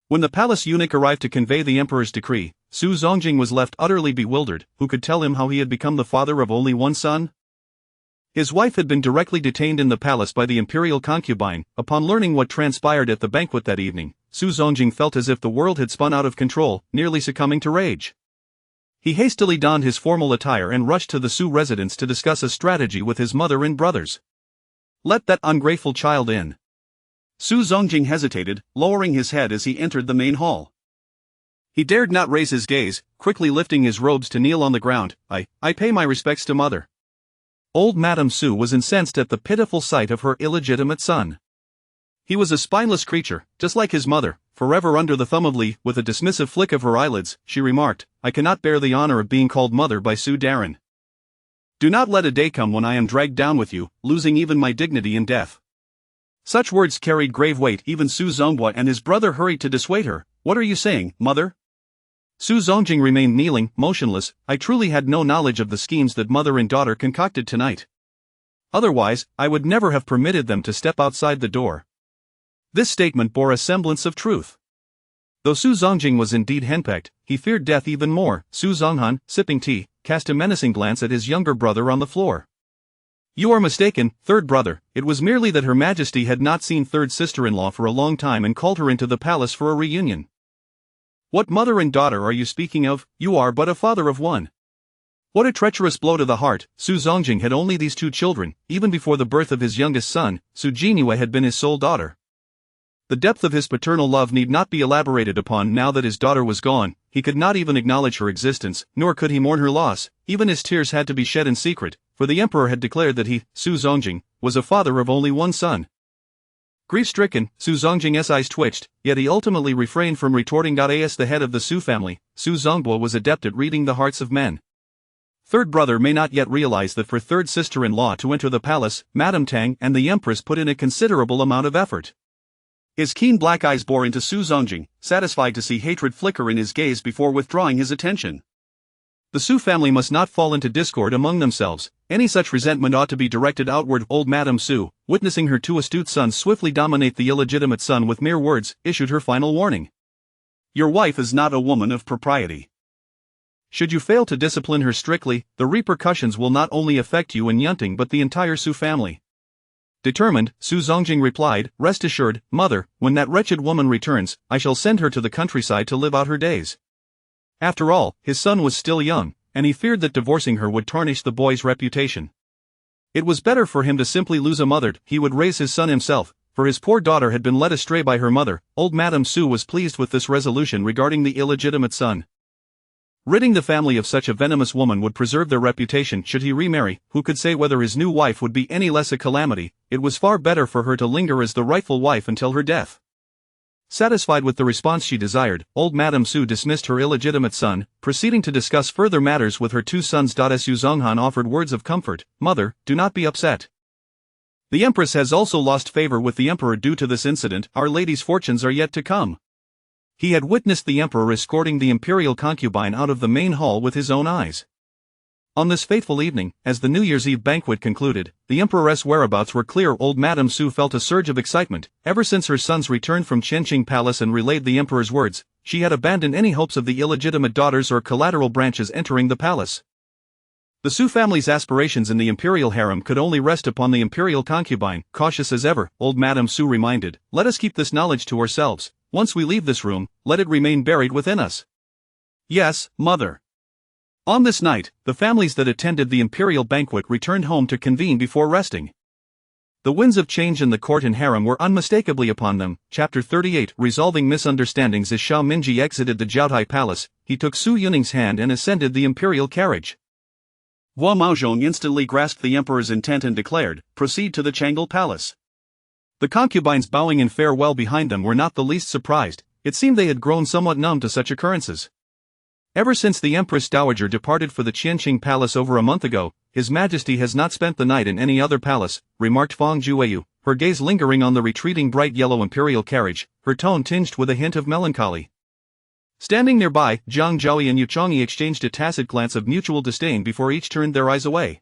When the palace eunuch arrived to convey the emperor's decree, Su Zongjing was left utterly bewildered. Who could tell him how he had become the father of only one son? His wife had been directly detained in the palace by the imperial concubine. Upon learning what transpired at the banquet that evening, Su Zongjing felt as if the world had spun out of control, nearly succumbing to rage. He hastily donned his formal attire and rushed to the Su residence to discuss a strategy with his mother and brothers. "Let that ungrateful child in." Su Zongjing hesitated, lowering his head as he entered the main hall. He dared not raise his gaze, quickly lifting his robes to kneel on the ground. I pay my respects to Mother." Old Madame Su was incensed at the pitiful sight of her illegitimate son. He was a spineless creature, just like his mother, forever under the thumb of Li. With a dismissive flick of her eyelids, she remarked, "I cannot bear the honor of being called mother by Su Darren. Do not let a day come when I am dragged down with you, losing even my dignity in death." Such words carried grave weight. Even Su Zongbo and his brother hurried to dissuade her. "What are you saying, mother?" Su Zongjing remained kneeling, motionless. "I truly had no knowledge of the schemes that mother and daughter concocted tonight. Otherwise, I would never have permitted them to step outside the door." This statement bore a semblance of truth. Though Su Zongjing was indeed henpecked, he feared death even more. Su Zonghan, sipping tea, cast a menacing glance at his younger brother on the floor. "You are mistaken, third brother. It was merely that Her Majesty had not seen third sister-in-law for a long time and called her into the palace for a reunion." "What mother and daughter are you speaking of? You are but a father of one." What a treacherous blow to the heart. Su Zongjing had only these two children. Even before the birth of his youngest son, Su Jinhua had been his sole daughter. The depth of his paternal love need not be elaborated upon. Now that his daughter was gone, he could not even acknowledge her existence, nor could he mourn her loss. Even his tears had to be shed in secret, for the emperor had declared that he, Su Zongjing, was a father of only one son. Grief-stricken, Su Zongjing's eyes twitched, yet he ultimately refrained from retorting. As the head of the Su family, Su Zongbo was adept at reading the hearts of men. Third brother may not yet realize that for third sister-in-law to enter the palace, Madame Tang and the Empress put in a considerable amount of effort. His keen black eyes bore into Su Zongjing, satisfied to see hatred flicker in his gaze before withdrawing his attention. The Su family must not fall into discord among themselves. Any such resentment ought to be directed outward. Old Madame Su, witnessing her two astute sons swiftly dominate the illegitimate son with mere words, issued her final warning. Your wife is not a woman of propriety. Should you fail to discipline her strictly, the repercussions will not only affect you and Yunting but the entire Su family. Determined, Su Zongjing replied, rest assured, mother, when that wretched woman returns, I shall send her to the countryside to live out her days. After all, his son was still young, and he feared that divorcing her would tarnish the boy's reputation. It was better for him to simply lose a mother. He would raise his son himself, for his poor daughter had been led astray by her mother. Old Madame Su was pleased with this resolution regarding the illegitimate son. Ridding the family of such a venomous woman would preserve their reputation. Should he remarry, who could say whether his new wife would be any less a calamity? It was far better for her to linger as the rightful wife until her death. Satisfied with the response she desired, old Madame Su dismissed her illegitimate son, proceeding to discuss further matters with her two sons. Su Zonghan offered words of comfort. Mother, do not be upset. The Empress has also lost favor with the Emperor due to this incident. Our Lady's fortunes are yet to come. He had witnessed the Emperor escorting the imperial concubine out of the main hall with his own eyes. On this fateful evening, as the New Year's Eve banquet concluded, the Emperor's whereabouts were clear. Old Madame Su felt a surge of excitement. Ever since her sons returned from Qianqing Palace and relayed the Emperor's words, she had abandoned any hopes of the illegitimate daughters or collateral branches entering the palace. The Su family's aspirations in the imperial harem could only rest upon the imperial concubine. Cautious as ever, old Madame Su reminded, let us keep this knowledge to ourselves. Once we leave this room, let it remain buried within us. Yes, mother. On this night, the families that attended the imperial banquet returned home to convene before resting. The winds of change in the court and harem were unmistakably upon them. Chapter 38. Resolving misunderstandings. As Xiao Minji exited the Jiaotai Palace, he took Su Yuning's hand and ascended the imperial carriage. Hua Maozhong instantly grasped the emperor's intent and declared, proceed to the Changle Palace. The concubines bowing in farewell behind them were not the least surprised. It seemed they had grown somewhat numb to such occurrences. Ever since the Empress Dowager departed for the Qianqing Palace over a month ago, His Majesty has not spent the night in any other palace, remarked Fang Jueyu, her gaze lingering on the retreating bright yellow imperial carriage, her tone tinged with a hint of melancholy. Standing nearby, Zhang Zhaoi and Yu Chongyi exchanged a tacit glance of mutual disdain before each turned their eyes away.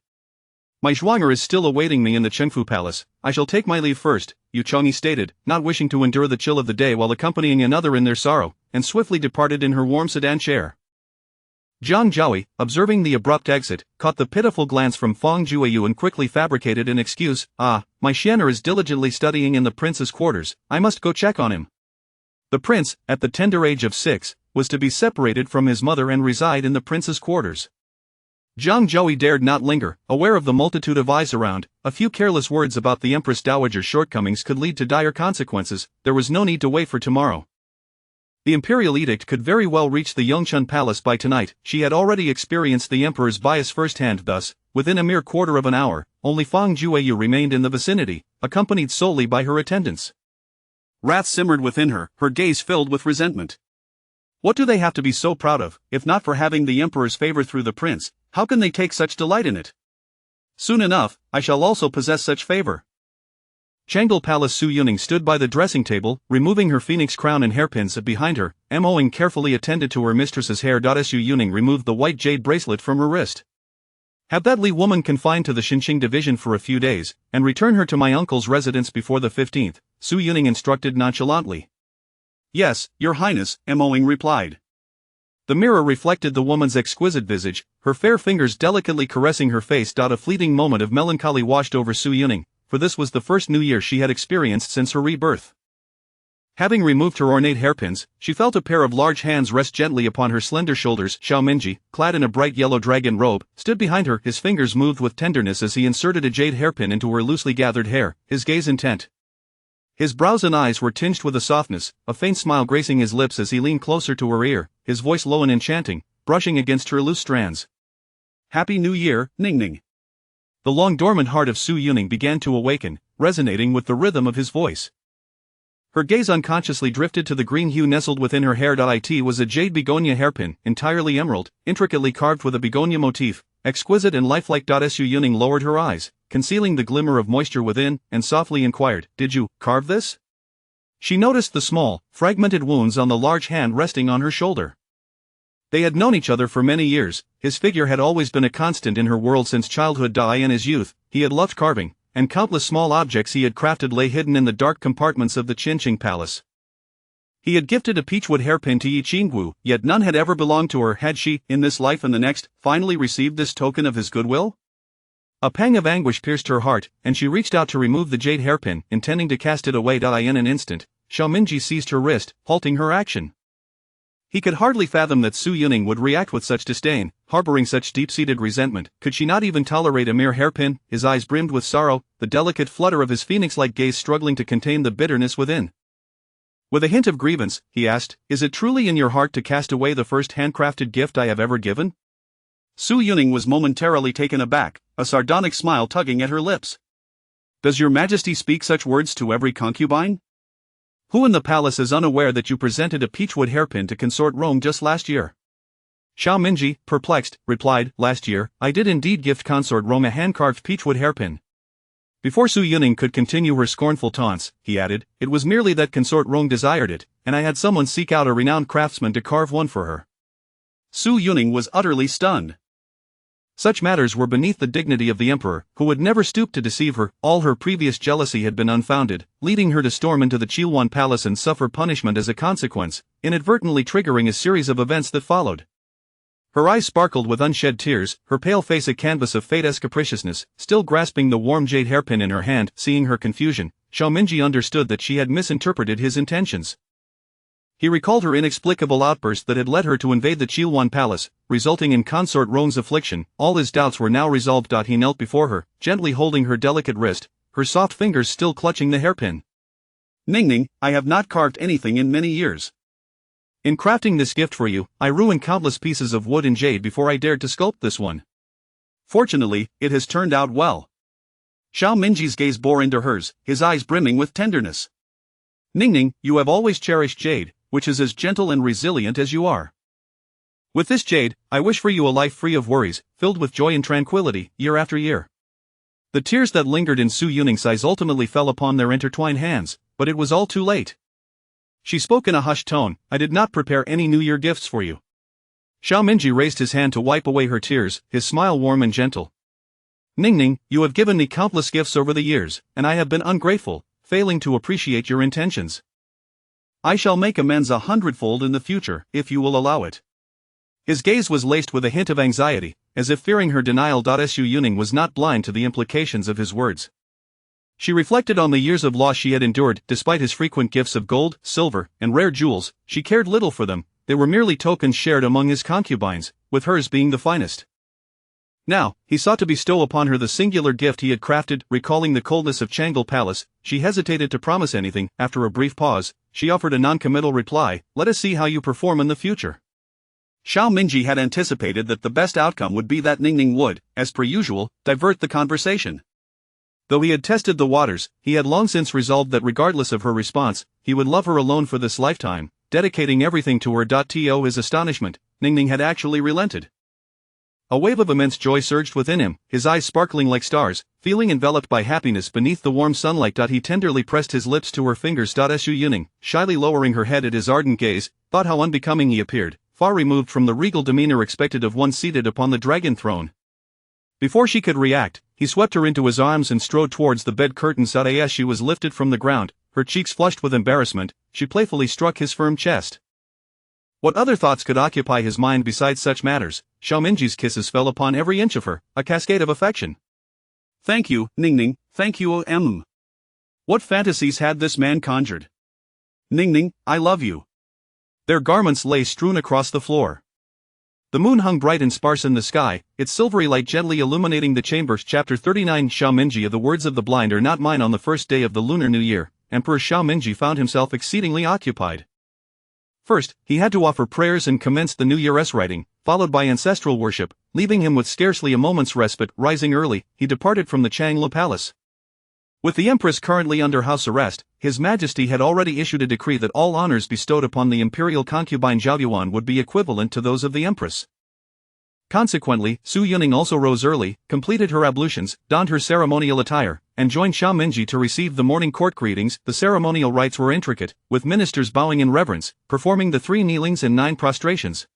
My Zhuang'er is still awaiting me in the Chengfu Palace. I shall take my leave first, Yu Chongyi stated, not wishing to endure the chill of the day while accompanying another in their sorrow, and swiftly departed in her warm sedan chair. Zhang Zhaoi, observing the abrupt exit, caught the pitiful glance from Fang Jueyu and quickly fabricated an excuse. My Xian'er is diligently studying in the prince's quarters, I must go check on him. The prince, at the tender age of 6, was to be separated from his mother and reside in the prince's quarters. Zhang Zhaoi dared not linger, aware of the multitude of eyes around. A few careless words about the Empress Dowager's shortcomings could lead to dire consequences. There was no need to wait for tomorrow. The imperial edict could very well reach the Yongchun Palace by tonight. She had already experienced the emperor's bias firsthand. Thus, within a mere quarter of an hour, only Fang Jueyu remained in the vicinity, accompanied solely by her attendants. Wrath simmered within her, her gaze filled with resentment. What do they have to be so proud of? If not for having the emperor's favor through the prince, how can they take such delight in it? Soon enough, I shall also possess such favor. Changle Palace. Su Yuning stood by the dressing table, removing her phoenix crown and hairpins behind her. Moing carefully attended to her mistress's hair. Su Yuning removed the white jade bracelet from her wrist. Have that Li woman confined to the Xinqing division for a few days, and return her to my uncle's residence before the 15th, Su Yuning instructed nonchalantly. Yes, your highness, Moing replied. The mirror reflected the woman's exquisite visage, her fair fingers delicately caressing her face. A fleeting moment of melancholy washed over Su Yuning, for this was the first New Year she had experienced since her rebirth. Having removed her ornate hairpins, she felt a pair of large hands rest gently upon her slender shoulders. Xiao Minji, clad in a bright yellow dragon robe, stood behind her, his fingers moved with tenderness as he inserted a jade hairpin into her loosely gathered hair, his gaze intent. His brows and eyes were tinged with a softness, a faint smile gracing his lips as he leaned closer to her ear, his voice low and enchanting, brushing against her loose strands. Happy New Year, Ning Ning. The long-dormant heart of Su Yuning began to awaken, resonating with the rhythm of his voice. Her gaze unconsciously drifted to the green hue nestled within her hair. It was a jade begonia hairpin, entirely emerald, intricately carved with a begonia motif, exquisite and lifelike. Su Yuning lowered her eyes, concealing the glimmer of moisture within, and softly inquired, "Did you carve this?" She noticed the small, fragmented wounds on the large hand resting on her shoulder. They had known each other for many years. His figure had always been a constant in her world since childhood. In his youth, he had loved carving, and countless small objects he had crafted lay hidden in the dark compartments of the Qinqing palace. He had gifted a peachwood hairpin to Yi Qinggu, yet none had ever belonged to her. Had she, in this life and the next, finally received this token of his goodwill? A pang of anguish pierced her heart, and she reached out to remove the jade hairpin, intending to cast it away. In an instant, Xiaomingji seized her wrist, halting her action. He could hardly fathom that Su Yuning would react with such disdain, harboring such deep-seated resentment. Could she not even tolerate a mere hairpin? His eyes brimmed with sorrow, the delicate flutter of his phoenix-like gaze struggling to contain the bitterness within. With a hint of grievance, he asked, "Is it truly in your heart to cast away the first handcrafted gift I have ever given?" Su Yuning was momentarily taken aback, a sardonic smile tugging at her lips. "Does your Majesty speak such words to every concubine? Who in the palace is unaware that you presented a peachwood hairpin to Consort Rome just last year?" Xiaomingji, perplexed, replied, "Last year, I did indeed gift Consort Rome a hand-carved peachwood hairpin." Before Su Yuning could continue her scornful taunts, he added, "It was merely that Consort Rome desired it, and I had someone seek out a renowned craftsman to carve one for her." Su Yuning was utterly stunned. Such matters were beneath the dignity of the emperor, who would never stoop to deceive her. All her previous jealousy had been unfounded, leading her to storm into the Chilwan palace and suffer punishment as a consequence, inadvertently triggering a series of events that followed. Her eyes sparkled with unshed tears, her pale face a canvas of fate-esque capriciousness. Still grasping the warm jade hairpin in her hand, seeing her confusion, Xiaomingji understood that she had misinterpreted his intentions. He recalled her inexplicable outburst that had led her to invade the Chilwan palace, resulting in Consort Rome's affliction. All his doubts were now resolved. He knelt before her, gently holding her delicate wrist, her soft fingers still clutching the hairpin. "Ningning, I have not carved anything in many years. In crafting this gift for you, I ruined countless pieces of wood and jade before I dared to sculpt this one. Fortunately, it has turned out well." Xiaomingji's gaze bore into hers, his eyes brimming with tenderness. "Ningning, you have always cherished jade, which is as gentle and resilient as you are. With this jade, I wish for you a life free of worries, filled with joy and tranquility, year after year." The tears that lingered in Su Yuning's eyes ultimately fell upon their intertwined hands, but it was all too late. She spoke in a hushed tone, "I did not prepare any New Year gifts for you." Xiaomingji raised his hand to wipe away her tears, his smile warm and gentle. "Ningning, you have given me countless gifts over the years, and I have been ungrateful, failing to appreciate your intentions. I shall make amends 100-fold in the future, if you will allow it." His gaze was laced with a hint of anxiety, as if fearing her denial. Su Yuning was not blind to the implications of his words. She reflected on the years of loss she had endured. Despite his frequent gifts of gold, silver, and rare jewels, she cared little for them. They were merely tokens shared among his concubines, with hers being the finest. Now, he sought to bestow upon her the singular gift he had crafted. Recalling the coldness of Changle Palace, she hesitated to promise anything. After a brief pause, she offered a non-committal reply, "Let us see how you perform in the future." Xiaomingji had anticipated that the best outcome would be that Ningning would, as per usual, divert the conversation. Though he had tested the waters, he had long since resolved that regardless of her response, he would love her alone for this lifetime, dedicating everything to her. To his astonishment, Ningning had actually relented. A wave of immense joy surged within him, his eyes sparkling like stars, feeling enveloped by happiness beneath the warm sunlight. He tenderly pressed his lips to her fingers. Su Yuning, shyly lowering her head at his ardent gaze, thought how unbecoming he appeared, far removed from the regal demeanor expected of one seated upon the dragon throne. Before she could react, he swept her into his arms and strode towards the bed curtains. As she was lifted from the ground, her cheeks flushed with embarrassment, she playfully struck his firm chest. What other thoughts could occupy his mind besides such matters? Xiaomingji's kisses fell upon every inch of her, a cascade of affection. "Thank you, Ningning, thank you, What fantasies had this man conjured? Ningning, I love you." Their garments lay strewn across the floor. The moon hung bright and sparse in the sky, its silvery light gently illuminating the chamber. Chapter 39 Xiaomingji. The words of the blind are not mine. On the first day of the Lunar New Year, Emperor Xiaomingji found himself exceedingly occupied. First, he had to offer prayers and commence the New Year's writing, followed by ancestral worship, leaving him with scarcely a moment's respite. Rising early, he departed from the Changla Palace. With the Empress currently under house arrest, His Majesty had already issued a decree that all honors bestowed upon the imperial concubine Zhao Yuan would be equivalent to those of the Empress. Consequently, Su Yuning also rose early, completed her ablutions, donned her ceremonial attire, and joined Xiao Minji to receive the morning court greetings. The ceremonial rites were intricate, with ministers bowing in reverence, performing the 3 kneelings and 9 prostrations.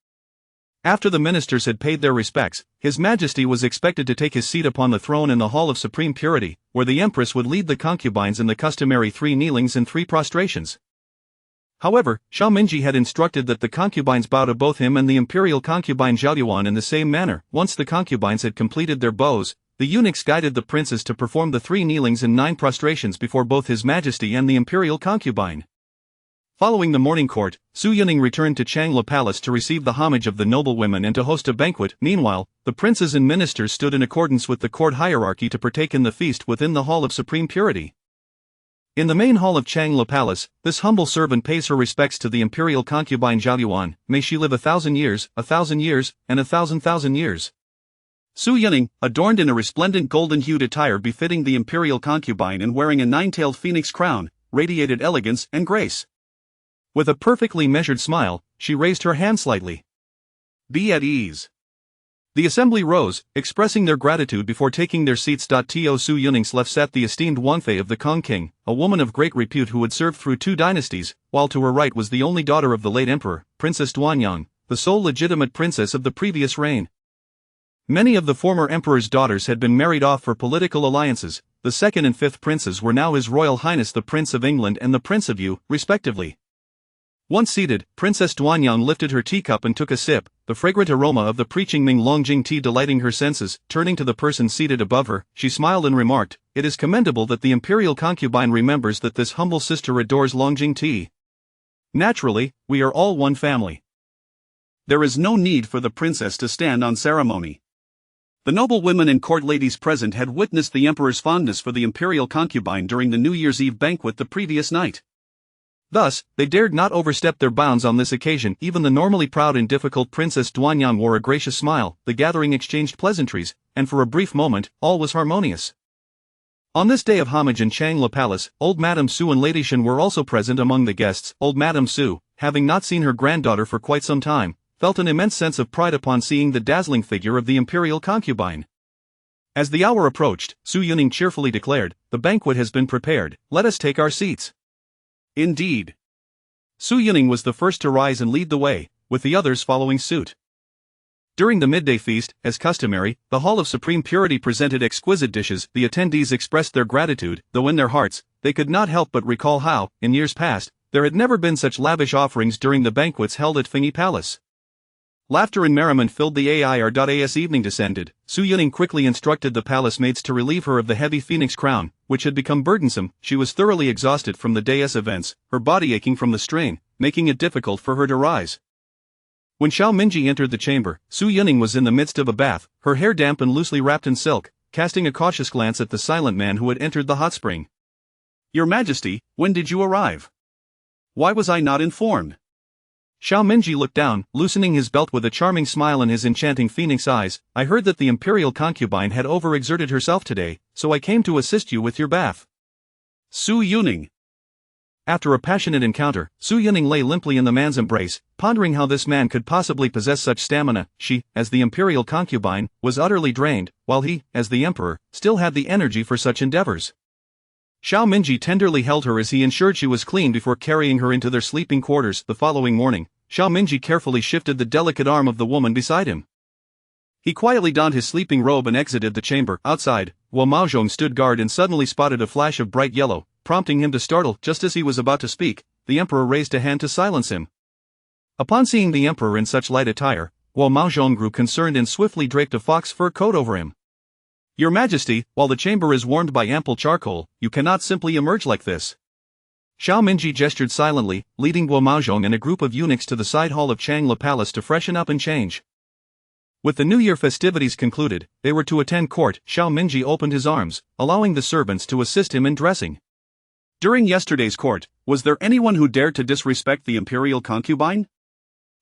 After the ministers had paid their respects, His Majesty was expected to take his seat upon the throne in the Hall of Supreme Purity, where the Empress would lead the concubines in the customary 3 kneelings and 3 prostrations. However, Xiao Minji had instructed that the concubines bow to both him and the imperial concubine Zhao Yuan in the same manner. Once the concubines had completed their bows, the eunuchs guided the princess to perform the 3 kneelings and 9 prostrations before both His Majesty and the imperial concubine. Following the morning court, Su Yuning returned to Changla Palace to receive the homage of the noblewomen and to host a banquet. Meanwhile, the princes and ministers stood in accordance with the court hierarchy to partake in the feast within the Hall of Supreme Purity. In the main hall of Changla Palace, this humble servant pays her respects to the imperial concubine Zhao Yuan. May she live 1,000 years, 1,000 years, and 1,000,000 years. Su Yuning, adorned in a resplendent golden-hued attire befitting the imperial concubine and wearing a 9-tailed phoenix crown, radiated elegance and grace. With a perfectly measured smile, she raised her hand slightly. Be at ease. The assembly rose, expressing their gratitude before taking their seats. To Su Yuning's left sat the esteemed Wanfei of the Kong King, a woman of great repute who had served through 2 dynasties, while to her right was the only daughter of the late emperor, Princess Duanyang, the sole legitimate princess of the previous reign. Many of the former emperor's daughters had been married off for political alliances. The 2nd and 5th princes were now His Royal Highness the Prince of England and the Prince of Yu, respectively. Once seated, Princess Duanyang lifted her teacup and took a sip, the fragrant aroma of the preaching Ming Longjing tea delighting her senses. Turning to the person seated above her, she smiled and remarked, "It is commendable that the imperial concubine remembers that this humble sister adores Longjing tea. Naturally, we are all one family. There is no need for the princess to stand on ceremony." The noble women and court ladies present had witnessed the emperor's fondness for the imperial concubine during the New Year's Eve banquet the previous night. Thus, they dared not overstep their bounds on this occasion. Even the normally proud and difficult Princess Duanyang wore a gracious smile. The gathering exchanged pleasantries, and for a brief moment, all was harmonious. On this day of homage in Changla Palace, old Madame Su and Lady Shen were also present among the guests. Old Madame Su, having not seen her granddaughter for quite some time, felt an immense sense of pride upon seeing the dazzling figure of the imperial concubine. As the hour approached, Su Yuning cheerfully declared, "The banquet has been prepared, let us take our seats." Indeed. Su Yuning was the first to rise and lead the way, with the others following suit. During the midday feast, as customary, the Hall of Supreme Purity presented exquisite dishes. The attendees expressed their gratitude, though in their hearts, they could not help but recall how, in years past, there had never been such lavish offerings during the banquets held at Fengyi Palace. Laughter and merriment filled the air. As evening descended, Su Yuning quickly instructed the palace maids to relieve her of the heavy phoenix crown, which had become burdensome. She was thoroughly exhausted from the day's events, her body aching from the strain, making it difficult for her to rise. When Xiao Minji entered the chamber, Su Yuning was in the midst of a bath, her hair damp and loosely wrapped in silk, casting a cautious glance at the silent man who had entered the hot spring. "Your Majesty, when did you arrive? Why was I not informed?" Xiao Minji looked down, loosening his belt with a charming smile in his enchanting phoenix eyes. "I heard that the imperial concubine had overexerted herself today, so I came to assist you with your bath." Su Yuning. After a passionate encounter, Su Yuning lay limply in the man's embrace, pondering how this man could possibly possess such stamina. She, as the imperial concubine, was utterly drained, while he, as the emperor, still had the energy for such endeavors. Xiao Minji tenderly held her as he ensured she was clean before carrying her into their sleeping quarters. The following morning, Xiao Minji carefully shifted the delicate arm of the woman beside him. He quietly donned his sleeping robe and exited the chamber. Outside, Guo Maozhong stood guard and suddenly spotted a flash of bright yellow, prompting him to startle. Just as he was about to speak, the emperor raised a hand to silence him. Upon seeing the emperor in such light attire, Guo Maozhong grew concerned and swiftly draped a fox fur coat over him. "Your Majesty, while the chamber is warmed by ample charcoal, you cannot simply emerge like this." Xiao Minji gestured silently, leading Guo Maozhong and a group of eunuchs to the side hall of Changla Palace to freshen up and change. With the New Year festivities concluded, they were to attend court. Xiao Minji opened his arms, allowing the servants to assist him in dressing. "During yesterday's court, was there anyone who dared to disrespect the imperial concubine?"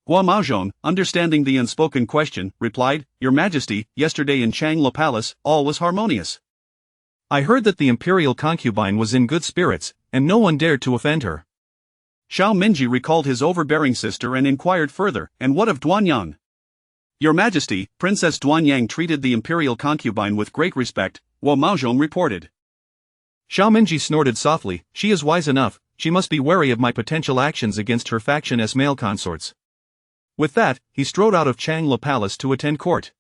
Guo Maozhong, understanding the unspoken question, replied, "Your Majesty, yesterday in Changla Palace, all was harmonious. I heard that the imperial concubine was in good spirits, and no one dared to offend her." Xiao Minji recalled his overbearing sister and inquired further, "And what of Duanyang?" Your Majesty, Princess Duanyang treated the imperial concubine with great respect, Wo Maozhong reported. Xiao Minji snorted softly. She is wise enough, she must be wary of my potential actions against her faction as male consorts. With that, he strode out of Changla Palace to attend court.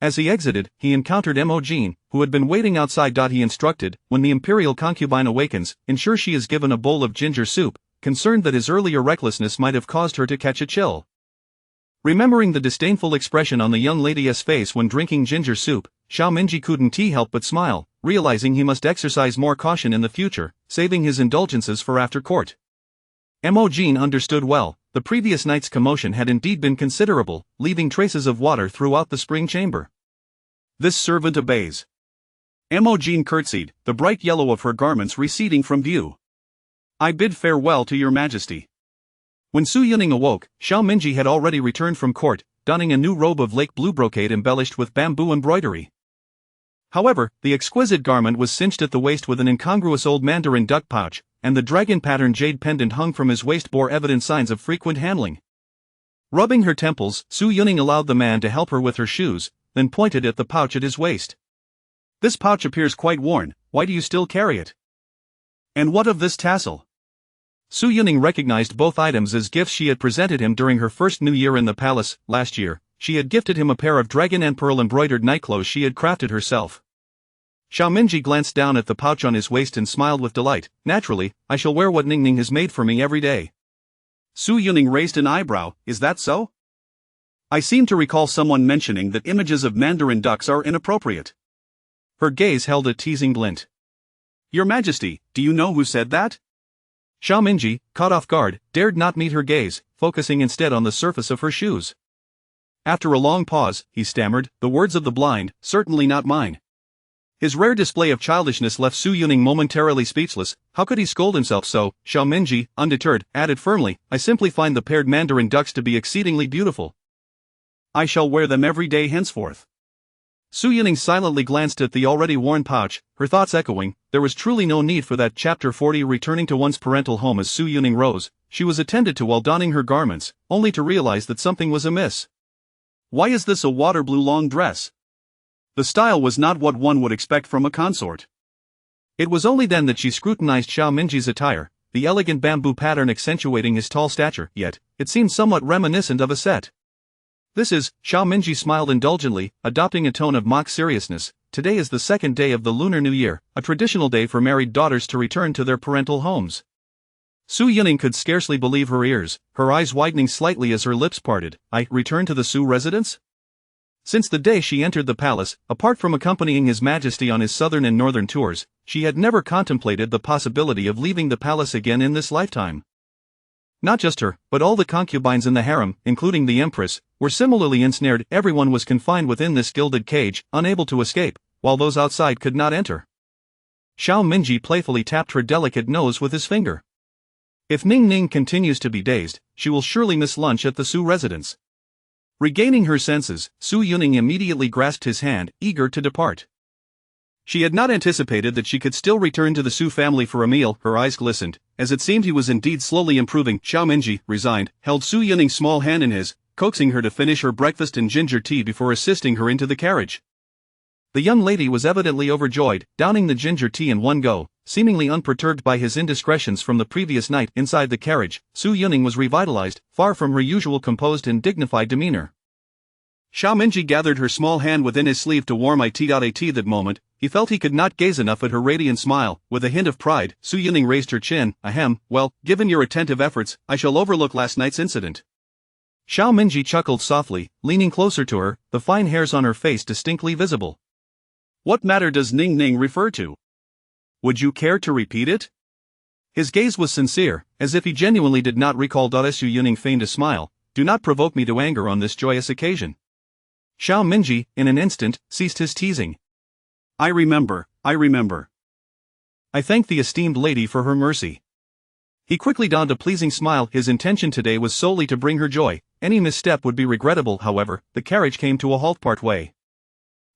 As he exited, he encountered Mo Jin, who had been waiting outside. He instructed, when the imperial concubine awakens, ensure she is given a bowl of ginger soup, concerned that his earlier recklessness might have caused her to catch a chill. Remembering the disdainful expression on the young lady's face when drinking ginger soup, Xiao Minji couldn't help but smile, realizing he must exercise more caution in the future, saving his indulgences for after court. Mo Jin understood well. The previous night's commotion had indeed been considerable, leaving traces of water throughout the spring chamber. This servant obeys. Mo Jin curtsied, the bright yellow of her garments receding from view. I bid farewell to your Majesty. When Su Yuning awoke, Xiao Minji had already returned from court, donning a new robe of lake blue brocade embellished with bamboo embroidery. However, the exquisite garment was cinched at the waist with an incongruous old mandarin duck pouch, and the dragon-patterned jade pendant hung from his waist bore evident signs of frequent handling. Rubbing her temples, Su Yuning allowed the man to help her with her shoes, then pointed at the pouch at his waist. This pouch appears quite worn, why do you still carry it? And what of this tassel? Su Yuning recognized both items as gifts she had presented him during her first New Year in the palace. Last year, she had gifted him a pair of dragon and pearl embroidered nightclothes she had crafted herself. Xiao Minji glanced down at the pouch on his waist and smiled with delight. Naturally, I shall wear what Ning Ning has made for me every day. Su Yuning raised an eyebrow. Is that so? I seem to recall someone mentioning that images of mandarin ducks are inappropriate. Her gaze held a teasing glint. Your Majesty, do you know who said that? Xiao Minji, caught off guard, dared not meet her gaze, focusing instead on the surface of her shoes. After a long pause, he stammered, the words of the blind, certainly not mine. His rare display of childishness left Su Yuning momentarily speechless. How could he scold himself so? Xiao Minji, undeterred, added firmly, I simply find the paired mandarin ducks to be exceedingly beautiful. I shall wear them every day henceforth. Su Yuning silently glanced at the already worn pouch, her thoughts echoing, there was truly no need for that. Chapter 40. Returning to one's parental home. As Su Yuning rose, she was attended to while donning her garments, only to realize that something was amiss. Why is this a water blue long dress? The style was not what one would expect from a consort. It was only then that she scrutinized Xiao Minji's attire, the elegant bamboo pattern accentuating his tall stature, yet, it seemed somewhat reminiscent of a set. This is, Xiao Minji smiled indulgently, adopting a tone of mock seriousness. Today is the second day of the Lunar New Year, a traditional day for married daughters to return to their parental homes. Su Yuning could scarcely believe her ears, her eyes widening slightly as her lips parted. I return to the Su residence? Since the day she entered the palace, apart from accompanying His Majesty on his southern and northern tours, she had never contemplated the possibility of leaving the palace again in this lifetime. Not just her, but all the concubines in the harem, including the Empress, were similarly ensnared. Everyone was confined within this gilded cage, unable to escape, while those outside could not enter. Xiao Minji playfully tapped her delicate nose with his finger. If Ning Ning continues to be dazed, she will surely miss lunch at the Su residence. Regaining her senses, Su Yuning immediately grasped his hand, eager to depart. She had not anticipated that she could still return to the Su family for a meal. Her eyes glistened, as it seemed he was indeed slowly improving. Xiao Minji, resigned, held Su Yuning's small hand in his, coaxing her to finish her breakfast and ginger tea before assisting her into the carriage. The young lady was evidently overjoyed, downing the ginger tea in one go, seemingly unperturbed by his indiscretions from the previous night. Inside the carriage, Su Yuning was revitalized, far from her usual composed and dignified demeanor. Xiao Minji gathered her small hand within his sleeve to warm it. That moment, he felt he could not gaze enough at her radiant smile. With a hint of pride, Su Yuning raised her chin. Ahem, well, given your attentive efforts, I shall overlook last night's incident. Xiao Minji chuckled softly, leaning closer to her, the fine hairs on her face distinctly visible. What matter does Ning Ning refer to? Would you care to repeat it? His gaze was sincere, as if he genuinely did not recall. Su Yuning feigned a smile. Do not provoke me to anger on this joyous occasion. Xiao Minji, in an instant, ceased his teasing. I remember. I thank the esteemed lady for her mercy. He quickly donned a pleasing smile. His intention today was solely to bring her joy. Any misstep would be regrettable. However, the carriage came to a halt part way.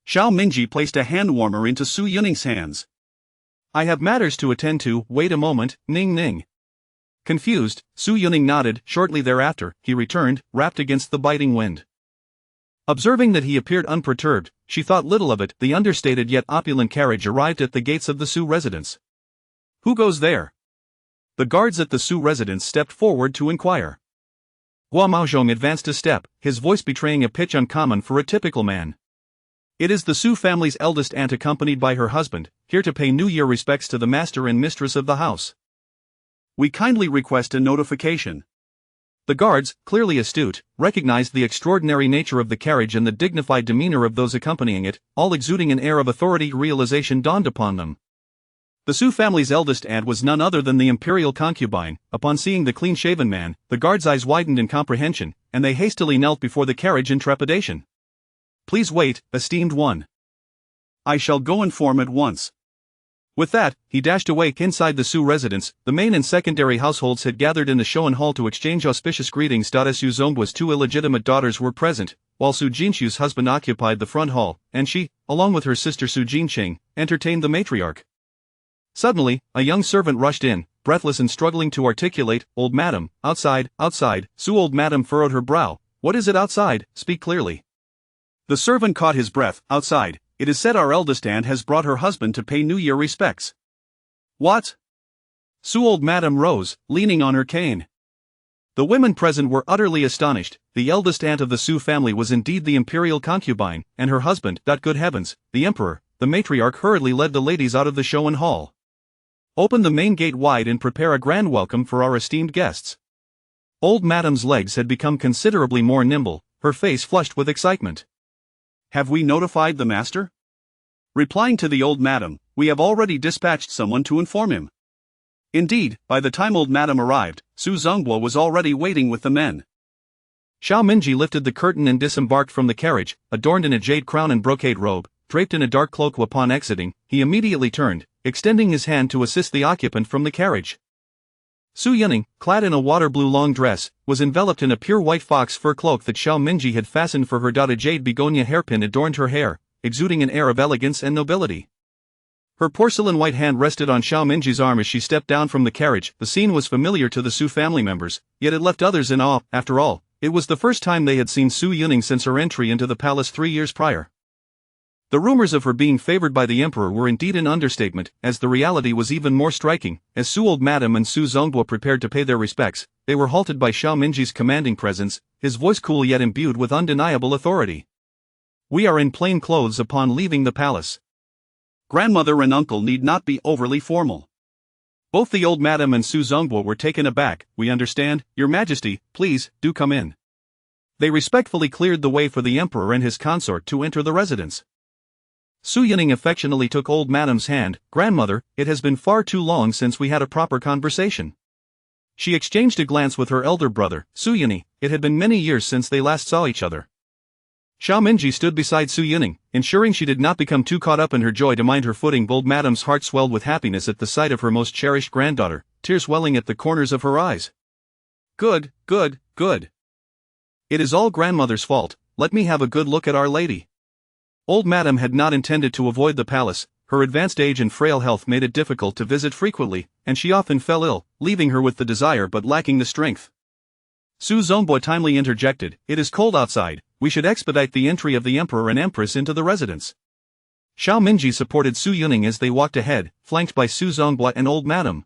Xiao Minji placed a hand warmer into Su Yuning's hands. I have matters to attend to. Wait a moment, Ning Ning. Confused, Su Yuning nodded. Shortly thereafter, he returned, wrapped against the biting wind. Observing that he appeared unperturbed, she thought little of it. The understated yet opulent carriage arrived at the gates of the Su residence. "Who goes there?" The guards at the Su residence stepped forward to inquire. Hua Maozhong advanced a step, his voice betraying a pitch uncommon for a typical man. "It is the Su family's eldest aunt accompanied by her husband, here to pay New Year respects to the master and mistress of the house. We kindly request a notification." The guards, clearly astute, recognized the extraordinary nature of the carriage and the dignified demeanor of those accompanying it, all exuding an air of authority. Realization dawned upon them. The Su family's eldest aunt was none other than the imperial concubine. Upon seeing the clean-shaven man, the guards' eyes widened in comprehension, and they hastily knelt before the carriage in trepidation. "Please wait, esteemed one. I shall go inform at once." With that, he dashed away. Inside the Su residence, the main and secondary households had gathered in the Shoan Hall to exchange auspicious greetings. Su Zongbua's two illegitimate daughters were present, while Su Jinshu's husband occupied the front hall, and she, along with her sister Su Jinqing, entertained the matriarch. Suddenly, a young servant rushed in, breathless and struggling to articulate, "Old madam, outside, outside." Su old madam furrowed her brow. "What is it outside? Speak clearly." The servant caught his breath. "Outside, it is said our eldest aunt has brought her husband to pay New Year respects." "What?" Su old madam rose, leaning on her cane. The women present were utterly astonished. The eldest aunt of the Su family was indeed the imperial concubine, and her husband, good heavens, the emperor. The matriarch hurriedly led the ladies out of the Shoan Hall. "Open the main gate wide and prepare a grand welcome for our esteemed guests." Old madam's legs had become considerably more nimble, her face flushed with excitement. "Have we notified the master?" Replying to the old madam, "We have already dispatched someone to inform him." Indeed, by the time old madam arrived, Su Zongbua was already waiting with the men. Xiao Minji lifted the curtain and disembarked from the carriage, adorned in a jade crown and brocade robe, draped in a dark cloak. Upon exiting, he immediately turned, extending his hand to assist the occupant from the carriage. Su Yining, clad in a water blue long dress, was enveloped in a pure white fox fur cloak that Xiao Minji had fastened for her. A jade begonia hairpin adorned her hair, exuding an air of elegance and nobility. Her porcelain white hand rested on Xiao Minji's arm as she stepped down from the carriage. The scene was familiar to the Su family members, yet it left others in awe. After all, it was the first time they had seen Su Yining since her entry into the palace 3 years prior. The rumors of her being favored by the emperor were indeed an understatement, as the reality was even more striking. As Su old madam and Su Zongbua prepared to pay their respects, they were halted by Xiao Minji's commanding presence, his voice cool yet imbued with undeniable authority. "We are in plain clothes upon leaving the palace. Grandmother and uncle need not be overly formal." Both the old madam and Su Zongbua were taken aback. "We understand, your majesty, please, do come in." They respectfully cleared the way for the emperor and his consort to enter the residence. Su Yining affectionately took old madam's hand. "Grandmother, it has been far too long since we had a proper conversation." She exchanged a glance with her elder brother, Su Yining. It had been many years since they last saw each other. Xiao Minji stood beside Su Yining, ensuring she did not become too caught up in her joy to mind her footing. Old madam's heart swelled with happiness at the sight of her most cherished granddaughter, tears welling at the corners of her eyes. Good, good, good. It is all grandmother's fault. Let me have a good look at Our Lady." Old madam had not intended to avoid the palace. Her advanced age and frail health made it difficult to visit frequently, and she often fell ill, leaving her with the desire but lacking the strength. Su Zongbua timely interjected, "It is cold outside, we should expedite the entry of the emperor and empress into the residence." Xiao Minji supported Su Yining as they walked ahead, flanked by Su Zongbua and old madam.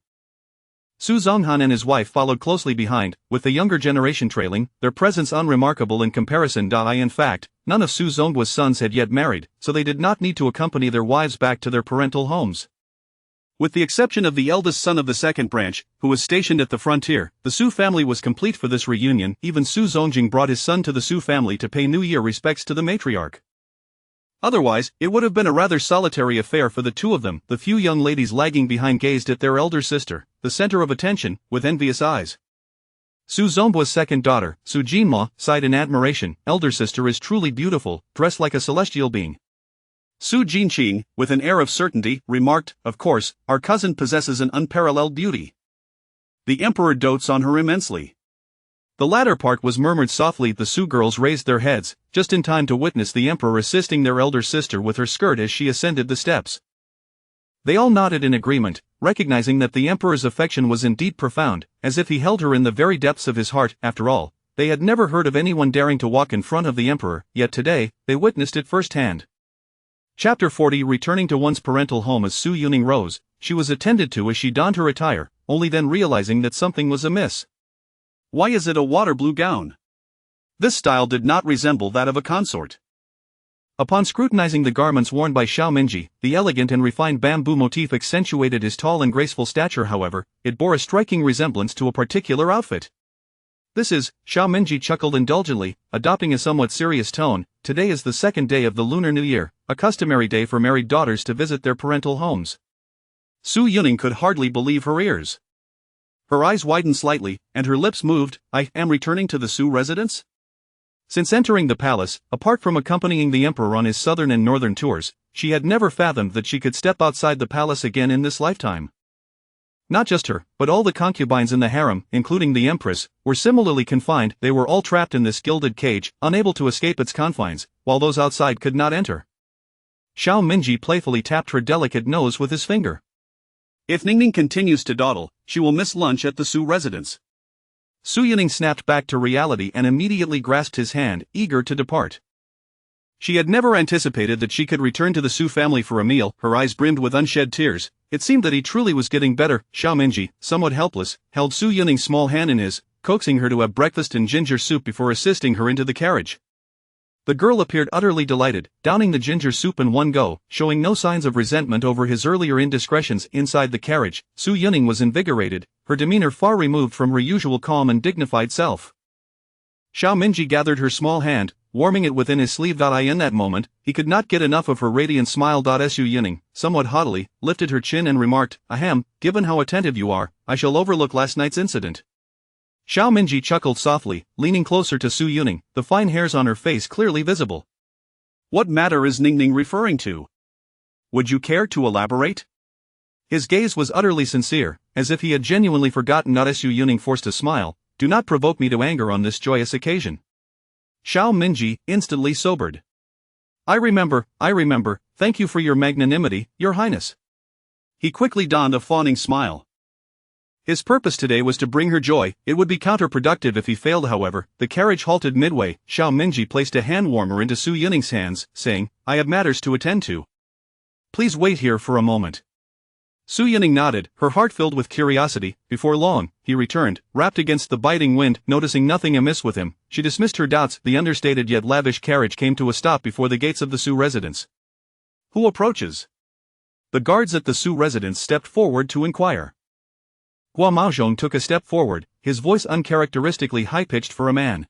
Su Zonghan and his wife followed closely behind, with the younger generation trailing, their presence unremarkable in comparison. In fact, none of Su Zongbua's sons had yet married, so they did not need to accompany their wives back to their parental homes. With the exception of the eldest son of the second branch, who was stationed at the frontier, the Su family was complete for this reunion. Even Su Zongjing brought his son to the Su family to pay New Year respects to the matriarch. Otherwise, it would have been a rather solitary affair for the two of them. The few young ladies lagging behind gazed at their elder sister, the center of attention, with envious eyes. Su Zongbua's second daughter, Su Jinma, sighed in admiration. "Elder sister is truly beautiful, dressed like a celestial being." Su Jinqing, with an air of certainty, remarked, "Of course, our cousin possesses an unparalleled beauty. The emperor dotes on her immensely." The latter part was murmured softly. The Su girls raised their heads, just in time to witness the emperor assisting their elder sister with her skirt as she ascended the steps. They all nodded in agreement, recognizing that the emperor's affection was indeed profound, as if he held her in the very depths of his heart. After all, they had never heard of anyone daring to walk in front of the emperor, yet today, they witnessed it firsthand. Chapter 40. Returning to one's parental home. As Su Yuning rose, she was attended to as she donned her attire, only then realizing that something was amiss. Why is it a water blue gown? This style did not resemble that of a consort. Upon scrutinizing the garments worn by Xiao Minji, the elegant and refined bamboo motif accentuated his tall and graceful stature. However, it bore a striking resemblance to a particular outfit. This is, Xiao Minji chuckled indulgently, adopting a somewhat serious tone. Today is the second day of the Lunar New Year, a customary day for married daughters to visit their parental homes. Su Yuning could hardly believe her ears. Her eyes widened slightly, and her lips moved. I am returning to the Su residence? Since entering the palace, apart from accompanying the emperor on his southern and northern tours, she had never fathomed that she could step outside the palace again in this lifetime. Not just her, but all the concubines in the harem, including the Empress, were similarly confined. They were all trapped in this gilded cage, unable to escape its confines, while those outside could not enter. Xiao Minji playfully tapped her delicate nose with his finger. If Ningning continues to dawdle, she will miss lunch at the Su residence. Su Yuning snapped back to reality and immediately grasped his hand, eager to depart. She had never anticipated that she could return to the Su family for a meal. Her eyes brimmed with unshed tears. It seemed that he truly was getting better. Xiao Minji, somewhat helpless, held Su Yuning's small hand in his, coaxing her to have breakfast and ginger soup before assisting her into the carriage. The girl appeared utterly delighted, downing the ginger soup in one go, showing no signs of resentment over his earlier indiscretions. Inside the carriage, Su Yuning was invigorated, her demeanor far removed from her usual calm and dignified self. Xiao Minji gathered her small hand, warming it within his sleeve. In that moment, he could not get enough of her radiant smile. Su Yuning, somewhat haughtily, lifted her chin and remarked, "Ahem, given how attentive you are, I shall overlook last night's incident." Xiao Minji chuckled softly, leaning closer to Su Yuning, the fine hairs on her face clearly visible. "What matter is Ningning referring to? Would you care to elaborate?" His gaze was utterly sincere, as if he had genuinely forgotten. Su Yuning forced a smile. "Do not provoke me to anger on this joyous occasion." Xiao Minji instantly sobered. I remember, thank you for your magnanimity, Your Highness." He quickly donned a fawning smile. His purpose today was to bring her joy. It would be counterproductive if he failed. However, the carriage halted midway. Xiao Minji placed a hand warmer into Su Yuning's hands, saying, "I have matters to attend to. Please wait here for a moment." Su Yuning nodded, her heart filled with curiosity. Before long, he returned, wrapped against the biting wind. Noticing nothing amiss with him, she dismissed her doubts. The understated yet lavish carriage came to a stop before the gates of the Su residence. "Who approaches?" The guards at the Su residence stepped forward to inquire. Hua Maozhong took a step forward, his voice uncharacteristically high-pitched for a man.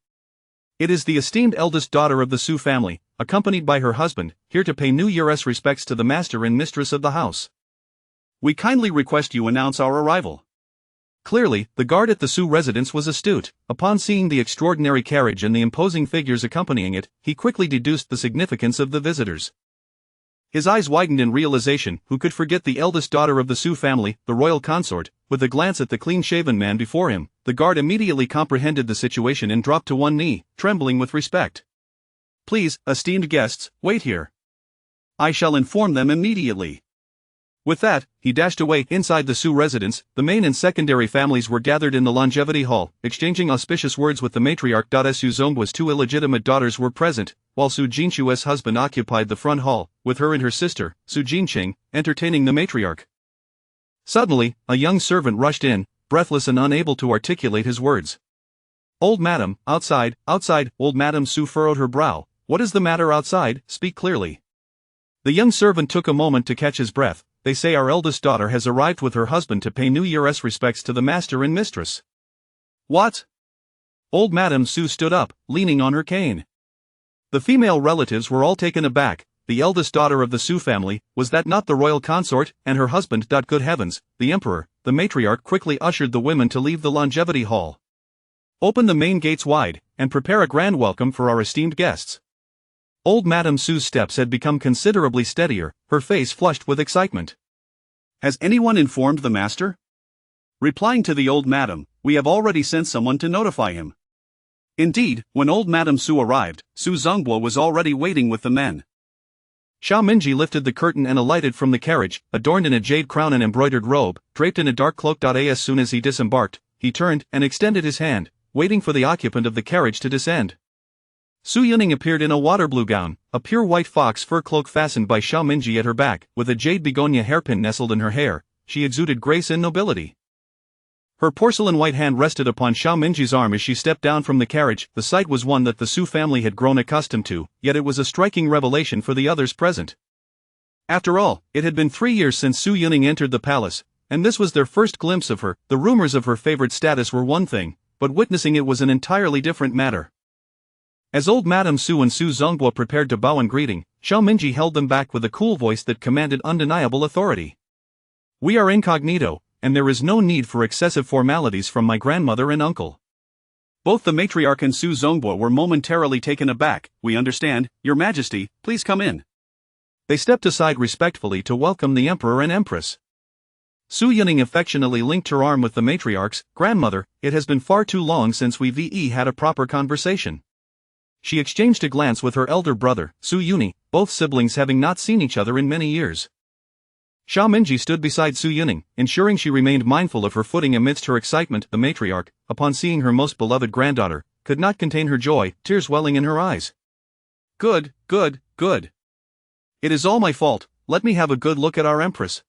"It is the esteemed eldest daughter of the Su family, accompanied by her husband, here to pay New Year's respects to the master and mistress of the house. We kindly request you announce our arrival." Clearly, the guard at the Su residence was astute. Upon seeing the extraordinary carriage and the imposing figures accompanying it, he quickly deduced the significance of the visitors. His eyes widened in realization. Who could forget the eldest daughter of the Su family, the royal consort? With a glance at the clean-shaven man before him, the guard immediately comprehended the situation and dropped to one knee, trembling with respect. "Please, esteemed guests, wait here. I shall inform them immediately." With that, he dashed away. Inside the Su residence, the main and secondary families were gathered in the longevity hall, exchanging auspicious words with the matriarch. Su Zonggua's two illegitimate daughters were present, while Su Jinshue's husband occupied the front hall, with her and her sister, Su Jinqing, entertaining the matriarch. Suddenly, a young servant rushed in, breathless and unable to articulate his words. "Old madam, outside, outside." Old Madam Su furrowed her brow. "What is the matter outside? Speak clearly." The young servant took a moment to catch his breath. "They say our eldest daughter has arrived with her husband to pay New Year's respects to the master and mistress." "What?" Old Madam Su stood up, leaning on her cane. The female relatives were all taken aback. The eldest daughter of the Su family, was that not the royal consort, and her husband? Good heavens, the emperor! The matriarch quickly ushered the women to leave the longevity hall. "Open the main gates wide, and prepare a grand welcome for our esteemed guests." Old Madam Su's steps had become considerably steadier, her face flushed with excitement. "Has anyone informed the master?" Replying to the old madam, "We have already sent someone to notify him." Indeed, when old Madam Su arrived, Su Zongbua was already waiting with the men. Xiao Minji lifted the curtain and alighted from the carriage, adorned in a jade crown and embroidered robe, draped in a dark cloak. As soon as he disembarked, he turned and extended his hand, waiting for the occupant of the carriage to descend. Su Yuning appeared in a water blue gown, a pure white fox fur cloak fastened by Xiao Minji at her back, with a jade begonia hairpin nestled in her hair. She exuded grace and nobility. Her porcelain white hand rested upon Xiao Minji's arm as she stepped down from the carriage. The sight was one that the Su family had grown accustomed to, yet it was a striking revelation for the others present. After all, it had been 3 years since Su Yuning entered the palace, and this was their first glimpse of her. The rumors of her favored status were one thing, but witnessing it was an entirely different matter. As old Madame Su and Su Zongbo prepared to bow in greeting, Xiao Minji held them back with a cool voice that commanded undeniable authority. "We are incognito, and there is no need for excessive formalities from my grandmother and uncle." Both the matriarch and Su Zongbo were momentarily taken aback. "We understand, Your Majesty, please come in." They stepped aside respectfully to welcome the Emperor and Empress. Su Yuning affectionately linked her arm with the matriarch's. "Grandmother, it has been far too long since we've had a proper conversation." She exchanged a glance with her elder brother, Su Yuni, both siblings having not seen each other in many years. Xiao Minji stood beside Su Yuning, ensuring she remained mindful of her footing amidst her excitement. The matriarch, upon seeing her most beloved granddaughter, could not contain her joy, tears welling in her eyes. Good. It is all my fault, let me have a good look at our Empress."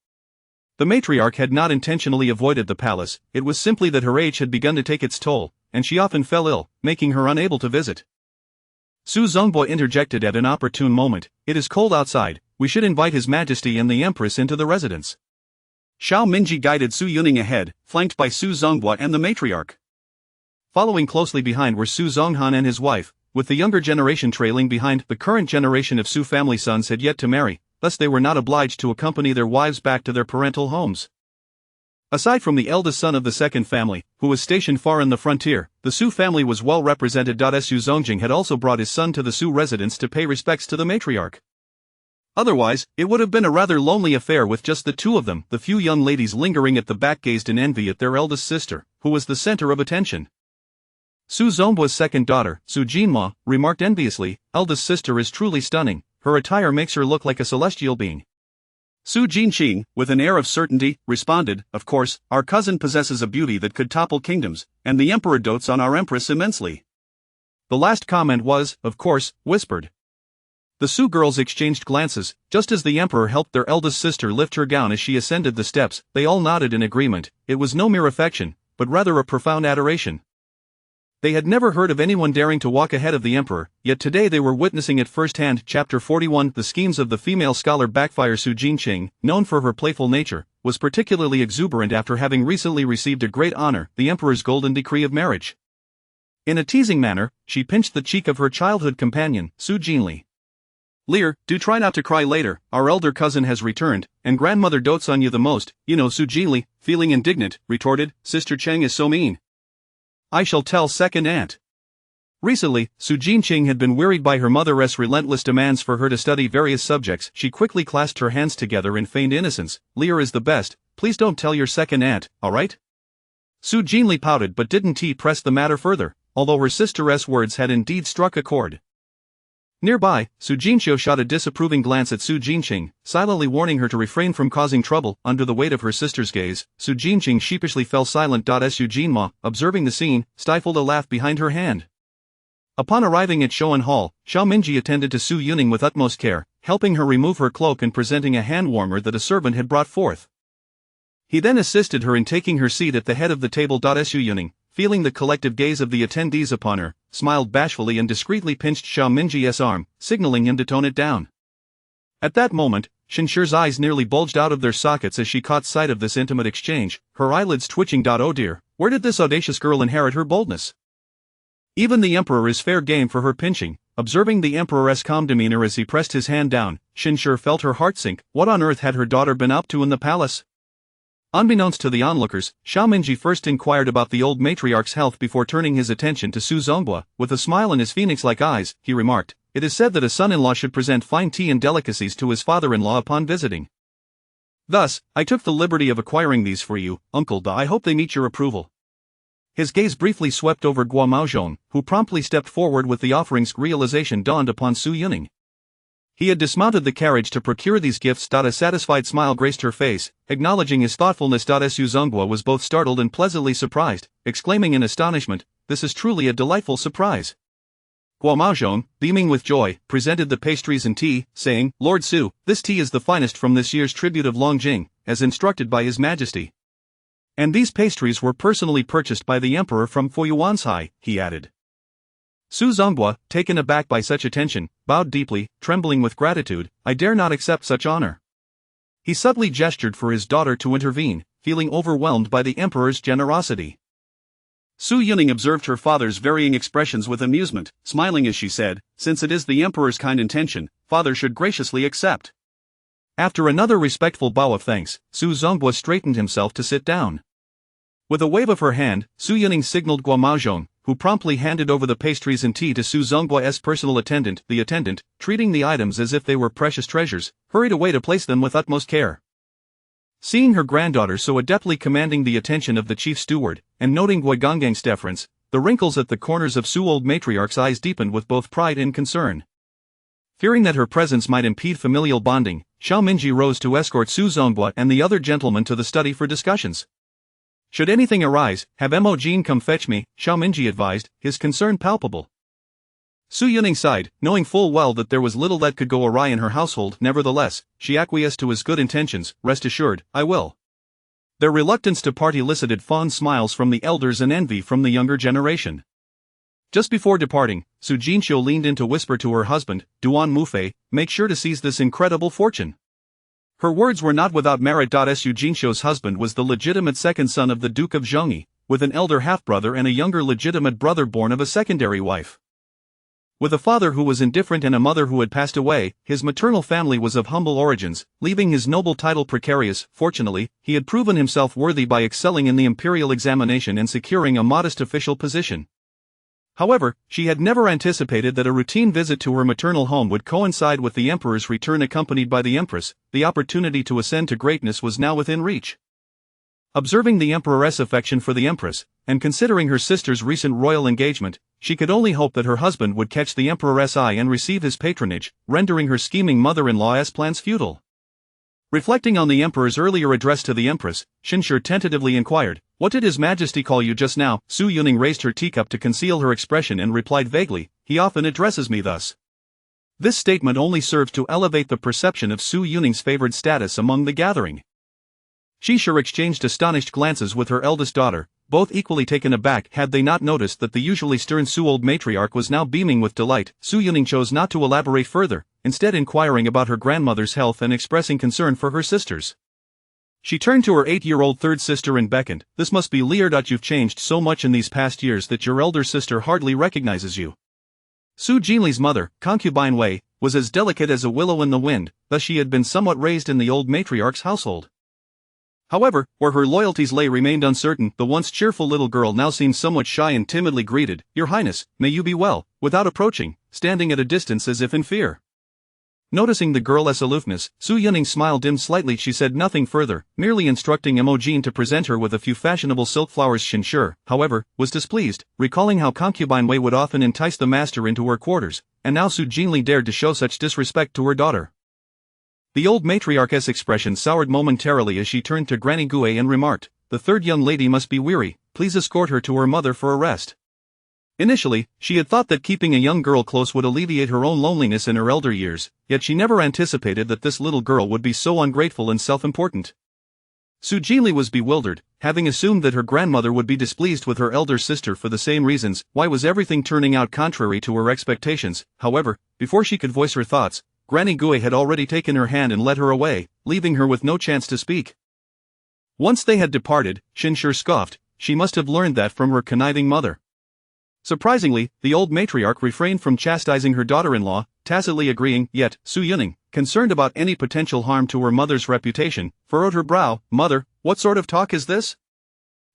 The matriarch had not intentionally avoided the palace, it was simply that her age had begun to take its toll, and she often fell ill, making her unable to visit. Su Zongbo interjected at an opportune moment. "It is cold outside, we should invite His Majesty and the Empress into the residence." Xiao Minji guided Su Yuning ahead, flanked by Su Zongbo and the matriarch. Following closely behind were Su Zonghan and his wife, with the younger generation trailing behind. The current generation of Su family sons had yet to marry, thus they were not obliged to accompany their wives back to their parental homes. Aside from the eldest son of the second family, who was stationed far in the frontier, the Su family was well represented. Su Zongjing had also brought his son to the Su residence to pay respects to the matriarch. Otherwise, it would have been a rather lonely affair with just the two of them. The few young ladies lingering at the back gazed in envy at their eldest sister, who was the center of attention. Su Zongbo's second daughter, Su Jinma, remarked enviously, "Eldest sister is truly stunning, her attire makes her look like a celestial being." Su Jinqing, with an air of certainty, responded, "Of course, our cousin possesses a beauty that could topple kingdoms, and the emperor dotes on our empress immensely." The last comment was, of course, whispered. The Su girls exchanged glances, just as the emperor helped their eldest sister lift her gown as she ascended the steps. They all nodded in agreement. It was no mere affection, but rather a profound adoration. They had never heard of anyone daring to walk ahead of the emperor, yet today they were witnessing it firsthand. Chapter 41. The schemes of the female scholar backfire. Su Jinqing, known for her playful nature, was particularly exuberant after having recently received a great honor, the emperor's golden decree of marriage. In a teasing manner, she pinched the cheek of her childhood companion, Su Jinli. "Lear, do try not to cry later, our elder cousin has returned, and grandmother dotes on you the most, you know." Su Jinli, feeling indignant, retorted, "Sister Cheng is so mean. I shall tell second aunt." Recently, Su Jinqing had been wearied by her mother's relentless demands for her to study various subjects. She quickly clasped her hands together in feigned innocence. "Lear is the best, please don't tell your second aunt, alright?" Su Jinli pouted but didn't press the matter further, although her sister's words had indeed struck a chord. Nearby, Su Jinxiu shot a disapproving glance at Su Jinqing, silently warning her to refrain from causing trouble. Under the weight of her sister's gaze, Su Jinqing sheepishly fell silent. Su Jinma, observing the scene, stifled a laugh behind her hand. Upon arriving at Shoan Hall, Xiao Minji attended to Su Yuning with utmost care, helping her remove her cloak and presenting a hand warmer that a servant had brought forth. He then assisted her in taking her seat at the head of the table. Su Yuning, feeling the collective gaze of the attendees upon her, smiled bashfully and discreetly pinched Xiao Minji's arm, signaling him to tone it down. At that moment, Shinshir's eyes nearly bulged out of their sockets as she caught sight of this intimate exchange, her eyelids twitching. "Oh dear, where did this audacious girl inherit her boldness? Even the emperor is fair game for her pinching." Observing the emperor's calm demeanor as he pressed his hand down, Shinshir felt her heart sink. What on earth had her daughter been up to in the palace? Unbeknownst to the onlookers, Xiao Minji first inquired about the old matriarch's health before turning his attention to Su Zongbo. With a smile in his phoenix-like eyes, he remarked, "It is said that a son-in-law should present fine tea and delicacies to his father-in-law upon visiting. Thus, I took the liberty of acquiring these for you, Uncle Da. I hope they meet your approval." His gaze briefly swept over Guo Maozhong, who promptly stepped forward with the offerings. Realization dawned upon Su Yuning. He had dismounted the carriage to procure these gifts. A satisfied smile graced her face, acknowledging his thoughtfulness. Su Zongbo was both startled and pleasantly surprised, exclaiming in astonishment, this is truly a delightful surprise. Guo beaming with joy, presented the pastries and tea, saying, Lord Su, this tea is the finest from this year's tribute of Longjing, as instructed by His Majesty. And these pastries were personally purchased by the Emperor from Fuyuansai, he added. Su Zongguo, taken aback by such attention, bowed deeply, trembling with gratitude, I dare not accept such honor. He subtly gestured for his daughter to intervene, feeling overwhelmed by the Emperor's generosity. Su Yuning observed her father's varying expressions with amusement, smiling as she said, since it is the Emperor's kind intention, father should graciously accept. After another respectful bow of thanks, Su Zongguo straightened himself to sit down. With a wave of her hand, Su Yuning signaled Guo Maozhong, who promptly handed over the pastries and tea to Su Zongguo's personal attendant. The attendant, treating the items as if they were precious treasures, hurried away to place them with utmost care. Seeing her granddaughter so adeptly commanding the attention of the chief steward, and noting Gui Gongang's deference, the wrinkles at the corners of Su old matriarch's eyes deepened with both pride and concern. Fearing that her presence might impede familial bonding, Xiao Minji rose to escort Su Zongguo and the other gentlemen to the study for discussions. Should anything arise, have Mo Jin come fetch me, Xiao Minji advised, his concern palpable. Su Yuning sighed, knowing full well that there was little that could go awry in her household. Nevertheless, she acquiesced to his good intentions. Rest assured, I will. Their reluctance to part elicited fond smiles from the elders and envy from the younger generation. Just before departing, Su Jinxiu leaned in to whisper to her husband, Duan Mufei, make sure to seize this incredible fortune. Her words were not without merit. Su Jinxiu's husband was the legitimate second son of the Duke of Zhongyi, with an elder half-brother and a younger legitimate brother born of a secondary wife. With a father who was indifferent and a mother who had passed away, his maternal family was of humble origins, leaving his noble title precarious. Fortunately, he had proven himself worthy by excelling in the imperial examination and securing a modest official position. However, she had never anticipated that a routine visit to her maternal home would coincide with the emperor's return accompanied by the empress. The opportunity to ascend to greatness was now within reach. Observing the emperor's affection for the empress, and considering her sister's recent royal engagement, she could only hope that her husband would catch the emperor's eye and receive his patronage, rendering her scheming mother-in-law's plans futile. Reflecting on the emperor's earlier address to the empress, Xinshi tentatively inquired, What did His Majesty call you just now? Su Yuning raised her teacup to conceal her expression and replied vaguely, He often addresses me thus. This statement only served to elevate the perception of Su Yuning's favored status among the gathering. Xinshi exchanged astonished glances with her eldest daughter, both equally taken aback had they not noticed that the usually stern Su old matriarch was now beaming with delight. Su Yuning chose not to elaborate further, instead inquiring about her grandmother's health and expressing concern for her sisters. She turned to her 8-year-old third sister and beckoned, This must be Lear. You've changed so much in these past years that your elder sister hardly recognizes you. Su Jinli's mother, concubine Wei, was as delicate as a willow in the wind, thus she had been somewhat raised in the old matriarch's household. However, where her loyalties lay remained uncertain. The once cheerful little girl now seemed somewhat shy and timidly greeted, Your Highness, may you be well, without approaching, standing at a distance as if in fear. Noticing the girl's aloofness, Su Yuning smiled dim slightly. She said nothing further, merely instructing Mo Jin to present her with a few fashionable silk flowers. Xinshi, however, was displeased, recalling how concubine Wei would often entice the master into her quarters, and now Su Jinli dared to show such disrespect to her daughter. The old matriarch's expression soured momentarily as she turned to Granny Gui and remarked, The third young lady must be weary, please escort her to her mother for a rest. Initially, she had thought that keeping a young girl close would alleviate her own loneliness in her elder years, yet she never anticipated that this little girl would be so ungrateful and self-important. Su Jinli was bewildered, having assumed that her grandmother would be displeased with her elder sister for the same reasons. Why was everything turning out contrary to her expectations? However, before she could voice her thoughts, Granny Gui had already taken her hand and led her away, leaving her with no chance to speak. Once they had departed, Xinshi scoffed, she must have learned that from her conniving mother. Surprisingly, the old matriarch refrained from chastising her daughter-in-law, tacitly agreeing, yet, Su Yuning, concerned about any potential harm to her mother's reputation, furrowed her brow, Mother, what sort of talk is this?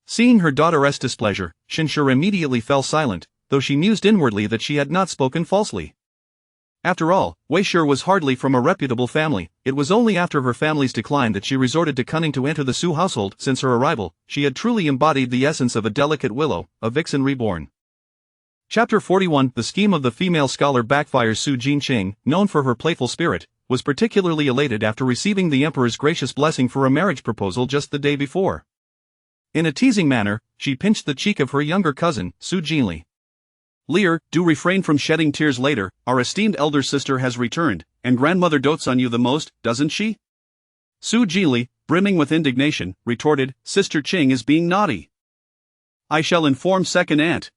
Seeing her daughter's displeasure, Xinshi immediately fell silent, though she mused inwardly that she had not spoken falsely. After all, Wei Shi was hardly from a reputable family. It was only after her family's decline that she resorted to cunning to enter the Su household. Since her arrival, she had truly embodied the essence of a delicate willow, a vixen reborn. Chapter 41 The scheme of the female scholar backfires. Su Jinqing, known for her playful spirit, was particularly elated after receiving the emperor's gracious blessing for a marriage proposal just the day before. In a teasing manner, she pinched the cheek of her younger cousin, Su Jinli. "Lear, do refrain from shedding tears later, our esteemed elder sister has returned, and grandmother dotes on you the most, doesn't she?" Su Jinli, brimming with indignation, retorted, "Sister Qing is being naughty. I shall inform second aunt."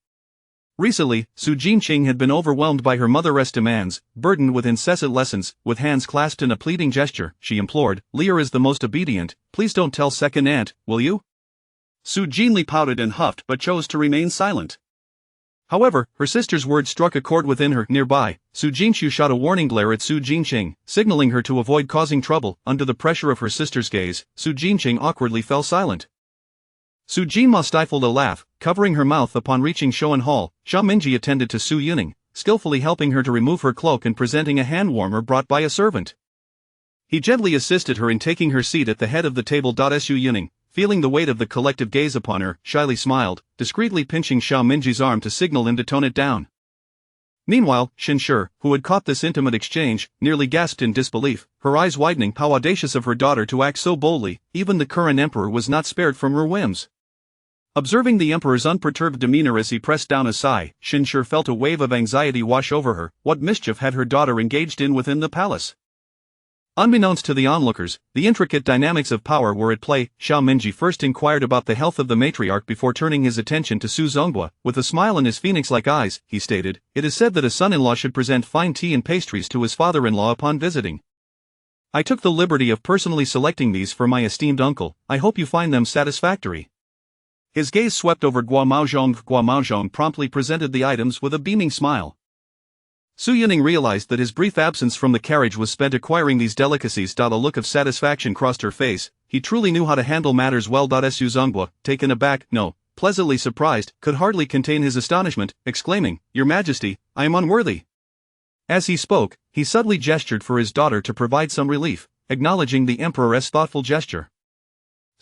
Recently, Su Jinqing had been overwhelmed by her mother's demands, burdened with incessant lessons. With hands clasped in a pleading gesture, she implored, "Lear is the most obedient, please don't tell second aunt, will you?" Su Jinli pouted and huffed but chose to remain silent. However, her sister's words struck a chord within her. Nearby, Su Jinxiu shot a warning glare at Su Jinqing, signaling her to avoid causing trouble. Under the pressure of her sister's gaze, Su Jinqing awkwardly fell silent. Su Jinma stifled a laugh, covering her mouth. Upon reaching Shoan Hall, Xia Minji attended to Su Yuning, skillfully helping her to remove her cloak and presenting a hand warmer brought by a servant. He gently assisted her in taking her seat at the head of the table. Su Yuning, feeling the weight of the collective gaze upon her, shyly smiled, discreetly pinching Xia Minji's arm to signal him to tone it down. Meanwhile, Xin Shi, who had caught this intimate exchange, nearly gasped in disbelief, her eyes widening. How audacious of her daughter to act so boldly. Even the current emperor was not spared from her whims. Observing the emperor's unperturbed demeanor as he pressed down a sigh, Xin Shi felt a wave of anxiety wash over her. What mischief had her daughter engaged in within the palace? Unbeknownst to the onlookers, the intricate dynamics of power were at play. Xiao Minji first inquired about the health of the matriarch before turning his attention to Su Zonghua. With a smile in his phoenix-like eyes, he stated, "It is said that a son-in-law should present fine tea and pastries to his father-in-law upon visiting. I took the liberty of personally selecting these for my esteemed uncle. I hope you find them satisfactory." His gaze swept over Guo Maozhong. Guo Maozhong promptly presented the items with a beaming smile. Su Yuning realized that his brief absence from the carriage was spent acquiring these delicacies. A look of satisfaction crossed her face. He truly knew how to handle matters well. Su Zonghua, taken aback, no, pleasantly surprised, could hardly contain his astonishment, exclaiming, "Your Majesty, I am unworthy." As he spoke, he subtly gestured for his daughter to provide some relief, acknowledging the emperor's thoughtful gesture.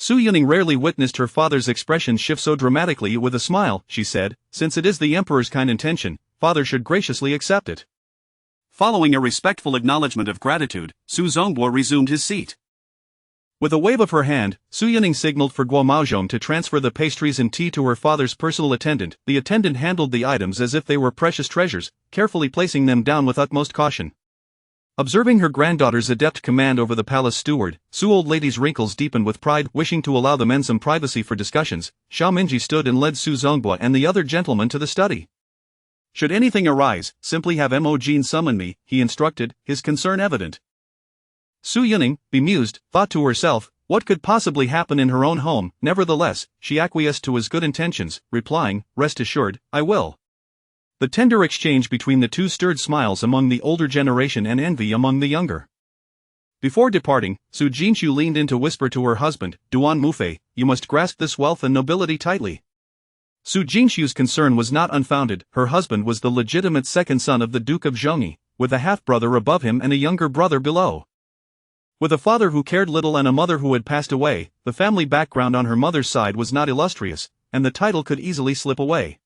Su Yuning rarely witnessed her father's expression shift so dramatically. With a smile, she said, "Since it is the emperor's kind intention, father should graciously accept it." Following a respectful acknowledgement of gratitude, Su Zonghua resumed his seat. With a wave of her hand, Su Yuning signaled for Guo Maozhong to transfer the pastries and tea to her father's personal attendant. The attendant handled the items as if they were precious treasures, carefully placing them down with utmost caution. Observing her granddaughter's adept command over the palace steward, Su old lady's wrinkles deepened with pride. Wishing to allow the men some privacy for discussions, Xiao Minji stood and led Su Zonghua and the other gentlemen to the study. "Should anything arise, simply have Mo Jin summon me," he instructed, his concern evident. Su Yuning, bemused, thought to herself, what could possibly happen in her own home? Nevertheless, she acquiesced to his good intentions, replying, "Rest assured, I will." The tender exchange between the two stirred smiles among the older generation and envy among the younger. Before departing, Su Jinxiu leaned in to whisper to her husband, "Duan Mufei, you must grasp this wealth and nobility tightly." Su Jinxiu's concern was not unfounded. Her husband was the legitimate second son of the Duke of Zhongyi, with a half-brother above him and a younger brother below. With a father who cared little and a mother who had passed away, the family background on her mother's side was not illustrious, and the title could easily slip away.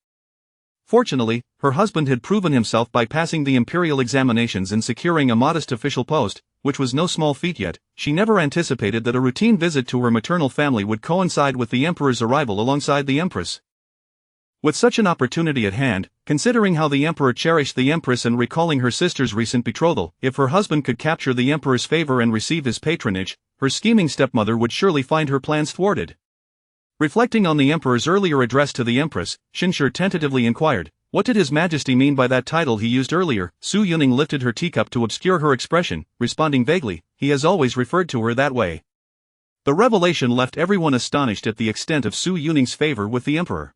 Fortunately, her husband had proven himself by passing the imperial examinations and securing a modest official post, which was no small feat. Yet she never anticipated that a routine visit to her maternal family would coincide with the emperor's arrival alongside the Empress. With such an opportunity at hand, considering how the emperor cherished the Empress and recalling her sister's recent betrothal, if her husband could capture the emperor's favor and receive his patronage, her scheming stepmother would surely find her plans thwarted. Reflecting on the emperor's earlier address to the Empress, Xin Shi tentatively inquired, what did His Majesty mean by that title he used earlier? Su Yuning lifted her teacup to obscure her expression, responding vaguely, "He has always referred to her that way." The revelation left everyone astonished at the extent of Su Yuning's favor with the emperor.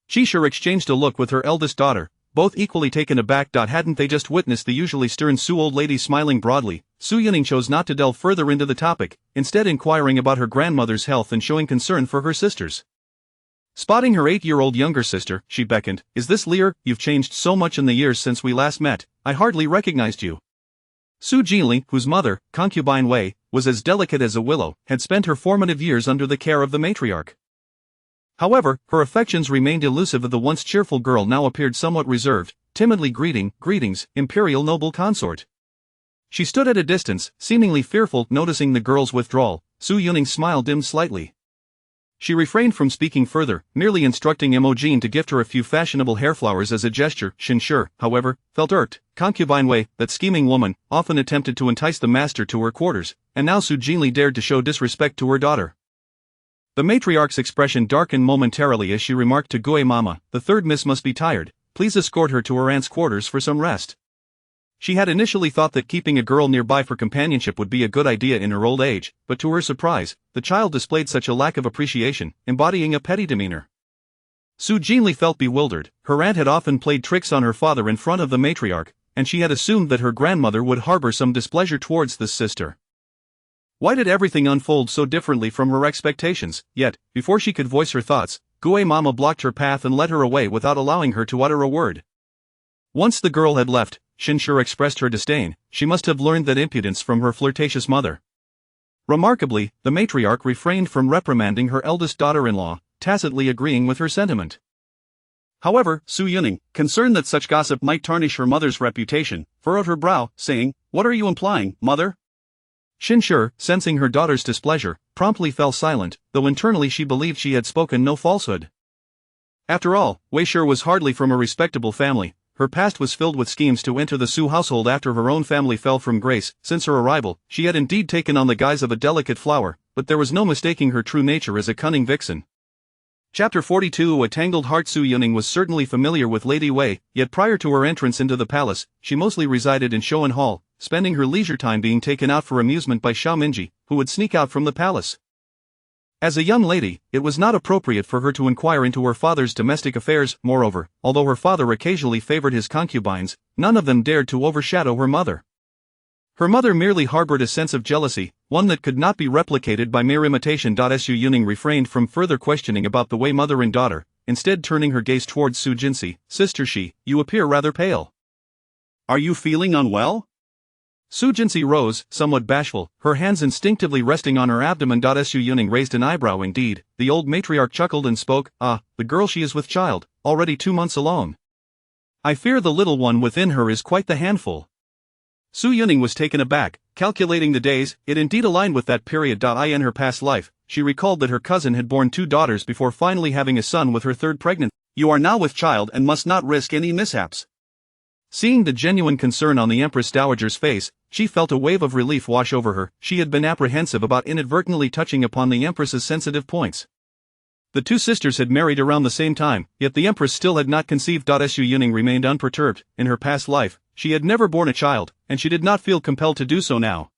Qi Shi exchanged a look with her eldest daughter, both equally taken aback. Hadn't they just witnessed the usually stern Su old lady smiling broadly? Su Yuning chose not to delve further into the topic, instead inquiring about her grandmother's health and showing concern for her sisters. Spotting her 8-year-old younger sister, she beckoned, "Is this Lear? You've changed so much in the years since we last met, I hardly recognized you." Su Jinli, whose mother, concubine Wei, was as delicate as a willow, had spent her formative years under the care of the matriarch. However, her affections remained elusive. The once cheerful girl now appeared somewhat reserved, timidly greetings, imperial noble consort. She stood at a distance, seemingly fearful. Noticing the girl's withdrawal, Su Yuning's smile dimmed slightly. She refrained from speaking further, merely instructing Imogen to gift her a few fashionable hair flowers as a gesture. Shinshur, however, felt irked. Concubine Wei, that scheming woman, often attempted to entice the master to her quarters, and now Su Jinli dared to show disrespect to her daughter. The matriarch's expression darkened momentarily as she remarked to Gui Mama, "The third miss must be tired, please escort her to her aunt's quarters for some rest." She had initially thought that keeping a girl nearby for companionship would be a good idea in her old age, but to her surprise, the child displayed such a lack of appreciation, embodying a petty demeanor. Su Jinli felt bewildered. Her aunt had often played tricks on her father in front of the matriarch, and she had assumed that her grandmother would harbor some displeasure towards this sister. Why did everything unfold so differently from her expectations? Yet, before she could voice her thoughts, Gui Mama blocked her path and led her away without allowing her to utter a word. Once the girl had left, Shinshur expressed her disdain. She must have learned that impudence from her flirtatious mother. Remarkably, the matriarch refrained from reprimanding her eldest daughter-in-law, tacitly agreeing with her sentiment. However, Su Yuning, concerned that such gossip might tarnish her mother's reputation, furrowed her brow, saying, "What are you implying, mother?" Shinshur, sensing her daughter's displeasure, promptly fell silent, though internally she believed she had spoken no falsehood. After all, Wei Shur was hardly from a respectable family. Her past was filled with schemes to enter the Su household after her own family fell from grace. Since her arrival, she had indeed taken on the guise of a delicate flower, but there was no mistaking her true nature as a cunning vixen. Chapter 42. A Tangled Heart. Su Yuning was certainly familiar with Lady Wei, yet prior to her entrance into the palace, she mostly resided in Shoan Hall, spending her leisure time being taken out for amusement by Xiao Minji, who would sneak out from the palace. As a young lady, it was not appropriate for her to inquire into her father's domestic affairs. Moreover, although her father occasionally favored his concubines, none of them dared to overshadow her mother. Her mother merely harbored a sense of jealousy, one that could not be replicated by mere imitation. Su Yuning refrained from further questioning about the Wei mother and daughter, instead turning her gaze towards Su Jinsi. "Sister Shi, you appear rather pale. Are you feeling unwell?" Su Jinsi rose, somewhat bashful, her hands instinctively resting on her abdomen. Su Yuning raised an eyebrow. Indeed, the old matriarch chuckled and spoke, "Ah, the girl she is with child, already 2 months alone. I fear the little one within her is quite the handful." Su Yuning was taken aback, calculating the days. It indeed aligned with that period. In her past life, she recalled that her cousin had borne 2 daughters before finally having a son with her third pregnancy. "You are now with child and must not risk any mishaps." Seeing the genuine concern on the Empress Dowager's face, she felt a wave of relief wash over her. She had been apprehensive about inadvertently touching upon the Empress's sensitive points. The 2 sisters had married around the same time, yet the Empress still had not conceived. Su Yuning remained unperturbed. In her past life, she had never borne a child, and she did not feel compelled to do so now.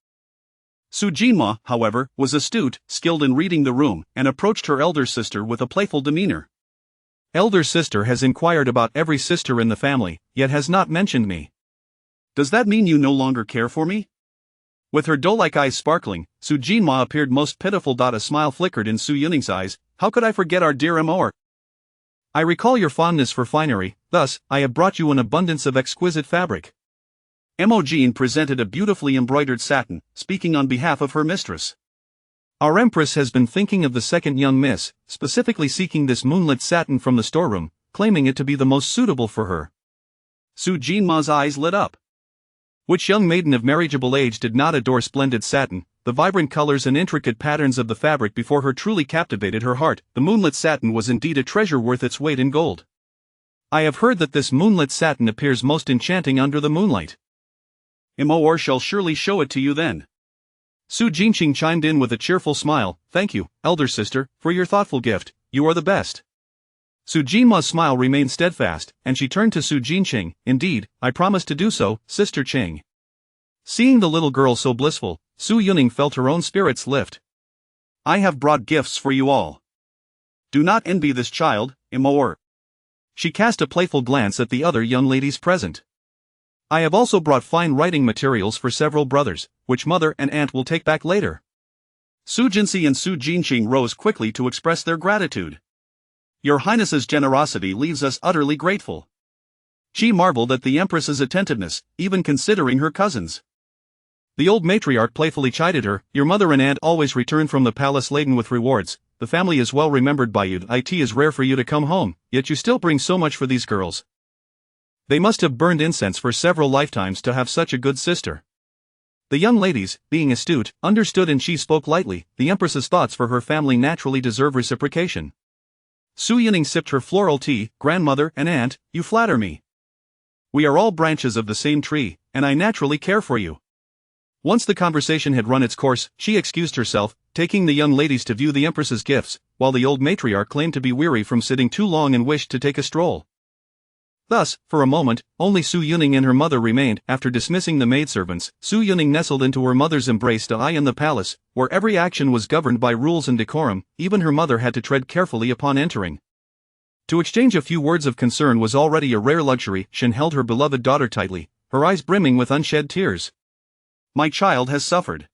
Su Jinma, however, was astute, skilled in reading the room, and approached her elder sister with a playful demeanor. "Elder sister has inquired about every sister in the family, yet has not mentioned me. Does that mean you no longer care for me?" With her doe-like eyes sparkling, Su Jinma appeared most pitiful. A smile flickered in Su Yuning's eyes. "How could I forget our dear Amour? I recall your fondness for finery, thus, I have brought you an abundance of exquisite fabric." Imogen presented a beautifully embroidered satin, speaking on behalf of her mistress. "Our Empress has been thinking of the second young miss, specifically seeking this moonlit satin from the storeroom, claiming it to be the most suitable for her." Su Jinma's eyes lit up. Which young maiden of marriageable age did not adore splendid satin? The vibrant colors and intricate patterns of the fabric before her truly captivated her heart. The moonlit satin was indeed a treasure worth its weight in gold. "I have heard that this moonlit satin appears most enchanting under the moonlight. Imoor shall surely show it to you then." Su Jinqing chimed in with a cheerful smile. "Thank you, elder sister, for your thoughtful gift, you are the best." Su Jinma's smile remained steadfast, and she turned to Su Jinqing. "Indeed, I promise to do so, Sister Qing." Seeing the little girl so blissful, Su Yuning felt her own spirits lift. "I have brought gifts for you all. Do not envy this child, Imoor." She cast a playful glance at the other young ladies present. "I have also brought fine writing materials for several brothers, which mother and aunt will take back later." Su Jinsi and Su Jinqing rose quickly to express their gratitude. "Your Highness's generosity leaves us utterly grateful." She marveled at the Empress's attentiveness, even considering her cousins. The old matriarch playfully chided her. "Your mother and aunt always return from the palace laden with rewards. The family is well remembered by you. It is rare for you to come home, yet you still bring so much for these girls. They must have burned incense for several lifetimes to have such a good sister." The young ladies, being astute, understood and she spoke lightly. The Empress's thoughts for her family naturally deserve reciprocation. Su Yuning sipped her floral tea. Grandmother and aunt, you flatter me. We are all branches of the same tree, and I naturally care for you. Once the conversation had run its course, she excused herself, taking the young ladies to view the Empress's gifts, while the old matriarch claimed to be weary from sitting too long and wished to take a stroll. Thus, for a moment, only Su Yuning and her mother remained. After dismissing the maidservants, Su Yuning nestled into her mother's embrace. In the palace, where every action was governed by rules and decorum, even her mother had to tread carefully upon entering. To exchange a few words of concern was already a rare luxury. Shen held her beloved daughter tightly, her eyes brimming with unshed tears. My child has suffered.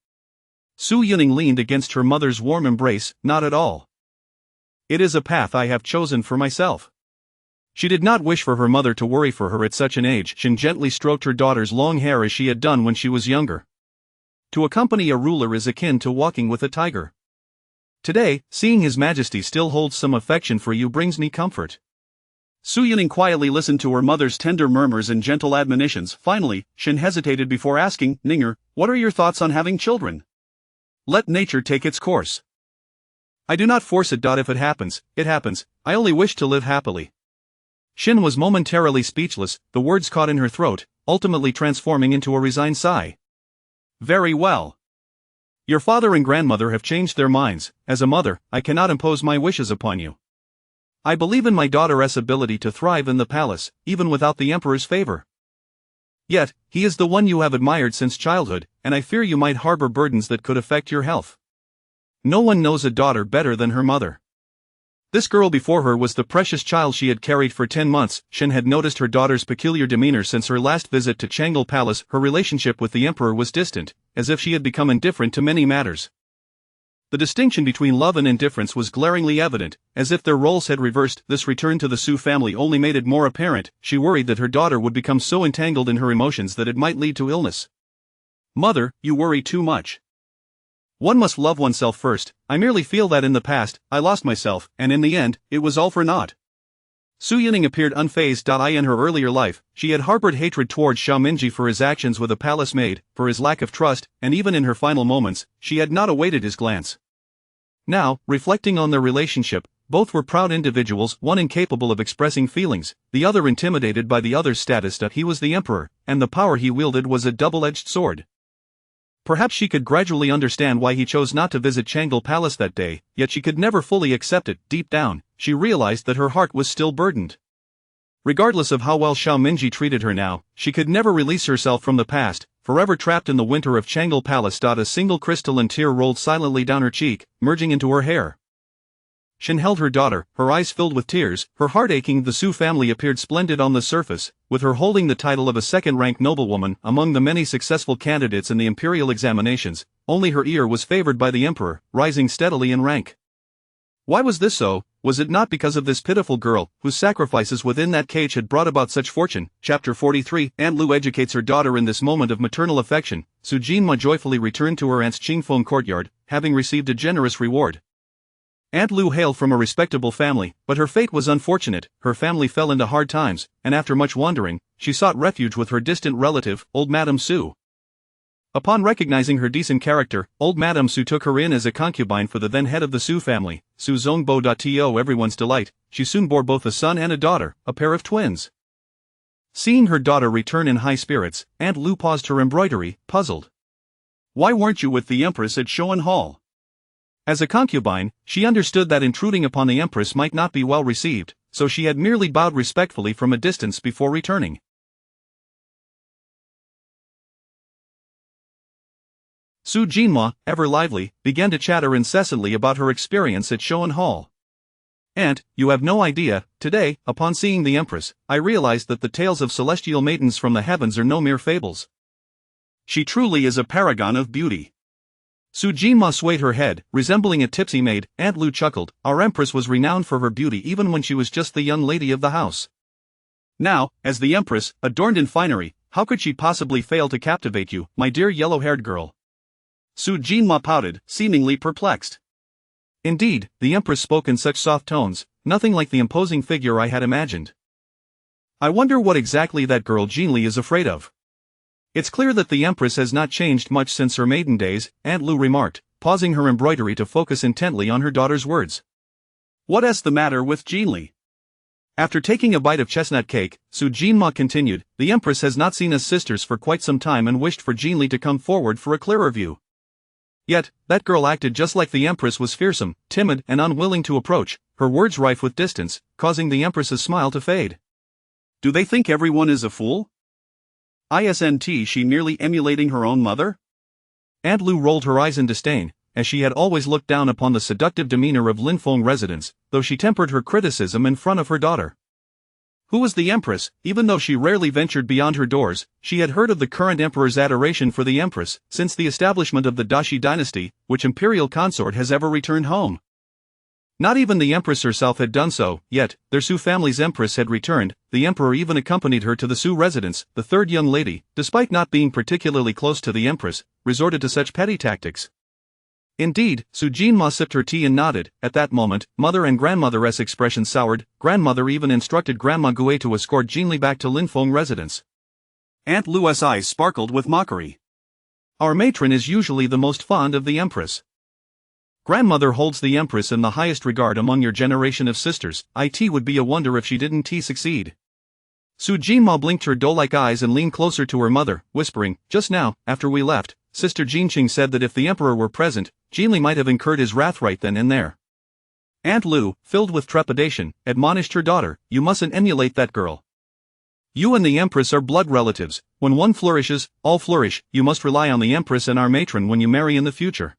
Su Yuning leaned against her mother's warm embrace. Not at all. It is a path I have chosen for myself. She did not wish for her mother to worry for her at such an age. Shen gently stroked her daughter's long hair as she had done when she was younger. To accompany a ruler is akin to walking with a tiger. Today, seeing His Majesty still holds some affection for you brings me comfort. Su Yuning quietly listened to her mother's tender murmurs and gentle admonitions. Finally, Shen hesitated before asking, Ninger, what are your thoughts on having children? Let nature take its course. I do not force it. If it happens, it happens. I only wish to live happily. Shen was momentarily speechless, the words caught in her throat, ultimately transforming into a resigned sigh. Very well. Your father and grandmother have changed their minds. As a mother, I cannot impose my wishes upon you. I believe in my daughter's ability to thrive in the palace, even without the emperor's favor. Yet, he is the one you have admired since childhood, and I fear you might harbor burdens that could affect your health. No one knows a daughter better than her mother. This girl before her was the precious child she had carried for 10 months. Shen had noticed her daughter's peculiar demeanor since her last visit to Changle Palace. Her relationship with the emperor was distant, as if she had become indifferent to many matters. The distinction between love and indifference was glaringly evident, as if their roles had reversed. This return to the Su family only made it more apparent. She worried that her daughter would become so entangled in her emotions that it might lead to illness. Mother, you worry too much. One must love oneself first. I merely feel that in the past, I lost myself, and in the end, it was all for naught. Su Yuning appeared unfazed. In her earlier life, she had harbored hatred towards Xiaominji for his actions with a palace maid, for his lack of trust, and even in her final moments, she had not awaited his glance. Now, reflecting on their relationship, both were proud individuals, one incapable of expressing feelings, the other intimidated by the other's status. He was the emperor, and the power he wielded was a double-edged sword. Perhaps she could gradually understand why he chose not to visit Changle Palace that day, yet she could never fully accept it. Deep down, she realized that her heart was still burdened. Regardless of how well Xiaominji treated her now, she could never release herself from the past, forever trapped in the winter of Changle Palace. A single crystalline tear rolled silently down her cheek, merging into her hair. Shen held her daughter, her eyes filled with tears, her heart aching. The Su family appeared splendid on the surface, with her holding the title of a second-rank noblewoman among the many successful candidates in the imperial examinations. Only her ear was favored by the emperor, rising steadily in rank. Why was this so? Was it not because of this pitiful girl, whose sacrifices within that cage had brought about such fortune? Chapter 43. Aunt Lu educates her daughter. In this moment of maternal affection, Su Jinma joyfully returned to her aunt's Qingfeng courtyard, having received a generous reward. Aunt Lu hailed from a respectable family, but her fate was unfortunate. Her family fell into hard times, and after much wandering, she sought refuge with her distant relative, old Madame Su. Upon recognizing her decent character, old Madame Su took her in as a concubine for the then head of the Su family, Su Zongbo. To everyone's delight, she soon bore both a son and a daughter, a pair of twins. Seeing her daughter return in high spirits, Aunt Lu paused her embroidery, puzzled. Why weren't you with the Empress at Shoan Hall? As a concubine, she understood that intruding upon the Empress might not be well received, so she had merely bowed respectfully from a distance before returning. Su Jinma, ever lively, began to chatter incessantly about her experience at Shoan Hall. Aunt, you have no idea, today, upon seeing the Empress, I realized that the tales of celestial maidens from the heavens are no mere fables. She truly is a paragon of beauty. Su Jinma swayed her head, resembling a tipsy maid. Aunt Lu chuckled. Our Empress was renowned for her beauty even when she was just the young lady of the house. Now, as the Empress, adorned in finery, how could she possibly fail to captivate you, my dear yellow-haired girl? Su Jinma pouted, seemingly perplexed. Indeed, the Empress spoke in such soft tones, nothing like the imposing figure I had imagined. I wonder what exactly that girl Jinli is afraid of. It's clear that the Empress has not changed much since her maiden days, Aunt Lu remarked, pausing her embroidery to focus intently on her daughter's words. What's the matter with Jinli? After taking a bite of chestnut cake, Su Jinma continued, the Empress has not seen us sisters for quite some time and wished for Jinli to come forward for a clearer view. Yet, that girl acted just like the Empress was fearsome, timid and unwilling to approach, her words rife with distance, causing the Empress's smile to fade. Do they think everyone is a fool? Isn't she merely emulating her own mother? Aunt Lu rolled her eyes in disdain, as she had always looked down upon the seductive demeanor of Linfeng residents, though she tempered her criticism in front of her daughter. Who was the Empress? Even though she rarely ventured beyond her doors, she had heard of the current emperor's adoration for the Empress, since the establishment of the Dashi dynasty, which imperial consort has ever returned home. Not even the Empress herself had done so, yet, their Su family's Empress had returned. The emperor even accompanied her to the Su residence. The third young lady, despite not being particularly close to the Empress, resorted to such petty tactics. Indeed, Su Jinma sipped her tea and nodded. At that moment, mother and grandmother's expressions soured. Grandmother even instructed Grandma Gue to escort Jinli back to Linfeng residence. Aunt Lu's eyes sparkled with mockery. Our matron is usually the most fond of the Empress. Grandmother holds the Empress in the highest regard among your generation of sisters. It would be a wonder if she didn't succeed. Su Jinma blinked her doe-like eyes and leaned closer to her mother, whispering, just now, after we left, Sister Jinqing said that if the emperor were present, Jinli might have incurred his wrath right then and there. Aunt Lu, filled with trepidation, admonished her daughter, you mustn't emulate that girl. You and the Empress are blood relatives. When one flourishes, all flourish. You must rely on the Empress and our matron when you marry in the future.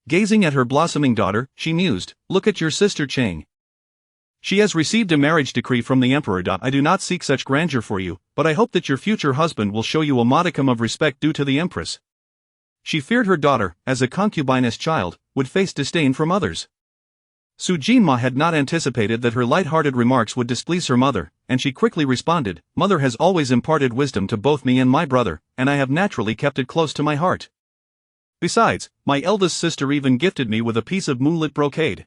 Gazing at her blossoming daughter, she mused, look at your sister Chang. She has received a marriage decree from the emperor. I do not seek such grandeur for you, but I hope that your future husband will show you a modicum of respect due to the Empress. She feared her daughter, as a concubiness child, would face disdain from others. Su Jinma had not anticipated that her light-hearted remarks would displease her mother, and she quickly responded, Mother has always imparted wisdom to both me and my brother, and I have naturally kept it close to my heart. Besides, my eldest sister even gifted me with a piece of moonlit brocade.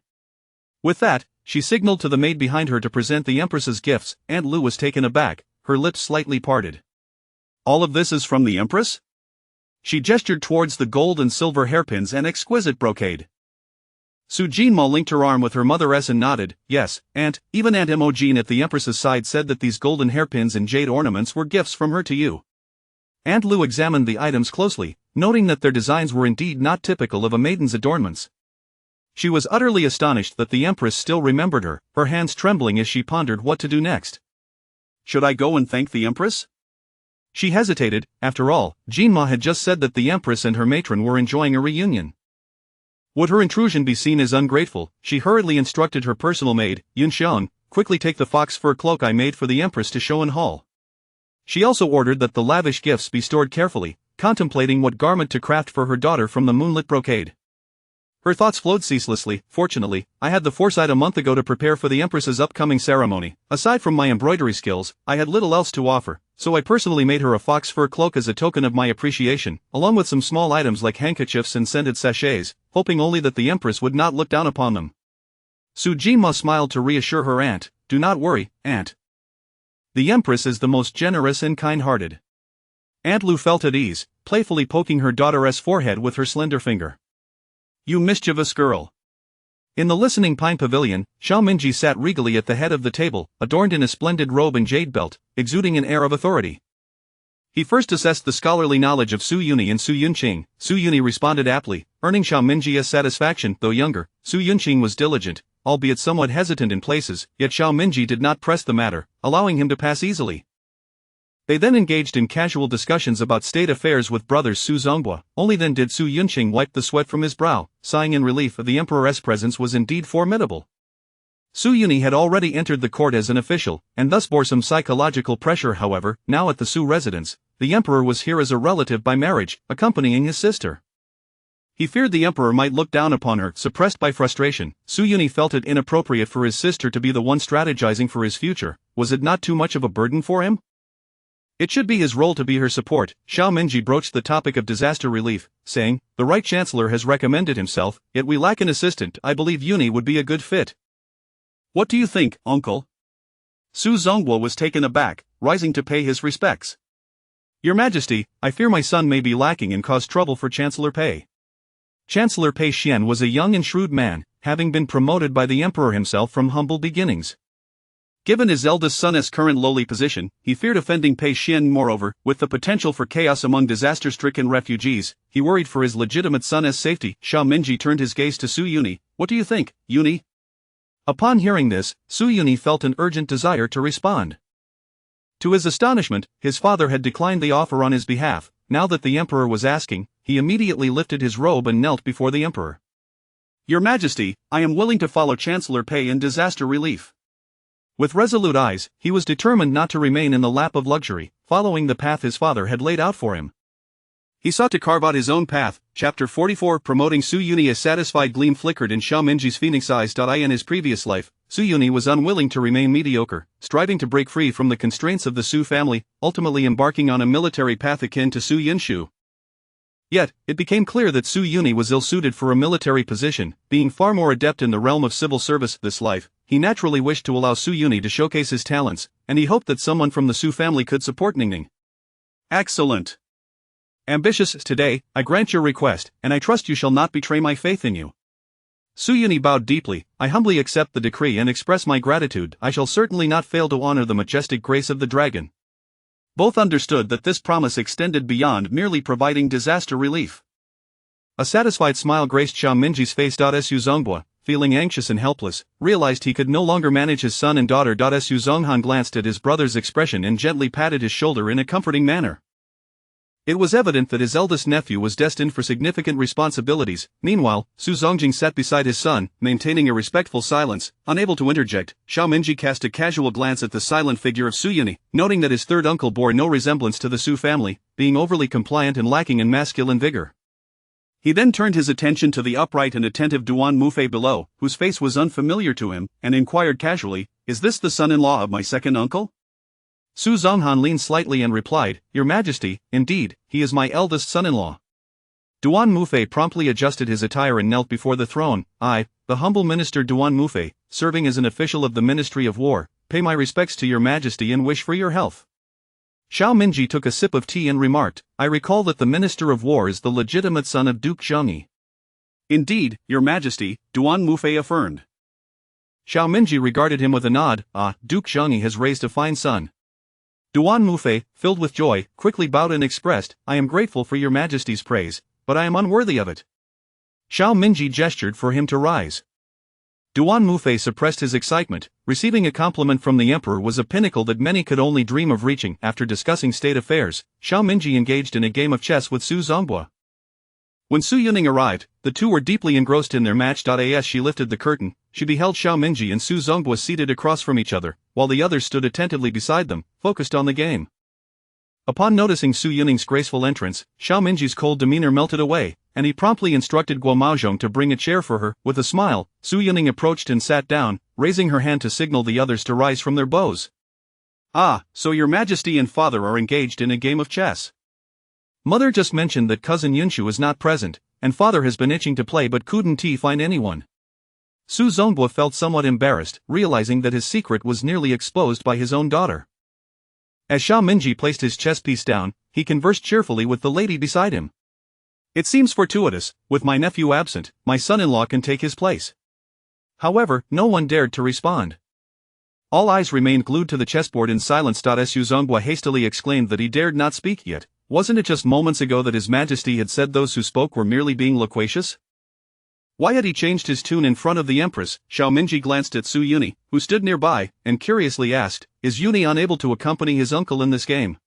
With that, she signaled to the maid behind her to present the Empress's gifts. Aunt Lu was taken aback, her lips slightly parted. All of this is from the Empress? She gestured towards the gold and silver hairpins and exquisite brocade. Su Jinma linked her arm with her mother's and nodded, yes, Aunt. Even Aunt Imogen at the Empress's side said that these golden hairpins and jade ornaments were gifts from her to you. Aunt Lu examined the items closely, noting that their designs were indeed not typical of a maiden's adornments. She was utterly astonished that the Empress still remembered her, her hands trembling as she pondered what to do next. Should I go and thank the Empress? She hesitated. After all, Jinma had just said that the Empress and her matron were enjoying a reunion. Would her intrusion be seen as ungrateful? She hurriedly instructed her personal maid, Yun Xian, quickly take the fox fur cloak I made for the Empress to show in hall. She also ordered that the lavish gifts be stored carefully, contemplating what garment to craft for her daughter from the moonlit brocade. Her thoughts flowed ceaselessly. Fortunately, I had the foresight a month ago to prepare for the Empress's upcoming ceremony. Aside from my embroidery skills, I had little else to offer, so I personally made her a fox fur cloak as a token of my appreciation, along with some small items like handkerchiefs and scented sachets, hoping only that the Empress would not look down upon them. Su Jinma smiled to reassure her aunt, do not worry, Aunt. The Empress is the most generous and kind-hearted. Aunt Lu felt at ease, playfully poking her daughter's forehead with her slender finger. You mischievous girl. In the listening pine pavilion, Xiao Minji sat regally at the head of the table, adorned in a splendid robe and jade belt, exuding an air of authority. He first assessed the scholarly knowledge of Su Yuni and Su Yunqing. Su Yuni responded aptly, earning Xiao Minji's satisfaction. Though younger, Su Yunqing was diligent, albeit somewhat hesitant in places, yet Xiao Minji did not press the matter, allowing him to pass easily. They then engaged in casual discussions about state affairs with brothers Su Zonghua. Only then did Su Yunqing wipe the sweat from his brow, sighing in relief that the emperor's presence was indeed formidable. Su Yuni had already entered the court as an official, and thus bore some psychological pressure. However, now at the Su residence, the emperor was here as a relative by marriage, accompanying his sister. He feared the emperor might look down upon her. Suppressed by frustration, Su Yuni felt it inappropriate for his sister to be the one strategizing for his future. Was it not too much of a burden for him? It should be his role to be her support. Xiao Minji broached the topic of disaster relief, saying, the Right Chancellor has recommended himself, yet we lack an assistant. I believe Yuni would be a good fit. What do you think, uncle? Su Zonghua was taken aback, rising to pay his respects. Your Majesty, I fear my son may be lacking and cause trouble for Chancellor Pei. Chancellor Pei Xian was a young and shrewd man, having been promoted by the emperor himself from humble beginnings. Given his eldest son's current lowly position, he feared offending Pei Xian. Moreover, with the potential for chaos among disaster-stricken refugees, he worried for his legitimate son's safety. Xiao Minji turned his gaze to Su Yuni. What do you think, Yuni? Upon hearing this, Su Yuni felt an urgent desire to respond. To his astonishment, his father had declined the offer on his behalf. Now that the emperor was asking, he immediately lifted his robe and knelt before the emperor. Your Majesty, I am willing to follow Chancellor Pei in disaster relief. With resolute eyes, he was determined not to remain in the lap of luxury, following the path his father had laid out for him. He sought to carve out his own path. Chapter 44. Promoting Su Yuni. A satisfied gleam flickered in Xiao Minji's phoenix eyes. In his previous life, Su Yuni was unwilling to remain mediocre, striving to break free from the constraints of the Su family, ultimately embarking on a military path akin to Su Yinshu. Yet, it became clear that Su Yuni was ill-suited for a military position, being far more adept in the realm of civil service. This life, he naturally wished to allow Su Yuni to showcase his talents, and he hoped that someone from the Su family could support Ningning. Excellent. Ambitious, today, I grant your request, and I trust you shall not betray my faith in you. Su Yuni bowed deeply. I humbly accept the decree and express my gratitude. I shall certainly not fail to honor the majestic grace of the dragon. Both understood that this promise extended beyond merely providing disaster relief. A satisfied smile graced Xiao Minji's face. Su Zonghua, feeling anxious and helpless, realized he could no longer manage his son and daughter. Su Zonghan glanced at his brother's expression and gently patted his shoulder in a comforting manner. It was evident that his eldest nephew was destined for significant responsibilities. Meanwhile, Su Zongjing sat beside his son, maintaining a respectful silence, unable to interject. Xiao Minji cast a casual glance at the silent figure of Su Yuni, noting that his third uncle bore no resemblance to the Su family, being overly compliant and lacking in masculine vigor. He then turned his attention to the upright and attentive Duan Mufei below, whose face was unfamiliar to him, and inquired casually, "Is this the son-in-law of my second uncle?" Su Zonghan leaned slightly and replied, "Your Majesty, indeed, he is my eldest son-in-law." Duan Mufei promptly adjusted his attire and knelt before the throne. I, the humble minister Duan Mufei, serving as an official of the Ministry of War, pay my respects to your Majesty and wish for your health. Xiao Minji took a sip of tea and remarked, "I recall that the Minister of War is the legitimate son of Duke Zhengyi." "Indeed, your Majesty," Duan Mufei affirmed. Xiao Minji regarded him with a nod. Duke Zhengyi has raised a fine son. Duan Mufei, filled with joy, quickly bowed and expressed, "I am grateful for your Majesty's praise, but I am unworthy of it." Xiao Minji gestured for him to rise. Duan Mufei suppressed his excitement. Receiving a compliment from the emperor was a pinnacle that many could only dream of reaching. After discussing state affairs, Xiao Minji engaged in a game of chess with Su Zonghua. When Su Yuning arrived, the two were deeply engrossed in their match. As she lifted the curtain, she beheld Xiao Minji and Su Zonghua seated across from each other, while the others stood attentively beside them, focused on the game. Upon noticing Su Yuning's graceful entrance, Xiao Minji's cold demeanor melted away, and he promptly instructed Guo Maozhong to bring a chair for her. With a smile, Su Yuning approached and sat down, raising her hand to signal the others to rise from their bows. "Ah, so your Majesty and father are engaged in a game of chess. Mother just mentioned that cousin Yunshu is not present, and father has been itching to play but couldn't find anyone." Su Zonghua felt somewhat embarrassed, realizing that his secret was nearly exposed by his own daughter. As Xiao Minji placed his chess piece down, he conversed cheerfully with the lady beside him. "It seems fortuitous, with my nephew absent, my son-in-law can take his place." However, no one dared to respond. All eyes remained glued to the chessboard in silence. Su Zonghua hastily exclaimed that he dared not speak yet. Wasn't it just moments ago that His Majesty had said those who spoke were merely being loquacious? Why had he changed his tune in front of the Empress? Xiao Minji glanced at Su Yuni, who stood nearby, and curiously asked, "Is Yuni unable to accompany his uncle in this game?"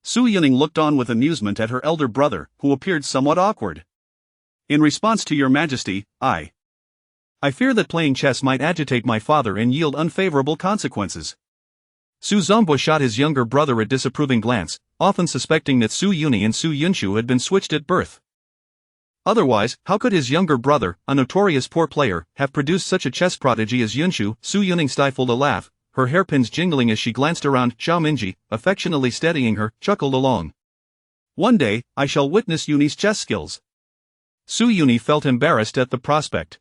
Su Yuning looked on with amusement at her elder brother, who appeared somewhat awkward. "In response to your Majesty, I fear that playing chess might agitate my father and yield unfavorable consequences." Su Zonghua shot his younger brother a disapproving glance, often suspecting that Su Yuni and Su Yunshu had been switched at birth. Otherwise, how could his younger brother, a notorious poor player, have produced such a chess prodigy as Yunshu? Su Yuning stifled a laugh, her hairpins jingling as she glanced around. Xiao Minji, affectionately steadying her, chuckled along. "One day, I shall witness Yuni's chess skills." Su Yuni felt embarrassed at the prospect.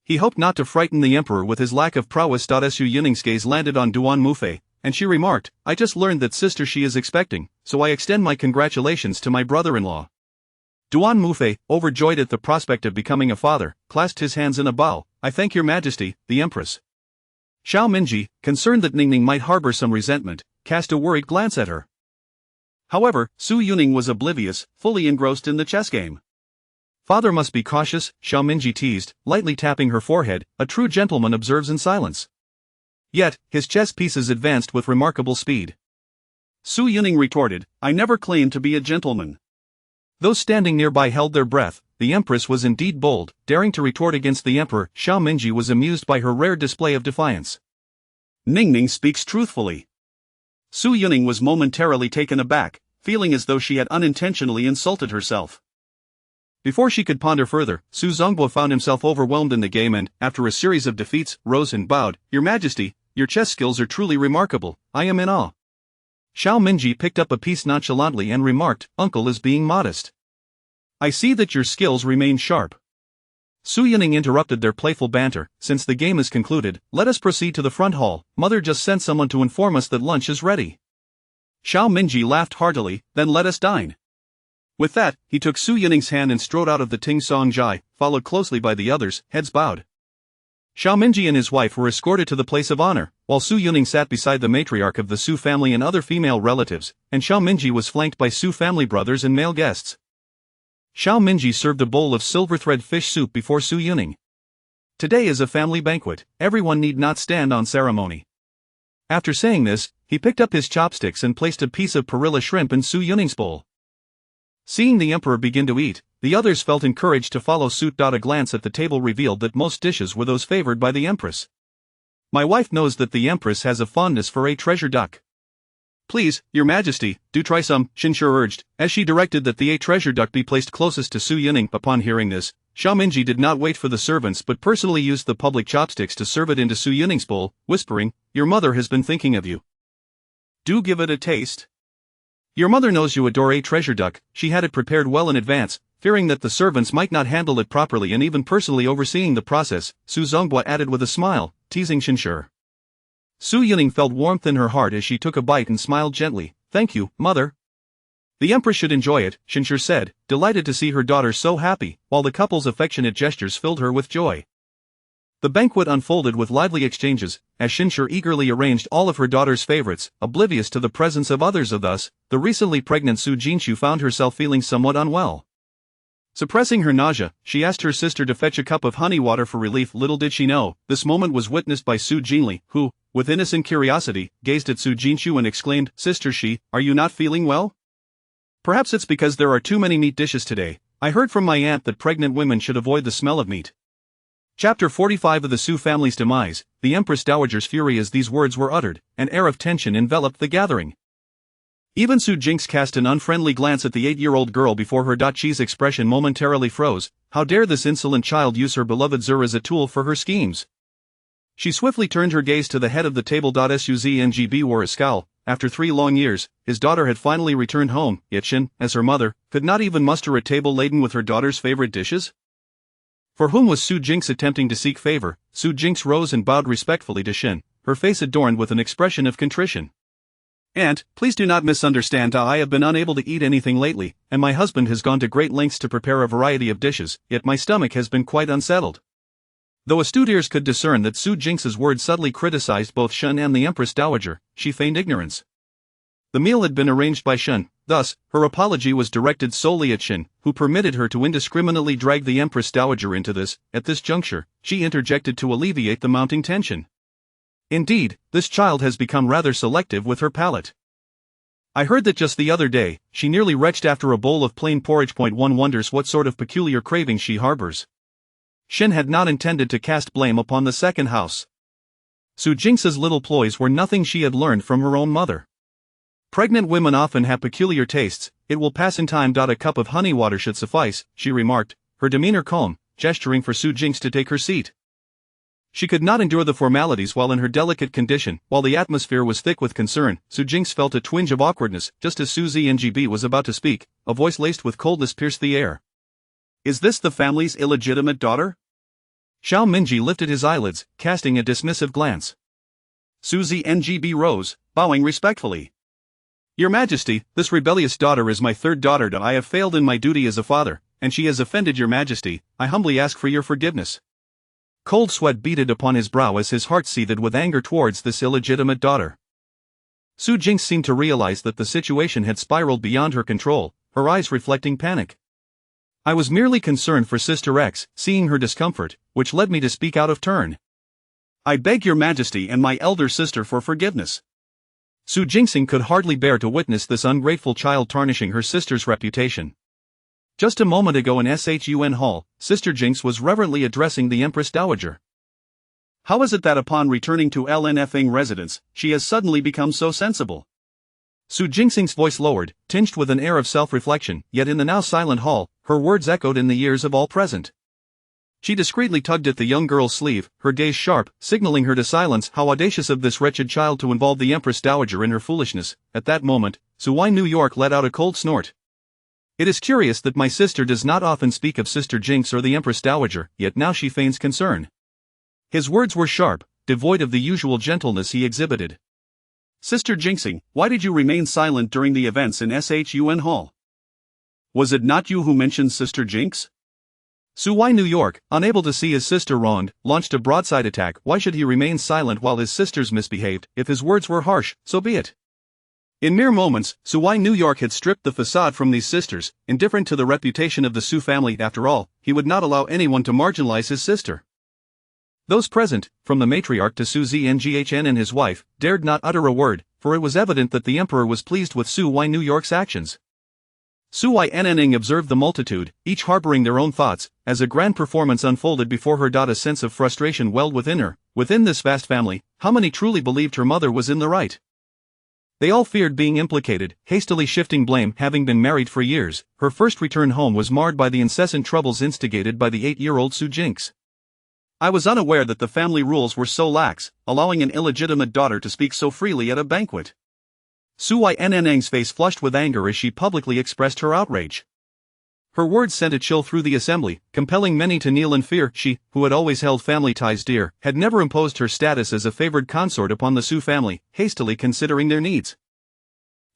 He hoped not to frighten the emperor with his lack of prowess. Su Yuning's gaze landed on Duan Mufei, and she remarked, "I just learned that sister she is expecting, so I extend my congratulations to my brother-in-law." Duan Mufei, overjoyed at the prospect of becoming a father, clasped his hands in a bow. "I thank your Majesty, the Empress." Xiao Minji, concerned that Ningning might harbor some resentment, cast a worried glance at her. However, Su Yuning was oblivious, fully engrossed in the chess game. "Father must be cautious," Xiao Minji teased, lightly tapping her forehead. "A true gentleman observes in silence." Yet, his chess pieces advanced with remarkable speed. Su Yuning retorted, "I never claimed to be a gentleman." Those standing nearby held their breath. The Empress was indeed bold, daring to retort against the Emperor. Xiao Minji was amused by her rare display of defiance. "Ningning speaks truthfully." Su Yuning was momentarily taken aback, feeling as though she had unintentionally insulted herself. Before she could ponder further, Su Zongbo found himself overwhelmed in the game and, after a series of defeats, rose and bowed. "Your Majesty, your chess skills are truly remarkable. I am in awe." Xiao Minji picked up a piece nonchalantly and remarked, "Uncle is being modest. I see that your skills remain sharp." Su Yuning interrupted their playful banter. "Since the game is concluded, let us proceed to the front hall. Mother just sent someone to inform us that lunch is ready." Xiao Minji laughed heartily. "Then let us dine." With that, he took Su Yuning's hand and strode out of the Ting Song Jai, followed closely by the others, heads bowed. Xiao Minji and his wife were escorted to the place of honor, while Su Yuning sat beside the matriarch of the Su family and other female relatives, and Xiao Minji was flanked by Su family brothers and male guests. Xiao Minji served a bowl of silver thread fish soup before Su Yuning. "Today is a family banquet, everyone need not stand on ceremony." After saying this, he picked up his chopsticks and placed a piece of perilla shrimp in Su Yuning's bowl. Seeing the emperor begin to eat, the others felt encouraged to follow suit. A glance at the table revealed that most dishes were those favored by the empress. "My wife knows that the empress has a fondness for a treasure duck." "Please, your Majesty, do try some," Xinshu urged, as she directed that the treasure duck be placed closest to Su Yuning. Upon hearing this, Xiao Minji did not wait for the servants but personally used the public chopsticks to serve it into Su Yuning's bowl, whispering, "Your mother has been thinking of you. Do give it a taste. Your mother knows you adore a treasure duck." She had it prepared well in advance, fearing that the servants might not handle it properly and even personally overseeing the process. Su Zongbo added with a smile, teasing Xinshu. Su Yuning felt warmth in her heart as she took a bite and smiled gently. "Thank you, mother." "The Empress should enjoy it," Xinshu said, delighted to see her daughter so happy, while the couple's affectionate gestures filled her with joy. The banquet unfolded with lively exchanges, as Xinshu eagerly arranged all of her daughter's favorites, oblivious to the presence of others. Thus, the recently pregnant Su Jinshu found herself feeling somewhat unwell. Suppressing her nausea, she asked her sister to fetch a cup of honey water for relief. Little did she know, this moment was witnessed by Su Jinli, who, with innocent curiosity, gazed at Su Jinshu and exclaimed, "Sister Shi, are you not feeling well? Perhaps it's because there are too many meat dishes today. I heard from my aunt that pregnant women should avoid the smell of meat." Chapter 45 of the Su family's demise. The Empress Dowager's fury as these words were uttered, an air of tension enveloped the gathering. Even Su Jinx cast an unfriendly glance at the 8-year-old girl before her Chi's expression momentarily froze. How dare this insolent child use her beloved Zur as a tool for her schemes? She swiftly turned her gaze to the head of the table. Suzngb wore a scowl. After 3 long years, his daughter had finally returned home, yet Shin, as her mother, could not even muster a table laden with her daughter's favorite dishes? For whom was Su Jinx attempting to seek favor? Su Jinx rose and bowed respectfully to Shin, her face adorned with an expression of contrition. "Aunt, please do not misunderstand. I have been unable to eat anything lately, and my husband has gone to great lengths to prepare a variety of dishes, yet my stomach has been quite unsettled." Though astute ears could discern that Su Jinx's words subtly criticized both Shen and the Empress Dowager, she feigned ignorance. The meal had been arranged by Shen, thus, her apology was directed solely at Shen, who permitted her to indiscriminately drag the Empress Dowager into this. At this juncture, she interjected to alleviate the mounting tension. "Indeed, this child has become rather selective with her palate. I heard that just the other day, she nearly retched after a bowl of plain porridge. One wonders what sort of peculiar craving she harbors." Shen had not intended to cast blame upon the second house. Su Jinx's little ploys were nothing she had learned from her own mother. "Pregnant women often have peculiar tastes, it will pass in time. A cup of honey water should suffice," she remarked, her demeanor calm, gesturing for Su Jinx to take her seat. She could not endure the formalities while in her delicate condition. While the atmosphere was thick with concern, Su Jinx felt a twinge of awkwardness. Just as Su Zngb was about to speak, a voice laced with coldness pierced the air. "Is this the family's illegitimate daughter?" Xiao Minji lifted his eyelids, casting a dismissive glance. Su Zngb rose, bowing respectfully. Your Majesty, this rebellious daughter is my third daughter. I have failed in my duty as a father, and she has offended your Majesty. I humbly ask for your forgiveness. Cold sweat beaded upon his brow as his heart seethed with anger towards this illegitimate daughter. Su Jinx seemed to realize that the situation had spiraled beyond her control, her eyes reflecting panic. I was merely concerned for Sister X, seeing her discomfort, which led me to speak out of turn. I beg your Majesty and my elder sister for forgiveness. Su Jinxing could hardly bear to witness this ungrateful child tarnishing her sister's reputation. Just a moment ago in Shun Hall, Sister Jinx was reverently addressing the Empress Dowager. How is it that upon returning to LNFing residence, she has suddenly become so sensible? Su Jinxing's voice lowered, tinged with an air of self-reflection, yet in the now silent hall, her words echoed in the ears of all present. She discreetly tugged at the young girl's sleeve, her gaze sharp, signaling her to silence. How audacious of this wretched child to involve the Empress Dowager in her foolishness. At that moment, Suwai New York let out a cold snort. It is curious that my sister does not often speak of Sister Jinx or the Empress Dowager, yet now she feigns concern. His words were sharp, devoid of the usual gentleness he exhibited. Sister Jinxing, why did you remain silent during the events in Shun Hall? Was it not you who mentioned Sister Jinx? Suwai New York, unable to see his sister wronged, launched a broadside attack. Why should he remain silent while his sisters misbehaved? If his words were harsh, so be it. In mere moments, Suwai New York had stripped the facade from these sisters, indifferent to the reputation of the Su family. After all, he would not allow anyone to marginalize his sister. Those present, from the matriarch to Su Znghen and his wife, dared not utter a word, for it was evident that the emperor was pleased with Suwai New York's actions. Suwai Nneng observed the multitude, each harboring their own thoughts, as a grand performance unfolded before her. A sense of frustration welled within her. Within this vast family, how many truly believed her mother was in the right? They all feared being implicated, hastily shifting blame. Having been married for years, her first return home was marred by the incessant troubles instigated by the 8-year-old Su Jinx. I was unaware that the family rules were so lax, allowing an illegitimate daughter to speak so freely at a banquet. Suwai Nneng's face flushed with anger as she publicly expressed her outrage. Her words sent a chill through the assembly, compelling many to kneel in fear. She, who had always held family ties dear, had never imposed her status as a favored consort upon the Su family, hastily considering their needs.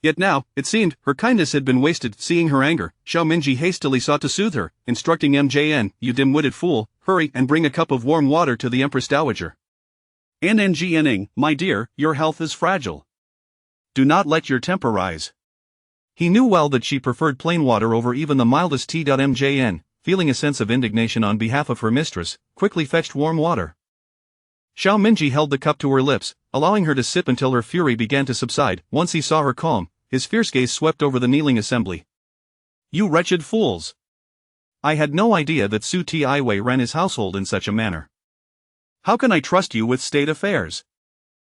Yet now, it seemed, her kindness had been wasted. Seeing her anger, Xiao Minji hastily sought to soothe her, instructing MJN, you dim-witted fool, hurry and bring a cup of warm water to the Empress Dowager. Nneng, my dear, your health is fragile. Do not let your temper rise. He knew well that she preferred plain water over even the mildest tea. MJN, feeling a sense of indignation on behalf of her mistress, quickly fetched warm water. Xiao Minji held the cup to her lips, allowing her to sip until her fury began to subside. Once he saw her calm, his fierce gaze swept over the kneeling assembly. You wretched fools! I had no idea that Su Tiwei ran his household in such a manner. How can I trust you with state affairs?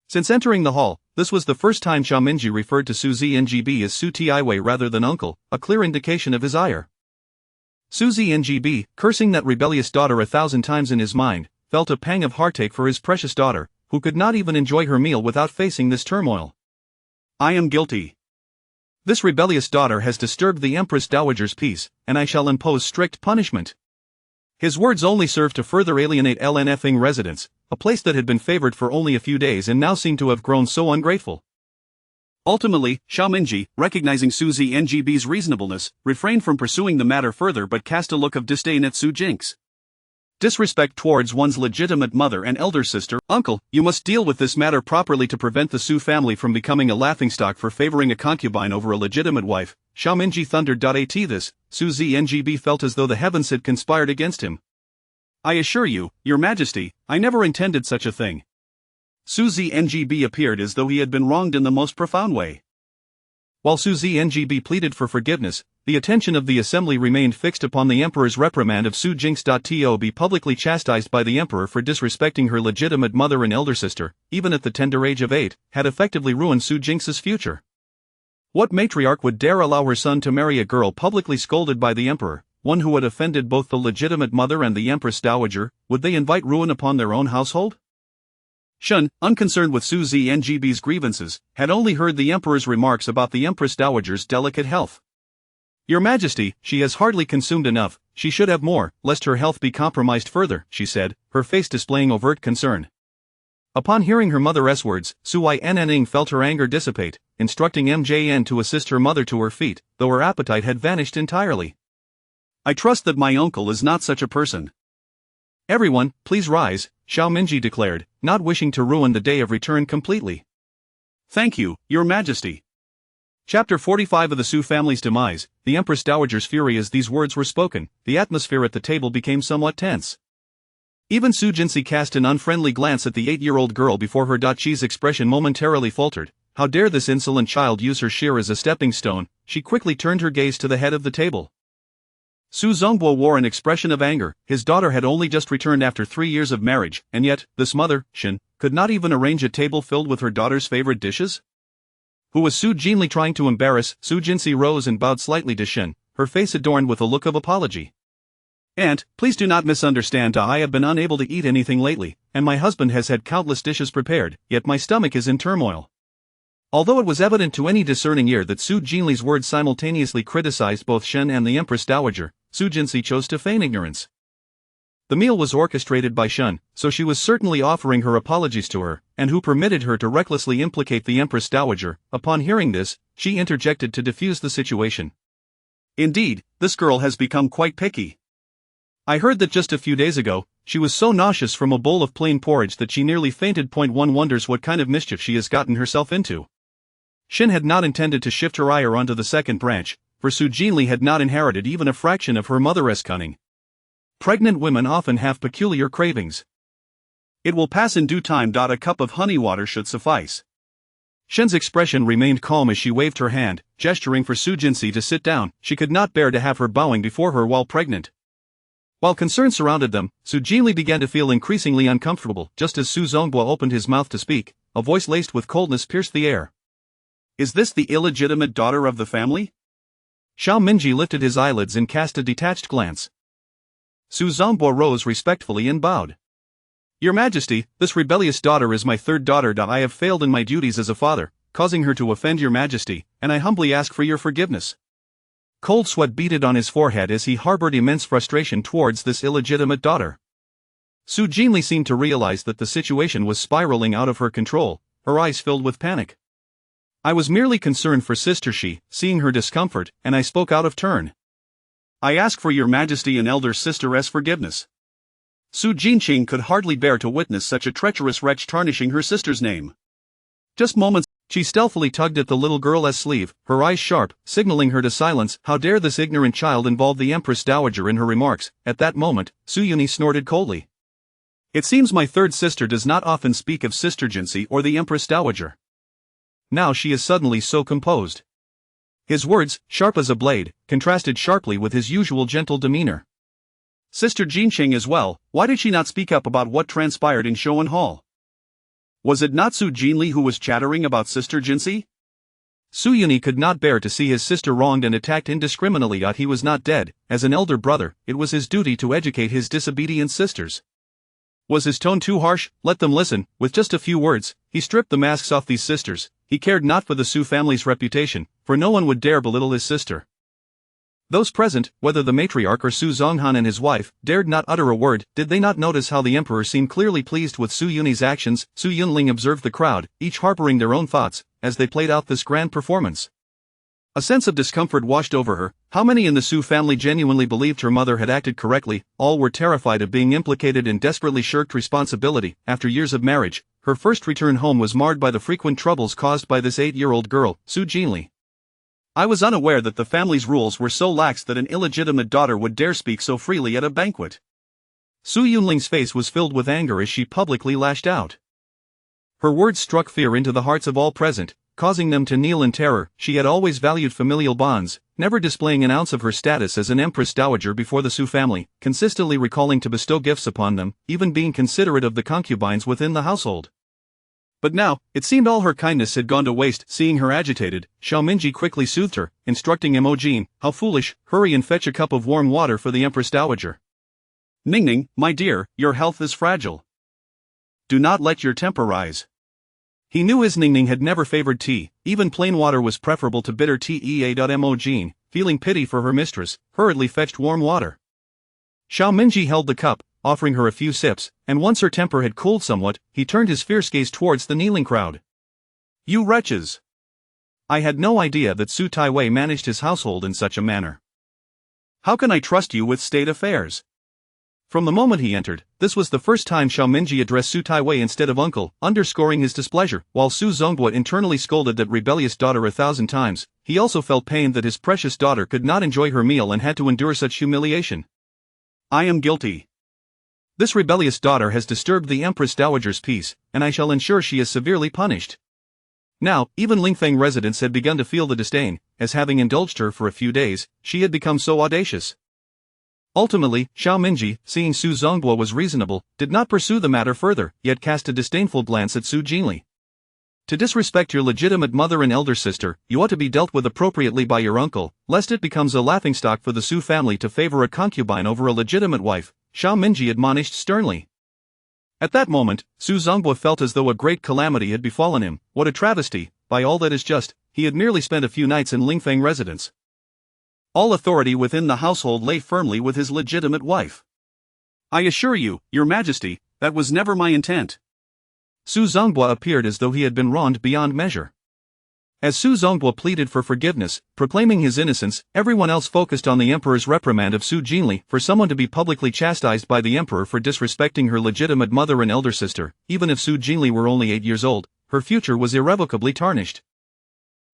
Since entering the hall, this was the first time Xiao Minji referred to Su Zngb as Su Tiwei rather than uncle, a clear indication of his ire. Su Zngb, cursing that rebellious daughter 1,000 times in his mind, felt a pang of heartache for his precious daughter, who could not even enjoy her meal without facing this turmoil. I am guilty. This rebellious daughter has disturbed the Empress Dowager's peace, and I shall impose strict punishment. His words only served to further alienate LNFing residents, a place that had been favored for only a few days and now seemed to have grown so ungrateful. Ultimately, Xiao Minji, recognizing Su Zngb's reasonableness, refrained from pursuing the matter further but cast a look of disdain at Su Jinx. Disrespect towards one's legitimate mother and elder sister. Uncle, you must deal with this matter properly to prevent the Su family from becoming a laughingstock for favoring a concubine over a legitimate wife. Xiao Minji thundered. At this, Su Zngb felt as though the heavens had conspired against him. I assure you, your Majesty, I never intended such a thing. Su Zngb appeared as though he had been wronged in the most profound way. While Su Zngb pleaded for forgiveness, the attention of the assembly remained fixed upon the emperor's reprimand of Su Jinx. To be publicly chastised by the emperor for disrespecting her legitimate mother and elder sister, even at the tender age of 8, had effectively ruined Su Jinx's future. What matriarch would dare allow her son to marry a girl publicly scolded by the emperor, one who had offended both the legitimate mother and the Empress Dowager? Would they invite ruin upon their own household? Shun, unconcerned with Su Zngb's grievances, had only heard the emperor's remarks about the Empress Dowager's delicate health. Your Majesty, she has hardly consumed enough, she should have more, lest her health be compromised further, she said, her face displaying overt concern. Upon hearing her mother's words, Su Ynning felt her anger dissipate, instructing MJN to assist her mother to her feet, though her appetite had vanished entirely. I trust that my uncle is not such a person. Everyone, please rise, Xiao Minji declared, not wishing to ruin the day of return completely. Thank you, Your Majesty. Chapter 45 of the Su family's demise. The Empress Dowager's fury. As these words were spoken, the atmosphere at the table became somewhat tense. Even Su Jinsi cast an unfriendly glance at the 8-year-old girl before her Dachi's expression momentarily faltered. How dare this insolent child use her shear as a stepping stone? She quickly turned her gaze to the head of the table. Su Zongbo wore an expression of anger. His daughter had only just returned after 3 years of marriage, and yet, this mother, Shen, could not even arrange a table filled with her daughter's favorite dishes? Who was Su Jinli trying to embarrass? Su Jinsi rose and bowed slightly to Shen, her face adorned with a look of apology. Aunt, please do not misunderstand. I have been unable to eat anything lately, and my husband has had countless dishes prepared, yet my stomach is in turmoil. Although it was evident to any discerning ear that Su Jinli's words simultaneously criticized both Shen and the Empress Dowager, Su Jinsi chose to feign ignorance. The meal was orchestrated by Shen, so she was certainly offering her apologies to her, and who permitted her to recklessly implicate the Empress Dowager. Upon hearing this, she interjected to defuse the situation. Indeed, this girl has become quite picky. I heard that just a few days ago, she was so nauseous from a bowl of plain porridge that she nearly fainted. One wonders what kind of mischief she has gotten herself into. Shen had not intended to shift her ire onto the second branch, for Su Jinli had not inherited even a fraction of her mother's cunning. Pregnant women often have peculiar cravings. It will pass in due time. A cup of honey water should suffice. Shen's expression remained calm as she waved her hand, gesturing for Su Jinsi to sit down. She could not bear to have her bowing before her while pregnant. While concern surrounded them, Su Jinli began to feel increasingly uncomfortable. Just as Su Zongbo opened his mouth to speak, a voice laced with coldness pierced the air. Is this the illegitimate daughter of the family? Xiao Minji lifted his eyelids and cast a detached glance. Su Zongbo rose respectfully and bowed. Your Majesty, this rebellious daughter is my third daughter. I have failed in my duties as a father, causing her to offend Your Majesty, and I humbly ask for your forgiveness. Cold sweat beaded on his forehead as he harbored immense frustration towards this illegitimate daughter. Su Jinli seemed to realize that the situation was spiraling out of her control, her eyes filled with panic. I was merely concerned for Sister Shi, seeing her discomfort, and I spoke out of turn. I ask for Your Majesty and elder sister's forgiveness. Su Jinqing could hardly bear to witness such a treacherous wretch tarnishing her sister's name. Just moments, she stealthily tugged at the little girl's sleeve, her eyes sharp, signaling her to silence. How dare this ignorant child involve the Empress Dowager in her remarks? At that moment, Su Yuni snorted coldly. It seems my third sister does not often speak of Sister Jinsi or the Empress Dowager. Now she is suddenly so composed. His words, sharp as a blade, contrasted sharply with his usual gentle demeanor. Sister Jinqing as well, why did she not speak up about what transpired in Shouan Hall? Was it not Su Jinli who was chattering about Sister Jinsi? Su Yuni could not bear to see his sister wronged and attacked indiscriminately. He was not dead. As an elder brother, it was his duty to educate his disobedient sisters. Was his tone too harsh? Let them listen. With just a few words, he stripped the masks off these sisters. He cared not for the Su family's reputation, for no one would dare belittle his sister. Those present, whether the matriarch or Su Zonghan and his wife, dared not utter a word. Did they not notice how the emperor seemed clearly pleased with Su Yuni's actions? Su Yunling observed the crowd, each harboring their own thoughts, as they played out this grand performance. A sense of discomfort washed over her. How many in the Su family genuinely believed her mother had acted correctly? All were terrified of being implicated and desperately shirked responsibility. After years of marriage, her first return home was marred by the frequent troubles caused by this 8-year-old girl, Su Jinli. I was unaware that the family's rules were so lax that an illegitimate daughter would dare speak so freely at a banquet. Su Yunling's face was filled with anger as she publicly lashed out. Her words struck fear into the hearts of all present, causing them to kneel in terror. She had always valued familial bonds, never displaying an ounce of her status as an Empress Dowager before the Su family, consistently recalling to bestow gifts upon them, even being considerate of the concubines within the household. But now, it seemed all her kindness had gone to waste. Seeing her agitated, Xiao Minji quickly soothed her, instructing Emojin, how foolish, hurry and fetch a cup of warm water for the Empress Dowager. Ningning, my dear, your health is fragile. Do not let your temper rise. He knew his Ningning had never favored tea, even plain water was preferable to bitter tea. Emojin, feeling pity for her mistress, hurriedly fetched warm water. Xiao Minji held the cup, offering her a few sips, and once her temper had cooled somewhat, he turned his fierce gaze towards the kneeling crowd. "You wretches! I had no idea that Su Taiwei managed his household in such a manner. How can I trust you with state affairs?" From the moment he entered, this was the first time Xiao Minji addressed Su Taiwei instead of uncle, underscoring his displeasure. While Su Zonghua internally scolded that rebellious daughter 1,000 times, he also felt pained that his precious daughter could not enjoy her meal and had to endure such humiliation. "I am guilty. This rebellious daughter has disturbed the Empress Dowager's peace, and I shall ensure she is severely punished." Now, even Lingfeng residents had begun to feel the disdain, as having indulged her for a few days, she had become so audacious. Ultimately, Xiao Minji, seeing Su Zonghua was reasonable, did not pursue the matter further, yet cast a disdainful glance at Su Jinli. "To disrespect your legitimate mother and elder sister, you ought to be dealt with appropriately by your uncle, lest it becomes a laughingstock for the Su family to favor a concubine over a legitimate wife," Xiao Minji admonished sternly. At that moment, Su Zonghua felt as though a great calamity had befallen him. What a travesty! By all that is just, he had merely spent a few nights in Lingfeng residence. All authority within the household lay firmly with his legitimate wife. "I assure you, Your Majesty, that was never my intent." Su Zonghua appeared as though he had been wronged beyond measure. As Su Zonghua pleaded for forgiveness, proclaiming his innocence, everyone else focused on the emperor's reprimand of Su Jinli. For someone to be publicly chastised by the emperor for disrespecting her legitimate mother and elder sister, even if Su Jinli were only 8 years old, her future was irrevocably tarnished.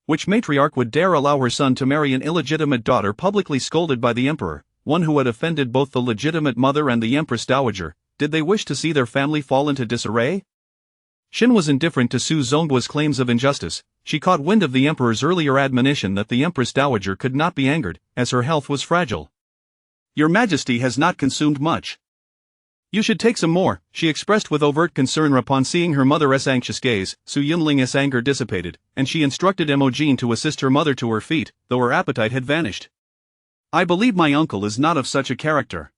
Which matriarch would dare allow her son to marry an illegitimate daughter publicly scolded by the emperor, one who had offended both the legitimate mother and the Empress Dowager? Did they wish to see their family fall into disarray? Xin was indifferent to Su Zonghua's claims of injustice. She caught wind of the emperor's earlier admonition that the Empress Dowager could not be angered, as her health was fragile. "Your Majesty has not consumed much. You should take some more," she expressed with overt concern upon seeing her mother's anxious gaze. Su Yunling's anger dissipated, and she instructed Emojin to assist her mother to her feet, though her appetite had vanished. "I believe my uncle is not of such a character."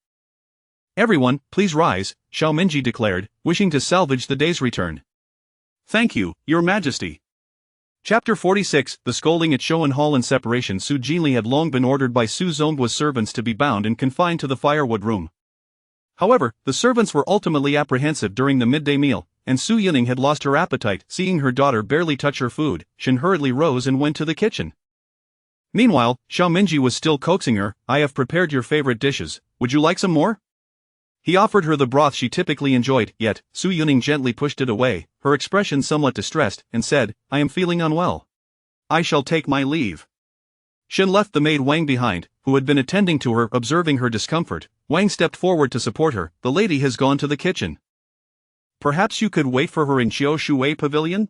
"Everyone, please rise," Xiao Minji declared, wishing to salvage the day's return. "Thank you, Your Majesty." Chapter 46, The Scolding at Showan Hall and Separation. Su Jinli had long been ordered by Su Zonghua's servants to be bound and confined to the firewood room. However, the servants were ultimately apprehensive during the midday meal, and Su Yunning had lost her appetite. Seeing her daughter barely touch her food, Shen hurriedly rose and went to the kitchen. Meanwhile, Xiao Minji was still coaxing her. "I have prepared your favorite dishes, would you like some more?" He offered her the broth she typically enjoyed, yet Su Yunning gently pushed it away, her expression somewhat distressed, and said, "I am feeling unwell. I shall take my leave." Shen left the maid Wang behind, who had been attending to her. Observing her discomfort, Wang stepped forward to support her. "The lady has gone to the kitchen. Perhaps you could wait for her in Qiu Shui Pavilion?"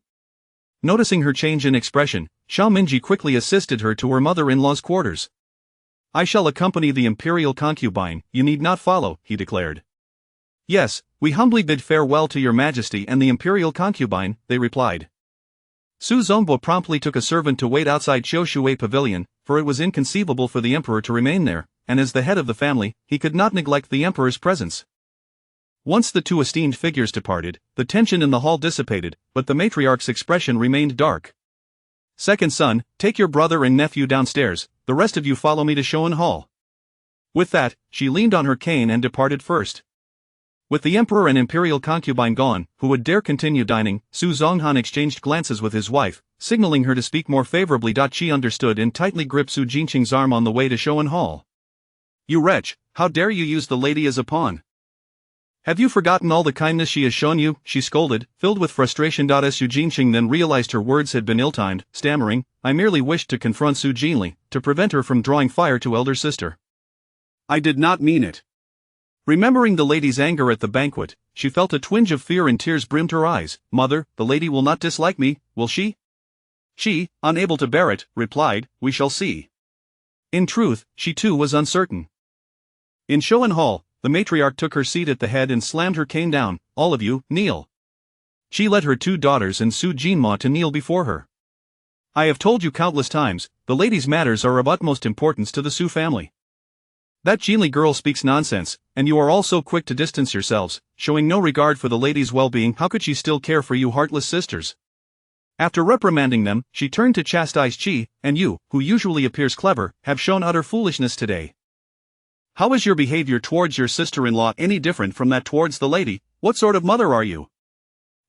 Noticing her change in expression, Xiao Minji quickly assisted her to her mother-in-law's quarters. "I shall accompany the imperial concubine, you need not follow," he declared. "Yes, we humbly bid farewell to Your Majesty and the imperial concubine," they replied. Su Zonghua promptly took a servant to wait outside Qiu Shui Pavilion, for it was inconceivable for the emperor to remain there, and as the head of the family, he could not neglect the emperor's presence. Once the two esteemed figures departed, the tension in the hall dissipated, but the matriarch's expression remained dark. "Second son, take your brother and nephew downstairs, the rest of you follow me to Showan Hall." With that, she leaned on her cane and departed first. With the emperor and imperial concubine gone, who would dare continue dining? Su Zonghan exchanged glances with his wife, signaling her to speak more favorably. She understood and tightly gripped Su Jinqing's arm on the way to Showan Hall. "You wretch, how dare you use the lady as a pawn? Have you forgotten all the kindness she has shown you?" she scolded, filled with frustration. Su Jinqing then realized her words had been ill-timed, stammering, "I merely wished to confront Su Jinli, to prevent her from drawing fire to elder sister. I did not mean it." Remembering the lady's anger at the banquet, she felt a twinge of fear and tears brimmed her eyes. "Mother, the lady will not dislike me, will she?" She, unable to bear it, replied, "We shall see." In truth, she too was uncertain. In Showan Hall, the matriarch took her seat at the head and slammed her cane down. "All of you, kneel." She led her two daughters and Su Jinma to kneel before her. "I have told you countless times, the lady's matters are of utmost importance to the Su family. That Jinli girl speaks nonsense, and you are all so quick to distance yourselves, showing no regard for the lady's well-being. How could she still care for you heartless sisters?" After reprimanding them, she turned to chastise Qi, "And you, who usually appears clever, have shown utter foolishness today. How is your behavior towards your sister-in-law any different from that towards the lady? What sort of mother are you?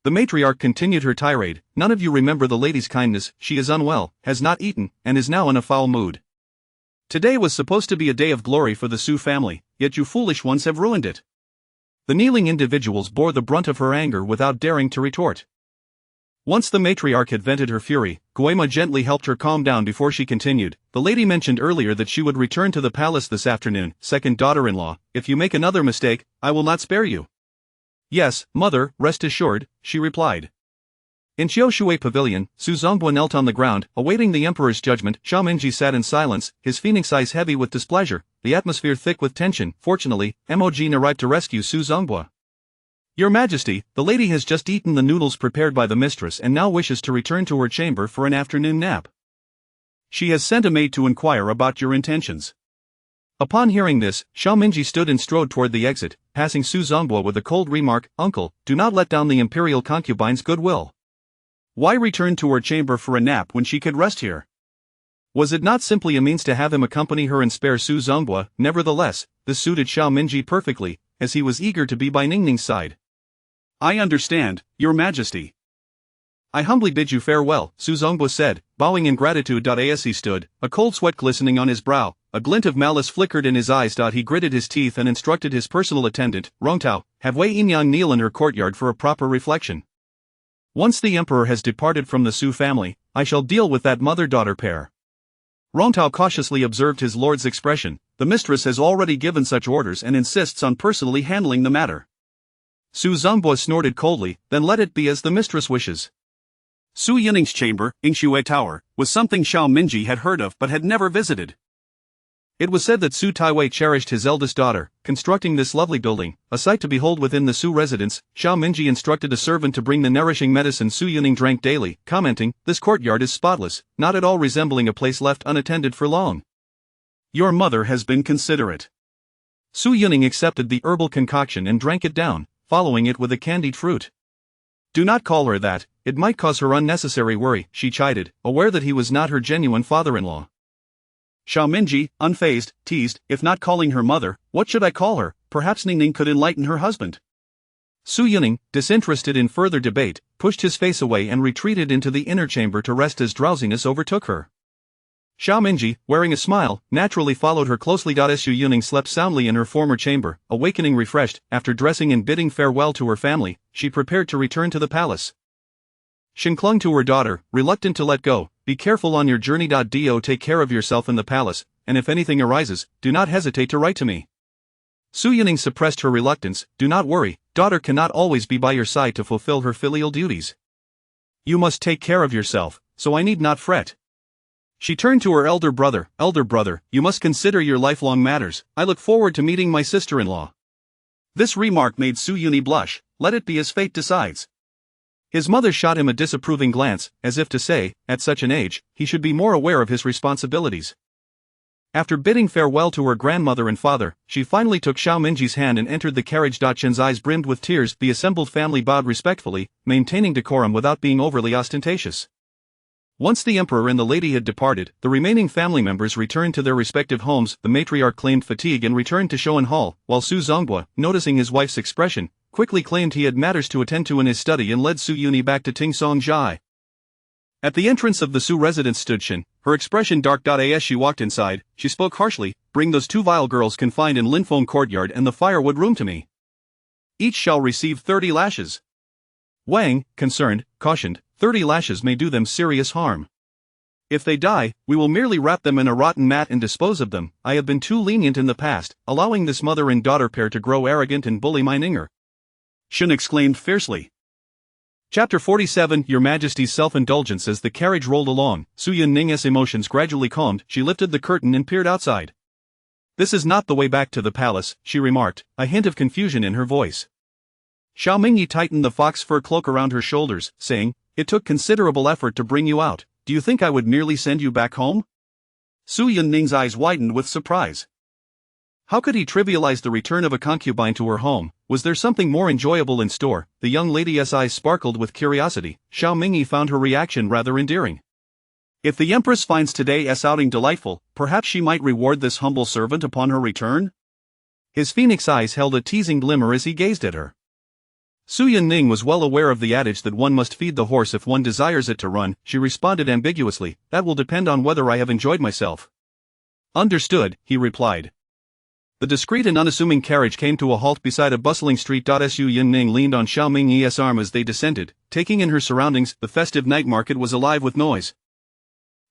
The matriarch continued her tirade. None of you remember the lady's kindness. She is unwell, has not eaten, and is now in a foul mood. Today was supposed to be a day of glory for the Sioux family, yet you foolish ones have ruined it. The kneeling individuals bore the brunt of her anger without daring to retort. Once the matriarch had vented her fury, Guema gently helped her calm down before she continued. The lady mentioned earlier that she would return to the palace this afternoon. Second daughter-in-law, if you make another mistake, I will not spare you. Yes, mother, rest assured, she replied. In Xiaoshui Pavilion, Su Zongbo knelt on the ground, awaiting the emperor's judgment. Xiao Mingji sat in silence, his phoenix eyes heavy with displeasure, the atmosphere thick with tension. Fortunately, Mo-jin arrived to rescue Su Zongbo. Your Majesty, the lady has just eaten the noodles prepared by the mistress and now wishes to return to her chamber for an afternoon nap. She has sent a maid to inquire about your intentions. Upon hearing this, Xiao Mingji stood and strode toward the exit, passing Su Zongbo with a cold remark, Uncle, do not let down the imperial concubine's goodwill. Why return to her chamber for a nap when she could rest here? Was it not simply a means to have him accompany her and spare Su Zongbo? Nevertheless, this suited Xiao Mingji perfectly, as he was eager to be by Ningning's side. I understand, Your Majesty. I humbly bid you farewell, Su Zongbo said, bowing in gratitude. As he stood, a cold sweat glistening on his brow, a glint of malice flickered in his eyes. He gritted his teeth and instructed his personal attendant, Rongtao, have Wei Yinyang kneel in her courtyard for a proper reflection. Once the emperor has departed from the Su family, I shall deal with that mother-daughter pair. Rongtao cautiously observed his lord's expression. The mistress has already given such orders and insists on personally handling the matter. Su Zongbo snorted coldly, then let it be as the mistress wishes. Su Yining's chamber, Yingxue Tower, was something Xiao Mingji had heard of but had never visited. It was said that Su Taiwei cherished his eldest daughter, constructing this lovely building, a sight to behold within the Su residence. Xiao Mingji instructed a servant to bring the nourishing medicine Su Yining drank daily, commenting, this courtyard is spotless, not at all resembling a place left unattended for long. Your mother has been considerate. Su Yining accepted the herbal concoction and drank it down, following it with a candied fruit. Do not call her that, it might cause her unnecessary worry, she chided, aware that he was not her genuine father-in-law. Xiao Mingji, unfazed, teased, if not calling her mother, what should I call her? Perhaps Ningning could enlighten her husband. Su Yining, disinterested in further debate, pushed his face away and retreated into the inner chamber to rest as drowsiness overtook her. Xiao Mingji, wearing a smile, naturally followed her closely. Su Yining slept soundly in her former chamber, awakening refreshed. After dressing and bidding farewell to her family, she prepared to return to the palace. Shen clung to her daughter, reluctant to let go. Be careful on your journey. Do take care of yourself in the palace, and if anything arises, do not hesitate to write to me. Su Yining suppressed her reluctance. Do not worry, daughter cannot always be by your side to fulfill her filial duties. You must take care of yourself, so I need not fret. She turned to her elder brother, you must consider your lifelong matters. I look forward to meeting my sister-in-law. This remark made Su Yining blush. Let it be as fate decides. His mother shot him a disapproving glance, as if to say, at such an age, he should be more aware of his responsibilities. After bidding farewell to her grandmother and father, she finally took Xiao Mingji's hand and entered the carriage. Shen's eyes brimmed with tears. The assembled family bowed respectfully, maintaining decorum without being overly ostentatious. Once the emperor and the lady had departed, the remaining family members returned to their respective homes. The matriarch claimed fatigue and returned to Shoan Hall, while Su Zongbo, noticing his wife's expression, quickly claimed he had matters to attend to in his study and led Su Yuni back to Tingsong Zhai. At the entrance of the Su residence stood Shen, her expression dark. As she walked inside, she spoke harshly, bring those two vile girls confined in Linfeng courtyard and the firewood room to me. Each shall receive 30 lashes. Wang, concerned, cautioned, 30 lashes may do them serious harm. If they die, we will merely wrap them in a rotten mat and dispose of them. I have been too lenient in the past, allowing this mother and daughter pair to grow arrogant and bully my Ninger. Shen exclaimed fiercely. Chapter 47 Your Majesty's Self-Indulgence. As the carriage rolled along, Su Yining's emotions gradually calmed. She lifted the curtain and peered outside. This is not the way back to the palace, she remarked, a hint of confusion in her voice. Xiao Mingyi tightened the fox fur cloak around her shoulders, saying, it took considerable effort to bring you out. Do you think I would merely send you back home? Su Yining's eyes widened with surprise. How could he trivialize the return of a concubine to her home? Was there something more enjoyable in store? The young lady's eyes sparkled with curiosity. Xiao Mingyi found her reaction rather endearing. If the Empress finds today's outing delightful, perhaps she might reward this humble servant upon her return? His phoenix eyes held a teasing glimmer as he gazed at her. Su Yunning was well aware of the adage that one must feed the horse if one desires it to run. She responded ambiguously, "That will depend on whether I have enjoyed myself." "Understood," he replied. The discreet and unassuming carriage came to a halt beside a bustling street. Su Yunning leaned on Xiao Mingyi's arm as they descended, taking in her surroundings. The festive night market was alive with noise.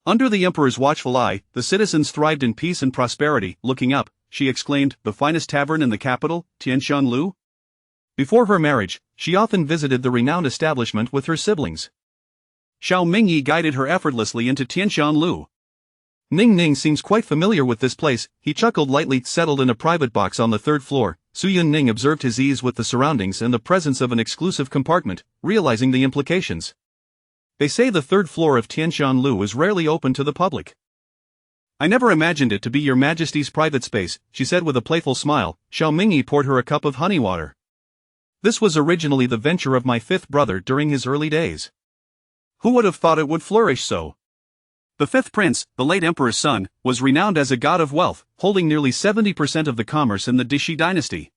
Under the emperor's watchful eye, the citizens thrived in peace and prosperity. Looking up, she exclaimed, "The finest tavern in the capital, Tianshanlu?" Before her marriage, she often visited the renowned establishment with her siblings. Xiao Mingyi guided her effortlessly into Tianshanlu. "Ning Ning seems quite familiar with this place," he chuckled lightly. Settled in a private box on the third floor, Su Yunning observed his ease with the surroundings and the presence of an exclusive compartment, realizing the implications. "They say the third floor of Tianshanlu is rarely open to the public." "I never imagined it to be your Majesty's private space," she said with a playful smile. Xiao Mingyi poured her a cup of honey water. "This was originally the venture of my fifth brother during his early days. Who would have thought it would flourish so? The fifth prince, the late emperor's son, was renowned as a god of wealth, holding nearly 70% of the commerce in the Dashi dynasty."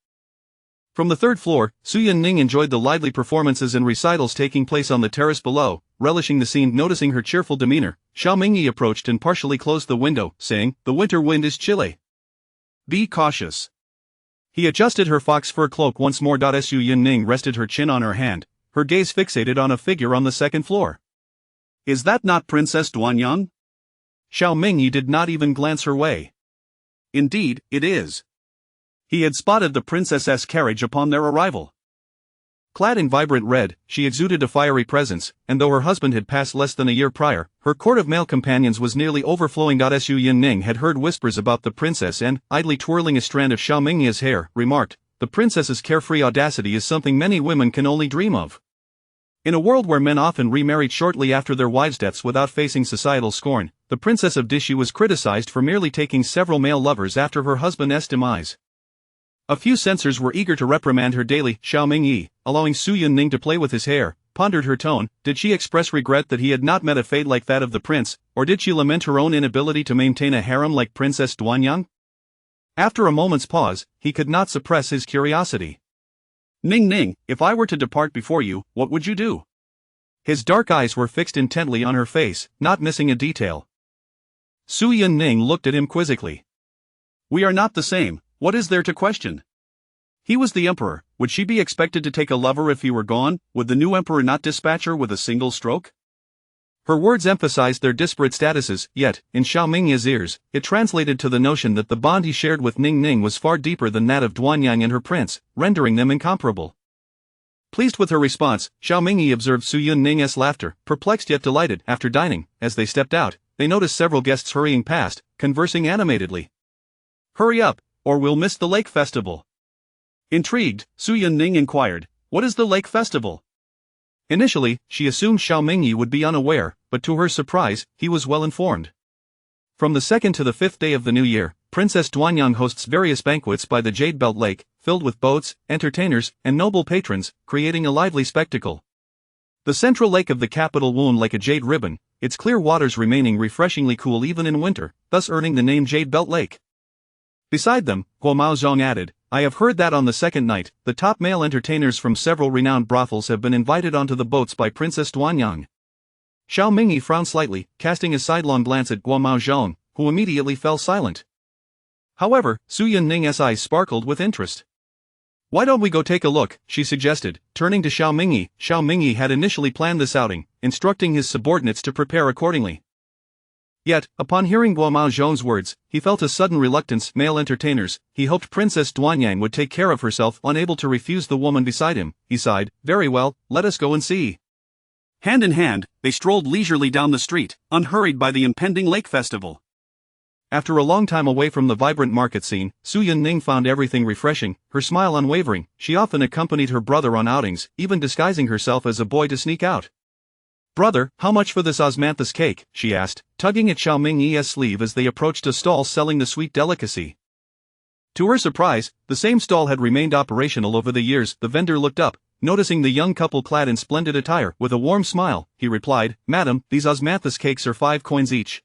From the third floor, Su Yunning enjoyed the lively performances and recitals taking place on the terrace below, relishing the scene. Noticing her cheerful demeanor, Xiao Mingyi approached and partially closed the window, saying, "The winter wind is chilly. Be cautious." He adjusted her fox fur cloak once more. Su Yunning rested her chin on her hand, her gaze fixated on a figure on the second floor. "Is that not Princess Duanyang?" Xiao Mingyi did not even glance her way. "Indeed, it is." He had spotted the princess's carriage upon their arrival. Clad in vibrant red, she exuded a fiery presence, and though her husband had passed less than a year prior, her court of male companions was nearly overflowing. Su Yunning had heard whispers about the princess and, idly twirling a strand of Xiao Mingyi's hair, remarked, "The princess's carefree audacity is something many women can only dream of." In a world where men often remarried shortly after their wives' deaths without facing societal scorn, the princess of Dashi was criticized for merely taking several male lovers after her husband's demise. A few censors were eager to reprimand her daily. Xiao Mingyi, allowing Su Yunning to play with his hair, pondered her tone. Did she express regret that he had not met a fate like that of the prince, or did she lament her own inability to maintain a harem like Princess Duanyang? After a moment's pause, he could not suppress his curiosity. "Ning Ning, if I were to depart before you, what would you do?" His dark eyes were fixed intently on her face, not missing a detail. Su Yunning looked at him quizzically. "We are not the same. What is there to question? He was the emperor. Would she be expected to take a lover if he were gone? Would the new emperor not dispatch her with a single stroke?" Her words emphasized their disparate statuses, yet, in Xiao Mingyi's ears, it translated to the notion that the bond he shared with Ning Ning was far deeper than that of Duanyang and her prince, rendering them incomparable. Pleased with her response, Xiao Mingyi observed Su Yunning's laughter, perplexed yet delighted. After dining, as they stepped out, they noticed several guests hurrying past, conversing animatedly. "Hurry up, or we'll miss the lake festival." Intrigued, Su Yunning inquired, "What is the lake festival?" Initially, she assumed Xiao Mingyi would be unaware, but to her surprise, he was well informed. From the 2nd to the 5th day of the new year, Princess Duanyang hosts various banquets by the Jade Belt Lake, filled with boats, entertainers, and noble patrons, creating a lively spectacle. The central lake of the capital wound like a jade ribbon, its clear waters remaining refreshingly cool even in winter, thus earning the name Jade Belt Lake. Beside them, Guo Maozhong added, "I have heard that on the second night, the top male entertainers from several renowned brothels have been invited onto the boats by Princess Duanyang." Xiao Mingyi frowned slightly, casting a sidelong glance at Guo Maozhong, who immediately fell silent. However, Su Yunning's eyes sparkled with interest. "Why don't we go take a look?" she suggested, turning to Xiao Mingyi. Xiao Mingyi had initially planned this outing, instructing his subordinates to prepare accordingly. Yet, upon hearing Guo Maozhong's words, he felt a sudden reluctance. Male entertainers, he hoped Princess Duanyang would take care of herself. Unable to refuse the woman beside him, he sighed, "Very well, let us go and see." Hand in hand, they strolled leisurely down the street, unhurried by the impending lake festival. After a long time away from the vibrant market scene, Su Yunning found everything refreshing, her smile unwavering. She often accompanied her brother on outings, even disguising herself as a boy to sneak out. "Brother, how much for this osmanthus cake?" she asked, tugging at Xiao Mingyi's sleeve as they approached a stall selling the sweet delicacy. To her surprise, the same stall had remained operational over the years. The vendor looked up, noticing the young couple clad in splendid attire. With a warm smile, he replied, "Madam, these osmanthus cakes are 5 coins each.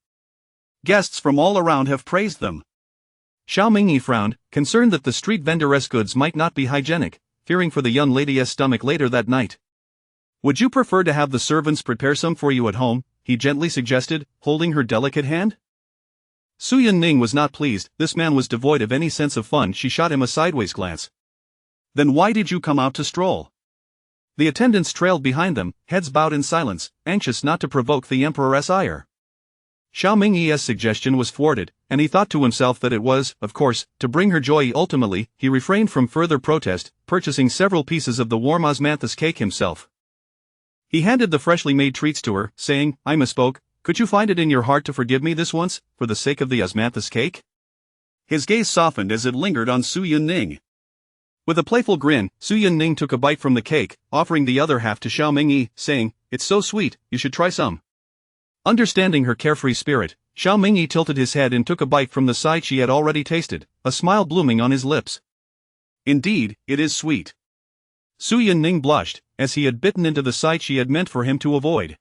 Guests from all around have praised them." Xiao Mingyi frowned, concerned that the street vendor's goods might not be hygienic, fearing for the young lady's stomach later that night. Would you prefer to have the servants prepare some for you at home? He gently suggested, holding her delicate hand. Su Yunning was not pleased. This man was devoid of any sense of fun. She shot him a sideways glance. Then why did you come out to stroll? The attendants trailed behind them, heads bowed in silence, anxious not to provoke the emperor's ire. Xiao Mingyi's suggestion was thwarted, and he thought to himself that it was, of course, to bring her joy. Ultimately, he refrained from further protest, purchasing several pieces of the warm osmanthus cake himself. He handed the freshly made treats to her, saying, I misspoke, could you find it in your heart to forgive me this once, for the sake of the osmanthus cake? His gaze softened as it lingered on Su Yunning. With a playful grin, Su Yunning took a bite from the cake, offering the other half to Xiao Mingyi, saying, it's so sweet, you should try some. Understanding her carefree spirit, Xiao Mingyi tilted his head and took a bite from the side she had already tasted, a smile blooming on his lips. Indeed, it is sweet. Su Yunning blushed, as he had bitten into the side she had meant for him to avoid.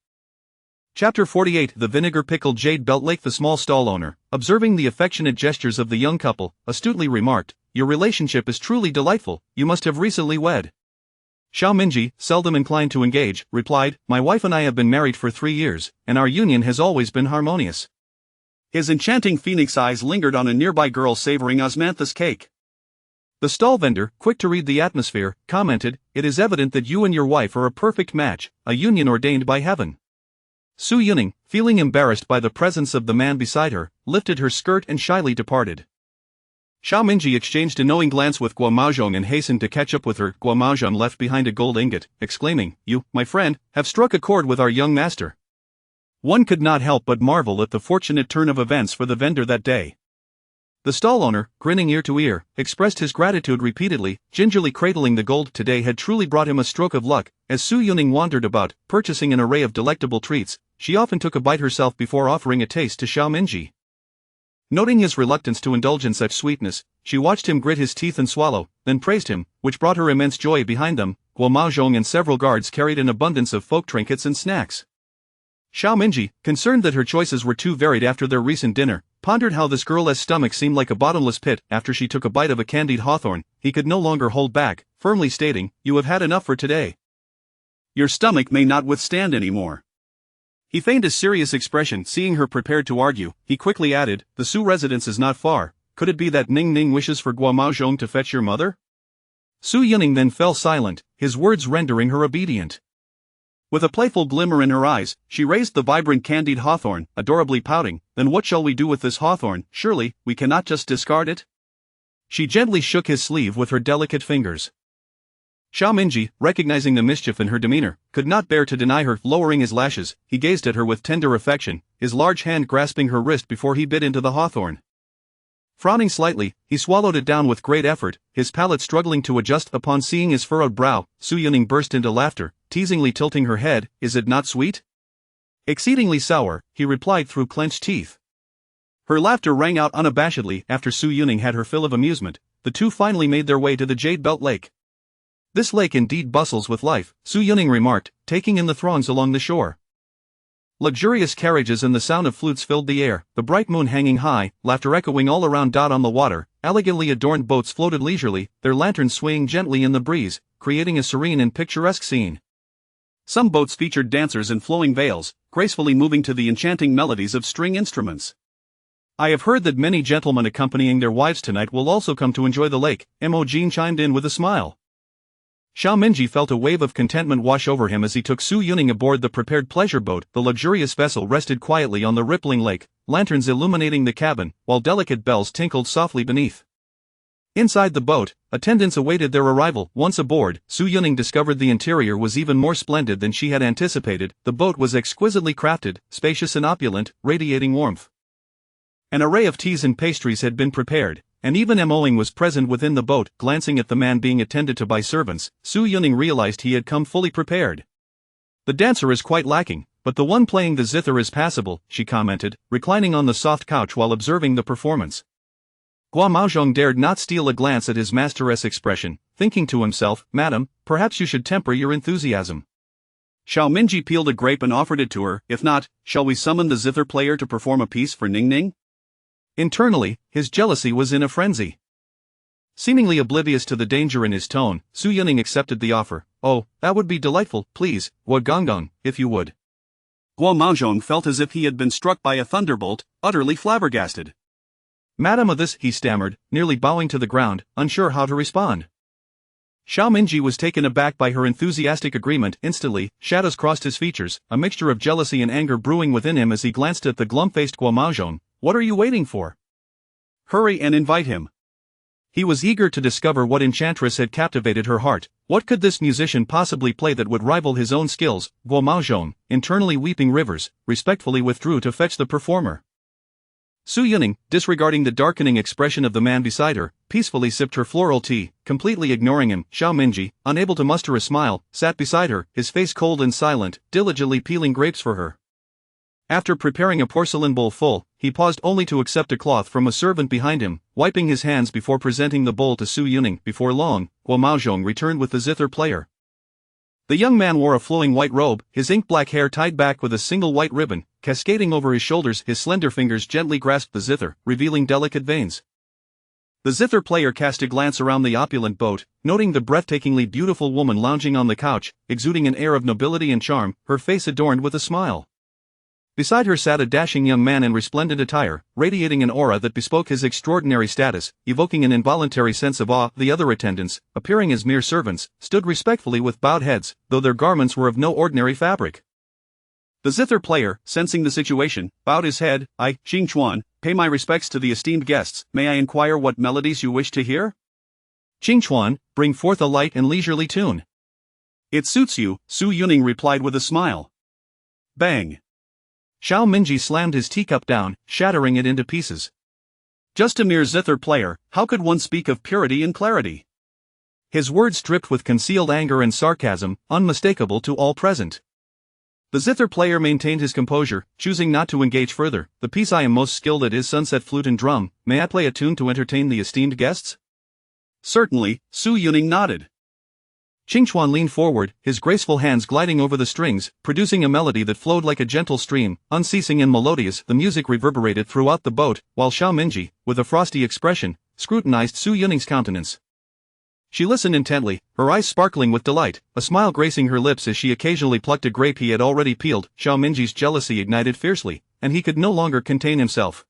Chapter 48 The vinegar-pickled jade belt lake. The small stall owner, observing the affectionate gestures of the young couple, astutely remarked, your relationship is truly delightful, you must have recently wed. Xiao Mingyi, seldom inclined to engage, replied, my wife and I have been married for 3 years, and our union has always been harmonious. His enchanting phoenix eyes lingered on a nearby girl savoring osmanthus cake. The stall vendor, quick to read the atmosphere, commented, it is evident that you and your wife are a perfect match, a union ordained by heaven. Su Yunning, feeling embarrassed by the presence of the man beside her, lifted her skirt and shyly departed. Xiao Mingyi exchanged a knowing glance with Guo Maozhong and hastened to catch up with her. Guo Maozhong left behind a gold ingot, exclaiming, you, my friend, have struck a chord with our young master. One could not help but marvel at the fortunate turn of events for the vendor that day. The stall owner, grinning ear to ear, expressed his gratitude repeatedly, gingerly cradling the gold. Today had truly brought him a stroke of luck. As Su Yunning wandered about, purchasing an array of delectable treats, she often took a bite herself before offering a taste to Xiao Mingyi. Noting his reluctance to indulge in such sweetness, she watched him grit his teeth and swallow, then praised him, which brought her immense joy. Behind them, Guo Maozhong and several guards carried an abundance of folk trinkets and snacks. Xiao Mingyi, concerned that her choices were too varied after their recent dinner, pondered how this girl's stomach seemed like a bottomless pit. After she took a bite of a candied hawthorn, he could no longer hold back, firmly stating, you have had enough for today. Your stomach may not withstand anymore. He feigned a serious expression. Seeing her prepared to argue, he quickly added, the Su residence is not far, could it be that Ning Ning wishes for Guo Maozhong to fetch your mother? Su Yunning then fell silent, his words rendering her obedient. With a playful glimmer in her eyes, she raised the vibrant candied hawthorn, adorably pouting, then what shall we do with this hawthorn? Surely, we cannot just discard it? She gently shook his sleeve with her delicate fingers. Xiao Mingyi, recognizing the mischief in her demeanor, could not bear to deny her. Lowering his lashes, he gazed at her with tender affection, his large hand grasping her wrist before he bit into the hawthorn. Frowning slightly, he swallowed it down with great effort, his palate struggling to adjust. Upon seeing his furrowed brow, Su Yunning burst into laughter, teasingly tilting her head, is it not sweet? Exceedingly sour, he replied through clenched teeth. Her laughter rang out unabashedly. After Su Yunning had her fill of amusement, the two finally made their way to the Jade Belt Lake. This lake indeed bustles with life, Su Yunning remarked, taking in the throngs along the shore. Luxurious carriages and the sound of flutes filled the air, the bright moon hanging high, laughter echoing all around. On the water, elegantly adorned boats floated leisurely, their lanterns swaying gently in the breeze, creating a serene and picturesque scene. Some boats featured dancers in flowing veils, gracefully moving to the enchanting melodies of string instruments. I have heard that many gentlemen accompanying their wives tonight will also come to enjoy the lake, Mo Jin chimed in with a smile. Xiao Mingyi felt a wave of contentment wash over him as he took Su Yunning aboard the prepared pleasure boat. The luxurious vessel rested quietly on the rippling lake, lanterns illuminating the cabin, while delicate bells tinkled softly beneath. Inside the boat, attendants awaited their arrival. Once aboard, Su Yunning discovered the interior was even more splendid than she had anticipated. The boat was exquisitely crafted, spacious and opulent, radiating warmth. An array of teas and pastries had been prepared, and even Moing was present within the boat. Glancing at the man being attended to by servants, Su Yunning realized he had come fully prepared. The dancer is quite lacking, but the one playing the zither is passable, she commented, reclining on the soft couch while observing the performance. Guo Maozhong dared not steal a glance at his master's expression, thinking to himself, Madam, perhaps you should temper your enthusiasm. Xiao Mingyi peeled a grape and offered it to her. If not, shall we summon the zither player to perform a piece for Ning Ning? Internally, his jealousy was in a frenzy. Seemingly oblivious to the danger in his tone, Su Yuning accepted the offer. "Oh, that would be delightful, please, Guo Gonggong, if you would." Guo Maozhong felt as if he had been struck by a thunderbolt, utterly flabbergasted. "Madam of this," he stammered, nearly bowing to the ground, unsure how to respond. Xiao Mingji was taken aback by her enthusiastic agreement. Instantly, shadows crossed his features, a mixture of jealousy and anger brewing within him as he glanced at the glum-faced Guo Maozhong. "What are you waiting for? Hurry and invite him." He was eager to discover what enchantress had captivated her heart. What could this musician possibly play that would rival his own skills? Guo Maozhong, internally weeping rivers, respectfully withdrew to fetch the performer. Su Yuning, disregarding the darkening expression of the man beside her, peacefully sipped her floral tea, completely ignoring him. Xiao Mingji, unable to muster a smile, sat beside her, his face cold and silent, diligently peeling grapes for her. After preparing a porcelain bowl full, he paused only to accept a cloth from a servant behind him, wiping his hands before presenting the bowl to Su Yuning. Before long, Guo Maozhong returned with the zither player. The young man wore a flowing white robe, his ink-black hair tied back with a single white ribbon, cascading over his shoulders. His slender fingers gently grasped the zither, revealing delicate veins. The zither player cast a glance around the opulent boat, noting the breathtakingly beautiful woman lounging on the couch, exuding an air of nobility and charm, her face adorned with a smile. Beside her sat a dashing young man in resplendent attire, radiating an aura that bespoke his extraordinary status, evoking an involuntary sense of awe. The other attendants, appearing as mere servants, stood respectfully with bowed heads, though their garments were of no ordinary fabric. The zither player, sensing the situation, bowed his head. "I, Xing Chuan, pay my respects to the esteemed guests. May I inquire what melodies you wish to hear?" "Xing Chuan, bring forth a light and leisurely tune." "It suits you," Su Yuning replied with a smile. Bang! Xiao Mingji slammed his teacup down, shattering it into pieces. Just a mere zither player, how could one speak of purity and clarity? His words dripped with concealed anger and sarcasm, unmistakable to all present. The zither player maintained his composure, choosing not to engage further. "The piece I am most skilled at is sunset flute and drum. May I play a tune to entertain the esteemed guests?" "Certainly," Su Yuning nodded. Xing Chuan leaned forward, his graceful hands gliding over the strings, producing a melody that flowed like a gentle stream, unceasing and melodious. The music reverberated throughout the boat, while Xiao Mingji, with a frosty expression, scrutinized Su Yuning's countenance. She listened intently, her eyes sparkling with delight, a smile gracing her lips as she occasionally plucked a grape he had already peeled. Xiao Mingji's jealousy ignited fiercely, and he could no longer contain himself.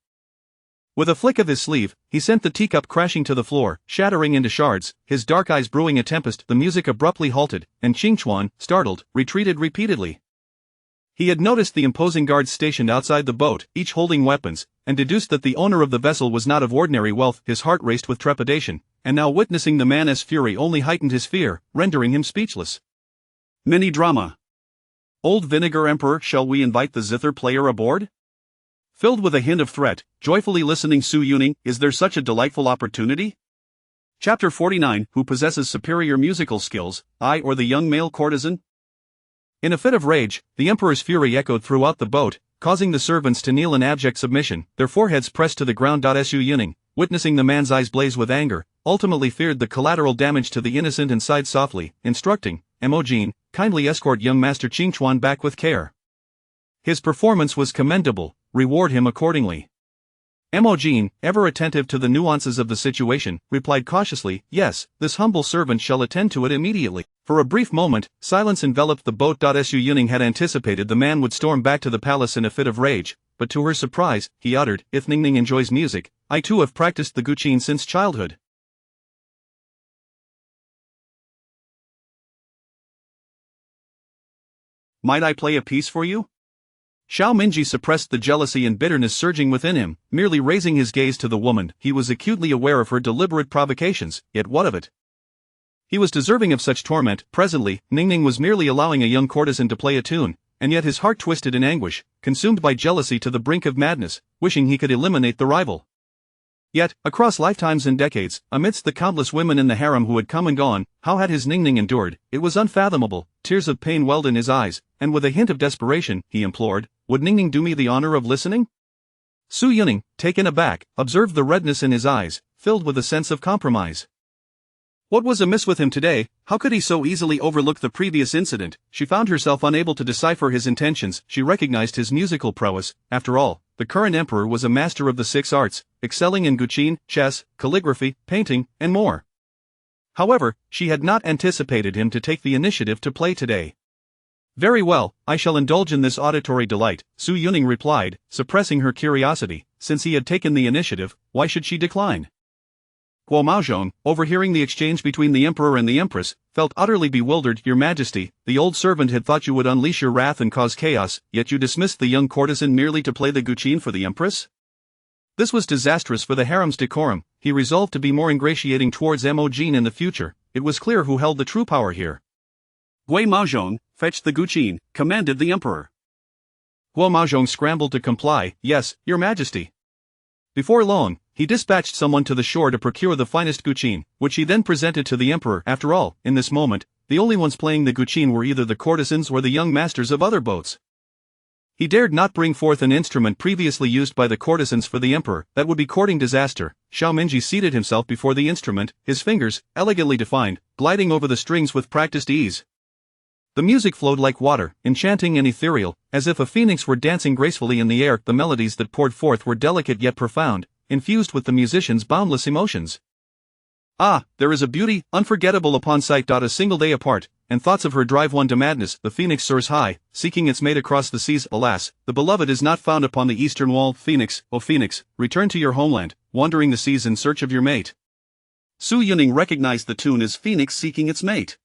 With a flick of his sleeve, he sent the teacup crashing to the floor, shattering into shards, his dark eyes brewing a tempest. The music abruptly halted, and Xing Chuan, startled, retreated repeatedly. He had noticed the imposing guards stationed outside the boat, each holding weapons, and deduced that the owner of the vessel was not of ordinary wealth. His heart raced with trepidation, and now witnessing the man's fury only heightened his fear, rendering him speechless. Mini drama. Old Vinegar Emperor, shall we invite the zither player aboard? Filled with a hint of threat, joyfully listening Su Yuning, is there such a delightful opportunity? Chapter 49, Who possesses superior musical skills, I or the young male courtesan? In a fit of rage, the emperor's fury echoed throughout the boat, causing the servants to kneel in abject submission, their foreheads pressed to the ground. Su Yuning, witnessing the man's eyes blaze with anger, ultimately feared the collateral damage to the innocent and sighed softly, instructing, "Emojin, kindly escort young Master Xing Chuan back with care. His performance was commendable, reward him accordingly." Emojin, ever attentive to the nuances of the situation, replied cautiously, "Yes, this humble servant shall attend to it immediately." For a brief moment, silence enveloped the boat. Su Yuning had anticipated the man would storm back to the palace in a fit of rage, but to her surprise, he uttered, "If Ningning enjoys music, I too have practiced the guqin since childhood. Might I play a piece for you?" Xiao Mingji suppressed the jealousy and bitterness surging within him, merely raising his gaze to the woman. He was acutely aware of her deliberate provocations, yet what of it? He was deserving of such torment. Presently, Ningning was merely allowing a young courtesan to play a tune, and yet his heart twisted in anguish, consumed by jealousy to the brink of madness, wishing he could eliminate the rival. Yet, across lifetimes and decades, amidst the countless women in the harem who had come and gone, how had his Ningning endured? It was unfathomable. Tears of pain welled in his eyes, and with a hint of desperation, he implored, "Would Ningning do me the honor of listening?" Su Yuning, taken aback, observed the redness in his eyes, filled with a sense of compromise. What was amiss with him today? How could he so easily overlook the previous incident? She found herself unable to decipher his intentions. She recognized his musical prowess. After all, the current emperor was a master of the 6 arts, excelling in guqin, chess, calligraphy, painting, and more. However, she had not anticipated him to take the initiative to play today. Very well, I shall indulge in this auditory delight, Su Yuning replied, suppressing her curiosity. Since he had taken the initiative, why should she decline? Guo Maozhong, overhearing the exchange between the emperor and the empress, felt utterly bewildered. Your Majesty, the old servant had thought you would unleash your wrath and cause chaos, yet you dismissed the young courtesan merely to play the guqin for the empress? This was disastrous for the harem's decorum. He resolved to be more ingratiating towards Mo-jin in the future. It was clear who held the true power here. Guo Maozhong, fetch the guqin, commanded the emperor. Guo Maozhong scrambled to comply. Yes, Your Majesty. Before long, he dispatched someone to the shore to procure the finest guqin, which he then presented to the emperor. After all, in this moment, the only ones playing the guqin were either the courtesans or the young masters of other boats. He dared not bring forth an instrument previously used by the courtesans for the emperor. That would be courting disaster. Xiao Minji seated himself before the instrument, his fingers, elegantly defined, gliding over the strings with practiced ease. The music flowed like water, enchanting and ethereal, as if a phoenix were dancing gracefully in the air. The melodies that poured forth were delicate yet profound, infused with the musician's boundless emotions. Ah, there is a beauty, unforgettable upon sight. A single day apart, and thoughts of her drive one to madness. The phoenix soars high, seeking its mate across the seas. Alas, the beloved is not found upon the eastern wall. Phoenix, O phoenix, return to your homeland, wandering the seas in search of your mate. Su Yuning recognized the tune as Phoenix seeking its mate.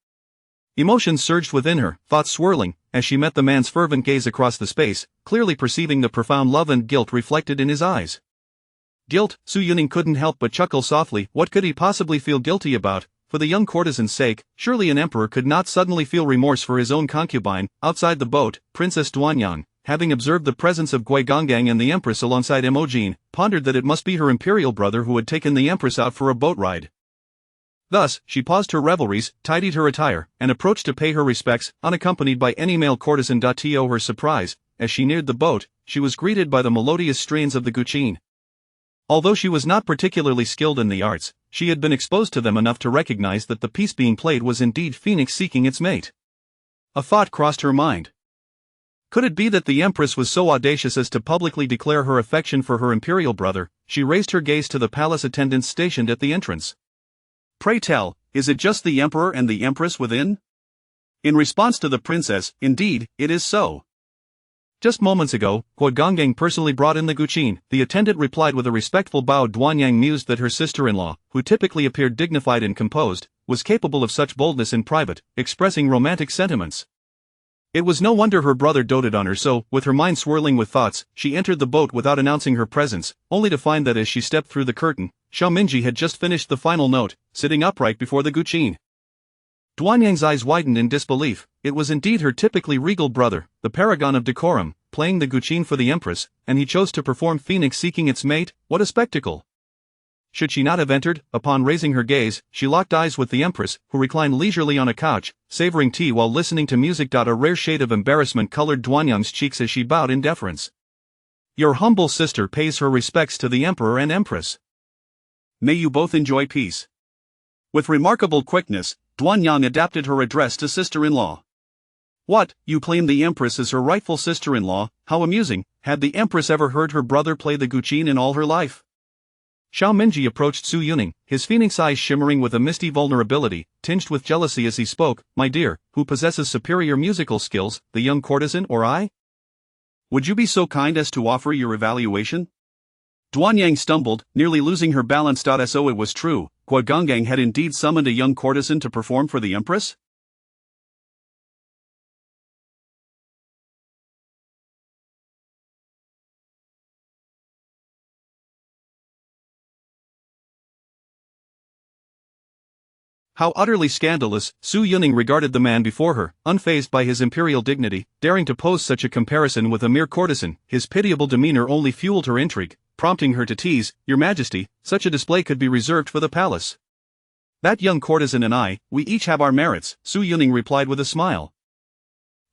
Emotions surged within her, thoughts swirling, as she met the man's fervent gaze across the space, clearly perceiving the profound love and guilt reflected in his eyes. Guilt? Su Yuning couldn't help but chuckle softly. What could he possibly feel guilty about? For the young courtesan's sake, surely an emperor could not suddenly feel remorse for his own concubine. Outside the boat, Princess Duanyang, having observed the presence of Gui Gonggang and the empress alongside Mo-jin, pondered that it must be her imperial brother who had taken the empress out for a boat ride. Thus, she paused her revelries, tidied her attire, and approached to pay her respects, unaccompanied by any male courtesan. To her surprise, as she neared the boat, she was greeted by the melodious strains of the guqin. Although she was not particularly skilled in the arts, she had been exposed to them enough to recognize that the piece being played was indeed Phoenix seeking its mate. A thought crossed her mind. Could it be that the empress was so audacious as to publicly declare her affection for her imperial brother? She raised her gaze to the palace attendants stationed at the entrance. Pray tell, is it just the emperor and the empress within? In response to the princess, indeed, it is so. Just moments ago, Gui Gonggang personally brought in the guqin. The attendant replied with a respectful bow. Duanyang mused that her sister-in-law, who typically appeared dignified and composed, was capable of such boldness in private, expressing romantic sentiments. It was no wonder her brother doted on her, so, with her mind swirling with thoughts, she entered the boat without announcing her presence, only to find that as she stepped through the curtain, Xiao Minji had just finished the final note, sitting upright before the guqin. Duanyang's eyes widened in disbelief. It was indeed her typically regal brother, the paragon of decorum, playing the guqin for the empress, and he chose to perform Phoenix seeking its mate. What a spectacle! Should she not have entered? Upon raising her gaze, she locked eyes with the empress, who reclined leisurely on a couch, savoring tea while listening to music. A rare shade of embarrassment colored Duanyang's cheeks as she bowed in deference. Your humble sister pays her respects to the emperor and empress. May you both enjoy peace. With remarkable quickness, Duanyang adapted her address to sister-in-law. What, you claim the empress is her rightful sister-in-law? How amusing! Had the empress ever heard her brother play the guqin in all her life? Xiao Minji approached Su Yuning, his phoenix eyes shimmering with a misty vulnerability, tinged with jealousy as he spoke. My dear, who possesses superior musical skills, the young courtesan or I? Would you be so kind as to offer your evaluation? Duanyang stumbled, nearly losing her balance. So it was true, Gui Gonggang had indeed summoned a young courtesan to perform for the empress? How utterly scandalous! Su Yuning regarded the man before her, unfazed by his imperial dignity, daring to pose such a comparison with a mere courtesan. His pitiable demeanor only fueled her intrigue, prompting her to tease, Your Majesty, such a display could be reserved for the palace. That young courtesan and I, we each have our merits, Su Yuning replied with a smile.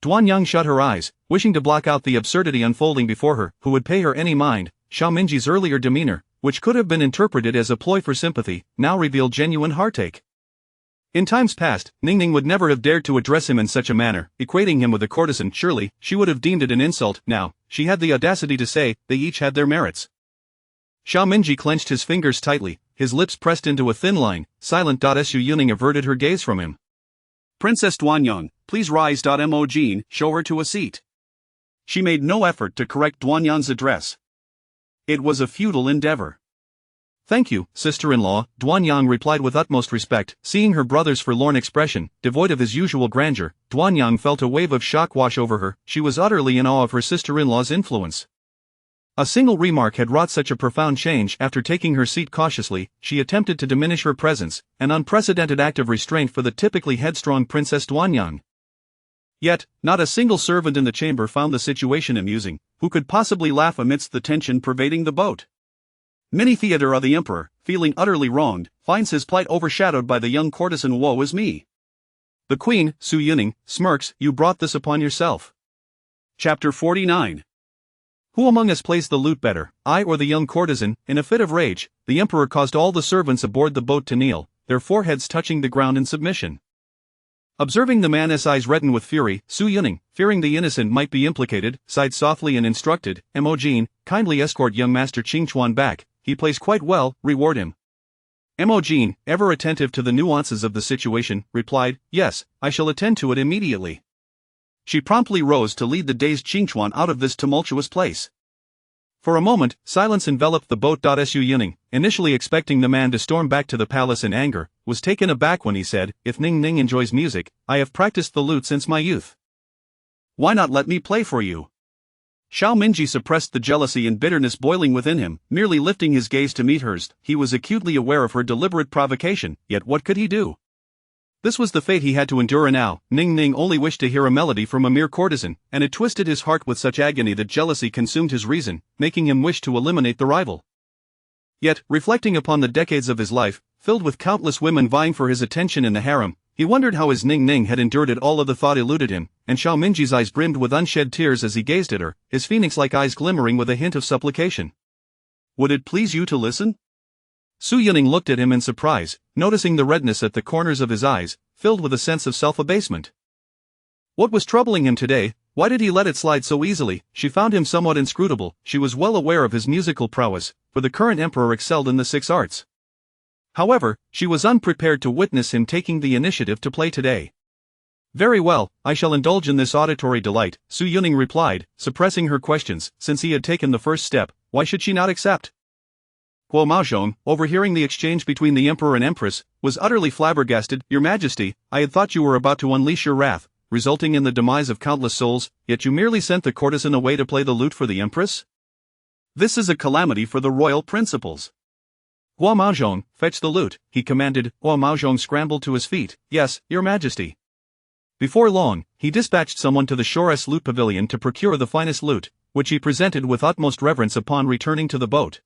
Duanyang shut her eyes, wishing to block out the absurdity unfolding before her. Who would pay her any mind? Xiao Minji's earlier demeanor, which could have been interpreted as a ploy for sympathy, now revealed genuine heartache. In times past, Ningning would never have dared to address him in such a manner, equating him with a courtesan. Surely, she would have deemed it an insult. Now, she had the audacity to say, they each had their merits. Xiao Minji clenched his fingers tightly, his lips pressed into a thin line. Silent. Su Yuning averted her gaze from him. Princess Duanyang, please rise. Mo Jin, show her to a seat. She made no effort to correct Duanyang's address. It was a futile endeavor. Thank you, sister-in-law, Duanyang replied with utmost respect. Seeing her brother's forlorn expression, devoid of his usual grandeur, Duanyang felt a wave of shock wash over her. She was utterly in awe of her sister-in-law's influence. A single remark had wrought such a profound change. After taking her seat cautiously, she attempted to diminish her presence, an unprecedented act of restraint for the typically headstrong Princess Duanyang. Yet, not a single servant in the chamber found the situation amusing. Who could possibly laugh amidst the tension pervading the boat? Mini Theodore, the emperor, feeling utterly wronged, finds his plight overshadowed by the young courtesan. Woe is me. The queen, Su Yuning, smirks. You brought this upon yourself. Chapter 49. Who among us plays the lute better, I or the young courtesan? In a fit of rage, the emperor caused all the servants aboard the boat to kneel, their foreheads touching the ground in submission. Observing the man's eyes redden with fury, Su Yuning, fearing the innocent might be implicated, sighed softly and instructed, Mo Jin, kindly escort young Master Qingchuan back. He plays quite well, reward him. Mo Jin, ever attentive to the nuances of the situation, replied, yes, I shall attend to it immediately. She promptly rose to lead the dazed Qingchuan out of this tumultuous place. For a moment, silence enveloped the boat. Su Yuning, initially expecting the man to storm back to the palace in anger, was taken aback when he said, if Ning Ning enjoys music, I have practiced the lute since my youth. Why not let me play for you? Xiao Minji suppressed the jealousy and bitterness boiling within him, merely lifting his gaze to meet hers. He was acutely aware of her deliberate provocation, yet what could he do? This was the fate he had to endure now. Ning Ning only wished to hear a melody from a mere courtesan, and it twisted his heart with such agony that jealousy consumed his reason, making him wish to eliminate the rival. Yet, reflecting upon the decades of his life, filled with countless women vying for his attention in the harem, he wondered how his Ning Ning had endured it all. Of the thought eluded him, and Xiao Minji's eyes brimmed with unshed tears as he gazed at her, his phoenix-like eyes glimmering with a hint of supplication. Would it please you to listen? Su Yuning looked at him in surprise, noticing the redness at the corners of his eyes, filled with a sense of self-abasement. What was troubling him today? Why did he let it slide so easily? She found him somewhat inscrutable. She was well aware of his musical prowess, for the current emperor excelled in the 6 arts. However, she was unprepared to witness him taking the initiative to play today. Very well, I shall indulge in this auditory delight, Su Yuning replied, suppressing her questions. Since he had taken the first step, why should she not accept? Guo Maozhong, overhearing the exchange between the emperor and empress, was utterly flabbergasted. Your Majesty, I had thought you were about to unleash your wrath, resulting in the demise of countless souls, yet you merely sent the courtesan away to play the lute for the empress? This is a calamity for the royal principles. Guo Maozhong, fetch the lute, he commanded. Guo Maozhong scrambled to his feet. Yes, Your Majesty. Before long, he dispatched someone to the Cherished lute pavilion to procure the finest lute, which he presented with utmost reverence upon returning to the boat.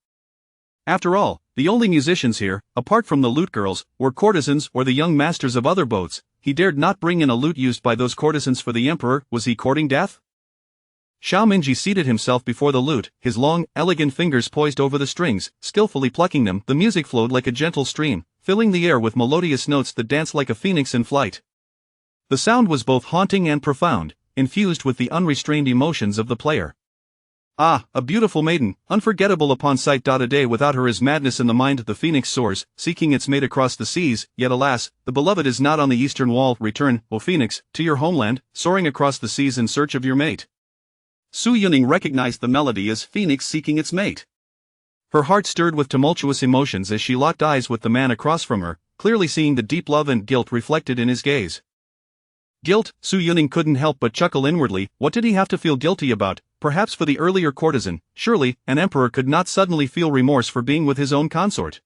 After all, the only musicians here, apart from the lute girls, were courtesans or the young masters of other boats. He dared not bring in a lute used by those courtesans for the emperor. Was he courting death? Xiao Minji seated himself before the lute, his long, elegant fingers poised over the strings, skillfully plucking them. The music flowed like a gentle stream, filling the air with melodious notes that danced like a phoenix in flight. The sound was both haunting and profound, infused with the unrestrained emotions of the player. Ah, a beautiful maiden, unforgettable upon sight. A day without her is madness in the mind. The phoenix soars, seeking its mate across the seas, yet alas, the beloved is not on the eastern wall. Return, O phoenix, to your homeland, soaring across the seas in search of your mate. Su Yuning recognized the melody as phoenix seeking its mate. Her heart stirred with tumultuous emotions as she locked eyes with the man across from her, clearly seeing the deep love and guilt reflected in his gaze. Guilt? Su Yuning couldn't help but chuckle inwardly. What did he have to feel guilty about? Perhaps for the earlier courtesan. Surely, an emperor could not suddenly feel remorse for being with his own consort.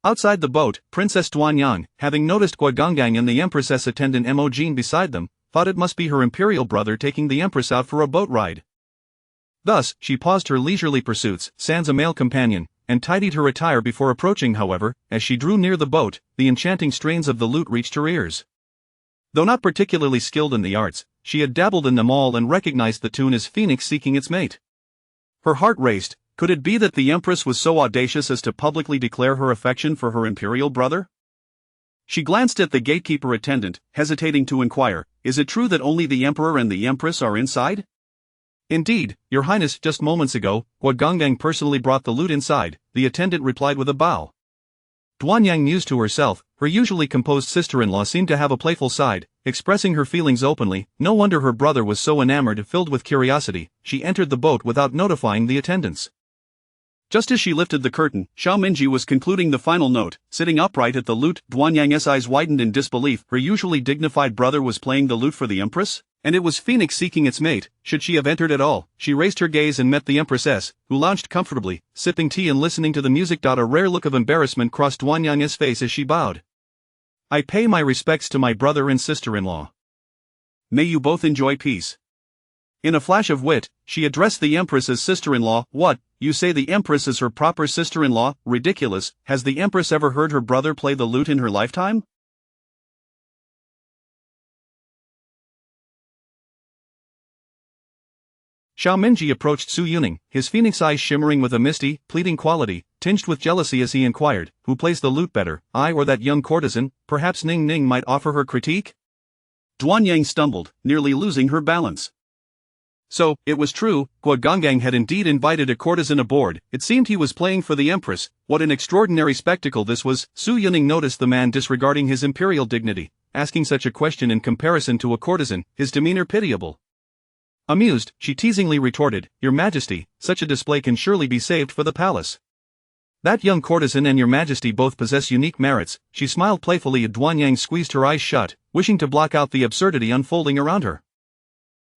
Outside the boat, Princess Duanyang, having noticed Guogangang and the Empress's attendant Mo Jin beside them, thought it must be her imperial brother taking the Empress out for a boat ride. Thus, she paused her leisurely pursuits, sans a male companion, and tidied her attire before approaching. However, as she drew near the boat, the enchanting strains of the lute reached her ears. Though not particularly skilled in the arts, she had dabbled in them all and recognized the tune as phoenix seeking its mate. Her heart raced. Could it be that the Empress was so audacious as to publicly declare her affection for her imperial brother? She glanced at the gatekeeper attendant, hesitating to inquire, "Is it true that only the emperor and the empress are inside?" "Indeed, your highness, just moments ago, Guogangang personally brought the loot inside," the attendant replied with a bow. Duanyang mused to herself. Her usually composed sister-in-law seemed to have a playful side, expressing her feelings openly. No wonder her brother was so enamored. Filled with curiosity, she entered the boat without notifying the attendants. Just as she lifted the curtain, Xiao Minji was concluding the final note. Sitting upright at the lute, Duanyang's eyes widened in disbelief. Her usually dignified brother was playing the lute for the Empress? And it was Phoenix seeking its mate. Should she have entered at all? She raised her gaze and met the Empress, who lounged comfortably, sipping tea and listening to the music. A rare look of embarrassment crossed Duanyang's face as she bowed. "I pay my respects to my brother and sister-in-law. May you both enjoy peace." In a flash of wit, she addressed the Empress as sister-in-law. "What, you say the Empress is her proper sister-in-law? Ridiculous. Has the Empress ever heard her brother play the lute in her lifetime?" Xiao Minji approached Su Yuning, his phoenix eyes shimmering with a misty, pleading quality, tinged with jealousy as he inquired, "Who plays the lute better, I or that young courtesan? Perhaps Ning Ning might offer her critique?" Duanyang stumbled, nearly losing her balance. So, it was true, Guogangang had indeed invited a courtesan aboard. It seemed he was playing for the Empress. What an extraordinary spectacle this was. Su Yuning noticed the man disregarding his imperial dignity, asking such a question in comparison to a courtesan, his demeanor pitiable. Amused, she teasingly retorted, "Your Majesty, such a display can surely be saved for the palace. That young courtesan and your Majesty both possess unique merits." She smiled playfully as Duanyang squeezed her eyes shut, wishing to block out the absurdity unfolding around her.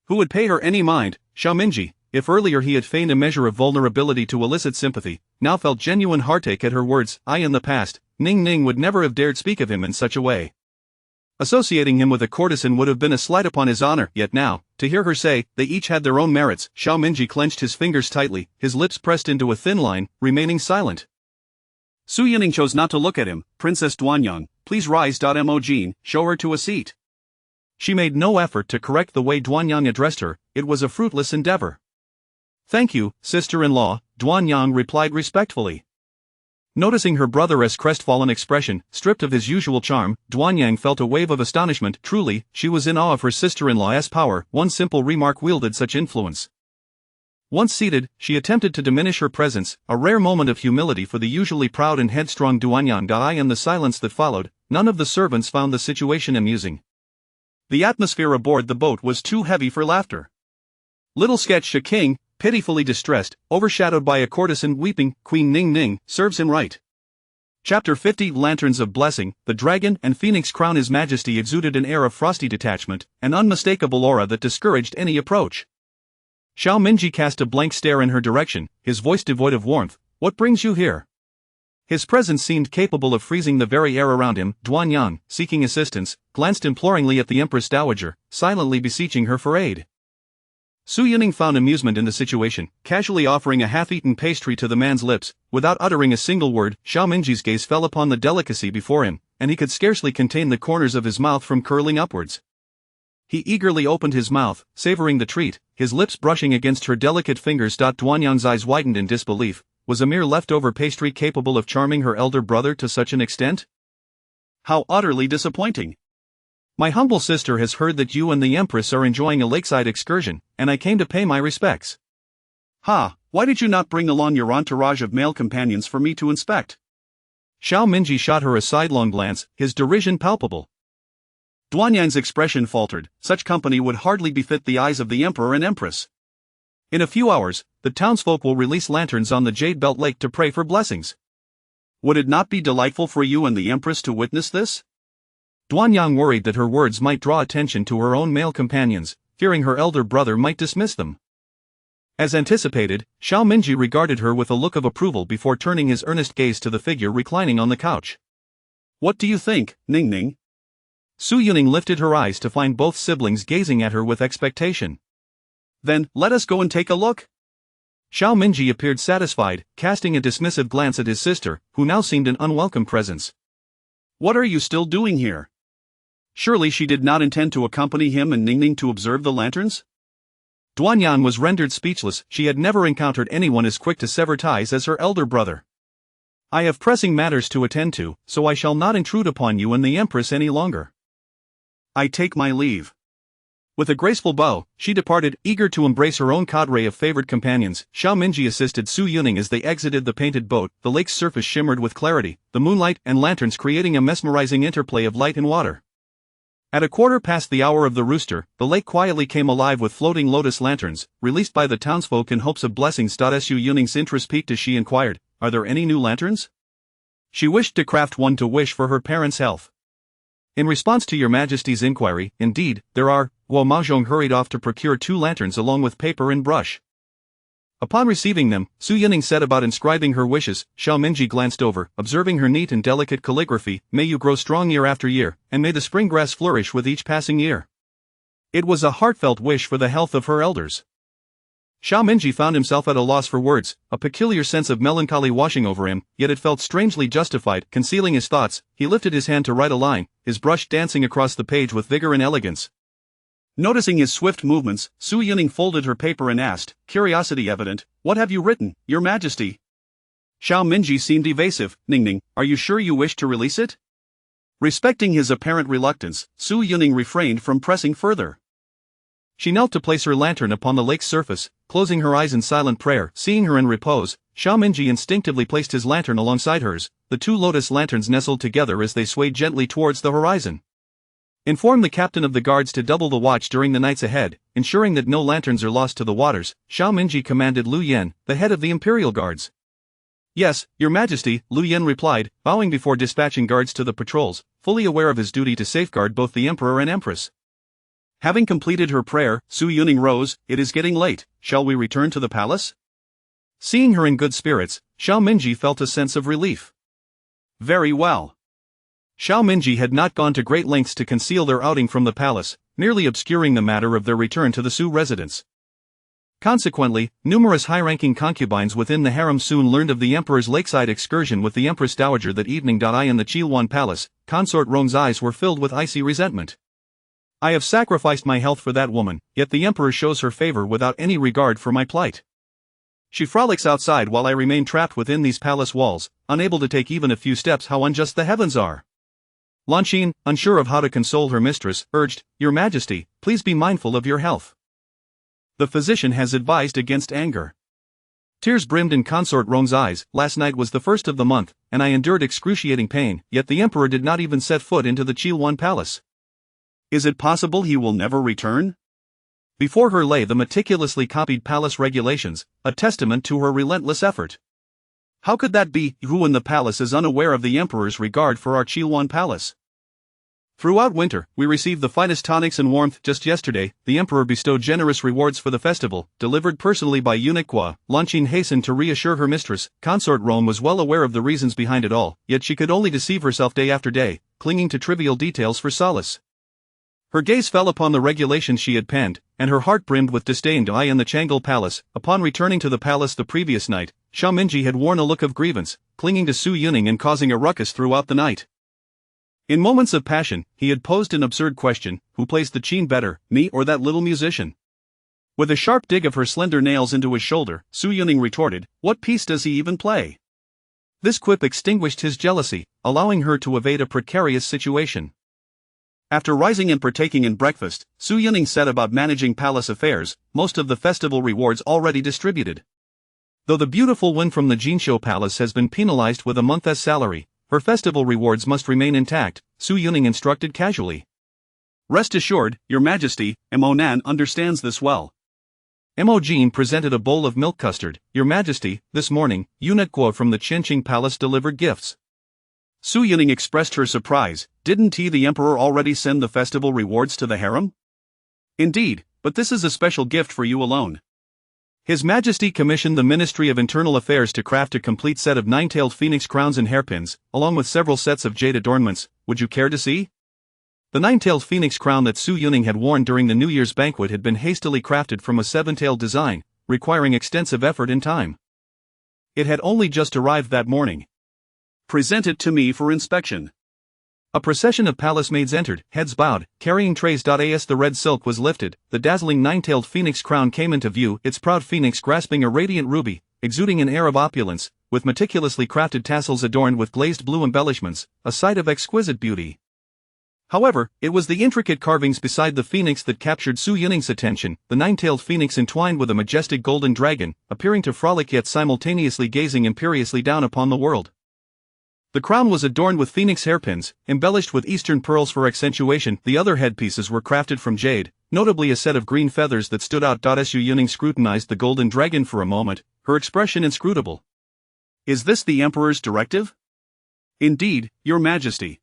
Who would pay her any mind? Xiao Minji, if earlier he had feigned a measure of vulnerability to elicit sympathy, now felt genuine heartache at her words. In the past, Ning Ning would never have dared speak of him in such a way. Associating him with a courtesan would have been a slight upon his honor. Yet now, to hear her say, they each had their own merits, Xiao Minji clenched his fingers tightly, his lips pressed into a thin line, remaining silent. Su Yuning chose not to look at him. "Princess Duanyang, please rise. Mo Jean, show her to a seat." She made no effort to correct the way Duanyang addressed her. It was a fruitless endeavor. "Thank you, sister-in-law," Duanyang replied respectfully. Noticing her brother's crestfallen expression, stripped of his usual charm, Duanyang felt a wave of astonishment. Truly, she was in awe of her sister-in-law's power. One simple remark wielded such influence. Once seated, she attempted to diminish her presence, a rare moment of humility for the usually proud and headstrong Duanyang. In the silence that followed, none of the servants found the situation amusing. The atmosphere aboard the boat was too heavy for laughter. Little sketch: a king, pitifully distressed, overshadowed by a courtesan weeping. Queen Ning Ning serves him right. Chapter 50 Lanterns of Blessing. The dragon and phoenix crown. His Majesty exuded an air of frosty detachment, an unmistakable aura that discouraged any approach. Xiao Minji cast a blank stare in her direction, his voice devoid of warmth. "What brings you here?" His presence seemed capable of freezing the very air around him. Duanyang, seeking assistance, glanced imploringly at the Empress Dowager, silently beseeching her for aid. Su Yuning found amusement in the situation, casually offering a half-eaten pastry to the man's lips. Without uttering a single word, Xiao Minji's gaze fell upon the delicacy before him, and he could scarcely contain the corners of his mouth from curling upwards. He eagerly opened his mouth, savoring the treat, his lips brushing against her delicate fingers. Duanyang's eyes widened in disbelief. Was a mere leftover pastry capable of charming her elder brother to such an extent? How utterly disappointing! "My humble sister has heard that you and the Empress are enjoying a lakeside excursion, and I came to pay my respects." "Ha, why did you not bring along your entourage of male companions for me to inspect?" Xiao Minji shot her a sidelong glance, his derision palpable. Duanyang's expression faltered. Such company would hardly befit the eyes of the Emperor and Empress. "In a few hours, the townsfolk will release lanterns on the Jade Belt Lake to pray for blessings. Would it not be delightful for you and the Empress to witness this?" Duanyang worried that her words might draw attention to her own male companions, fearing her elder brother might dismiss them. As anticipated, Xiao Minji regarded her with a look of approval before turning his earnest gaze to the figure reclining on the couch. "What do you think, Ning Ning?" Su Yuning lifted her eyes to find both siblings gazing at her with expectation. "Then, let us go and take a look." Xiao Minji appeared satisfied, casting a dismissive glance at his sister, who now seemed an unwelcome presence. "What are you still doing here?" Surely she did not intend to accompany him and Ning Ning to observe the lanterns? Duanyang was rendered speechless. She had never encountered anyone as quick to sever ties as her elder brother. I have pressing matters to attend to, so I shall not intrude upon you and the Empress any longer. I take my leave. With a graceful bow, she departed, eager to embrace her own cadre of favored companions. Xiao Minji assisted Su Yuning as they exited the painted boat. The lake's surface shimmered with clarity, the moonlight and lanterns creating a mesmerizing interplay of light and water. At 1/4 past the hour of the rooster, the lake quietly came alive with floating lotus lanterns, released by the townsfolk in hopes of blessings. Su Yuning's interest peaked as she inquired, "Are there any new lanterns?" She wished to craft one to wish for her parents' health. In response to your Majesty's inquiry, indeed, there are. Guo Maozhong hurried off to procure 2 lanterns along with paper and brush. Upon receiving them, Su Yuning set about inscribing her wishes. Xiao Minji glanced over, observing her neat and delicate calligraphy. May you grow strong year after year, and may the spring grass flourish with each passing year. It was a heartfelt wish for the health of her elders. Xiao Minji found himself at a loss for words, a peculiar sense of melancholy washing over him, yet it felt strangely justified. Concealing his thoughts, he lifted his hand to write a line, his brush dancing across the page with vigor and elegance. Noticing his swift movements, Su Yuning folded her paper and asked, curiosity evident, "What have you written, Your Majesty?" Xiao Minji seemed evasive. "Ningning, are you sure you wish to release it?" Respecting his apparent reluctance, Su Yuning refrained from pressing further. She knelt to place her lantern upon the lake's surface, closing her eyes in silent prayer. Seeing her in repose, Xiao Minji instinctively placed his lantern alongside hers. The 2 lotus lanterns nestled together as they swayed gently towards the horizon. Inform the captain of the guards to double the watch during the nights ahead, ensuring that no lanterns are lost to the waters, Xiao Minji commanded Lu Yan, the head of the imperial guards. Yes, Your Majesty, Lu Yan replied, bowing before dispatching guards to the patrols, fully aware of his duty to safeguard both the emperor and empress. Having completed her prayer, Su Yuning rose. It is getting late, shall we return to the palace? Seeing her in good spirits, Xiao Minji felt a sense of relief. Very well. Xiao Minji had not gone to great lengths to conceal their outing from the palace, merely obscuring the matter of their return to the Su residence. Consequently, numerous high-ranking concubines within the harem soon learned of the emperor's lakeside excursion with the Empress Dowager that evening. In the Chilwan palace, consort Rong's eyes were filled with icy resentment. I have sacrificed my health for that woman, yet the emperor shows her favor without any regard for my plight. She frolics outside while I remain trapped within these palace walls, unable to take even a few steps. How unjust the heavens are! Lanqin, unsure of how to console her mistress, urged, Your Majesty, please be mindful of your health. The physician has advised against anger. Tears brimmed in consort Rong's eyes. Last night was the 1st of the month, and I endured excruciating pain, yet the emperor did not even set foot into the Chilwan palace. Is it possible he will never return? Before her lay the meticulously copied palace regulations, a testament to her relentless effort. How could that be? Who in the palace is unaware of the emperor's regard for our Chilwan palace? Throughout winter, we received the finest tonics and warmth. Just yesterday, the emperor bestowed generous rewards for the festival, delivered personally by eunuch Guo. Lanqin hastened to reassure her mistress. Consort Rome was well aware of the reasons behind it all, yet she could only deceive herself day after day, clinging to trivial details for solace. Her gaze fell upon the regulations she had penned, and her heart brimmed with disdain. In the Changle Palace, upon returning to the palace the previous night, Xiao Minji had worn a look of grievance, clinging to Su Yuning and causing a ruckus throughout the night. In moments of passion, he had posed an absurd question: who plays the qin better, me or that little musician? With a sharp dig of her slender nails into his shoulder, Su Yuning retorted, what piece does he even play? This quip extinguished his jealousy, allowing her to evade a precarious situation. After rising and partaking in breakfast, Su Yuning set about managing palace affairs, most of the festival rewards already distributed. Though the beautiful Wen from the Jinsho Palace has been penalized with a month's salary, her festival rewards must remain intact, Su Yuning instructed casually. Rest assured, Your Majesty, Mo Nan understands this well. Mo Jin presented a bowl of milk custard. Your Majesty, this morning, eunuch Guo from the Chenqing Palace delivered gifts. Su Yuning expressed her surprise. Didn't the emperor already send the festival rewards to the harem? Indeed, but this is a special gift for you alone. His Majesty commissioned the Ministry of Internal Affairs to craft a complete set of 9-tailed phoenix crowns and hairpins, along with several sets of jade adornments. Would you care to see? The 9-tailed phoenix crown that Su Yuning had worn during the New Year's banquet had been hastily crafted from a 7-tailed design, requiring extensive effort and time. It had only just arrived that morning. Present it to me for inspection. A procession of palace maids entered, heads bowed, carrying trays. As the red silk was lifted, the dazzling 9-tailed phoenix crown came into view, its proud phoenix grasping a radiant ruby, exuding an air of opulence, with meticulously crafted tassels adorned with glazed blue embellishments, a sight of exquisite beauty. However, it was the intricate carvings beside the phoenix that captured Su Yuning's attention, the nine-tailed phoenix entwined with a majestic golden dragon, appearing to frolic yet simultaneously gazing imperiously down upon the world. The crown was adorned with phoenix hairpins, embellished with eastern pearls for accentuation. The other headpieces were crafted from jade, notably a set of green feathers that stood out. Su Yuning scrutinized the golden dragon for a moment, her expression inscrutable. "Is this the Emperor's directive?" "Indeed, Your Majesty.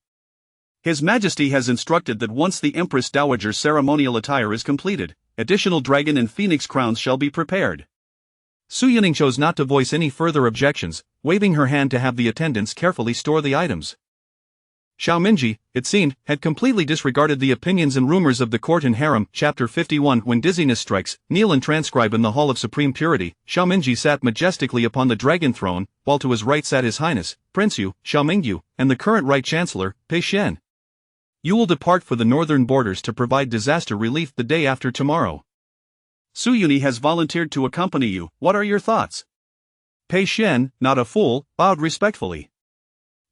His Majesty has instructed that once the Empress Dowager's ceremonial attire is completed, additional dragon and phoenix crowns shall be prepared." Su Yuning chose not to voice any further objections, waving her hand to have the attendants carefully store the items. Xiao Mingji, it seemed, had completely disregarded the opinions and rumors of the court and harem. Chapter 51. When dizziness strikes, kneel and transcribe. In the Hall of Supreme Purity, Xiao Mingji sat majestically upon the dragon throne, while to his right sat His Highness, Prince Yu, Xiao Mingyu, and the current Right Chancellor, Pei Xian. "You will depart for the northern borders to provide disaster relief the day after tomorrow. Su Yuni has volunteered to accompany you. What are your thoughts?" Pei Xian, not a fool, bowed respectfully.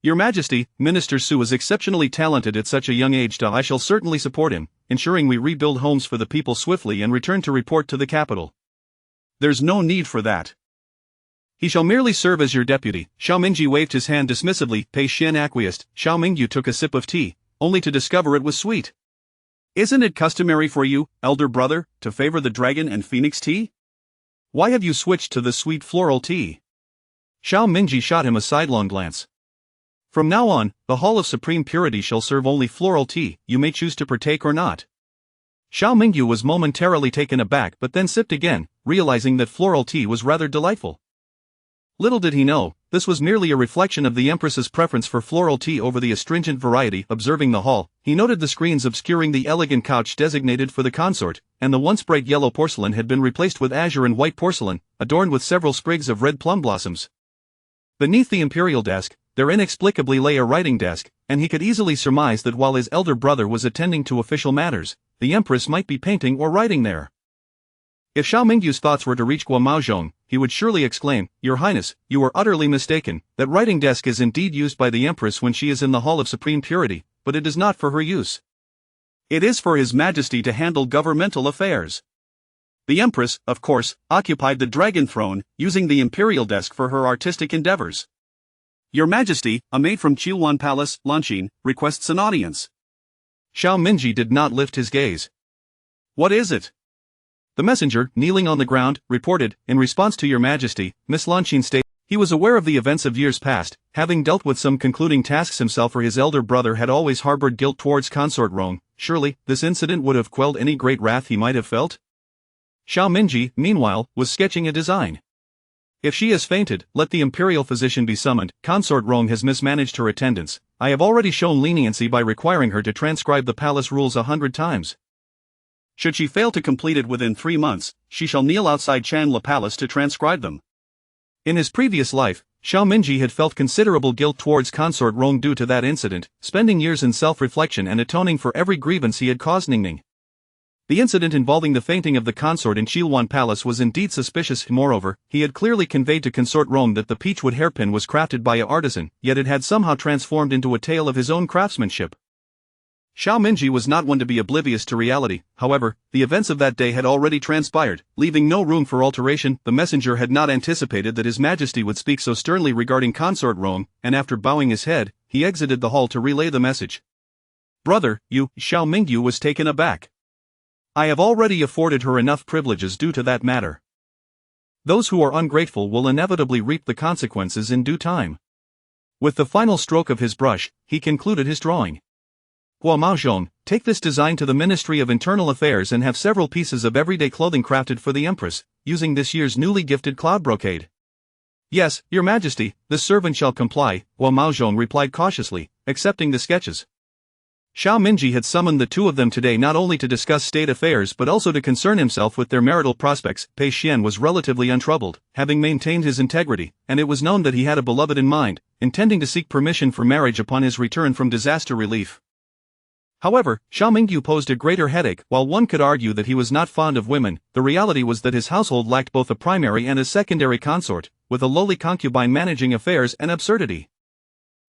"Your Majesty, Minister Su is exceptionally talented at such a young age. I shall certainly support him, ensuring we rebuild homes for the people swiftly and return to report to the capital." "There's no need for that. He shall merely serve as your deputy." Xiao Mingji waved his hand dismissively. Pei Xian acquiesced. Xiao Mingyu took a sip of tea, only to discover it was sweet. "Isn't it customary for you, elder brother, to favor the dragon and phoenix tea? Why have you switched to the sweet floral tea?" Xiao Mingji shot him a sidelong glance. "From now on, the Hall of Supreme Purity shall serve only floral tea. You may choose to partake or not." Xiao Mingyu was momentarily taken aback but then sipped again, realizing that floral tea was rather delightful. Little did he know, this was merely a reflection of the Empress's preference for floral tea over the astringent variety. Observing the hall, he noted the screens obscuring the elegant couch designated for the consort, and the once bright yellow porcelain had been replaced with azure and white porcelain, adorned with several sprigs of red plum blossoms. Beneath the imperial desk, there inexplicably lay a writing desk, and he could easily surmise that while his elder brother was attending to official matters, the Empress might be painting or writing there. If Xiao Mingyu's thoughts were to reach Guo Maozhong, he would surely exclaim, "Your Highness, you are utterly mistaken. That writing desk is indeed used by the Empress when she is in the Hall of Supreme Purity, but it is not for her use. It is for His Majesty to handle governmental affairs." The Empress, of course, occupied the dragon throne, using the imperial desk for her artistic endeavors. "Your Majesty, a maid from Chilwan Palace, Lanqin, requests an audience." Xiao Mingji did not lift his gaze. "What is it?" The messenger, kneeling on the ground, reported, "In response to Your Majesty, Miss Lanqin stated." He was aware of the events of years past, having dealt with some concluding tasks himself, for his elder brother had always harbored guilt towards consort Rong. Surely, this incident would have quelled any great wrath he might have felt. Xiao Mingji, meanwhile, was sketching a design. "If she has fainted, let the imperial physician be summoned. Consort Rong has mismanaged her attendance. I have already shown leniency by requiring her to transcribe the palace rules 100 times. Should she fail to complete it within 3 months, she shall kneel outside Chanla Palace to transcribe them." In his previous life, Xiao Mingji had felt considerable guilt towards consort Rong due to that incident, spending years in self-reflection and atoning for every grievance he had caused Ningning. The incident involving the fainting of the consort in Chilwan Palace was indeed suspicious. Moreover, he had clearly conveyed to consort Rong that the peachwood hairpin was crafted by an artisan, yet it had somehow transformed into a tale of his own craftsmanship. Xiao Mingji was not one to be oblivious to reality. However, the events of that day had already transpired, leaving no room for alteration. The messenger had not anticipated that His Majesty would speak so sternly regarding consort Rong, and after bowing his head, he exited the hall to relay the message. "Brother, you," Xiao Mingyu was taken aback. "I have already afforded her enough privileges due to that matter. Those who are ungrateful will inevitably reap the consequences in due time." With the final stroke of his brush, he concluded his drawing. "Guo Maozhong, take this design to the Ministry of Internal Affairs and have several pieces of everyday clothing crafted for the Empress, using this year's newly gifted cloud brocade." "Yes, Your Majesty, this servant shall comply," Guo Maozhong replied cautiously, accepting the sketches. Xiao Mingji had summoned the two of them today not only to discuss state affairs but also to concern himself with their marital prospects. Pei Xian was relatively untroubled, having maintained his integrity, and it was known that he had a beloved in mind, intending to seek permission for marriage upon his return from disaster relief. However, Xiao Mingyu posed a greater headache. While one could argue that he was not fond of women, the reality was that his household lacked both a primary and a secondary consort, with a lowly concubine managing affairs an absurdity.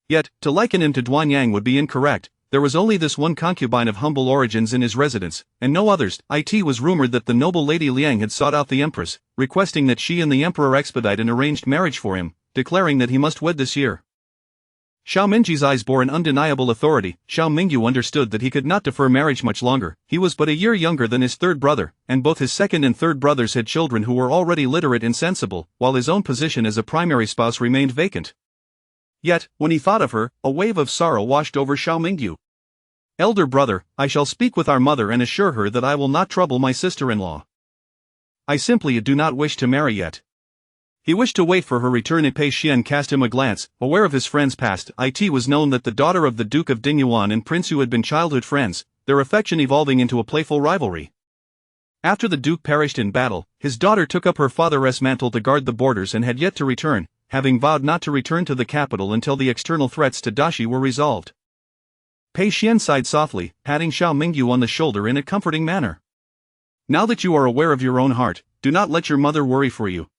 Yet, to liken him to Duan Yang would be incorrect. There was only this one concubine of humble origins in his residence, and no others. It was rumored that the noble Lady Liang had sought out the Empress, requesting that she and the Emperor expedite an arranged marriage for him, declaring that he must wed this year. Xiao Mingji's eyes bore an undeniable authority. Xiao Mingyu understood that he could not defer marriage much longer. He was but a year younger than his third brother, and both his second and third brothers had children who were already literate and sensible, while his own position as a primary spouse remained vacant. Yet, when he thought of her, a wave of sorrow washed over Xiao Mingyu. "Elder brother, I shall speak with our mother and assure her that I will not trouble my sister-in-law. I simply do not wish to marry yet." He wished to wait for her return, and Pei Xian cast him a glance. Aware of his friend's past, it was known that the daughter of the Duke of Dingyuan and Prince Yu had been childhood friends, their affection evolving into a playful rivalry. After the Duke perished in battle, his daughter took up her father's mantle to guard the borders and had yet to return, having vowed not to return to the capital until the external threats to Dashi were resolved. Pei Xian sighed softly, patting Xiao Mingyu on the shoulder in a comforting manner. "Now that you are aware of your own heart, do not let your mother worry for you.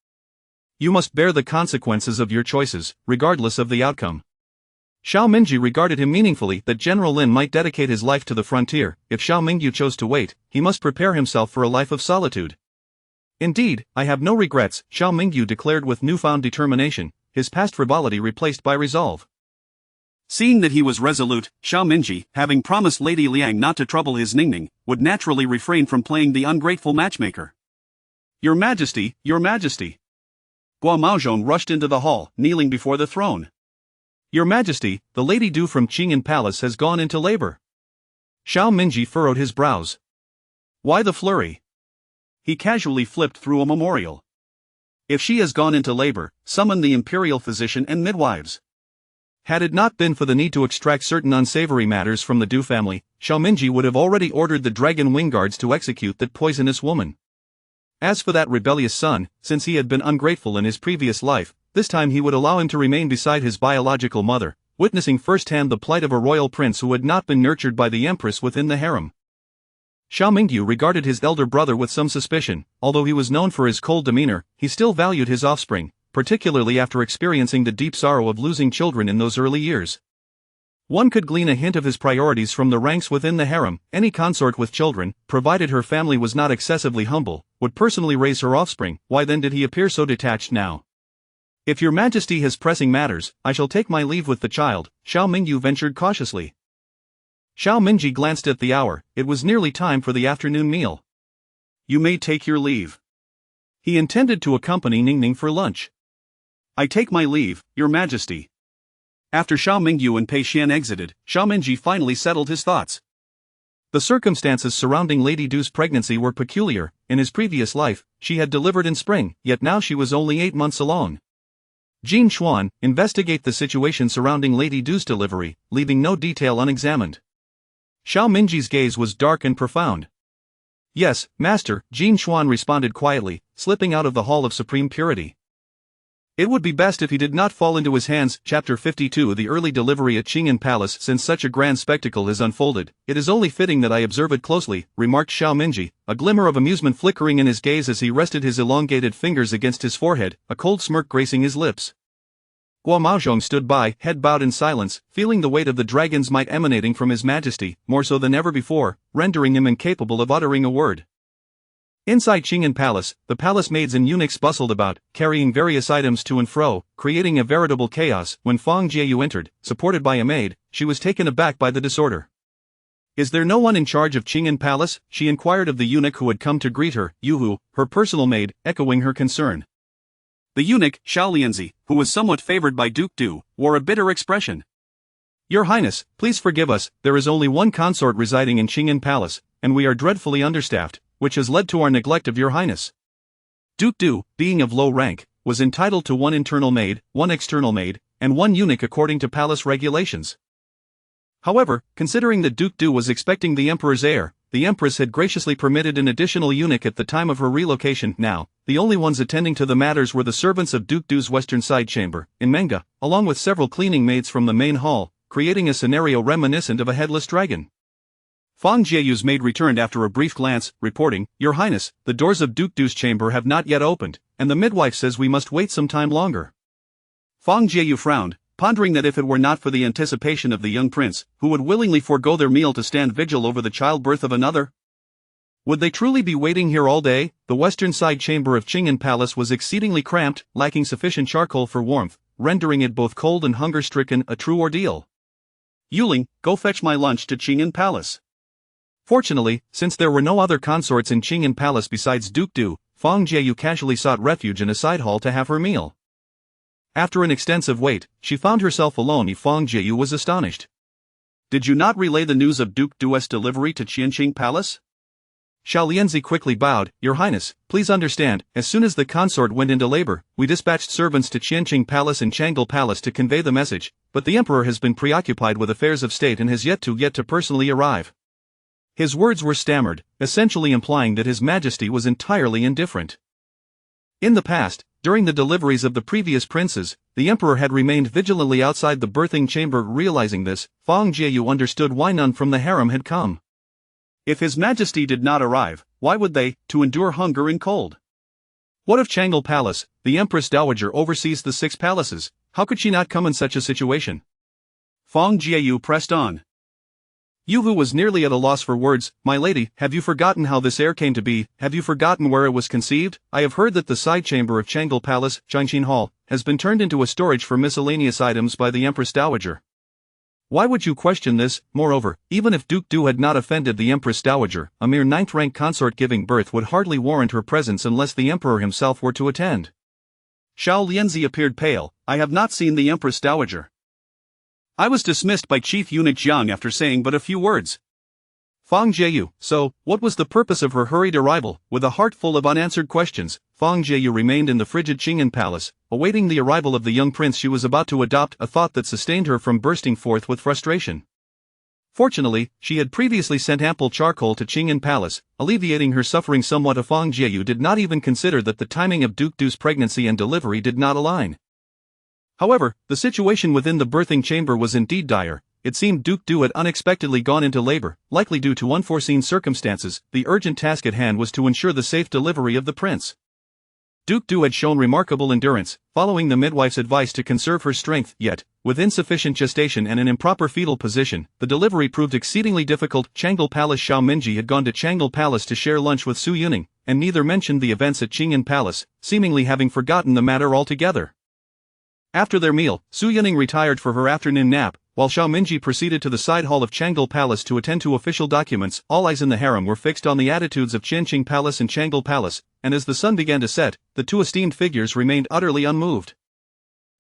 You must bear the consequences of your choices, regardless of the outcome." Xiao Mingyu regarded him meaningfully. That General Lin might dedicate his life to the frontier. If Xiao Mingyu chose to wait, he must prepare himself for a life of solitude. "Indeed, I have no regrets," Xiao Mingyu declared with newfound determination, his past frivolity replaced by resolve. Seeing that he was resolute, Xiao Mingji, having promised Lady Liang not to trouble his Ningning, would naturally refrain from playing the ungrateful matchmaker. "Your Majesty, your Majesty!" Guo Maozhong rushed into the hall, kneeling before the throne. "Your Majesty, the Lady Du from Qingyan Palace has gone into labor." Xiao Mingji furrowed his brows. "Why the flurry?" He casually flipped through a memorial. "If she has gone into labor, summon the imperial physician and midwives." Had it not been for the need to extract certain unsavory matters from the Du family, Xiao Mingji would have already ordered the dragon wing guards to execute that poisonous woman. As for that rebellious son, since he had been ungrateful in his previous life, this time he would allow him to remain beside his biological mother, witnessing firsthand the plight of a royal prince who had not been nurtured by the Empress within the harem. Xiao Mingyu regarded his elder brother with some suspicion. Although he was known for his cold demeanor, he still valued his offspring, particularly after experiencing the deep sorrow of losing children in those early years. One could glean a hint of his priorities from the ranks within the harem. Any consort with children, provided her family was not excessively humble, would personally raise her offspring. Why then did he appear so detached now? "If your Majesty has pressing matters, I shall take my leave with the child," Xiao Mingyu ventured cautiously. Xiao Mingji glanced at the hour. It was nearly time for the afternoon meal. "You may take your leave." He intended to accompany Ningning for lunch. "I take my leave, your Majesty." After Xiao Mingyu and Pei Xian exited, Xiao Mingji finally settled his thoughts. The circumstances surrounding Lady Du's pregnancy were peculiar. In his previous life, she had delivered in spring, yet now she was only 8 months along. Jin Xuan, investigate the situation surrounding Lady Du's delivery, leaving no detail unexamined. Xiao Mingji's gaze was dark and profound. "Yes, Master," Jin Xuan responded quietly, slipping out of the Hall of Supreme Purity. It would be best if he did not fall into his hands. Chapter 52. The early delivery at Qingyan Palace. Since such a grand spectacle has unfolded, it is only fitting that I observe it closely, remarked Xiao Mingji, a glimmer of amusement flickering in his gaze as he rested his elongated fingers against his forehead, a cold smirk gracing his lips. Guo Maozhong stood by, head bowed in silence, feeling the weight of the dragon's might emanating from his Majesty, more so than ever before, rendering him incapable of uttering a word. Inside Qingyan Palace, the palace maids and eunuchs bustled about, carrying various items to and fro, creating a veritable chaos. When Fang Jieyu entered, supported by a maid, she was taken aback by the disorder. "Is there no one in charge of Qingyan Palace?" she inquired of the eunuch who had come to greet her, Yuhu, her personal maid, echoing her concern. The eunuch, Xiaolianzi, who was somewhat favored by Duke Du, wore a bitter expression. "Your Highness, please forgive us, there is only one consort residing in Qingyan Palace, and we are dreadfully understaffed, which has led to our neglect of your Highness." Duke Du, being of low rank, was entitled to 1 internal maid, 1 external maid, and 1 eunuch according to palace regulations. However, considering that Duke Du was expecting the Emperor's heir, the Empress had graciously permitted an additional eunuch at the time of her relocation. Now, the only ones attending to the matters were the servants of Duke Du's western side chamber, in Menga, along with several cleaning maids from the main hall, creating a scenario reminiscent of a headless dragon. Fang Jieyu's maid returned after a brief glance, reporting, "Your Highness, the doors of Duke Du's chamber have not yet opened, and the midwife says we must wait some time longer." Fang Jieyu frowned, pondering that if it were not for the anticipation of the young prince, who would willingly forego their meal to stand vigil over the childbirth of another? Would they truly be waiting here all day? The western side chamber of Qingyan Palace was exceedingly cramped, lacking sufficient charcoal for warmth, rendering it both cold and hunger-stricken, a true ordeal. "Yuling, go fetch my lunch to Qingyan Palace." Fortunately, since there were no other consorts in Qingyan Palace besides Duke Du, Fang Jieyu casually sought refuge in a side hall to have her meal. After an extensive wait, she found herself alone. Fang Jieyu was astonished. "Did you not relay the news of Duke Du's delivery to Qianqing Palace?" Xiao Lianzi quickly bowed. "Your Highness, please understand, as soon as the consort went into labor, we dispatched servants to Qianqing Palace and Changle Palace to convey the message, but the emperor has been preoccupied with affairs of state and has yet to personally arrive." His words were stammered, essentially implying that His Majesty was entirely indifferent. In the past, during the deliveries of the previous princes, the emperor had remained vigilantly outside the birthing chamber. Realizing this, Fang Jieyu understood why none from the harem had come. If His Majesty did not arrive, why would they, to endure hunger and cold? What of Changle Palace? The Empress Dowager oversees the 6 palaces, how could she not come in such a situation? Fang Jieyu pressed on. Yu Hu was nearly at a loss for words. "My lady, have you forgotten how this heir came to be? Have you forgotten where it was conceived? I have heard that the side chamber of Changle Palace, Jiangxin Hall, has been turned into a storage for miscellaneous items by the Empress Dowager." Why would you question this? Moreover, even if Duke Du had not offended the Empress Dowager, a mere 9th-rank consort giving birth would hardly warrant her presence unless the emperor himself were to attend. Xiao Lianzi appeared pale. "I have not seen the Empress Dowager. I was dismissed by Chief Eunuch Jiang after saying but a few words." Fang Jieyu, so, what was the purpose of her hurried arrival? With a heart full of unanswered questions, Fang Jieyu remained in the frigid Qingyan Palace, awaiting the arrival of the young prince she was about to adopt, a thought that sustained her from bursting forth with frustration. Fortunately, she had previously sent ample charcoal to Qingyan Palace, alleviating her suffering somewhat. Fang Jieyu did not even consider that the timing of Duke Du's pregnancy and delivery did not align. However, the situation within the birthing chamber was indeed dire. It seemed Duke Du had unexpectedly gone into labor, likely due to unforeseen circumstances. The urgent task at hand was to ensure the safe delivery of the prince. Duke Du had shown remarkable endurance, following the midwife's advice to conserve her strength, yet, with insufficient gestation and an improper fetal position, the delivery proved exceedingly difficult. Changle Palace. Xiao Minji had gone to Changle Palace to share lunch with Su Yuning, and neither mentioned the events at Qingyan Palace, seemingly having forgotten the matter altogether. After their meal, Su Yuning retired for her afternoon nap, while Xiao Minji proceeded to the side hall of Changle Palace to attend to official documents. All eyes in the harem were fixed on the attitudes of Qianqing Palace and Changle Palace, and as the sun began to set, the 2 esteemed figures remained utterly unmoved.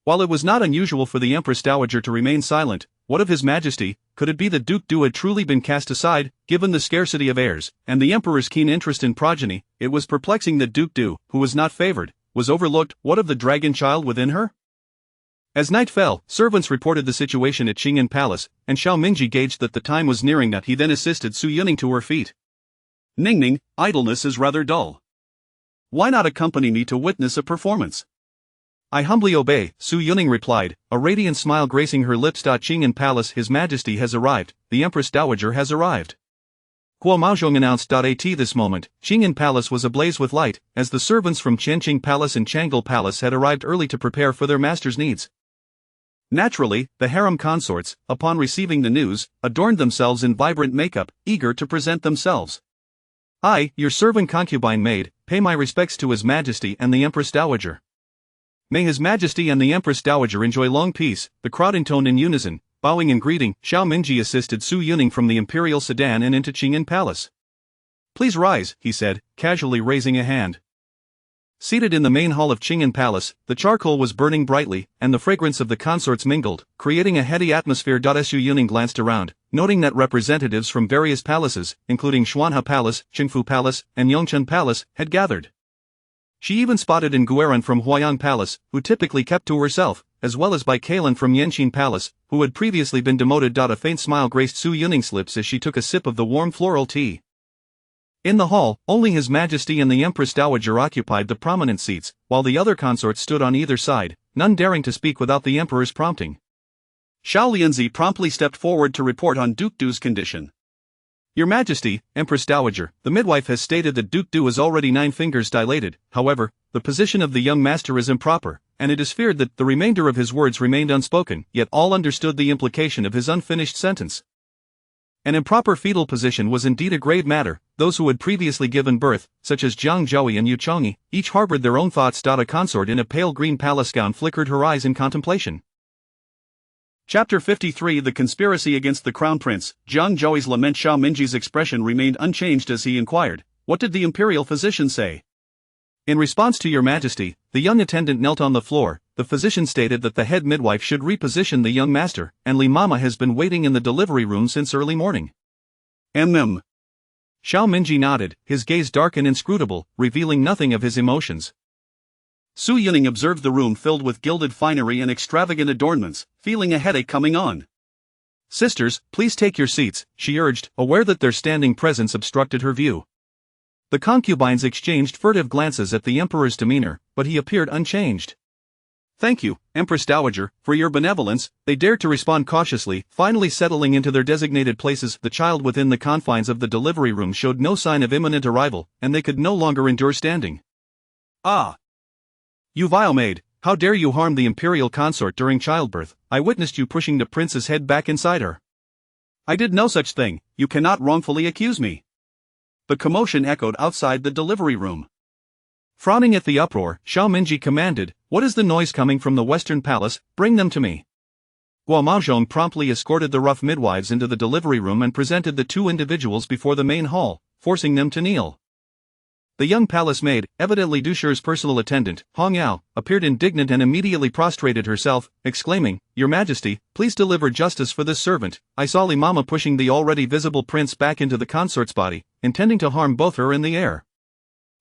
While it was not unusual for the Empress Dowager to remain silent, what of His Majesty? Could it be that Duke Du had truly been cast aside? Given the scarcity of heirs, and the emperor's keen interest in progeny, it was perplexing that Duke Du, who was not favored, was overlooked. What of the dragon child within her? As night fell, servants reported the situation at Qingyan Palace, and Xiao Minji gauged that the time was nearing. He then assisted Su Yuning to her feet. "Ningning, idleness is rather dull. Why not accompany me to witness a performance?" "I humbly obey," Su Yuning replied, a radiant smile gracing her lips. Qingyan Palace. His Majesty has arrived, the Empress Dowager has arrived. Guo Maozhong announced. At this moment, Qingyan Palace was ablaze with light, as the servants from Qianqing Palace and Changle Palace had arrived early to prepare for their master's needs. Naturally, the harem consorts, upon receiving the news, adorned themselves in vibrant makeup, eager to present themselves. "I, your servant concubine maid, pay my respects to His Majesty and the Empress Dowager." "May His Majesty and the Empress Dowager enjoy long peace," the crowd intoned in unison. Bowing in greeting, Xiao Minji assisted Su Yuning from the imperial sedan and into Qingyan Palace. "Please rise," he said, casually raising a hand. Seated in the main hall of Qingyan Palace, the charcoal was burning brightly, and the fragrance of the consorts mingled, creating a heady atmosphere. Su Yuning glanced around, noting that representatives from various palaces, including Xuanhe Palace, Qingfu Palace, and Yongchen Palace, had gathered. She even spotted Nguyen from Huayang Palace, who typically kept to herself, as well as by Kailan from Yanqin Palace, who had previously been demoted. A faint smile graced Su Yuning's lips as she took a sip of the warm floral tea. In the hall, only His Majesty and the Empress Dowager occupied the prominent seats, while the other consorts stood on either side, none daring to speak without the emperor's prompting. Xiao Lianzi promptly stepped forward to report on Duke Du's condition. Your Majesty, Empress Dowager, the midwife has stated that Duke Du is already 9 fingers dilated. However, the position of the young master is improper, and it is feared that the remainder of his words remained unspoken, yet all understood the implication of his unfinished sentence. An improper fetal position was indeed a grave matter. Those who had previously given birth, such as Jiang Zhouyi and Yu Chongyi, each harbored their own thoughts. A consort in a pale green palace gown flickered her eyes in contemplation. Chapter 53 The Conspiracy Against the Crown Prince. Jiang Zhouyi's lament. Xiao Minji's expression remained unchanged as he inquired, "What did the imperial physician say?" In response to Your Majesty, the young attendant knelt on the floor. The physician stated that the head midwife should reposition the young master, and Li Mama has been waiting in the delivery room since early morning. Xiao Minji nodded, his gaze dark and inscrutable, revealing nothing of his emotions. Su Yuning observed the room filled with gilded finery and extravagant adornments, feeling a headache coming on. "Sisters, please take your seats," she urged, aware that their standing presence obstructed her view. The concubines exchanged furtive glances at the emperor's demeanor, but he appeared unchanged. "Thank you, Empress Dowager, for your benevolence," they dared to respond cautiously, finally settling into their designated places. The child within the confines of the delivery room showed no sign of imminent arrival, and they could no longer endure standing. "Ah! You vile maid, how dare you harm the imperial consort during childbirth? I witnessed you pushing the prince's head back inside her." "I did no such thing, you cannot wrongfully accuse me." The commotion echoed outside the delivery room. Frowning at the uproar, Xiao Minji commanded, "What is the noise coming from the western palace? Bring them to me." Guo Maozhong promptly escorted the rough midwives into the delivery room and presented the 2 individuals before the main hall, forcing them to kneel. The young palace maid, evidently Dusher's personal attendant, Hong Yao, appeared indignant and immediately prostrated herself, exclaiming, "Your Majesty, please deliver justice for this servant. I saw Li Mama pushing the already visible prince back into the consort's body, intending to harm both her in the air."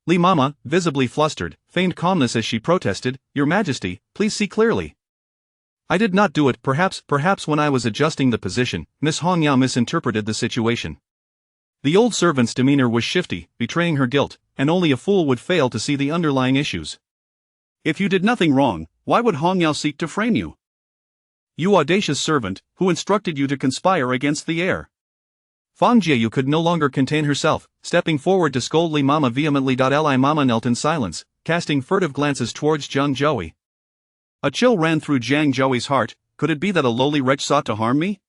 Li Mama, visibly flustered, feigned calmness as she protested, "Your Majesty, please see clearly. I did not do it. Perhaps when I was adjusting the position, Miss Hong Yao misinterpreted the situation." The old servant's demeanor was shifty, betraying her guilt, and only a fool would fail to see the underlying issues. "If you did nothing wrong, why would Hong Yao seek to frame you? You audacious servant, who instructed you to conspire against the heir?" Fang Jieyu could no longer contain herself, stepping forward to scold Li Mama vehemently. Li Mama knelt in silence, casting furtive glances towards Jiang Zhouyi. A chill ran through Jiang Zhouyi's heart. Could it be that a lowly wretch sought to harm me?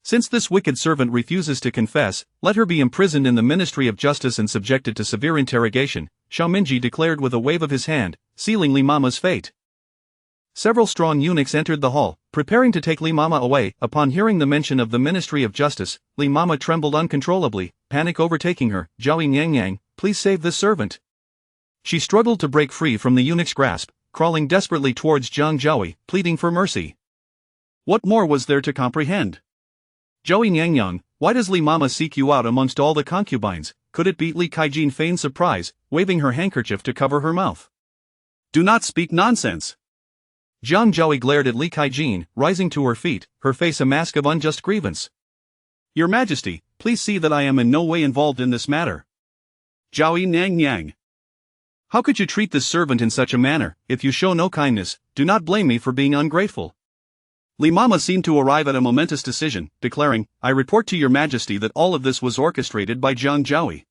Since this wicked servant refuses to confess, let her be imprisoned in the Ministry of Justice and subjected to severe interrogation, Xiao Minji declared with a wave of his hand, sealing Li Mama's fate. Several strong eunuchs entered the hall, preparing to take Li Mama away. Upon hearing the mention of the Ministry of Justice, Li Mama trembled uncontrollably, panic overtaking her. "Zhao Yang, please save this servant." She struggled to break free from the eunuch's grasp, crawling desperately towards Jiang Zhouyi, pleading for mercy. What more was there to comprehend? "Zhou Yangyang, why does Li Mama seek you out amongst all the concubines?" Could it be? Li Kaijin feigned surprise, waving her handkerchief to cover her mouth. "Do not speak nonsense." Jiang Zhouyi glared at Li Kaijin, rising to her feet, her face a mask of unjust grievance. "Your Majesty, please see that I am in no way involved in this matter." "Zhao Yangyang, how could you treat this servant in such a manner? If you show no kindness, do not blame me for being ungrateful." Li Mama seemed to arrive at a momentous decision, declaring, "I report to Your Majesty that all of this was orchestrated by Jiang Zhouyi."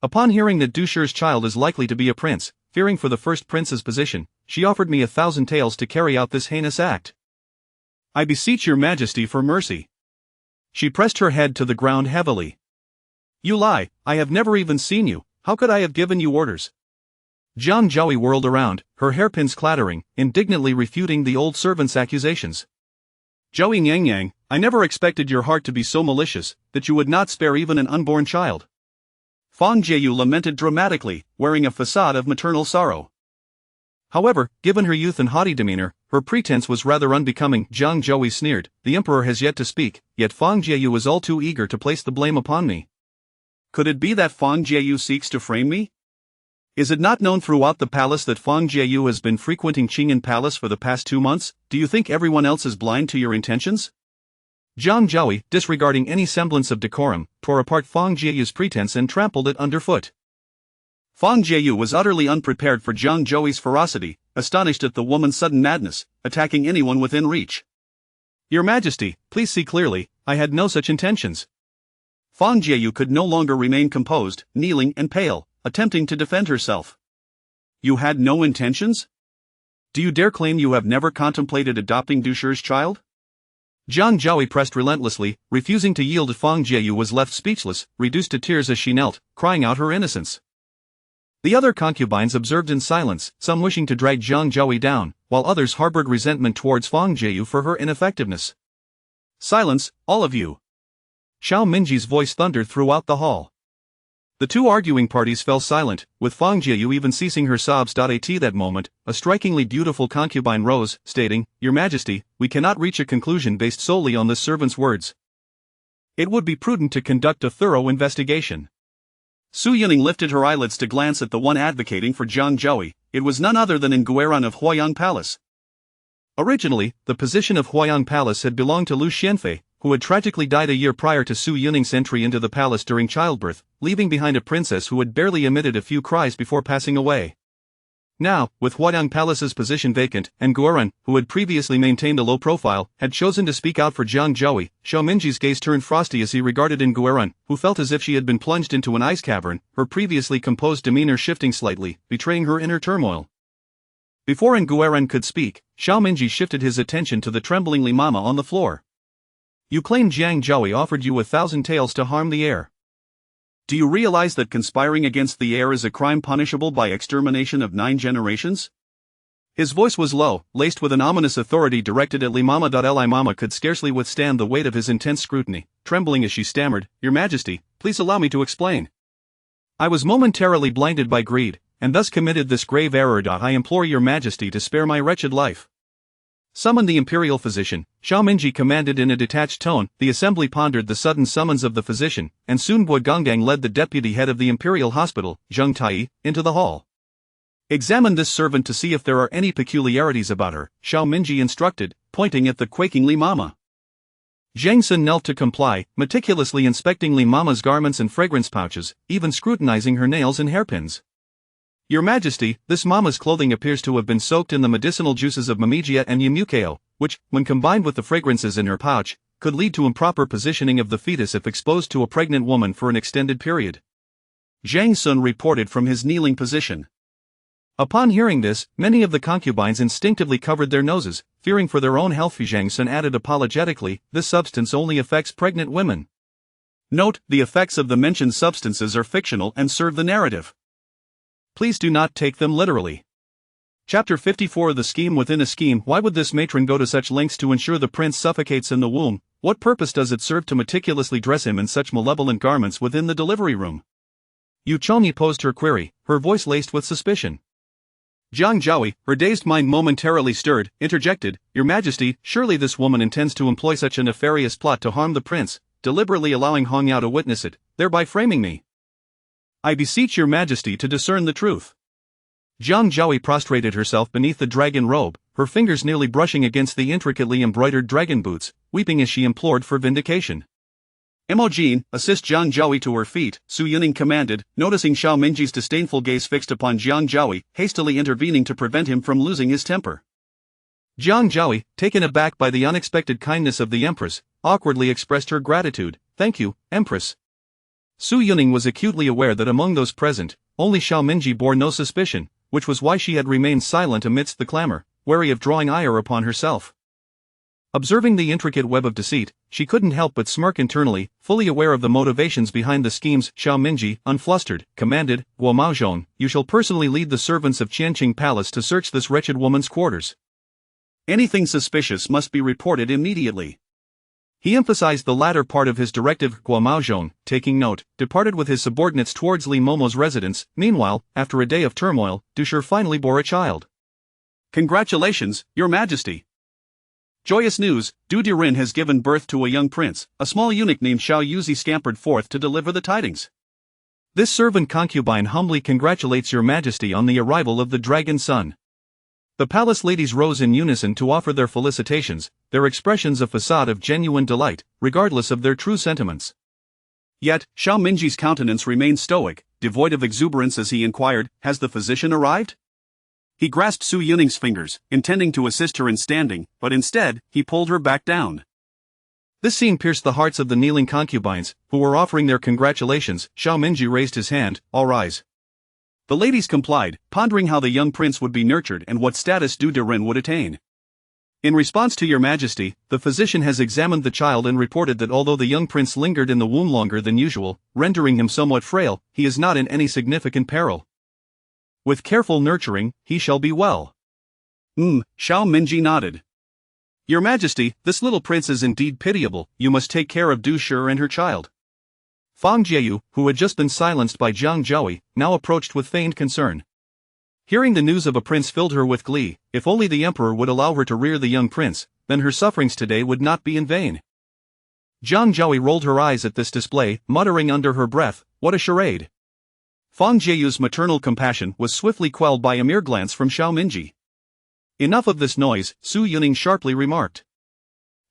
Upon hearing that Dusher's child is likely to be a prince, fearing for the first prince's position, she offered me 1,000 taels to carry out this heinous act. "I beseech Your Majesty for mercy." She pressed her head to the ground heavily. "You lie, I have never even seen you. How could I have given you orders?" Jiang Zhouyi whirled around, her hairpins clattering, indignantly refuting the old servant's accusations. "Zhou Yangyang, I never expected your heart to be so malicious, that you would not spare even an unborn child." Fang Jieyu lamented dramatically, wearing a facade of maternal sorrow. However, given her youth and haughty demeanor, her pretense was rather unbecoming. Jiang Zhouyi sneered, "The emperor has yet to speak, yet Fang Jieyu was all too eager to place the blame upon me." Could it be that Fang Jieyu seeks to frame me? Is it not known throughout the palace that Fang Jieyu has been frequenting Qingyan Palace for the past 2 months? Do you think everyone else is blind to your intentions? Jiang Zhouyi, disregarding any semblance of decorum, tore apart Fang Jieyu's pretense and trampled it underfoot. Fang Jieyu was utterly unprepared for Jiang Zhouyi's ferocity, astonished at the woman's sudden madness, attacking anyone within reach. "Your Majesty, please see clearly, I had no such intentions." Fang Jieyu could no longer remain composed, kneeling and pale, attempting to defend herself. You had no intentions? Do you dare claim you have never contemplated adopting Dusher's child? Jiang Zhaoi pressed relentlessly, refusing to yield. Fang Jieyu was left speechless, reduced to tears as she knelt, crying out her innocence. The other concubines observed in silence, some wishing to drag Jiang Zhaoi down, while others harbored resentment towards Fang Jieyu for her ineffectiveness. Silence, all of you! Xiao Minji's voice thundered throughout the hall. The two arguing parties fell silent, with Fang Jieyu even ceasing her sobs. At that moment, a strikingly beautiful concubine rose, stating, "Your Majesty, we cannot reach a conclusion based solely on this servant's words. It would be prudent to conduct a thorough investigation." Su Yuning lifted her eyelids to glance at the one advocating for Jiang Zhaoi. It was none other than Ngueran of Huayang Palace. Originally, the position of Huayang Palace had belonged to Lu Xianfei, who had tragically died a year prior to Su Yuning's entry into the palace during childbirth, leaving behind a princess who had barely emitted a few cries before passing away. Now, with Huayang Palace's position vacant, and Ngueran, who had previously maintained a low profile, had chosen to speak out for Jiang Zhaoi, Xiao Minji's gaze turned frosty as he regarded Ngueran, who felt as if she had been plunged into an ice cavern, her previously composed demeanor shifting slightly, betraying her inner turmoil. Before Ngueran could speak, Xiao Minji shifted his attention to the trembling Li Mama on the floor. You claim Jiang Zhaoi offered you 1,000 taels to harm the heir. Do you realize that conspiring against the heir is a crime punishable by extermination of 9 generations? His voice was low, laced with an ominous authority directed at Li Mama. Li Mama could scarcely withstand the weight of his intense scrutiny, trembling as she stammered, "Your Majesty, please allow me to explain. I was momentarily blinded by greed, and thus committed this grave error. I implore your Majesty to spare my wretched life." Summon the imperial physician, Xiao Minji commanded in a detached tone. The assembly pondered the sudden summons of the physician, and soon Guogangang led the deputy head of the imperial hospital, Zheng Tai, into the hall. Examine this servant to see if there are any peculiarities about her, Xiao Minji instructed, pointing at the quaking Li Mama. Zhang Sun knelt to comply, meticulously inspecting Li Mama's garments and fragrance pouches, even scrutinizing her nails and hairpins. Your Majesty, this mama's clothing appears to have been soaked in the medicinal juices of Mamigia and Yamukeo, which, when combined with the fragrances in her pouch, could lead to improper positioning of the fetus if exposed to a pregnant woman for an extended period. Zhang Sun reported from his kneeling position. Upon hearing this, many of the concubines instinctively covered their noses, fearing for their own health. Zhang Sun added apologetically, "This substance only affects pregnant women. Note, the effects of the mentioned substances are fictional and serve the narrative. Please do not take them literally." Chapter 54. The scheme within a scheme. Why would this matron go to such lengths to ensure the prince suffocates in the womb? What purpose does it serve to meticulously dress him in such malevolent garments within the delivery room? Yu Chongyi posed her query, her voice laced with suspicion. Jiang Zhaoi, her dazed mind momentarily stirred, interjected, "Your Majesty, surely this woman intends to employ such a nefarious plot to harm the prince, deliberately allowing Hong Yao to witness it, thereby framing me. I beseech your Majesty to discern the truth." Jiang Zhaoi prostrated herself beneath the dragon robe, her fingers nearly brushing against the intricately embroidered dragon boots, weeping as she implored for vindication. Imogen, assist Jiang Zhaoi to her feet, Su Yuning commanded, noticing Xiao Minji's disdainful gaze fixed upon Jiang Zhaoi, hastily intervening to prevent him from losing his temper. Jiang Zhaoi, taken aback by the unexpected kindness of the Empress, awkwardly expressed her gratitude. "Thank you, Empress." Su Yuning was acutely aware that among those present, only Xiao Minji bore no suspicion, which was why she had remained silent amidst the clamor, wary of drawing ire upon herself. Observing the intricate web of deceit, she couldn't help but smirk internally, fully aware of the motivations behind the schemes. Xiao Minji, unflustered, commanded, "Guo Maozhong, you shall personally lead the servants of Qianqing Palace to search this wretched woman's quarters. Anything suspicious must be reported immediately." He emphasized the latter part of his directive. Guo Maozhong, taking note, departed with his subordinates towards Li Momo's residence. Meanwhile, after a day of turmoil, Dusher finally bore a child. "Congratulations, Your Majesty! Joyous news, Du Durin has given birth to a young prince." A small eunuch named Xiao Yuzi scampered forth to deliver the tidings. "This servant concubine humbly congratulates Your Majesty on the arrival of the dragon son." The palace ladies rose in unison to offer their felicitations, their expressions a facade of genuine delight, regardless of their true sentiments. Yet, Xiao Minji's countenance remained stoic, devoid of exuberance as he inquired, "Has the physician arrived?" He grasped Su Yuning's fingers, intending to assist her in standing, but instead, he pulled her back down. This scene pierced the hearts of the kneeling concubines, who were offering their congratulations. Xiao Minji raised his hand, all rise. The ladies complied, pondering how the young prince would be nurtured and what status Du Derin would attain. In response to your majesty, the physician has examined the child and reported that although the young prince lingered in the womb longer than usual, rendering him somewhat frail, he is not in any significant peril. With careful nurturing, he shall be well. Xiao Minji nodded. Your majesty, this little prince is indeed pitiable. You must take care of Du Shi and her child. Fang Jieyu, who had just been silenced by Jiang Zhaoi, now approached with feigned concern. Hearing the news of a prince filled her with glee. If only the emperor would allow her to rear the young prince, then her sufferings today would not be in vain. Jiang Zhaoi rolled her eyes at this display, muttering under her breath, what a charade. Fang Jieyu's maternal compassion was swiftly quelled by a mere glance from Xiao Minji. Enough of this noise, Su Yuning sharply remarked.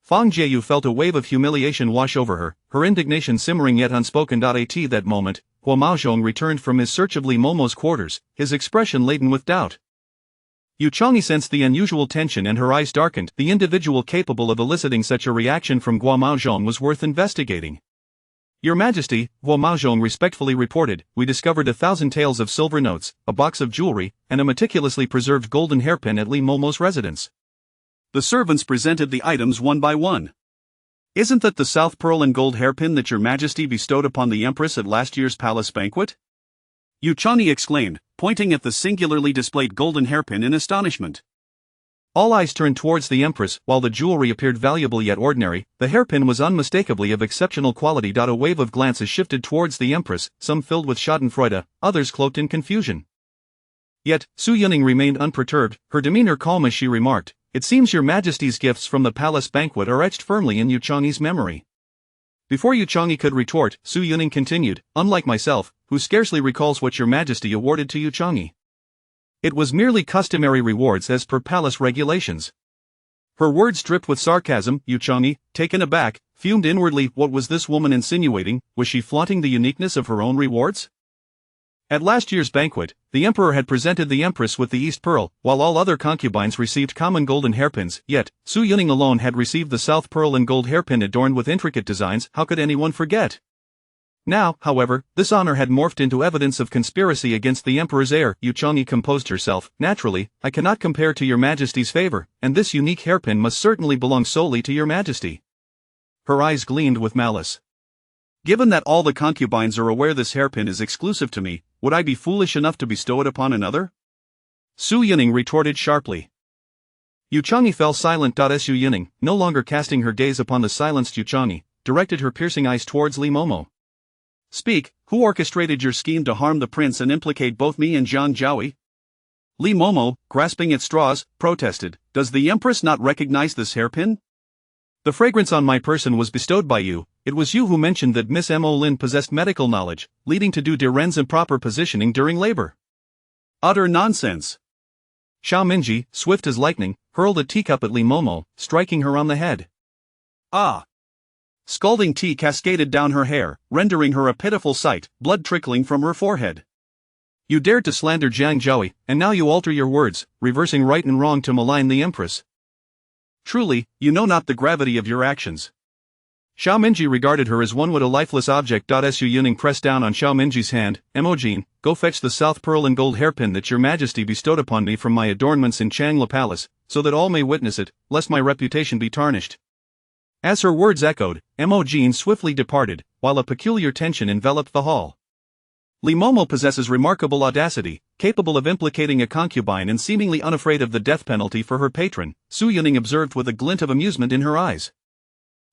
Fang Jieyu felt a wave of humiliation wash over her indignation simmering yet unspoken. At that moment, Hua Maozhong returned from his search of Li Momo's quarters, his expression laden with doubt. Yu Chang'e sensed the unusual tension and her eyes darkened. The individual capable of eliciting such a reaction from Hua Maozhong was worth investigating. Your Majesty, Hua Maozhong respectfully reported, we discovered 1,000 taels of silver notes, a box of jewelry, and a meticulously preserved golden hairpin at Li Momo's residence. The servants presented the items one by one. Isn't that the South Pearl and gold hairpin that your Majesty bestowed upon the Empress at last year's palace banquet? Yu Chang'e exclaimed, pointing at the singularly displayed golden hairpin in astonishment. All eyes turned towards the Empress. While the jewelry appeared valuable yet ordinary, the hairpin was unmistakably of exceptional quality. A wave of glances shifted towards the Empress, some filled with schadenfreude, others cloaked in confusion. Yet, Su Yuning remained unperturbed, her demeanor calm as she remarked, it seems your Majesty's gifts from the palace banquet are etched firmly in Yu Chang'e's memory. Before Yu Chang'e could retort, Su Yuning continued, unlike myself, who scarcely recalls what your Majesty awarded to Yu Chang'e. It was merely customary rewards as per palace regulations. Her words dripped with sarcasm. Yu Chang'e, taken aback, fumed inwardly. What was this woman insinuating? Was she flaunting the uniqueness of her own rewards? At last year's banquet, the emperor had presented the Empress with the East Pearl, while all other concubines received common golden hairpins. Yet, Su Yuning alone had received the South Pearl and gold hairpin adorned with intricate designs. How could anyone forget? Now, however, this honor had morphed into evidence of conspiracy against the emperor's heir. Yu Chang'e composed herself. Naturally, I cannot compare to your Majesty's favor, and this unique hairpin must certainly belong solely to your Majesty. Her eyes gleamed with malice. Given that all the concubines are aware this hairpin is exclusive to me, would I be foolish enough to bestow it upon another? Su Yuning retorted sharply. Yu Chang'e fell silent. Su Yuning, no longer casting her gaze upon the silenced Yu Chang'e, directed her piercing eyes towards Li Momo. Speak, who orchestrated your scheme to harm the prince and implicate both me and Jiang Zhaoi? Li Momo, grasping at straws, protested, does the Empress not recognize this hairpin? The fragrance on my person was bestowed by you. It was you who mentioned that Miss Mo Lin possessed medical knowledge, leading to Du Diren's improper positioning during labor. Utter nonsense. Xiao Minji, swift as lightning, hurled a teacup at Li Momo, striking her on the head. Ah! Scalding tea cascaded down her hair, rendering her a pitiful sight, blood trickling from her forehead. You dared to slander Jiang Zhaoi, and now you alter your words, reversing right and wrong to malign the Empress. Truly, you know not the gravity of your actions. Xiao Minji regarded her as one would a lifeless object. Su Yuning pressed down on Xiao Minji's hand. Emojin, go fetch the South Pearl and gold hairpin that your Majesty bestowed upon me from my adornments in Changla Palace, so that all may witness it, lest my reputation be tarnished. As her words echoed, Emojin swiftly departed, while a peculiar tension enveloped the hall. Li Momo possesses remarkable audacity, capable of implicating a concubine and seemingly unafraid of the death penalty for her patron, Su Yuning observed with a glint of amusement in her eyes.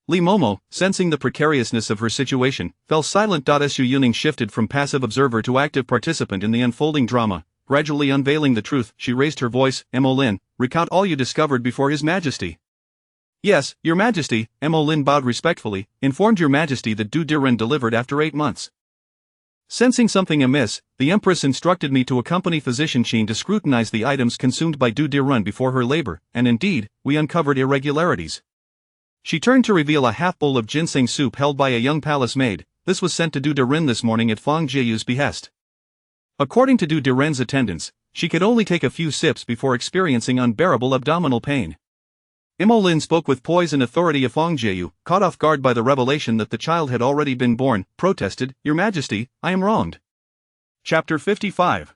Li Momo, sensing the precariousness of her situation, fell silent. Su Yuning shifted from passive observer to active participant in the unfolding drama, gradually unveiling the truth. She raised her voice, Mo Lin, recount all you discovered before His Majesty. Yes, your Majesty, Mo Lin bowed respectfully, informed your Majesty that Du Diren delivered after 8 months. Sensing something amiss, the Empress instructed me to accompany Physician Qin to scrutinize the items consumed by Du Diren before her labor, and indeed, we uncovered irregularities. She turned to reveal a half-bowl of ginseng soup held by a young palace maid. This was sent to Du Diren this morning at Fang Jieyu's behest. According to Du Diren's attendants, she could only take a few sips before experiencing unbearable abdominal pain. Lin spoke with poise and authority. Fang Jieyu, caught off guard by the revelation that the child had already been born, protested, "Your Majesty, I am wronged." Chapter 55.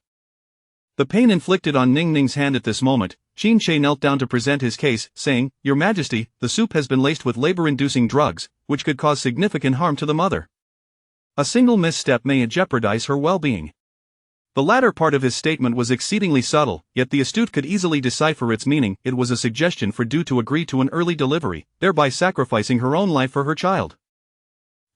The pain inflicted on Ning Ning's hand at this moment, Qin Shi knelt down to present his case, saying, "Your Majesty, the soup has been laced with labor-inducing drugs, which could cause significant harm to the mother. A single misstep may jeopardize her well-being." The latter part of his statement was exceedingly subtle, yet the astute could easily decipher its meaning. It was a suggestion for Du to agree to an early delivery, thereby sacrificing her own life for her child.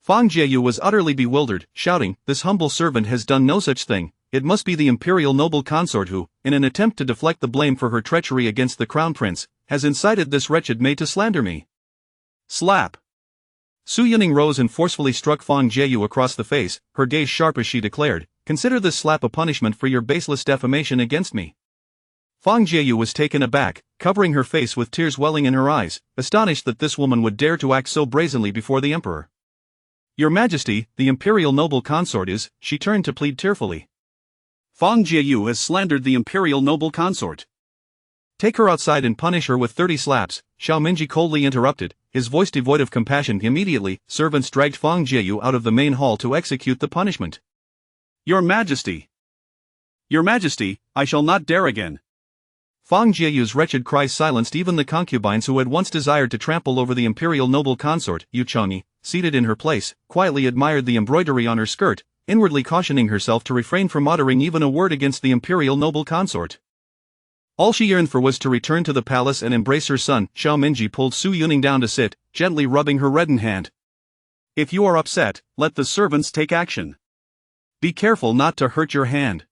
Fang Jieyu was utterly bewildered, shouting, "This humble servant has done no such thing. It must be the imperial noble consort who, in an attempt to deflect the blame for her treachery against the crown prince, has incited this wretched maid to slander me." Slap! Su Yuning rose and forcefully struck Fang Jieyu across the face, her gaze sharp as she declared, "Consider this slap a punishment for your baseless defamation against me." Fang Jieyu was taken aback, covering her face with tears welling in her eyes, astonished that this woman would dare to act so brazenly before the emperor. "Your Majesty, the imperial noble consort is," she turned to plead tearfully. "Fang Jieyu has slandered the imperial noble consort." "Take her outside and punish her with 30 slaps, Xiao Minji coldly interrupted, his voice devoid of compassion. Immediately, servants dragged Fang Jieyu out of the main hall to execute the punishment. "Your Majesty! Your Majesty, I shall not dare again." Fang Jieyu's wretched cries silenced even the concubines who had once desired to trample over the imperial noble consort. Yu Changyi, seated in her place, quietly admired the embroidery on her skirt, inwardly cautioning herself to refrain from uttering even a word against the imperial noble consort. All she yearned for was to return to the palace and embrace her son. Xiao Minji pulled Su Yuning down to sit, gently rubbing her reddened hand. "If you are upset, let the servants take action. Be careful not to hurt your hand."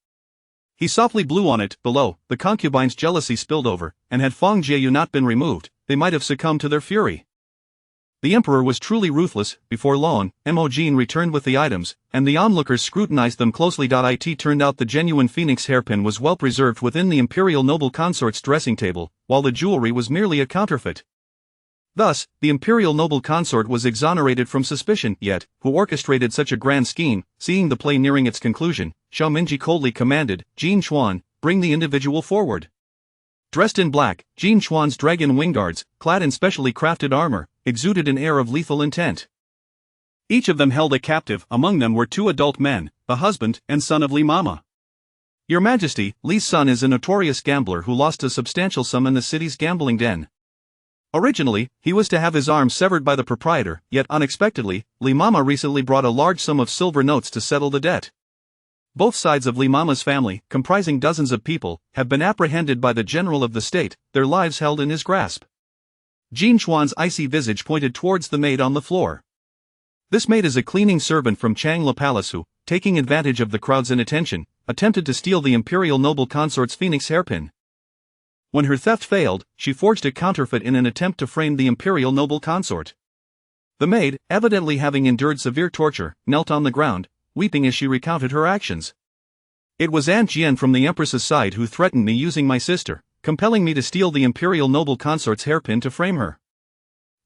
He softly blew on it. Below, the concubines' jealousy spilled over, and had Fang Jieyu not been removed, they might have succumbed to their fury. The emperor was truly ruthless. Before long, Mo Jin returned with the items, and the onlookers scrutinized them closely. It turned out the genuine phoenix hairpin was well preserved within the imperial noble consort's dressing table, while the jewelry was merely a counterfeit. Thus, the imperial noble consort was exonerated from suspicion. Yet, who orchestrated such a grand scheme? Seeing the play nearing its conclusion, Xiao Minji coldly commanded, "Jin Chuan, bring the individual forward." Dressed in black, Jin Chuan's dragon wing guards, clad in specially crafted armor, exuded an air of lethal intent. Each of them held a captive. Among them were 2 adult men, the husband and son of Li Mama. "Your Majesty, Li's son is a notorious gambler who lost a substantial sum in the city's gambling den. Originally, he was to have his arm severed by the proprietor, yet unexpectedly, Li Mama recently brought a large sum of silver notes to settle the debt. Both sides of Li Mama's family, comprising dozens of people, have been apprehended by the general of the state, their lives held in his grasp." Jin Chuan's icy visage pointed towards the maid on the floor. This maid is a cleaning servant from Changla Palace who, taking advantage of the crowd's inattention, attempted to steal the imperial noble consort's phoenix hairpin. When her theft failed, she forged a counterfeit in an attempt to frame the imperial noble consort. The maid, evidently having endured severe torture, knelt on the ground, weeping as she recounted her actions. "It was Aunt Jian from the Empress's side who threatened me using my sister, compelling me to steal the imperial noble consort's hairpin to frame her.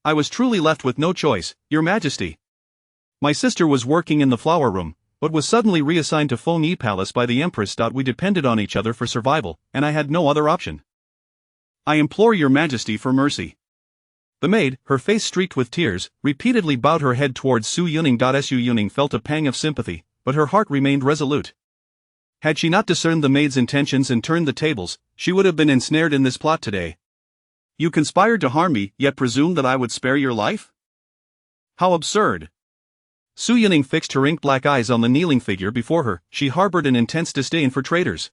I was truly left with no choice, Your Majesty. My sister was working in the flower room, but was suddenly reassigned to Feng Yi Palace by the Empress. We depended on each other for survival, and I had no other option. I implore Your Majesty for mercy." The maid, her face streaked with tears, repeatedly bowed her head towards Su Yuning. Su Yuning felt a pang of sympathy, but her heart remained resolute. Had she not discerned the maid's intentions and turned the tables, she would have been ensnared in this plot today. "You conspired to harm me, yet presumed that I would spare your life? How absurd!" Su Yuning fixed her ink-black eyes on the kneeling figure before her. She harbored an intense disdain for traitors.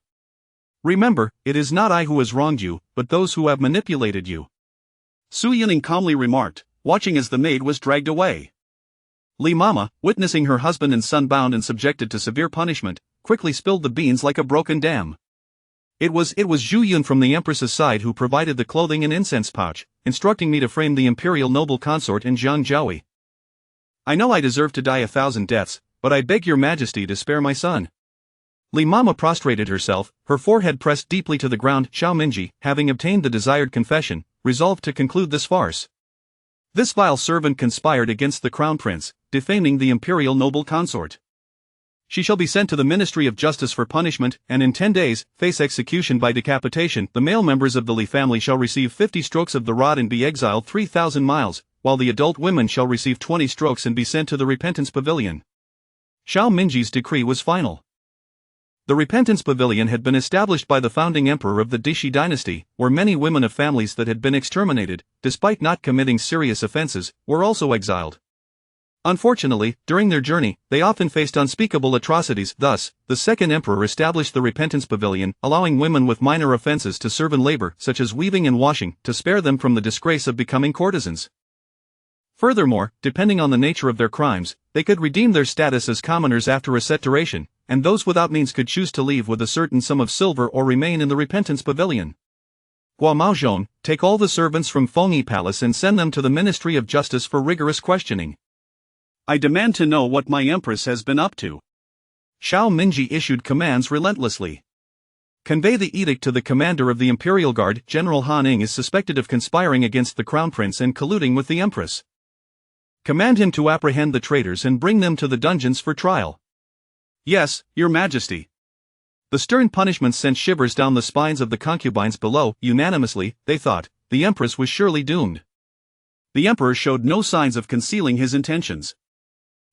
"Remember, it is not I who has wronged you, but those who have manipulated you," Su Yuning calmly remarked, watching as the maid was dragged away. Li Mama, witnessing her husband and son bound and subjected to severe punishment, quickly spilled the beans like a broken dam. It was Zhu Yun from the Empress's side who provided the clothing and incense pouch, instructing me to frame the imperial noble consort in Jiangjiaoui. I know I deserve to die 1,000 deaths, but I beg Your Majesty to spare my son." Li Mama prostrated herself, her forehead pressed deeply to the ground. Xiao Minji, having obtained the desired confession, resolved to conclude this farce. This vile servant conspired against the crown prince, defaming the imperial noble consort. She shall be sent to the Ministry of Justice for punishment, and in 10 days, face execution by decapitation. The male members of the Li family shall receive 50 strokes of the rod and be exiled 3,000 miles, while the adult women shall receive 20 strokes and be sent to the Repentance Pavilion. Xiao Mingji's decree was final. The Repentance Pavilion had been established by the founding emperor of the Dashi dynasty, where many women of families that had been exterminated, despite not committing serious offenses, were also exiled. Unfortunately, during their journey, they often faced unspeakable atrocities. Thus, the second emperor established the Repentance Pavilion, allowing women with minor offenses to serve in labor, such as weaving and washing, to spare them from the disgrace of becoming courtesans. Furthermore, depending on the nature of their crimes, they could redeem their status as commoners after a set duration, and those without means could choose to leave with a certain sum of silver or remain in the Repentance Pavilion. Guamaozhong, take all the servants from Fengyi Palace and send them to the Ministry of Justice for rigorous questioning. I demand to know what my Empress has been up to. Xiao Mingji issued commands relentlessly. Convey the edict to the commander of the Imperial Guard. General Han Ing is suspected of conspiring against the Crown Prince and colluding with the Empress. Command him to apprehend the traitors and bring them to the dungeons for trial. Yes, Your Majesty. The stern punishment sent shivers down the spines of the concubines below. Unanimously, they thought, the Empress was surely doomed. The Emperor showed no signs of concealing his intentions.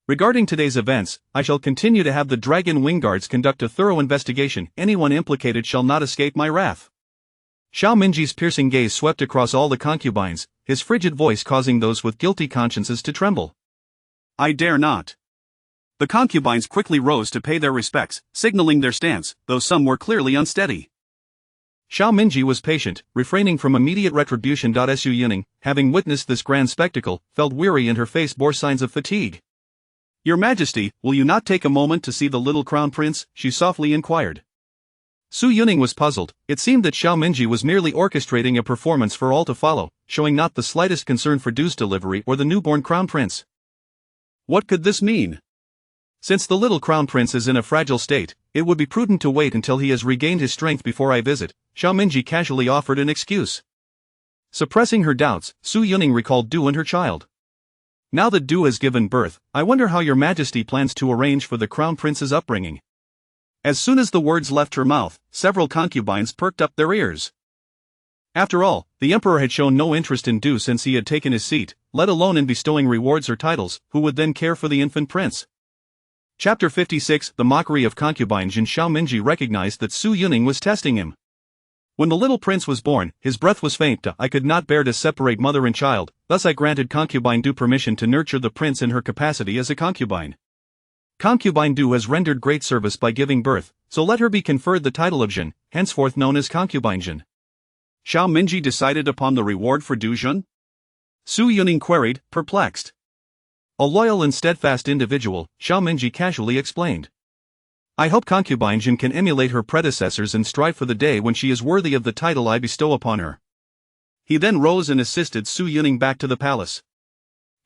Regarding today's events, I shall continue to have the Dragon Wing Guards conduct a thorough investigation. Anyone implicated shall not escape my wrath. Xiao Mingji's piercing gaze swept across all the concubines, his frigid voice causing those with guilty consciences to tremble. I dare not. The concubines quickly rose to pay their respects, signaling their stance, though some were clearly unsteady. Xiao Mingji was patient, refraining from immediate retribution. Su Yining, having witnessed this grand spectacle, felt weary and her face bore signs of fatigue. Your Majesty, will you not take a moment to see the little crown prince? She softly inquired. Su Yuning was puzzled. It seemed that Xiao Mingji was merely orchestrating a performance for all to follow, showing not the slightest concern for Du's delivery or the newborn crown prince. What could this mean? Since the little crown prince is in a fragile state, it would be prudent to wait until he has regained his strength before I visit. Xiao Mingji casually offered an excuse. Suppressing her doubts, Su Yuning recalled Du and her child. Now that Du has given birth, I wonder how Your Majesty plans to arrange for the crown prince's upbringing. As soon as the words left her mouth, several concubines perked up their ears. After all, the emperor had shown no interest in Du since he had taken his seat, let alone in bestowing rewards or titles. Who would then care for the infant prince? Chapter 56, The Mockery of Concubine. Jin. Xiao Mingji recognized that Su Yuning was testing him. When the little prince was born, his breath was faint. I could not bear to separate mother and child, thus I granted concubine Du permission to nurture the prince in her capacity as a concubine. Concubine Du has rendered great service by giving birth, so let her be conferred the title of Jin, henceforth known as concubine Jin. Xiao Mingji decided upon the reward for Du Jun? Su Yuning queried, perplexed. A loyal and steadfast individual, Xiao Mingji casually explained. I hope concubine Jin can emulate her predecessors and strive for the day when she is worthy of the title I bestow upon her. He then rose and assisted Su Yuning back to the palace.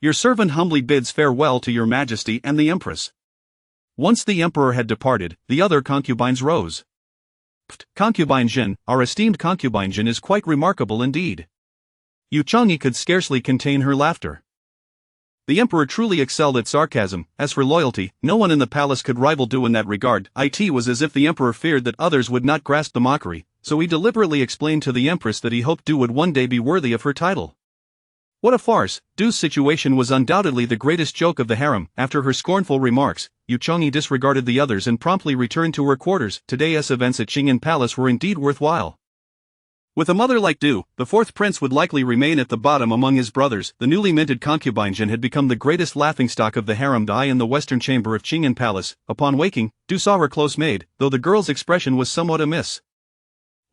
Your servant humbly bids farewell to Your Majesty and the Empress. Once the emperor had departed, the other concubines rose. Concubine Jin, our esteemed concubine Jin is quite remarkable indeed. Yu Changyi could scarcely contain her laughter. The emperor truly excelled at sarcasm. As for loyalty, no one in the palace could rival Du in that regard. It was as if the emperor feared that others would not grasp the mockery, so he deliberately explained to the empress that he hoped Du would one day be worthy of her title. What a farce! Du's situation was undoubtedly the greatest joke of the harem. After her scornful remarks, Yu Changyi disregarded the others and promptly returned to her quarters. Today's events at Qingyan Palace were indeed worthwhile. With a mother like Du, the fourth prince would likely remain at the bottom among his brothers. The newly minted concubine Jin had become the greatest laughingstock of the harem. In the western chamber of Qingyan Palace, upon waking, Du saw her close maid, though the girl's expression was somewhat amiss.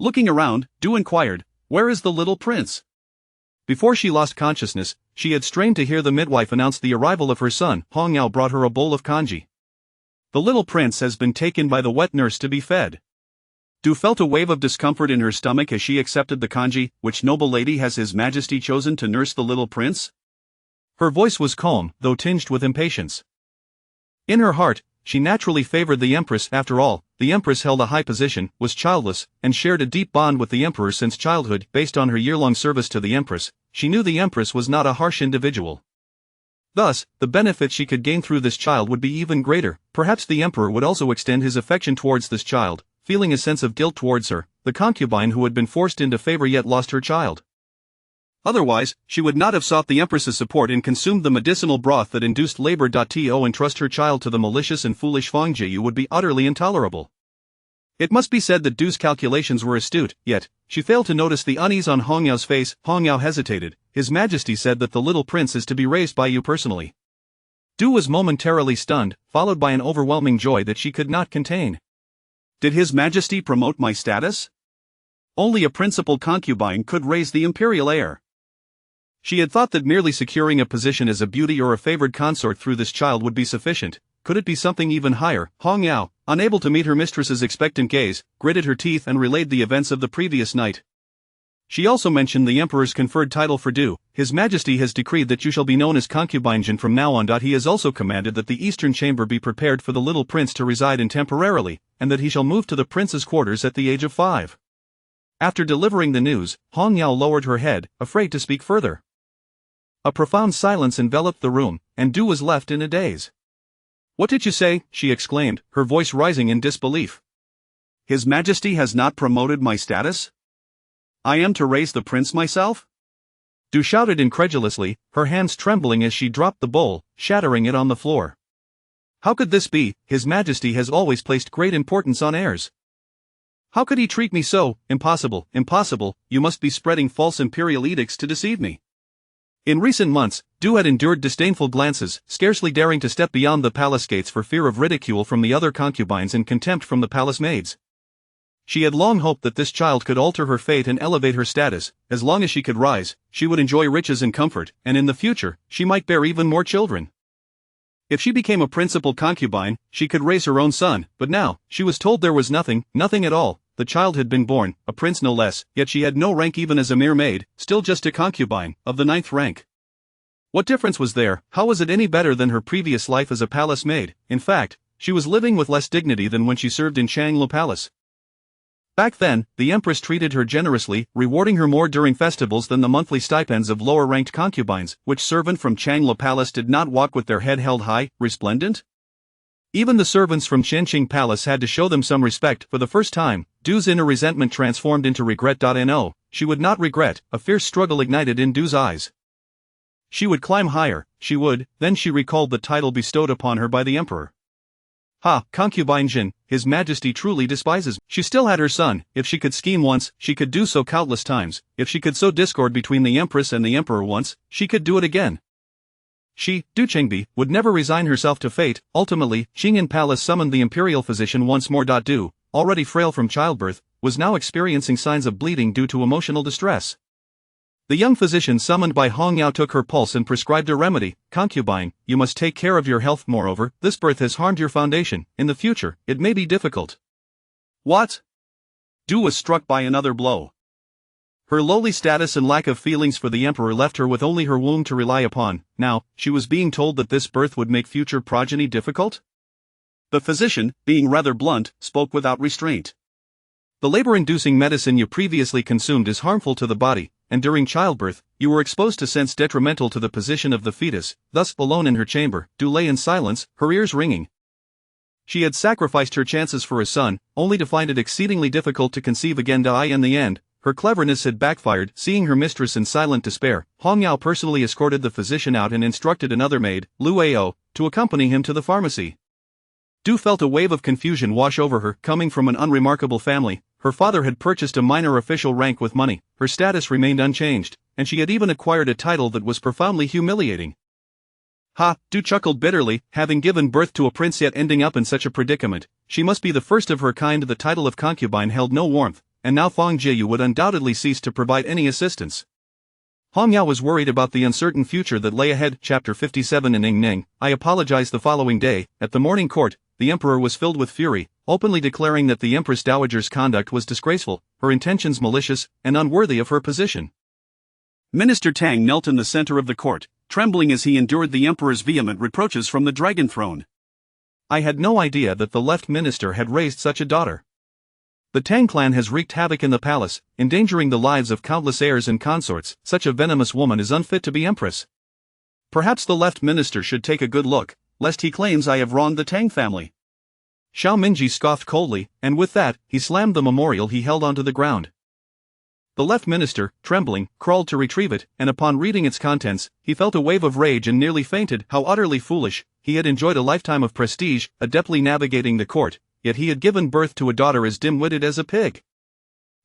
Looking around, Du inquired, "Where is the little prince?" Before she lost consciousness, she had strained to hear the midwife announce the arrival of her son. Hong Yao brought her a bowl of congee. The little prince has been taken by the wet nurse to be fed. Du felt a wave of discomfort in her stomach as she accepted the congee. Which noble lady has His Majesty chosen to nurse the little prince? Her voice was calm, though tinged with impatience. In her heart, she naturally favored the Empress. After all, the Empress held a high position, was childless, and shared a deep bond with the Emperor since childhood. Based on her year-long service to the Empress, she knew the Empress was not a harsh individual. Thus, the benefit she could gain through this child would be even greater. Perhaps the emperor would also extend his affection towards this child, feeling a sense of guilt towards her, the concubine who had been forced into favor yet lost her child. Otherwise, she would not have sought the empress's support and consumed the medicinal broth that induced labor. To entrust her child to the malicious and foolish Fang Jieyu would be utterly intolerable. It must be said that Du's calculations were astute, yet she failed to notice the unease on Hong Yao's face. Hong Yao hesitated. His Majesty said that the little prince is to be raised by you personally. Du was momentarily stunned, followed by an overwhelming joy that she could not contain. Did His Majesty promote my status? Only a principal concubine could raise the imperial heir. She had thought that merely securing a position as a beauty or a favored consort through this child would be sufficient. Could it be something even higher? Hong Yao, unable to meet her mistress's expectant gaze, gritted her teeth and relayed the events of the previous night. She also mentioned the emperor's conferred title for Du. His Majesty has decreed that you shall be known as concubine Jin from now on. He has also commanded that the eastern chamber be prepared for the little prince to reside in temporarily, and that he shall move to the prince's quarters at the age of 5. After delivering the news, Hong Yao lowered her head, afraid to speak further. A profound silence enveloped the room, and Du was left in a daze. What did you say? She exclaimed, her voice rising in disbelief. His Majesty has not promoted my status? I am to raise the prince myself? Du shouted incredulously, her hands trembling as she dropped the bowl, shattering it on the floor. How could this be? His Majesty has always placed great importance on heirs. How could he treat me so? Impossible, impossible, you must be spreading false imperial edicts to deceive me. In recent months, Du had endured disdainful glances, scarcely daring to step beyond the palace gates for fear of ridicule from the other concubines and contempt from the palace maids. She had long hoped that this child could alter her fate and elevate her status. As long as she could rise, she would enjoy riches and comfort, and in the future, she might bear even more children. If she became a principal concubine, she could raise her own son, but now, she was told there was nothing, nothing at all. The child had been born, a prince no less, yet she had no rank even as a mere maid, still just a concubine, of the 9th rank. What difference was there? How was it any better than her previous life as a palace maid? In fact, she was living with less dignity than when she served in Changlu Palace. Back then, the Empress treated her generously, rewarding her more during festivals than the monthly stipends of lower-ranked concubines. Which servant from Changlu Palace did not walk with their head held high, resplendent? Even the servants from Shenqing Palace had to show them some respect. For the first time, Du's inner resentment transformed into regret. No, she would not regret. A fierce struggle ignited in Du's eyes. She would climb higher, she would. Then she recalled the title bestowed upon her by the emperor. Ha, concubine Jin, His Majesty truly despises me. She still had her son. If she could scheme once, she could do so countless times. If she could sow discord between the empress and the emperor once, she could do it again. She, Du Chengbi, would never resign herself to fate. Ultimately, Qingyan Palace summoned the imperial physician once more. Du, already frail from childbirth, was now experiencing signs of bleeding due to emotional distress. The young physician summoned by Hong Yao took her pulse and prescribed a remedy. Concubine, you must take care of your health. Moreover, this birth has harmed your foundation. In the future, it may be difficult. What? Du was struck by another blow. Her lowly status and lack of feelings for the emperor left her with only her womb to rely upon. Now, she was being told that this birth would make future progeny difficult? The physician, being rather blunt, spoke without restraint. The labor-inducing medicine you previously consumed is harmful to the body, and during childbirth, you were exposed to scents detrimental to the position of the fetus. Thus, alone in her chamber, Du lay in silence, her ears ringing. She had sacrificed her chances for a son, only to find it exceedingly difficult to conceive again. In the end, her cleverness had backfired. Seeing her mistress in silent despair, Hong Yao personally escorted the physician out and instructed another maid, Lu Ao, to accompany him to the pharmacy. Du felt a wave of confusion wash over her. Coming from an unremarkable family, her father had purchased a minor official rank with money, her status remained unchanged, and she had even acquired a title that was profoundly humiliating. Ha, Du chuckled bitterly, having given birth to a prince yet ending up in such a predicament. She must be the first of her kind. The title of concubine held no warmth, and now Fang Jieyu would undoubtedly cease to provide any assistance. Hong Yao was worried about the uncertain future that lay ahead. Chapter 57. In Ning, I apologized. The following day, at the morning court, the emperor was filled with fury, openly declaring that the Empress Dowager's conduct was disgraceful, her intentions malicious, and unworthy of her position. Minister Tang knelt in the center of the court, trembling as he endured the emperor's vehement reproaches from the dragon throne. I had no idea that the left minister had raised such a daughter. The Tang clan has wreaked havoc in the palace, endangering the lives of countless heirs and consorts. Such a venomous woman is unfit to be empress. Perhaps the left minister should take a good look, lest he claims I have wronged the Tang family. Xiao Minji scoffed coldly, and with that, he slammed the memorial he held onto the ground. The left minister, trembling, crawled to retrieve it, and upon reading its contents, he felt a wave of rage and nearly fainted. How utterly foolish! He had enjoyed a lifetime of prestige, adeptly navigating the court, yet he had given birth to a daughter as dim-witted as a pig.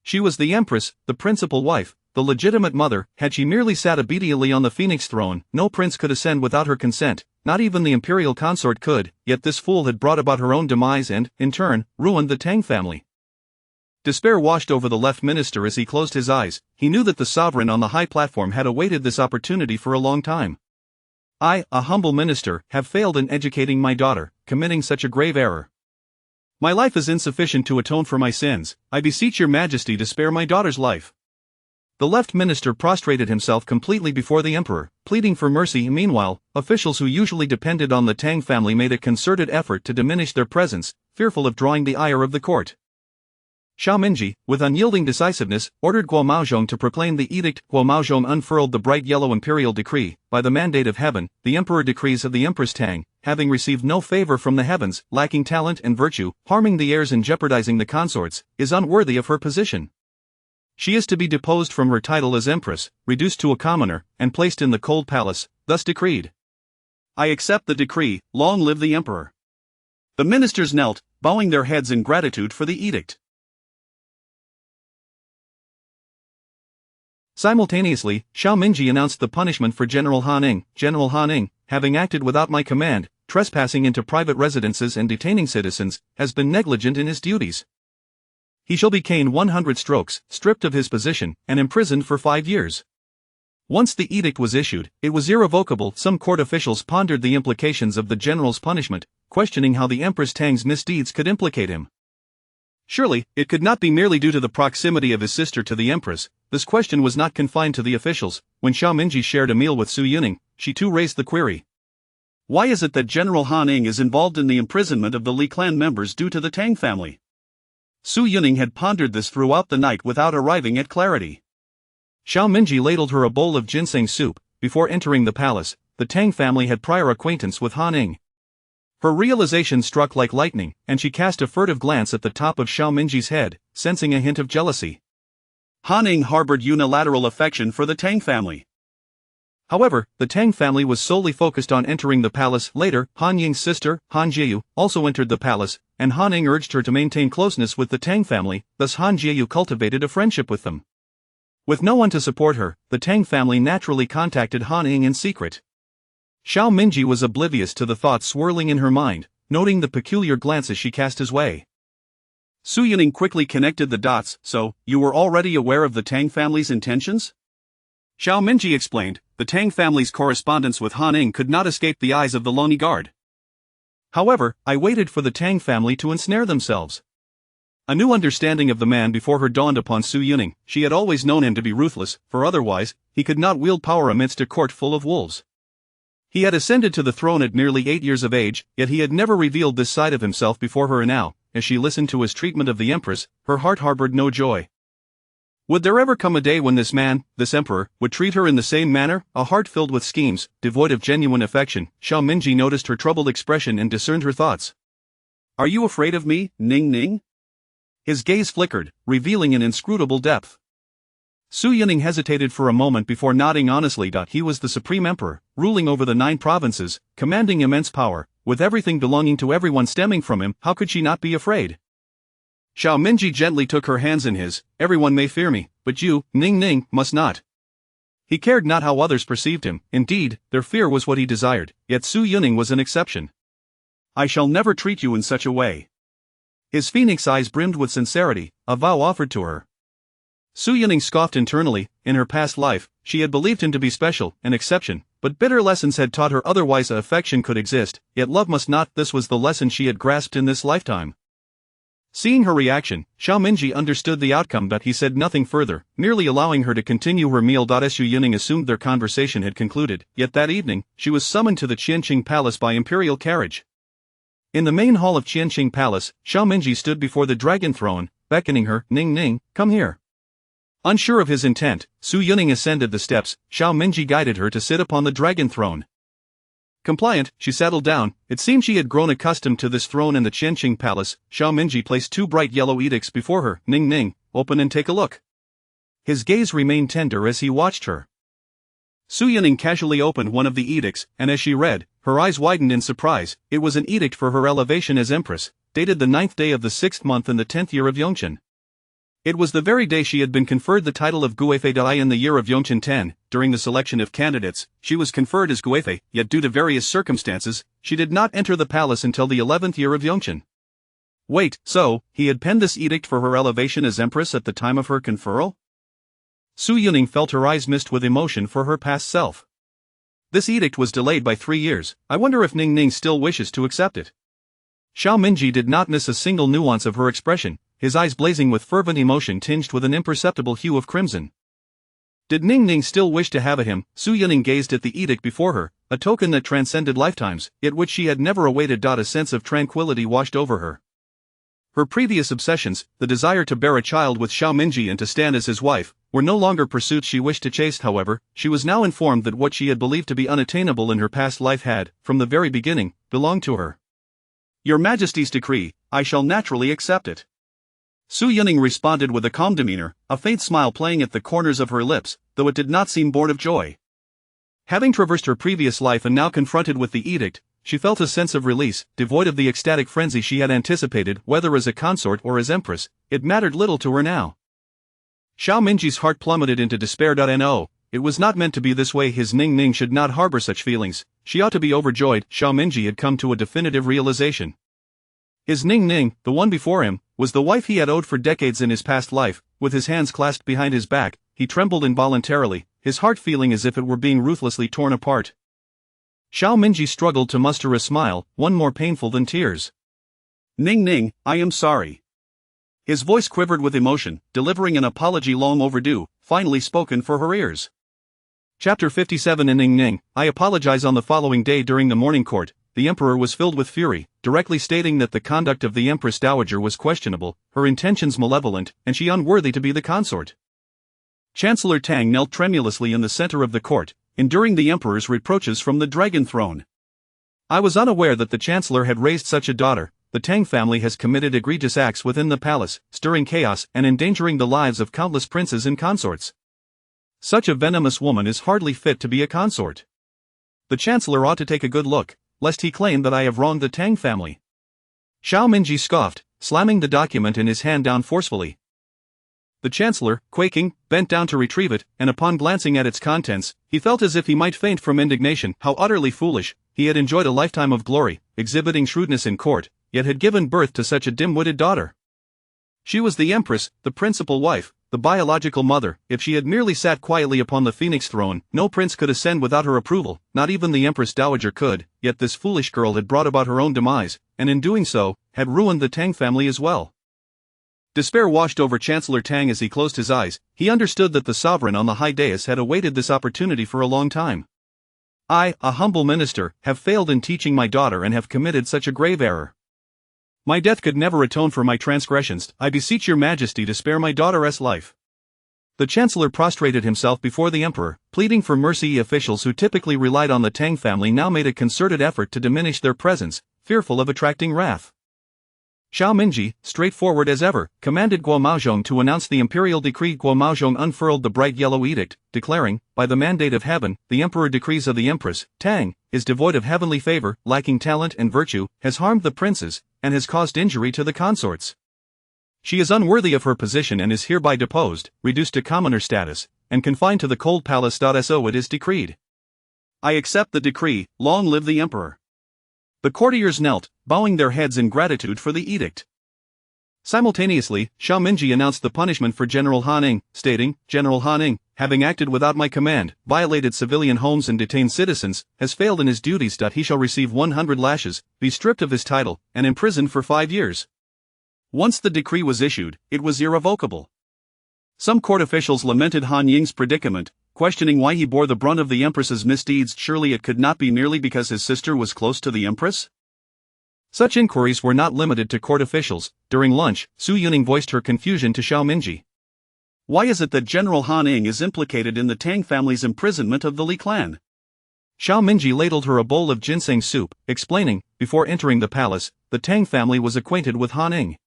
She was the Empress, the principal wife, the legitimate mother. Had she merely sat obediently on the phoenix throne, no prince could ascend without her consent, not even the imperial consort could, yet this fool had brought about her own demise and, in turn, ruined the Tang family. Despair washed over the left minister as he closed his eyes. He knew that the sovereign on the high platform had awaited this opportunity for a long time. I, a humble minister, have failed in educating my daughter, committing such a grave error. My life is insufficient to atone for my sins. I beseech your Majesty to spare my daughter's life. The left minister prostrated himself completely before the emperor, pleading for mercy. Meanwhile, officials who usually depended on the Tang family made a concerted effort to diminish their presence, fearful of drawing the ire of the court. Xiao Minji, with unyielding decisiveness, ordered Guo Maozhong to proclaim the edict. Guo Maozhong unfurled the bright yellow imperial decree. By the mandate of heaven, the emperor decrees of the Empress Tang, having received no favor from the heavens, lacking talent and virtue, harming the heirs and jeopardizing the consorts, is unworthy of her position. She is to be deposed from her title as Empress, reduced to a commoner, and placed in the cold palace, thus decreed. I accept the decree. Long live the emperor. The ministers knelt, bowing their heads in gratitude for the edict. Simultaneously, Xiao Minji announced the punishment for General Han Ning. General Han Ning, having acted without my command, trespassing into private residences and detaining citizens, has been negligent in his duties. He shall be caned 100 strokes, stripped of his position, and imprisoned for 5 years. Once the edict was issued, it was irrevocable. Some court officials pondered the implications of the general's punishment, questioning how the Empress Tang's misdeeds could implicate him. Surely, it could not be merely due to the proximity of his sister to the Empress. This question was not confined to the officials. When Xiao Minji shared a meal with Su Yuning, she too raised the query. Why is it that General Han Ning is involved in the imprisonment of the Li clan members due to the Tang family? Su Yuning had pondered this throughout the night without arriving at clarity. Xiao Minji ladled her a bowl of ginseng soup. Before entering the palace, the Tang family had prior acquaintance with Han Ning. Her realization struck like lightning, and she cast a furtive glance at the top of Xiao Minji's head, sensing a hint of jealousy. Han Ning harbored unilateral affection for the Tang family. However, the Tang family was solely focused on entering the palace. Later, Han Ying's sister, Han Jieyu, also entered the palace, and Han Ning urged her to maintain closeness with the Tang family. Thus Han Jieyu cultivated a friendship with them. With no one to support her, the Tang family naturally contacted Han Ning in secret. Xiao Minji was oblivious to the thoughts swirling in her mind, noting the peculiar glances she cast his way. Su Yuning quickly connected the dots. So, you were already aware of the Tang family's intentions? Xiao Minji explained, the Tang family's correspondence with Han Ning could not escape the eyes of the Lonely Guard. However, I waited for the Tang family to ensnare themselves. A new understanding of the man before her dawned upon Su Yuning. She had always known him to be ruthless, for otherwise, he could not wield power amidst a court full of wolves. He had ascended to the throne at nearly 8 years of age, yet he had never revealed this side of himself before her. And now, as she listened to his treatment of the Empress, her heart harbored no joy. Would there ever come a day when this man, this emperor, would treat her in the same manner? A heart filled with schemes, devoid of genuine affection. Xiao Minji noticed her troubled expression and discerned her thoughts. Are you afraid of me, Ning Ning? His gaze flickered, revealing an inscrutable depth. Su Yuning hesitated for a moment before nodding honestly. He was the supreme emperor, ruling over the 9 provinces, commanding immense power, with everything belonging to everyone stemming from him. How could she not be afraid? Xiao Minji gently took her hands in his. Everyone may fear me, but you, Ning Ning, must not. He cared not how others perceived him. Indeed, their fear was what he desired, yet Su Yuning was an exception. I shall never treat you in such a way. His phoenix eyes brimmed with sincerity, a vow offered to her. Su Yuning scoffed internally. In her past life, she had believed him to be special, an exception, but bitter lessons had taught her otherwise. Affection could exist, yet love must not. This was the lesson she had grasped in this lifetime. Seeing her reaction, Xiao Minji understood the outcome, but he said nothing further, merely allowing her to continue her meal. Su Yuning assumed their conversation had concluded, yet that evening, she was summoned to the Qianqing Palace by imperial carriage. In the main hall of Qianqing Palace, Xiao Minji stood before the dragon throne, beckoning her. Ning Ning, come here. Unsure of his intent, Su Yuning ascended the steps. Xiao Minji guided her to sit upon the dragon throne. Compliant, she settled down. It seemed she had grown accustomed to this throne in the Qianqing palace. Xiao Minji placed two bright yellow edicts before her. Ning Ning, open and take a look. His gaze remained tender as he watched her. Su Yining casually opened one of the edicts, and as she read, her eyes widened in surprise. It was an edict for her elevation as Empress, dated the 9th day of the 6th month in the 10th year of Yongqian. It was the very day she had been conferred the title of Guifei Dai in the year of Yongqian 10. During the selection of candidates, she was conferred as Guifei, yet due to various circumstances, she did not enter the palace until the 11th year of Yongqian. Wait, so, he had penned this edict for her elevation as Empress at the time of her conferral? Su Yining felt her eyes mist with emotion for her past self. This edict was delayed by 3 years. I wonder if Ning Ning still wishes to accept it. Xiao Minji did not miss a single nuance of her expression, his eyes blazing with fervent emotion tinged with an imperceptible hue of crimson. Did Ning Ning still wish to have him? Su Yining gazed at the edict before her, a token that transcended lifetimes, yet which she had never awaited. A sense of tranquility washed over her. Her previous obsessions, the desire to bear a child with Xiao Minji and to stand as his wife, were no longer pursuits she wished to chase. However, she was now informed that what she had believed to be unattainable in her past life had, from the very beginning, belonged to her. Your Majesty's decree, I shall naturally accept it. Su Yining responded with a calm demeanor, a faint smile playing at the corners of her lips, though it did not seem born of joy. Having traversed her previous life and now confronted with the edict, she felt a sense of release, devoid of the ecstatic frenzy she had anticipated. Whether as a consort or as Empress, it mattered little to her now. Xiao Minji's heart plummeted into despair. No, it was not meant to be this way. His Ning Ning should not harbor such feelings. She ought to be overjoyed. Xiao Minji had come to a definitive realization. His Ning Ning, the one before him, was the wife he had owed for decades in his past life. With his hands clasped behind his back, he trembled involuntarily, his heart feeling as if it were being ruthlessly torn apart. Xiao Minji struggled to muster a smile, one more painful than tears. Ning Ning, I am sorry. His voice quivered with emotion, delivering an apology long overdue, finally spoken for her ears. Chapter 57. Ning Ning, I apologize. On the following day during the morning court, the emperor was filled with fury, directly stating that the conduct of the Empress Dowager was questionable, her intentions malevolent, and she unworthy to be the consort. Chancellor Tang knelt tremulously in the center of the court, enduring the emperor's reproaches from the dragon throne. I was unaware that the chancellor had raised such a daughter. The Tang family has committed egregious acts within the palace, stirring chaos and endangering the lives of countless princes and consorts. Such a venomous woman is hardly fit to be a consort. The chancellor ought to take a good look, lest he claim that I have wronged the Tang family. Xiao Minji scoffed, slamming the document in his hand down forcefully. The chancellor, quaking, bent down to retrieve it, and upon glancing at its contents, he felt as if he might faint from indignation. How utterly foolish! He had enjoyed a lifetime of glory, exhibiting shrewdness in court, yet had given birth to such a dim-witted daughter. She was the Empress, the principal wife, the biological mother. If she had merely sat quietly upon the Phoenix throne, no prince could ascend without her approval, not even the Empress Dowager could. Yet this foolish girl had brought about her own demise, and in doing so, had ruined the Tang family as well. Despair washed over Chancellor Tang as he closed his eyes. He understood that the sovereign on the high dais had awaited this opportunity for a long time. I, a humble minister, have failed in teaching my daughter and have committed such a grave error. My death could never atone for my transgressions. I beseech your Majesty to spare my daughter's life. The chancellor prostrated himself before the emperor, pleading for mercy. Officials who typically relied on the Tang family now made a concerted effort to diminish their presence, fearful of attracting wrath. Xiao Minji, straightforward as ever, commanded Guo Maozhong to announce the imperial decree. Guo Maozhong unfurled the bright yellow edict, declaring, by the mandate of heaven, the emperor decrees of the Empress, Tang, is devoid of heavenly favor, lacking talent and virtue, has harmed the princes, and has caused injury to the consorts. She is unworthy of her position and is hereby deposed, reduced to commoner status, and confined to the cold palace. So it is decreed. I accept the decree. Long live the emperor. The courtiers knelt, bowing their heads in gratitude for the edict. Simultaneously, Xiao Minji announced the punishment for General Han Ning, stating, General Han Ning, having acted without my command, violated civilian homes and detained citizens, has failed in his duties. He shall receive 100 lashes, be stripped of his title, and imprisoned for 5 years. Once the decree was issued, it was irrevocable. Some court officials lamented Han Ying's predicament, questioning why he bore the brunt of the Empress's misdeeds. Surely it could not be merely because his sister was close to the Empress? Such inquiries were not limited to court officials. During lunch, Su Yining voiced her confusion to Xiao Minji. Why is it that General Han Ning is implicated in the Tang family's imprisonment of the Li clan? Xiao Mingji ladled her a bowl of ginseng soup, explaining, before entering the palace, the Tang family was acquainted with Han Ning.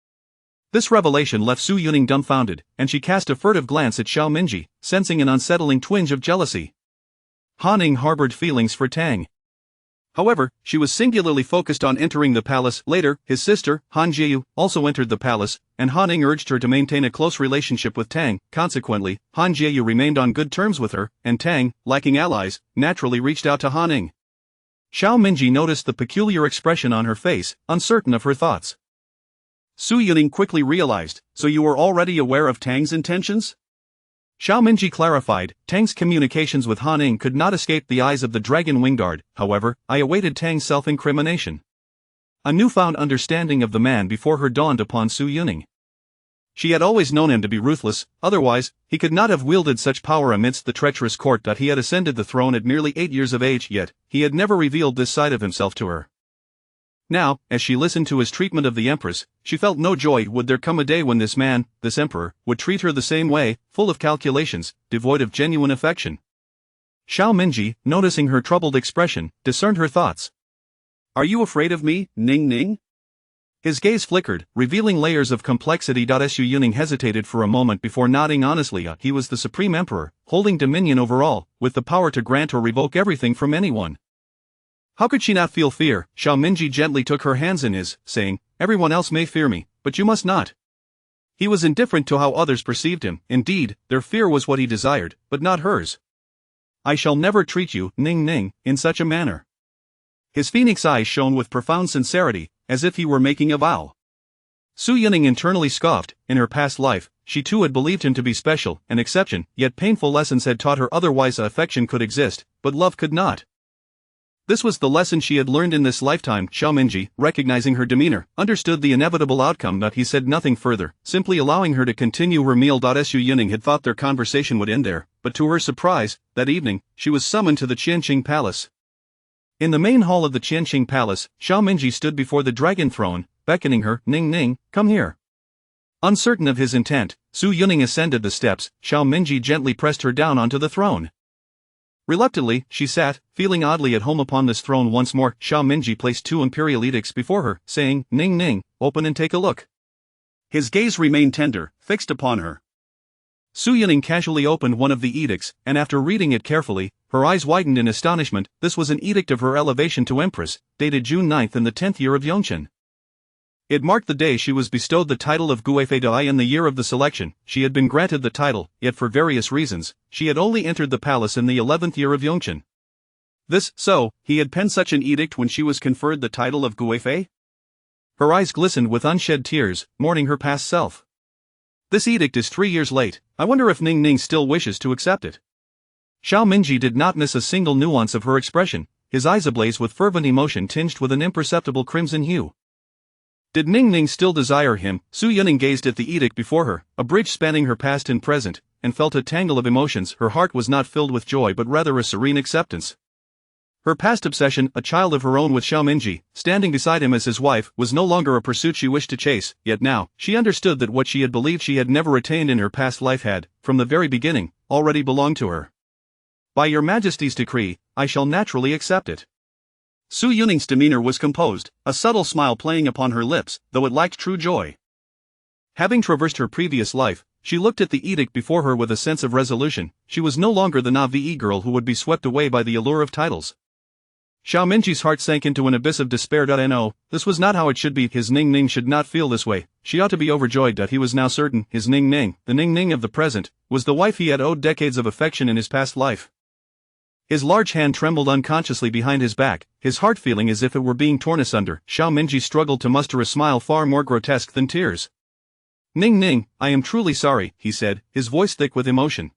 This revelation left Su Yuning dumbfounded, and she cast a furtive glance at Xiao Mingji, sensing an unsettling twinge of jealousy. Han Ning harbored feelings for Tang. However, she was singularly focused on entering the palace. Later, his sister, Han Jiu, also entered the palace, and Han Ning urged her to maintain a close relationship with Tang. Consequently, Han Jiu remained on good terms with her, and Tang, lacking allies, naturally reached out to Han Ning. Xiao Mingji noticed the peculiar expression on her face, uncertain of her thoughts. Su Yuning quickly realized, so you were already aware of Tang's intentions? Xiao Mingji clarified, Tang's communications with Han Ning could not escape the eyes of the Dragon Wingguard. However, I awaited Tang's self-incrimination. A newfound understanding of the man before her dawned upon Su Yuning. She had always known him to be ruthless, otherwise, he could not have wielded such power amidst the treacherous court. He had ascended the throne at merely 8 years of age, yet, he had never revealed this side of himself to her. Now, as she listened to his treatment of the Empress, she felt no joy. Would there come a day when this man, this emperor, would treat her the same way, full of calculations, devoid of genuine affection? Xiao Mingji, noticing her troubled expression, discerned her thoughts. Are you afraid of me, Ning Ning? His gaze flickered, revealing layers of complexity. Su Yuning hesitated for a moment before nodding honestly. He was the supreme emperor, holding dominion over all, with the power to grant or revoke everything from anyone. How could she not feel fear? Xiao Mingji gently took her hands in his, saying, everyone else may fear me, but you must not. He was indifferent to how others perceived him. Indeed, their fear was what he desired, but not hers. I shall never treat you, Ning Ning, in such a manner. His phoenix eyes shone with profound sincerity, as if he were making a vow. Su Yuning internally scoffed. In her past life, she too had believed him to be special, an exception, yet painful lessons had taught her otherwise. Affection could exist, but love could not. This was the lesson she had learned in this lifetime. Xiao Mingji, recognizing her demeanor, understood the inevitable outcome, but he said nothing further, simply allowing her to continue her meal. Su Yuning had thought their conversation would end there, but to her surprise, that evening, she was summoned to the Qianqing Palace. In the main hall of the Qianqing Palace, Xiao Mingji stood before the dragon throne, beckoning her. Ning Ning, come here. Uncertain of his intent, Su Yuning ascended the steps. Xiao Mingji gently pressed her down onto the throne. Reluctantly, she sat, feeling oddly at home upon this throne once more. Xiao Mingji placed 2 imperial edicts before her, saying, Ning Ning, open and take a look. His gaze remained tender, fixed upon her. Su Yuning casually opened one of the edicts, and after reading it carefully, her eyes widened in astonishment. This was an edict of her elevation to Empress, dated June 9th in the 10th year of Yongchen. It marked the day she was bestowed the title of Guifei Dai. In the year of the selection, she had been granted the title, yet for various reasons, she had only entered the palace in the 11th year of Yongchen. He had penned such an edict when she was conferred the title of Guifei? Her eyes glistened with unshed tears, mourning her past self. This edict is 3 years late. I wonder if Ning Ning still wishes to accept it. Xiao Mingji did not miss a single nuance of her expression, his eyes ablaze with fervent emotion tinged with an imperceptible crimson hue. Did Ning Ning still desire him? Su Yuning gazed at the edict before her, a bridge spanning her past and present, and felt a tangle of emotions. Her heart was not filled with joy but rather a serene acceptance. Her past obsession, a child of her own with Xiao Mingji, standing beside him as his wife, was no longer a pursuit she wished to chase, yet now, she understood that what she had believed she had never attained in her past life had, from the very beginning, already belonged to her. By your Majesty's decree, I shall naturally accept it. Su Yuning's demeanor was composed, a subtle smile playing upon her lips, though it lacked true joy. Having traversed her previous life, she looked at the edict before her with a sense of resolution. She was no longer the naive girl who would be swept away by the allure of titles. Xiao Mingji's heart sank into an abyss of despair. No, this was not how it should be. His Ning Ning should not feel this way. She ought to be overjoyed. He was now certain his Ning Ning, the Ning Ning of the present, was the wife he had owed decades of affection in his past life. His large hand trembled unconsciously behind his back, his heart feeling as if it were being torn asunder. Xiao Mingji struggled to muster a smile far more grotesque than tears. Ning Ning, I am truly sorry, he said, his voice thick with emotion.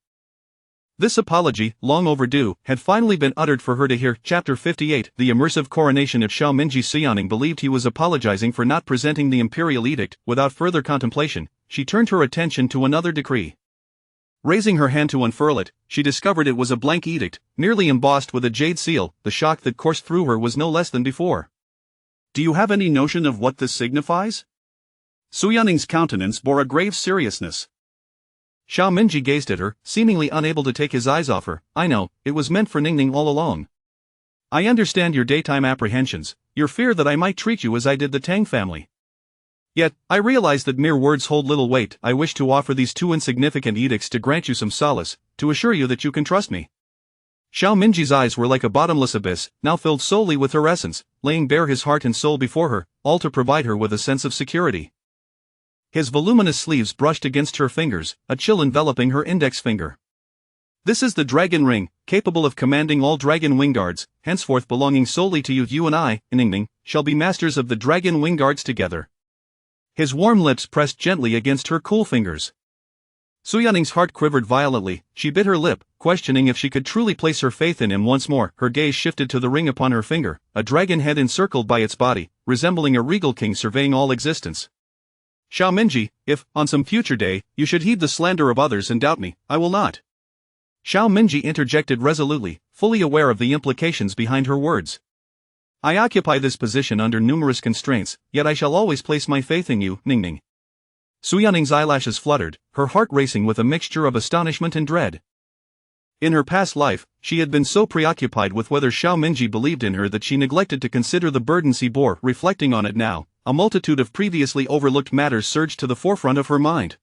This apology, long overdue, had finally been uttered for her to hear. Chapter 58. The immersive coronation of Xiao Mingji. Su Yuning believed he was apologizing for not presenting the imperial edict. Without further contemplation, she turned her attention to another decree. Raising her hand to unfurl it, she discovered it was a blank edict, nearly embossed with a jade seal. The shock that coursed through her was no less than before. Do you have any notion of what this signifies? Su Yuning's countenance bore a grave seriousness. Xiao Mingji gazed at her, seemingly unable to take his eyes off her. I know, it was meant for Ning Ning all along. I understand your daytime apprehensions, your fear that I might treat you as I did the Tang family. Yet, I realize that mere words hold little weight. I wish to offer these two insignificant edicts to grant you some solace, to assure you that you can trust me. Xiao Minji's eyes were like a bottomless abyss, now filled solely with her essence, laying bare his heart and soul before her, all to provide her with a sense of security. His voluminous sleeves brushed against her fingers, a chill enveloping her index finger. This is the dragon ring, capable of commanding all dragon wing guards, henceforth belonging solely to you. You and I, Ningning, shall be masters of the dragon wing guards together. His warm lips pressed gently against her cool fingers. Su Yaning's heart quivered violently. She bit her lip, questioning if she could truly place her faith in him once more. Her gaze shifted to the ring upon her finger, a dragon head encircled by its body, resembling a regal king surveying all existence. Xiao Minji, if, on some future day, you should heed the slander of others and doubt me, I will not. Xiao Minji interjected resolutely, fully aware of the implications behind her words. I occupy this position under numerous constraints, yet I shall always place my faith in you, Ningning. Su Yaning's eyelashes fluttered, her heart racing with a mixture of astonishment and dread. In her past life, she had been so preoccupied with whether Xiao Minji believed in her that she neglected to consider the burdens he bore. Reflecting on it now, a multitude of previously overlooked matters surged to the forefront of her mind.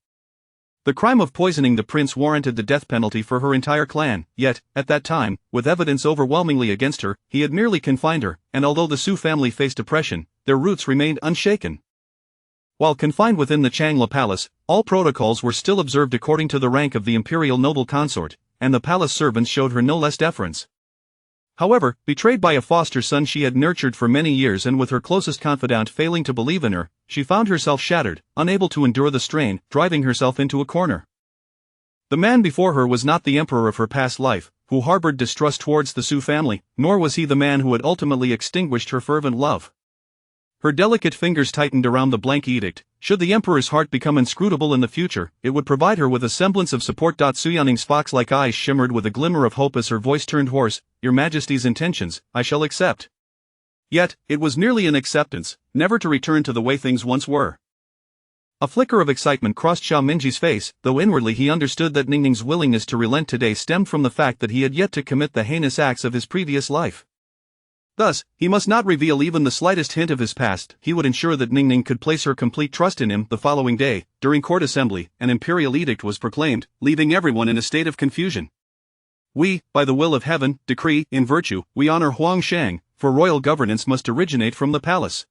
The crime of poisoning the prince warranted the death penalty for her entire clan, yet, at that time, with evidence overwhelmingly against her, he had merely confined her, and although the Su family faced oppression, their roots remained unshaken. While confined within the Changla palace, all protocols were still observed according to the rank of the imperial noble consort, and the palace servants showed her no less deference. However, betrayed by a foster son she had nurtured for many years and with her closest confidant failing to believe in her, she found herself shattered, unable to endure the strain, driving herself into a corner. The man before her was not the emperor of her past life, who harbored distrust towards the Su family, nor was he the man who had ultimately extinguished her fervent love. Her delicate fingers tightened around the blank edict. Should the emperor's heart become inscrutable in the future, it would provide her with a semblance of support. Su Yaning's fox-like eyes shimmered with a glimmer of hope as her voice turned hoarse. Your Majesty's intentions, I shall accept. Yet, it was merely an acceptance, never to return to the way things once were. A flicker of excitement crossed Xiao Minji's face, though inwardly he understood that Ningning's willingness to relent today stemmed from the fact that he had yet to commit the heinous acts of his previous life. Thus, he must not reveal even the slightest hint of his past. He would ensure that Ningning could place her complete trust in him. The following day, during court assembly, an imperial edict was proclaimed, leaving everyone in a state of confusion. We, by the will of heaven, decree, in virtue, we honor Huang Shang, for royal governance must originate from the palace.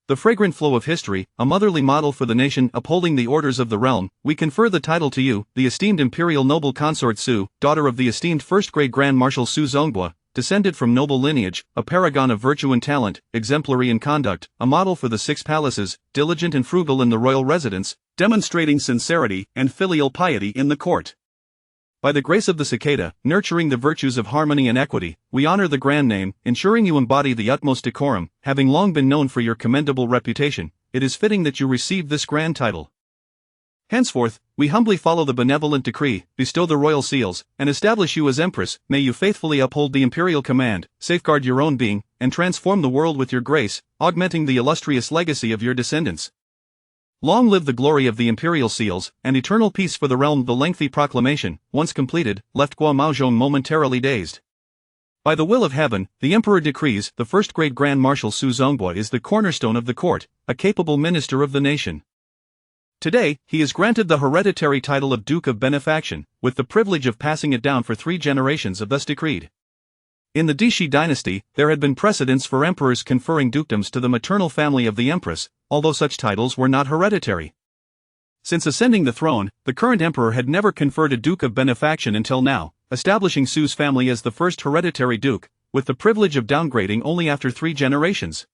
The fragrant flow of history, a motherly model for the nation upholding the orders of the realm, we confer the title to you, the esteemed imperial noble consort Su, daughter of the esteemed first-grade Grand Marshal Su Zonghua, descended from noble lineage, a paragon of virtue and talent, exemplary in conduct, a model for the 6 palaces, diligent and frugal in the royal residence, demonstrating sincerity and filial piety in the court. By the grace of the cicada, nurturing the virtues of harmony and equity, we honor the grand name, ensuring you embody the utmost decorum. Having long been known for your commendable reputation, it is fitting that you receive this grand title. Henceforth, we humbly follow the benevolent decree, bestow the royal seals, and establish you as Empress. May you faithfully uphold the imperial command, safeguard your own being, and transform the world with your grace, augmenting the illustrious legacy of your descendants. Long live the glory of the imperial seals, and eternal peace for the realm. The lengthy proclamation, once completed, left Guo Maozhong momentarily dazed. By the will of heaven, the emperor decrees, the first-grade Grand Marshal Su Zonghua is the cornerstone of the court, a capable minister of the nation. Today, he is granted the hereditary title of Duke of Benefaction, with the privilege of passing it down for 3 generations of thus decreed. In the Deshi dynasty, there had been precedents for emperors conferring dukedoms to the maternal family of the Empress, although such titles were not hereditary. Since ascending the throne, the current emperor had never conferred a Duke of Benefaction until now, establishing Su's family as the first hereditary duke, with the privilege of downgrading only after 3 generations.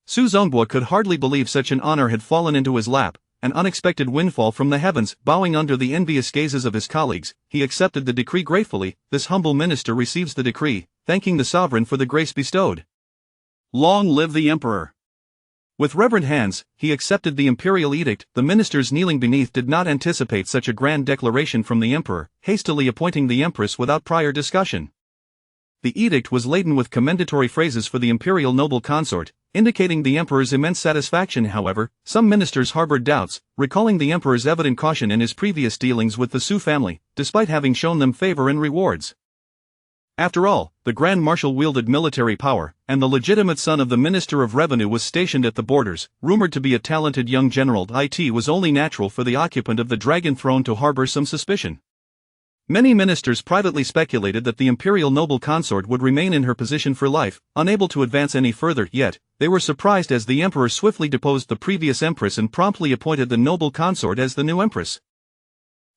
Su Zonghua could hardly believe such an honor had fallen into his lap. An unexpected windfall from the heavens. Bowing under the envious gazes of his colleagues, he accepted the decree gratefully. This humble minister receives the decree, thanking the sovereign for the grace bestowed. Long live the emperor! With reverent hands, he accepted the imperial edict. The ministers kneeling beneath did not anticipate such a grand declaration from the emperor, hastily appointing the empress without prior discussion. The edict was laden with commendatory phrases for the imperial noble consort, indicating the emperor's immense satisfaction. However, some ministers harbored doubts, recalling the emperor's evident caution in his previous dealings with the Su family, despite having shown them favor and rewards. After all, the Grand Marshal wielded military power, and the legitimate son of the Minister of Revenue was stationed at the borders, rumored to be a talented young general. It was only natural for the occupant of the Dragon Throne to harbor some suspicion. Many ministers privately speculated that the imperial noble consort would remain in her position for life, unable to advance any further. Yet, they were surprised as the emperor swiftly deposed the previous empress and promptly appointed the noble consort as the new empress.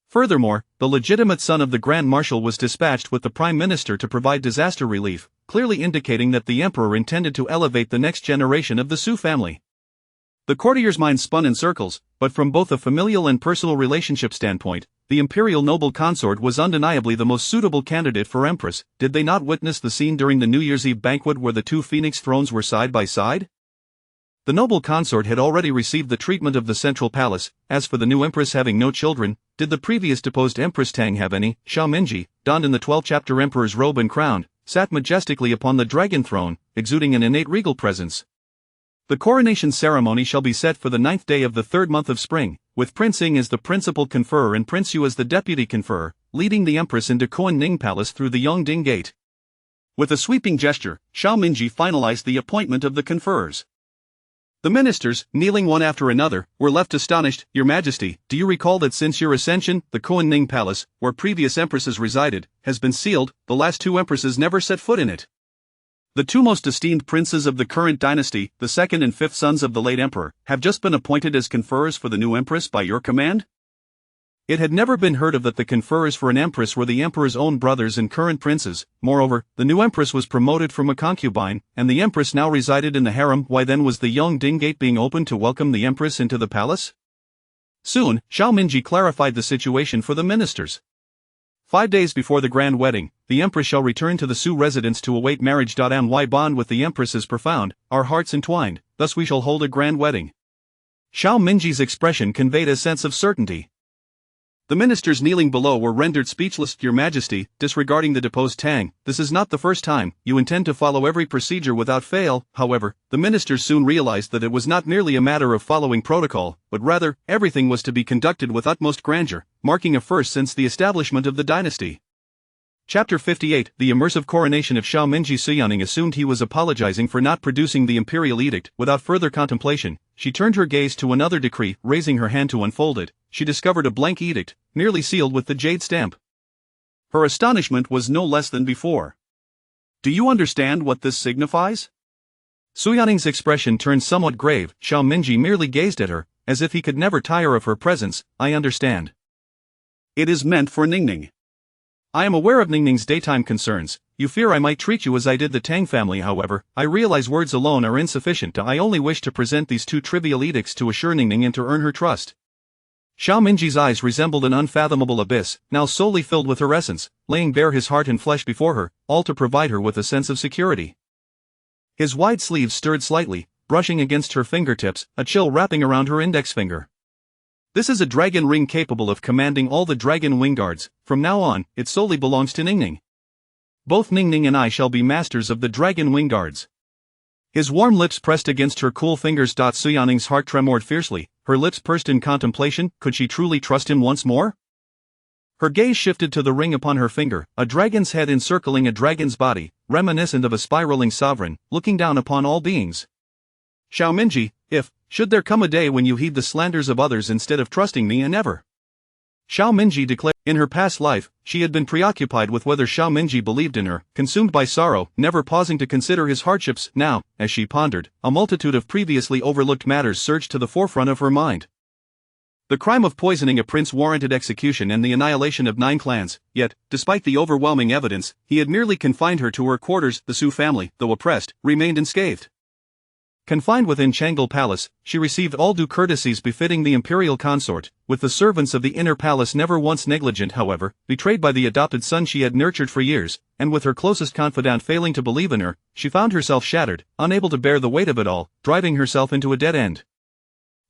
Furthermore, the legitimate son of the Grand Marshal was dispatched with the prime minister to provide disaster relief, clearly indicating that the emperor intended to elevate the next generation of the Sue family. The courtier's mind spun in circles, but from both a familial and personal relationship standpoint, the imperial noble consort was undeniably the most suitable candidate for empress. Did they not witness the scene during the New Year's Eve banquet where the two phoenix thrones were side by side? The noble consort had already received the treatment of the central palace. As for the new empress having no children, did the previous deposed Empress Tang have any? Xiao Minji, donned in the 12th chapter emperor's robe and crowned, sat majestically upon the dragon throne, exuding an innate regal presence. The coronation ceremony shall be set for the 9th day of the 3rd month of spring, with Prince Ying as the principal conferrer and Prince Yu as the deputy conferrer, leading the empress into Koan Ning Palace through the Yongding Gate. With a sweeping gesture, Xiao Minji finalized the appointment of the conferrers. The ministers, kneeling one after another, were left astonished. Your Majesty, do you recall that since your ascension, the Koan Ning Palace, where previous empresses resided, has been sealed? The last two empresses never set foot in it. The two most esteemed princes of the current dynasty, the second and fifth sons of the late emperor, have just been appointed as conferrers for the new empress by your command? It had never been heard of that the conferrers for an empress were the emperor's own brothers and current princes. Moreover, the new empress was promoted from a concubine, and the empress now resided in the harem. Why then was the Yongding Gate being opened to welcome the empress into the palace? Soon, Xiao Minji clarified the situation for the ministers. 5 days before the grand wedding, the empress shall return to the Sue residence to await marriage. My bond with the empress is profound, our hearts entwined, thus we shall hold a grand wedding. Xiao Minji's expression conveyed a sense of certainty. The ministers kneeling below were rendered speechless. Your Majesty, disregarding the deposed Tang, this is not the first time. You intend to follow every procedure without fail. However, the ministers soon realized that it was not merely a matter of following protocol, but rather, everything was to be conducted with utmost grandeur, marking a first since the establishment of the dynasty. Chapter 58. The immersive coronation of Xiao Minji. Suyaning assumed he was apologizing for not producing the imperial edict. Without further contemplation, she turned her gaze to another decree. Raising her hand to unfold it, she discovered a blank edict, nearly sealed with the jade stamp. Her astonishment was no less than before. Do you understand what this signifies? Suyaning's expression turned somewhat grave. Xiao Minji merely gazed at her, as if he could never tire of her presence. I understand. It is meant for Ningning. I am aware of Ningning's daytime concerns. You fear I might treat you as I did the Tang family. However, I realize words alone are insufficient. I only wish to present these two trivial edicts to assure Ningning and to earn her trust. Xiao Minji's eyes resembled an unfathomable abyss, now solely filled with her essence, laying bare his heart and flesh before her, all to provide her with a sense of security. His wide sleeves stirred slightly, brushing against her fingertips, a chill wrapping around her index finger. This is a dragon ring capable of commanding all the dragon wing guards. From now on, it solely belongs to Ningning. Both Ningning and I shall be masters of the dragon wing guards. His warm lips pressed against her cool fingers. Suyaning's heart tremored fiercely, her lips pursed in contemplation. Could she truly trust him once more? Her gaze shifted to the ring upon her finger, a dragon's head encircling a dragon's body, reminiscent of a spiraling sovereign, looking down upon all beings. Xiao Minji, should there come a day when you heed the slanders of others instead of trusting me and ever? Xiao Minji declared. In her past life, she had been preoccupied with whether Xiao Minji believed in her, consumed by sorrow, never pausing to consider his hardships. Now, as she pondered, a multitude of previously overlooked matters surged to the forefront of her mind. The crime of poisoning a prince warranted execution and the annihilation of 9 clans, yet, despite the overwhelming evidence, he had merely confined her to her quarters. The Sue family, though oppressed, remained unscathed. Confined within Changle Palace, she received all due courtesies befitting the imperial consort, with the servants of the inner palace never once negligent. However, betrayed by the adopted son she had nurtured for years, and with her closest confidant failing to believe in her, she found herself shattered, unable to bear the weight of it all, driving herself into a dead end.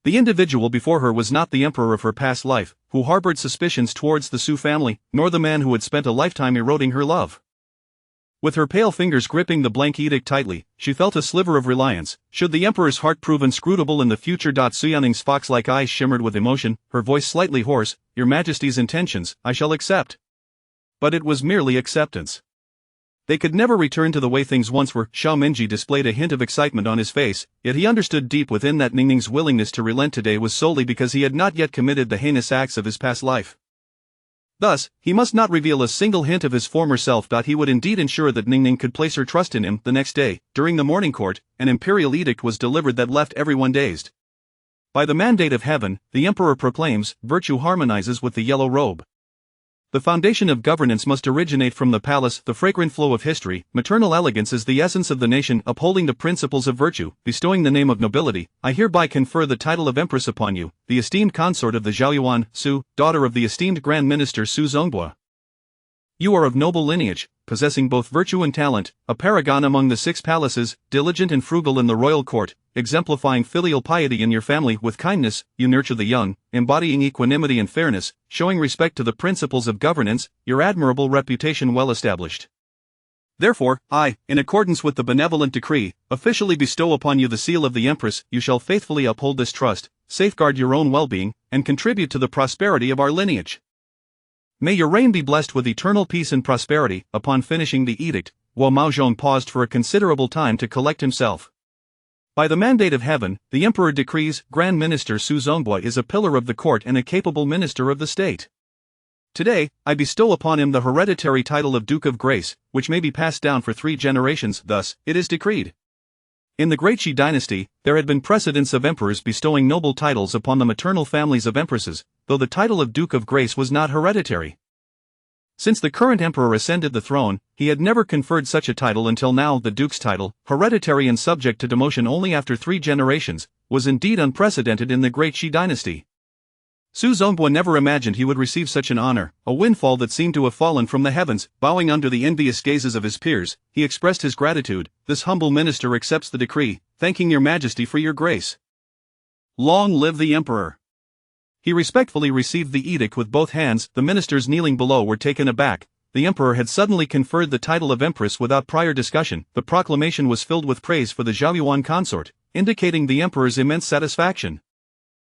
The individual before her was not the emperor of her past life, who harbored suspicions towards the Sue family, nor the man who had spent a lifetime eroding her love. With her pale fingers gripping the blank edict tightly, she felt a sliver of reliance. Should the emperor's heart prove inscrutable in the future? Suyaning's fox-like eyes shimmered with emotion, her voice slightly hoarse. Your Majesty's intentions, I shall accept. But it was merely acceptance. They could never return to the way things once were. Xiao Mingji displayed a hint of excitement on his face, yet he understood deep within that Ningning's willingness to relent today was solely because he had not yet committed the heinous acts of his past life. Thus, he must not reveal a single hint of his former self. He would indeed ensure that Ningning could place her trust in him. The next day, during the morning court, an imperial edict was delivered that left everyone dazed. By the mandate of heaven, the emperor proclaims, virtue harmonizes with the yellow robe. The foundation of governance must originate from the palace. The fragrant flow of history, maternal elegance is the essence of the nation. Upholding the principles of virtue, bestowing the name of nobility, I hereby confer the title of Empress upon you, the esteemed consort of the Zhaoyuan, Su, daughter of the esteemed Grand Minister Su Zongbua. You are of noble lineage, possessing both virtue and talent, a paragon among the 6 palaces, diligent and frugal in the royal court, exemplifying filial piety in your family. With kindness, you nurture the young, embodying equanimity and fairness, showing respect to the principles of governance, your admirable reputation well established. Therefore, I, in accordance with the benevolent decree, officially bestow upon you the seal of the Empress. You shall faithfully uphold this trust, safeguard your own well-being, and contribute to the prosperity of our lineage. May your reign be blessed with eternal peace and prosperity. Upon finishing the edict, Maozhong paused for a considerable time to collect himself. By the mandate of heaven, the emperor decrees, Grand Minister Su Zongbua is a pillar of the court and a capable minister of the state. Today, I bestow upon him the hereditary title of Duke of Grace, which may be passed down for 3 generations. Thus, it is decreed. In the Great Qi dynasty, there had been precedents of emperors bestowing noble titles upon the maternal families of empresses, though the title of Duke of Grace was not hereditary. Since the current emperor ascended the throne, he had never conferred such a title until now. The duke's title, hereditary and subject to demotion only after 3 generations, was indeed unprecedented in the Great Qi dynasty. Su Zongbua never imagined he would receive such an honor, a windfall that seemed to have fallen from the heavens. Bowing under the envious gazes of his peers, he expressed his gratitude. This humble minister accepts the decree, thanking your Majesty for your grace. Long live the emperor! He respectfully received the edict with both hands. The ministers kneeling below were taken aback. The emperor had suddenly conferred the title of Empress without prior discussion. The proclamation was filled with praise for the Zhaoyuan consort, indicating the emperor's immense satisfaction.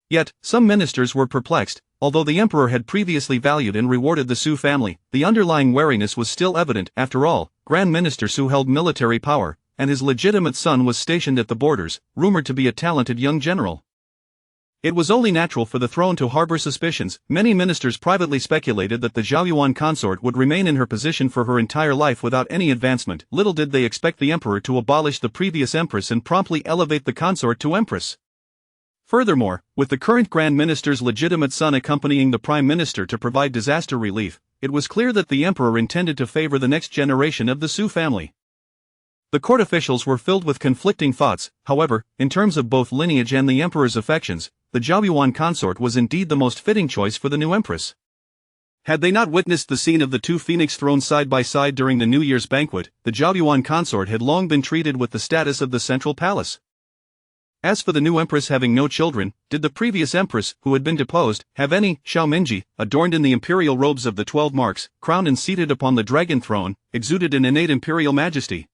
Yet, some ministers were perplexed. Although the emperor had previously valued and rewarded the Su family, the underlying wariness was still evident. After all, Grand Minister Su held military power, and his legitimate son was stationed at the borders, rumored to be a talented young general. It was only natural for the throne to harbor suspicions. Many ministers privately speculated that the Zhaoyuan consort would remain in her position for her entire life without any advancement. Little did they expect the emperor to abolish the previous empress and promptly elevate the consort to empress. Furthermore, with the current Grand Minister's legitimate son accompanying the Prime Minister to provide disaster relief, it was clear that the emperor intended to favor the next generation of the Su family. The court officials were filled with conflicting thoughts. However, in terms of both lineage and the emperor's affections, the Zhaoyuan consort was indeed the most fitting choice for the new empress. Had they not witnessed the scene of the 2 phoenix thrones side by side during the New Year's banquet, the Zhaoyuan consort had long been treated with the status of the central palace. As for the new empress having no children, did the previous empress, who had been deposed, have any? Xiao Mingji, adorned in the imperial robes of the 12 marks, crowned and seated upon the dragon throne, exuded an innate imperial majesty.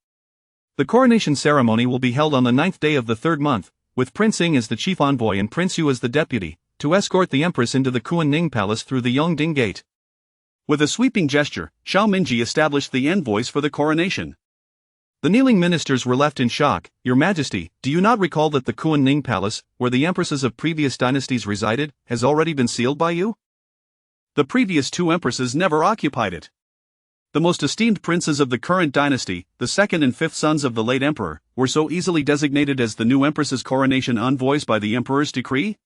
The coronation ceremony will be held on the 9th day of the 3rd month, with Prince Ying as the chief envoy and Prince Yu as the deputy, to escort the empress into the Kuan-Ning Palace through the Yongding Gate. With a sweeping gesture, Xiao Mingji established the envoys for the coronation. The kneeling ministers were left in shock. Your Majesty, do you not recall that the Kuan-Ning Palace, where the empresses of previous dynasties resided, has already been sealed by you? The previous 2 empresses never occupied it. The most esteemed princes of the current dynasty, the 2nd and 5th sons of the late emperor, were so easily designated as the new empress's coronation envoys by the emperor's decree?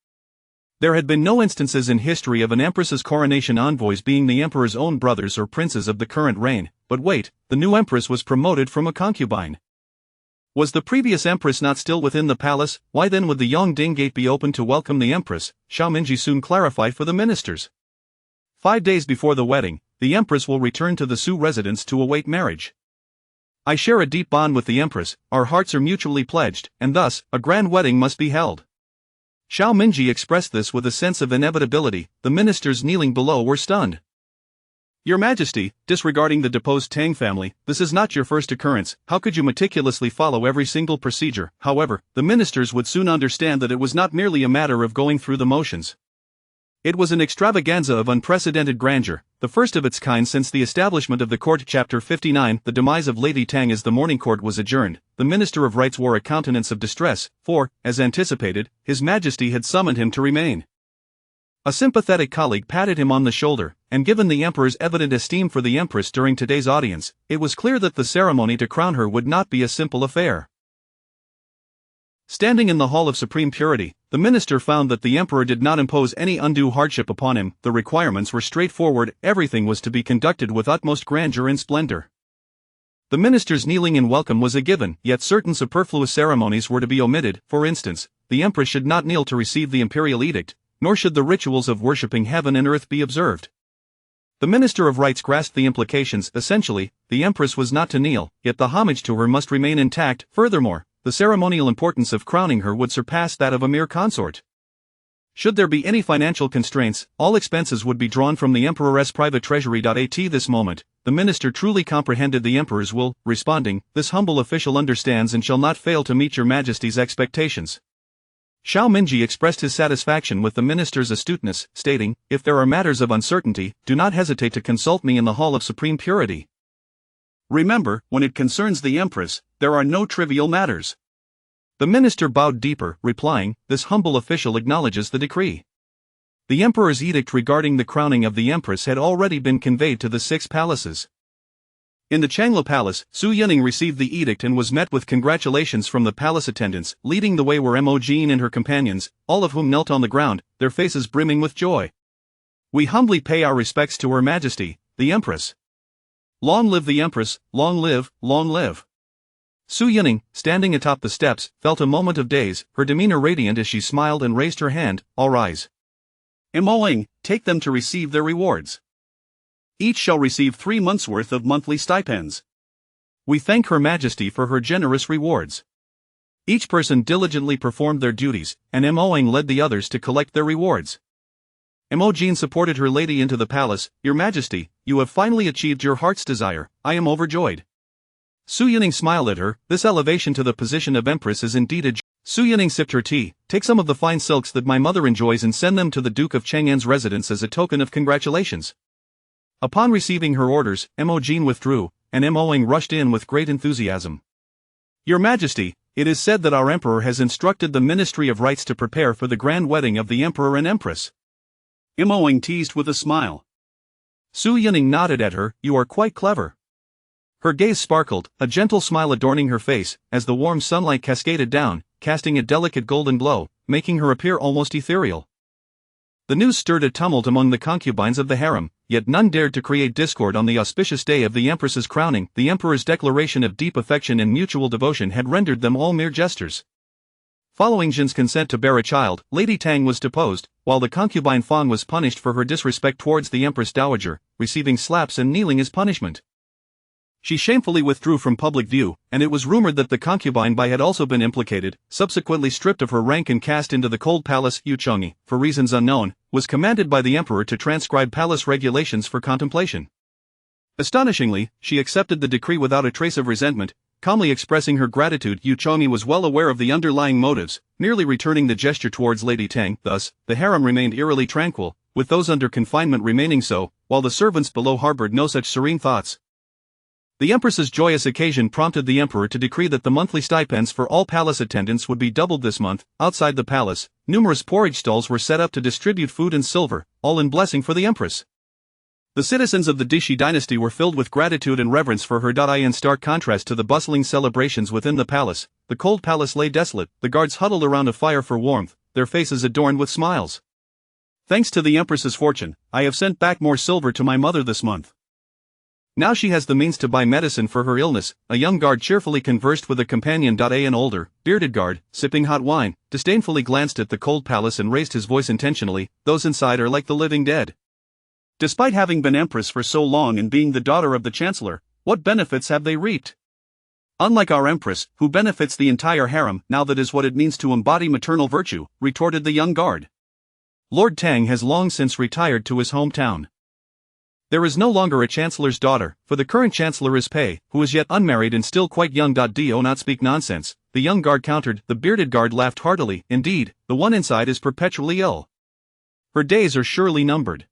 There had been no instances in history of an empress's coronation envoys being the emperor's own brothers or princes of the current reign. But wait, the new empress was promoted from a concubine. Was the previous empress not still within the palace? Why then would the Yongding Gate be open to welcome the empress? Xiao Mingji soon clarified for the ministers. 5 days before the wedding, the empress will return to the Su residence to await marriage. I share a deep bond with the empress, our hearts are mutually pledged, and thus, a grand wedding must be held. Xiao Mingji expressed this with a sense of inevitability. The ministers kneeling below were stunned. Your Majesty, disregarding the deposed Tang family, this is not your first occurrence. How could you meticulously follow every single procedure? However, the ministers would soon understand that it was not merely a matter of going through the motions. It was an extravaganza of unprecedented grandeur, the first of its kind since the establishment of the court. Chapter 59. The demise of Lady Tang. As the morning court was adjourned, the Minister of Rights wore a countenance of distress, for, as anticipated, His Majesty had summoned him to remain. A sympathetic colleague patted him on the shoulder, and given the Emperor's evident esteem for the Empress during today's audience, it was clear that the ceremony to crown her would not be a simple affair. Standing in the Hall of Supreme Purity, the minister found that the Emperor did not impose any undue hardship upon him. The requirements were straightforward, everything was to be conducted with utmost grandeur and splendor. The minister's kneeling in welcome was a given, yet certain superfluous ceremonies were to be omitted. For instance, the Empress should not kneel to receive the imperial edict, nor should the rituals of worshipping heaven and earth be observed. The Minister of Rights grasped the implications. Essentially, the Empress was not to kneel, yet the homage to her must remain intact. Furthermore, the ceremonial importance of crowning her would surpass that of a mere consort. Should there be any financial constraints, all expenses would be drawn from the Emperor's private treasury. At this moment, the minister truly comprehended the Emperor's will, responding, "This humble official understands and shall not fail to meet your Majesty's expectations." Xiao Minji expressed his satisfaction with the minister's astuteness, stating, "If there are matters of uncertainty, do not hesitate to consult me in the Hall of Supreme Purity. Remember, when it concerns the Empress, there are no trivial matters." The minister bowed deeper, replying, "This humble official acknowledges the decree." The Emperor's edict regarding the crowning of the Empress had already been conveyed to the 6 palaces. In the Changla Palace, Su Yining received the edict and was met with congratulations from the palace attendants. Leading the way were Imogen and her companions, all of whom knelt on the ground, their faces brimming with joy. "We humbly pay our respects to Her Majesty, the Empress. Long live the Empress, long live, long live." Su Yining, standing atop the steps, felt a moment of daze, her demeanor radiant as she smiled and raised her hand. "All rise. Emoing, take them to receive their rewards. Each shall receive 3 months' worth of monthly stipends. We thank Her Majesty for her generous rewards." Each person diligently performed their duties, and Emoing led the others to collect their rewards. Imogen supported her lady into the palace. "Your Majesty, you have finally achieved your heart's desire. I am overjoyed." Su Yining smiled at her. "This elevation to the position of Empress is indeed a joy." Su Yining sipped her tea. "Take some of the fine silks that my mother enjoys and send them to the Duke of Chang'an's residence as a token of congratulations." Upon receiving her orders, Imogen withdrew, and Emoing rushed in with great enthusiasm. "Your Majesty, it is said that our Emperor has instructed the Ministry of Rights to prepare for the grand wedding of the Emperor and Empress." Emoing teased with a smile. Su Yining nodded at her. "You are quite clever." Her gaze sparkled, a gentle smile adorning her face, as the warm sunlight cascaded down, casting a delicate golden glow, making her appear almost ethereal. The news stirred a tumult among the concubines of the harem, yet none dared to create discord on the auspicious day of the Empress's crowning. The Emperor's declaration of deep affection and mutual devotion had rendered them all mere jesters. Following Jin's consent to bear a child, Lady Tang was deposed, while the concubine Fang was punished for her disrespect towards the Empress Dowager, receiving slaps and kneeling as punishment. She shamefully withdrew from public view, and it was rumored that the concubine Bai had also been implicated. Subsequently stripped of her rank and cast into the cold palace. Yu Chongyi, for reasons unknown, was commanded by the Emperor to transcribe palace regulations for contemplation. Astonishingly, she accepted the decree without a trace of resentment, calmly expressing her gratitude. Yu Chongyi was well aware of the underlying motives, merely returning the gesture towards Lady Tang. Thus, the harem remained eerily tranquil, with those under confinement remaining so, while the servants below harbored no such serene thoughts. The Empress's joyous occasion prompted the Emperor to decree that the monthly stipends for all palace attendants would be doubled this month. Outside the palace, numerous porridge stalls were set up to distribute food and silver, all in blessing for the Empress. The citizens of the Dashi dynasty were filled with gratitude and reverence for her. In stark contrast to the bustling celebrations within the palace, the cold palace lay desolate, the guards huddled around a fire for warmth, their faces adorned with smiles. "Thanks to the Empress's fortune, I have sent back more silver to my mother this month. Now she has the means to buy medicine for her illness." A young guard cheerfully conversed with a companion. An older, bearded guard, sipping hot wine, disdainfully glanced at the cold palace and raised his voice intentionally. "Those inside are like the living dead. Despite having been Empress for so long and being the daughter of the Chancellor, what benefits have they reaped? Unlike our Empress, who benefits the entire harem. Now that is what it means to embody maternal virtue," retorted the young guard. "Lord Tang has long since retired to his hometown. There is no longer a chancellor's daughter, for the current chancellor is Pei, who is yet unmarried and still quite young. Do not speak nonsense," the young guard countered. The bearded guard laughed heartily. "Indeed, the one inside is perpetually ill." Her days are surely numbered.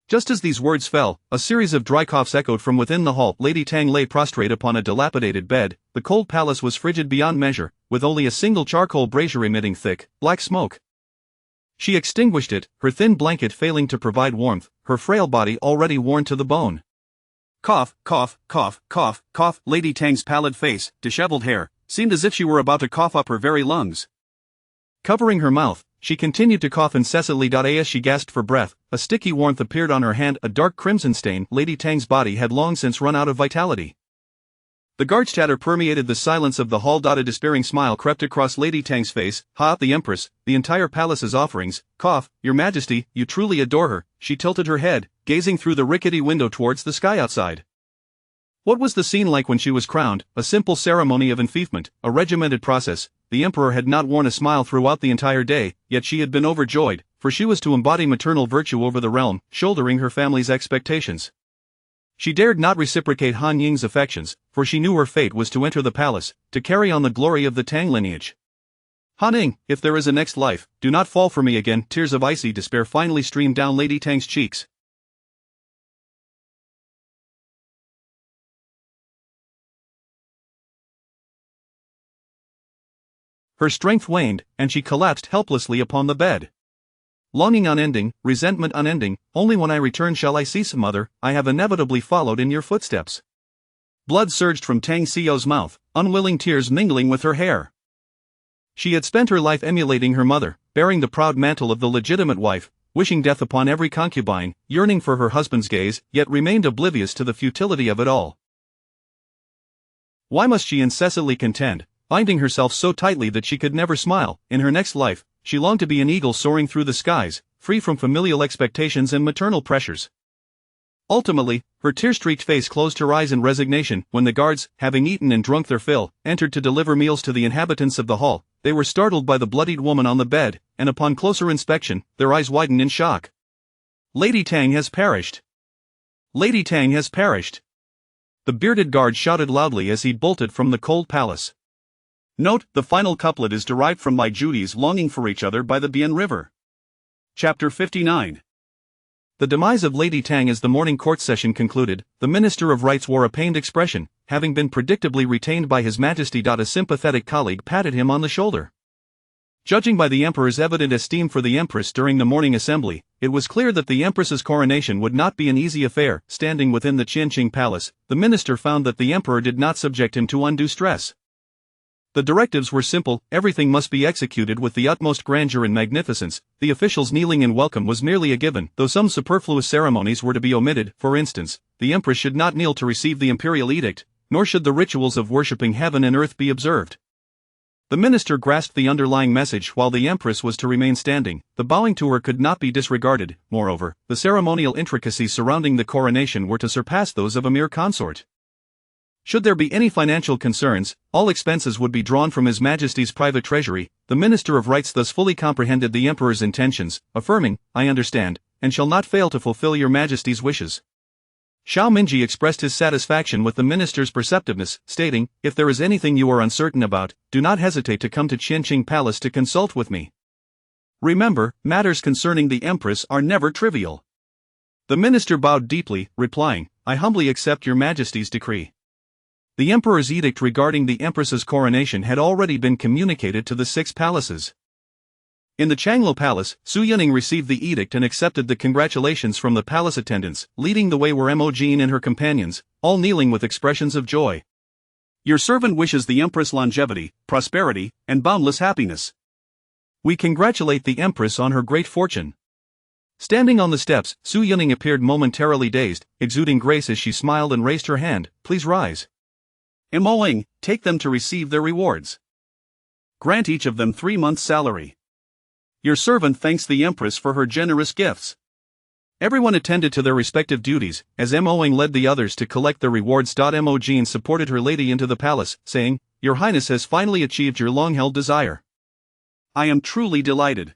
Just as these words fell, a series of dry coughs echoed from within the hall. Lady Tang lay prostrate upon a dilapidated bed. The cold palace was frigid beyond measure, with only a single charcoal brazier emitting thick, black smoke. She extinguished it, her thin blanket failing to provide warmth, her frail body already worn to the bone. Cough, cough, cough, cough, cough. Lady Tang's pallid face, disheveled hair, seemed as if she were about to cough up her very lungs. Covering her mouth, she continued to cough incessantly. As she gasped for breath, a sticky warmth appeared on her hand, a dark crimson stain. Lady Tang's body had long since run out of vitality. The guard's chatter permeated the silence of the hall. A despairing smile crept across Lady Tang's face. Ha! The Empress, the entire palace's offerings. Cough, Your Majesty, you truly adore her. She tilted her head, gazing through the rickety window towards the sky outside. What was the scene like when she was crowned? A simple ceremony of enfeoffment, a regimented process. The emperor had not worn a smile throughout the entire day, yet she had been overjoyed, for she was to embody maternal virtue over the realm, shouldering her family's expectations. She dared not reciprocate Han Ying's affections, for she knew her fate was to enter the palace, to carry on the glory of the Tang lineage. Han Ying, if there is a next life, do not fall for me again. Tears of icy despair finally streamed down Lady Tang's cheeks. Her strength waned, and she collapsed helplessly upon the bed. Longing unending, resentment unending, only when I return shall I cease, mother, I have inevitably followed in your footsteps. Blood surged from Tang Xiao's mouth, unwilling tears mingling with her hair. She had spent her life emulating her mother, bearing the proud mantle of the legitimate wife, wishing death upon every concubine, yearning for her husband's gaze, yet remained oblivious to the futility of it all. Why must she incessantly contend, binding herself so tightly that she could never smile? In her next life, she longed to be an eagle soaring through the skies, free from familial expectations and maternal pressures. Ultimately, her tear-streaked face closed her eyes in resignation when the guards, having eaten and drunk their fill, entered to deliver meals to the inhabitants of the hall. They were startled by the bloodied woman on the bed, and upon closer inspection, their eyes widened in shock. Lady Tang has perished! Lady Tang has perished! The bearded guard shouted loudly as he bolted from the cold palace. Note, the final couplet is derived from My Judy's Longing for Each Other by the Bian River. Chapter 59. The demise of Lady Tang. As the morning court session concluded, the Minister of Rights wore a pained expression, having been predictably retained by His Majesty. A sympathetic colleague patted him on the shoulder. Judging by the Emperor's evident esteem for the Empress during the morning assembly, it was clear that the Empress's coronation would not be an easy affair. Standing within the Qianqing Palace, the minister found that the Emperor did not subject him to undue stress. The directives were simple: everything must be executed with the utmost grandeur and magnificence. The officials kneeling in welcome was merely a given, though some superfluous ceremonies were to be omitted. For instance, the Empress should not kneel to receive the imperial edict, nor should the rituals of worshipping heaven and earth be observed. The minister grasped the underlying message while the Empress was to remain standing. The bowing to her could not be disregarded. Moreover, the ceremonial intricacies surrounding the coronation were to surpass those of a mere consort. Should there be any financial concerns, all expenses would be drawn from His Majesty's private treasury. The Minister of Rights thus fully comprehended the Emperor's intentions, affirming, I understand, and shall not fail to fulfill Your Majesty's wishes. Xiao Minji expressed his satisfaction with the minister's perceptiveness, stating, if there is anything you are uncertain about, do not hesitate to come to Qianqing Palace to consult with me. Remember, matters concerning the Empress are never trivial. The minister bowed deeply, replying, I humbly accept Your Majesty's decree. The Emperor's edict regarding the Empress's coronation had already been communicated to the 6 palaces. In the Changlo Palace, Su Yuning received the edict and accepted the congratulations from the palace attendants. Leading the way were Mo Jin and her companions, all kneeling with expressions of joy. Your servant wishes the Empress longevity, prosperity, and boundless happiness. We congratulate the Empress on her great fortune. Standing on the steps, Su Yuning appeared momentarily dazed, exuding grace as she smiled and raised her hand. Please rise. Emoing, take them to receive their rewards. Grant each of them 3 months' salary. Your servant thanks the Empress for her generous gifts. Everyone attended to their respective duties, as Emoing led the others to collect their rewards. Mo Jin supported her lady into the palace, saying, Your Highness has finally achieved your long-held desire. I am truly delighted.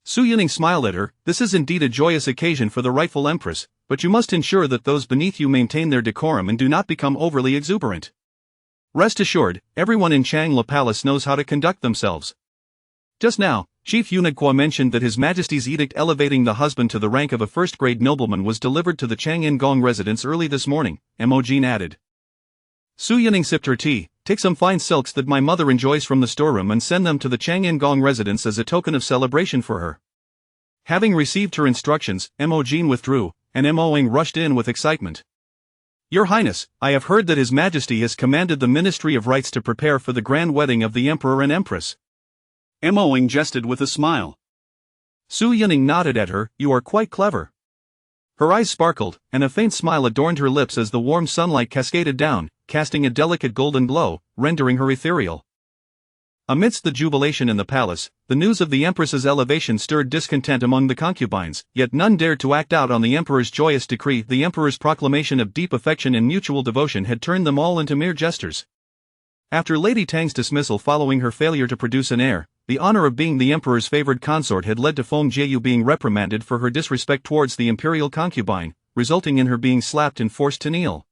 Su Yuning smiled at her. This is indeed a joyous occasion for the rightful Empress, but you must ensure that those beneath you maintain their decorum and do not become overly exuberant. Rest assured, everyone in Changla Palace knows how to conduct themselves. Just now, Chief Eunuch mentioned that His Majesty's edict elevating the husband to the rank of a first-grade nobleman was delivered to the Chang'an Gong residence early this morning, Mo Jin added. Su Yining sipped her tea. Take some fine silks that my mother enjoys from the storeroom and send them to the Chang'an Gong residence as a token of celebration for her. Having received her instructions, Mo Jin withdrew, and Mo Ing rushed in with excitement. Your Highness, I have heard that His Majesty has commanded the Ministry of Rites to prepare for the grand wedding of the Emperor and Empress. Mo Ing jested with a smile. Su Yining nodded at her. You are quite clever. Her eyes sparkled, and a faint smile adorned her lips as the warm sunlight cascaded down, casting a delicate golden glow, rendering her ethereal. Amidst the jubilation in the palace, the news of the Empress's elevation stirred discontent among the concubines, yet none dared to act out on the Emperor's joyous decree. The Emperor's proclamation of deep affection and mutual devotion had turned them all into mere jesters. After Lady Tang's dismissal following her failure to produce an heir, the honor of being the Emperor's favored consort had led to Feng Jieyu being reprimanded for her disrespect towards the imperial concubine, resulting in her being slapped and forced to kneel.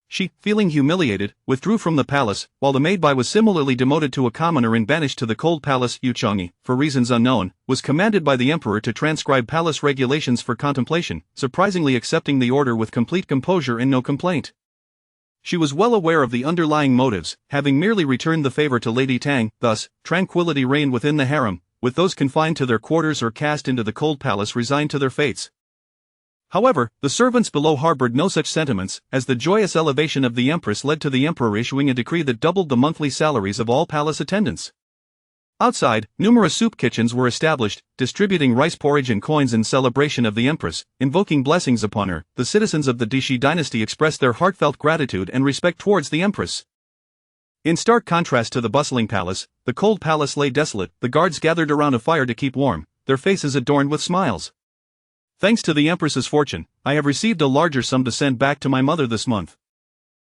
She, feeling humiliated, withdrew from the palace, while the maidby was similarly demoted to a commoner and banished to the cold palace. Yu Chang'e, for reasons unknown, was commanded by the Emperor to transcribe palace regulations for contemplation, surprisingly accepting the order with complete composure and no complaint. She was well aware of the underlying motives, having merely returned the favor to Lady Tang. Thus, tranquility reigned within the harem, with those confined to their quarters or cast into the cold palace resigned to their fates. However, the servants below harbored no such sentiments, as the joyous elevation of the Empress led to the Emperor issuing a decree that doubled the monthly salaries of all palace attendants. Outside, numerous soup kitchens were established, distributing rice porridge and coins in celebration of the Empress, invoking blessings upon her. The citizens of the Dashi dynasty expressed their heartfelt gratitude and respect towards the Empress. In stark contrast to the bustling palace, the cold palace lay desolate. The guards gathered around a fire to keep warm, their faces adorned with smiles. Thanks to the Empress's fortune, I have received a larger sum to send back to my mother this month.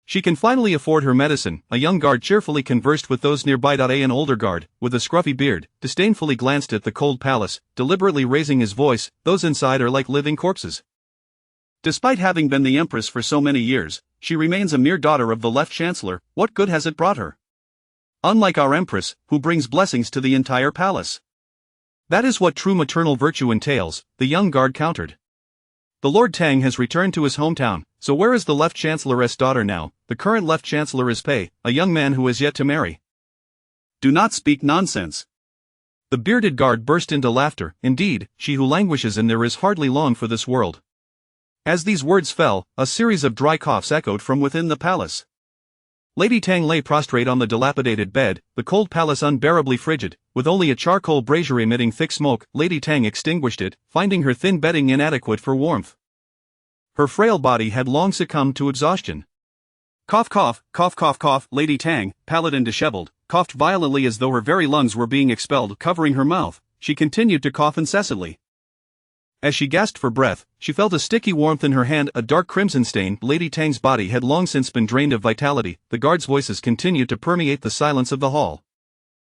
She can finally afford her medicine. A young guard cheerfully conversed with those nearby. An older guard, with a scruffy beard, disdainfully glanced at the cold palace, deliberately raising his voice. Those inside are like living corpses. Despite having been the Empress for so many years, she remains a mere daughter of the left chancellor. What good has it brought her? Unlike our Empress, who brings blessings to the entire palace. That is what true maternal virtue entails, the young guard countered. The Lord Tang has returned to his hometown, so where is the left chancellor's daughter now? The current left chancellor is Pei, a young man who has yet to marry. Do not speak nonsense. The bearded guard burst into laughter. Indeed, she who languishes in there is hardly long for this world. As these words fell, a series of dry coughs echoed from within the palace. Lady Tang lay prostrate on the dilapidated bed, the cold palace unbearably frigid, with only a charcoal brazier emitting thick smoke. Lady Tang extinguished it, finding her thin bedding inadequate for warmth. Her frail body had long succumbed to exhaustion. Cough cough, cough cough cough. Lady Tang, pallid and disheveled, coughed violently as though her very lungs were being expelled. Covering her mouth, she continued to cough incessantly. As she gasped for breath, she felt a sticky warmth in her hand, a dark crimson stain. Lady Tang's body had long since been drained of vitality. The guards' voices continued to permeate the silence of the hall.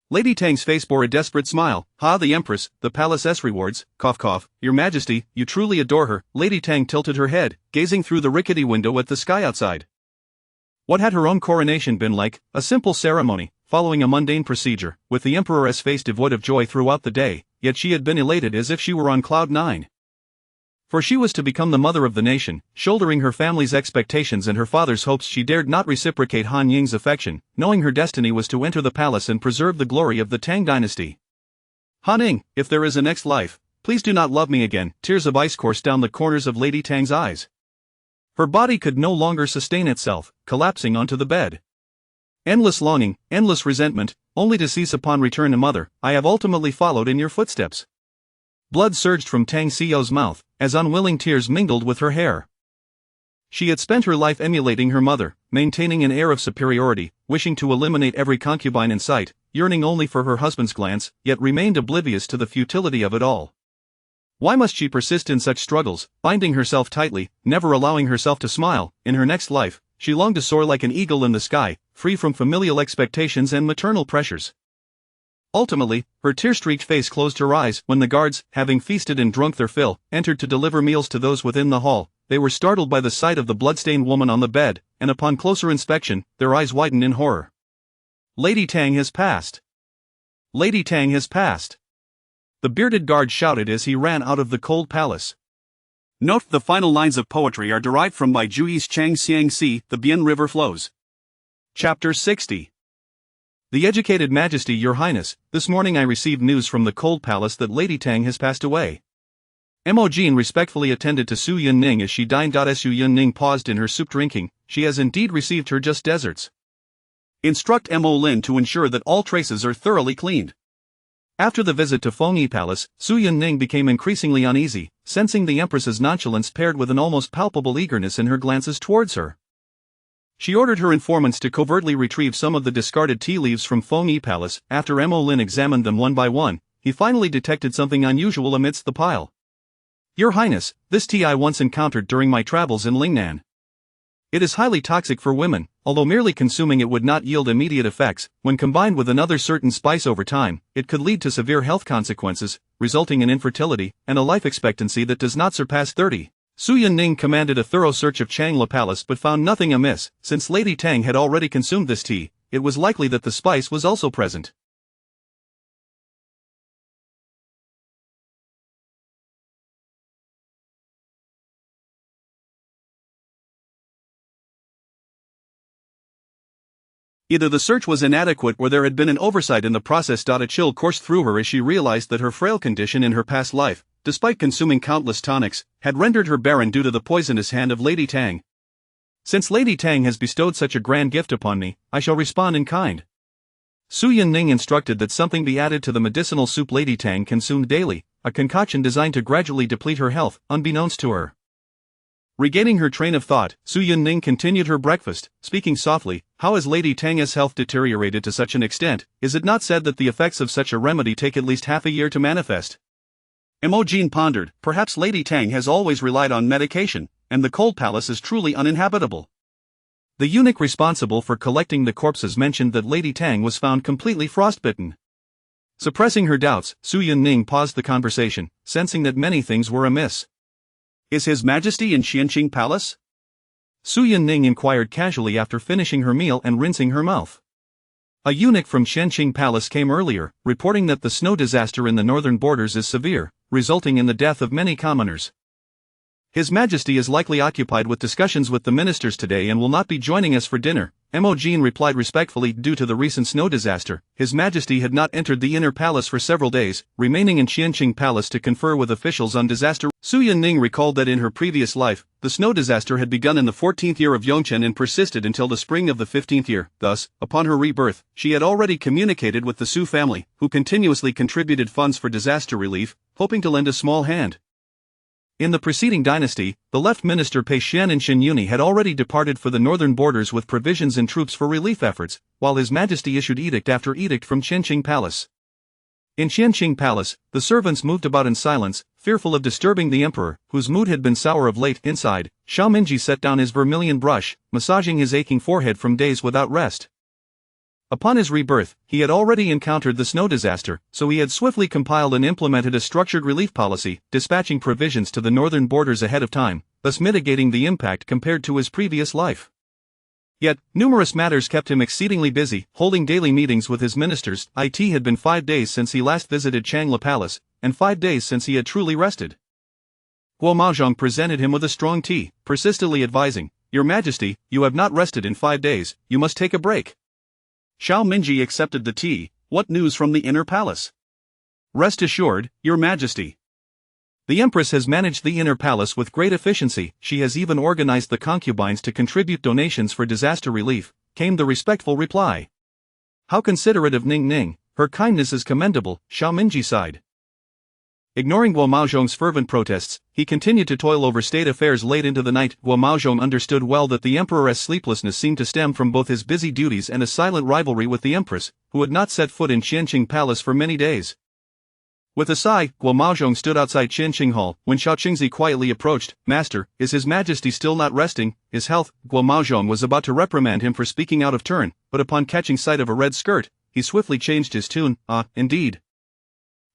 Lady Tang's face bore a desperate smile. Ha, the Empress, the palace's rewards, cough cough, Your Majesty, you truly adore her. Lady Tang tilted her head, gazing through the rickety window at the sky outside. What had her own coronation been like? A simple ceremony, following a mundane procedure, with the Emperor's face devoid of joy throughout the day, yet she had been elated as if she were on cloud nine. For she was to become the mother of the nation, shouldering her family's expectations and her father's hopes. She dared not reciprocate Han Ying's affection, knowing her destiny was to enter the palace and preserve the glory of the Tang dynasty. Han Ying, if there is a next life, please do not love me again. Tears of ice coursed down the corners of Lady Tang's eyes. Her body could no longer sustain itself, collapsing onto the bed. Endless longing, endless resentment, only to cease upon return to mother. I have ultimately followed in your footsteps. Blood surged from Tang Xiao's mouth, as unwilling tears mingled with her hair. She had spent her life emulating her mother, maintaining an air of superiority, wishing to eliminate every concubine in sight, yearning only for her husband's glance, yet remained oblivious to the futility of it all. Why must she persist in such struggles, binding herself tightly, never allowing herself to smile? In her next life, she longed to soar like an eagle in the sky, free from familial expectations and maternal pressures. Ultimately, her tear-streaked face closed her eyes. When the guards, having feasted and drunk their fill, entered to deliver meals to those within the hall, they were startled by the sight of the blood-stained woman on the bed, and upon closer inspection, their eyes widened in horror. Lady Tang has passed. Lady Tang has passed. the bearded guard shouted as he ran out of the cold palace. Note the final lines of poetry are derived from by Juyi's Chang Xiang Si, the Bian River flows. Chapter 60. The educated Majesty, Your Highness, this morning I received news from the cold palace that Lady Tang has passed away. Mo Jin respectfully attended to Su Yunning as she dined. As Su Yunning paused in her soup drinking, she has indeed received her just desserts. Instruct Mo Lin to ensure that all traces are thoroughly cleaned. After the visit to Fengyi Palace, Su Yunning became increasingly uneasy, sensing the Empress's nonchalance paired with an almost palpable eagerness in her glances towards her. She ordered her informants to covertly retrieve some of the discarded tea leaves from Fengyi Palace. After Mo Lin examined them one by one, he finally detected something unusual amidst the pile. Your Highness, this tea I once encountered during my travels in Lingnan. It is highly toxic for women, although merely consuming it would not yield immediate effects. When combined with another certain spice over time, it could lead to severe health consequences, resulting in infertility and a life expectancy that does not surpass 30. Su Yunning commanded a thorough search of Changla Palace but found nothing amiss. Since Lady Tang had already consumed this tea, it was likely that the spice was also present. Either the search was inadequate or there had been an oversight in the process. A chill coursed through her as she realized that her frail condition in her past life, despite consuming countless tonics, had rendered her barren due to the poisonous hand of Lady Tang. Since Lady Tang has bestowed such a grand gift upon me, I shall respond in kind. Su Yunning instructed that something be added to the medicinal soup Lady Tang consumed daily, a concoction designed to gradually deplete her health, unbeknownst to her. Regaining her train of thought, Su Yunning continued her breakfast, speaking softly. How has Lady Tang's health deteriorated to such an extent? Is it not said that the effects of such a remedy take at least half a year to manifest? Mo Jin pondered. Perhaps Lady Tang has always relied on medication, and the cold palace is truly uninhabitable. The eunuch responsible for collecting the corpses mentioned that Lady Tang was found completely frostbitten. Suppressing her doubts, Su Yunning paused the conversation, sensing that many things were amiss. Is His Majesty in Qianqing Palace? Su Yunning inquired casually after finishing her meal and rinsing her mouth. A eunuch from Qianqing Palace came earlier, reporting that the snow disaster in the northern borders is severe, resulting in the death of many commoners. His Majesty is likely occupied with discussions with the ministers today and will not be joining us for dinner. Mo Jin replied respectfully. Due to the recent snow disaster, His Majesty had not entered the inner palace for several days, remaining in Qianqing Palace to confer with officials on disaster. Su Yunning recalled that in her previous life, the snow disaster had begun in the 14th year of Yongchen and persisted until the spring of the 15th year. Thus, upon her rebirth, she had already communicated with the Su family, who continuously contributed funds for disaster relief, hoping to lend a small hand. In the preceding dynasty, the left minister Pei Xian and Shen Yuni had already departed for the northern borders with provisions and troops for relief efforts, while His Majesty issued edict after edict from Qianqing Palace. In Qianqing Palace, the servants moved about in silence, fearful of disturbing the emperor, whose mood had been sour of late. Inside, Xiao Minji set down his vermilion brush, massaging his aching forehead from days without rest. Upon his rebirth, he had already encountered the snow disaster, so he had swiftly compiled and implemented a structured relief policy, dispatching provisions to the northern borders ahead of time, thus mitigating the impact compared to his previous life. Yet, numerous matters kept him exceedingly busy, holding daily meetings with his ministers. It had been 5 days since he last visited Changla Palace, and 5 days since he had truly rested. Guo Maozhong presented him with a strong tea, persistently advising, Your Majesty, you have not rested in 5 days, you must take a break. Xiao Minji accepted the tea. What news from the inner palace? Rest assured, Your Majesty. The Empress has managed the inner palace with great efficiency. She has even organized the concubines to contribute donations for disaster relief, came the respectful reply. How considerate of Ning Ning, her kindness is commendable, Xiao Minji sighed. Ignoring Guo Maozhong's fervent protests, he continued to toil over state affairs late into the night. Guo Maozhong understood well that the emperor's sleeplessness seemed to stem from both his busy duties and a silent rivalry with the empress, who had not set foot in Qianqing Palace for many days. With a sigh, Guo Maozhong stood outside Qianqing Hall. When Xiao Qingzi quietly approached, Master, is His Majesty still not resting? His health? Guo Maozhong was about to reprimand him for speaking out of turn, but upon catching sight of a red skirt, he swiftly changed his tune. Indeed.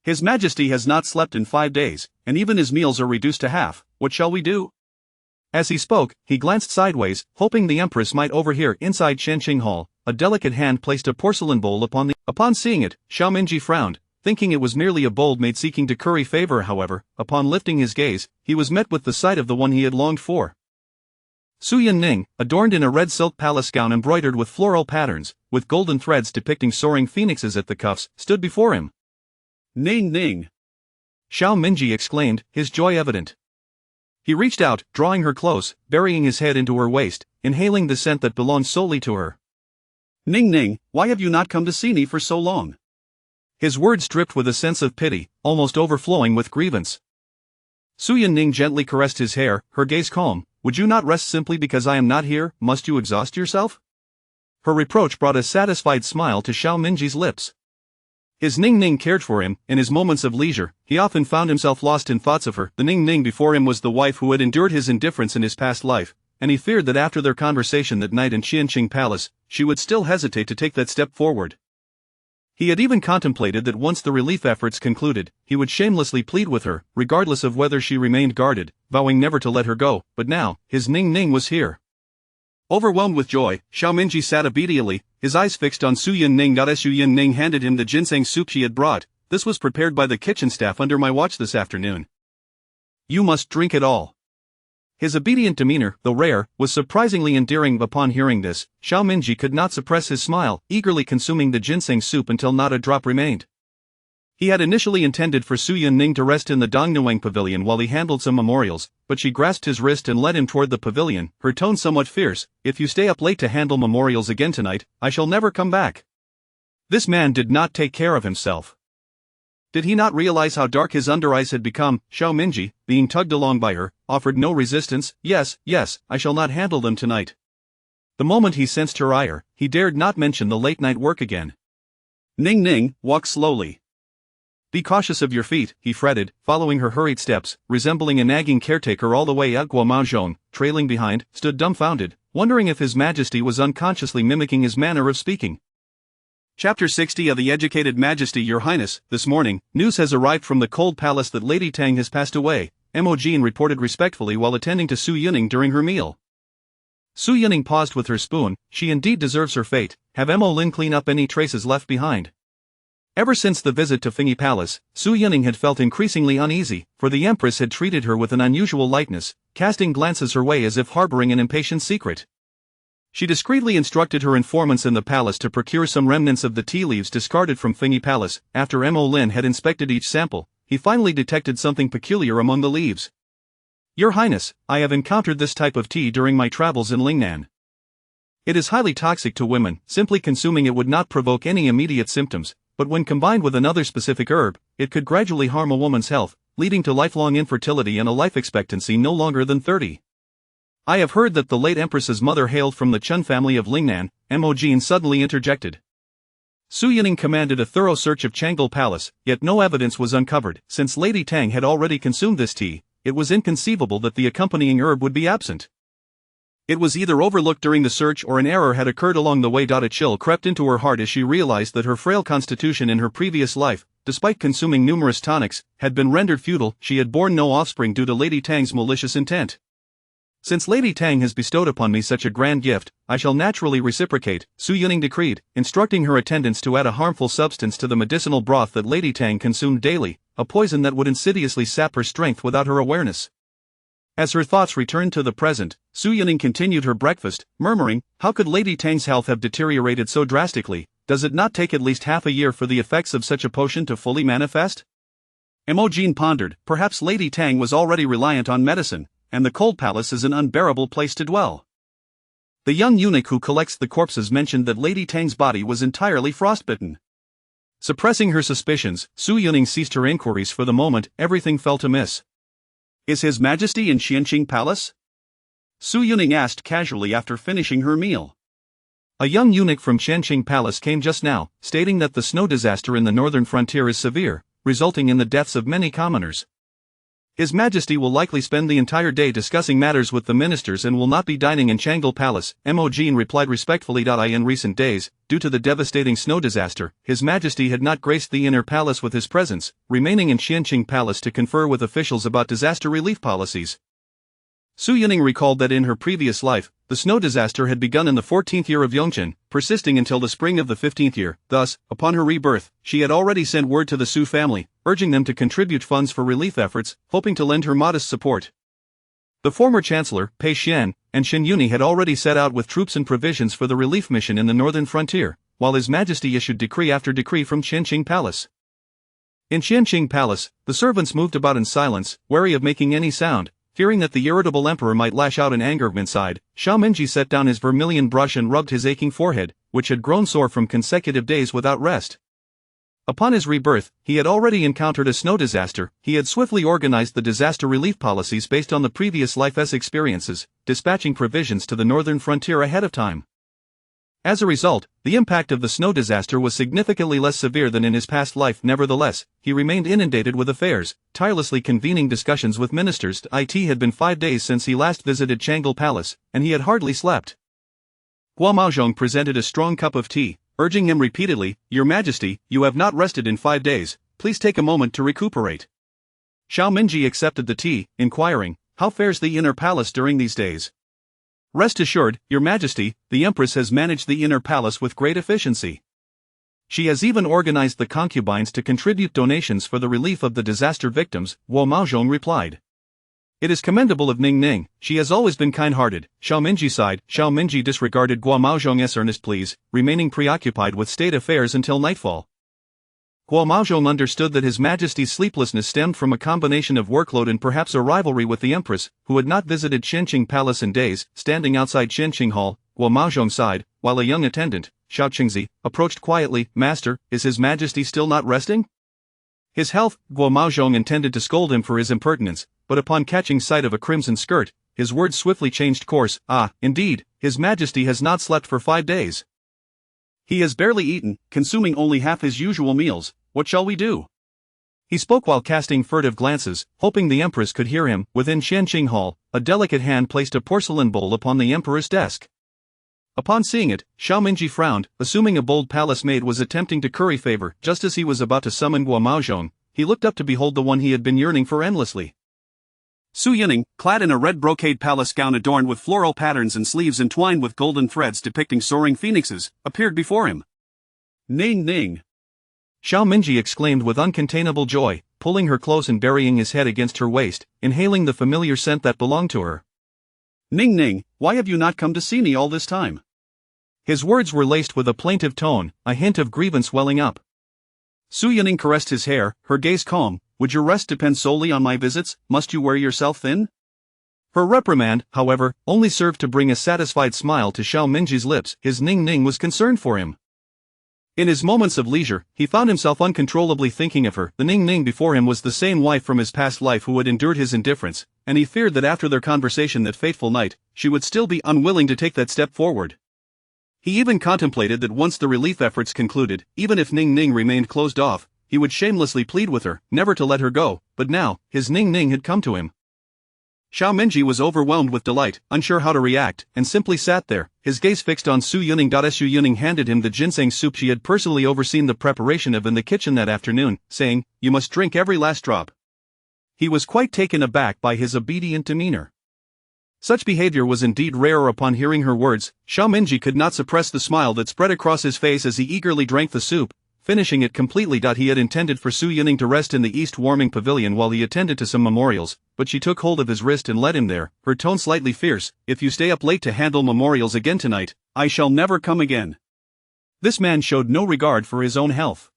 His Majesty has not slept in 5 days, and even his meals are reduced to half. What shall we do? As he spoke, he glanced sideways, hoping the Empress might overhear. Inside Qianqing Hall, a delicate hand placed a porcelain bowl upon seeing it, Xiao Minji frowned. Thinking it was merely a bold maid seeking to curry favor, however, upon lifting his gaze, he was met with the sight of the one he had longed for. Su Yunning, adorned in a red silk palace gown embroidered with floral patterns, with golden threads depicting soaring phoenixes at the cuffs, stood before him. "Ning Ning!" Xiao Minji exclaimed, his joy evident. He reached out, drawing her close, burying his head into her waist, inhaling the scent that belonged solely to her. "Ning Ning, why have you not come to see me for so long?" His words dripped with a sense of pity, almost overflowing with grievance. Su Yunning gently caressed his hair, her gaze calm. "Would you not rest simply because I am not here? Must you exhaust yourself?" Her reproach brought a satisfied smile to Xiao Minji's lips. His Ning Ning cared for him. In his moments of leisure, he often found himself lost in thoughts of her. The Ning Ning before him was the wife who had endured his indifference in his past life, and he feared that after their conversation that night in Qianqing Palace, she would still hesitate to take that step forward. He had even contemplated that once the relief efforts concluded, he would shamelessly plead with her, regardless of whether she remained guarded, vowing never to let her go. But now, his Ning Ning was here. Overwhelmed with joy, Xiao Minji sat obediently, his eyes fixed on Su Yunning. Su Yunning handed him the ginseng soup she had brought. "This was prepared by the kitchen staff under my watch this afternoon. You must drink it all." His obedient demeanor, though rare, was surprisingly endearing. Upon hearing this, Xiao Minji could not suppress his smile, eagerly consuming the ginseng soup until not a drop remained. He had initially intended for Su Yunning to rest in the Dongnuang pavilion while he handled some memorials, but she grasped his wrist and led him toward the pavilion, her tone somewhat fierce. "If you stay up late to handle memorials again tonight, I shall never come back." This man did not take care of himself. Did he not realize how dark his under eyes had become? Xiao Minji, being tugged along by her, offered no resistance. Yes, I shall not handle them tonight." The moment he sensed her ire, he dared not mention the late-night work again. "Ning Ning, walk slowly. Be cautious of your feet," he fretted, following her hurried steps, resembling a nagging caretaker all the way out. Guo Zhong, trailing behind, stood dumbfounded, wondering if His Majesty was unconsciously mimicking his manner of speaking. Chapter 60 of the Educated Majesty. Your Highness, this morning, news has arrived from the cold palace that Lady Tang has passed away, Mo reported respectfully while attending to Su Yunning during her meal. Su Yunning paused with her spoon. She indeed deserves her fate. Have Mo clean up any traces left behind. Ever since the visit to Fingyi Palace, Su Yunning had felt increasingly uneasy, for the Empress had treated her with an unusual lightness, casting glances her way as if harboring an impatient secret. She discreetly instructed her informants in the palace to procure some remnants of the tea leaves discarded from Fingyi Palace. After Mo had inspected each sample, he finally detected something peculiar among the leaves. "Your Highness, I have encountered this type of tea during my travels in Lingnan. It is highly toxic to women. Simply consuming it would not provoke any immediate symptoms, but when combined with another specific herb, it could gradually harm a woman's health, leading to lifelong infertility and a life expectancy no longer than 30. I have heard that the late Empress's mother hailed from the Chun family of Lingnan," Mo suddenly interjected. Su Yunning commanded a thorough search of Changle Palace, yet no evidence was uncovered. Since Lady Tang had already consumed this tea, it was inconceivable that the accompanying herb would be absent. It was either overlooked during the search or an error had occurred along the way. A chill crept into her heart as she realized that her frail constitution in her previous life, despite consuming numerous tonics, had been rendered futile. She had borne no offspring due to Lady Tang's malicious intent. "Since Lady Tang has bestowed upon me such a grand gift, I shall naturally reciprocate," Su Yunning decreed, instructing her attendants to add a harmful substance to the medicinal broth that Lady Tang consumed daily, a poison that would insidiously sap her strength without her awareness. As her thoughts returned to the present, Su Yunning continued her breakfast, murmuring, "How could Lady Tang's health have deteriorated so drastically? Does it not take at least half a year for the effects of such a potion to fully manifest?" Mo pondered. Perhaps Lady Tang was already reliant on medicine, and the cold palace is an unbearable place to dwell. The young eunuch who collects the corpses mentioned that Lady Tang's body was entirely frostbitten. Suppressing her suspicions, Su Yunning ceased her inquiries. For the moment, everything felt amiss. "Is His Majesty in Qianqing Palace?" Su Yunning asked casually after finishing her meal. A young eunuch from Qianqing Palace came just now, stating that the snow disaster in the northern frontier is severe, resulting in the deaths of many commoners. His Majesty will likely spend the entire day discussing matters with the ministers and will not be dining in Changle Palace, Mo replied respectfully. In recent days, due to the devastating snow disaster, His Majesty had not graced the inner palace with his presence, remaining in Qianqing Palace to confer with officials about disaster relief policies. Su Yunning recalled that in her previous life, the the snow disaster had begun in the 14th year of Yongchen, persisting until the spring of the 15th year. Thus, upon her rebirth, she had already sent word to the Su family, urging them to contribute funds for relief efforts, hoping to lend her modest support. The former chancellor, Pei Xian, and Shen Yuni had already set out with troops and provisions for the relief mission in the northern frontier, while His Majesty issued decree after decree from Qianqing Palace. In Qianqing Palace, the servants moved about in silence, wary of making any sound, fearing that the irritable emperor might lash out in anger. Inside, Xiaomingji set down his vermilion brush and rubbed his aching forehead, which had grown sore from consecutive days without rest. Upon his rebirth, he had already encountered a snow disaster. He had swiftly organized the disaster relief policies based on the previous life's experiences, dispatching provisions to the northern frontier ahead of time. As a result, the impact of the snow disaster was significantly less severe than in his past life. Nevertheless, he remained inundated with affairs, tirelessly convening discussions with ministers. It had been 5 days since he last visited Chang'an Palace, and he had hardly slept. Guo Maozhong presented a strong cup of tea, urging him repeatedly, "Your Majesty, you have not rested in 5 days, please take a moment to recuperate." Xiaomingji accepted the tea, inquiring, "How fares the inner palace during these days?" "Rest assured, Your Majesty, the Empress has managed the inner palace with great efficiency. She has even organized the concubines to contribute donations for the relief of the disaster victims," Guo Maozhong replied. "It is commendable of Ning Ning, she has always been kind-hearted." Xiaomingji sighed. Xiaomingji disregarded Guo Maozhong's earnest pleas, remaining preoccupied with state affairs until nightfall. Guo Maozhong understood that His Majesty's sleeplessness stemmed from a combination of workload and perhaps a rivalry with the Empress, who had not visited Qianqing Palace in days. Standing outside Qianqing Hall, Guo Maozhong sighed, while a young attendant, Xiao Qingzi, approached quietly. "Master, is His Majesty still not resting?" "His health." Guo Maozhong intended to scold him for his impertinence, but upon catching sight of a crimson skirt, his words swiftly changed course. Indeed, His Majesty has not slept for 5 days. He has barely eaten, consuming only half his usual meals. What shall we do?" He spoke while casting furtive glances, hoping the Empress could hear him. Within Qianqing Hall, a delicate hand placed a porcelain bowl upon the Emperor's desk. Upon seeing it, Xiaomingji frowned, assuming a bold palace maid was attempting to curry favor. Just as he was about to summon Guo Maozhong, he looked up to behold the one he had been yearning for endlessly. Su Yining, clad in a red brocade palace gown adorned with floral patterns and sleeves entwined with golden threads depicting soaring phoenixes, appeared before him. "Ning Ning!" Xiaomingji exclaimed with uncontainable joy, pulling her close and burying his head against her waist, inhaling the familiar scent that belonged to her. "Ning Ning, why have you not come to see me all this time?" His words were laced with a plaintive tone, a hint of grievance welling up. Su Yining caressed his hair, her gaze calm. "Would your rest depend solely on my visits? Must you wear yourself thin?" Her reprimand, however, only served to bring a satisfied smile to Xiaomingji's lips. His Ning Ning was concerned for him. In his moments of leisure, he found himself uncontrollably thinking of her. The Ning Ning before him was the same wife from his past life who had endured his indifference, and he feared that after their conversation that fateful night, she would still be unwilling to take that step forward. He even contemplated that once the relief efforts concluded, even if Ning Ning remained closed off, he would shamelessly plead with her, never to let her go. But now, his Ning Ning had come to him. Xiaomingji was overwhelmed with delight, unsure how to react, and simply sat there, his gaze fixed on Su Yining. Su Yining handed him the ginseng soup she had personally overseen the preparation of in the kitchen that afternoon, saying, "You must drink every last drop." He was quite taken aback by his obedient demeanor. Such behavior was indeed rare. Upon hearing her words, Xiaomingji could not suppress the smile that spread across his face as he eagerly drank the soup, finishing it completely. He had intended for Su Yining to rest in the east warming pavilion while he attended to some memorials, but she took hold of his wrist and led him there, her tone slightly fierce. "If you stay up late to handle memorials again tonight, I shall never come again." This man showed no regard for his own health.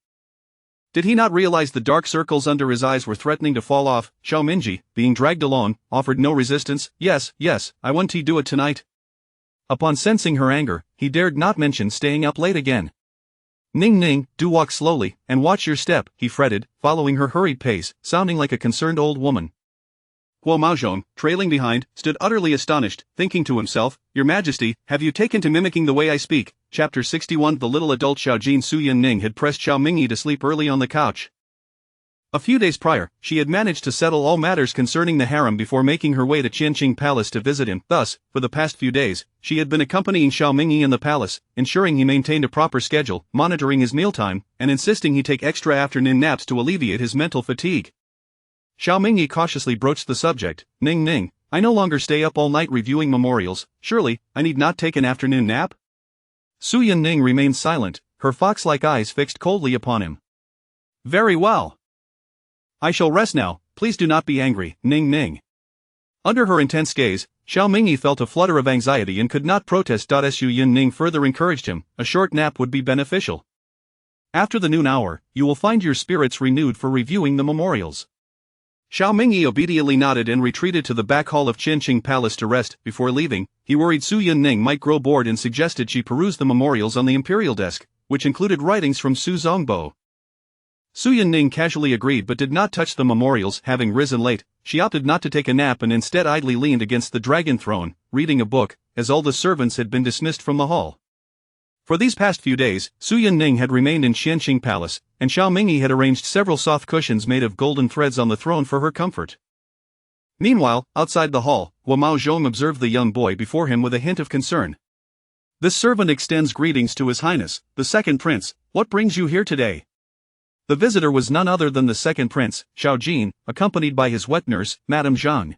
Did he not realize the dark circles under his eyes were threatening to fall off? Xiaomingji, being dragged alone, offered no resistance. Yes, I want to do it tonight." Upon sensing her anger, he dared not mention staying up late again. "Ning Ning, do walk slowly, and watch your step," he fretted, following her hurried pace, sounding like a concerned old woman. Guo Maozhong, trailing behind, stood utterly astonished, thinking to himself, "Your Majesty, have you taken to mimicking the way I speak?" Chapter 61. The little adult Xiaojin Su Yining had pressed Xiaomingyi to sleep early on the couch. A few days prior, she had managed to settle all matters concerning the harem before making her way to Qianqing Palace to visit him. Thus, for the past few days, she had been accompanying Xiaomingyi in the palace, ensuring he maintained a proper schedule, monitoring his mealtime, and insisting he take extra afternoon naps to alleviate his mental fatigue. Xiaomingyi cautiously broached the subject. "Ning Ning, I no longer stay up all night reviewing memorials, surely, I need not take an afternoon nap? Su Yunning remained silent, her fox-like eyes fixed coldly upon him. Very well. I shall rest now, please do not be angry, Ning Ning. Under her intense gaze, Xiao Mingyi felt a flutter of anxiety and could not protest. Su Yunning further encouraged him, a short nap would be beneficial. After the noon hour, you will find your spirits renewed for reviewing the memorials. Xiao Mingyi obediently nodded and retreated to the back hall of Qianqing Palace to rest. Before leaving, he worried Su Yunning might grow bored and suggested she peruse the memorials on the imperial desk, which included writings from Su Zongbo. Su Yunning casually agreed but did not touch the memorials. Having risen late, she opted not to take a nap and instead idly leaned against the dragon throne, reading a book, as all the servants had been dismissed from the hall. For these past few days, Su Yunning had remained in Qianqing Palace, and Xiao Mingyi had arranged several soft cushions made of golden threads on the throne for her comfort. Meanwhile, outside the hall, Guo Zhong observed the young boy before him with a hint of concern. This servant extends greetings to His Highness, the second prince. What brings you here today? The visitor was none other than the second prince, Xiao Jin, accompanied by his wet nurse, Madame Zhang.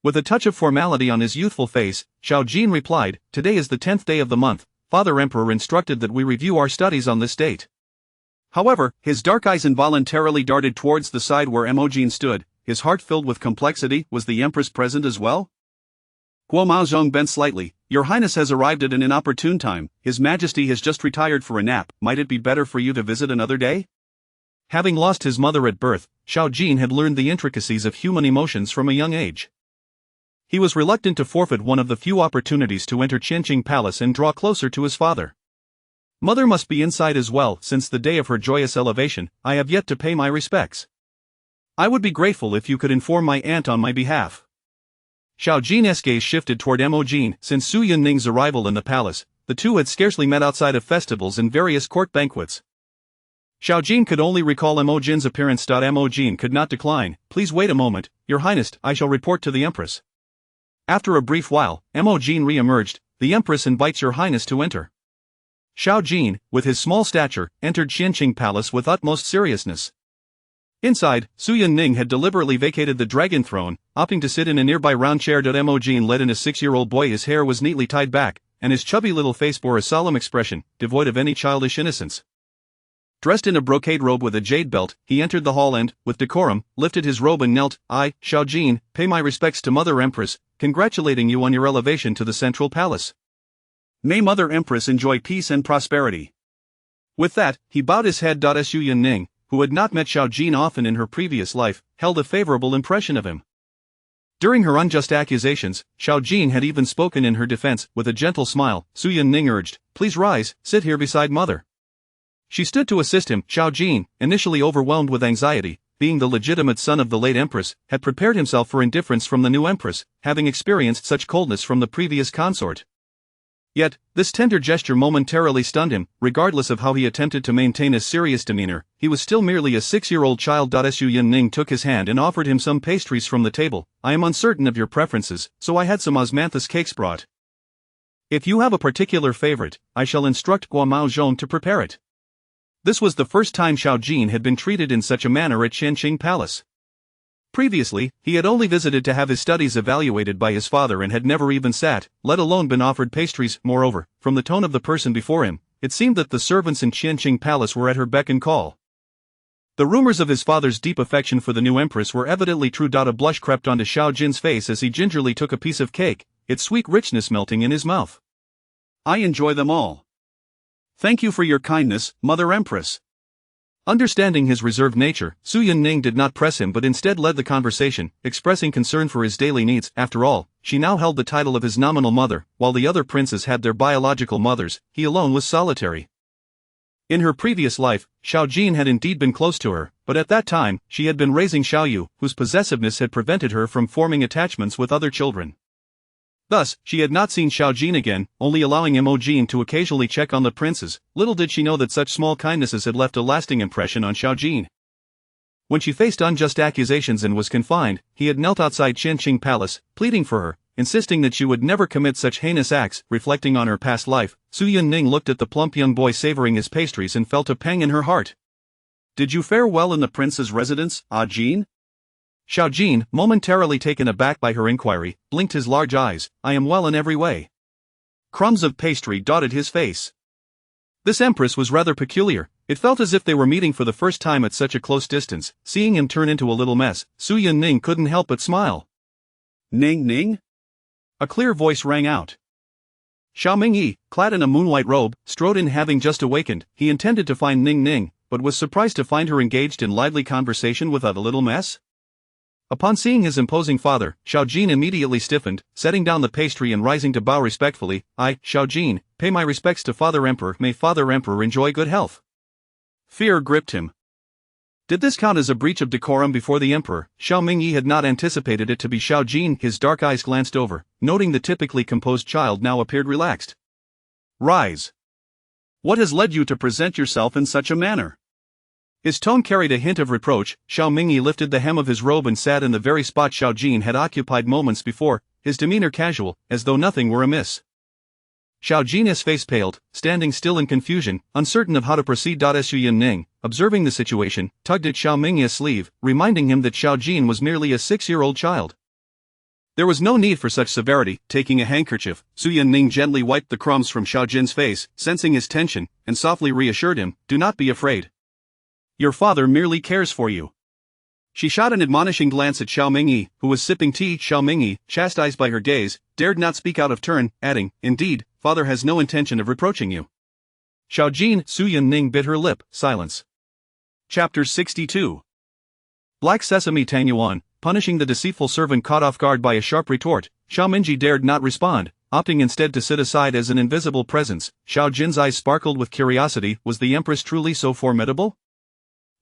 With a touch of formality on his youthful face, Xiao Jin replied, "Today is the 10th day of the month. Father Emperor instructed that we review our studies on this date." However, his dark eyes involuntarily darted towards the side where Emojin stood, his heart filled with complexity. Was the Empress present as well? Guo Zhong bent slightly. "Your Highness has arrived at an inopportune time. His Majesty has just retired for a nap. Might it be better for you to visit another day?" Having lost his mother at birth, Xiao Jin had learned the intricacies of human emotions from a young age. He was reluctant to forfeit one of the few opportunities to enter Qianqing Palace and draw closer to his father. Mother must be inside as well. Since the day of her joyous elevation, I have yet to pay my respects. I would be grateful if you could inform my aunt on my behalf. Xiao Jin's gaze shifted toward Emojin. Since Su Yunning's arrival in the palace, the two had scarcely met outside of festivals and various court banquets. Xiao Jin could only recall Emojin's appearance. Emojin could not decline. "Please wait a moment, Your Highness, I shall report to the Empress." After a brief while, Emojin re-emerged. "The Empress invites Your Highness to enter." Xiao Jin, with his small stature, entered Qianqing Palace with utmost seriousness. Inside, Su Yunning had deliberately vacated the dragon throne, opting to sit in a nearby round chair. Emojin led in a 6-year-old boy. His hair was neatly tied back, and his chubby little face bore a solemn expression, devoid of any childish innocence. Dressed in a brocade robe with a jade belt, he entered the hall and, with decorum, lifted his robe and knelt. "I, Xiao Jin, pay my respects to Mother Empress, congratulating you on your elevation to the central palace. May Mother Empress enjoy peace and prosperity." With that, he bowed his head. Su Yunning, who had not met Xiao Jin often in her previous life, held a favorable impression of him. During her unjust accusations, Xiao Jin had even spoken in her defense. With a gentle smile, Su Yunning urged, "Please rise, sit here beside Mother." She stood to assist him. Xiao Jin, initially overwhelmed with anxiety, being the legitimate son of the late Empress, had prepared himself for indifference from the new Empress, having experienced such coldness from the previous consort. Yet, this tender gesture momentarily stunned him. Regardless of how he attempted to maintain a serious demeanor, he was still merely a 6-year-old child. Su Yunning took his hand and offered him some pastries from the table. "I am uncertain of your preferences, so I had some osmanthus cakes brought. If you have a particular favorite, I shall instruct Guo Zhong to prepare it." This was the first time Xiao Jin had been treated in such a manner at Qianqing Palace. Previously, he had only visited to have his studies evaluated by his father and had never even sat, let alone been offered pastries. Moreover, from the tone of the person before him, it seemed that the servants in Qianqing Palace were at her beck and call. The rumors of his father's deep affection for the new Empress were evidently true. A blush crept onto Xiao Jin's face as he gingerly took a piece of cake, its sweet richness melting in his mouth. "I enjoy them all. Thank you for your kindness, Mother Empress." Understanding his reserved nature, Su Yunning did not press him but instead led the conversation, expressing concern for his daily needs. After all, she now held the title of his nominal mother, while the other princes had their biological mothers. He alone was solitary. In her previous life, Xiao Jin had indeed been close to her, but at that time, she had been raising Xiao Yu, whose possessiveness had prevented her from forming attachments with other children. Thus, she had not seen Xiao Jin again, only allowing Emojin to occasionally check on the princes. Little did she know that such small kindnesses had left a lasting impression on Xiao Jin. When she faced unjust accusations and was confined, he had knelt outside Qianqing Palace, pleading for her, insisting that she would never commit such heinous acts. Reflecting on her past life, Su Yunning looked at the plump young boy savoring his pastries and felt a pang in her heart. "Did you fare well in the prince's residence, Ah Jin?" Xiao Jin, momentarily taken aback by her inquiry, blinked his large eyes. I am well in every way. Crumbs of pastry dotted his face. This Empress was rather peculiar. It felt as if they were meeting for the first time at such a close distance. Seeing him turn into a little mess, Su Yunning couldn't help but smile. Ning Ning? A clear voice rang out. Xiao Mingyi, clad in a moonlight robe, strode in having just awakened. He intended to find Ning Ning, but was surprised to find her engaged in lively conversation with a little mess. Upon seeing his imposing father, Xiao Jin immediately stiffened, setting down the pastry and rising to bow respectfully. I, Xiao Jin, pay my respects to Father Emperor. May Father Emperor enjoy good health. Fear gripped him. Did this count as a breach of decorum before the Emperor? Xiao Mingyi had not anticipated it to be Xiao Jin. His dark eyes glanced over, noting the typically composed child now appeared relaxed. Rise. What has led you to present yourself in such a manner? His tone carried a hint of reproach. Xiao Mingyi lifted the hem of his robe and sat in the very spot Xiao Jin had occupied moments before, his demeanor casual, as though nothing were amiss. Xiao Jin's face paled, standing still in confusion, uncertain of how to proceed. Su Yunning, observing the situation, tugged at Xiao Mingyi's sleeve, reminding him that Xiao Jin was merely a 6-year-old child. There was no need for such severity. Taking a handkerchief, Su Yunning gently wiped the crumbs from Xiao Jin's face, sensing his tension, and softly reassured him, do not be afraid. Your father merely cares for you. She shot an admonishing glance at Xiao Mingyi, who was sipping tea. Xiao Mingyi, chastised by her gaze, dared not speak out of turn, adding, indeed, father has no intention of reproaching you. Xiao Jin, Su Yunning bit her lip. Silence. Chapter 62. Black Sesame. Tang Yuan, punishing the deceitful servant caught off guard by a sharp retort, Xiao Mingyi dared not respond, opting instead to sit aside as an invisible presence. Xiao Jin's eyes sparkled with curiosity. Was the Empress truly so formidable?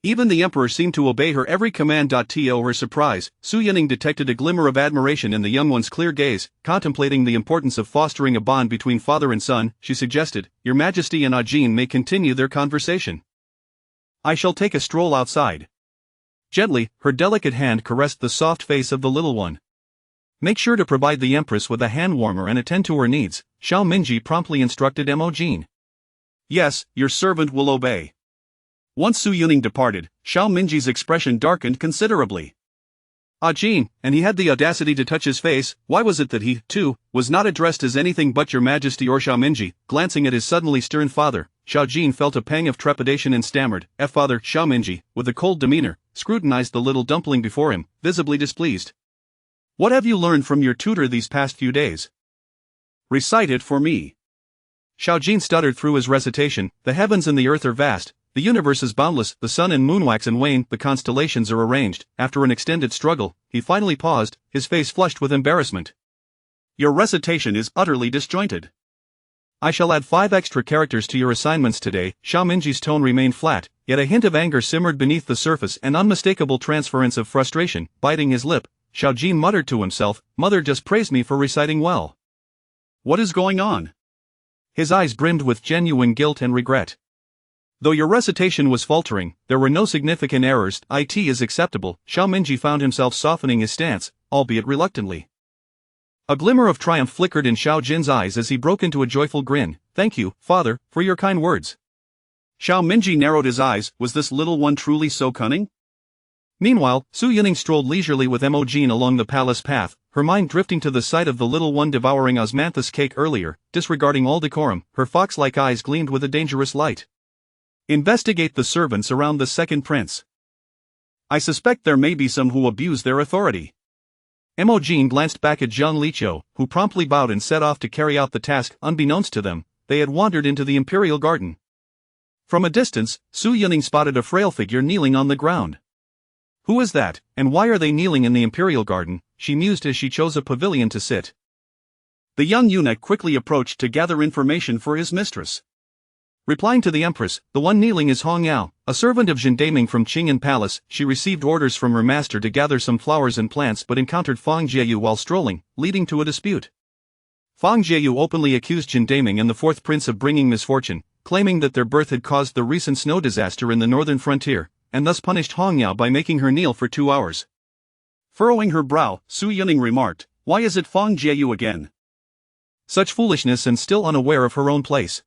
Even the Emperor seemed to obey her every command. To her surprise, Su Yunning detected a glimmer of admiration in the young one's clear gaze. Contemplating the importance of fostering a bond between father and son, she suggested, Your Majesty and Ajin may continue their conversation. I shall take a stroll outside. Gently, her delicate hand caressed the soft face of the little one. Make sure to provide the Empress with a hand warmer and attend to her needs, Xiao Mingyi promptly instructed Jin. Yes, your servant will obey. Once Su Yunning departed, Xiao Mingyi's expression darkened considerably. Jin, and he had the audacity to touch his face. Why was it that he, too, was not addressed as anything but Your Majesty or Xiao Mingyi? Glancing at his suddenly stern father, Xiao Jin felt a pang of trepidation and stammered, Father. Xiao Mingyi, with a cold demeanor, scrutinized the little dumpling before him, visibly displeased. What have you learned from your tutor these past few days? Recite it for me. Xiao Jin stuttered through his recitation. The heavens and the earth are vast. The universe is boundless, the sun and moon wax and wane, the constellations are arranged. After an extended struggle, he finally paused, his face flushed with embarrassment. Your recitation is utterly disjointed. I shall add 5 extra characters to your assignments today. Xiao Mingyi's tone remained flat, yet a hint of anger simmered beneath the surface, an unmistakable transference of frustration. Biting his lip, Xiao Jin muttered to himself, Mother just praised me for reciting well. What is going on? His eyes brimmed with genuine guilt and regret. Though your recitation was faltering, there were no significant errors. It is acceptable. Xiao Mingyi found himself softening his stance, albeit reluctantly. A glimmer of triumph flickered in Xiao Jin's eyes as he broke into a joyful grin. Thank you, father, for your kind words. Xiao Mingyi narrowed his eyes. Was this little one truly so cunning? Meanwhile, Su Yunning strolled leisurely with Jin along the palace path, her mind drifting to the sight of the little one devouring osmanthus cake earlier. Disregarding all decorum, her fox-like eyes gleamed with a dangerous light. Investigate the servants around the second prince. I suspect there may be some who abuse their authority. Jin glanced back at Zhang Liqiu, who promptly bowed and set off to carry out the task. Unbeknownst to them, they had wandered into the imperial garden. From a distance, Su Yunning spotted a frail figure kneeling on the ground. Who is that, and why are they kneeling in the imperial garden? She mused as she chose a pavilion to sit. The young eunuch quickly approached to gather information for his mistress. Replying to the Empress, the one kneeling is Hong Yao, a servant of Zhendaming from Qing'an Palace. She received orders from her master to gather some flowers and plants but encountered Fang Jieyu while strolling, leading to a dispute. Fang Jieyu openly accused Zhendaming and the fourth prince of bringing misfortune, claiming that their birth had caused the recent snow disaster in the northern frontier, and thus punished Hong Yao by making her kneel for 2 hours. Furrowing her brow, Su Yunning remarked, Why is it Fang Jieyu again? Such foolishness, and still unaware of her own place.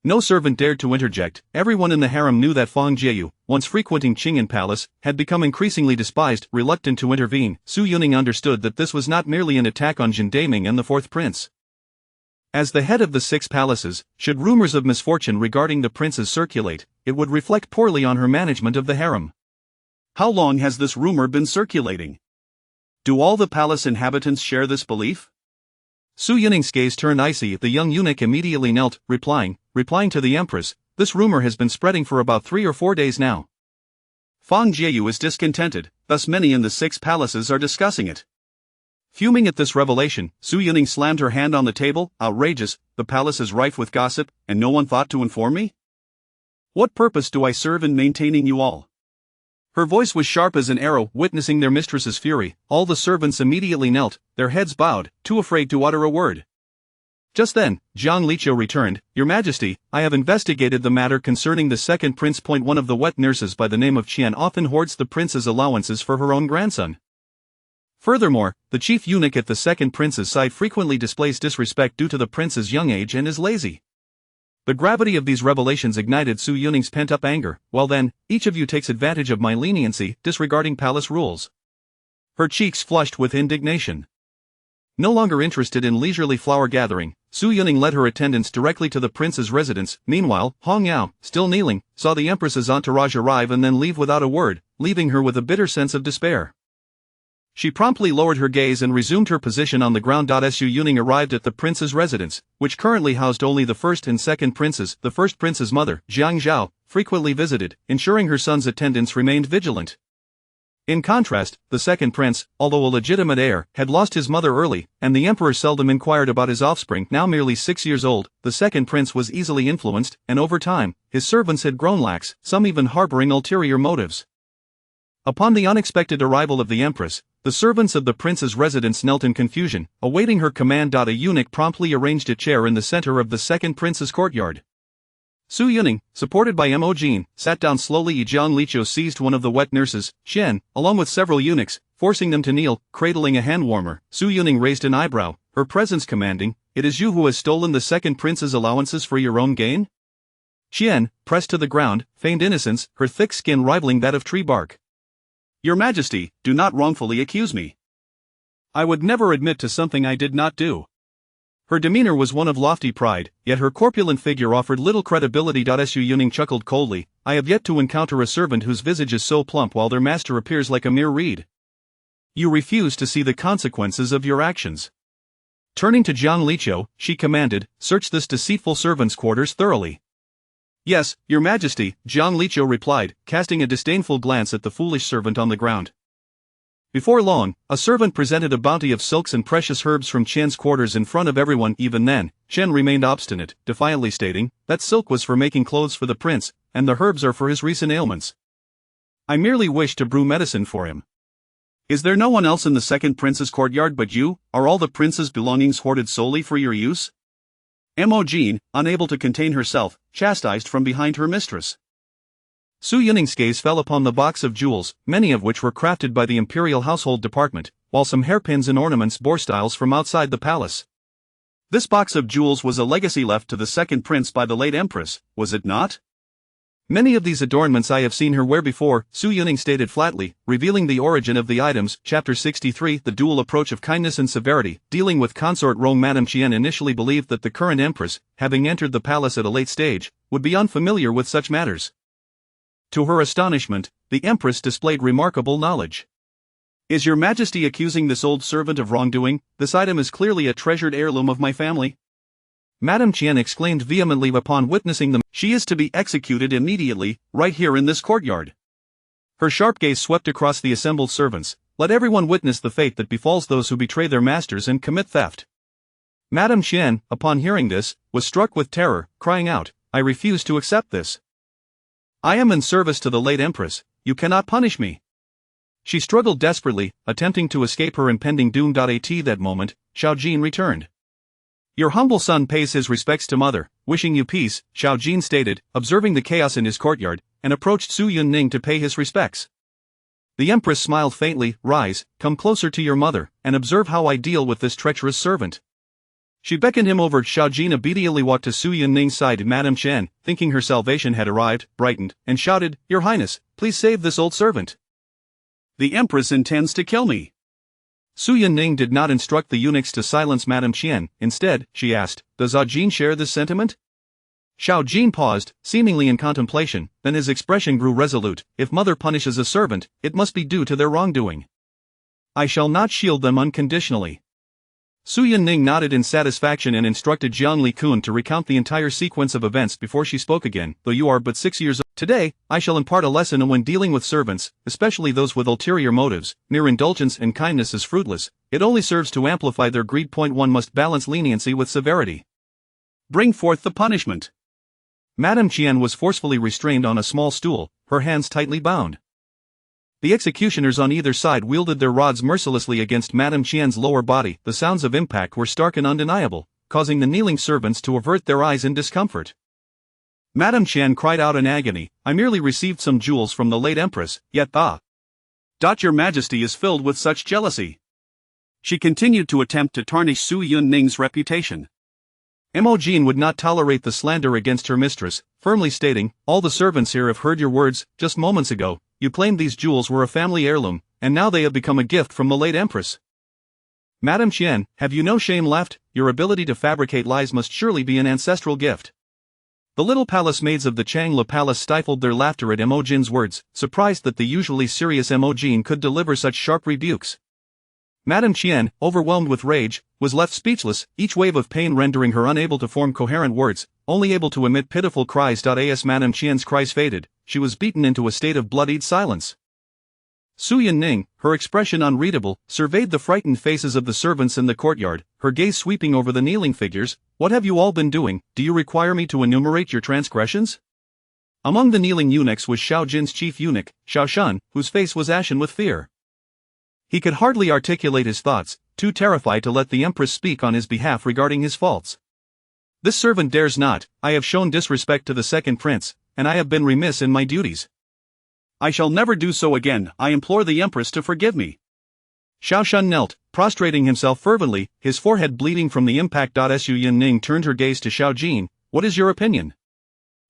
No servant dared to interject. Everyone in the harem knew that Fang Jieyu, once frequenting Qingyan Palace, had become increasingly despised. Reluctant to intervene, Su Yuning understood that this was not merely an attack on Jin Daming and the fourth prince. As the head of the 6 palaces, should rumors of misfortune regarding the princes circulate, it would reflect poorly on her management of the harem. How long has this rumor been circulating? Do all the palace inhabitants share this belief? Su Yuning's gaze turned icy. The young eunuch immediately knelt, replying to the Empress, "This rumor has been spreading for about 3 or 4 days now. Fang Jieyu is discontented, thus many in the 6 palaces are discussing it." Fuming at this revelation, Su Yuning slammed her hand on the table. "Outrageous, the palace is rife with gossip, and no one thought to inform me? What purpose do I serve in maintaining you all?" Her voice was sharp as an arrow. Witnessing their mistress's fury, all the servants immediately knelt, their heads bowed, too afraid to utter a word. Just then, Jiang Liqiu returned. "Your Majesty, I have investigated the matter concerning the second prince. One of the wet nurses by the name of Qian often hoards the prince's allowances for her own grandson. Furthermore, the chief eunuch at the second prince's side frequently displays disrespect due to the prince's young age and is lazy." The gravity of these revelations ignited Su Yuning's pent-up anger. "Well then, each of you takes advantage of my leniency, disregarding palace rules." Her cheeks flushed with indignation. No longer interested in leisurely flower gathering, Su Yuning led her attendants directly to the prince's residence. Meanwhile, Hong Yao, still kneeling, saw the empress's entourage arrive and then leave without a word, leaving her with a bitter sense of despair. She promptly lowered her gaze and resumed her position on the ground. Su Yuning arrived at the prince's residence, which currently housed only the first and second princes. The first prince's mother, Jiang Zhao, frequently visited, ensuring her son's attendants remained vigilant. In contrast, the second prince, although a legitimate heir, had lost his mother early, and the emperor seldom inquired about his offspring. Now merely 6 years old, the second prince was easily influenced, and over time, his servants had grown lax, some even harboring ulterior motives. Upon the unexpected arrival of the empress, the servants of the prince's residence knelt in confusion, awaiting her command. A eunuch promptly arranged a chair in the center of the second prince's courtyard. Su Yuning, supported by Mo Jin, sat down slowly. Jiang Liqiu seized one of the wet nurses, Qian, along with several eunuchs, forcing them to kneel, cradling a hand warmer. Su Yuning raised an eyebrow, her presence commanding. "It is you who has stolen the second prince's allowances for your own gain?" Qian, pressed to the ground, feigned innocence, her thick skin rivaling that of tree bark. "Your Majesty, do not wrongfully accuse me. I would never admit to something I did not do." Her demeanor was one of lofty pride, yet her corpulent figure offered little credibility. Su Yuning chuckled coldly. "I have yet to encounter a servant whose visage is so plump while their master appears like a mere reed. You refuse to see the consequences of your actions." Turning to Jiang Liqiu, she commanded, "Search this deceitful servant's quarters thoroughly." "Yes, Your Majesty," Jiang Liqiu replied, casting a disdainful glance at the foolish servant on the ground. Before long, a servant presented a bounty of silks and precious herbs from Qian's quarters in front of everyone. Even then, Qian remained obstinate, defiantly stating that silk was for making clothes for the prince, and the herbs are for his recent ailments. "I merely wish to brew medicine for him." "Is there no one else in the second prince's courtyard but you? Are all the prince's belongings hoarded solely for your use?" Mo Jin, unable to contain herself, chastised from behind her mistress. Su Yuning's gaze fell upon the box of jewels, many of which were crafted by the imperial household department, while some hairpins and ornaments bore styles from outside the palace. This box of jewels was a legacy left to the second prince by the late empress, was it not? "Many of these adornments I have seen her wear before," Su Yuning stated flatly, revealing the origin of the items. Chapter 63 The dual approach of kindness and severity. Dealing with consort Rong. Madame Qian initially believed that the current empress, having entered the palace at a late stage, would be unfamiliar with such matters. To her astonishment, the empress displayed remarkable knowledge. "Is your Majesty accusing this old servant of wrongdoing? This item is clearly a treasured heirloom of my family." Madame Qian exclaimed vehemently upon witnessing them. "She is to be executed immediately, right here in this courtyard." Her sharp gaze swept across the assembled servants. "Let everyone witness the fate that befalls those who betray their masters and commit theft." Madame Qian, upon hearing this, was struck with terror, crying out, "I refuse to accept this. I am in service to the late empress, you cannot punish me." She struggled desperately, attempting to escape her impending doom. At that moment, Xiao Jin returned. "Your humble son pays his respects to mother, wishing you peace," Xiao Jin stated, observing the chaos in his courtyard, and approached Su Yuning to pay his respects. The empress smiled faintly. "Rise, come closer to your mother, and observe how I deal with this treacherous servant." She beckoned him over. Xiao Jin immediately walked to Su Yunning's side. Madame Chen, thinking her salvation had arrived, brightened, and shouted, "Your Highness, please save this old servant. The Empress intends to kill me." Su Yunning did not instruct the eunuchs to silence Madame Chen. Instead, she asked, "Does Jin share this sentiment?" Xiao Jin paused, seemingly in contemplation, then his expression grew resolute. "If mother punishes a servant, it must be due to their wrongdoing. I shall not shield them unconditionally." Su Yunning nodded in satisfaction and instructed Jiang Likun to recount the entire sequence of events before she spoke again. "Though you are but 6 years old, today, I shall impart a lesson when dealing with servants, especially those with ulterior motives. Mere indulgence and kindness is fruitless, it only serves to amplify their greed. One must balance leniency with severity. Bring forth the punishment." Madame Qian was forcefully restrained on a small stool, her hands tightly bound. The executioners on either side wielded their rods mercilessly against Madame Qian's lower body. The sounds of impact were stark and undeniable, causing the kneeling servants to avert their eyes in discomfort. Madame Qian cried out in agony, "I merely received some jewels from the late Empress, yet Your Majesty is filled with such jealousy." She continued to attempt to tarnish Su Yunning's reputation. Jin would not tolerate the slander against her mistress, firmly stating, "All the servants here have heard your words. Just moments ago, you claimed these jewels were a family heirloom, and now they have become a gift from the late Empress. Madame Qian, have you no shame left? Your ability to fabricate lies must surely be an ancestral gift." The little palace maids of the Changla Palace stifled their laughter at Jin's words, surprised that the usually serious Jin could deliver such sharp rebukes. Madame Qian, overwhelmed with rage, was left speechless, each wave of pain rendering her unable to form coherent words, only able to emit pitiful cries. As Madame Qian's cries faded, she was beaten into a state of bloodied silence. Su Yunning, her expression unreadable, surveyed the frightened faces of the servants in the courtyard, her gaze sweeping over the kneeling figures. "What have you all been doing? Do you require me to enumerate your transgressions?" Among the kneeling eunuchs was Xiao Jin's chief eunuch, Xiao Shun, whose face was ashen with fear. He could hardly articulate his thoughts, too terrified to let the Empress speak on his behalf regarding his faults. "This servant dares not. I have shown disrespect to the second prince, and I have been remiss in my duties. I shall never do so again. I implore the Empress to forgive me." Xiao Shun knelt, prostrating himself fervently, his forehead bleeding from the impact. Su Yunning turned her gaze to Xiao Jin. "What is your opinion?"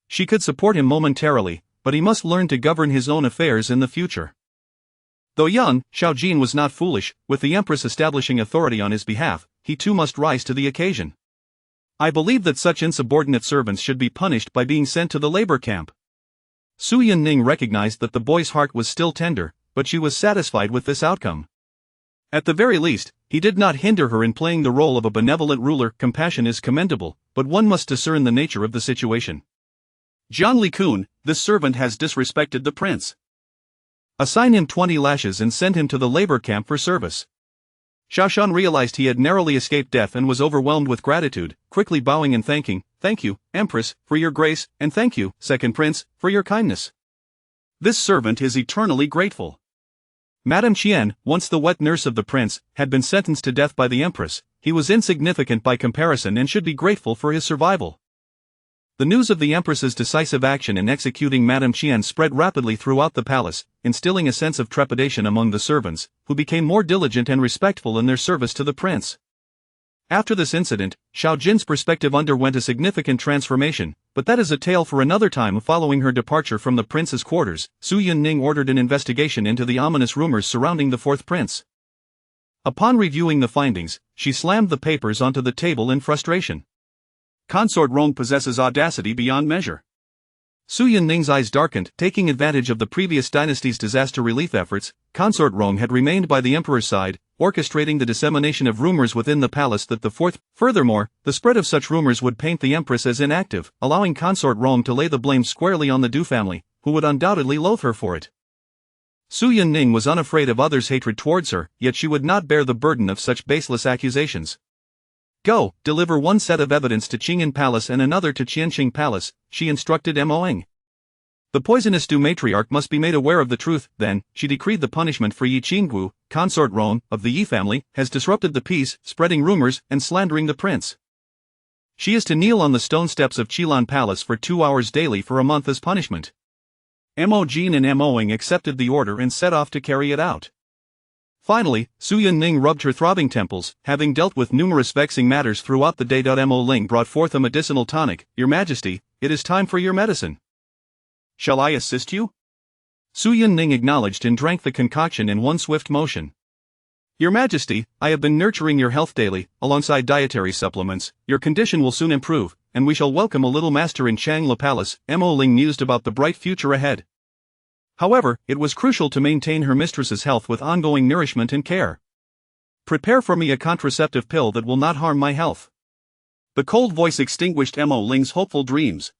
She could support him momentarily, but he must learn to govern his own affairs in the future. Though young, Xiao Jin was not foolish. With the Empress establishing authority on his behalf, he too must rise to the occasion. "I believe that such insubordinate servants should be punished by being sent to the labor camp." Su Yunning recognized that the boy's heart was still tender, but she was satisfied with this outcome. At the very least, he did not hinder her in playing the role of a benevolent ruler. Compassion is commendable, but one must discern the nature of the situation. "Jiang Likun, this servant has disrespected the prince. Assign him 20 lashes and send him to the labor camp for service." Xiao Shun realized he had narrowly escaped death and was overwhelmed with gratitude, quickly bowing and thanking, "Thank you, Empress, for your grace, and thank you, second prince, for your kindness. This servant is eternally grateful." Madame Qian, once the wet nurse of the prince, had been sentenced to death by the Empress. He was insignificant by comparison and should be grateful for his survival. The news of the Empress's decisive action in executing Madame Qian spread rapidly throughout the palace, instilling a sense of trepidation among the servants, who became more diligent and respectful in their service to the prince. After this incident, Xiao Jin's perspective underwent a significant transformation, but that is a tale for another time. Following her departure from the prince's quarters, Su Yunning ordered an investigation into the ominous rumors surrounding the fourth prince. Upon reviewing the findings, she slammed the papers onto the table in frustration. "Consort Rong possesses audacity beyond measure." Su Yunning's eyes darkened. Taking advantage of the previous dynasty's disaster relief efforts, Consort Rong had remained by the emperor's side, orchestrating the dissemination of rumors within the palace that the fourth. Furthermore, the spread of such rumors would paint the empress as inactive, allowing Consort Rong to lay the blame squarely on the Du family, who would undoubtedly loathe her for it. Su Yunning was unafraid of others' hatred towards her, yet she would not bear the burden of such baseless accusations. "Go, deliver one set of evidence to Qing'an Palace and another to Qianqing Palace," she instructed Moing. "The poisonous Du matriarch must be made aware of the truth." Then, she decreed the punishment for Yi Qinggu, consort Rong, of the Yi family, has disrupted the peace, spreading rumors, and slandering the prince. She is to kneel on the stone steps of Qilan Palace for 2 hours daily for a month as punishment. Jin and Moing accepted the order and set off to carry it out. Finally, Su Yunning rubbed her throbbing temples, having dealt with numerous vexing matters throughout the day. Mo Ling brought forth a medicinal tonic. Your Majesty, it is time for your medicine. Shall I assist you? Su Yunning acknowledged and drank the concoction in one swift motion. Your Majesty, I have been nurturing your health daily, alongside dietary supplements. Your condition will soon improve, and we shall welcome a little master in Changla Palace. Mo Ling mused about the bright future ahead. However, it was crucial to maintain her mistress's health with ongoing nourishment and care. Prepare for me a contraceptive pill that will not harm my health. The cold voice extinguished Mo Ling's hopeful dreams.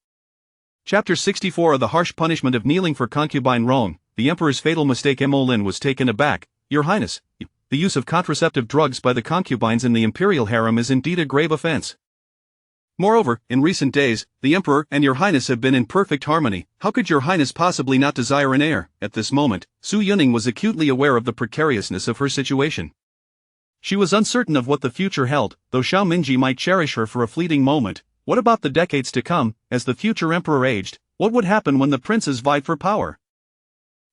Chapter 64 of the harsh punishment of kneeling for concubine wrong, the Emperor's fatal mistake. Mo Lin was taken aback. Your Highness, the use of contraceptive drugs by the concubines in the imperial harem is indeed a grave offense. Moreover, in recent days, the Emperor and Your Highness have been in perfect harmony. How could Your Highness possibly not desire an heir? At this moment, Su Yunning was acutely aware of the precariousness of her situation. She was uncertain of what the future held, though Xiao Minji might cherish her for a fleeting moment. What about the decades to come, as the future emperor aged? What would happen when the princes vied for power?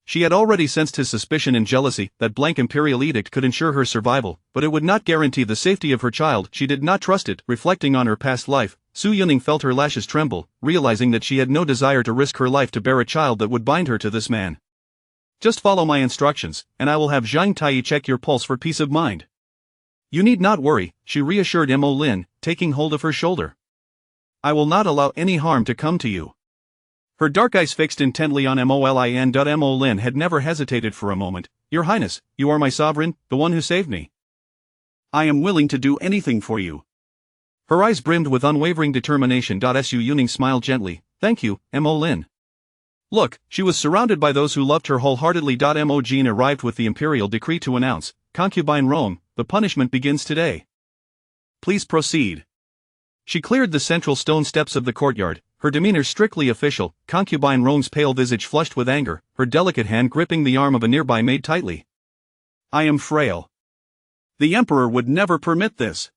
She had already sensed his suspicion and jealousy. That blank imperial edict could ensure her survival, but it would not guarantee the safety of her child. She did not trust it. Reflecting on her past life, Su Yunning felt her lashes tremble, realizing that she had no desire to risk her life to bear a child that would bind her to this man. Just follow my instructions, and I will have Zhang Tai check your pulse for peace of mind. You need not worry, she reassured Mo Lin, taking hold of her shoulder. I will not allow any harm to come to you. Her dark eyes fixed intently on Molin. Mo Lin had never hesitated for a moment. Your Highness, you are my sovereign, the one who saved me. I am willing to do anything for you. Her eyes brimmed with unwavering determination. Su Yunning smiled gently. Thank you, Mo Lin. Look, she was surrounded by those who loved her wholeheartedly. Mo Jin arrived with the imperial decree to announce, concubine Rome, the punishment begins today. Please proceed. She cleared the central stone steps of the courtyard, her demeanor strictly official. Concubine Rome's pale visage flushed with anger, her delicate hand gripping the arm of a nearby maid tightly. I am frail. The Emperor would never permit this.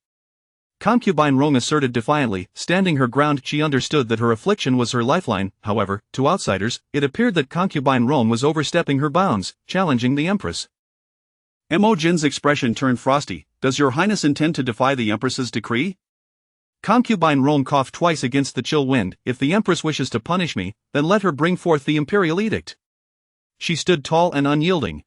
Concubine Rome asserted defiantly, standing her ground. She understood that her affliction was her lifeline. However, to outsiders, it appeared that concubine Rome was overstepping her bounds, challenging the Empress. Mo Jin's expression turned frosty. Does Your Highness intend to defy the Empress's decree? Concubine Rome coughed twice against the chill wind. If the Empress wishes to punish me, then let her bring forth the imperial edict. She stood tall and unyielding.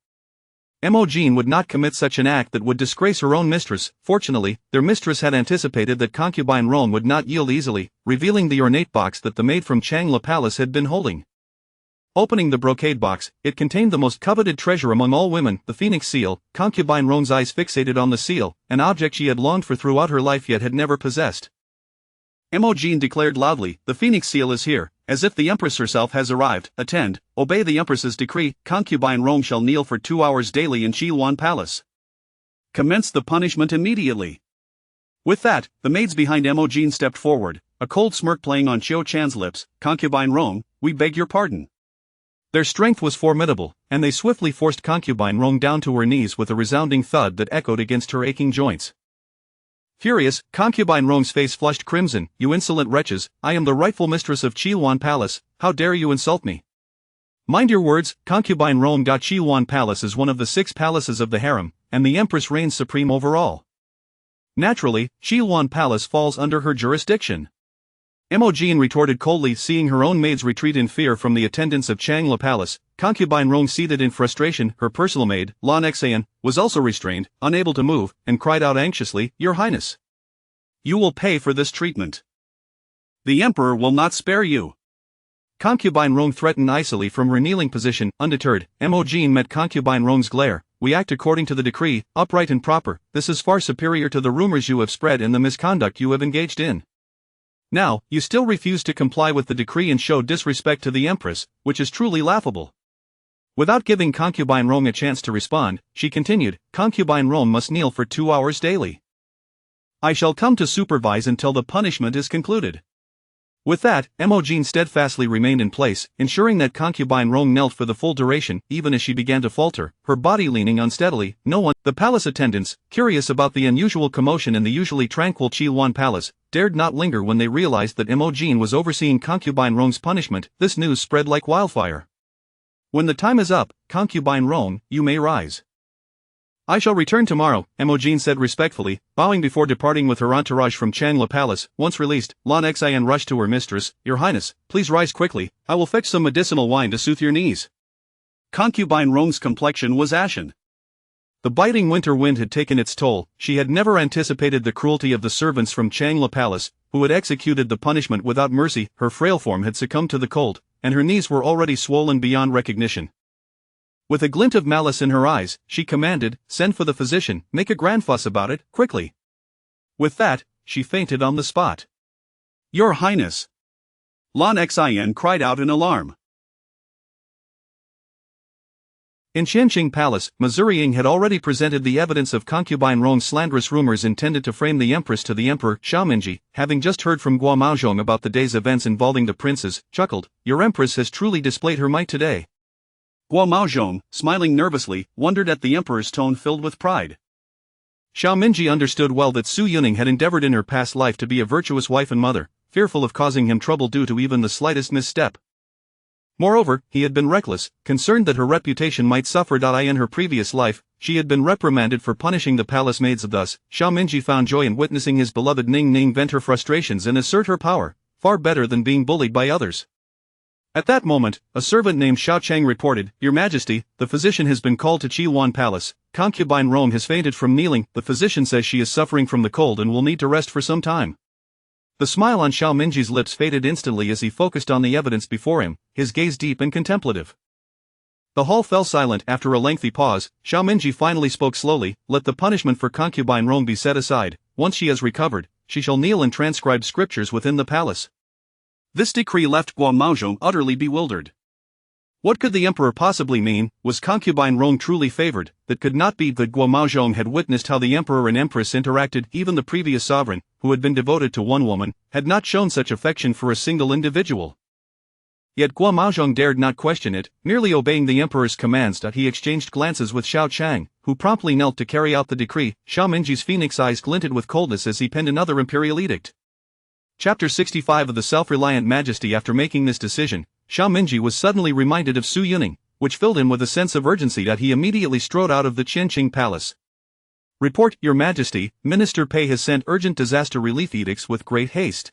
Mo Jin would not commit such an act that would disgrace her own mistress. Fortunately, their mistress had anticipated that concubine Rome would not yield easily, revealing the ornate box that the maid from Changla Palace had been holding. Opening the brocade box, it contained the most coveted treasure among all women, the Phoenix seal. Concubine Rome's eyes fixated on the seal, an object she had longed for throughout her life yet had never possessed. Mo Jin declared loudly, the Phoenix seal is here, as if the Empress herself has arrived. Attend, obey the Empress's decree. Concubine Rome shall kneel for 2 hours daily in Chilwan Palace. Commence the punishment immediately. With that, the maids behind Mo Jin stepped forward, a cold smirk playing on Qiu Chan's lips. Concubine Rome, we beg your pardon. Their strength was formidable, and they swiftly forced concubine Rome down to her knees with a resounding thud that echoed against her aching joints. Furious, concubine Rome's face flushed crimson. You insolent wretches, I am the rightful mistress of Chilwan Palace, how dare you insult me? Mind your words, concubine Rome. Chilwan Palace is one of the 6 palaces of the harem, and the Empress reigns supreme over all. Naturally, Chilwan Palace falls under her jurisdiction. Mo Jin retorted coldly, seeing her own maids retreat in fear from the attendants of Changla Palace. Concubine Rome, seated in frustration, her personal maid, Lan Xayan, was also restrained, unable to move, and cried out anxiously, Your Highness, you will pay for this treatment. The Emperor will not spare you. Concubine Rome threatened icily from her kneeling position. Undeterred, Mo Jin met concubine Rome's glare. We act according to the decree, upright and proper. This is far superior to the rumors you have spread and the misconduct you have engaged in. Now, you still refuse to comply with the decree and show disrespect to the Empress, which is truly laughable. Without giving concubine Rome a chance to respond, she continued, concubine Rome must kneel for 2 hours daily. I shall come to supervise until the punishment is concluded. With that, Mo Jin steadfastly remained in place, ensuring that concubine Rome knelt for the full duration. Even as she began to falter, her body leaning unsteadily, the palace attendants, curious about the unusual commotion in the usually tranquil Chilwan Palace, dared not linger when they realized that Mo Jin was overseeing concubine Rome's punishment. This news spread like wildfire. When the time is up, concubine Rome, you may rise. I shall return tomorrow, Emojin said respectfully, bowing before departing with her entourage from Changla Palace. Once released, Lan Xian rushed to her mistress. Your Highness, please rise quickly, I will fetch some medicinal wine to soothe your knees. Concubine Rong's complexion was ashen. The biting winter wind had taken its toll. She had never anticipated the cruelty of the servants from Changla Palace, who had executed the punishment without mercy. Her frail form had succumbed to the cold, and her knees were already swollen beyond recognition. With a glint of malice in her eyes, she commanded, "Send for the physician, make a grand fuss about it, quickly." With that, she fainted on the spot. Your Highness! Lan Xian cried out in alarm. In Qianqing Palace, Missouri Ying had already presented the evidence of concubine Rong's slanderous rumors intended to frame the Empress to the Emperor. Xiaominji, having just heard from Guo Maozhong about the day's events involving the princes, chuckled, "Your Empress has truly displayed her might today." Guo Maozhong, smiling nervously, wondered at the Emperor's tone filled with pride. Xiaominji understood well that Su Yuning had endeavored in her past life to be a virtuous wife and mother, fearful of causing him trouble due to even the slightest misstep. Moreover, he had been reckless, concerned that her reputation might suffer. In her previous life, she had been reprimanded for punishing the palace maids. Thus, Xiaominji found joy in witnessing his beloved Ning Ning vent her frustrations and assert her power, far better than being bullied by others. At that moment, a servant named Xiao Chang reported, "Your Majesty, the physician has been called to Qilwan Palace. Concubine Rong has fainted from kneeling. The physician says she is suffering from the cold and will need to rest for some time." The smile on Xiaominji's lips faded instantly as he focused on the evidence before him, his gaze deep and contemplative. The hall fell silent. After a lengthy pause, Xiaominji finally spoke slowly, "Let the punishment for concubine Rong be set aside. Once she has recovered, she shall kneel and transcribe scriptures within the palace." This decree left Guo Maozhong utterly bewildered. What could the emperor possibly mean? Was concubine Rong truly favored? That could not be. That Guo Maozhong had witnessed how the emperor and empress interacted. Even the previous sovereign, who had been devoted to one woman, had not shown such affection for a single individual. Yet Guo Maozhong dared not question it, merely obeying the emperor's commands. He exchanged glances with Xiao Chang, who promptly knelt to carry out the decree. Xiaominji's phoenix eyes glinted with coldness as he penned another imperial edict. Chapter 65 of the Self-Reliant Majesty. After making this decision, Xiaominji was suddenly reminded of Su Yuning, which filled him with a sense of urgency. He immediately strode out of the Qianqing Palace. Report, Your Majesty, Minister Pei has sent urgent disaster relief edicts with great haste.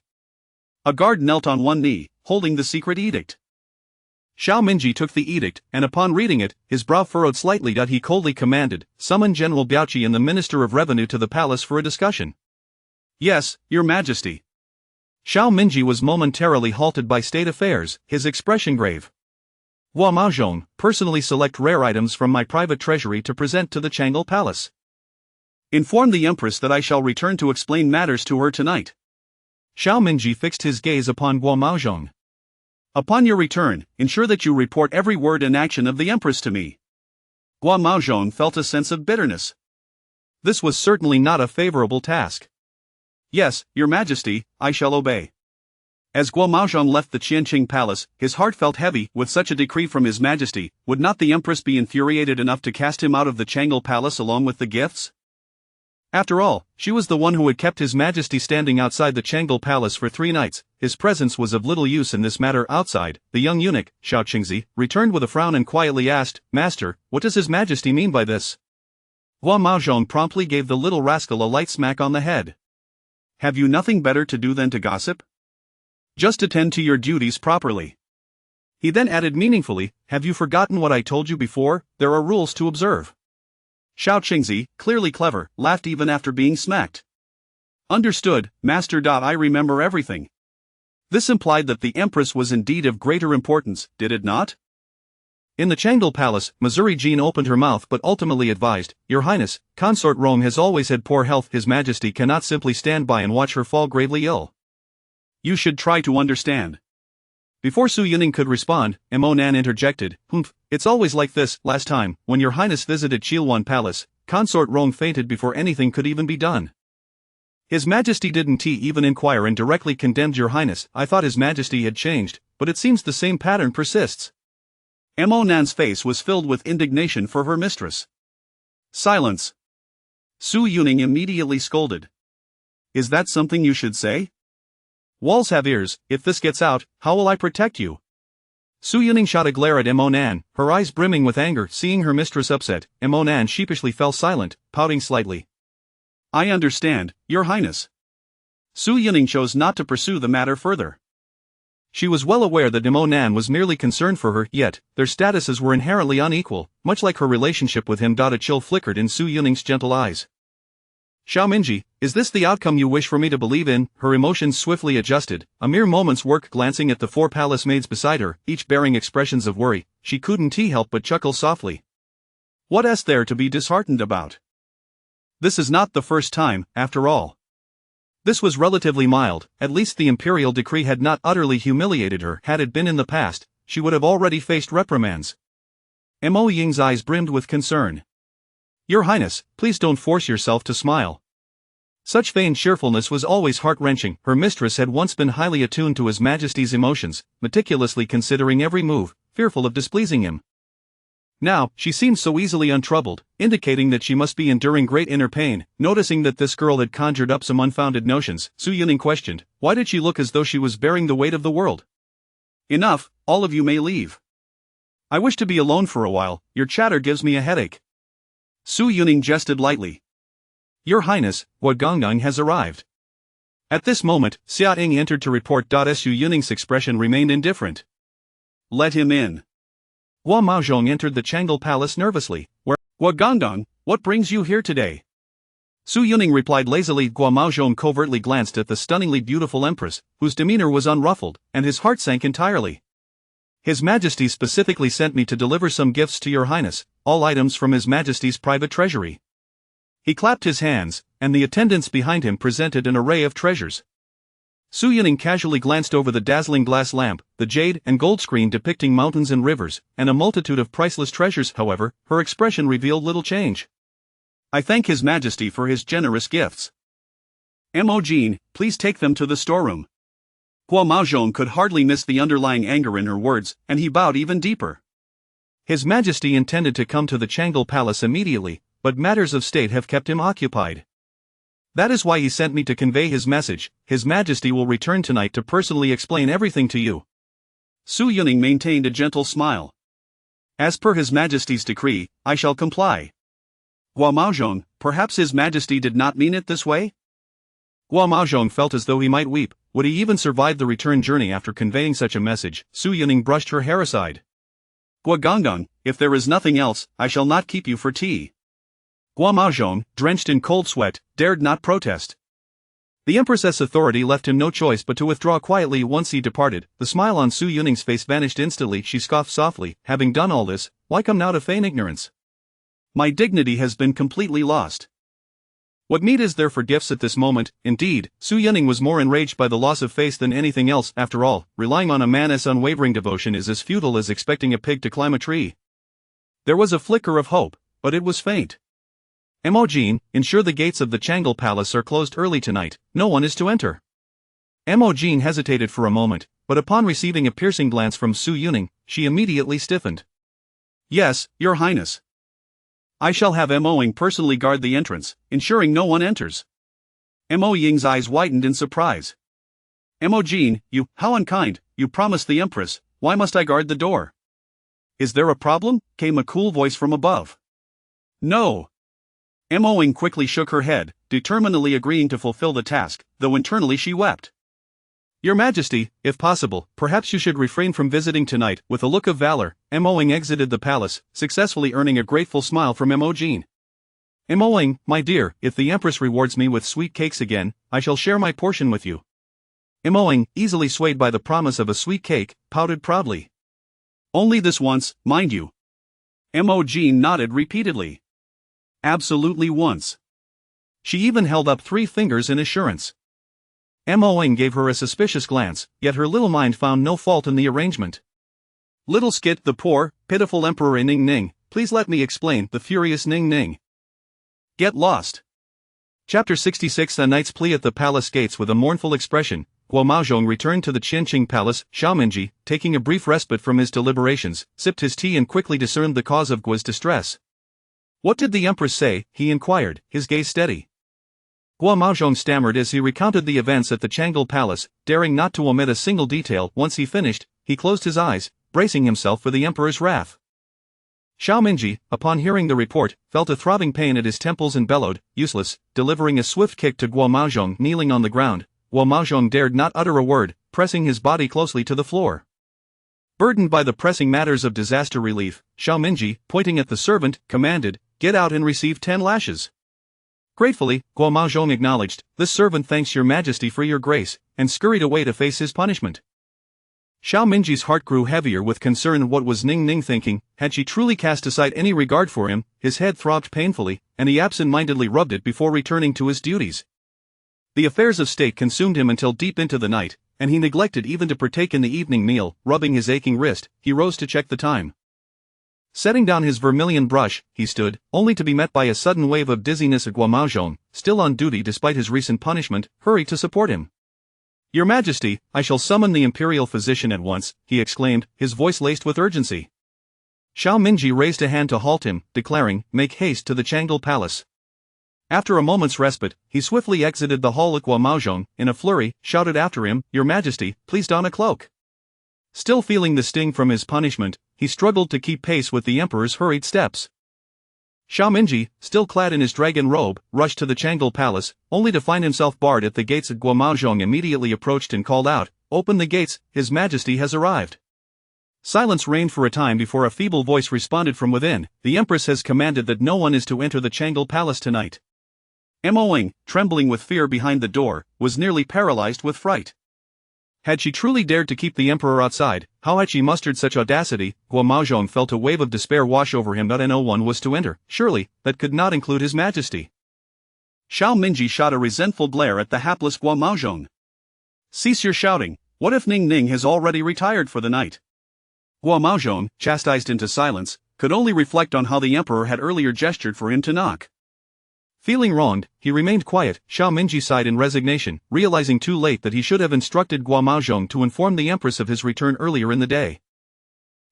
A guard knelt on one knee, holding the secret edict. Xiaominji took the edict, and upon reading it, his brow furrowed slightly. He coldly commanded, "Summon General Biaoqi and the Minister of Revenue to the palace for a discussion." "Yes, Your Majesty." Xiaominji was momentarily halted by state affairs, his expression grave. "Guo Maozhong, personally select rare items from my private treasury to present to the Chang'e Palace. Inform the Empress that I shall return to explain matters to her tonight." Xiaominji fixed his gaze upon Guo Maozhong. "Upon your return, ensure that you report every word and action of the Empress to me." Guo Maozhong felt a sense of bitterness. This was certainly not a favorable task. "Yes, Your Majesty, I shall obey." As Guo Maozhong left the Qianqing Palace, his heart felt heavy. With such a decree from His Majesty, would not the Empress be infuriated enough to cast him out of the Chang'e Palace along with the gifts? After all, she was the one who had kept His Majesty standing outside the Chang'e Palace for 3 nights. His presence was of little use in this matter. Outside, the young eunuch, Xiao Qingzi, returned with a frown and quietly asked, "Master, what does His Majesty mean by this?" Guo Maozhong promptly gave the little rascal a light smack on the head. "Have you nothing better to do than to gossip? Just attend to your duties properly." He then added meaningfully, "Have you forgotten what I told you before? There are rules to observe." Xiao Qingzi, clearly clever, laughed even after being smacked. "Understood, Master. I remember everything." This implied that the Empress was indeed of greater importance, did it not? In the Chang'e Palace, Missouri Jean opened her mouth but ultimately advised, "Your Highness, Consort Rong has always had poor health. His Majesty cannot simply stand by and watch her fall gravely ill. You should try to understand." Before Su Yuning could respond, Mo Nan interjected, "It's always like this. Last time, when Your Highness visited Qilwan Palace, Consort Rong fainted before anything could even be done. His Majesty didn't even inquire and directly condemned Your Highness. I thought His Majesty had changed, but it seems the same pattern persists." Mo Nan's face was filled with indignation for her mistress. "Silence!" Su Yuning immediately scolded. "Is that something you should say? Walls have ears. If this gets out, how will I protect you?" Su Yuning shot a glare at Mo Nan, her eyes brimming with anger. Seeing her mistress upset, Mo Nan sheepishly fell silent, pouting slightly. I understand, Your Highness. Su Yuning chose not to pursue the matter further. She was well aware that Mo Nan was merely concerned for her, yet, their statuses were inherently unequal, much like her relationship with him. A chill flickered in Su Yuning's gentle eyes. Xiaominji, is this the outcome you wish for me to believe in? Her emotions swiftly adjusted, a mere moment's work. Glancing at the 4 palace maids beside her, each bearing expressions of worry, she couldn't help but chuckle softly. What is there to be disheartened about? This is not the first time, after all. This was relatively mild, at least the imperial decree had not utterly humiliated her. Had it been in the past, she would have already faced reprimands. Mo Ying's eyes brimmed with concern. Your Highness, please don't force yourself to smile. Such feigned cheerfulness was always heart-wrenching. Her mistress had once been highly attuned to His Majesty's emotions, meticulously considering every move, fearful of displeasing him. Now, she seemed so easily untroubled, indicating that she must be enduring great inner pain. Noticing that this girl had conjured up some unfounded notions, Su Yuning questioned, why did she look as though she was bearing the weight of the world? Enough, all of you may leave. I wish to be alone for a while, your chatter gives me a headache. Su Yuning jested lightly. Your Highness, Hua Gongdong has arrived. At this moment, Xia Ying entered to report. Su Yuning's expression remained indifferent. Let him in. Hua Maozhong entered the Changle Palace nervously. Hua Gongdong, what brings you here today? Su Yuning replied lazily. Hua Maozhong covertly glanced at the stunningly beautiful Empress, whose demeanor was unruffled, and his heart sank entirely. His Majesty specifically sent me to deliver some gifts to Your Highness, all items from His Majesty's private treasury. He clapped his hands, and the attendants behind him presented an array of treasures. Su Yuning casually glanced over the dazzling glass lamp, the jade and gold screen depicting mountains and rivers, and a multitude of priceless treasures. However, her expression revealed little change. I thank His Majesty for his generous gifts. Mo Jean, please take them to the storeroom. Hua Maozhong could hardly miss the underlying anger in her words, and he bowed even deeper. His Majesty intended to come to the Changle Palace immediately, but matters of state have kept him occupied. That is why he sent me to convey his message. His Majesty will return tonight to personally explain everything to you. Su Yuning maintained a gentle smile. As per His Majesty's decree, I shall comply. Hua Maozhong, perhaps His Majesty did not mean it this way? Hua Maozhong felt as though he might weep. Would he even survive the return journey after conveying such a message? Su Yuning brushed her hair aside. Hua Gongdong, if there is nothing else, I shall not keep you for tea. Hua Maozhong, drenched in cold sweat, dared not protest. The Empress's authority left him no choice but to withdraw quietly. Once he departed, the smile on Su Yuning's face vanished instantly. She scoffed softly. Having done all this, why come now to feign ignorance? My dignity has been completely lost. What need is there for gifts at this moment? Indeed, Su Yuning was more enraged by the loss of face than anything else. After all, relying on a man's unwavering devotion is as futile as expecting a pig to climb a tree. There was a flicker of hope, but it was faint. Mo Jean, ensure the gates of the Changle Palace are closed early tonight. No one is to enter. Mo Jean hesitated for a moment, but upon receiving a piercing glance from Su Yuning, she immediately stiffened. Yes, Your Highness. I shall have Mo Ying personally guard the entrance, ensuring no one enters. Mo Ying's eyes widened in surprise. Mo Jean, how unkind, you promised the Empress, why must I guard the door? Is there a problem? Came a cool voice from above. No. Mo Ying quickly shook her head, determinedly agreeing to fulfill the task, though internally she wept. Your Majesty, if possible, perhaps you should refrain from visiting tonight. With a look of valor, Mo Ying exited the palace, successfully earning a grateful smile from Mo Jean. Mo Ying, my dear, if the Empress rewards me with sweet cakes again, I shall share my portion with you. Mo Ying, easily swayed by the promise of a sweet cake, pouted proudly. Only this once, mind you. Mo Jean nodded repeatedly. Absolutely once. She even held up 3 fingers in assurance. Mo Ying gave her a suspicious glance, yet her little mind found no fault in the arrangement. Little skit, the poor, pitiful Emperor Ning Ning, please let me explain. The furious Ning Ning. Get lost. Chapter 66. A night's plea. At the palace gates. With a mournful expression, Hua Maozhong returned to the Qinqing Palace. Xiaominji, taking a brief respite from his deliberations, sipped his tea and quickly discerned the cause of Gua's distress. What did the Empress say? He inquired, his gaze steady. Hua Maozhong stammered as he recounted the events at the Changle Palace, daring not to omit a single detail. Once he finished, he closed his eyes, bracing himself for the emperor's wrath. Xiao Mingji, upon hearing the report, felt a throbbing pain at his temples and bellowed, useless, delivering a swift kick to Guo Maozhong kneeling on the ground. Guo Maozhong dared not utter a word, pressing his body closely to the floor. Burdened by the pressing matters of disaster relief, Xiao Mingji, pointing at the servant, commanded, "Get out and receive 10 lashes." Gratefully, Guo Maozhong acknowledged, "This servant thanks your majesty for your grace," and scurried away to face his punishment. Xiao Mingji's heart grew heavier with concern. What was Ning Ning thinking? Had she truly cast aside any regard for him? His head throbbed painfully, and he absent-mindedly rubbed it before returning to his duties. The affairs of state consumed him until deep into the night, and he neglected even to partake in the evening meal. Rubbing his aching wrist, he rose to check the time. Setting down his vermilion brush, he stood, only to be met by a sudden wave of dizziness. Guo Maozhong, still on duty despite his recent punishment, hurried to support him. "Your Majesty, I shall summon the imperial physician at once," he exclaimed, his voice laced with urgency. Xiao Mingji raised a hand to halt him, declaring, "Make haste to the Changle Palace." After a moment's respite, he swiftly exited the hall. Guo Maozhong, in a flurry, shouted after him, "Your Majesty, please don a cloak." Still feeling the sting from his punishment, he struggled to keep pace with the emperor's hurried steps. Xiao Mingji, still clad in his dragon robe, rushed to the Changle Palace, only to find himself barred at the gates. Guo Maozhong immediately approached and called out, "Open the gates, His Majesty has arrived." Silence reigned for a time before a feeble voice responded from within, "The Empress has commanded that no one is to enter the Changle Palace tonight." Emoing, trembling with fear behind the door, was nearly paralyzed with fright. Had she truly dared to keep the emperor outside, how had she mustered such audacity? Guo Maozhong felt a wave of despair wash over him. No one was to enter, surely, that could not include His Majesty. Xiao Mingji shot a resentful glare at the hapless Guo Maozhong. "Cease your shouting, what if Ning Ning has already retired for the night?" Guo Maozhong, chastised into silence, could only reflect on how the emperor had earlier gestured for him to knock. Feeling wronged, he remained quiet. Xiao Mingji sighed in resignation, realizing too late that he should have instructed Guo Maozhong to inform the Empress of his return earlier in the day.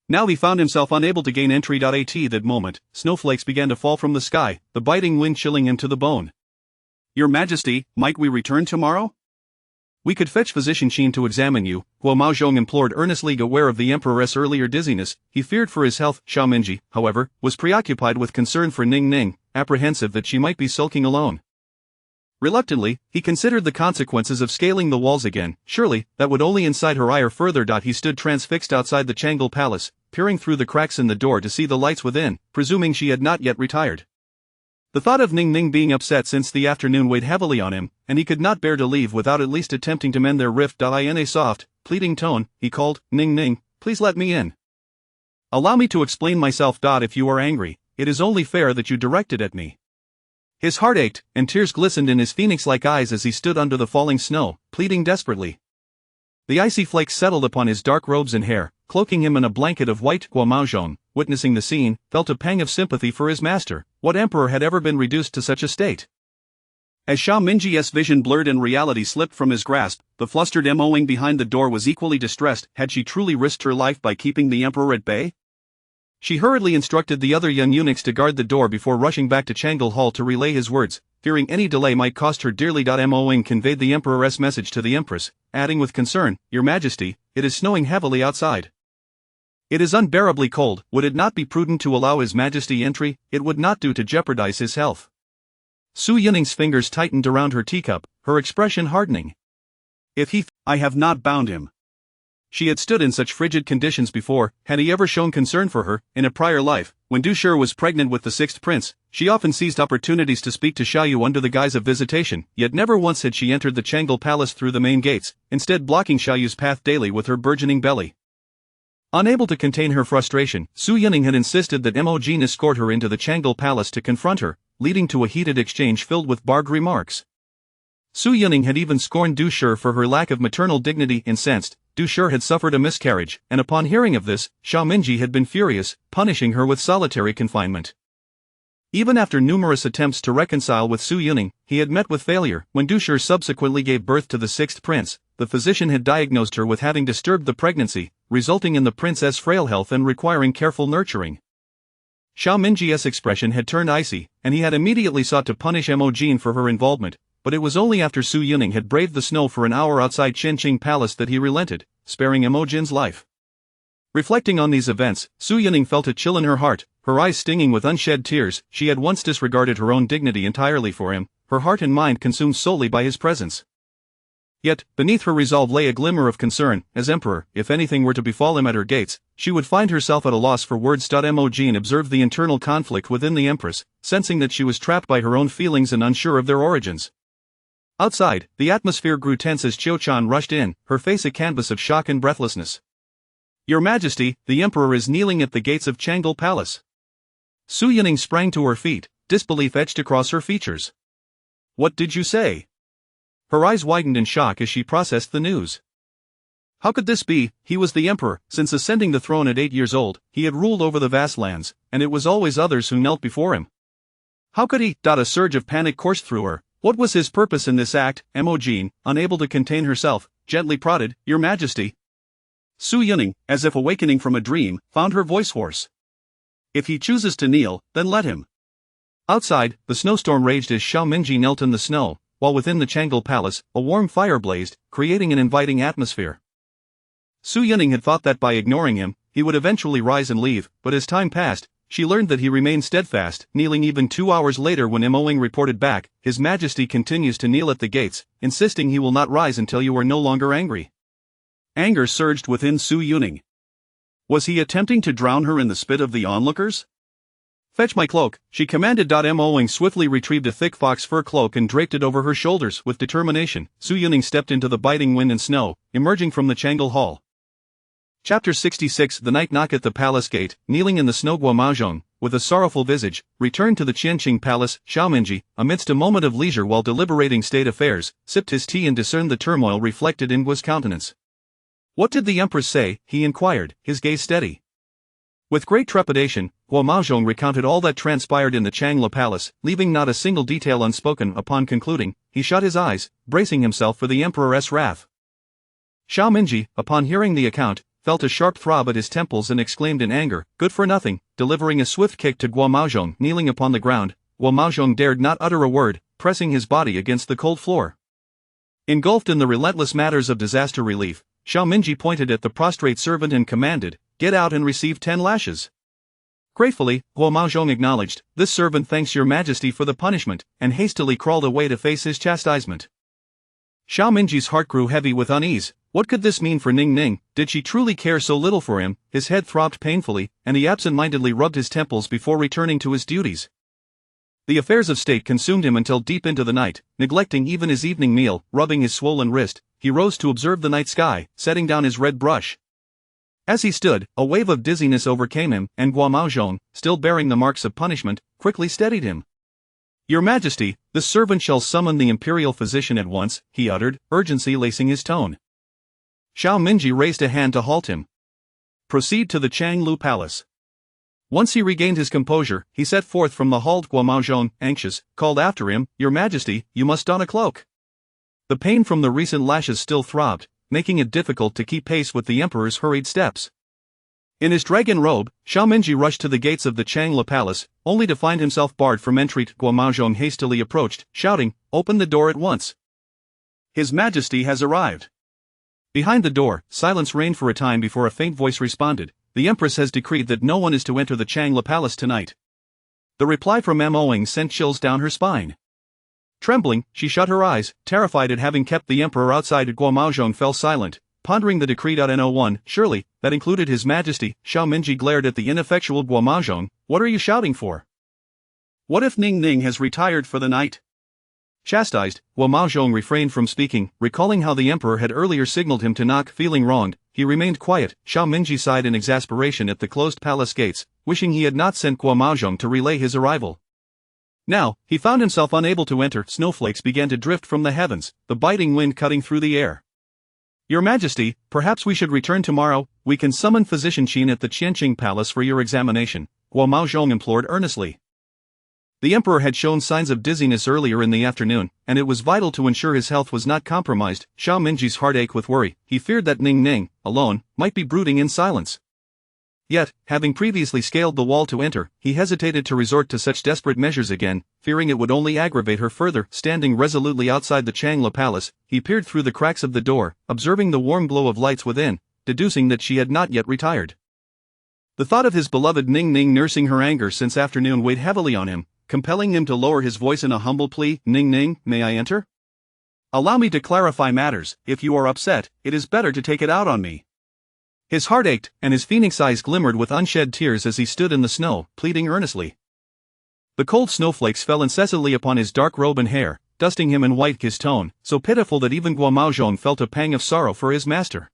Now he found himself unable to gain entry. At that moment, snowflakes began to fall from the sky, the biting wind chilling him to the bone. "Your Majesty, might we return tomorrow?" "We could fetch Physician Qin to examine you," Guo Maozhong implored earnestly. Aware of the emperor's earlier dizziness, he feared for his health. Xiao Mingji, however, was preoccupied with concern for Ning Ning, apprehensive that she might be sulking alone. Reluctantly, he considered the consequences of scaling the walls again. Surely, that would only incite her ire further. He stood transfixed outside the Changle Palace, peering through the cracks in the door to see the lights within, presuming she had not yet retired. The thought of Ning Ning being upset since the afternoon weighed heavily on him, and he could not bear to leave without at least attempting to mend their rift. In a soft, pleading tone, he called, "Ning Ning, please let me in. Allow me to explain myself. If you are angry, it is only fair that you direct it at me." His heart ached, and tears glistened in his phoenix-like eyes as he stood under the falling snow, pleading desperately. The icy flakes settled upon his dark robes and hair, cloaking him in a blanket of white. Guo Maozhong, witnessing the scene, felt a pang of sympathy for his master. What emperor had ever been reduced to such a state? As Xiao Mingji's vision blurred and reality slipped from his grasp, the flustered Emoing behind the door was equally distressed. Had she truly risked her life by keeping the emperor at bay? She hurriedly instructed the other young eunuchs to guard the door before rushing back to Changle Hall to relay his words, fearing any delay might cost her dearly. Emoing conveyed the emperor's message to the Empress, adding with concern, "Your Majesty, it is snowing heavily outside. It is unbearably cold. Would it not be prudent to allow His Majesty entry? It would not do to jeopardize his health." Su Yuning's fingers tightened around her teacup, her expression hardening. I have not bound him." She had stood in such frigid conditions before. Had he ever shown concern for her? In a prior life, when Dushur was pregnant with the 6th prince, she often seized opportunities to speak to Xiaoyu under the guise of visitation, yet never once had she entered the Changle Palace through the main gates, instead blocking Xiaoyu's path daily with her burgeoning belly. Unable to contain her frustration, Su Yuning had insisted that Mo-jin escort her into the Changle Palace to confront her, leading to a heated exchange filled with barbed remarks. Su Yuning had even scorned Dushur for her lack of maternal dignity. Incensed, Dushur had suffered a miscarriage, and upon hearing of this, Xiao Mingji had been furious, punishing her with solitary confinement. Even after numerous attempts to reconcile with Su Yuning, he had met with failure. When Dushur subsequently gave birth to the 6th prince, the physician had diagnosed her with having disturbed the pregnancy, resulting in the princess' frail health and requiring careful nurturing. Xiao Mingji's expression had turned icy, and he had immediately sought to punish Mo-jin for her involvement, but it was only after Su Yuning had braved the snow for an hour outside Qinqing Palace that he relented, sparing Mo-jin's life. Reflecting on these events, Su Yining felt a chill in her heart, her eyes stinging with unshed tears. She had once disregarded her own dignity entirely for him, her heart and mind consumed solely by his presence. Yet, beneath her resolve lay a glimmer of concern. As emperor, if anything were to befall him at her gates, she would find herself at a loss for words. Jean observed the internal conflict within the Empress, sensing that she was trapped by her own feelings and unsure of their origins. Outside, the atmosphere grew tense as Qiu-chan rushed in, her face a canvas of shock and breathlessness. "Your Majesty, the Emperor is kneeling at the gates of Changle Palace." Su Yining sprang to her feet, disbelief etched across her features. "What did you say?" Her eyes widened in shock as she processed the news. How could this be? He was the Emperor. Since ascending the throne at 8 years old, he had ruled over the vast lands, and it was always others who knelt before him. How could he? A surge of panic coursed through her. What was his purpose in this act? Jean, unable to contain herself, gently prodded, "Your Majesty." Su Yining, as if awakening from a dream, found her voice hoarse. "If he chooses to kneel, then let him." Outside, the snowstorm raged as Xiao Minji knelt in the snow, while within the Changle Palace, a warm fire blazed, creating an inviting atmosphere. Su Yining had thought that by ignoring him, he would eventually rise and leave, but as time passed, she learned that he remained steadfast, kneeling even 2 hours later when Moing reported back, "His Majesty continues to kneel at the gates, insisting he will not rise until you are no longer angry." Anger surged within Su Yining. Was he attempting to drown her in the spit of the onlookers? "Fetch my cloak," she commanded. Moing swiftly retrieved a thick fox fur cloak and draped it over her shoulders. With determination, Su Yining stepped into the biting wind and snow, emerging from the Changle Hall. Chapter 66. The night knock at the palace gate. Kneeling in the snow, Guomazhong, with a sorrowful visage, returned to the Qianqing Palace. Xiaominji, amidst a moment of leisure while deliberating state affairs, sipped his tea and discerned the turmoil reflected in Guo's countenance. "What did the Empress say?" he inquired, his gaze steady. With great trepidation, Guomazhong recounted all that transpired in the Changle Palace, leaving not a single detail unspoken. Upon concluding, he shut his eyes, bracing himself for the Emperor's wrath. Xiaominji, upon hearing the account, felt a sharp throb at his temples and exclaimed in anger, "Good for nothing," delivering a swift kick to Guomazhong. Kneeling upon the ground, Guomazhong dared not utter a word, pressing his body against the cold floor. Engulfed in the relentless matters of disaster relief, Xiaominji pointed at the prostrate servant and commanded, "Get out and receive 10 lashes." Gratefully, Guomazhong acknowledged, "This servant thanks your Majesty for the punishment," and hastily crawled away to face his chastisement. Xiaominji's heart grew heavy with unease. What could this mean for Ning Ning? Did she truly care so little for him? His head throbbed painfully, and he absent-mindedly rubbed his temples before returning to his duties. The affairs of state consumed him until deep into the night, neglecting even his evening meal. Rubbing his swollen wrist, he rose to observe the night sky, setting down his red brush. As he stood, a wave of dizziness overcame him, and Guomazhong, still bearing the marks of punishment, quickly steadied him. "Your Majesty, this servant shall summon the imperial physician at once," he uttered, urgency lacing his tone. Xiaominji raised a hand to halt him. "Proceed to the Changlu Palace." Once he regained his composure, he set forth from the hall. Guomazhong, anxious, called after him, "Your Majesty, you must don a cloak." The pain from the recent lashes still throbbed, making it difficult to keep pace with the Emperor's hurried steps. In his dragon robe, Xiaominji rushed to the gates of the Changla Palace, only to find himself barred from entry. Guomazhong hastily approached, shouting, "Open the door at once. His Majesty has arrived." Behind the door, silence reigned for a time before a faint voice responded, "The Empress has decreed that no one is to enter the Changla Palace tonight." The reply from Moing sent chills down her spine. Trembling, she shut her eyes, terrified at having kept the Emperor outside. Guomazhong fell silent, pondering the decree. No1, surely, that included His Majesty. Xiaominji glared at the ineffectual Guomazhong. "What are you shouting for? What if Ning Ning has retired for the night?" Chastised, Guomazhong refrained from speaking, recalling how the Emperor had earlier signaled him to knock. Feeling wronged, he remained quiet. Xiaominji sighed in exasperation at the closed palace gates, wishing he had not sent Guomazhong to relay his arrival. Now, he found himself unable to enter. Snowflakes began to drift from the heavens, the biting wind cutting through the air. "Your Majesty, perhaps we should return tomorrow. We can summon Physician Qin at the Qianqing Palace for your examination," Guomazhong implored earnestly. The Emperor had shown signs of dizziness earlier in the afternoon, and it was vital to ensure his health was not compromised. Xiaominji's heart ached with worry. He feared that Ning Ning, alone, might be brooding in silence. Yet, having previously scaled the wall to enter, he hesitated to resort to such desperate measures again, fearing it would only aggravate her further. Standing resolutely outside the Changla Palace, he peered through the cracks of the door, observing the warm glow of lights within, deducing that she had not yet retired. The thought of his beloved Ning Ning nursing her anger since afternoon weighed heavily on him, compelling him to lower his voice in a humble plea. Ning Ning, may I enter? Allow me to clarify matters. If you are upset, it is better to take it out on me. His heart ached, and his phoenix eyes glimmered with unshed tears as he stood in the snow, pleading earnestly. The cold snowflakes fell incessantly upon his dark robe and hair, dusting him in white his tone, so pitiful that even Guo Maozhong felt a pang of sorrow for his master.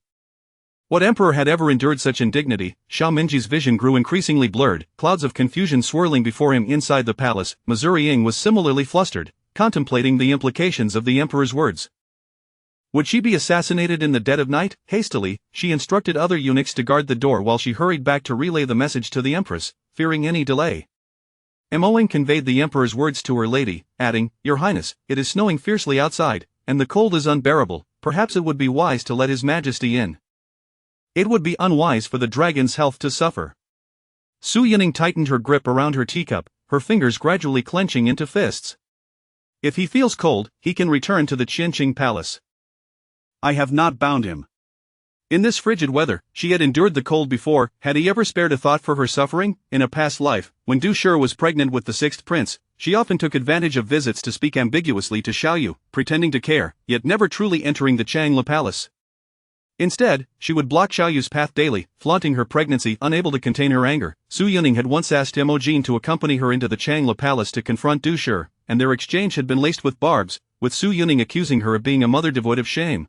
What emperor had ever endured such indignity? Xiao Minji's vision grew increasingly blurred, clouds of confusion swirling before him inside the palace. Missouri Ying was similarly flustered, contemplating the implications of the emperor's words. Would she be assassinated in the dead of night? Hastily, she instructed other eunuchs to guard the door while she hurried back to relay the message to the Empress, fearing any delay. Emoing conveyed the emperor's words to her lady, adding, Your Highness, it is snowing fiercely outside, and the cold is unbearable. Perhaps it would be wise to let His Majesty in. It would be unwise for the dragon's health to suffer. Su Yining tightened her grip around her teacup, her fingers gradually clenching into fists. If he feels cold, he can return to the Qianqing Palace. I have not bound him. In this frigid weather, she had endured the cold before. Had he ever spared a thought for her suffering? In a past life, when Du Shi was pregnant with the sixth prince, she often took advantage of visits to speak ambiguously to Xiaoyu, pretending to care, yet never truly entering the Changla Palace. Instead, she would block Xiaoyu's path daily, flaunting her pregnancy, unable to contain her anger. Su Yuning had once asked Imogen to accompany her into the Changla Palace to confront Du Shi, and their exchange had been laced with barbs, with Su Yuning accusing her of being a mother devoid of shame.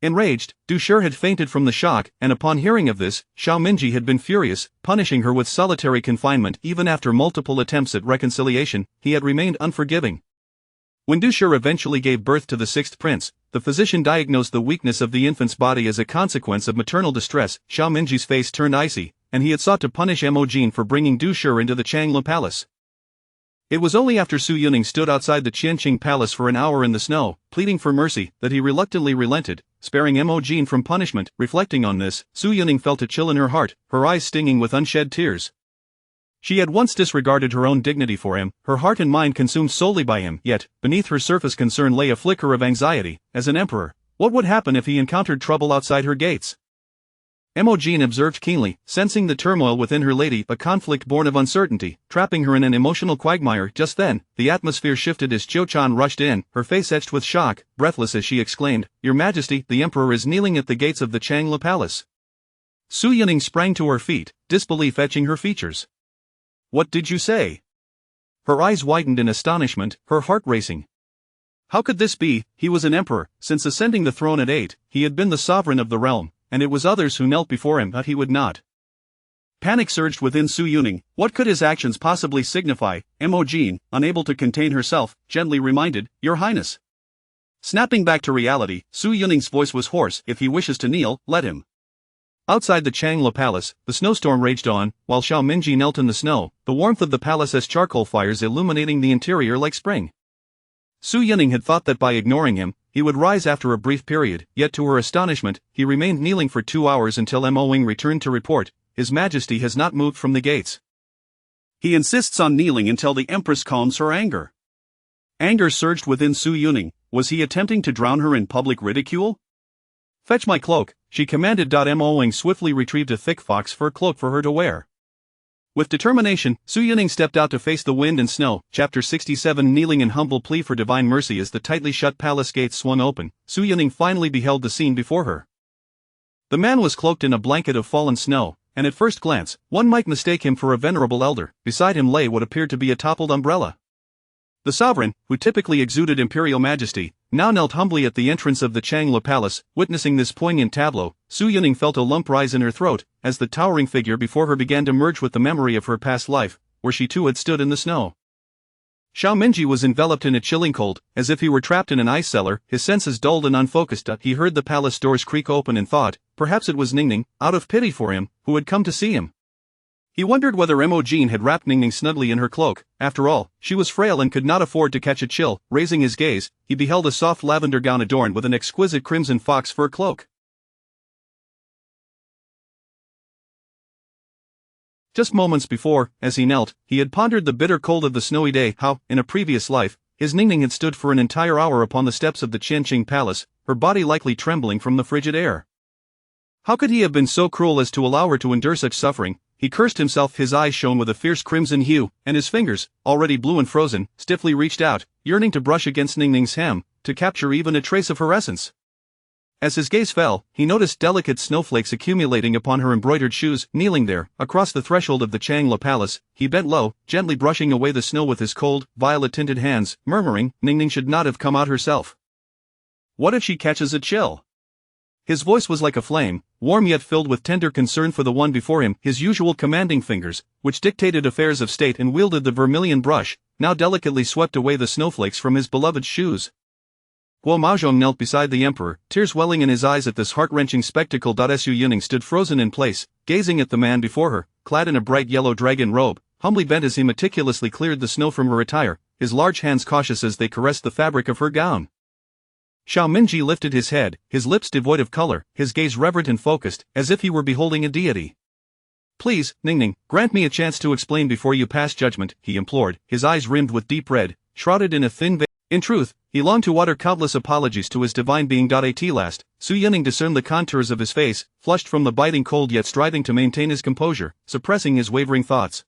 Enraged, Du Shi had fainted from the shock, and upon hearing of this, Xiao Minji had been furious, punishing her with solitary confinement. Even after multiple attempts at reconciliation, he had remained unforgiving. When Du Shi eventually gave birth to the sixth prince, the physician diagnosed the weakness of the infant's body as a consequence of maternal distress. Xiao Minji's face turned icy, and he had sought to punish Imogen for bringing Du Shi into the Changla Palace. It was only after Su Yuning stood outside the Qianqing Palace for an hour in the snow, pleading for mercy, that he reluctantly relented, sparing Imogen from punishment. Reflecting on this, Su Yuning felt a chill in her heart, her eyes stinging with unshed tears. She had once disregarded her own dignity for him, her heart and mind consumed solely by him, yet, beneath her surface concern lay a flicker of anxiety. As an emperor, what would happen if he encountered trouble outside her gates? Imogen observed keenly, sensing the turmoil within her lady, a conflict born of uncertainty, trapping her in an emotional quagmire. Just then, the atmosphere shifted as Qiu Chan rushed in, her face etched with shock, breathless as she exclaimed, Your Majesty, the Emperor is kneeling at the gates of the Changla Palace. Su Yuning sprang to her feet, disbelief etching her features. What did you say? Her eyes widened in astonishment, her heart racing. How could this be? He was an emperor. Since ascending the throne at 8, he had been the sovereign of the realm, and it was others who knelt before him, but he would not. Panic surged within Su Yuning. What could his actions possibly signify? Imogen, unable to contain herself, gently reminded, Your Highness. Snapping back to reality, Su Yuning's voice was hoarse. If he wishes to kneel, let him. Outside the Changla Palace, the snowstorm raged on, while Xiao Minji knelt in the snow, the warmth of the palace's charcoal fires illuminating the interior like spring. Su Yuning had thought that by ignoring him, he would rise after a brief period, yet to her astonishment, he remained kneeling for 2 hours until Mo Wing returned to report, His Majesty has not moved from the gates. He insists on kneeling until the Empress calms her anger. Anger surged within Su Yuning. Was he attempting to drown her in public ridicule? Fetch my cloak, she commanded. Mo Wing swiftly retrieved a thick fox fur cloak for her to wear. With determination, Su Yuning stepped out to face the wind and snow. Chapter 67 Kneeling in humble plea for divine mercy. As the tightly shut palace gates swung open, Su Yuning finally beheld the scene before her. The man was cloaked in a blanket of fallen snow, and at first glance, one might mistake him for a venerable elder. Beside him lay what appeared to be a toppled umbrella. The sovereign, who typically exuded imperial majesty, now knelt humbly at the entrance of the Changla Palace. Witnessing this poignant tableau, Su Yuning felt a lump rise in her throat, as the towering figure before her began to merge with the memory of her past life, where she too had stood in the snow. Xiao Minji was enveloped in a chilling cold, as if he were trapped in an ice cellar, his senses dulled and unfocused. He heard the palace doors creak open and thought, perhaps it was Ningning, out of pity for him, who had come to see him. He wondered whether Imogen had wrapped Ningning snugly in her cloak. After all, she was frail and could not afford to catch a chill. Raising his gaze, he beheld a soft lavender gown adorned with an exquisite crimson fox fur cloak. Just moments before, as he knelt, he had pondered the bitter cold of the snowy day, how, in a previous life, his Ningning had stood for an entire hour upon the steps of the Qianqing Palace, her body likely trembling from the frigid air. How could he have been so cruel as to allow her to endure such suffering? He cursed himself, his eyes shone with a fierce crimson hue, and his fingers, already blue and frozen, stiffly reached out, yearning to brush against Ningning's hem, to capture even a trace of her essence. As his gaze fell, he noticed delicate snowflakes accumulating upon her embroidered shoes. Kneeling there, across the threshold of the Changla Palace, he bent low, gently brushing away the snow with his cold, violet-tinted hands, murmuring, Ningning should not have come out herself. What if she catches a chill? His voice was like a flame, warm yet filled with tender concern for the one before him. His usual commanding fingers, which dictated affairs of state and wielded the vermilion brush, now delicately swept away the snowflakes from his beloved's shoes. Guo Maozhong knelt beside the emperor, tears welling in his eyes at this heart-wrenching spectacle. Su Yuning stood frozen in place, gazing at the man before her, clad in a bright yellow dragon robe, humbly bent as he meticulously cleared the snow from her attire, his large hands cautious as they caressed the fabric of her gown. Xiao Minji lifted his head, his lips devoid of color, his gaze reverent and focused, as if he were beholding a deity. Please, Ningning, grant me a chance to explain before you pass judgment, he implored, his eyes rimmed with deep red, shrouded in a thin veil. In truth, he longed to utter countless apologies to his divine being. At last, Su Yuning discerned the contours of his face, flushed from the biting cold yet striving to maintain his composure, suppressing his wavering thoughts.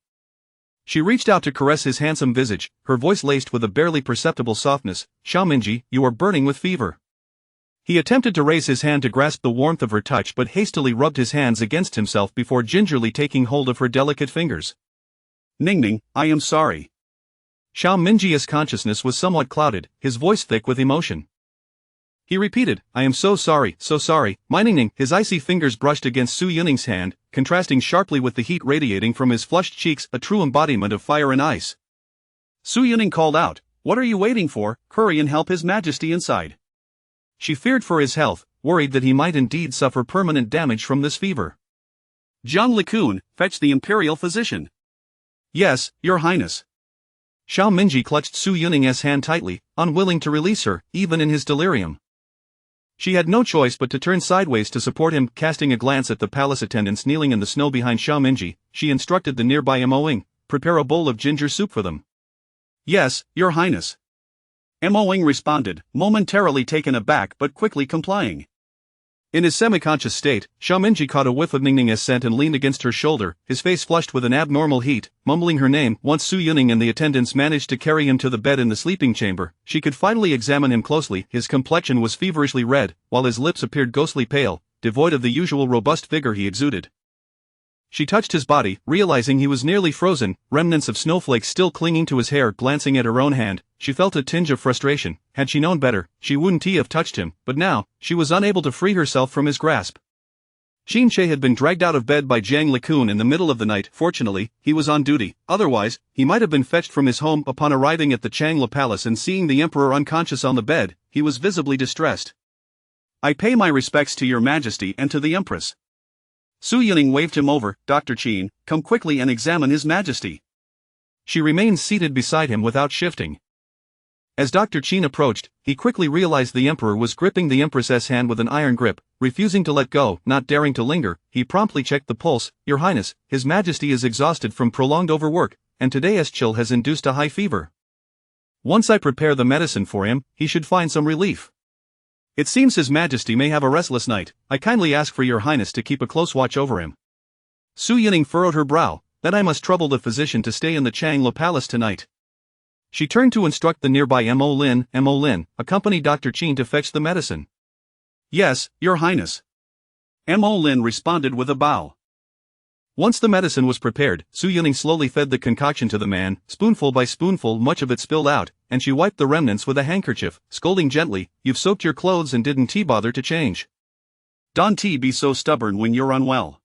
She reached out to caress his handsome visage, her voice laced with a barely perceptible softness. Xiao Minji, you are burning with fever. He attempted to raise his hand to grasp the warmth of her touch but hastily rubbed his hands against himself before gingerly taking hold of her delicate fingers. Ningning, I am sorry. Xiao Minji's consciousness was somewhat clouded, his voice thick with emotion. He repeated, I am so sorry, my Ningning. His icy fingers brushed against Su Yuning's hand, contrasting sharply with the heat radiating from his flushed cheeks, a true embodiment of fire and ice. Su Yuning called out, what are you waiting for? Hurry and help His Majesty inside. She feared for his health, worried that he might indeed suffer permanent damage from this fever. Jiang Likun, fetch the imperial physician. Yes, Your Highness. Xiao Minji clutched Su Yuning's hand tightly, unwilling to release her, even in his delirium. She had no choice but to turn sideways to support him. Casting a glance at the palace attendants kneeling in the snow behind Xiao Minji, she instructed the nearby Moing, prepare a bowl of ginger soup for them. Yes, Your Highness. Moing responded, momentarily taken aback but quickly complying. In his semi-conscious state, Xiao Minji caught a whiff of Ningning's scent and leaned against her shoulder, his face flushed with an abnormal heat, mumbling her name. Once Su Yuning and the attendants managed to carry him to the bed in the sleeping chamber, she could finally examine him closely. His complexion was feverishly red, while his lips appeared ghostly pale, devoid of the usual robust vigor he exuded. She touched his body, realizing he was nearly frozen, remnants of snowflakes still clinging to his hair. Glancing at her own hand, she felt a tinge of frustration. Had she known better, she wouldn't have touched him, but now, she was unable to free herself from his grasp. Xin Che had been dragged out of bed by Jiang Likun in the middle of the night. Fortunately, he was on duty, otherwise, he might have been fetched from his home. Upon arriving at the Changla Palace and seeing the emperor unconscious on the bed, he was visibly distressed. I pay my respects to Your Majesty and to the Empress. Su Yuning waved him over. Dr. Qin, come quickly and examine His Majesty. She remained seated beside him without shifting. As Dr. Qin approached, he quickly realized the emperor was gripping the Empress's hand with an iron grip, refusing to let go. Not daring to linger, he promptly checked the pulse. Your Highness, His Majesty is exhausted from prolonged overwork, and today's chill has induced a high fever. Once I prepare the medicine for him, he should find some relief. It seems His Majesty may have a restless night. I kindly ask for Your Highness to keep a close watch over him. Su Yuning furrowed her brow. Then I must trouble the physician to stay in the Changla Palace tonight. She turned to instruct the nearby Mo Lin, accompany Dr. Qin to fetch the medicine. Yes, Your Highness. Mo Lin responded with a bow. Once the medicine was prepared, Su Yuning slowly fed the concoction to the man, spoonful by spoonful. Much of it spilled out, and she wiped the remnants with a handkerchief, scolding gently, You've soaked your clothes and didn't bother to change. Don't be so stubborn when you're unwell.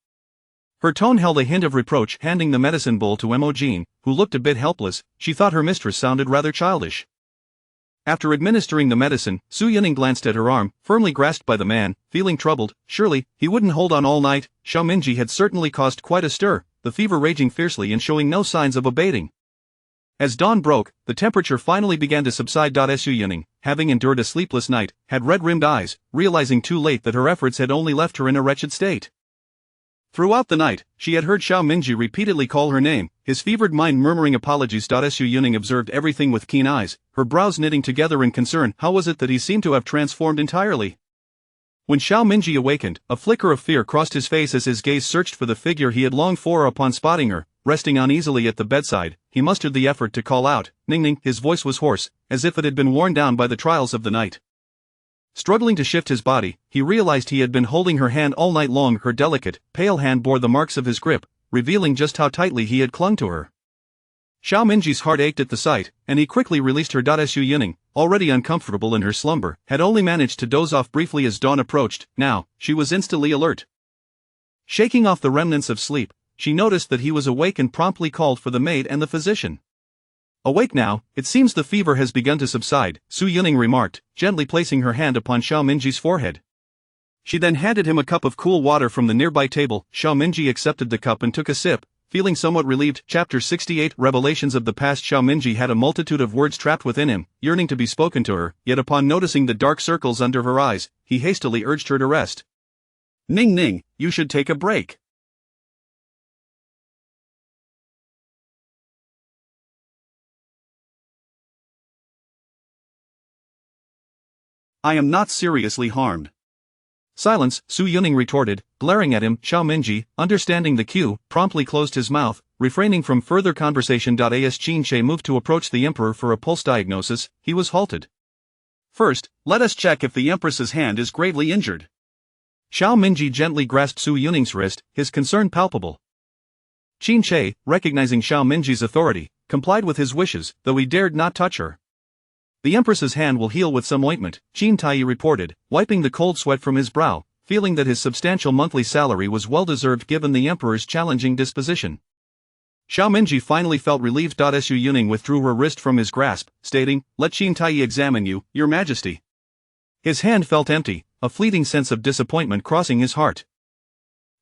Her tone held a hint of reproach. Handing the medicine bowl to Emojin, who looked a bit helpless, she thought her mistress sounded rather childish. After administering the medicine, Su Yuning glanced at her arm, firmly grasped by the man, feeling troubled. Surely, he wouldn't hold on all night. Xiao Minji had certainly caused quite a stir, the fever raging fiercely and showing no signs of abating. As dawn broke, the temperature finally began to subside. Su Yuning, having endured a sleepless night, had red-rimmed eyes, realizing too late that her efforts had only left her in a wretched state. Throughout the night, she had heard Xiao Minji repeatedly call her name, his fevered mind murmuring apologies. Su Yuning observed everything with keen eyes, her brows knitting together in concern. How was it that he seemed to have transformed entirely? When Xiao Minji awakened, a flicker of fear crossed his face as his gaze searched for the figure he had longed for. Upon spotting her, resting uneasily at the bedside, he mustered the effort to call out, "Ning Ning." His voice was hoarse, as if it had been worn down by the trials of the night. Struggling to shift his body, he realized he had been holding her hand all night long. Her delicate, pale hand bore the marks of his grip, revealing just how tightly he had clung to her. Xiao Minji's heart ached at the sight, and he quickly released her. Su Yuning, already uncomfortable in her slumber, had only managed to doze off briefly as dawn approached. Now, she was instantly alert. Shaking off the remnants of sleep, she noticed that he was awake and promptly called for the maid and the physician. "Awake now, it seems the fever has begun to subside," Su Yuning remarked, gently placing her hand upon Xiao Minji's forehead. She then handed him a cup of cool water from the nearby table. Xiao Minji accepted the cup and took a sip, feeling somewhat relieved. Chapter 68 Revelations of the Past. Xiao Minji had a multitude of words trapped within him, yearning to be spoken to her, yet upon noticing the dark circles under her eyes, he hastily urged her to rest. "Ning Ning, you should take a break." "I am not seriously harmed." "Silence," Su Yuning retorted, glaring at him. Xiao Minji, understanding the cue, promptly closed his mouth, refraining from further conversation. As Qin Che moved to approach the emperor for a pulse diagnosis, he was halted. "First, let us check if the empress's hand is gravely injured." Xiao Minji gently grasped Su Yuning's wrist, his concern palpable. Qin Che, recognizing Xiao Minji's authority, complied with his wishes, though he dared not touch her. "The empress's hand will heal with some ointment," Qin Tai reported, wiping the cold sweat from his brow, feeling that his substantial monthly salary was well-deserved given the emperor's challenging disposition. Xiao Minji finally felt relieved. Su Yuning withdrew her wrist from his grasp, stating, "Let Qin Tai examine you, your majesty." His hand felt empty, a fleeting sense of disappointment crossing his heart.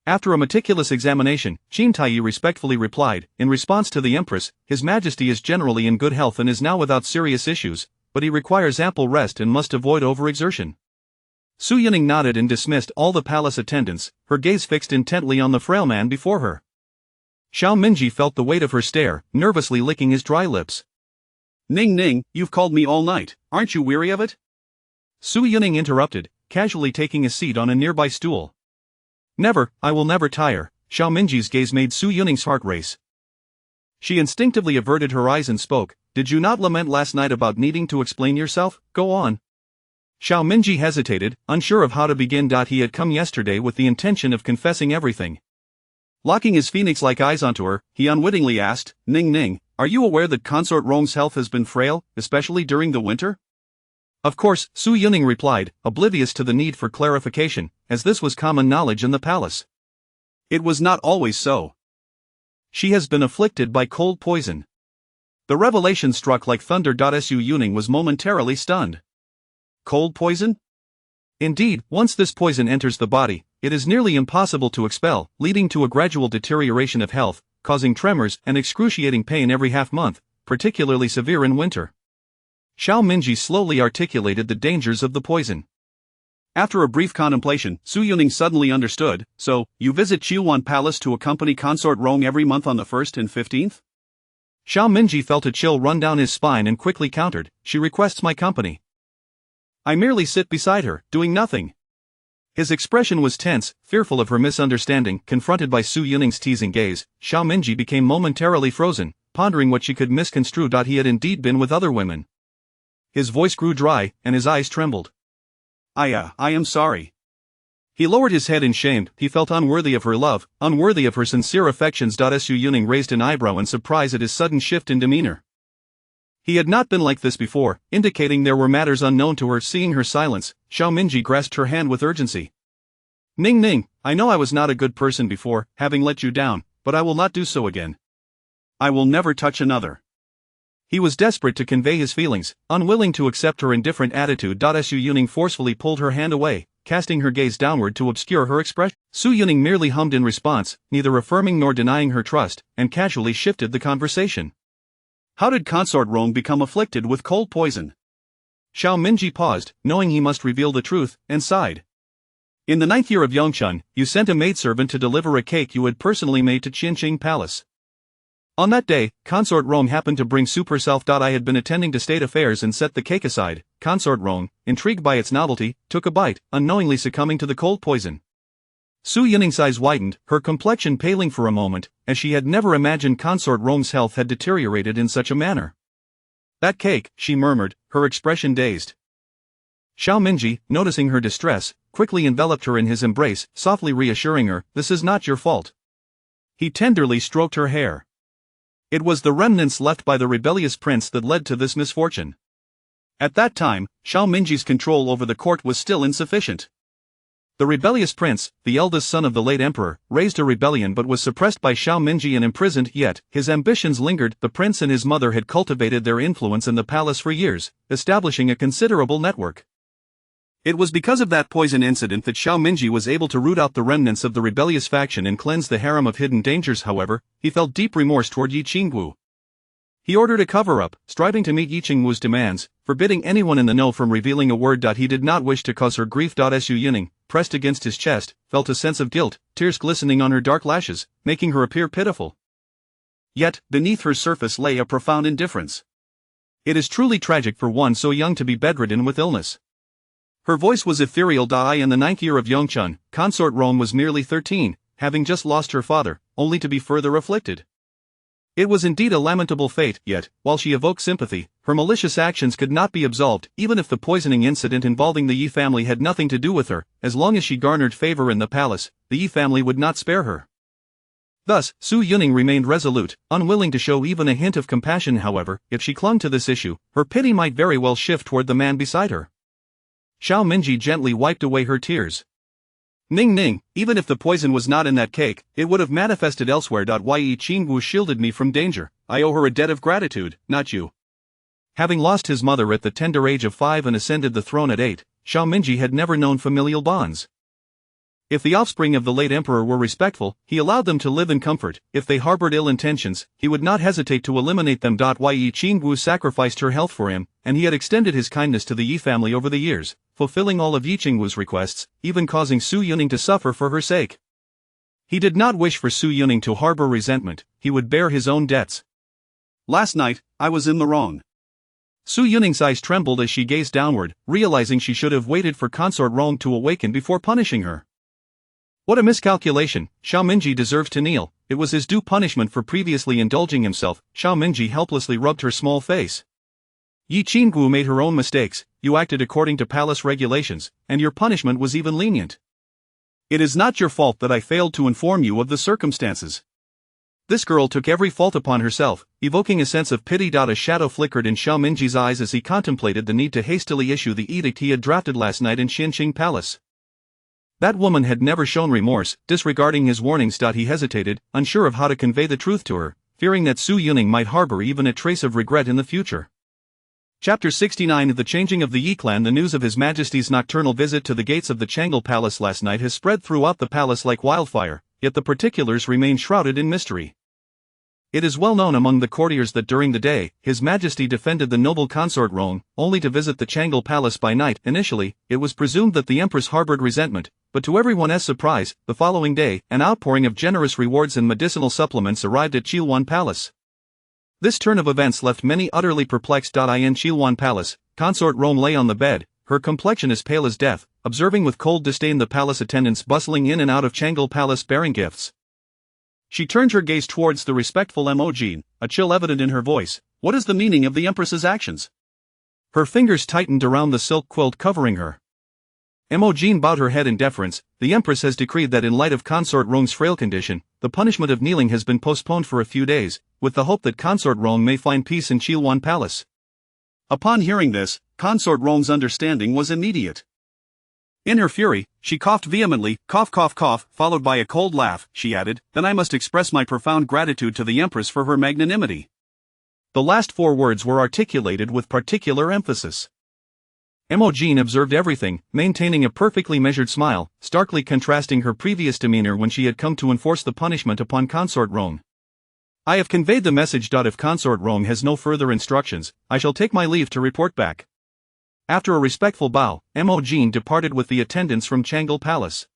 After a meticulous examination, Qin Tai respectfully replied, "In response to the Empress, His Majesty is generally in good health and is now without serious issues, but he requires ample rest and must avoid overexertion." Su Yuning nodded and dismissed all the palace attendants, her gaze fixed intently on the frail man before her. Xiao Minji felt the weight of her stare, nervously licking his dry lips. "Ning Ning, you've called me all night, aren't you weary of it?" Su Yuning interrupted, casually taking a seat on a nearby stool. "Never, I will never tire." Xiao Minji's gaze made Su Yuning's heart race. She instinctively averted her eyes and spoke, "Did you not lament last night about needing to explain yourself? Go on." Xiao Minji hesitated, unsure of how to begin. He had come yesterday with the intention of confessing everything. Locking his phoenix-like eyes onto her, he unwittingly asked, "Ning Ning, are you aware that Consort Rong's health has been frail, especially during the winter?" Of course, Su Yuning replied, oblivious to the need for clarification, as this was common knowledge in the palace. "It was not always so. She has been afflicted by cold poison." The revelation struck like thunder. Su Yuning was momentarily stunned. Cold poison? Indeed, once this poison enters the body, it is nearly impossible to expel, leading to a gradual deterioration of health, causing tremors and excruciating pain every half-month, particularly severe in winter. Xiao Minji slowly articulated the dangers of the poison. After a brief contemplation, Su Yuning suddenly understood. "So, you visit Qiuan Palace to accompany Consort Rong every month on the 1st and 15th? Xiao Minji felt a chill run down his spine and quickly countered, "She requests my company. I merely sit beside her, doing nothing." His expression was tense, fearful of her misunderstanding. Confronted by Su Yuning's teasing gaze, Xiao Minji became momentarily frozen, pondering what she could misconstrue. He had indeed been with other women. His voice grew dry, and his eyes trembled. I am sorry." He lowered his head in shame. He felt unworthy of her love, unworthy of her sincere affections. Su Yuning raised an eyebrow in surprise at his sudden shift in demeanor. He had not been like this before, indicating there were matters unknown to her. Seeing her silence, Xiao Minji grasped her hand with urgency. "Ning Ning, I know I was not a good person before, having let you down, but I will not do so again. I will never touch another." He was desperate to convey his feelings, unwilling to accept her indifferent attitude. Su Yuning forcefully pulled her hand away, casting her gaze downward to obscure her expression. Su Yuning merely hummed in response, neither affirming nor denying her trust, and casually shifted the conversation. "How did Consort Rong become afflicted with cold poison?" Xiao Minji paused, knowing he must reveal the truth, and sighed. "In the 9th year of Yongchun, you sent a maidservant to deliver a cake you had personally made to Qinqing Palace. On that day, Consort Rome happened to bring soup herself. I had been attending to state affairs and set the cake aside. Consort Rome, intrigued by its novelty, took a bite, unknowingly succumbing to the cold poison. Su Yuning's eyes widened, her complexion paling for a moment, as she had never imagined Consort Rome's health had deteriorated in such a manner. That cake, she murmured, her expression dazed. Xiao Minji, noticing her distress, quickly enveloped her in his embrace, softly reassuring her, "This is not your fault." He tenderly stroked her hair. It was the remnants left by the rebellious prince that led to this misfortune. At that time, Xiao Minji's control over the court was still insufficient. The rebellious prince, the eldest son of the late emperor, raised a rebellion but was suppressed by Xiao Minji and imprisoned, yet his ambitions lingered. The prince and his mother had cultivated their influence in the palace for years, establishing a considerable network. It was because of that poison incident that Xiao Minji was able to root out the remnants of the rebellious faction and cleanse the harem of hidden dangers. However, he felt deep remorse toward Yi Qingwu. He ordered a cover-up, striving to meet Yi Qingwu's demands, forbidding anyone in the know from revealing a word. He did not wish to cause her grief. Su Yuning, pressed against his chest, felt a sense of guilt, tears glistening on her dark lashes, making her appear pitiful. Yet, beneath her surface lay a profound indifference. It is truly tragic for one so young to be bedridden with illness. Her voice was ethereal. In the 9th year of Yongchun, Consort Rome was merely 13, having just lost her father, only to be further afflicted. It was indeed a lamentable fate, yet, while she evoked sympathy, her malicious actions could not be absolved. Even if the poisoning incident involving the Yi family had nothing to do with her, as long as she garnered favor in the palace, the Yi family would not spare her. Thus, Su Yuning remained resolute, unwilling to show even a hint of compassion. However, if she clung to this issue, her pity might very well shift toward the man beside her. Xiao Minji gently wiped away her tears. "Ning Ning, even if the poison was not in that cake, it would have manifested elsewhere. Yi Qingwu shielded me from danger. I owe her a debt of gratitude, not you." Having lost his mother at the tender age of 5 and ascended the throne at 8, Xiao Minji had never known familial bonds. If the offspring of the late emperor were respectful, he allowed them to live in comfort. If they harbored ill intentions, he would not hesitate to eliminate them. Yi Qingwu sacrificed her health for him, and he had extended his kindness to the Yi family over the years, fulfilling all of Yi Qingwu's requests, even causing Su Yuning to suffer for her sake. He did not wish for Su Yuning to harbor resentment. He would bear his own debts. "Last night, I was in the wrong." Su Yuning's eyes trembled as she gazed downward, realizing she should have waited for Consort Rome to awaken before punishing her. What a miscalculation! Xiao Minji deserves to kneel. It was his due punishment for previously indulging himself. Xiao Minji helplessly rubbed her small face. "Yi Qingwu made her own mistakes. You acted according to palace regulations, and your punishment was even lenient. It is not your fault that I failed to inform you of the circumstances." This girl took every fault upon herself, evoking a sense of pity. A shadow flickered in Xiao Minji's eyes as he contemplated the need to hastily issue the edict he had drafted last night in Xinqing Palace. That woman had never shown remorse. Disregarding his warnings. He hesitated, unsure of how to convey the truth to her, fearing that Su Yuning might harbor even a trace of regret in the future. Chapter 69. The changing of the Yi clan. The news of His Majesty's nocturnal visit to the gates of the Changle Palace last night has spread throughout the palace like wildfire, yet the particulars remain shrouded in mystery. It is well known among the courtiers that during the day, His Majesty defended the noble Consort Rome, only to visit the Changle Palace by night. Initially, it was presumed that the Empress harbored resentment, but to everyone's surprise, the following day, an outpouring of generous rewards and medicinal supplements arrived at Chilwan Palace. This turn of events left many utterly perplexed. In Chilwan Palace, Consort Rome lay on the bed, her complexion as pale as death, observing with cold disdain the palace attendants bustling in and out of Changle Palace bearing gifts. She turned her gaze towards the respectful Emojin, a chill evident in her voice. "What is the meaning of the Empress's actions?" Her fingers tightened around the silk quilt covering her. Emojin bowed her head in deference. "The Empress has decreed that in light of Consort Rome's frail condition, the punishment of kneeling has been postponed for a few days, with the hope that Consort Rome may find peace in Chilwan Palace." Upon hearing this, Consort Rome's understanding was immediate. In her fury, she coughed vehemently, cough cough cough, followed by a cold laugh. She added, "Then I must express my profound gratitude to the Empress for her magnanimity." The last 4 words were articulated with particular emphasis. Emojin observed everything, maintaining a perfectly measured smile, starkly contrasting her previous demeanor when she had come to enforce the punishment upon Consort Rome. "I have conveyed the message. If Consort Rome has no further instructions, I shall take my leave to report back." After a respectful bow, Emojin departed with the attendants from Changle Palace.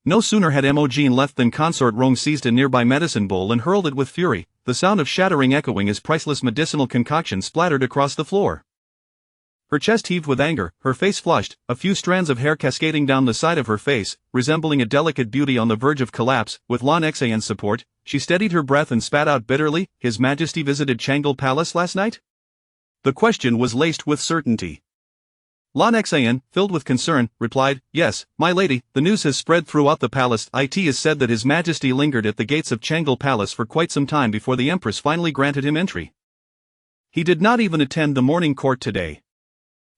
No sooner had Emojin left than Consort Rome seized a nearby medicine bowl and hurled it with fury, the sound of shattering echoing as priceless medicinal concoction splattered across the floor. Her chest heaved with anger, her face flushed, a few strands of hair cascading down the side of her face, resembling a delicate beauty on the verge of collapse. With Lan Xan's support, she steadied her breath and spat out bitterly, "His Majesty visited Changle Palace last night?" The question was laced with certainty. Lan Xan, filled with concern, replied, "Yes, my lady, the news has spread throughout the palace. It is said that His Majesty lingered at the gates of Changle Palace for quite some time before the Empress finally granted him entry. He did not even attend the morning court today."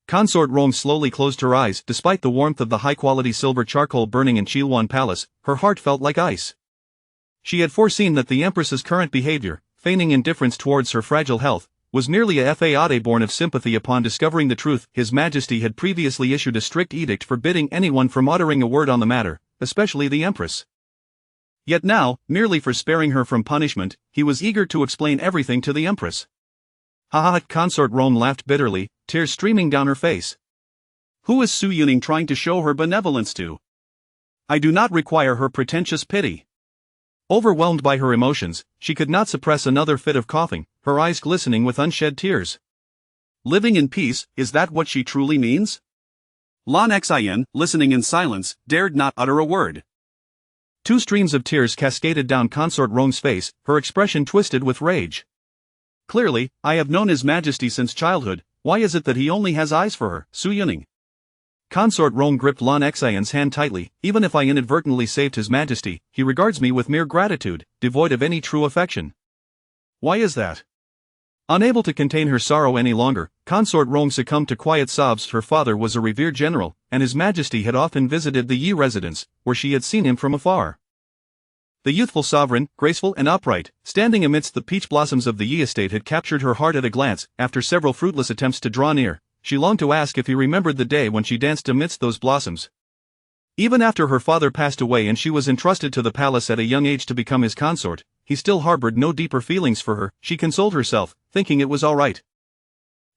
Consort Rong slowly closed her eyes. Despite the warmth of the high-quality silver charcoal burning in Chilwan Palace, her heart felt like ice. She had foreseen that the Empress's current behavior, feigning indifference towards her fragile health, was merely a fade born of sympathy. Upon discovering the truth, His Majesty had previously issued a strict edict forbidding anyone from uttering a word on the matter, especially the Empress. Yet now, merely for sparing her from punishment, he was eager to explain everything to the Empress. "Ha ha!" Consort Rong laughed bitterly, tears streaming down her face. "Who is Su Yuning trying to show her benevolence to? I do not require her pretentious pity." Overwhelmed by her emotions, she could not suppress another fit of coughing, her eyes glistening with unshed tears. Living in peace, is that what she truly means? Lan Xan, listening in silence, dared not utter a word. Two streams of tears cascaded down Consort Rong's face, her expression twisted with rage. "Clearly, I have known His Majesty since childhood. Why is it that he only has eyes for her, Su Yuning?" Consort Rong gripped Lan Xan's hand tightly. "Even if I inadvertently saved His Majesty, he regards me with mere gratitude, devoid of any true affection." "Why is that?" Unable to contain her sorrow any longer, Consort Rong succumbed to quiet sobs. Her father was a revered general, and His Majesty had often visited the Yi residence, where she had seen him from afar. The youthful sovereign, graceful and upright, standing amidst the peach blossoms of the Yi estate, had captured her heart at a glance. After several fruitless attempts to draw near, she longed to ask if he remembered the day when she danced amidst those blossoms. Even after her father passed away and she was entrusted to the palace at a young age to become his consort, he still harbored no deeper feelings for her. She consoled herself, thinking it was all right.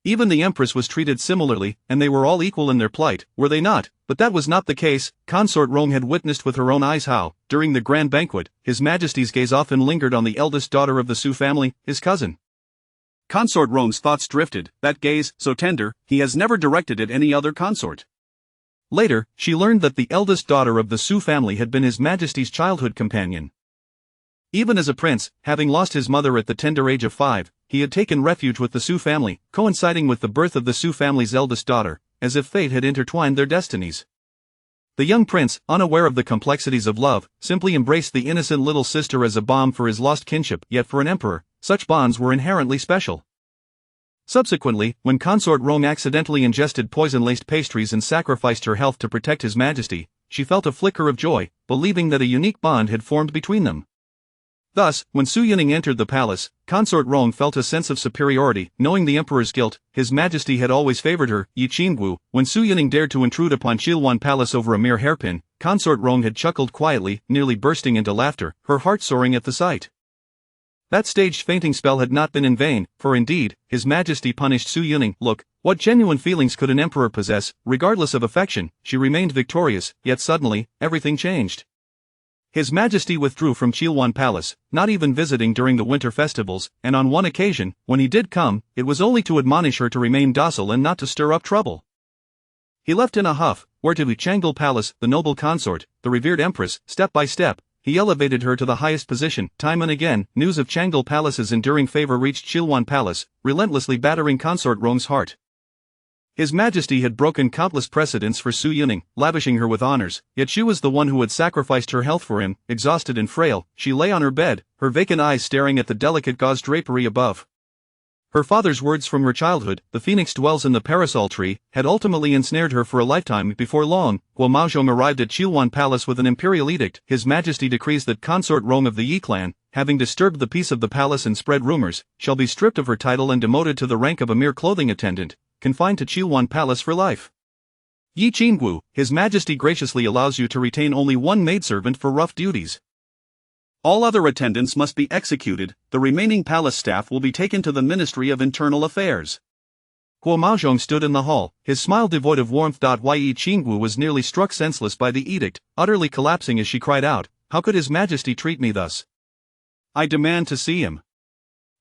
Even the Empress was treated similarly, and they were all equal in their plight, were they not? But that was not the case. Consort Rong had witnessed with her own eyes how, during the grand banquet, His Majesty's gaze often lingered on the eldest daughter of the Su family, his cousin. Consort Rong's thoughts drifted. That gaze, so tender, he has never directed at any other consort. Later, she learned that the eldest daughter of the Su family had been His Majesty's childhood companion. Even as a prince, having lost his mother at the tender age of 5, he had taken refuge with the Su family, coinciding with the birth of the Su family's eldest daughter, as if fate had intertwined their destinies. The young prince, unaware of the complexities of love, simply embraced the innocent little sister as a balm for his lost kinship. Yet for an emperor, such bonds were inherently special. Subsequently, when Consort Rong accidentally ingested poison-laced pastries and sacrificed her health to protect His Majesty, she felt a flicker of joy, believing that a unique bond had formed between them. Thus, when Su Yuning entered the palace, Consort Rong felt a sense of superiority. Knowing the emperor's guilt, His Majesty had always favored her. Yi Qinggu, when Su Yuning dared to intrude upon Chilwan Palace over a mere hairpin, Consort Rong had chuckled quietly, nearly bursting into laughter, her heart soaring at the sight. That staged fainting spell had not been in vain, for indeed, His Majesty punished Su Yuning. Look, what genuine feelings could an emperor possess? Regardless of affection, she remained victorious. Yet suddenly, everything changed. His Majesty withdrew from Chilwan Palace, not even visiting during the winter festivals, and on one occasion, when he did come, it was only to admonish her to remain docile and not to stir up trouble. He left in a huff, where to Changle Palace, the noble consort, the revered Empress, step by step, he elevated her to the highest position. Time and again, news of Changle Palace's enduring favor reached Chilwan Palace, relentlessly battering Consort Rong's heart. His Majesty had broken countless precedents for Su Yuning, lavishing her with honors, yet she was the one who had sacrificed her health for him. Exhausted and frail, she lay on her bed, her vacant eyes staring at the delicate gauze drapery above. Her father's words from her childhood, "The phoenix dwells in the parasol tree," had ultimately ensnared her for a lifetime. Before long, Guo Maozhong arrived at Chilwan Palace with an imperial edict. His Majesty decrees that Consort Rong of the Yi clan, having disturbed the peace of the palace and spread rumors, shall be stripped of her title and demoted to the rank of a mere clothing attendant, confined to Chilwan Palace for life. Yi Qinggu, His Majesty graciously allows you to retain only one maidservant for rough duties. All other attendants must be executed. The remaining palace staff will be taken to the Ministry of Internal Affairs. Guo Maozhong stood in the hall, his smile devoid of warmth. Yi Qinggu was nearly struck senseless by the edict, utterly collapsing as she cried out, "How could His Majesty treat me thus? I demand to see him."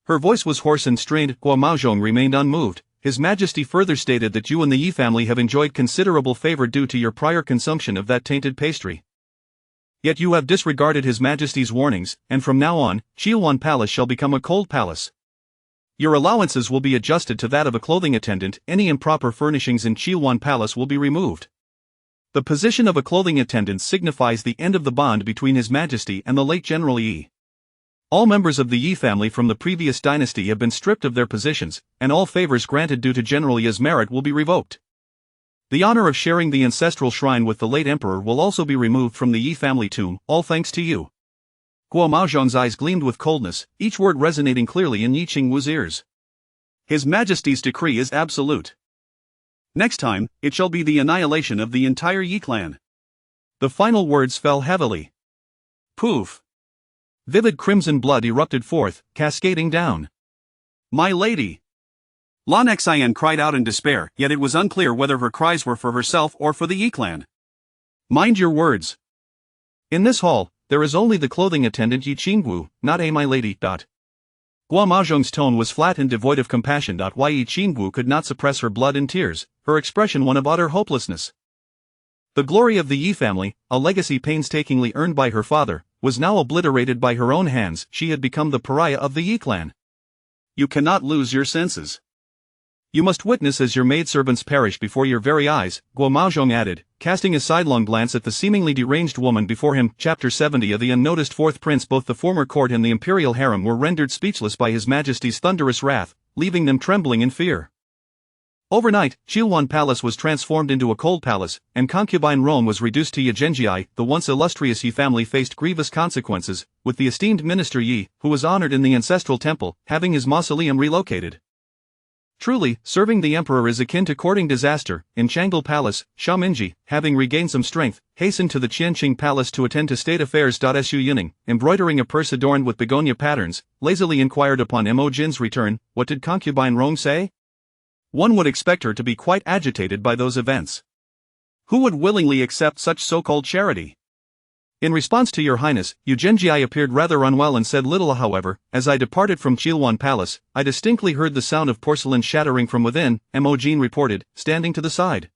Her voice was hoarse and strained. Guo Maozhong remained unmoved. His Majesty further stated that you and the Yi family have enjoyed considerable favor due to your prior consumption of that tainted pastry. Yet you have disregarded His Majesty's warnings, and from now on, Chilwan Palace shall become a cold palace. Your allowances will be adjusted to that of a clothing attendant. Any improper furnishings in Chilwan Palace will be removed. The position of a clothing attendant signifies the end of the bond between His Majesty and the late General Yi. All members of the Yi family from the previous dynasty have been stripped of their positions, and all favors granted due to General Yi's merit will be revoked. The honor of sharing the ancestral shrine with the late emperor will also be removed from the Yi family tomb, all thanks to you. Guo Maozhong's eyes gleamed with coldness, each word resonating clearly in Yi Qingwu's ears. His Majesty's decree is absolute. Next time, it shall be the annihilation of the entire Yi clan. The final words fell heavily. Poof! Vivid crimson blood erupted forth, cascading down. My lady! Lan Xian cried out in despair, yet it was unclear whether her cries were for herself or for the Yi clan. Mind your words. In this hall, there is only the clothing attendant Yi Qingwu, not a my lady. Guo Maozhong's tone was flat and devoid of compassion. Why Yi Qingwu could not suppress her blood and tears, her expression one of utter hopelessness. The glory of the Yi family, a legacy painstakingly earned by her father, was now obliterated by her own hands. She had become the pariah of the Yi clan. You cannot lose your senses. You must witness as your maidservants perish before your very eyes, Guo Maozhong added, casting a sidelong glance at the seemingly deranged woman before him. Chapter 70 of The Unnoticed Fourth Prince. Both the former court and the imperial harem were rendered speechless by His Majesty's thunderous wrath, leaving them trembling in fear. Overnight, Chilwan Palace was transformed into a cold palace, and concubine Rome was reduced to Yi. The once illustrious Yi family faced grievous consequences, with the esteemed minister Yi, who was honored in the ancestral temple, having his mausoleum relocated. Truly, serving the emperor is akin to courting disaster. In Changde Palace, Xiaominji, having regained some strength, hastened to the Qianqing Palace to attend to state affairs. Su Yuning, embroidering a purse adorned with begonia patterns, lazily inquired upon Mo Jin's return. What did concubine Rome say? One would expect her to be quite agitated by those events. Who would willingly accept such so-called charity? In response to your highness, Yu Zhenjie appeared rather unwell and said little. However, as I departed from Chilwan Palace, I distinctly heard the sound of porcelain shattering from within, Mo Jin reported, standing to the side.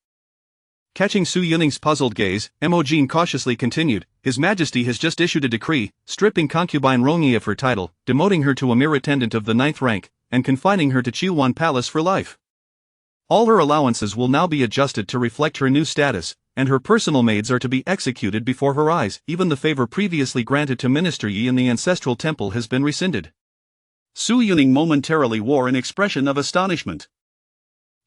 Catching Su Yuning's puzzled gaze, Mo Jin cautiously continued, His Majesty has just issued a decree, stripping concubine Rongyi of her title, demoting her to a mere attendant of the 9th rank, and confining her to Chilwan Palace for life. All her allowances will now be adjusted to reflect her new status, and her personal maids are to be executed before her eyes. Even the favor previously granted to Minister Yi in the ancestral temple has been rescinded. Su Yuning momentarily wore an expression of astonishment.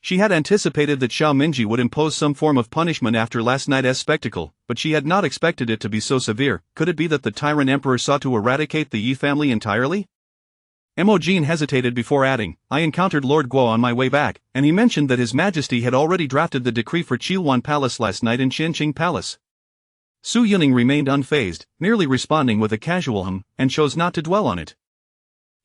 She had anticipated that Xiaominji would impose some form of punishment after last night's spectacle, but she had not expected it to be so severe. Could it be that the tyrant emperor sought to eradicate the Yi family entirely? Mo Jin hesitated before adding, I encountered Lord Guo on my way back, and he mentioned that His Majesty had already drafted the decree for Chilwan Palace last night in Qianqing Palace. Su Yuning remained unfazed, merely responding with a casual hum, and chose not to dwell on it.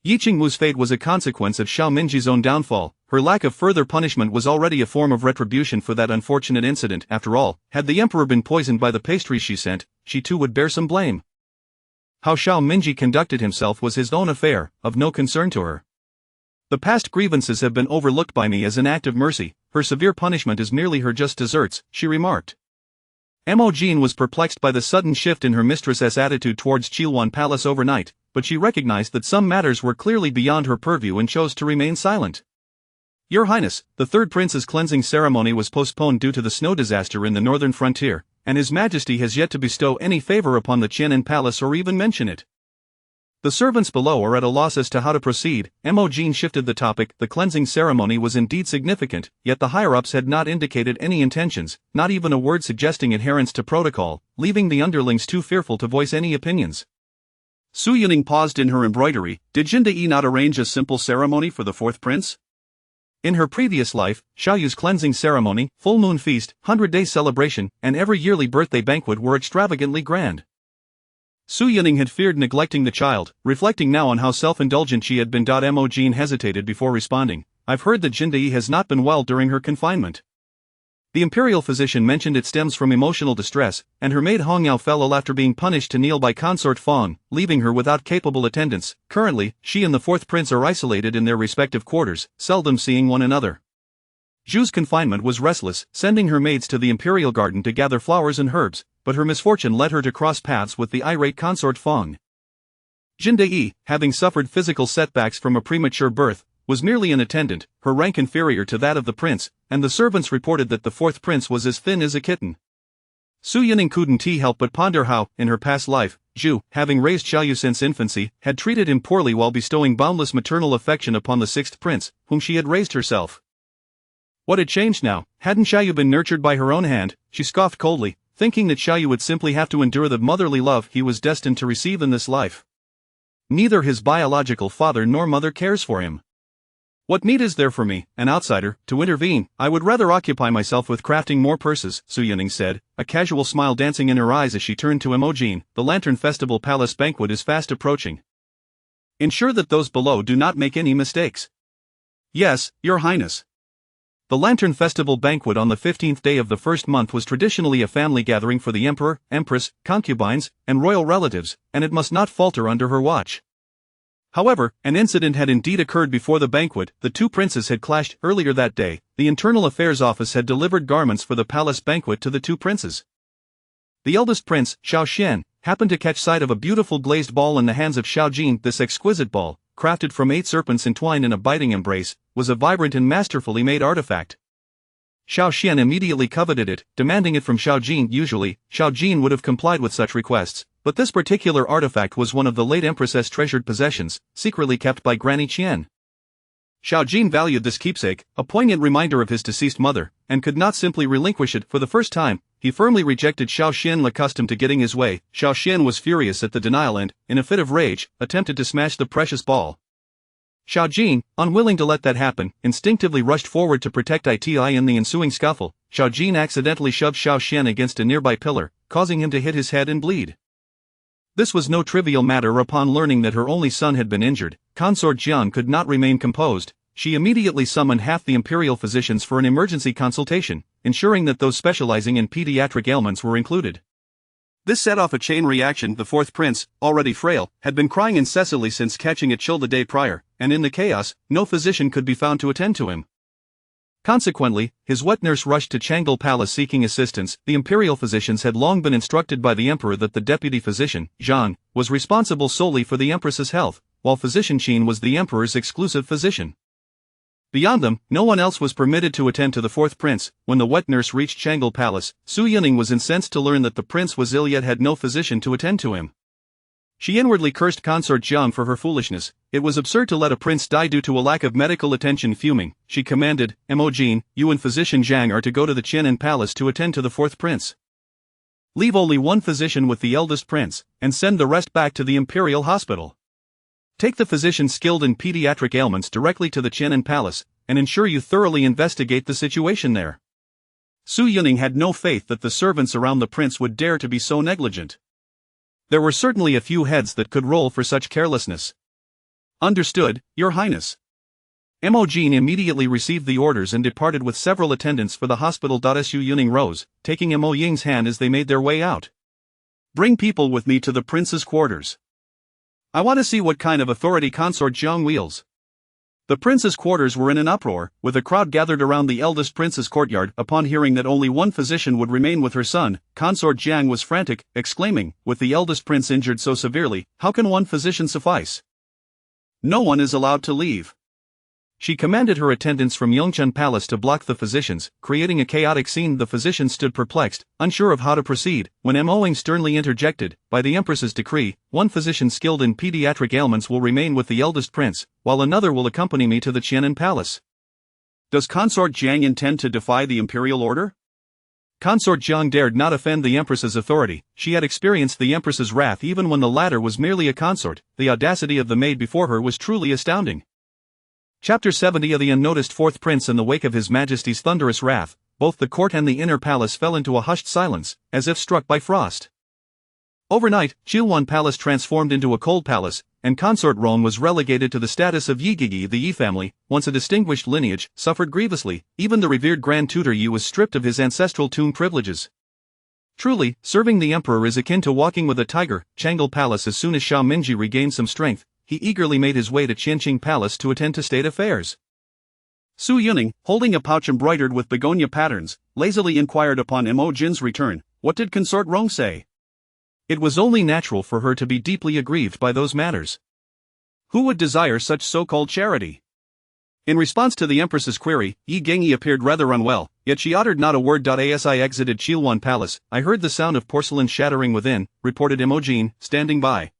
Yi Qingwu's fate was a consequence of Xiaominji's own downfall. Her lack of further punishment was already a form of retribution for that unfortunate incident. After all, had the emperor been poisoned by the pastries she sent, she too would bear some blame. How Xiaominji conducted himself was his own affair, of no concern to her. The past grievances have been overlooked by me as an act of mercy. Her severe punishment is merely her just deserts, she remarked. Mo Jin was perplexed by the sudden shift in her mistress's attitude towards Chilwan Palace overnight, but she recognized that some matters were clearly beyond her purview and chose to remain silent. Your Highness, the third prince's cleansing ceremony was postponed due to the snow disaster in the northern frontier, and His Majesty has yet to bestow any favor upon the Qianan Palace or even mention it. The servants below are at a loss as to how to proceed. Mo Jin shifted the topic. The cleansing ceremony was indeed significant, yet the higher-ups had not indicated any intentions, not even a word suggesting adherence to protocol, leaving the underlings too fearful to voice any opinions. Su Yuning paused in her embroidery. Did Jindai not arrange a simple ceremony for the fourth prince? In her previous life, Xiaoyu's cleansing ceremony, full moon feast, 100-day celebration, and every yearly birthday banquet were extravagantly grand. Su Yuning had feared neglecting the child, reflecting now on how self-indulgent she had been. Mo Jin hesitated before responding, I've heard that Jindai has not been well during her confinement. The imperial physician mentioned it stems from emotional distress, and her maid Hong Yao fell ill after being punished to kneel by consort Fong, leaving her without capable attendants. Currently, she and the fourth prince are isolated in their respective quarters, seldom seeing one another. Zhu's confinement was restless, sending her maids to the imperial garden to gather flowers and herbs, but her misfortune led her to cross paths with the irate consort Fong. Jin Dei, having suffered physical setbacks from a premature birth, was merely an attendant, her rank inferior to that of the prince, and the servants reported that the fourth prince was as thin as a kitten. Su Yining couldn't help but ponder how, in her past life, Zhu, having raised Xiaoyu since infancy, had treated him poorly while bestowing boundless maternal affection upon the sixth prince, whom she had raised herself. What had changed now? Hadn't Xiaoyu been nurtured by her own hand? She scoffed coldly, thinking that Xiaoyu would simply have to endure the motherly love he was destined to receive in this life. Neither his biological father nor mother cares for him. What need is there for me, an outsider, to intervene? I would rather occupy myself with crafting more purses, Su Yining said, a casual smile dancing in her eyes as she turned to Emojin. The Lantern Festival Palace banquet is fast approaching. Ensure that those below do not make any mistakes. Yes, Your Highness. The Lantern Festival banquet on the 15th day of the first month was traditionally a family gathering for the emperor, empress, concubines, and royal relatives, and it must not falter under her watch. However, an incident had indeed occurred before the banquet. The two princes had clashed earlier that day. The Internal Affairs Office had delivered garments for the palace banquet to the two princes. The eldest prince, Xiao Xian, happened to catch sight of a beautiful glazed ball in the hands of Xiao Jin. This exquisite ball, crafted from 8 serpents entwined in a biting embrace, was a vibrant and masterfully made artifact. Xiao Xian immediately coveted it, demanding it from Xiao Jin. Usually, Xiao Jin would have complied with such requests, but this particular artifact was one of the late Empress's treasured possessions, secretly kept by Granny Qian. Xiao Jin valued this keepsake, a poignant reminder of his deceased mother, and could not simply relinquish it. For the first time, he firmly rejected Xiao Xian, accustomed to getting his way. Xiao Xian was furious at the denial and, in a fit of rage, attempted to smash the precious ball. Xiao Jin, unwilling to let that happen, instinctively rushed forward to protect Iti. In the ensuing scuffle, Xiao Jin accidentally shoved Xiao Xian against a nearby pillar, causing him to hit his head and bleed. This was no trivial matter. Upon learning that her only son had been injured, Consort Jiang could not remain composed. She immediately summoned half the imperial physicians for an emergency consultation, ensuring that those specializing in pediatric ailments were included. This set off a chain reaction. The fourth prince, already frail, had been crying incessantly since catching a chill the day prior, and in the chaos, no physician could be found to attend to him. Consequently, his wet nurse rushed to Chang'e Palace seeking assistance. The imperial physicians had long been instructed by the emperor that the deputy physician, Zhang, was responsible solely for the empress's health, while physician Qin was the emperor's exclusive physician. Beyond them, no one else was permitted to attend to the fourth prince. When the wet nurse reached Chang'e Palace, Su Yining was incensed to learn that the prince was ill yet had no physician to attend to him. She inwardly cursed Consort Jiang for her foolishness. It was absurd to let a prince die due to a lack of medical attention. Fuming, she commanded, Emojin, you and physician Zhang are to go to the Qian'an Palace to attend to the fourth prince. Leave only one physician with the eldest prince, and send the rest back to the imperial hospital. Take the physician skilled in pediatric ailments directly to the Qian'an Palace, and ensure you thoroughly investigate the situation there. Su Yining had no faith that the servants around the prince would dare to be so negligent. There were certainly a few heads that could roll for such carelessness. Understood, Your Highness. Emojin immediately received the orders and departed with several attendants for the hospital. Su Yining rose, taking Emo Ying's hand as they made their way out. Bring people with me to the prince's quarters. I want to see what kind of authority Consort Jiang wields. The prince's quarters were in an uproar, with a crowd gathered around the eldest prince's courtyard. Upon hearing that only one physician would remain with her son, Consort Jiang was frantic, exclaiming, with the eldest prince injured so severely, how can one physician suffice? No one is allowed to leave. She commanded her attendants from Yongchun Palace to block the physicians, creating a chaotic scene. The physicians stood perplexed, unsure of how to proceed, when Emoing sternly interjected, by the Empress's decree, one physician skilled in pediatric ailments will remain with the eldest prince, while another will accompany me to the Qian'an Palace. Does Consort Jiang intend to defy the imperial order? Consort Jiang dared not offend the Empress's authority. She had experienced the Empress's wrath even when the latter was merely a consort. The audacity of the maid before her was truly astounding. Chapter 70 of the unnoticed fourth prince. In the wake of His Majesty's thunderous wrath, both the court and the inner palace fell into a hushed silence, as if struck by frost. Overnight, Chilwan Palace transformed into a cold palace, and consort Rome was relegated to the status of Yigigi. The Yi family, once a distinguished lineage, suffered grievously. Even the revered Grand Tutor Yi was stripped of his ancestral tomb privileges. Truly, serving the emperor is akin to walking with a tiger. Changle Palace. As soon as Xiao Minji regained some strength, he eagerly made his way to Qianqing Palace to attend to state affairs. Su Yuning, holding a pouch embroidered with begonia patterns, lazily inquired upon Imogen's return, "What did Consort Rong say?" It was only natural for her to be deeply aggrieved by those matters. Who would desire such so-called charity? In response to the Empress's query, Yi Gengyi appeared rather unwell, yet she uttered not a word. As I exited Chilwan Palace, I heard the sound of porcelain shattering within, reported Imogen, standing by.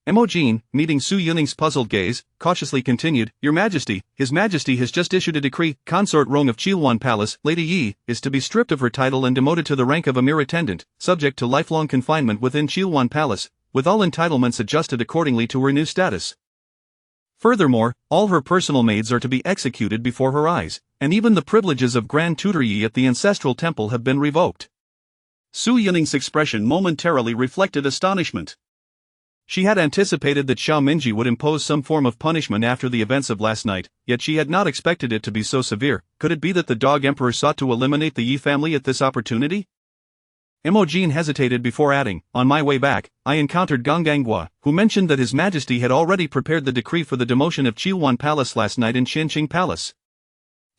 Imogen, meeting Su Yuning's puzzled gaze, cautiously continued, "Your Majesty, His Majesty has just issued a decree. Consort Rong of Chilwan Palace, Lady Yi, is to be stripped of her title and demoted to the rank of a mere attendant, subject to lifelong confinement within Chilwan Palace, with all entitlements adjusted accordingly to her new status. Furthermore, all her personal maids are to be executed before her eyes, and even the privileges of Grand Tutor Yi at the ancestral temple have been revoked." Su Yuning's expression momentarily reflected astonishment. She had anticipated that Xiao Minji would impose some form of punishment after the events of last night, yet she had not expected it to be so severe. Could it be that the dog emperor sought to eliminate the Yi family at this opportunity? Imogen hesitated before adding, "On my way back, I encountered Gonggangua, who mentioned that His Majesty had already prepared the decree for the demotion of Chilwan Palace last night in Qianqing Palace."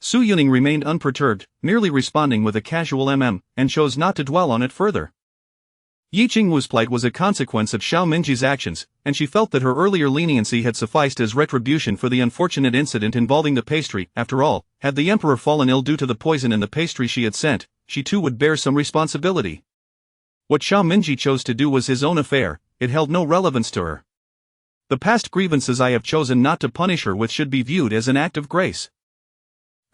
Su Yuning remained unperturbed, merely responding with a casual and chose not to dwell on it further. Yi Qingwu's plight was a consequence of Xiao Minji's actions, and she felt that her earlier leniency had sufficed as retribution for the unfortunate incident involving the pastry. After all, had the emperor fallen ill due to the poison in the pastry she had sent, she too would bear some responsibility. What Xiao Minji chose to do was his own affair, it held no relevance to her. The past grievances I have chosen not to punish her with should be viewed as an act of grace.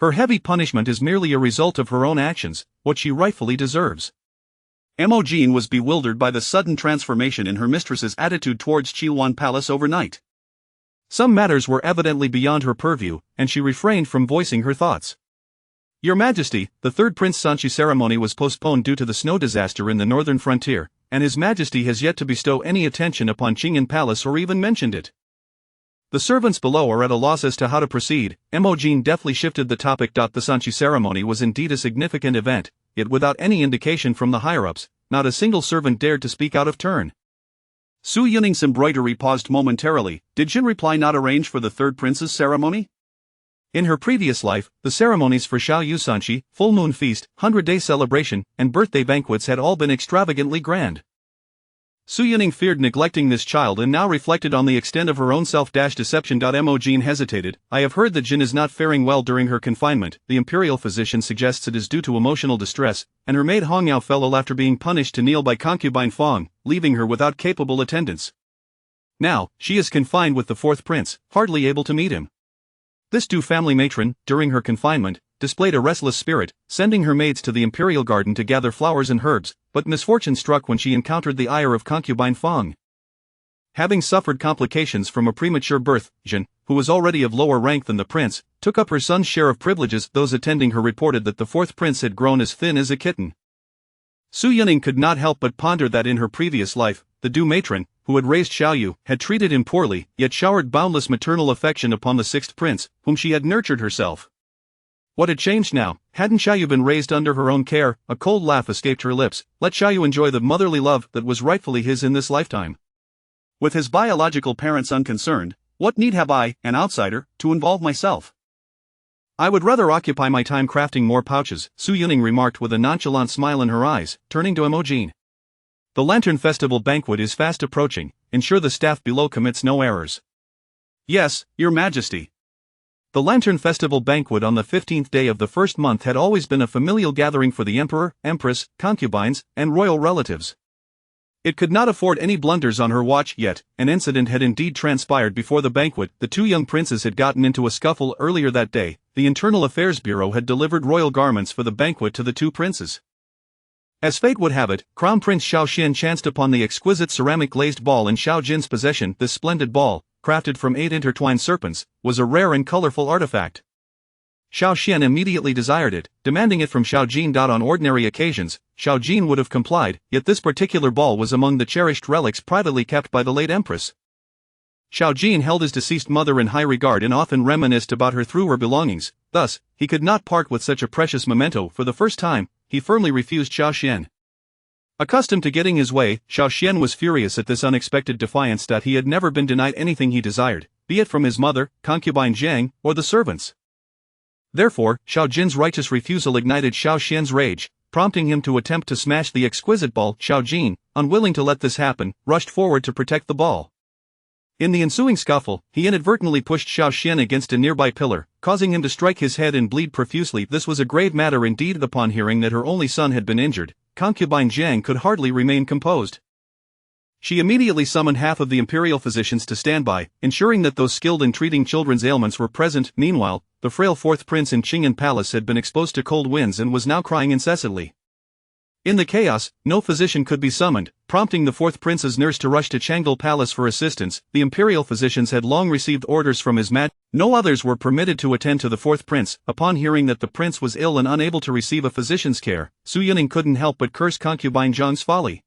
Her heavy punishment is merely a result of her own actions, what she rightfully deserves. Imogen was bewildered by the sudden transformation in her mistress's attitude towards Chilwan Palace overnight. Some matters were evidently beyond her purview, and she refrained from voicing her thoughts. "Your Majesty, the third Prince Sanchi ceremony was postponed due to the snow disaster in the northern frontier, and His Majesty has yet to bestow any attention upon Qingyan Palace or even mentioned it. The servants below are at a loss as to how to proceed." Imogen deftly shifted the topic. The Sanchi ceremony was indeed a significant event, yet without any indication from the higher-ups, not a single servant dared to speak out of turn. Su Yuning's embroidery paused momentarily. Did Jin reply not arrange for the third prince's ceremony? In her previous life, the ceremonies for Xiao Yu Sanchi, full moon feast, 100-day celebration, and birthday banquets had all been extravagantly grand. Su Yuning feared neglecting this child and now reflected on the extent of her own self-deception. Imogen hesitated. "I have heard that Jin is not faring well during her confinement. The imperial physician suggests it is due to emotional distress, and her maid Hongyao fell ill after being punished to kneel by concubine Fong, leaving her without capable attendants. Now, she is confined with the fourth prince, hardly able to meet him." This Du family matron, during her confinement, displayed a restless spirit, sending her maids to the imperial garden to gather flowers and herbs, but misfortune struck when she encountered the ire of concubine Fong. Having suffered complications from a premature birth, Jin, who was already of lower rank than the prince, took up her son's share of privileges. Those attending her reported that the fourth prince had grown as thin as a kitten. Su Yuning could not help but ponder that in her previous life, the Du matron, who had raised Xiaoyu, had treated him poorly, yet showered boundless maternal affection upon the sixth prince, whom she had nurtured herself. What had changed now? Hadn't Xiaoyu been raised under her own care? A cold laugh escaped her lips. Let Xiaoyu enjoy the motherly love that was rightfully his in this lifetime. With his biological parents unconcerned, what need have I, an outsider, to involve myself? I would rather occupy my time crafting more pouches, Su Yuning remarked with a nonchalant smile in her eyes, turning to Imogen. The Lantern Festival banquet is fast approaching. Ensure the staff below commits no errors. Yes, Your Majesty. The Lantern Festival banquet on the 15th day of the first month had always been a familial gathering for the emperor, empress, concubines, and royal relatives. It could not afford any blunders on her watch yet. An incident had indeed transpired before the banquet. The two young princes had gotten into a scuffle earlier that day. The Internal Affairs Bureau had delivered royal garments for the banquet to the two princes. As fate would have it, Crown Prince Xiao Xian chanced upon the exquisite ceramic glazed ball in Xiao Jin's possession. This splendid ball, crafted from 8 intertwined serpents, was a rare and colorful artifact. Xiao Xian immediately desired it, demanding it from Xiao Jin. On ordinary occasions, Xiao Jin would have complied, yet this particular ball was among the cherished relics privately kept by the late Empress. Xiao Jin held his deceased mother in high regard and often reminisced about her through her belongings, thus, he could not part with such a precious memento. For the first time, he firmly refused Xiao Xian. Accustomed to getting his way, Xiao Xian was furious at this unexpected defiance that he had never been denied anything he desired, be it from his mother, concubine Jiang, or the servants. Therefore, Xiao Jin's righteous refusal ignited Xiao Xian's rage, prompting him to attempt to smash the exquisite ball. Xiao Jin, unwilling to let this happen, rushed forward to protect the ball. In the ensuing scuffle, he inadvertently pushed Xiao Xian against a nearby pillar, causing him to strike his head and bleed profusely. This was a grave matter indeed. Upon hearing that her only son had been injured, concubine Jiang could hardly remain composed. She immediately summoned half of the imperial physicians to stand by, ensuring that those skilled in treating children's ailments were present. Meanwhile, the frail fourth prince in Qingyan Palace had been exposed to cold winds and was now crying incessantly. In the chaos, no physician could be summoned, prompting the fourth prince's nurse to rush to Changdal Palace for assistance. The imperial physicians had long received orders from his Majesty. No others were permitted to attend to the fourth prince. Upon hearing that the prince was ill and unable to receive a physician's care, Su Yuning couldn't help but curse concubine Zhang's folly.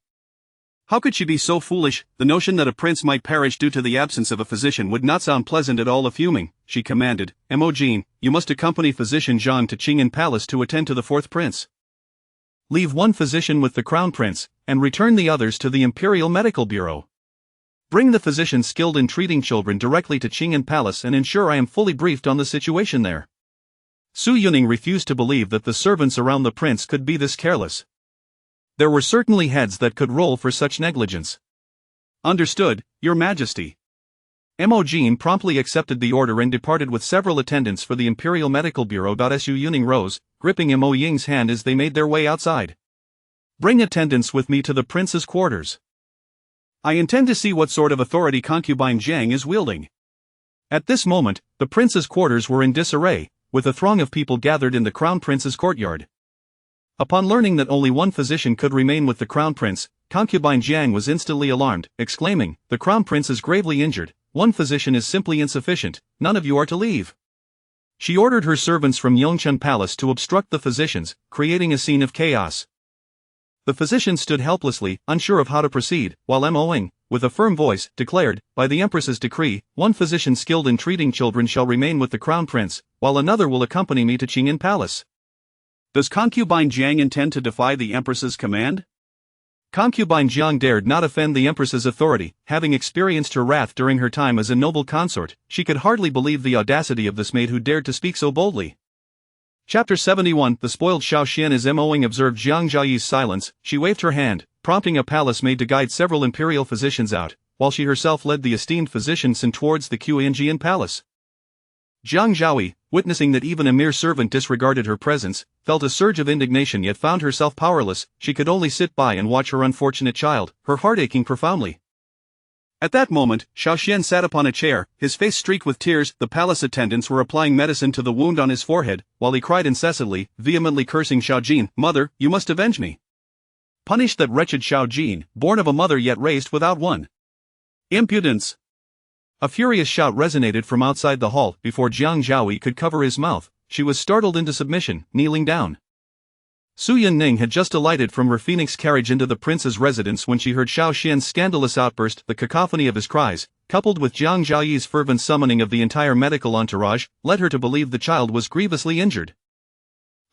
How could she be so foolish? The notion that a prince might perish due to the absence of a physician would not sound pleasant at all. Fuming, she commanded, "Mo Jin, you must accompany physician Zhang to Qingyan Palace to attend to the fourth prince. Leave one physician with the crown prince, and return the others to the Imperial Medical Bureau. Bring the physicians skilled in treating children directly to Qingyan Palace and ensure I am fully briefed on the situation there." Su Yuning refused to believe that the servants around the prince could be this careless. There were certainly heads that could roll for such negligence. "Understood, Your Majesty." Mo Jin promptly accepted the order and departed with several attendants for the Imperial Medical Bureau. Su Yuning rose, gripping Mo Ying's hand as they made their way outside. "Bring attendants with me to the prince's quarters. I intend to see what sort of authority concubine Jiang is wielding." At this moment, the prince's quarters were in disarray, with a throng of people gathered in the crown prince's courtyard. Upon learning that only one physician could remain with the crown prince, concubine Jiang was instantly alarmed, exclaiming, "The crown prince is gravely injured. One physician is simply insufficient. None of you are to leave." She ordered her servants from Yongchun Palace to obstruct the physicians, creating a scene of chaos. The physicians stood helplessly, unsure of how to proceed, while Mo Ying, with a firm voice, declared, "By the Empress's decree, one physician skilled in treating children shall remain with the crown prince, while another will accompany me to Qingyan Palace." Does concubine Jiang intend to defy the Empress's command? Concubine Jiang dared not offend the Empress's authority. Having experienced her wrath during her time as a noble consort, she could hardly believe the audacity of this maid who dared to speak so boldly. Chapter 71. The spoiled Xiao Xian. As Mo Ying observed Jiang Zhaoyi's silence, she waved her hand, prompting a palace maid to guide several imperial physicians out, while she herself led the esteemed physician Sun towards the Qianjian Palace. Jiang Zhaoyi, witnessing that even a mere servant disregarded her presence, felt a surge of indignation yet found herself powerless. She could only sit by and watch her unfortunate child, her heart aching profoundly. At that moment, Xiao Xian sat upon a chair, his face streaked with tears. The palace attendants were applying medicine to the wound on his forehead, while he cried incessantly, vehemently cursing Xiao Jin. "Mother, you must avenge me. Punish that wretched Xiao Jin, born of a mother yet raised without one. Impudence!" A furious shout resonated from outside the hall. Before Jiang Zhaoyi could cover his mouth, she was startled into submission, kneeling down. Su Yunning had just alighted from her phoenix carriage into the prince's residence when she heard Xiao Xian's scandalous outburst. The cacophony of his cries, coupled with Jiang Zhaoyi's fervent summoning of the entire medical entourage, led her to believe the child was grievously injured.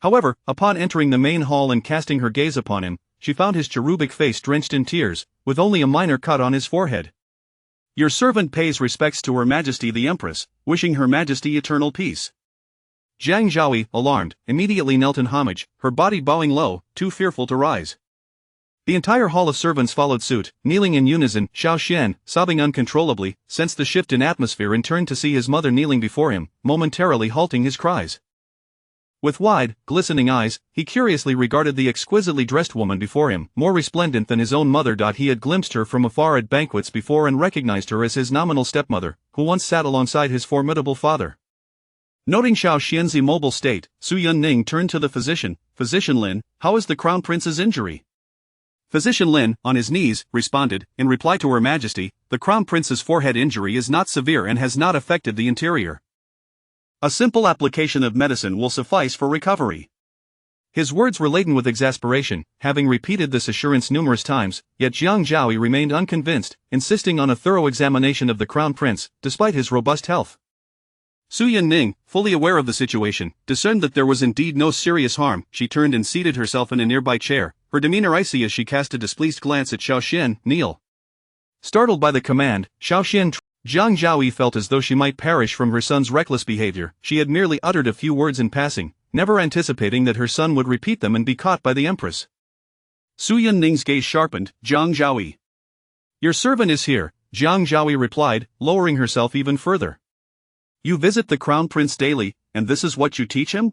However, upon entering the main hall and casting her gaze upon him, she found his cherubic face drenched in tears, with only a minor cut on his forehead. "Your servant pays respects to Her Majesty the Empress, wishing Her Majesty eternal peace." Jiang Zhaoyi, alarmed, immediately knelt in homage, her body bowing low, too fearful to rise. The entire hall of servants followed suit, kneeling in unison. Xiao Xian, sobbing uncontrollably, sensed the shift in atmosphere and turned to see his mother kneeling before him, momentarily halting his cries. With wide, glistening eyes, he curiously regarded the exquisitely dressed woman before him, more resplendent than his own mother. He had glimpsed her from afar at banquets before and recognized her as his nominal stepmother, who once sat alongside his formidable father. Noting Xiao Xian's immobile state, Su Yunning turned to the physician. "Physician Lin, how is the crown prince's injury?" Physician Lin, on his knees, responded, in reply to Her Majesty, "The crown prince's forehead injury is not severe and has not affected the interior. A simple application of medicine will suffice for recovery. His words were laden with exasperation, having repeated this assurance numerous times, yet Jiang Zhaoyi remained unconvinced, insisting on a thorough examination of the crown prince, despite his robust health. Su Yunning, fully aware of the situation, discerned that there was indeed no serious harm. She turned and seated herself in a nearby chair, her demeanor icy as she cast a displeased glance at Xiao Xian. Kneel. Startled by the command, Xiao Xian Jiang Zhaoyi felt as though she might perish from her son's reckless behavior. She had merely uttered a few words in passing, never anticipating that her son would repeat them and be caught by the Empress. Su Yunning's gaze sharpened. Jiang Zhaoyi. Your servant is here, Jiang Zhaoyi replied, lowering herself even further. You visit the crown prince daily, and this is what you teach him?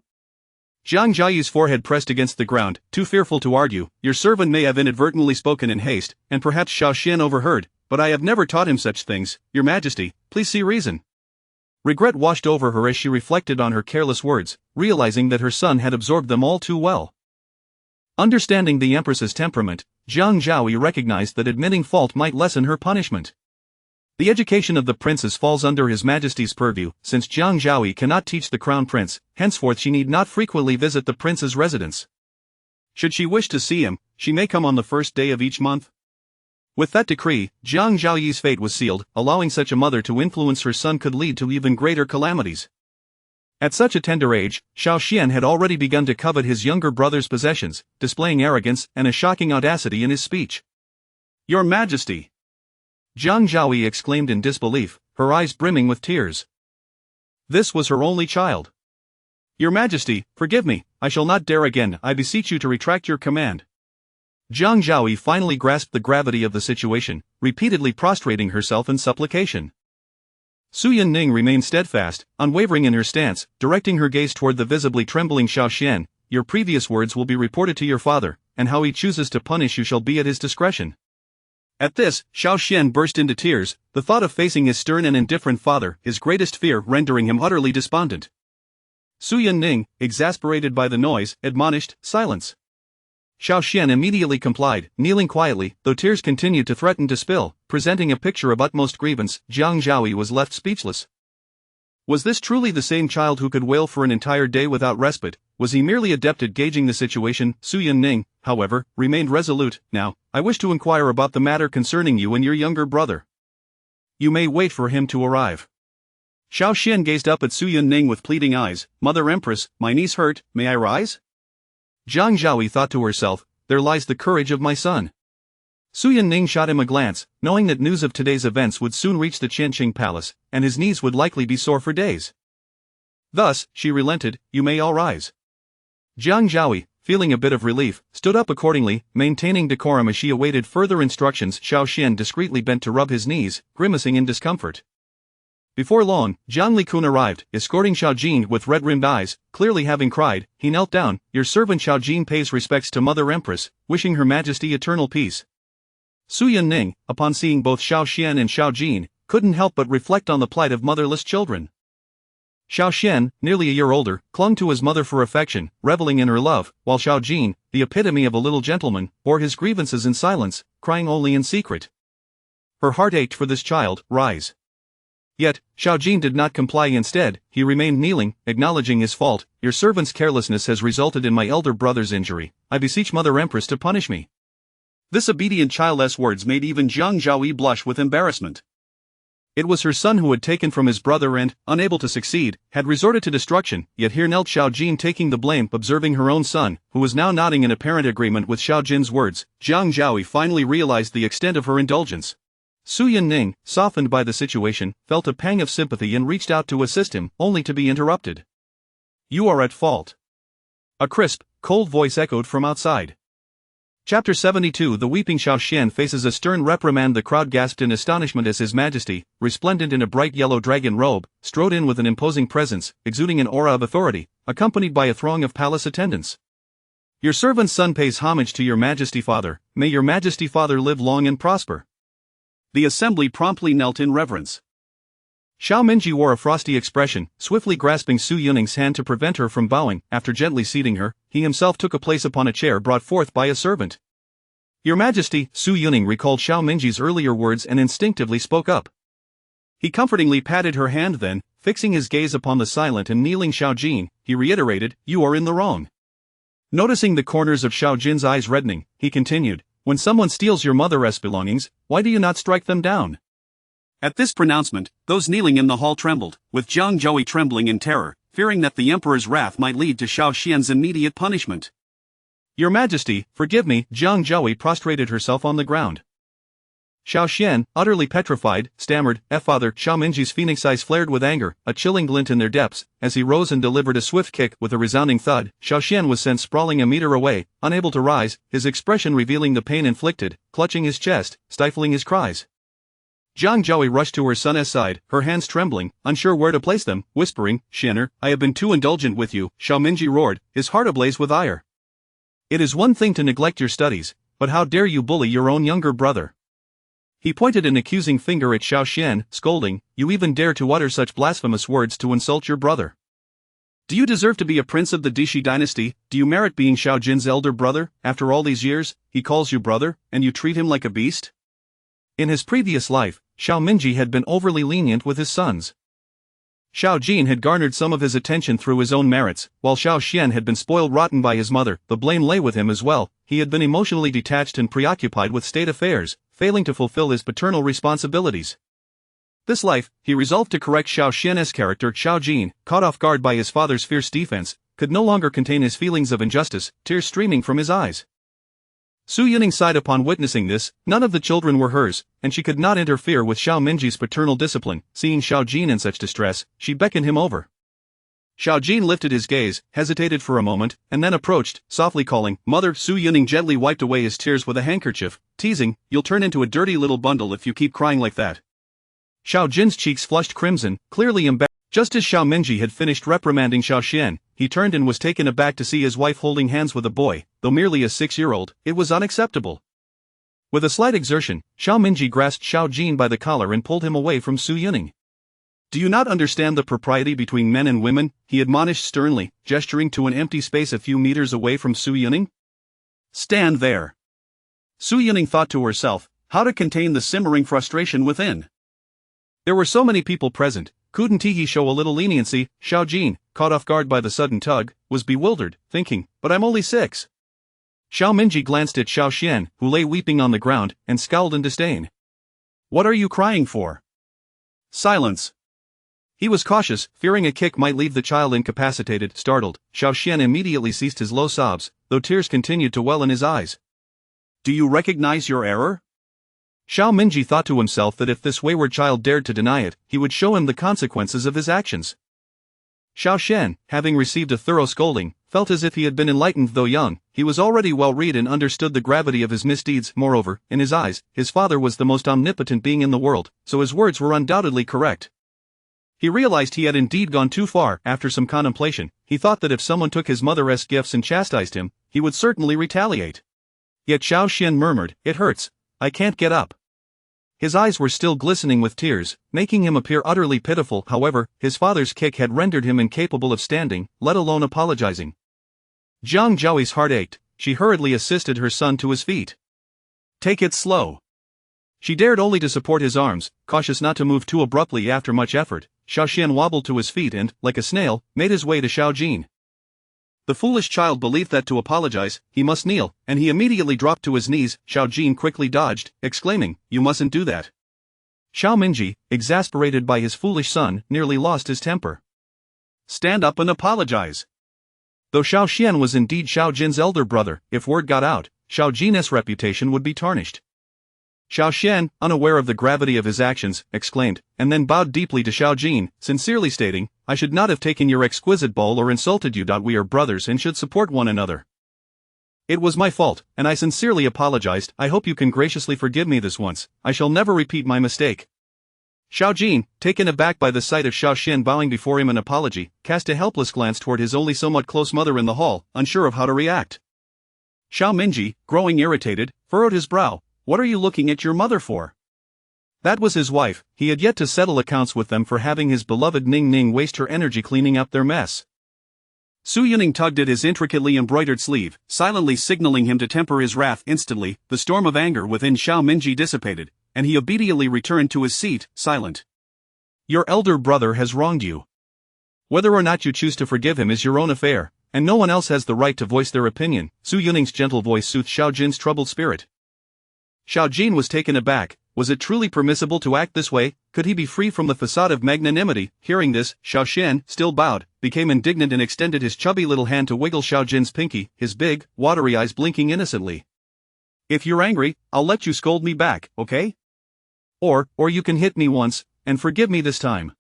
Jiang Zhaoyi's forehead pressed against the ground, too fearful to argue. Your servant may have inadvertently spoken in haste, and perhaps Xiao Xian overheard, but I have never taught him such things. Your Majesty, please see reason. Regret washed over her as she reflected on her careless words, realizing that her son had absorbed them all too well. Understanding the Empress's temperament, Jiang Zhaoyi recognized that admitting fault might lessen her punishment. The education of the princess falls under His Majesty's purview, since Jiang Zhaoyi cannot teach the crown prince, henceforth she need not frequently visit the prince's residence. Should she wish to see him, she may come on the first day of each month. With that decree, Jiang Zhaoyi's fate was sealed. Allowing such a mother to influence her son could lead to even greater calamities. At such a tender age, Xiao Xian had already begun to covet his younger brother's possessions, displaying arrogance and a shocking audacity in his speech. Your Majesty! Jiang Zhaoyi exclaimed in disbelief, her eyes brimming with tears. This was her only child. Your Majesty, forgive me, I shall not dare again. I beseech you to retract your command. Jiang Zhaoyi finally grasped the gravity of the situation, repeatedly prostrating herself in supplication. Su Yunning remained steadfast, unwavering in her stance, directing her gaze toward the visibly trembling Xiao Xian. Your previous words will be reported to your father, and how he chooses to punish you shall be at his discretion. At this, Xiao Xian burst into tears, the thought of facing his stern and indifferent father, his greatest fear, rendering him utterly despondent. Su Yunning, exasperated by the noise, admonished, silence. Xiao Xian immediately complied, kneeling quietly, though tears continued to threaten to spill, presenting a picture of utmost grievance. Jiang Zhaoyi was left speechless. Was this truly the same child who could wail for an entire day without respite? Was he merely adept at gauging the situation? Su Yunning, however, remained resolute. Now, I wish to inquire about the matter concerning you and your younger brother. You may wait for him to arrive. Xiao Xian gazed up at Su Yunning with pleading eyes. Mother Empress, my knees hurt, may I rise? Jiang Zhaoyi thought to herself, there lies the courage of my son. Su Yunning shot him a glance, knowing that news of today's events would soon reach the Qianqing palace, and his knees would likely be sore for days. Thus, she relented, you may all rise. Jiang Zhaoyi, feeling a bit of relief, stood up accordingly, maintaining decorum as she awaited further instructions. Xiao Xian discreetly bent to rub his knees, grimacing in discomfort. Before long, Jiang Likun arrived, escorting Xiao Jin with red-rimmed eyes. Clearly having cried, he knelt down. Your servant Xiao Jin pays respects to Mother Empress, wishing Her Majesty eternal peace. Su Yunning, upon seeing both Xiao Xian and Xiao Jin, couldn't help but reflect on the plight of motherless children. Xiao Xian, nearly a year older, clung to his mother for affection, reveling in her love, while Xiao Jin, the epitome of a little gentleman, bore his grievances in silence, crying only in secret. Her heart ached for this child. Rise. Yet, Xiao Jin did not comply. Instead, he remained kneeling, acknowledging his fault. Your servant's carelessness has resulted in my elder brother's injury. I beseech Mother Empress to punish me. This obedient childless words made even Jiang Zhaoyi blush with embarrassment. It was her son who had taken from his brother and, unable to succeed, had resorted to destruction, yet here knelt Xiao Jin taking the blame. Observing her own son, who was now nodding in apparent agreement with Xiao Jin's words, Jiang Zhaoyi finally realized the extent of her indulgence. Su Yunning, softened by the situation, felt a pang of sympathy and reached out to assist him, only to be interrupted. You are at fault. A crisp, cold voice echoed from outside. Chapter 72. The weeping Xiao Xian faces a stern reprimand. The crowd gasped in astonishment as His Majesty, resplendent in a bright yellow dragon robe, strode in with an imposing presence, exuding an aura of authority, accompanied by a throng of palace attendants. Your servant's son pays homage to Your Majesty Father. May Your Majesty Father live long and prosper. The assembly promptly knelt in reverence. Xiao Minji wore a frosty expression, swiftly grasping Su Yunning's hand to prevent her from bowing. After gently seating her, he himself took a place upon a chair brought forth by a servant. Your Majesty, Su Yunning recalled Xiao Minji's earlier words and instinctively spoke up. He comfortingly patted her hand, then, fixing his gaze upon the silent and kneeling Xiao Jin, he reiterated, you are in the wrong. Noticing the corners of Xiao Jin's eyes reddening, he continued, "When someone steals your mother's belongings, why do you not strike them down?" At this pronouncement, those kneeling in the hall trembled, with Jiang Zhou trembling in terror, fearing that the emperor's wrath might lead to Xiao Xian's immediate punishment. "Your Majesty, forgive me." Jiang Zhou prostrated herself on the ground. Xiao Xian, utterly petrified, stammered, "Father." Xiao Minji's phoenix eyes flared with anger, a chilling glint in their depths, as he rose and delivered a swift kick. With a resounding thud, Xiao Xian was sent sprawling a meter away, unable to rise, his expression revealing the pain inflicted, clutching his chest, stifling his cries. Jiang Zhou rushed to her son's side, her hands trembling, unsure where to place them, whispering, "Xianer, I have been too indulgent with you." Xiao Minji roared, his heart ablaze with ire. "It is one thing to neglect your studies, but how dare you bully your own younger brother?" He pointed an accusing finger at Xiao Xian, scolding, "You even dare to utter such blasphemous words to insult your brother. Do you deserve to be a prince of the Dishi dynasty? Do you merit being Xiao Jin's elder brother? After all these years, he calls you brother, and you treat him like a beast?" In his previous life, Xiao Minji had been overly lenient with his sons. Xiao Jin had garnered some of his attention through his own merits, while Xiao Xian had been spoiled rotten by his mother. The blame lay with him as well. He had been emotionally detached and preoccupied with state affairs, failing to fulfill his paternal responsibilities. This life, he resolved to correct. Xiao Xian's character. Xiao Jin, caught off guard by his father's fierce defense, could no longer contain his feelings of injustice, tears streaming from his eyes. Su Yuning sighed upon witnessing this. None of the children were hers, and she could not interfere with Xiao Minji's paternal discipline. Seeing Xiao Jin in such distress, she beckoned him over. Xiao Jin lifted his gaze, hesitated for a moment, and then approached, softly calling, "Mother." Su Yuning gently wiped away his tears with a handkerchief, teasing, "You'll turn into a dirty little bundle if you keep crying like that." Xiao Jin's cheeks flushed crimson, clearly embarrassed. Just as Xiao Minji had finished reprimanding Xiao Xian, he turned and was taken aback to see his wife holding hands with a boy. Though merely a 6-year-old, it was unacceptable. With a slight exertion, Xiao Minji grasped Xiao Jin by the collar and pulled him away from Su Yuning. "Do you not understand the propriety between men and women?" he admonished sternly, gesturing to an empty space a few meters away from Su Yuning. "Stand there." Su Yuning thought to herself, how to contain the simmering frustration within. There were so many people present, couldn't he show a little leniency? Xiao Jin, caught off guard by the sudden tug, was bewildered, thinking, "But I'm only 6. Xiao Minji glanced at Xiao Xian, who lay weeping on the ground, and scowled in disdain. "What are you crying for?" "Silence." He was cautious, fearing a kick might leave the child incapacitated. Startled, Xiao Xian immediately ceased his low sobs, though tears continued to well in his eyes. "Do you recognize your error?" Xiao Minji thought to himself that if this wayward child dared to deny it, he would show him the consequences of his actions. Xiao Xian, having received a thorough scolding, felt as if he had been enlightened though young. He was already well read and understood the gravity of his misdeeds. Moreover, in his eyes, his father was the most omnipotent being in the world, so his words were undoubtedly correct. He realized he had indeed gone too far. After some contemplation, he thought that if someone took his mother's gifts and chastised him, he would certainly retaliate. Yet Xiao Xian murmured, "It hurts. I can't get up." His eyes were still glistening with tears, making him appear utterly pitiful. However, his father's kick had rendered him incapable of standing, let alone apologizing. Jiang Zhao's heart ached. She hurriedly assisted her son to his feet. "Take it slow." She dared only to support his arms, cautious not to move too abruptly. After much effort, Xiao Xian wobbled to his feet and, like a snail, made his way to Xiao Jin. The foolish child believed that to apologize, he must kneel, and he immediately dropped to his knees. Xiao Jin quickly dodged, exclaiming, "You mustn't do that." Xiao Minji, exasperated by his foolish son, nearly lost his temper. "Stand up and apologize." Though Xiao Xian was indeed Xiao Jin's elder brother, if word got out, Xiao Jin's reputation would be tarnished. Xiao Xian, unaware of the gravity of his actions, exclaimed, and then bowed deeply to Xiao Jin, sincerely stating, "I should not have taken your exquisite bowl or insulted you. We are brothers and should support one another. It was my fault, and I sincerely apologized. I hope you can graciously forgive me this once. I shall never repeat my mistake." Xiao Jin, taken aback by the sight of Xiao Xian bowing before him in apology, cast a helpless glance toward his only somewhat close mother in the hall, unsure of how to react. Xiao Minji, growing irritated, furrowed his brow. "What are you looking at your mother for?" That was his wife. He had yet to settle accounts with them for having his beloved Ning Ning waste her energy cleaning up their mess. Su Yuning tugged at his intricately embroidered sleeve, silently signaling him to temper his wrath. Instantly, the storm of anger within Xiao Minji dissipated, and he obediently returned to his seat, silent. "Your elder brother has wronged you. Whether or not you choose to forgive him is your own affair, and no one else has the right to voice their opinion, Su Yuning's gentle voice soothed Xiao Jin's troubled spirit. Xiao Jin was taken aback. Was it truly permissible to act this way? Could he be free from the facade of magnanimity? Hearing this, Xiao Xian, still bowed, became indignant and extended his chubby little hand to wiggle Xiao Jin's pinky, his big, watery eyes blinking innocently. If you're angry, I'll let you scold me back, okay? Or you can hit me once, and forgive me this time.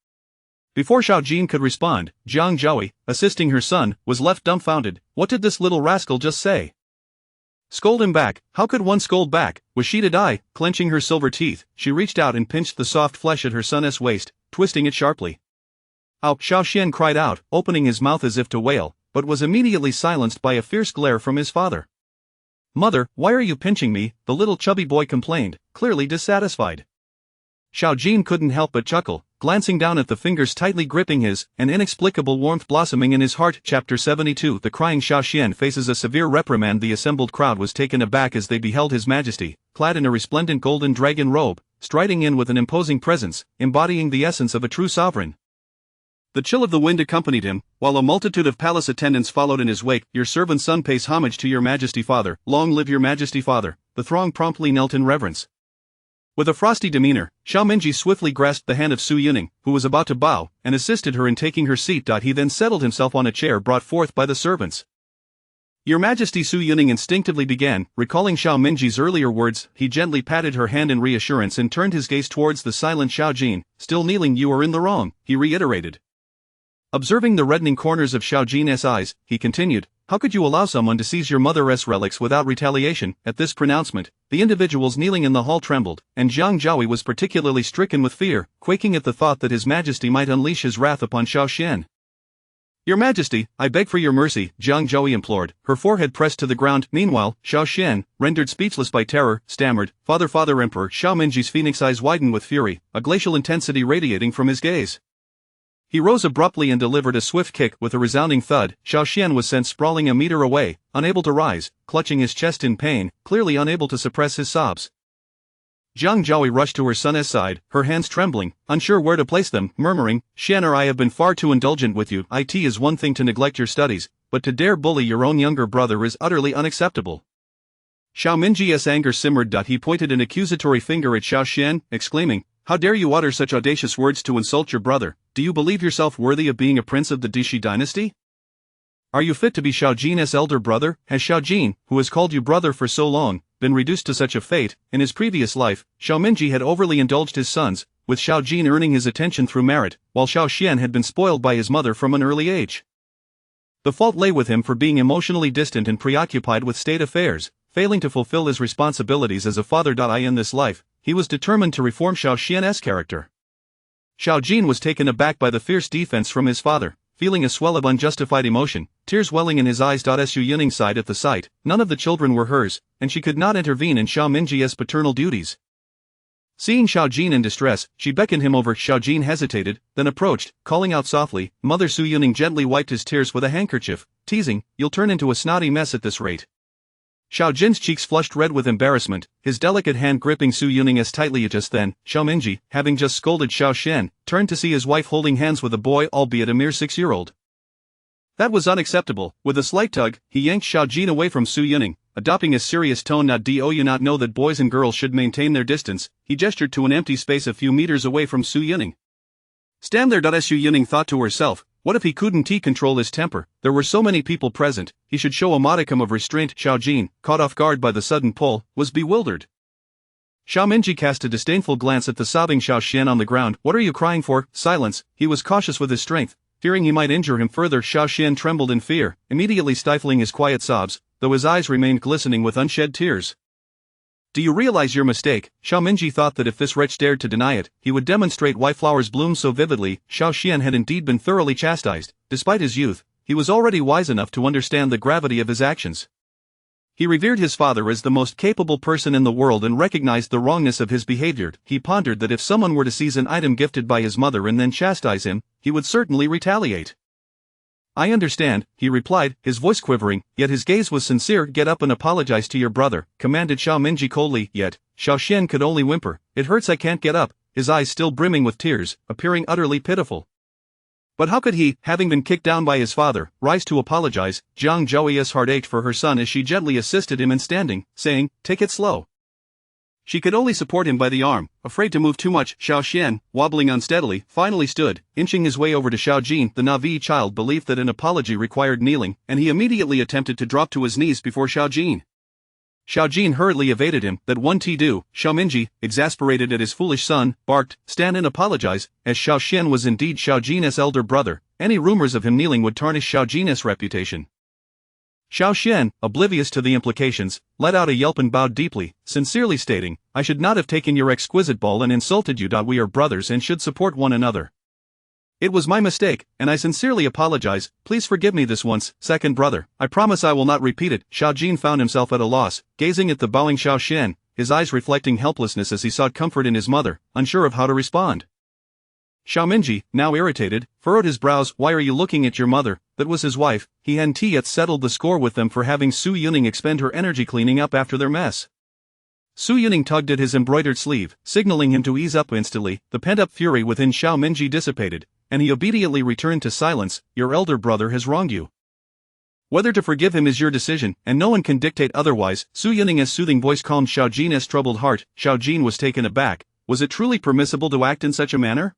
Before Xiao Jin could respond, Jiang Zhaoyi, assisting her son, was left dumbfounded. What did this little rascal just say? Scold him back. How could one scold back? Was she to die? Clenching her silver teeth, she reached out and pinched the soft flesh at her son's waist, twisting it sharply. Ow! Xiao Xian cried out, opening his mouth as if to wail, but was immediately silenced by a fierce glare from his father. Mother, why are you pinching me? The little chubby boy complained, clearly dissatisfied. Xiao Jin couldn't help but chuckle, glancing down at the fingers tightly gripping his, an inexplicable warmth blossoming in his heart. Chapter 72. The crying Xiao Xian faces a severe reprimand. The assembled crowd was taken aback as they beheld His Majesty, clad in a resplendent golden dragon robe, striding in with an imposing presence, embodying the essence of a true sovereign. The chill of the wind accompanied him, while a multitude of palace attendants followed in his wake. Your servant son pays homage to your Majesty father. Long live your Majesty father. The throng promptly knelt in reverence. With a frosty demeanor, Xiao Minji swiftly grasped the hand of Su Yuning, who was about to bow, and assisted her in taking her seat. He then settled himself on a chair brought forth by the servants. Your Majesty, Su Yuning instinctively began, recalling Xiao Minji's earlier words. He gently patted her hand in reassurance and turned his gaze towards the silent Xiao Jin. Still kneeling, you are in the wrong, he reiterated. Observing the reddening corners of Xiao Jin's eyes, he continued, how could you allow someone to seize your mother's relics without retaliation? At this pronouncement, the individuals kneeling in the hall trembled, and Jiang Zhaoyi was particularly stricken with fear, quaking at the thought that His Majesty might unleash his wrath upon Xiao Xian. Your Majesty, I beg for your mercy, Jiang Zhaoyi implored, her forehead pressed to the ground. Meanwhile, Xiao Xian, rendered speechless by terror, stammered, Father Emperor. Xiao Minji's phoenix eyes widened with fury, a glacial intensity radiating from his gaze. He rose abruptly and delivered a swift kick. With a resounding thud, Xiao Xian was sent sprawling a meter away, unable to rise, clutching his chest in pain, clearly unable to suppress his sobs. Jiang Zhaoyi rushed to her son's side, her hands trembling, unsure where to place them, murmuring, Xian, I have been far too indulgent with you. It is one thing to neglect your studies, but to dare bully your own younger brother is utterly unacceptable. Xiao Minji's anger simmered. He pointed an accusatory finger at Xiao Xian, exclaiming, how dare you utter such audacious words to insult your brother? Do you believe yourself worthy of being a prince of the Dashi dynasty? Are you fit to be Xiao Jin's elder brother? Has Xiao Jin, who has called you brother for so long, been reduced to such a fate? In his previous life, Xiao Minji had overly indulged his sons, with Xiao Jin earning his attention through merit, while Xiao Xian had been spoiled by his mother from an early age. The fault lay with him for being emotionally distant and preoccupied with state affairs, failing to fulfill his responsibilities as a father. In this life, he was determined to reform Xiao Xian's character. Xiao Jin was taken aback by the fierce defense from his father, feeling a swell of unjustified emotion, tears welling in his eyes. Su Yuning sighed at the sight. None of the children were hers, and she could not intervene in Xiao Minji's paternal duties. Seeing Xiao Jin in distress, she beckoned him over. Xiao Jin hesitated, then approached, calling out softly. Mother Su Yuning gently wiped his tears with a handkerchief, teasing, you'll turn into a snotty mess at this rate. Xiao Jin's cheeks flushed red with embarrassment, his delicate hand gripping Su Yuning as tightly. Just then, Xiao Minji, having just scolded Xiao Xian, turned to see his wife holding hands with a boy, albeit a mere 6-year-old. That was unacceptable. With a slight tug, he yanked Xiao Jin away from Su Yuning, adopting a serious tone. Do you not know that boys and girls should maintain their distance? He gestured to an empty space a few meters away from Su Yuning. Stand there. Su Yuning thought to herself, what if he couldn't control his temper? There were so many people present, he should show a modicum of restraint. Xiao Jin, caught off guard by the sudden pull, was bewildered. Xiao Minji cast a disdainful glance at the sobbing Xiao Xian on the ground. What are you crying for? Silence. He was cautious with his strength, fearing he might injure him further. Xiao Xian trembled in fear, immediately stifling his quiet sobs, though his eyes remained glistening with unshed tears. Do you realize your mistake? Xiao Minji thought that if this wretch dared to deny it, he would demonstrate why flowers bloom so vividly. Xiao Xian had indeed been thoroughly chastised. Despite his youth, he was already wise enough to understand the gravity of his actions. He revered his father as the most capable person in the world and recognized the wrongness of his behavior. He pondered that if someone were to seize an item gifted by his mother and then chastise him, he would certainly retaliate. I understand, he replied, his voice quivering, yet his gaze was sincere. Get up and apologize to your brother, commanded Xiao Minji coldly. Yet, Xiao Xian could only whimper, it hurts, I can't get up, his eyes still brimming with tears, appearing utterly pitiful. But how could he, having been kicked down by his father, rise to apologize? Jiang Zhoui's heart ached for her son as she gently assisted him in standing, saying, "Take it slow." She could only support him by the arm, afraid to move too much. Xiao Xian, wobbling unsteadily, finally stood, inching his way over to Xiao Jin. The Na'vi child believed that an apology required kneeling, and he immediately attempted to drop to his knees before Xiao Jin. Xiao Jin hurriedly evaded him. "That one do." Xiao Minji, exasperated at his foolish son, barked, "Stand and apologize." As Xiao Xian was indeed Xiao Jin's elder brother, any rumors of him kneeling would tarnish Xiao Jin's reputation. Xiao Xian, oblivious to the implications, let out a yelp and bowed deeply, sincerely stating, "I should not have taken your exquisite ball and insulted you. We are brothers and should support one another. It was my mistake, and I sincerely apologize. Please forgive me this once, second brother. I promise I will not repeat it." Xiao Jin found himself at a loss, gazing at the bowing Xiao Xian, his eyes reflecting helplessness as he sought comfort in his mother, unsure of how to respond. Xiao Minji, now irritated, furrowed his brows. "Why are you looking at your mother?" That was his wife. He hadn't yet settled the score with them for having Su Yuning expend her energy cleaning up after their mess. Su Yuning tugged at his embroidered sleeve, signaling him to ease up instantly. The pent-up fury within Xiao Minji dissipated, and he obediently returned to silence. "Your elder brother has wronged you. Whether to forgive him is your decision, and no one can dictate otherwise." Su Yuning's soothing voice calmed Xiao Jin's troubled heart. Xiao Jin was taken aback. Was it truly permissible to act in such a manner?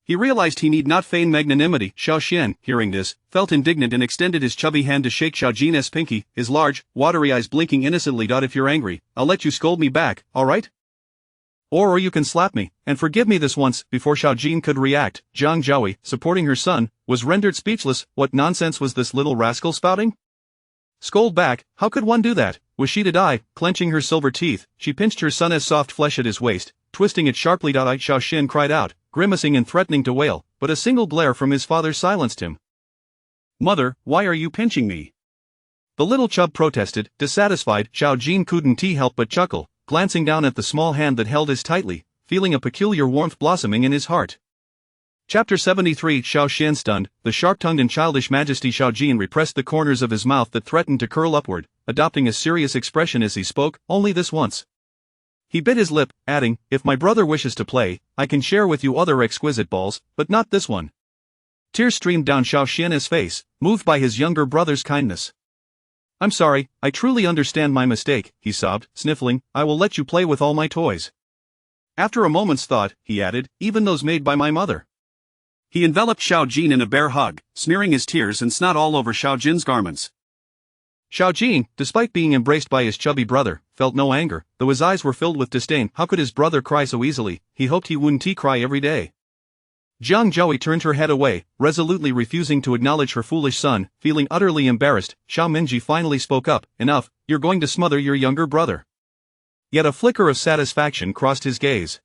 He realized he need not feign magnanimity. Xiao Xian, hearing this, felt indignant and extended his chubby hand to shake Xiao Jin's pinky, his large, watery eyes blinking innocently. "If you're angry, I'll let you scold me back, alright? Or you can slap me, and forgive me this once." Before Xiao Jin could react, Jiang Zhouyi, supporting her son, was rendered speechless. What nonsense was this little rascal spouting? Scold back? How could one do that? Was she to die? Clenching her silver teeth, she pinched her son's soft flesh at his waist, twisting it sharply. Xiao Xian cried out, grimacing and threatening to wail, but a single glare from his father silenced him. "Mother, why are you pinching me?" The little chub protested, dissatisfied. Xiao Jin couldn't help but chuckle, glancing down at the small hand that held his tightly, feeling a peculiar warmth blossoming in his heart. Chapter 73. Xiao Xian stunned, the sharp-tongued and childish Majesty. Xiao Jin repressed the corners of his mouth that threatened to curl upward, adopting a serious expression as he spoke, "Only this once." He bit his lip, adding, "If my brother wishes to play, I can share with you other exquisite balls, but not this one." Tears streamed down Xiao Xian's face, moved by his younger brother's kindness. "I'm sorry, I truly understand my mistake," he sobbed, sniffling. "I will let you play with all my toys. After a moment's thought," he added, "even those made by my mother." He enveloped Xiao Jin in a bear hug, smearing his tears and snot all over Xiao Jin's garments. Xiao Jin, despite being embraced by his chubby brother, felt no anger, though his eyes were filled with disdain. How could his brother cry so easily? He hoped he wouldn't cry every day. Jiang Zhouyi turned her head away, resolutely refusing to acknowledge her foolish son. Feeling utterly embarrassed, Xiao Minji finally spoke up, "Enough, you're going to smother your younger brother." Yet a flicker of satisfaction crossed his gaze.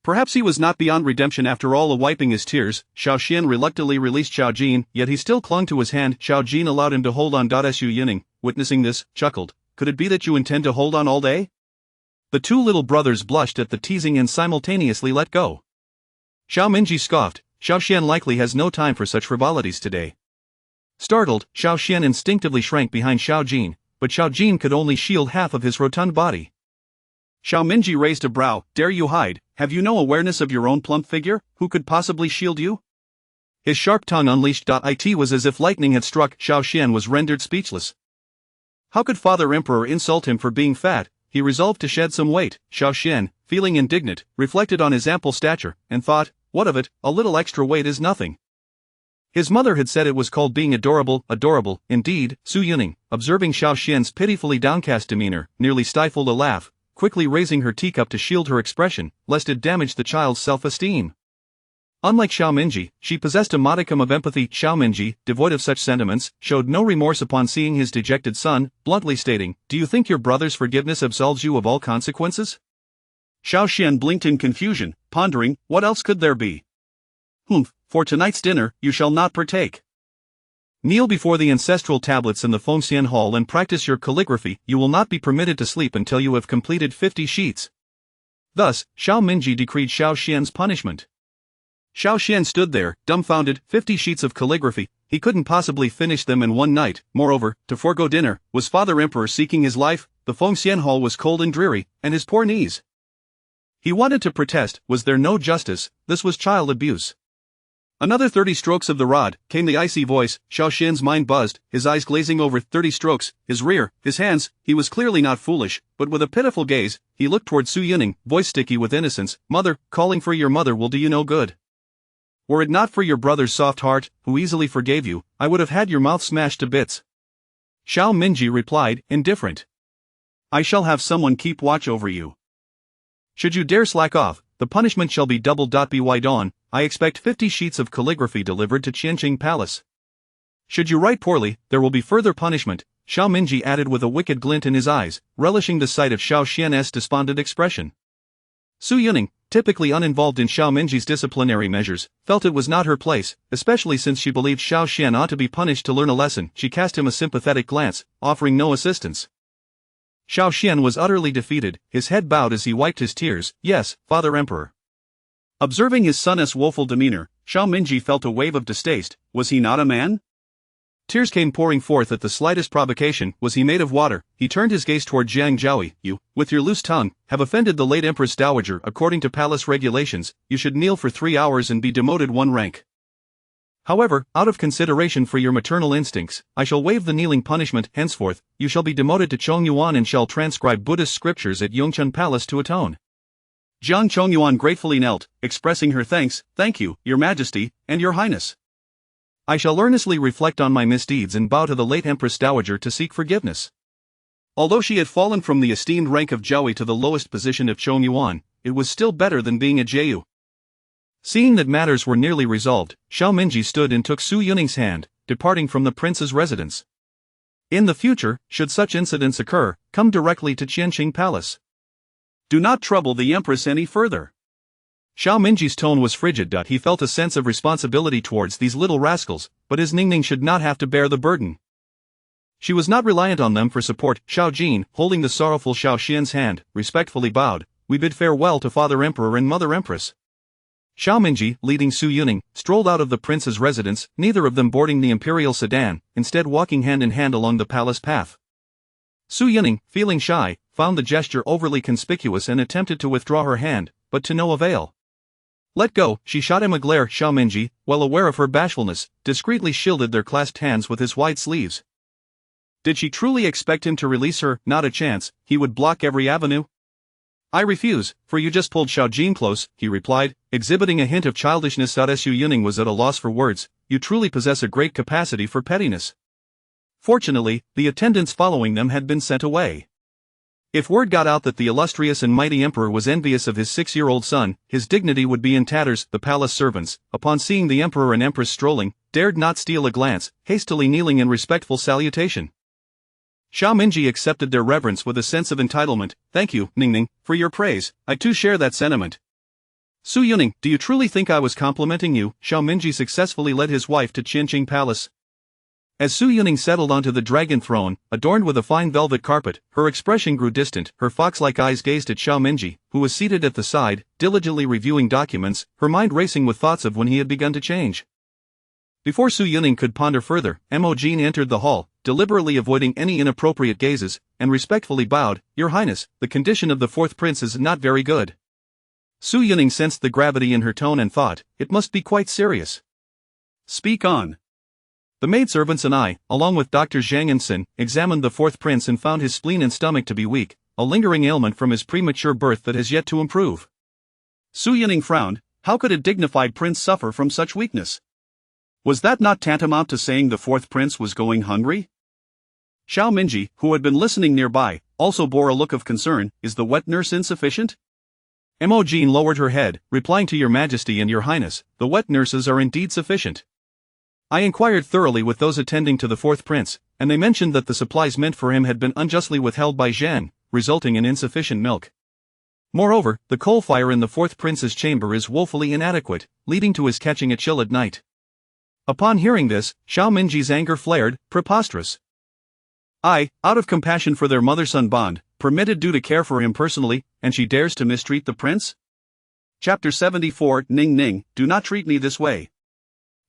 Perhaps he was not beyond redemption after all. Wiping his tears, Xiao Xian reluctantly released Xiao Jin, yet he still clung to his hand. Xiao Jin allowed him to hold on. Su Yuning, witnessing this, chuckled, "Could it be that you intend to hold on all day?" The two little brothers blushed at the teasing and simultaneously let go. Xiao Minji scoffed, "Xiao Xian likely has no time for such frivolities today." Startled, Xiao Xian instinctively shrank behind Xiao Jin, but Xiao Jin could only shield half of his rotund body. Xiao Minji raised a brow. "Dare you hide? Have you no awareness of your own plump figure? Who could possibly shield you?" His sharp tongue unleashed. It was as if lightning had struck. Xiao Xian was rendered speechless. How could Father Emperor insult him for being fat? He resolved to shed some weight. Xiao Xian, feeling indignant, reflected on his ample stature, and thought, what of it, a little extra weight is nothing. His mother had said it was called being adorable. Adorable, indeed. Su Yuning, observing Xiao Xian's pitifully downcast demeanor, nearly stifled a laugh, quickly raising her teacup to shield her expression, lest it damage the child's self-esteem. Unlike Xiao Minji, she possessed a modicum of empathy. Xiao Minji, devoid of such sentiments, showed no remorse upon seeing his dejected son, bluntly stating, "Do you think your brother's forgiveness absolves you of all consequences?" Xiao Xian blinked in confusion, pondering, what else could there be? "Humph, for tonight's dinner, you shall not partake. Kneel before the ancestral tablets in the Fengxian Hall and practice your calligraphy. You will not be permitted to sleep until you have completed 50 sheets. Thus, Xiao Minji decreed Xiao Xian's punishment. Xiao Xian stood there, dumbfounded. 50 sheets of calligraphy, he couldn't possibly finish them in one night. Moreover, to forego dinner, was Father Emperor seeking his life? The Fengxian Hall was cold and dreary, and his poor knees. He wanted to protest. Was there no justice? This was child abuse. Another 30 strokes of the rod, came the icy voice. Xiao Xian's mind buzzed, his eyes glazing over. 30 strokes, his rear, his hands. He was clearly not foolish, but with a pitiful gaze, he looked toward Su Yuning, voice sticky with innocence. Mother, calling for your mother will do you no good. Were it not for your brother's soft heart, who easily forgave you, I would have had your mouth smashed to bits. Xiao Minji replied, indifferent. I shall have someone keep watch over you. Should you dare slack off, the punishment shall be doubled. By dawn, I expect 50 sheets of calligraphy delivered to Qianqing Palace. Should you write poorly, there will be further punishment, Xiao Minji added with a wicked glint in his eyes, relishing the sight of Xiao Xian's despondent expression. Su Yuning, typically uninvolved in Xiao Minji's disciplinary measures, felt it was not her place, especially since she believed Xiao Xian ought to be punished to learn a lesson. She cast him a sympathetic glance, offering no assistance. Xiao Xian was utterly defeated, his head bowed as he wiped his tears. Yes, Father Emperor. Observing his son's woeful demeanor, Xiao Minji felt a wave of distaste. Was he not a man? Tears came pouring forth at the slightest provocation. Was he made of water? He turned his gaze toward Jiang Zhaoyi. You, with your loose tongue, have offended the late Empress Dowager. According to palace regulations, you should kneel for 3 hours and be demoted 1 rank. However, out of consideration for your maternal instincts, I shall waive the kneeling punishment. Henceforth, you shall be demoted to Chongyuan and shall transcribe Buddhist scriptures at Yongchun Palace to atone. Jiang Chongyuan gratefully knelt, expressing her thanks. Thank you, Your Majesty, and Your Highness. I shall earnestly reflect on my misdeeds and bow to the late Empress Dowager to seek forgiveness. Although she had fallen from the esteemed rank of Zhaoyi to the lowest position of Chongyuan, it was still better than being a Jiu. Seeing that matters were nearly resolved, Xiao Minji stood and took Su Yuning's hand, departing from the prince's residence. In the future, should such incidents occur, come directly to Qianqing Palace. Do not trouble the Empress any further. Xiao Minji's tone was frigid. He felt a sense of responsibility towards these little rascals, but his Ningning should not have to bear the burden. She was not reliant on them for support. Xiao Jin, holding the sorrowful Xiao Xian's hand, respectfully bowed. We bid farewell to Father Emperor and Mother Empress. Xiao Minji, leading Su Yuning, strolled out of the prince's residence, neither of them boarding the imperial sedan, instead walking hand in hand along the palace path. Su Yuning, feeling shy, found the gesture overly conspicuous and attempted to withdraw her hand, but to no avail. Let go, she shot him a glare. Xiao Minji, well aware of her bashfulness, discreetly shielded their clasped hands with his wide sleeves. Did she truly expect him to release her? Not a chance, he would block every avenue. I refuse, for you just pulled Xiao Jin close, he replied, exhibiting a hint of childishness. Su Yuning was at a loss for words. You truly possess a great capacity for pettiness. Fortunately, the attendants following them had been sent away. If word got out that the illustrious and mighty emperor was envious of his 6-year-old son, his dignity would be in tatters. The palace servants, upon seeing the emperor and empress strolling, dared not steal a glance, hastily kneeling in respectful salutation. Xiao Minji accepted their reverence with a sense of entitlement. Thank you, Ningning, for your praise. I too share that sentiment. Su Yuning, do you truly think I was complimenting you? Xiao Minji successfully led his wife to Qianqing Palace. As Su Yuning settled onto the dragon throne, adorned with a fine velvet carpet, her expression grew distant. Her fox-like eyes gazed at Xiao Minji, who was seated at the side, diligently reviewing documents, her mind racing with thoughts of when he had begun to change. Before Su Yuning could ponder further, Mo Jin entered the hall, deliberately avoiding any inappropriate gazes, and respectfully bowed. Your Highness, the condition of the 4th prince is not very good. Su Yuning sensed the gravity in her tone and thought, it must be quite serious. Speak on. The maidservants and I, along with Dr. Zhang and Sin, examined the 4th prince and found his spleen and stomach to be weak, a lingering ailment from his premature birth that has yet to improve. Su Yuning frowned. How could a dignified prince suffer from such weakness? Was that not tantamount to saying the 4th prince was going hungry? Xiao Minji, who had been listening nearby, also bore a look of concern. Is the wet nurse insufficient? Mo Jin lowered her head, replying to Your Majesty and Your Highness, the wet nurses are indeed sufficient. I inquired thoroughly with those attending to the 4th prince, and they mentioned that the supplies meant for him had been unjustly withheld by Zhang, resulting in insufficient milk. Moreover, the coal fire in the 4th prince's chamber is woefully inadequate, leading to his catching a chill at night. Upon hearing this, Xiao Minji's anger flared. Preposterous. I, out of compassion for their mother-son bond, permitted Du to care for him personally, and she dares to mistreat the prince? Chapter 74. Ning Ning, do not treat me this way.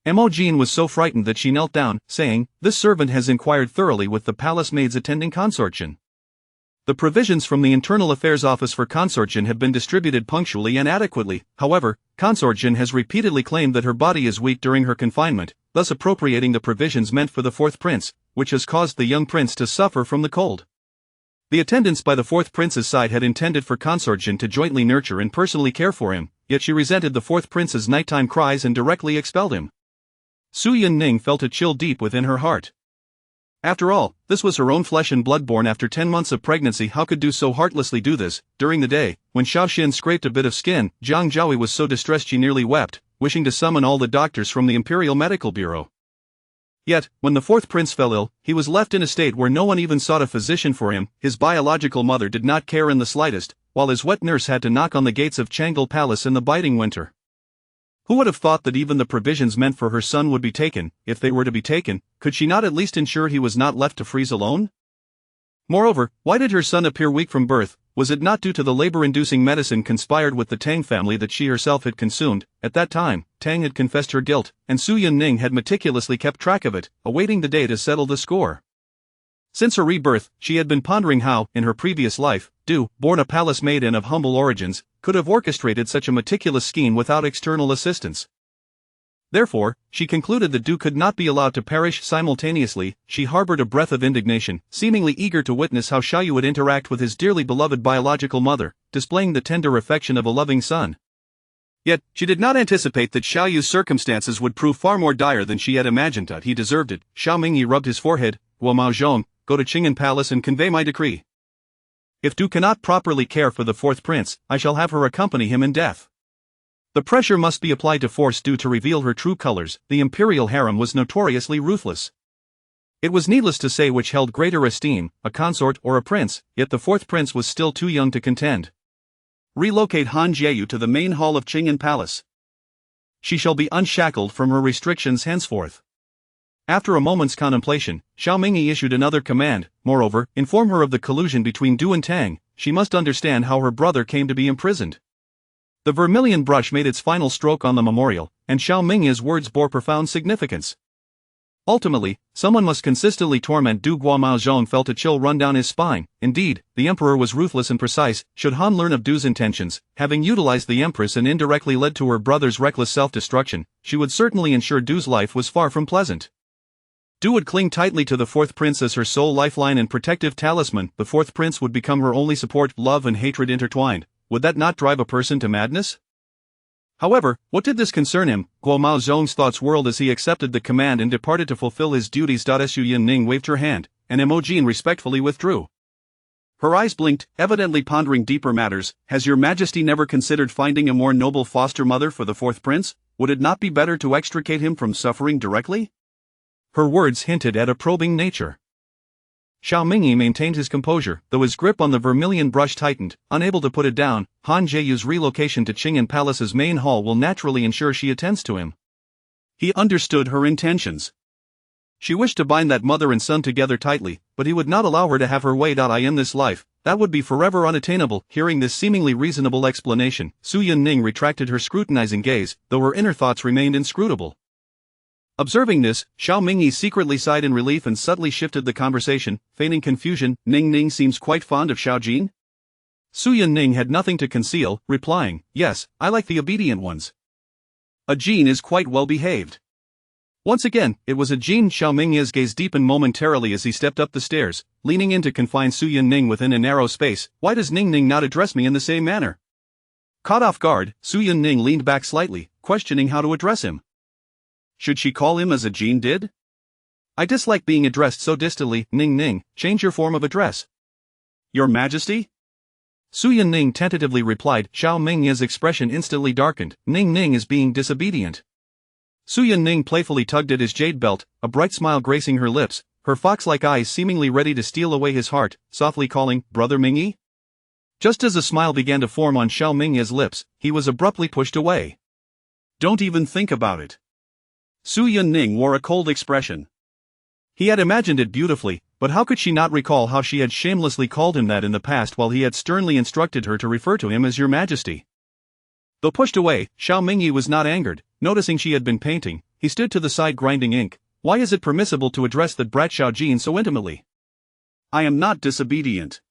Mo Jin was so frightened that she knelt down, saying, this servant has inquired thoroughly with the palace maids attending consortium. The provisions from the Internal Affairs Office for Consort Jin have been distributed punctually and adequately. However, Consort Jin has repeatedly claimed that her body is weak during her confinement, thus appropriating the provisions meant for the fourth prince, which has caused the young prince to suffer from the cold. The attendants by the fourth prince's side had intended for Consort Jin to jointly nurture and personally care for him, yet she resented the fourth prince's nighttime cries and directly expelled him. Su Yunning felt a chill deep within her heart. After all, this was her own flesh and blood born after 10 months of pregnancy. How could do so heartlessly do this? During the day, when Xiao Xin scraped a bit of skin, Jiang Zhaohui was so distressed she nearly wept, wishing to summon all the doctors from the Imperial Medical Bureau. Yet, when the fourth prince fell ill, he was left in a state where no one even sought a physician for him. His biological mother did not care in the slightest, while his wet nurse had to knock on the gates of Changle Palace in the biting winter. Who would have thought that even the provisions meant for her son would be taken? If they were to be taken, could she not at least ensure he was not left to freeze alone? Moreover, why did her son appear weak from birth? Was it not due to the labor-inducing medicine conspired with the Tang family that she herself had consumed? At that time, Tang had confessed her guilt, and Su Yunning had meticulously kept track of it, awaiting the day to settle the score. Since her rebirth, she had been pondering how, in her previous life, Du, born a palace maiden of humble origins, could have orchestrated such a meticulous scheme without external assistance. Therefore, she concluded that Du could not be allowed to perish simultaneously. She harbored a breath of indignation, seemingly eager to witness how Xiaoyu would interact with his dearly beloved biological mother, displaying the tender affection of a loving son. Yet, she did not anticipate that Xiaoyu's circumstances would prove far more dire than she had imagined. He deserved it. Xiao Mingyi rubbed his forehead. Guo Maozhong, go to Qing'an Palace and convey my decree. If Du cannot properly care for the fourth prince, I shall have her accompany him in death. The pressure must be applied to force Du to reveal her true colors. The imperial harem was notoriously ruthless. It was needless to say which held greater esteem, a consort or a prince, yet the fourth prince was still too young to contend. Relocate Han Jieyu to the main hall of Qing'an Palace. She shall be unshackled from her restrictions henceforth. After a moment's contemplation, Xiao Mingyi issued another command. Moreover, inform her of the collusion between Du and Tang. She must understand how her brother came to be imprisoned. The vermilion brush made its final stroke on the memorial, and Xiao Mingyi's words bore profound significance. Ultimately, someone must consistently torment Du. Guo Maozhong felt a chill run down his spine. Indeed, the emperor was ruthless and precise. Should Han learn of Du's intentions, having utilized the Empress and indirectly led to her brother's reckless self-destruction, she would certainly ensure Du's life was far from pleasant. Du would cling tightly to the fourth prince as her sole lifeline and protective talisman. The fourth prince would become her only support, love and hatred intertwined. Would that not drive a person to madness? However, what did this concern him? Guo Maozhong's thoughts whirled as he accepted the command and departed to fulfill his duties. Su Yunning waved her hand, and Emojin respectfully withdrew. Her eyes blinked, evidently pondering deeper matters. Has your Majesty never considered finding a more noble foster mother for the fourth prince? Would it not be better to extricate him from suffering directly? Her words hinted at a probing nature. Xiao Mingyi maintained his composure, though his grip on the vermilion brush tightened. Unable to put it down, Han Jieyu's relocation to Qing'an Palace's main hall will naturally ensure she attends to him. He understood her intentions. She wished to bind that mother and son together tightly, but he would not allow her to have her way. In this life, that would be forever unattainable. Hearing this seemingly reasonable explanation, Su Yunning retracted her scrutinizing gaze, though her inner thoughts remained inscrutable. Observing this, Xiao Mingyi secretly sighed in relief and subtly shifted the conversation, feigning confusion. Ning Ning seems quite fond of Xiao Jin? Su Yunning had nothing to conceal, replying, yes, I like the obedient ones. A Jin is quite well behaved. Once again, it was a Jin. Xiao Mingyi's gaze deepened momentarily as he stepped up the stairs, leaning in to confine Su Yunning within a narrow space. Why does Ning Ning not address me in the same manner? Caught off guard, Su Yunning leaned back slightly, questioning how to address him. Should she call him as a Jin did? I dislike being addressed so distantly. Ning Ning, change your form of address. Your Majesty? Su Yunning tentatively replied. Xiao Mingyi's expression instantly darkened. Ning Ning is being disobedient. Su Yunning playfully tugged at his jade belt, a bright smile gracing her lips, her fox-like eyes seemingly ready to steal away his heart, softly calling, Brother Mingyi? Just as a smile began to form on Xiao Mingyi's lips, he was abruptly pushed away. Don't even think about it. Su Yunning wore a cold expression. He had imagined it beautifully, but how could she not recall how she had shamelessly called him that in the past while he had sternly instructed her to refer to him as Your Majesty? Though pushed away, Xiao Mingyi was not angered. Noticing she had been painting, he stood to the side grinding ink. Why is it permissible to address that brat Xiao Jin so intimately? I am not disobedient.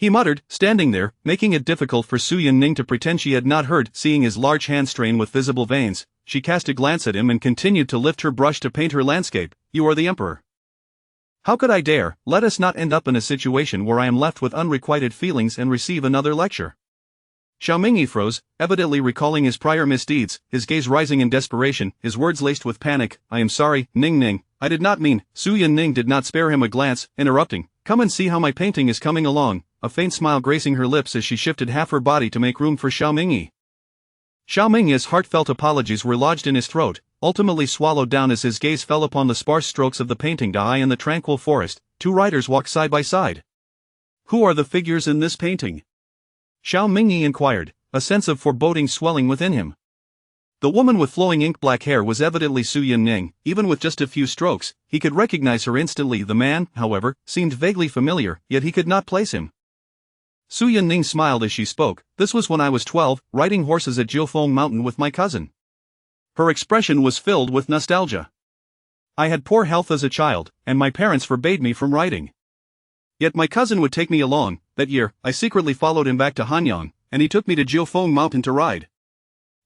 he muttered, standing there, making it difficult for Su Yunning to pretend she had not heard. Seeing his large hand strain with visible veins, she cast a glance at him and continued to lift her brush to paint her landscape. You are the emperor. How could I dare? Let us not end up in a situation where I am left with unrequited feelings and receive another lecture. Xiaomingyi froze, evidently recalling his prior misdeeds, his gaze rising in desperation, his words laced with panic. I am sorry, Ning Ning, I did not mean. Su Yunning did not spare him a glance, interrupting. Come and see how my painting is coming along, a faint smile gracing her lips as she shifted half her body to make room for Xiaomingyi. Xiaomingyi's heartfelt apologies were lodged in his throat, ultimately swallowed down as his gaze fell upon the sparse strokes of the painting. Die in the tranquil forest, two riders walked side by side. Who are the figures in this painting? Xiaomingyi inquired, a sense of foreboding swelling within him. The woman with flowing ink-black hair was evidently Su Yunning. Even with just a few strokes, he could recognize her instantly. The man, however, seemed vaguely familiar, yet he could not place him. Su Yunning smiled as she spoke. This was when I was 12, riding horses at Jiufeng Mountain with my cousin. Her expression was filled with nostalgia. I had poor health as a child, and my parents forbade me from riding. Yet my cousin would take me along. That year, I secretly followed him back to Hanyang, and he took me to Jiufeng Mountain to ride.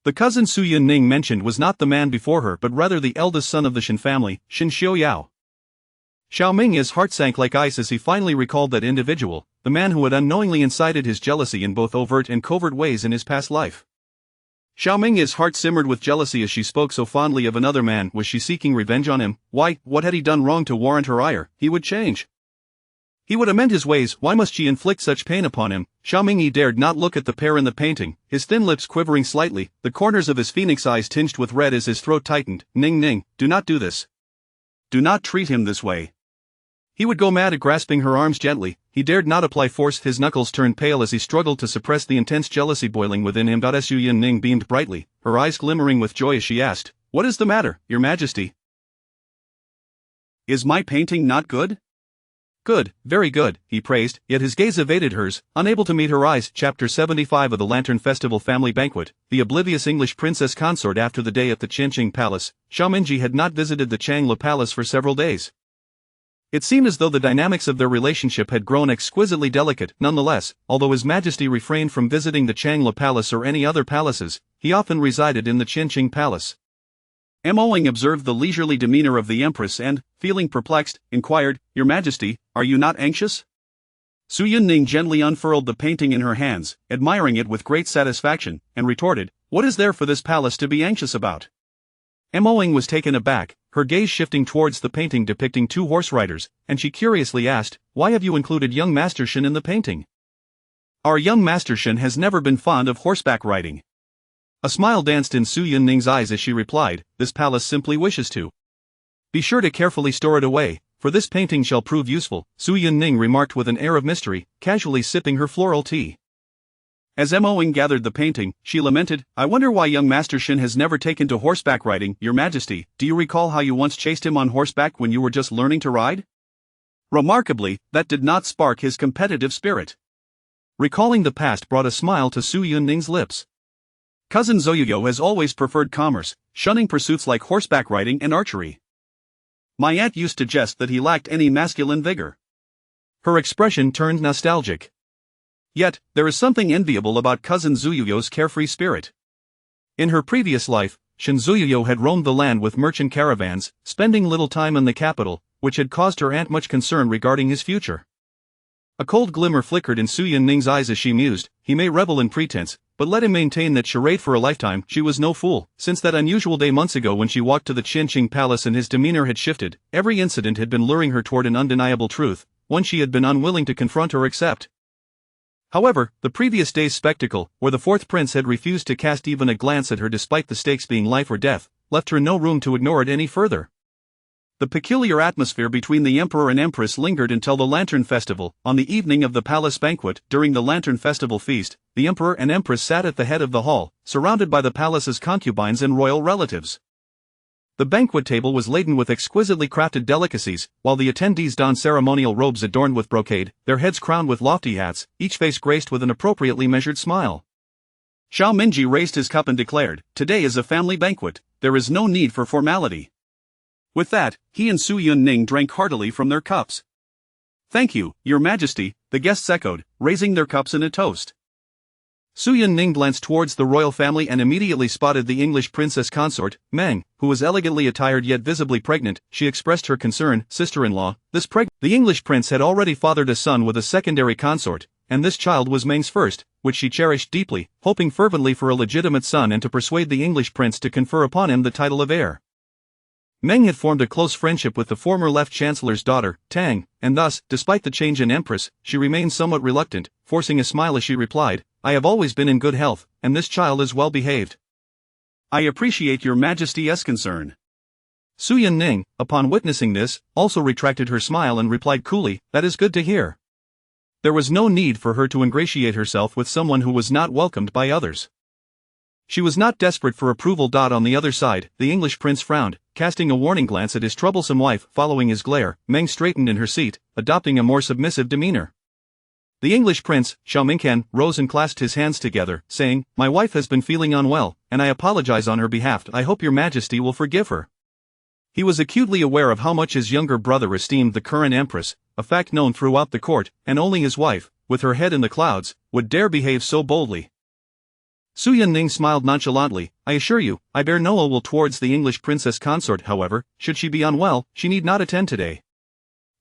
The cousin Su Yunning mentioned was not the man before her but rather the eldest son of the Shen family, Shen Xiaoyao. Xiaomingyi's heart sank like ice as he finally recalled that individual, the man who had unknowingly incited his jealousy in both overt and covert ways in his past life. Xiaomingyi's heart simmered with jealousy as she spoke so fondly of another man. Was she seeking revenge on him? Why, what had he done wrong to warrant her ire? He would change. He would amend his ways. Why must she inflict such pain upon him? Xiaomingyi dared not look at the pair in the painting, his thin lips quivering slightly, the corners of his phoenix eyes tinged with red as his throat tightened. Ning Ning, do not do this. Do not treat him this way. He would go mad at grasping her arms gently. He dared not apply force. His knuckles turned pale as he struggled to suppress the intense jealousy boiling within him. Su Yunning beamed brightly, her eyes glimmering with joy as she asked, What is the matter, Your Majesty? Is my painting not good? Good, very good, he praised, yet his gaze evaded hers, unable to meet her eyes. Chapter 75 of the Lantern Festival Family Banquet. The oblivious English princess consort. After the day at the Qianqing Palace, Xiaomingyi had not visited the Changla Palace for several days. It seemed as though the dynamics of their relationship had grown exquisitely delicate. Nonetheless, although His Majesty refrained from visiting the Changla Palace or any other palaces, he often resided in the Qianqing Palace. Moing observed the leisurely demeanor of the Empress and, feeling perplexed, inquired, Your Majesty, are you not anxious? Su Yunning gently unfurled the painting in her hands, admiring it with great satisfaction, and retorted, What is there for this palace to be anxious about? Moing was taken aback, her gaze shifting towards the painting depicting two horse riders, and she curiously asked, Why have you included young Master Shen in the painting? Our young Master Shen has never been fond of horseback riding. A smile danced in Su Yunning's eyes as she replied, This palace simply wishes to. Be sure to carefully store it away, for this painting shall prove useful, Su Yunning remarked with an air of mystery, casually sipping her floral tea. As Moing gathered the painting, she lamented, I wonder why young Master Shen has never taken to horseback riding. Your Majesty, do you recall how you once chased him on horseback when you were just learning to ride? Remarkably, that did not spark his competitive spirit. Recalling the past brought a smile to Su Yunning's lips. Cousin Zoyuyo has always preferred commerce, shunning pursuits like horseback riding and archery. My aunt used to jest that he lacked any masculine vigor. Her expression turned nostalgic. Yet, there is something enviable about cousin Zoyuyo's carefree spirit. In her previous life, Shen Zoyuyo had roamed the land with merchant caravans, spending little time in the capital, which had caused her aunt much concern regarding his future. A cold glimmer flickered in Su Yunning's eyes as she mused, he may revel in pretense, but let him maintain that charade for a lifetime. She was no fool. Since that unusual day months ago when she walked to the Qianqing Palace and his demeanor had shifted, every incident had been luring her toward an undeniable truth, one she had been unwilling to confront or accept. However, the previous day's spectacle, where the fourth prince had refused to cast even a glance at her despite the stakes being life or death, left her no room to ignore it any further. The peculiar atmosphere between the Emperor and Empress lingered until the Lantern Festival. On the evening of the palace banquet, during the Lantern Festival feast, the Emperor and Empress sat at the head of the hall, surrounded by the palace's concubines and royal relatives. The banquet table was laden with exquisitely crafted delicacies, while the attendees donned ceremonial robes adorned with brocade, their heads crowned with lofty hats, each face graced with an appropriately measured smile. Xiaomingyi raised his cup and declared, Today is a family banquet, there is no need for formality. With that, he and Su Yunning drank heartily from their cups. Thank you, Your Majesty, the guests echoed, raising their cups in a toast. Su Yunning glanced towards the royal family and immediately spotted the English princess consort, Meng, who was elegantly attired yet visibly pregnant. She expressed her concern, sister-in-law, the English prince had already fathered a son with a secondary consort, and this child was Meng's first, which she cherished deeply, hoping fervently for a legitimate son and to persuade the English prince to confer upon him the title of heir. Meng had formed a close friendship with the former left chancellor's daughter, Tang, and thus, despite the change in Empress, she remained somewhat reluctant, forcing a smile as she replied, I have always been in good health, and this child is well behaved. I appreciate Your Majesty's concern. Su Yunning, upon witnessing this, also retracted her smile and replied coolly, that is good to hear. There was no need for her to ingratiate herself with someone who was not welcomed by others. She was not desperate for approval. On the other side, the English prince frowned, casting a warning glance at his troublesome wife. Following his glare, Meng straightened in her seat, adopting a more submissive demeanor. The English prince, Xiaomingcan, rose and clasped his hands together, saying, My wife has been feeling unwell, and I apologize on her behalf. I hope Your Majesty will forgive her. He was acutely aware of how much his younger brother esteemed the current empress, a fact known throughout the court, and only his wife, with her head in the clouds, would dare behave so boldly. Su Yunning smiled nonchalantly, I assure you, I bear no ill will towards the English princess consort. However, should she be unwell, she need not attend today.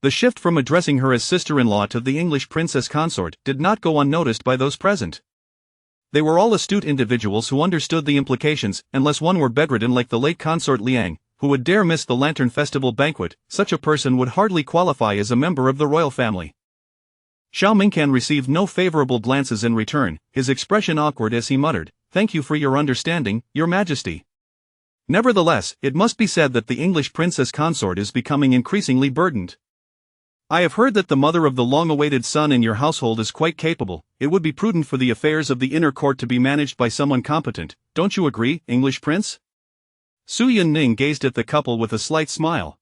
The shift from addressing her as sister-in-law to the English princess consort did not go unnoticed by those present. They were all astute individuals who understood the implications, unless one were bedridden like the late consort Liang, who would dare miss the Lantern Festival banquet. Such a person would hardly qualify as a member of the royal family. Xiaomingcan received no favorable glances in return, his expression awkward as he muttered, Thank you for your understanding, Your Majesty. Nevertheless, it must be said that the English princess consort is becoming increasingly burdened. I have heard that the mother of the long-awaited son in your household is quite capable. It would be prudent for the affairs of the inner court to be managed by someone competent. Don't you agree, English prince? Su Yunning gazed at the couple with a slight smile.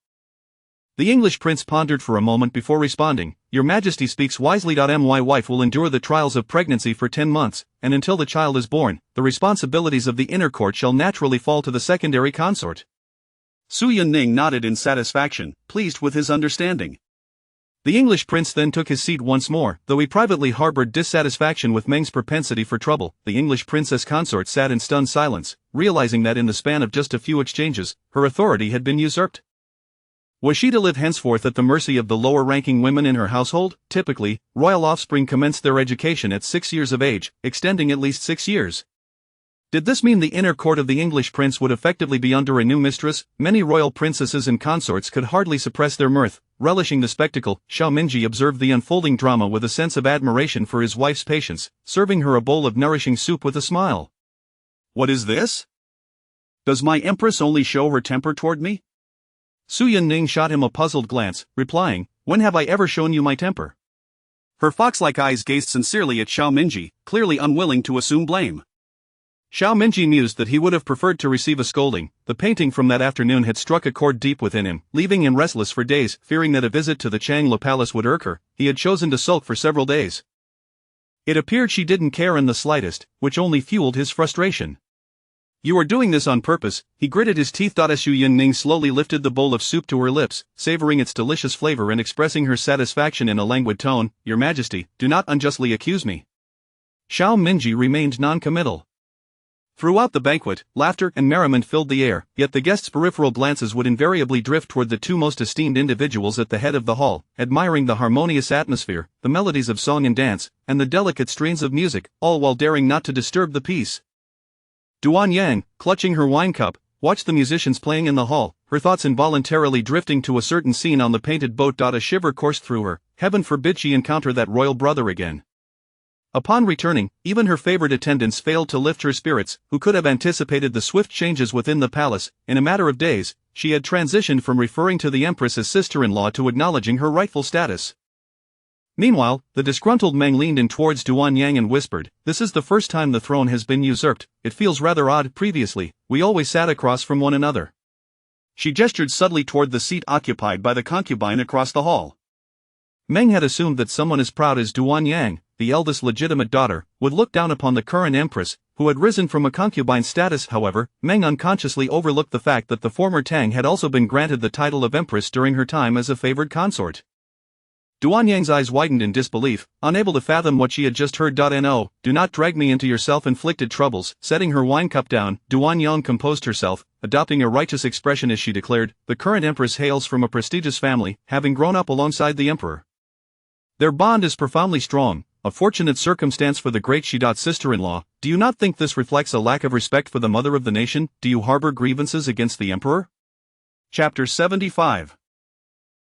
The English prince pondered for a moment before responding, Your Majesty speaks wisely. My wife will endure the trials of pregnancy for 10 months, and until the child is born, the responsibilities of the inner court shall naturally fall to the secondary consort. Su Yunning nodded in satisfaction, pleased with his understanding. The English prince then took his seat once more, though he privately harbored dissatisfaction with Meng's propensity for trouble. The English princess consort sat in stunned silence, realizing that in the span of just a few exchanges, her authority had been usurped. Was she to live henceforth at the mercy of the lower-ranking women in her household? Typically, royal offspring commenced their education at 6 years of age, extending at least 6 years. Did this mean the inner court of the English prince would effectively be under a new mistress? Many royal princesses and consorts could hardly suppress their mirth, relishing the spectacle. Xiaomingji observed the unfolding drama with a sense of admiration for his wife's patience, serving her a bowl of nourishing soup with a smile. What is this? Does my empress only show her temper toward me? Su Yunning shot him a puzzled glance, replying, When have I ever shown you my temper? Her fox-like eyes gazed sincerely at Xiaomingji, clearly unwilling to assume blame. Xiaomingji mused that he would have preferred to receive a scolding. The painting from that afternoon had struck a chord deep within him, leaving him restless for days. Fearing that a visit to the Changla palace would irk her, he had chosen to sulk for several days. It appeared she didn't care in the slightest, which only fueled his frustration. You are doing this on purpose, he gritted his teeth. Su Yunning slowly lifted the bowl of soup to her lips, savoring its delicious flavor and expressing her satisfaction in a languid tone. Your Majesty, do not unjustly accuse me. Xiaomingji remained non-committal. Throughout the banquet, laughter and merriment filled the air, yet the guests' peripheral glances would invariably drift toward the two most esteemed individuals at the head of the hall, admiring the harmonious atmosphere, the melodies of song and dance, and the delicate strains of music, all while daring not to disturb the peace. Duan Yang, clutching her wine cup, watched the musicians playing in the hall, her thoughts involuntarily drifting to a certain scene on the painted boat. A shiver coursed through her. Heaven forbid she encounter that royal brother again. Upon returning, even her favorite attendants failed to lift her spirits. Who could have anticipated the swift changes within the palace? In a matter of days, she had transitioned from referring to the Empress as sister-in-law to acknowledging her rightful status. Meanwhile, the disgruntled Meng leaned in towards Duan Yang and whispered, This is the first time the throne has been usurped. It feels rather odd. Previously, we always sat across from one another. She gestured subtly toward the seat occupied by the concubine across the hall. Meng had assumed that someone as proud as Duan Yang, the eldest legitimate daughter, would look down upon the current empress, who had risen from a concubine status. However, Meng unconsciously overlooked the fact that the former Tang had also been granted the title of empress during her time as a favored consort. Duan Yang's eyes widened in disbelief, unable to fathom what she had just heard. No, do not drag me into your self-inflicted troubles. Setting her wine cup down, Duan Yang composed herself, adopting a righteous expression as she declared, the current empress hails from a prestigious family, having grown up alongside the emperor. Their bond is profoundly strong, a fortunate circumstance for the great Shidat's sister-in-law. Do you not think this reflects a lack of respect for the mother of the nation? Do you harbor grievances against the emperor? Chapter 75.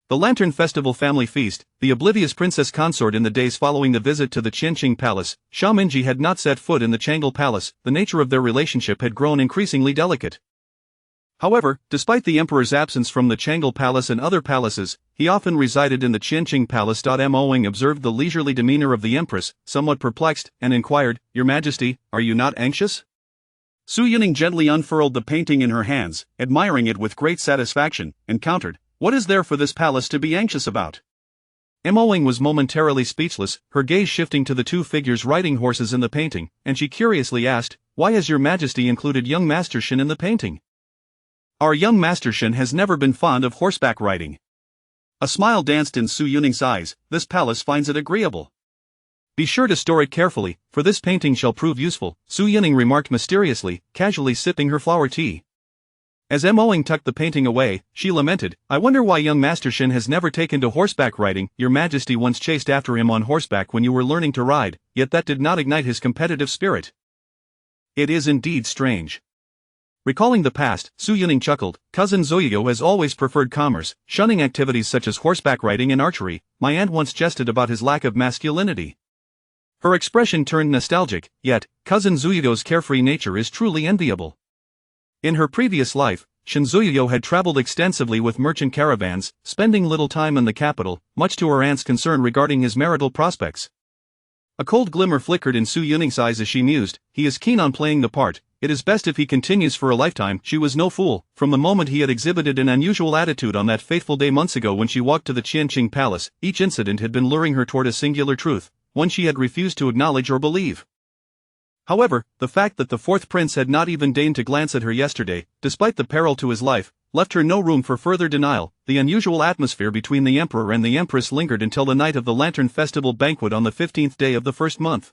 The Lantern Festival Family Feast. The oblivious princess consort. In the days following the visit to the Qianqing Palace, Xiao Mingji had not set foot in the Chang'e Palace. The nature of their relationship had grown increasingly delicate. However, despite the emperor's absence from the Chang'e Palace and other palaces, he often resided in the Qianqing Palace. Moing observed the leisurely demeanor of the empress, somewhat perplexed, and inquired, Your Majesty, are you not anxious? Su Yuning gently unfurled the painting in her hands, admiring it with great satisfaction, and countered, What is there for this palace to be anxious about? Moing was momentarily speechless, her gaze shifting to the two figures riding horses in the painting, and she curiously asked, Why has Your Majesty included young Master Shen in the painting? Our young Master Shen has never been fond of horseback riding. A smile danced in Su Yuning's eyes. This palace finds it agreeable. Be sure to store it carefully, for this painting shall prove useful, Su Yuning remarked mysteriously, casually sipping her flower tea. As Moing tucked the painting away, she lamented, I wonder why young Master Shen has never taken to horseback riding. Your Majesty once chased after him on horseback when you were learning to ride, yet that did not ignite his competitive spirit. It is indeed strange. Recalling the past, Su Yuning chuckled, Cousin Zoyo has always preferred commerce, shunning activities such as horseback riding and archery. My aunt once jested about his lack of masculinity. Her expression turned nostalgic, yet, Cousin Zuyo's carefree nature is truly enviable. In her previous life, Shen Zuyo had traveled extensively with merchant caravans, spending little time in the capital, much to her aunt's concern regarding his marital prospects. A cold glimmer flickered in Su Yuning's eyes as she mused, he is keen on playing the part. It is best if he continues for a lifetime. She was no fool. From the moment he had exhibited an unusual attitude on that fateful day months ago when she walked to the Qianqing Palace, each incident had been luring her toward a singular truth, one she had refused to acknowledge or believe. However, the fact that the fourth prince had not even deigned to glance at her yesterday, despite the peril to his life, left her no room for further denial. The unusual atmosphere between the emperor and the empress lingered until the night of the Lantern Festival banquet on the 15th day of the first month.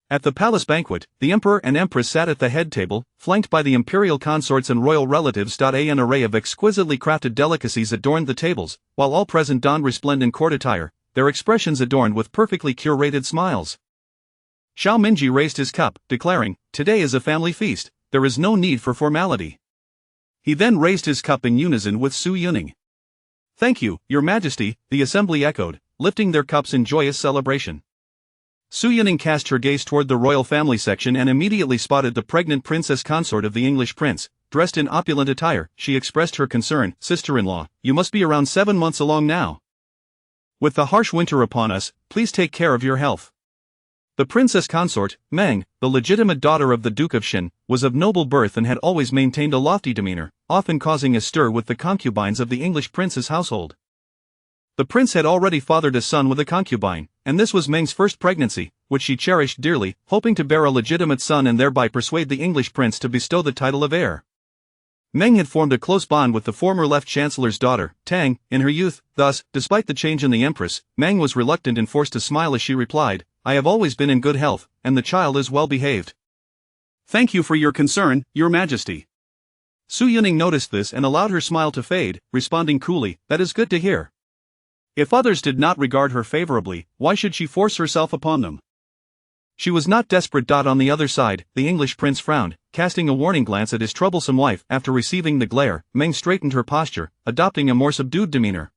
At the palace banquet, the emperor and empress sat at the head table, flanked by the imperial consorts and royal relatives. An array of exquisitely crafted delicacies adorned the tables, while all present donned resplendent court attire, their expressions adorned with perfectly curated smiles. Xiao Mingji raised his cup, declaring, Today is a family feast, there is no need for formality. He then raised his cup in unison with Su Yuning. Thank you, Your Majesty, the assembly echoed, lifting their cups in joyous celebration. Su Yuning cast her gaze toward the royal family section and immediately spotted the pregnant princess consort of the English prince. Dressed in opulent attire, she expressed her concern, Sister-in-law, you must be around 7 months along now. With the harsh winter upon us, please take care of your health. The princess consort, Meng, the legitimate daughter of the Duke of Shen, was of noble birth and had always maintained a lofty demeanor, often causing a stir with the concubines of the English prince's household. The prince had already fathered a son with a concubine, and this was Meng's first pregnancy, which she cherished dearly, hoping to bear a legitimate son and thereby persuade the English prince to bestow the title of heir. Meng had formed a close bond with the former left chancellor's daughter, Tang, in her youth. Thus, despite the change in the empress, Meng was reluctant and forced to smile as she replied, I have always been in good health, and the child is well behaved. Thank you for your concern, Your Majesty. Su Yuning noticed this and allowed her smile to fade, responding coolly, that is good to hear. If others did not regard her favorably, why should she force herself upon them? She was not desperate. On the other side, the English prince frowned, casting a warning glance at his troublesome wife. After receiving the glare, Meng straightened her posture, adopting a more subdued demeanor.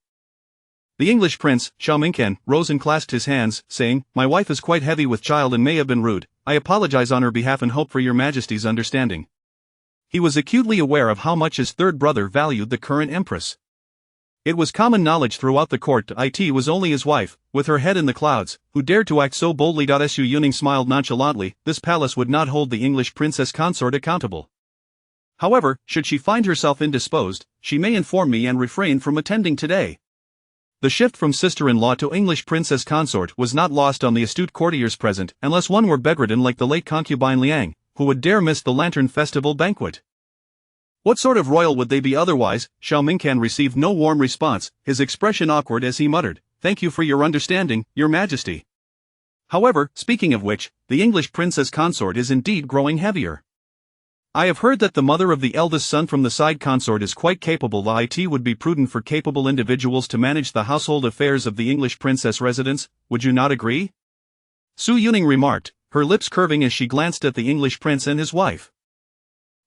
The English prince, Xiao Mingcan, rose and clasped his hands, saying, My wife is quite heavy with child and may have been rude. I apologize on her behalf and hope for Your Majesty's understanding. He was acutely aware of how much his third brother valued the current empress. It was common knowledge throughout the court that it was only his wife, with her head in the clouds, who dared to act so boldly. Su Yuning smiled nonchalantly, this palace would not hold the English princess consort accountable. However, should she find herself indisposed, she may inform me and refrain from attending today. The shift from sister-in-law to English princess consort was not lost on the astute courtiers present, unless one were bedridden like the late concubine Liang, who would dare miss the Lantern Festival banquet. What sort of royal would they be otherwise? Xiao Mingcan received no warm response, his expression awkward as he muttered, thank you for your understanding, your Majesty. However, speaking of which, the English princess consort is indeed growing heavier. I have heard that the mother of the eldest son from the side consort is quite capable. It would be prudent for capable individuals to manage the household affairs of the English princess residence, would you not agree? Su Yuning remarked, her lips curving as she glanced at the English prince and his wife.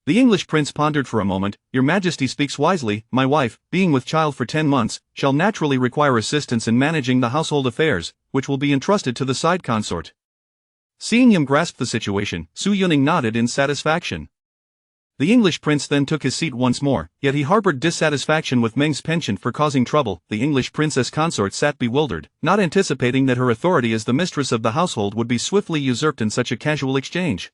The English prince pondered for a moment. Your Majesty speaks wisely. My wife, being with child for 10 months, shall naturally require assistance in managing the household affairs, which will be entrusted to the side consort. Seeing him grasp the situation, Su Yuning nodded in satisfaction. The English prince then took his seat once more, yet he harbored dissatisfaction with Meng's penchant for causing trouble. The English princess consort sat bewildered, not anticipating that her authority as the mistress of the household would be swiftly usurped in such a casual exchange.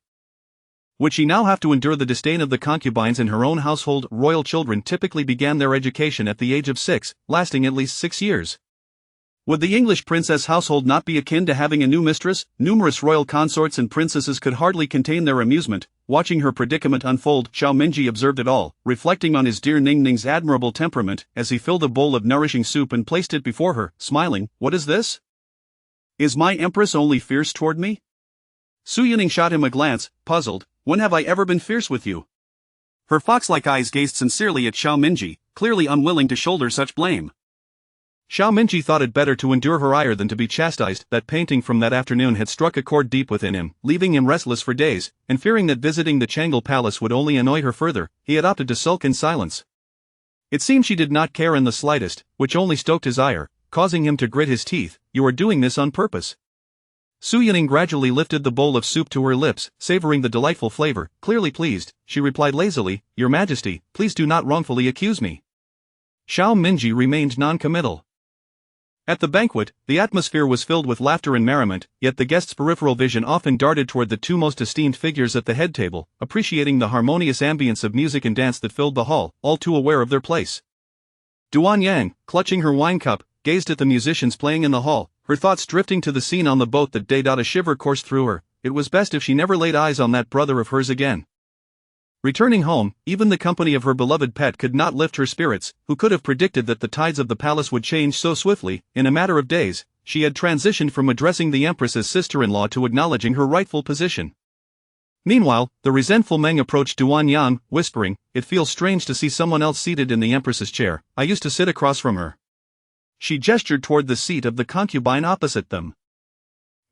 Would she now have to endure the disdain of the concubines in her own household? Royal children typically began their education at the age of 6, lasting at least 6 years. Would the English princess household not be akin to having a new mistress? Numerous royal consorts and princesses could hardly contain their amusement, watching her predicament unfold. Xiao Minji observed it all, reflecting on his dear Ning Ning's admirable temperament, as he filled a bowl of nourishing soup and placed it before her, smiling. What is this? Is my empress only fierce toward me? Su Yuning shot him a glance, puzzled. When have I ever been fierce with you? Her fox-like eyes gazed sincerely at Xiao Minji, clearly unwilling to shoulder such blame. Xiao Minji thought it better to endure her ire than to be chastised. That painting from that afternoon had struck a chord deep within him, leaving him restless for days, and fearing that visiting the Changle Palace would only annoy her further, he had opted to sulk in silence. It seemed she did not care in the slightest, which only stoked his ire, causing him to grit his teeth. You are doing this on purpose. Su Yuning gradually lifted the bowl of soup to her lips, savoring the delightful flavor. Clearly pleased, she replied lazily, Your Majesty, please do not wrongfully accuse me. Xiao Minji remained non-committal. At the banquet, the atmosphere was filled with laughter and merriment, yet the guests' peripheral vision often darted toward the two most esteemed figures at the head table, appreciating the harmonious ambience of music and dance that filled the hall, all too aware of their place. Duan Yang, clutching her wine cup, gazed at the musicians playing in the hall, her thoughts drifting to the scene on the boat that day. A shiver coursed through her. It was best if she never laid eyes on that brother of hers again. Returning home, even the company of her beloved pet could not lift her spirits. Who could have predicted that the tides of the palace would change so swiftly? In a matter of days, she had transitioned from addressing the Empress as sister-in-law to acknowledging her rightful position. Meanwhile, the resentful Meng approached Duan Yang, whispering, It feels strange to see someone else seated in the Empress's chair. I used to sit across from her. She gestured toward the seat of the concubine opposite them.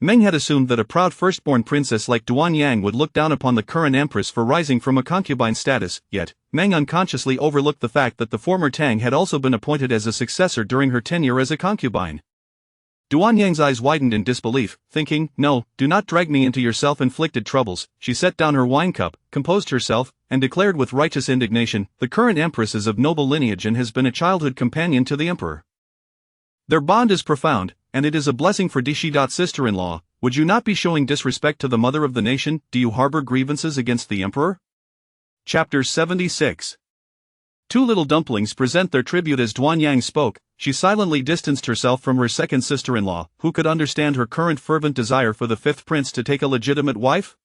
Meng had assumed that a proud firstborn princess like Duan Yang would look down upon the current empress for rising from a concubine status, yet, Meng unconsciously overlooked the fact that the former Tang had also been appointed as a successor during her tenure as a concubine. Duan Yang's eyes widened in disbelief, thinking, No, do not drag me into your self-inflicted troubles. She set down her wine cup, composed herself, and declared with righteous indignation, The current empress is of noble lineage and has been a childhood companion to the emperor. Their bond is profound, and it is a blessing for Dishidat's sister-in-law. Would you not be showing disrespect to the mother of the nation? Do you harbor grievances against the emperor? Chapter 76. Two little dumplings present their tribute. As Duan Yang spoke, she silently distanced herself from her second sister-in-law. Who could understand her current fervent desire for the fifth prince to take a legitimate wife?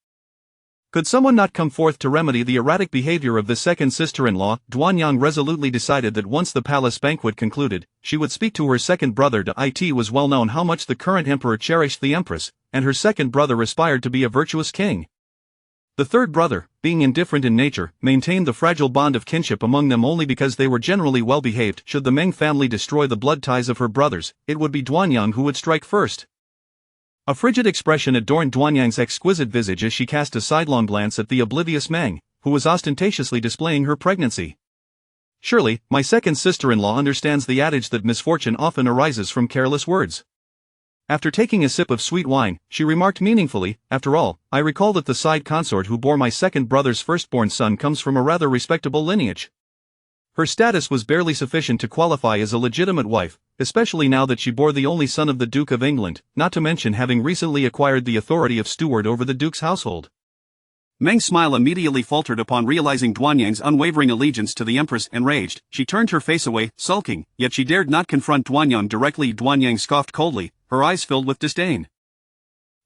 Could someone not come forth to remedy the erratic behavior of the second sister-in-law? Duan Yang resolutely decided that once the palace banquet concluded, she would speak to her second brother. It was well known how much the current emperor cherished the empress, and her second brother aspired to be a virtuous king. The third brother, being indifferent in nature, maintained the fragile bond of kinship among them only because they were generally well-behaved. Should the Meng family destroy the blood ties of her brothers, it would be Duan Yang who would strike first. A frigid expression adorned Duan Yang's exquisite visage as she cast a sidelong glance at the oblivious Meng, who was ostentatiously displaying her pregnancy. Surely, my second sister-in-law understands the adage that misfortune often arises from careless words. After taking a sip of sweet wine, she remarked meaningfully, After all, I recall that the side consort who bore my second brother's firstborn son comes from a rather respectable lineage. Her status was barely sufficient to qualify as a legitimate wife, especially now that she bore the only son of the Duke of England, not to mention having recently acquired the authority of steward over the Duke's household. Meng's smile immediately faltered upon realizing Duan Yang's unwavering allegiance to the Empress. Enraged, she turned her face away, sulking, yet she dared not confront Duan Yang directly. Duan Yang scoffed coldly, her eyes filled with disdain.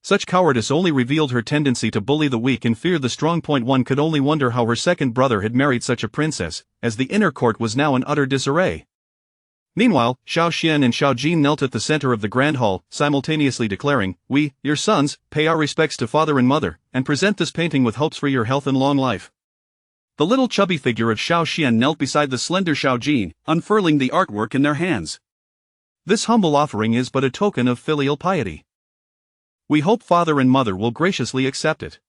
Such cowardice only revealed her tendency to bully the weak and fear the strong. One could only wonder how her second brother had married such a princess, as the inner court was now in utter disarray. Meanwhile, Xiao Xian and Xiao Jin knelt at the center of the grand hall, simultaneously declaring, "We, your sons, pay our respects to father and mother, and present this painting with hopes for your health and long life." The little chubby figure of Xiao Xian knelt beside the slender Xiao Jin, unfurling the artwork in their hands. This humble offering is but a token of filial piety. We hope father and mother will graciously accept it.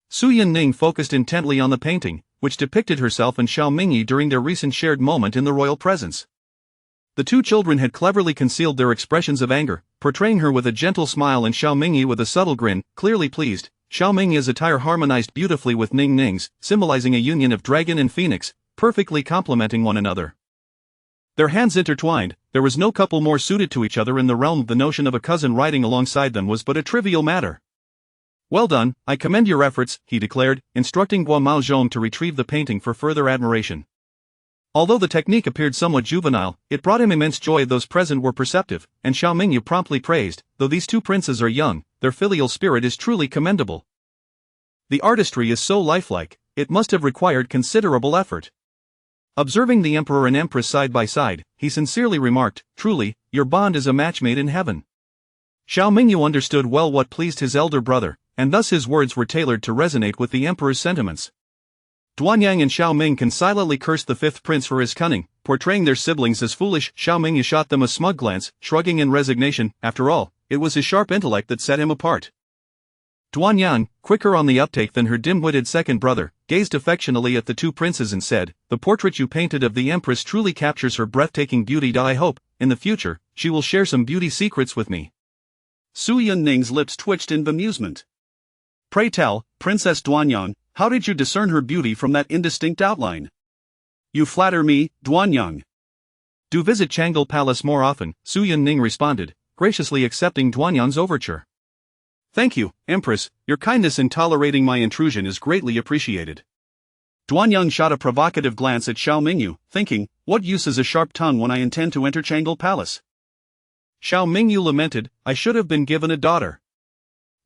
Su Yunning focused intently on the painting, which depicted herself and Xiao Mingyi during their recent shared moment in the royal presence. The two children had cleverly concealed their expressions of anger, portraying her with a gentle smile and Xiao Mingyi with a subtle grin, clearly pleased. Xiao Mingyi's attire harmonized beautifully with Ning Ning's, symbolizing a union of dragon and phoenix, perfectly complementing one another. Their hands intertwined, there was no couple more suited to each other in the realm. The notion of a cousin riding alongside them was but a trivial matter. "Well done, I commend your efforts," he declared, instructing Guo Maozhong to retrieve the painting for further admiration. Although the technique appeared somewhat juvenile, it brought him immense joy. Those present were perceptive, and Xiao Mingyi promptly praised, "Though these two princes are young, their filial spirit is truly commendable. The artistry is so lifelike, it must have required considerable effort." Observing the emperor and empress side by side, he sincerely remarked, "Truly, your bond is a match made in heaven." Xiao Mingyi understood well what pleased his elder brother, and thus his words were tailored to resonate with the emperor's sentiments. Duanyang and Xiao Ming silently cursed the fifth prince for his cunning, portraying their siblings as foolish. Xiao Mingyi shot them a smug glance, shrugging in resignation. After all, it was his sharp intellect that set him apart. Duanyang, quicker on the uptake than her dim-witted second brother, gazed affectionately at the two princes and said, "The portrait you painted of the Empress truly captures her breathtaking beauty. I hope, in the future, she will share some beauty secrets with me." Su Yunning's lips twitched in bemusement. "Pray tell, Princess Duanyang, how did you discern her beauty from that indistinct outline?" "You flatter me, Duanyang." "Do visit Changle Palace more often," Su Yunning responded, graciously accepting Duanyang's overture. "Thank you, Empress, your kindness in tolerating my intrusion is greatly appreciated." Duanyang shot a provocative glance at Xiao Mingyi, thinking, "What use is a sharp tongue when I intend to enter Changle Palace?" Xiao Mingyi lamented, "I should have been given a daughter."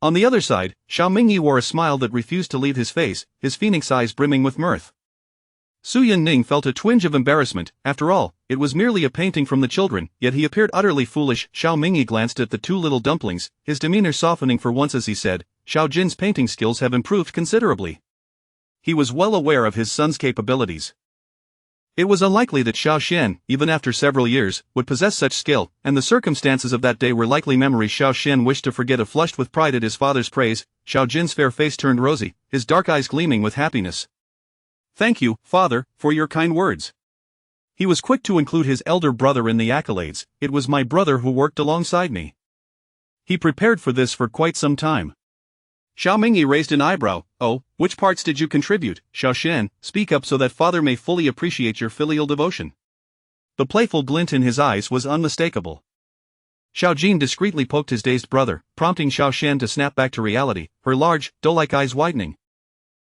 On the other side, Xiao Mingyi wore a smile that refused to leave his face, his phoenix eyes brimming with mirth. Su Yunning felt a twinge of embarrassment. After all, it was merely a painting from the children, yet he appeared utterly foolish. Xiao Mingyi glanced at the two little dumplings, his demeanor softening for once as he said, "Xiao Jin's painting skills have improved considerably." He was well aware of his son's capabilities. It was unlikely that Xiao Xian, even after several years, would possess such skill, and the circumstances of that day were likely memories Xiao Xian wished to forget. Flushed with pride at his father's praise, Xiao Jin's fair face turned rosy, his dark eyes gleaming with happiness. "Thank you, father, for your kind words." He was quick to include his elder brother in the accolades. "It was my brother who worked alongside me. He prepared for this for quite some time." Xiao Mingyi raised an eyebrow. "Oh, which parts did you contribute, Xiao Xian? Speak up so that father may fully appreciate your filial devotion." The playful glint in his eyes was unmistakable. Xiao Jin discreetly poked his dazed brother, prompting Xiao Xian to snap back to reality, her large, doe-like eyes widening.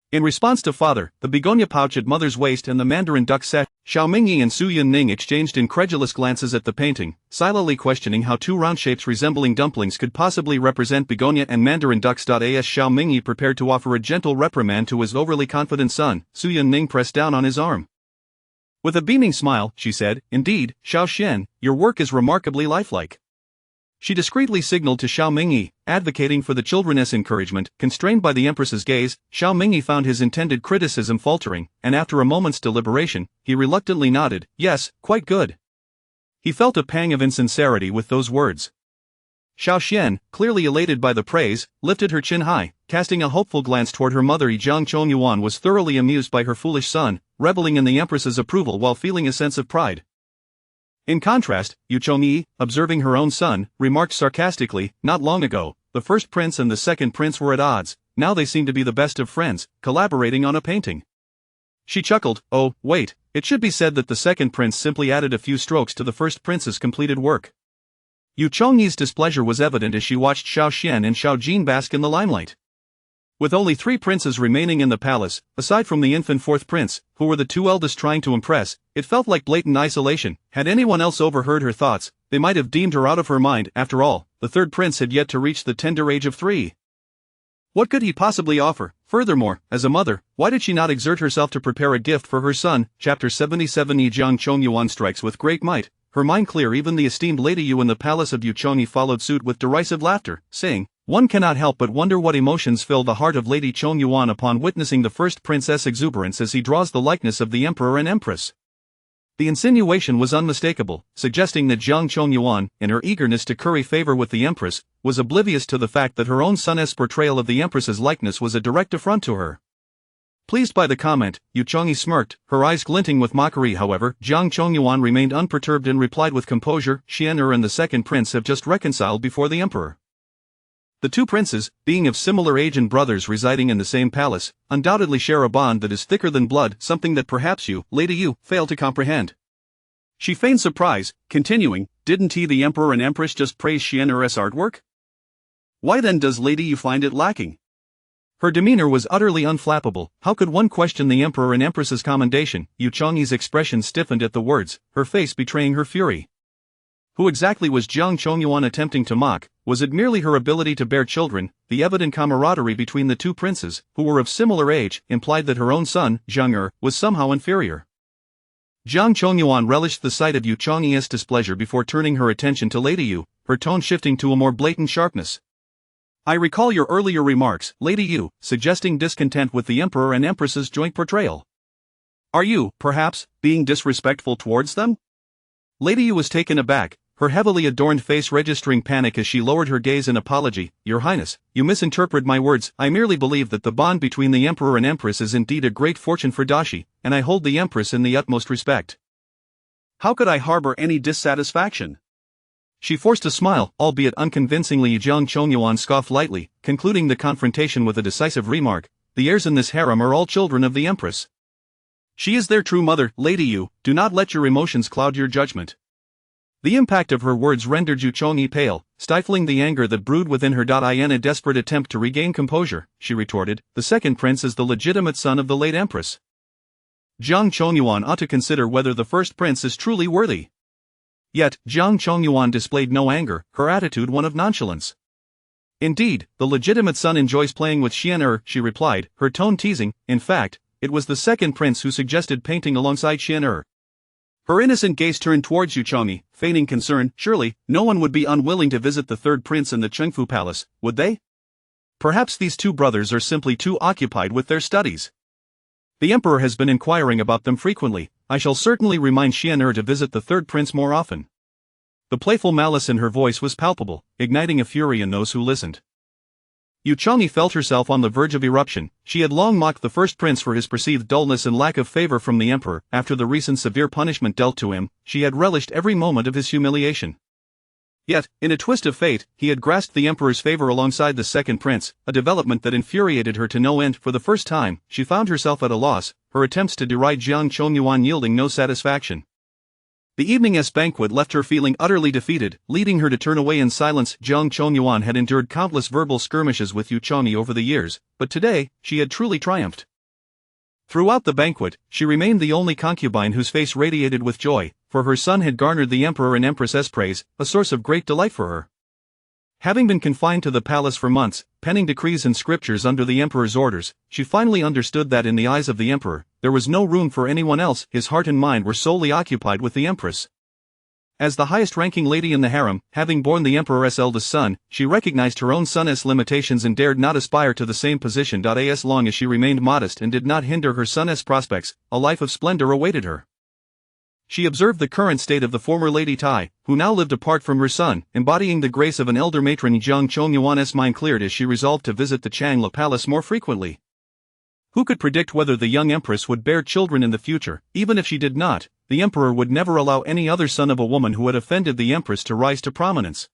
In response to father, the begonia pouch at mother's waist and the mandarin duck set, Xiao Mingyi and Su Yunning exchanged incredulous glances at the painting, silently questioning how two round shapes resembling dumplings could possibly represent begonia and mandarin ducks. As Xiao Mingyi prepared to offer a gentle reprimand to his overly confident son, Su Yunning pressed down on his arm. With a beaming smile, she said, "Indeed, Xiao Xian, your work is remarkably lifelike." She discreetly signaled to Xiao Mingyi, advocating for the children's encouragement. Constrained by the empress's gaze, Xiao Mingyi found his intended criticism faltering, and after a moment's deliberation, he reluctantly nodded, "Yes, quite good." He felt a pang of insincerity with those words. Xiao Xian, clearly elated by the praise, lifted her chin high, casting a hopeful glance toward her mother. Zhang Chongyuan was thoroughly amused by her foolish son, reveling in the empress's approval while feeling a sense of pride. In contrast, Yu Chongyi, observing her own son, remarked sarcastically, "Not long ago, the first prince and the second prince were at odds, now they seem to be the best of friends, collaborating on a painting." She chuckled, "Oh, wait, it should be said that the second prince simply added a few strokes to the first prince's completed work." Yu Chongyi's displeasure was evident as she watched Xiao Xian and Xiao Jin bask in the limelight. With only 3 princes remaining in the palace, aside from the infant fourth prince, who were the 2 eldest trying to impress, it felt like blatant isolation. Had anyone else overheard her thoughts, they might have deemed her out of her mind. After all, the third prince had yet to reach the tender age of 3. What could he possibly offer? Furthermore, as a mother, why did she not exert herself to prepare a gift for her son? Chapter 77. Zhang Chongyuan strikes with great might. her mind clear. Even the esteemed Lady Yu in the palace of Yuchongyi followed suit with derisive laughter, saying, "One cannot help but wonder what emotions fill the heart of Lady Chong Yuan upon witnessing the first prince's exuberance as he draws the likeness of the emperor and empress." The insinuation was unmistakable, suggesting that Jiang Chongyuan, in her eagerness to curry favor with the empress, was oblivious to the fact that her own son's portrayal of the empress's likeness was a direct affront to her. Pleased by the comment, Yuchongyi smirked, her eyes glinting with mockery. However, Jiang Chongyuan remained unperturbed and replied with composure, "Xian'er and the second prince have just reconciled before the emperor." The two princes, being of similar age and brothers residing in the same palace, undoubtedly share a bond that is thicker than blood, something that perhaps you, Lady Yu, fail to comprehend. She feigned surprise, continuing, "Didn't he, the emperor and empress, just praise Xian'er's artwork? Why then does Lady Yu find it lacking?" Her demeanor was utterly unflappable. How could one question the emperor and empress's commendation? Yuchongyi's expression stiffened at the words, her face betraying her fury. Who exactly was Jiang Chongyuan attempting to mock? Was it merely her ability to bear children? The evident camaraderie between the two princes, who were of similar age, implied that her own son, Xian'er, was somehow inferior. Jiang Chongyuan relished the sight of Yuchongyi's displeasure before turning her attention to Lady Yu, her tone shifting to a more blatant sharpness. "I recall your earlier remarks, Lady Yu, suggesting discontent with the emperor and empress's joint portrayal. Are you, perhaps, being disrespectful towards them?" Lady Yu was taken aback, her heavily adorned face registering panic as she lowered her gaze in apology. "Your Highness, you misinterpret my words. I merely believe that the bond between the emperor and empress is indeed a great fortune for Dashi, and I hold the empress in the utmost respect. How could I harbor any dissatisfaction?" She forced a smile, albeit unconvincingly. Jiang Chongyuan scoffed lightly, concluding the confrontation with a decisive remark, "The heirs in this harem are all children of the empress. She is their true mother. Lady Yu, do not let your emotions cloud your judgment." The impact of her words rendered Yuchongyi pale, stifling the anger that brewed within her. In a desperate attempt to regain composure, she retorted, "The second prince is the legitimate son of the late empress. Jiang Chongyuan ought to consider whether the first prince is truly worthy." Yet, Jiang Chongyuan displayed no anger, her attitude one of nonchalance. "Indeed, the legitimate son enjoys playing with Xian'er," she replied, her tone teasing. In fact, it was the second prince who suggested painting alongside Xian'er. Her innocent gaze turned towards Yuchongyi, feigning concern. "Surely, no one would be unwilling to visit the third prince in the Chengfu palace, would they? Perhaps these two brothers are simply too occupied with their studies. The emperor has been inquiring about them frequently. I shall certainly remind Xian'er to visit the third prince more often." The playful malice in her voice was palpable, igniting a fury in those who listened. Yuchongyi felt herself on the verge of eruption. She had long mocked the first prince for his perceived dullness and lack of favor from the emperor. After the recent severe punishment dealt to him, she had relished every moment of his humiliation. Yet, in a twist of fate, he had grasped the emperor's favor alongside the second prince, a development that infuriated her to no end. For the first time, she found herself at a loss, her attempts to deride Jiang Chongyuan yielding no satisfaction. The evening's banquet left her feeling utterly defeated, leading her to turn away in silence. Jiang Chongyuan had endured countless verbal skirmishes with Yuchongyi over the years, but today, she had truly triumphed. Throughout the banquet, she remained the only concubine whose face radiated with joy, for her son had garnered the emperor and empress's praise, a source of great delight for her. Having been confined to the palace for months, penning decrees and scriptures under the emperor's orders, she finally understood that in the eyes of the emperor, there was no room for anyone else. His heart and mind were solely occupied with the empress. As the highest-ranking lady in the harem, having borne the emperor's eldest son, she recognized her own son's limitations and dared not aspire to the same position. As long as she remained modest and did not hinder her son's prospects, a life of splendor awaited her. She observed the current state of the former Lady Tai, who now lived apart from her son, embodying the grace of an elder matron. Jiang Chongyuan's mind cleared as she resolved to visit the Changla palace more frequently. Who could predict whether the young empress would bear children in the future? Even if she did not, the emperor would never allow any other son of a woman who had offended the empress to rise to prominence.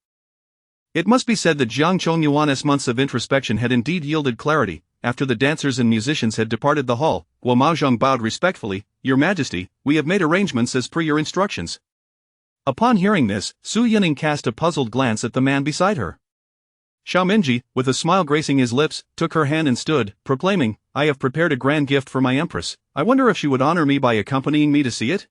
It must be said that Jiang Chongyuan's months of introspection had indeed yielded clarity. After the dancers and musicians had departed the hall, Guo Maozhong bowed respectfully. "Your Majesty, we have made arrangements as per your instructions." Upon hearing this, Su Yining cast a puzzled glance at the man beside her. Xiaominji, with a smile gracing his lips, took her hand and stood, proclaiming, "I have prepared a grand gift for my empress. I wonder if she would honor me by accompanying me to see it?"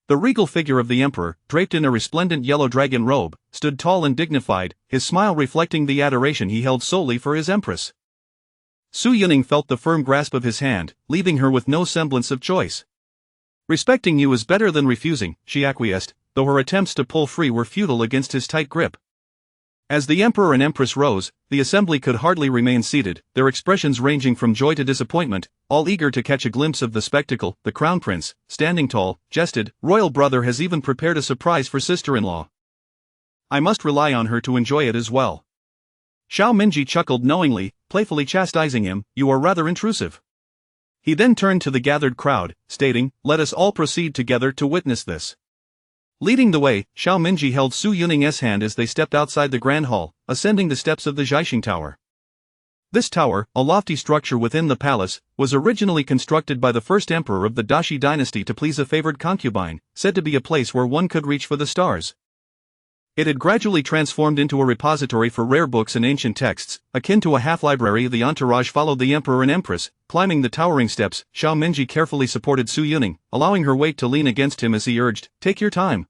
The regal figure of the emperor, draped in a resplendent yellow dragon robe, stood tall and dignified, his smile reflecting the adoration he held solely for his empress. Su Yining felt the firm grasp of his hand, leaving her with no semblance of choice. "Respecting you is better than refusing," she acquiesced, though her attempts to pull free were futile against his tight grip. As the Emperor and Empress rose, the assembly could hardly remain seated, their expressions ranging from joy to disappointment, all eager to catch a glimpse of the spectacle. The Crown Prince, standing tall, jested, "Royal brother has even prepared a surprise for sister-in-law. I must rely on her to enjoy it as well." Xiao Minji chuckled knowingly, playfully chastising him, "You are rather intrusive." He then turned to the gathered crowd, stating, "Let us all proceed together to witness this." Leading the way, Xiao Minji held Su Yuning's hand as they stepped outside the Grand Hall, ascending the steps of the Zhaixing Tower. This tower, a lofty structure within the palace, was originally constructed by the first emperor of the Dashi dynasty to please a favored concubine, said to be a place where one could reach for the stars. It had gradually transformed into a repository for rare books and ancient texts, akin to a half-library. The entourage followed the Emperor and Empress, climbing the towering steps. Xiao Minji carefully supported Su Yuning, allowing her weight to lean against him as he urged, "Take your time."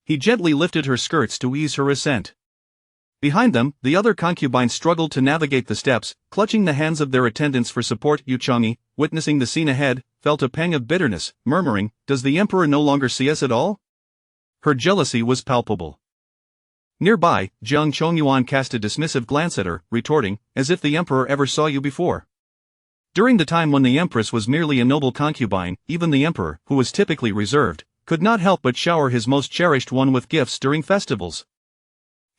He gently lifted her skirts to ease her ascent. Behind them, the other concubines struggled to navigate the steps, clutching the hands of their attendants for support. Yu Chang'e, witnessing the scene ahead, felt a pang of bitterness, murmuring, "Does the Emperor no longer see us at all?" Her jealousy was palpable. Nearby, Jiang Chongyuan cast a dismissive glance at her, retorting, "As if the Emperor ever saw you before." During the time when the Empress was merely a noble concubine, even the Emperor, who was typically reserved, could not help but shower his most cherished one with gifts during festivals.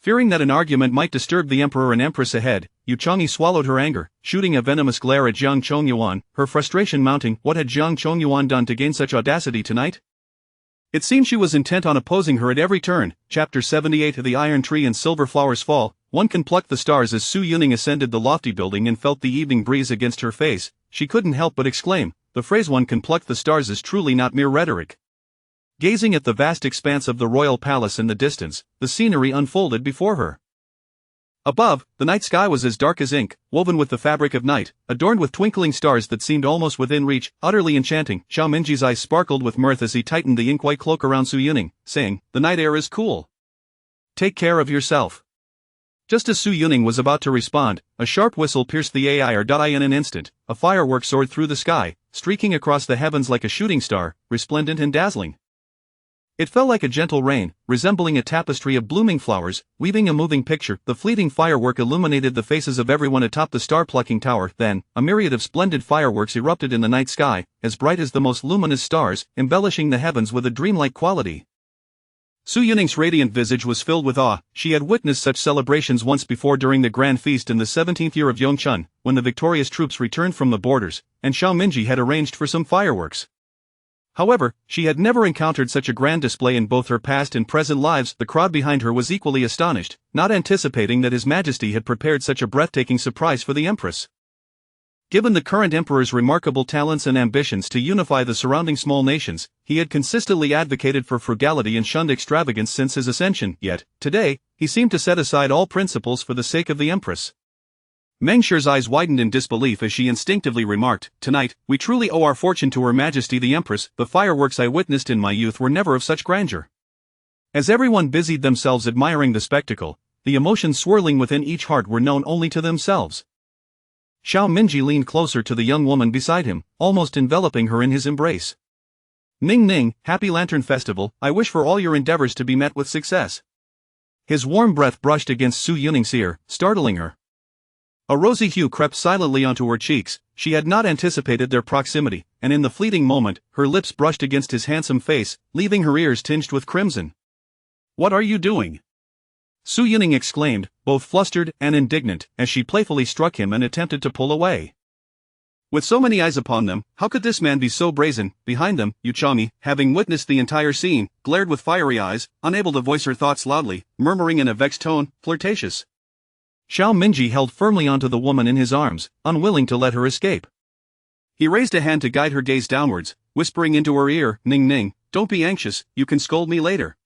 Fearing that an argument might disturb the Emperor and Empress ahead, Yu Chang'e swallowed her anger, shooting a venomous glare at Jiang Chongyuan, her frustration mounting. What had Jiang Chongyuan done to gain such audacity tonight? It seemed she was intent on opposing her at every turn. Chapter 78 of The Iron Tree and Silver Flowers Fall. One can pluck the stars. As Su Yuning ascended the lofty building and felt the evening breeze against her face, she couldn't help but exclaim, "The phrase 'one can pluck the stars' is truly not mere rhetoric." Gazing at the vast expanse of the royal palace in the distance, the scenery unfolded before her. Above, the night sky was as dark as ink, woven with the fabric of night, adorned with twinkling stars that seemed almost within reach, utterly enchanting. Xiao Minji's eyes sparkled with mirth as he tightened the ink-white cloak around Su Yuning, saying, "The night air is cool. Take care of yourself." Just as Su Yuning was about to respond, a sharp whistle pierced the air. In an instant, a firework soared through the sky, streaking across the heavens like a shooting star, resplendent and dazzling. It fell like a gentle rain, resembling a tapestry of blooming flowers, weaving a moving picture. The fleeting firework illuminated the faces of everyone atop the star-plucking tower. Then, a myriad of splendid fireworks erupted in the night sky, as bright as the most luminous stars, embellishing the heavens with a dreamlike quality. Su Yuning's radiant visage was filled with awe. She had witnessed such celebrations once before during the grand feast in the 17th year of Yongchun, when the victorious troops returned from the borders, and Xiao Minji had arranged for some fireworks. However, she had never encountered such a grand display in both her past and present lives. The crowd behind her was equally astonished, not anticipating that His Majesty had prepared such a breathtaking surprise for the Empress. Given the current emperor's remarkable talents and ambitions to unify the surrounding small nations, he had consistently advocated for frugality and shunned extravagance since his ascension. Yet, today, he seemed to set aside all principles for the sake of the Empress. Meng Shi's eyes widened in disbelief as she instinctively remarked, "Tonight, we truly owe our fortune to Her Majesty the Empress. The fireworks I witnessed in my youth were never of such grandeur." As everyone busied themselves admiring the spectacle, the emotions swirling within each heart were known only to themselves. Xiao Minji leaned closer to the young woman beside him, almost enveloping her in his embrace. "Ning Ning, happy Lantern Festival, I wish for all your endeavors to be met with success." His warm breath brushed against Su Yuning's ear, startling her. A rosy hue crept silently onto her cheeks. She had not anticipated their proximity, and in the fleeting moment, her lips brushed against his handsome face, leaving her ears tinged with crimson. "What are you doing?" Su Yuning exclaimed, both flustered and indignant, as she playfully struck him and attempted to pull away. With so many eyes upon them, how could this man be so brazen? Behind them, Yu Chang'e, having witnessed the entire scene, glared with fiery eyes, unable to voice her thoughts loudly, murmuring in a vexed tone, "Flirtatious." Xiao Minji held firmly onto the woman in his arms, unwilling to let her escape. He raised a hand to guide her gaze downwards, whispering into her ear, "Ning Ning, don't be anxious, you can scold me later."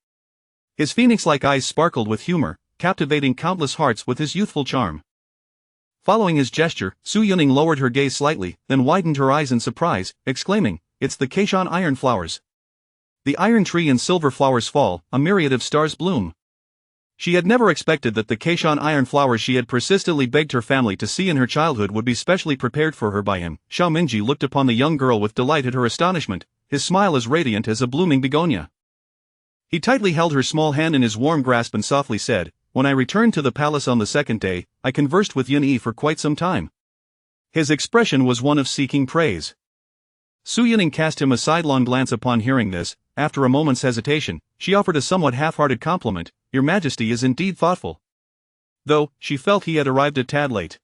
His phoenix-like eyes sparkled with humor, captivating countless hearts with his youthful charm. Following his gesture, Su Yuning lowered her gaze slightly, then widened her eyes in surprise, exclaiming, "It's the Keishan iron flowers. The iron tree and silver flowers fall, a myriad of stars bloom." She had never expected that the Keishan iron flowers she had persistently begged her family to see in her childhood would be specially prepared for her by him. Xiao Minji looked upon the young girl with delight at her astonishment, his smile as radiant as a blooming begonia. He tightly held her small hand in his warm grasp and softly said, "When I returned to the palace on the second day, I conversed with Yin Yi for quite some time." His expression was one of seeking praise. Su Yining cast him a sidelong glance upon hearing this. After a moment's hesitation, she offered a somewhat half-hearted compliment, "Your Majesty is indeed thoughtful." Though, she felt he had arrived a tad late.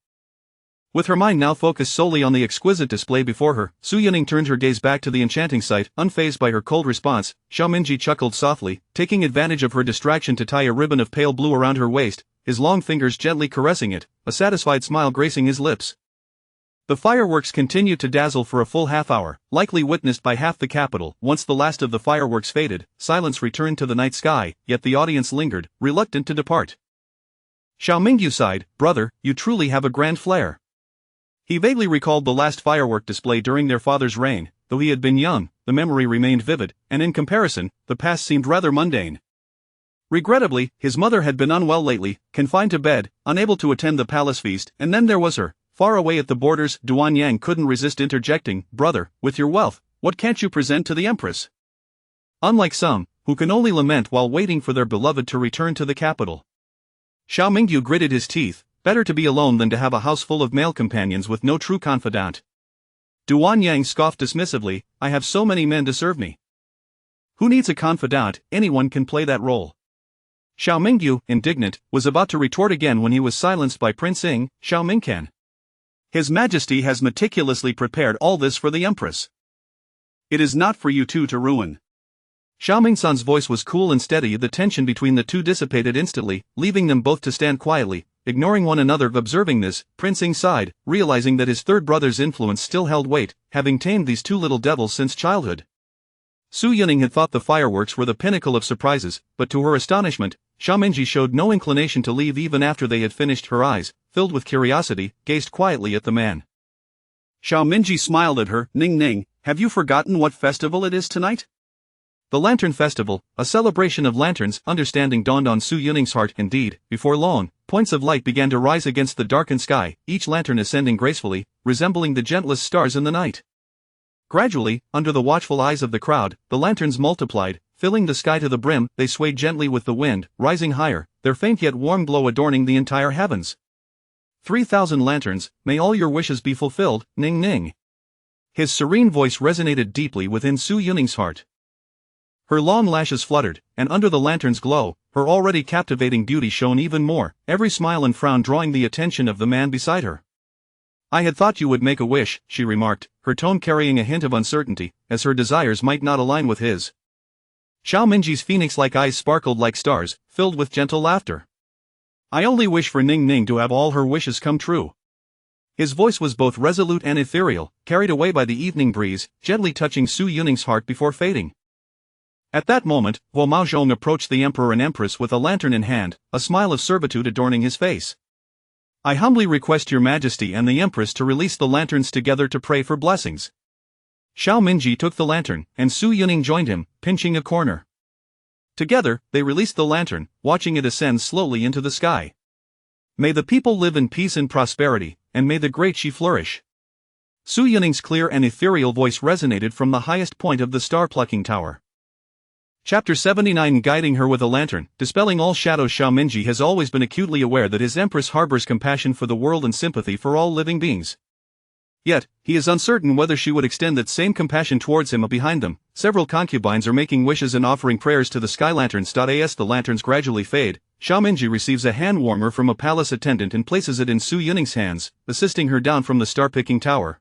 With her mind now focused solely on the exquisite display before her, Su Yining turned her gaze back to the enchanting sight, unfazed by her cold response. Xiao Mingji chuckled softly, taking advantage of her distraction to tie a ribbon of pale blue around her waist, his long fingers gently caressing it, a satisfied smile gracing his lips. The fireworks continued to dazzle for a full half hour, likely witnessed by half the capital. Once the last of the fireworks faded, silence returned to the night sky, yet the audience lingered, reluctant to depart. Xiao Mingyu sighed, "Brother, you truly have a grand flair." He vaguely recalled the last firework display during their father's reign. Though he had been young, the memory remained vivid, and in comparison, the past seemed rather mundane. Regrettably, his mother had been unwell lately, confined to bed, unable to attend the palace feast, and then there was her. Far away at the borders, Duan Yang couldn't resist interjecting, "Brother, with your wealth, what can't you present to the Empress?" Unlike some, who can only lament while waiting for their beloved to return to the capital. Xiao Mingyu gritted his teeth, better to be alone than to have a house full of male companions with no true confidant. Duan Yang scoffed dismissively, "I have so many men to serve me. Who needs a confidant? Anyone can play that role." Xiao Mingyu, indignant, was about to retort again when he was silenced by Prince Ying. "Xiao Mingcan. His Majesty has meticulously prepared all this for the Empress. It is not for you two to ruin." Xiao Mingsan's voice was cool and steady. The tension between the two dissipated instantly, leaving them both to stand quietly, ignoring one another. Observing this, Prince Ying sighed, realizing that his third brother's influence still held weight, having tamed these two little devils since childhood. Su Yining had thought the fireworks were the pinnacle of surprises, but to her astonishment, Xiao Mingji showed no inclination to leave even after they had finished. Her eyes, filled with curiosity, gazed quietly at the man. Xiao Mingji smiled at her. "Ning Ning, have you forgotten what festival it is tonight?" "The Lantern Festival, a celebration of lanterns." Understanding dawned on Su Yining's heart. Indeed, before long, points of light began to rise against the darkened sky, each lantern ascending gracefully, resembling the gentlest stars in the night. Gradually, under the watchful eyes of the crowd, the lanterns multiplied, filling the sky to the brim. They swayed gently with the wind, rising higher, their faint yet warm glow adorning the entire heavens. 3,000 lanterns, may all your wishes be fulfilled, Ning Ning." His serene voice resonated deeply within Su Yining's heart. Her long lashes fluttered, and under the lantern's glow, her already captivating beauty shone even more, every smile and frown drawing the attention of the man beside her. "I had thought you would make a wish," she remarked, her tone carrying a hint of uncertainty, as her desires might not align with his. Xiao Mingji's phoenix-like eyes sparkled like stars, filled with gentle laughter. "I only wish for Ning Ning to have all her wishes come true." His voice was both resolute and ethereal, carried away by the evening breeze, gently touching Su Yining's heart before fading. At that moment, Guo Maozhong approached the Emperor and Empress with a lantern in hand, a smile of servitude adorning his face. "I humbly request your Majesty and the Empress to release the lanterns together to pray for blessings." Xiao Mingji took the lantern, and Su Yining joined him, pinching a corner. Together, they released the lantern, watching it ascend slowly into the sky. "May the people live in peace and prosperity, and may the great Shi flourish." Su Yining's clear and ethereal voice resonated from the highest point of the star-plucking tower. Chapter 79. Guiding her with a lantern, dispelling all shadows. Xiao Mingji has always been acutely aware that his Empress harbors compassion for the world and sympathy for all living beings. Yet, he is uncertain whether she would extend that same compassion towards him. Behind them, several concubines are making wishes and offering prayers to the sky lanterns. As the lanterns gradually fade, Xiao Mingji receives a hand warmer from a palace attendant and places it in Su Yining's hands, assisting her down from the star-picking tower.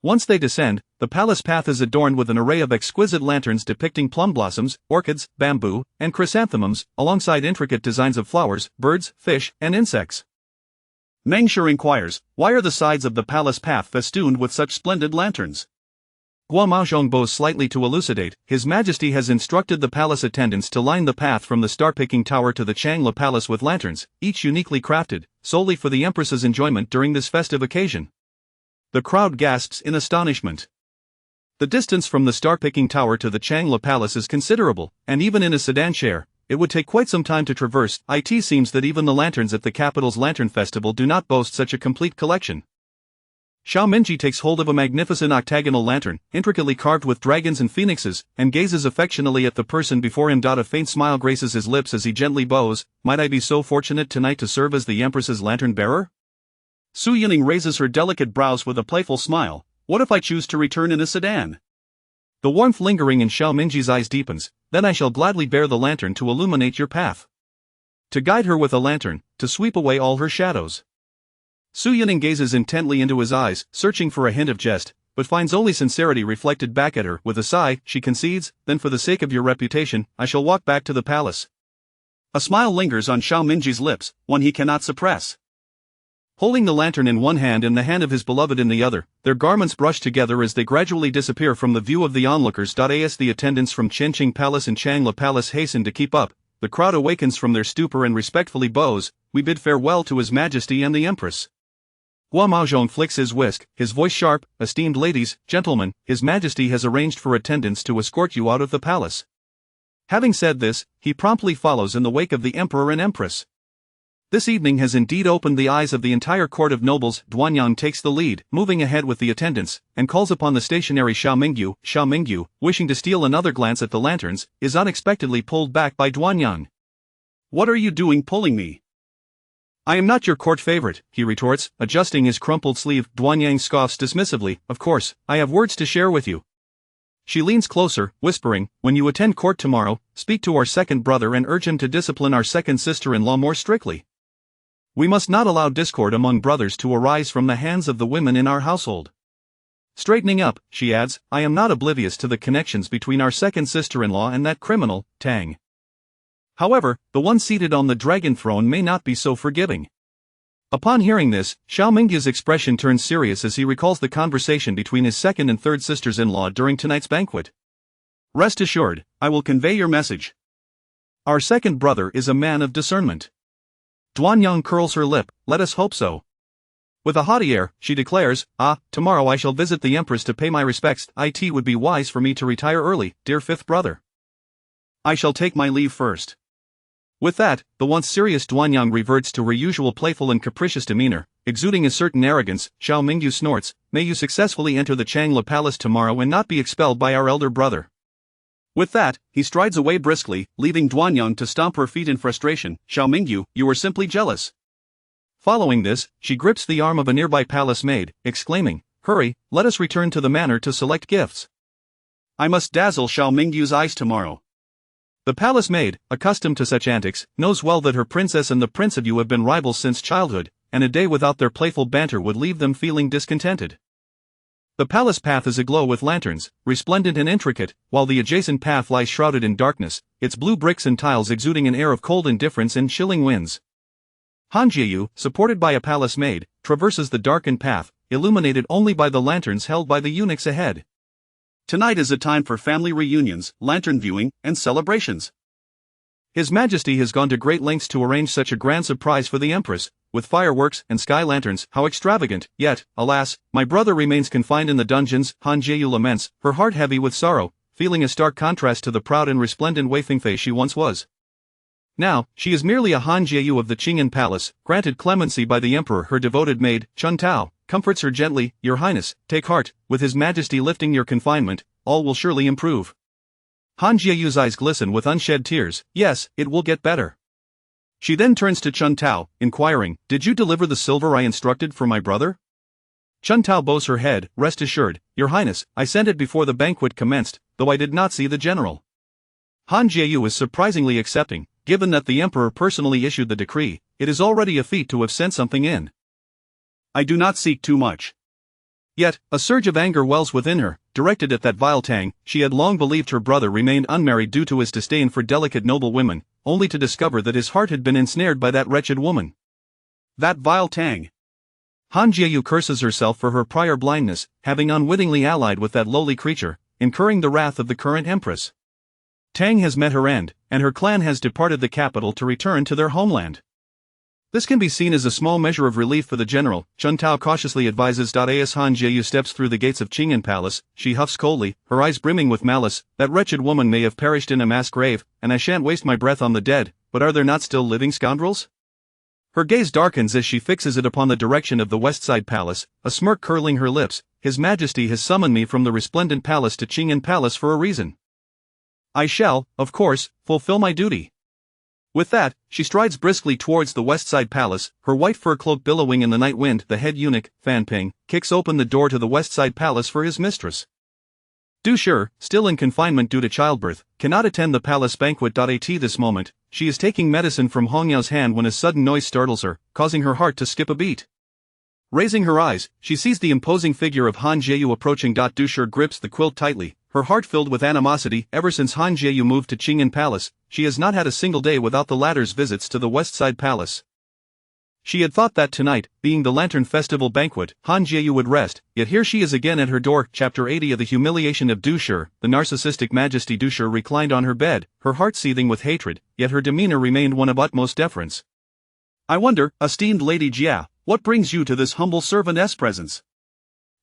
Once they descend, the palace path is adorned with an array of exquisite lanterns depicting plum blossoms, orchids, bamboo, and chrysanthemums, alongside intricate designs of flowers, birds, fish, and insects. Mengsher inquires, "Why are the sides of the palace path festooned with such splendid lanterns?" Guo Maozhong bows slightly to elucidate. His Majesty has instructed the palace attendants to line the path from the star-picking tower to the Changla Palace with lanterns, each uniquely crafted, solely for the Empress's enjoyment during this festive occasion. The crowd gasps in astonishment. The distance from the star-picking tower to the Changla Palace is considerable, and even in a sedan chair, it would take quite some time to traverse. It seems that even the lanterns at the capital's Lantern Festival do not boast such a complete collection. Xiao Mingji takes hold of a magnificent octagonal lantern, intricately carved with dragons and phoenixes, and gazes affectionately at the person before him. A faint smile graces his lips as he gently bows. Might I be so fortunate tonight to serve as the Empress's lantern bearer? Su Yining raises her delicate brows with a playful smile. What if I choose to return in a sedan? The warmth lingering in Xiao Mingji's eyes deepens. Then I shall gladly bear the lantern to illuminate your path. To guide her with a lantern, to sweep away all her shadows. Su Yining gazes intently into his eyes, searching for a hint of jest, but finds only sincerity reflected back at her. With a sigh, she concedes, then for the sake of your reputation, I shall walk back to the palace. A smile lingers on Xiao Mingji's lips, one he cannot suppress. Holding the lantern in one hand and the hand of his beloved in the other, their garments brush together as they gradually disappear from the view of the onlookers. As the attendants from Chenqing Palace and Changla Palace hasten to keep up, the crowd awakens from their stupor and respectfully bows. We bid farewell to His Majesty and the Empress. Hua Maozhong flicks his whisk, his voice sharp. Esteemed ladies, gentlemen, His Majesty has arranged for attendants to escort you out of the palace. Having said this, he promptly follows in the wake of the Emperor and Empress. This evening has indeed opened the eyes of the entire court of nobles. Duanyang takes the lead, moving ahead with the attendants, and calls upon the stationary Xiao Mingyu. Xiao Mingyu, wishing to steal another glance at the lanterns, is unexpectedly pulled back by Duanyang. What are you doing pulling me? I am not your court favorite, he retorts, adjusting his crumpled sleeve. Duanyang scoffs dismissively. Of course, I have words to share with you. She leans closer, whispering, when you attend court tomorrow, speak to our second brother and urge him to discipline our second sister-in-law more strictly. We must not allow discord among brothers to arise from the hands of the women in our household. Straightening up, she adds, I am not oblivious to the connections between our second sister-in-law and that criminal, Tang. However, the one seated on the dragon throne may not be so forgiving. Upon hearing this, Xiao Mingyu's expression turns serious as he recalls the conversation between his second and third sisters-in-law during tonight's banquet. Rest assured, I will convey your message. Our second brother is a man of discernment. Duanyang curls her lip. Let us hope so. With a haughty air, she declares, tomorrow I shall visit the Empress to pay my respects. It would be wise for me to retire early, dear fifth brother. I shall take my leave first. With that, the once serious Duanyang reverts to her usual playful and capricious demeanor, exuding a certain arrogance. Xiao Mingyu snorts, may you successfully enter the Changla Palace tomorrow and not be expelled by our elder brother. With that, he strides away briskly, leaving Duanyang to stomp her feet in frustration. Xiao Mingyu, you are simply jealous. Following this, she grips the arm of a nearby palace maid, exclaiming, hurry, let us return to the manor to select gifts. I must dazzle Xiao Mingyu's eyes tomorrow. The palace maid, accustomed to such antics, knows well that her princess and the prince of you have been rivals since childhood, and a day without their playful banter would leave them feeling discontented. The palace path is aglow with lanterns, resplendent and intricate, while the adjacent path lies shrouded in darkness, its blue bricks and tiles exuding an air of cold indifference and chilling winds. Han Jieyu, supported by a palace maid, traverses the darkened path, illuminated only by the lanterns held by the eunuchs ahead. Tonight is a time for family reunions, lantern viewing, and celebrations. His Majesty has gone to great lengths to arrange such a grand surprise for the Empress, with fireworks and sky lanterns. How extravagant, yet, alas, my brother remains confined in the dungeons. Han Jieyu laments, her heart heavy with sorrow, feeling a stark contrast to the proud and resplendent Weifengfei she once was. Now, she is merely a Han Jieyu of the Qingyan Palace, granted clemency by the Emperor. Her devoted maid, Chun Tao, comforts her gently, Your Highness, take heart, with His Majesty lifting your confinement, all will surely improve. Han Jieyu's eyes glisten with unshed tears. Yes, it will get better. She then turns to Chun Tao, inquiring, Did you deliver the silver I instructed for my brother? Chun Tao bows her head. Rest assured, Your Highness, I sent it before the banquet commenced, though I did not see the general. Han Jieyu is surprisingly accepting. Given that the Emperor personally issued the decree, it is already a feat to have sent something in. I do not seek too much. Yet, a surge of anger wells within her, directed at that vile Tang. She had long believed her brother remained unmarried due to his disdain for delicate noble women, only to discover that his heart had been ensnared by that wretched woman. That vile Tang. Han Jieyu curses herself for her prior blindness, having unwittingly allied with that lowly creature, incurring the wrath of the current Empress. Tang has met her end, and her clan has departed the capital to return to their homeland. This can be seen as a small measure of relief for the general. Chun Tao cautiously advises. As Han Jieyu steps through the gates of Qingyan Palace, she huffs coldly, her eyes brimming with malice. That wretched woman may have perished in a mass grave, and I shan't waste my breath on the dead, but are there not still living scoundrels? Her gaze darkens as she fixes it upon the direction of the west side palace, a smirk curling her lips. His Majesty has summoned me from the resplendent palace to Qing'an Palace for a reason. I shall, of course, fulfill my duty. With that, she strides briskly towards the west side palace, her white fur cloak billowing in the night wind. The head eunuch, Fan Ping, kicks open the door to the west side palace for his mistress. Du Shi, still in confinement due to childbirth, cannot attend the palace banquet. At this moment, she is taking medicine from Hong Yao's hand when a sudden noise startles her, causing her heart to skip a beat. Raising her eyes, she sees the imposing figure of Han Jieyu approaching. Du Shi grips the quilt tightly, her heart filled with animosity. Ever since Han Jieyu moved to Qing'an Palace, she has not had a single day without the latter's visits to the west side palace. She had thought that tonight, being the Lantern Festival banquet, Han Jieyu would rest, yet here she is again at her door. Chapter 80 of The Humiliation of Du Shi. The narcissistic Majesty Du Shi reclined on her bed, her heart seething with hatred, yet her demeanor remained one of utmost deference. I wonder, esteemed Lady Jia, what brings you to this humble servant's presence?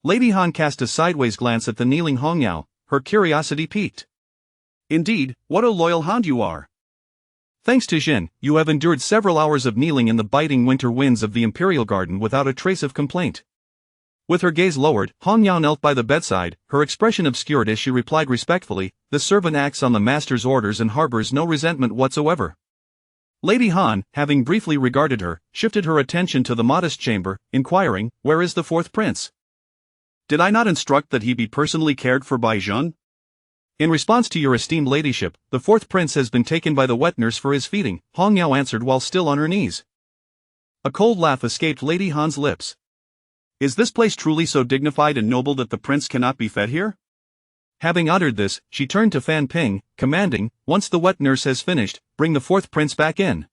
Lady Han cast a sideways glance at the kneeling Hong Yao, her curiosity piqued. Indeed, what a loyal hound you are. Thanks to Jin, you have endured several hours of kneeling in the biting winter winds of the imperial garden without a trace of complaint. With her gaze lowered, Hong Yao knelt by the bedside, her expression obscured as she replied respectfully, the servant acts on the master's orders and harbors no resentment whatsoever. Lady Han, having briefly regarded her, shifted her attention to the modest chamber, inquiring, where is the fourth prince? Did I not instruct that he be personally cared for by Jun? In response to your esteemed ladyship, the fourth prince has been taken by the wet nurse for his feeding, Hong Yao answered while still on her knees. A cold laugh escaped Lady Han's lips. Is this place truly so dignified and noble that the prince cannot be fed here? Having uttered this, she turned to Fan Ping, commanding, once the wet nurse has finished, bring the fourth prince back in.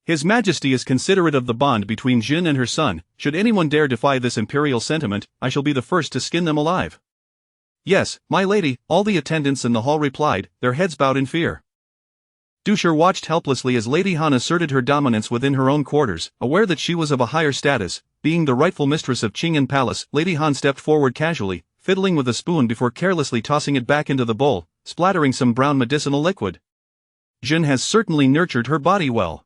His Majesty is considerate of the bond between Jin and her son. Should anyone dare defy this imperial sentiment, I shall be the first to skin them alive. Yes, my lady, all the attendants in the hall replied, their heads bowed in fear. Du Shi watched helplessly as Lady Han asserted her dominance within her own quarters, aware that she was of a higher status, being the rightful mistress of Qing'an Palace. Lady Han stepped forward casually, fiddling with a spoon before carelessly tossing it back into the bowl, splattering some brown medicinal liquid. Jin has certainly nurtured her body well.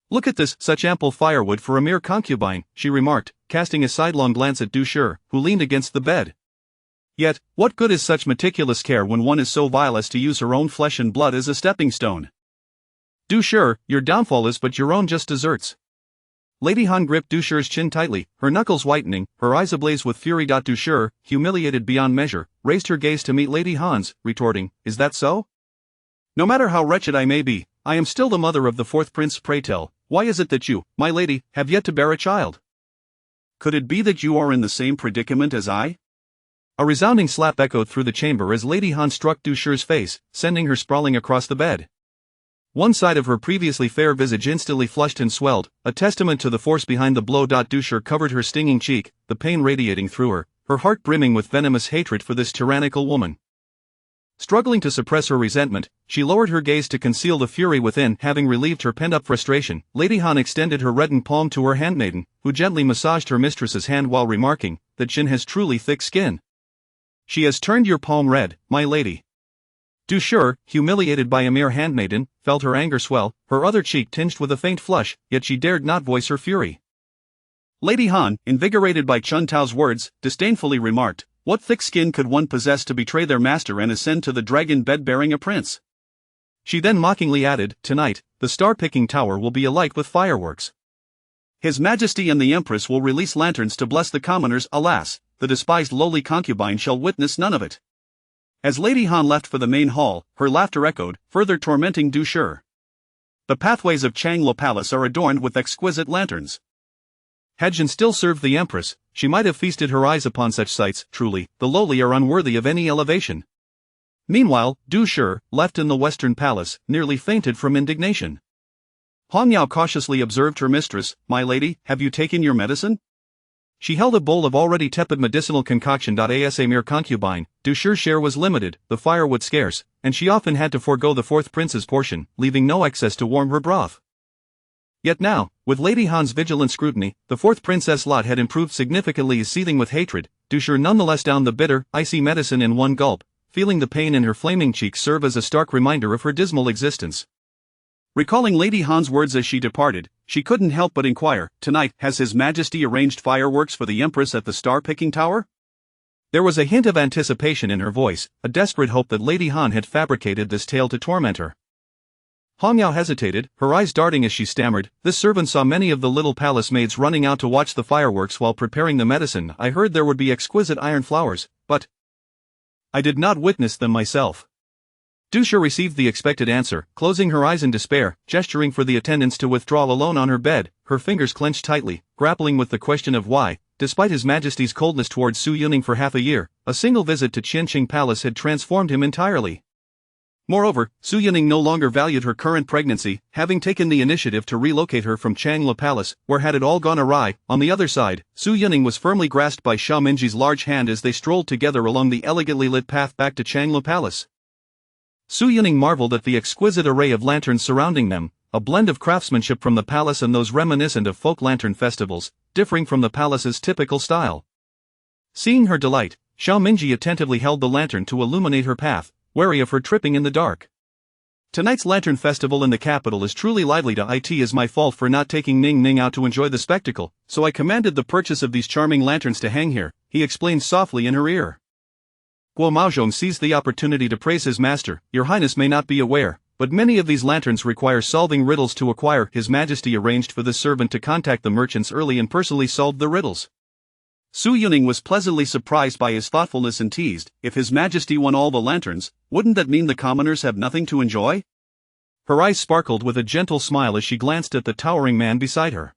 Look at this, such ample firewood for a mere concubine, she remarked, casting a sidelong glance at Du Shi, who leaned against the bed. Yet, what good is such meticulous care when one is so vile as to use her own flesh and blood as a stepping stone? Du Shi, your downfall is but your own just deserts. Lady Han gripped Du Shi's chin tightly, her knuckles whitening, her eyes ablaze with fury. Du Shi, humiliated beyond measure, raised her gaze to meet Lady Han's, retorting, is that so? No matter how wretched I may be, I am still the mother of the fourth prince. Pray tell, why is it that you, my lady, have yet to bear a child? Could it be that you are in the same predicament as I? A resounding slap echoed through the chamber as Lady Han struck Du Shi's face, sending her sprawling across the bed. One side of her previously fair visage instantly flushed and swelled, a testament to the force behind the blow. Du Shi covered her stinging cheek, the pain radiating through her heart brimming with venomous hatred for this tyrannical woman. Struggling to suppress her resentment, she lowered her gaze to conceal the fury within. Having relieved her pent-up frustration, Lady Han extended her reddened palm to her handmaiden, who gently massaged her mistress's hand while remarking, that Jin has truly thick skin. She has turned your palm red, my lady. Du Shi, humiliated by a mere handmaiden, felt her anger swell, her other cheek tinged with a faint flush, yet she dared not voice her fury. Lady Han, invigorated by Chun Tao's words, disdainfully remarked, what thick skin could one possess to betray their master and ascend to the dragon bed bearing a prince? She then mockingly added, tonight, the star-picking tower will be alight with fireworks. His Majesty and the Empress will release lanterns to bless the commoners. Alas, the despised lowly concubine shall witness none of it. As Lady Han left for the main hall, her laughter echoed, further tormenting Du Shi. The pathways of Changlo Palace are adorned with exquisite lanterns. Had Jin still served the Empress, she might have feasted her eyes upon such sights. Truly, the lowly are unworthy of any elevation. Meanwhile, Du Shi, left in the Western Palace, nearly fainted from indignation. Hong Yao cautiously observed her mistress, my lady, have you taken your medicine? She held a bowl of already tepid medicinal concoction. As a mere concubine, Du Shi's share was limited, the firewood scarce, and she often had to forego the fourth prince's portion, leaving no excess to warm her broth. Yet now, with Lady Han's vigilant scrutiny, the fourth princess lot had improved significantly. Seething with hatred, Du Shi nonetheless downed the bitter, icy medicine in one gulp, feeling the pain in her flaming cheeks serve as a stark reminder of her dismal existence. Recalling Lady Han's words as she departed, she couldn't help but inquire, "Tonight, has His Majesty arranged fireworks for the Empress at the star-picking tower?" There was a hint of anticipation in her voice, a desperate hope that Lady Han had fabricated this tale to torment her. Hong Yao hesitated, her eyes darting as she stammered, "This servant saw many of the little palace maids running out to watch the fireworks while preparing the medicine. I heard there would be exquisite iron flowers, but I did not witness them myself." Dusha received the expected answer, closing her eyes in despair, gesturing for the attendants to withdraw alone on her bed, her fingers clenched tightly, grappling with the question of why, despite His Majesty's coldness towards Su Yuning for half a year, a single visit to Qianqing Palace had transformed him entirely. Moreover, Su Yuning no longer valued her current pregnancy, having taken the initiative to relocate her from Changla Palace, where had it all gone awry. On the other side, Su Yuning was firmly grasped by Xiao Minji's large hand as they strolled together along the elegantly lit path back to Changla Palace. Su Yuning marveled at the exquisite array of lanterns surrounding them, a blend of craftsmanship from the palace and those reminiscent of folk lantern festivals, differing from the palace's typical style. Seeing her delight, Xiao Minji attentively held the lantern to illuminate her path, wary of her tripping in the dark. "Tonight's lantern festival in the capital is truly lively. It is my fault for not taking Ning Ning out to enjoy the spectacle, so I commanded the purchase of these charming lanterns to hang here," he explained softly in her ear. Guo Maozhong seized the opportunity to praise his master. "Your Highness may not be aware, but many of these lanterns require solving riddles to acquire. His Majesty arranged for this servant to contact the merchants early and personally solve the riddles." Su Yuning was pleasantly surprised by his thoughtfulness and teased, "If His Majesty won all the lanterns, wouldn't that mean the commoners have nothing to enjoy?" Her eyes sparkled with a gentle smile as she glanced at the towering man beside her.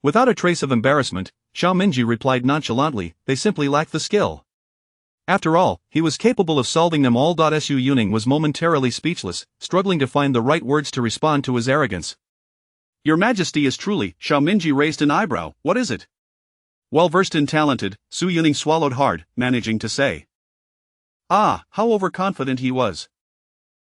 Without a trace of embarrassment, Xiao Minji replied nonchalantly, "They simply lack the skill." After all, he was capable of solving them all. Su Yuning was momentarily speechless, struggling to find the right words to respond to his arrogance. "Your Majesty is truly," Xiao Minji raised an eyebrow, "what is it?" "Well-versed and talented," Su Yuning swallowed hard, managing to say. Ah, how overconfident he was.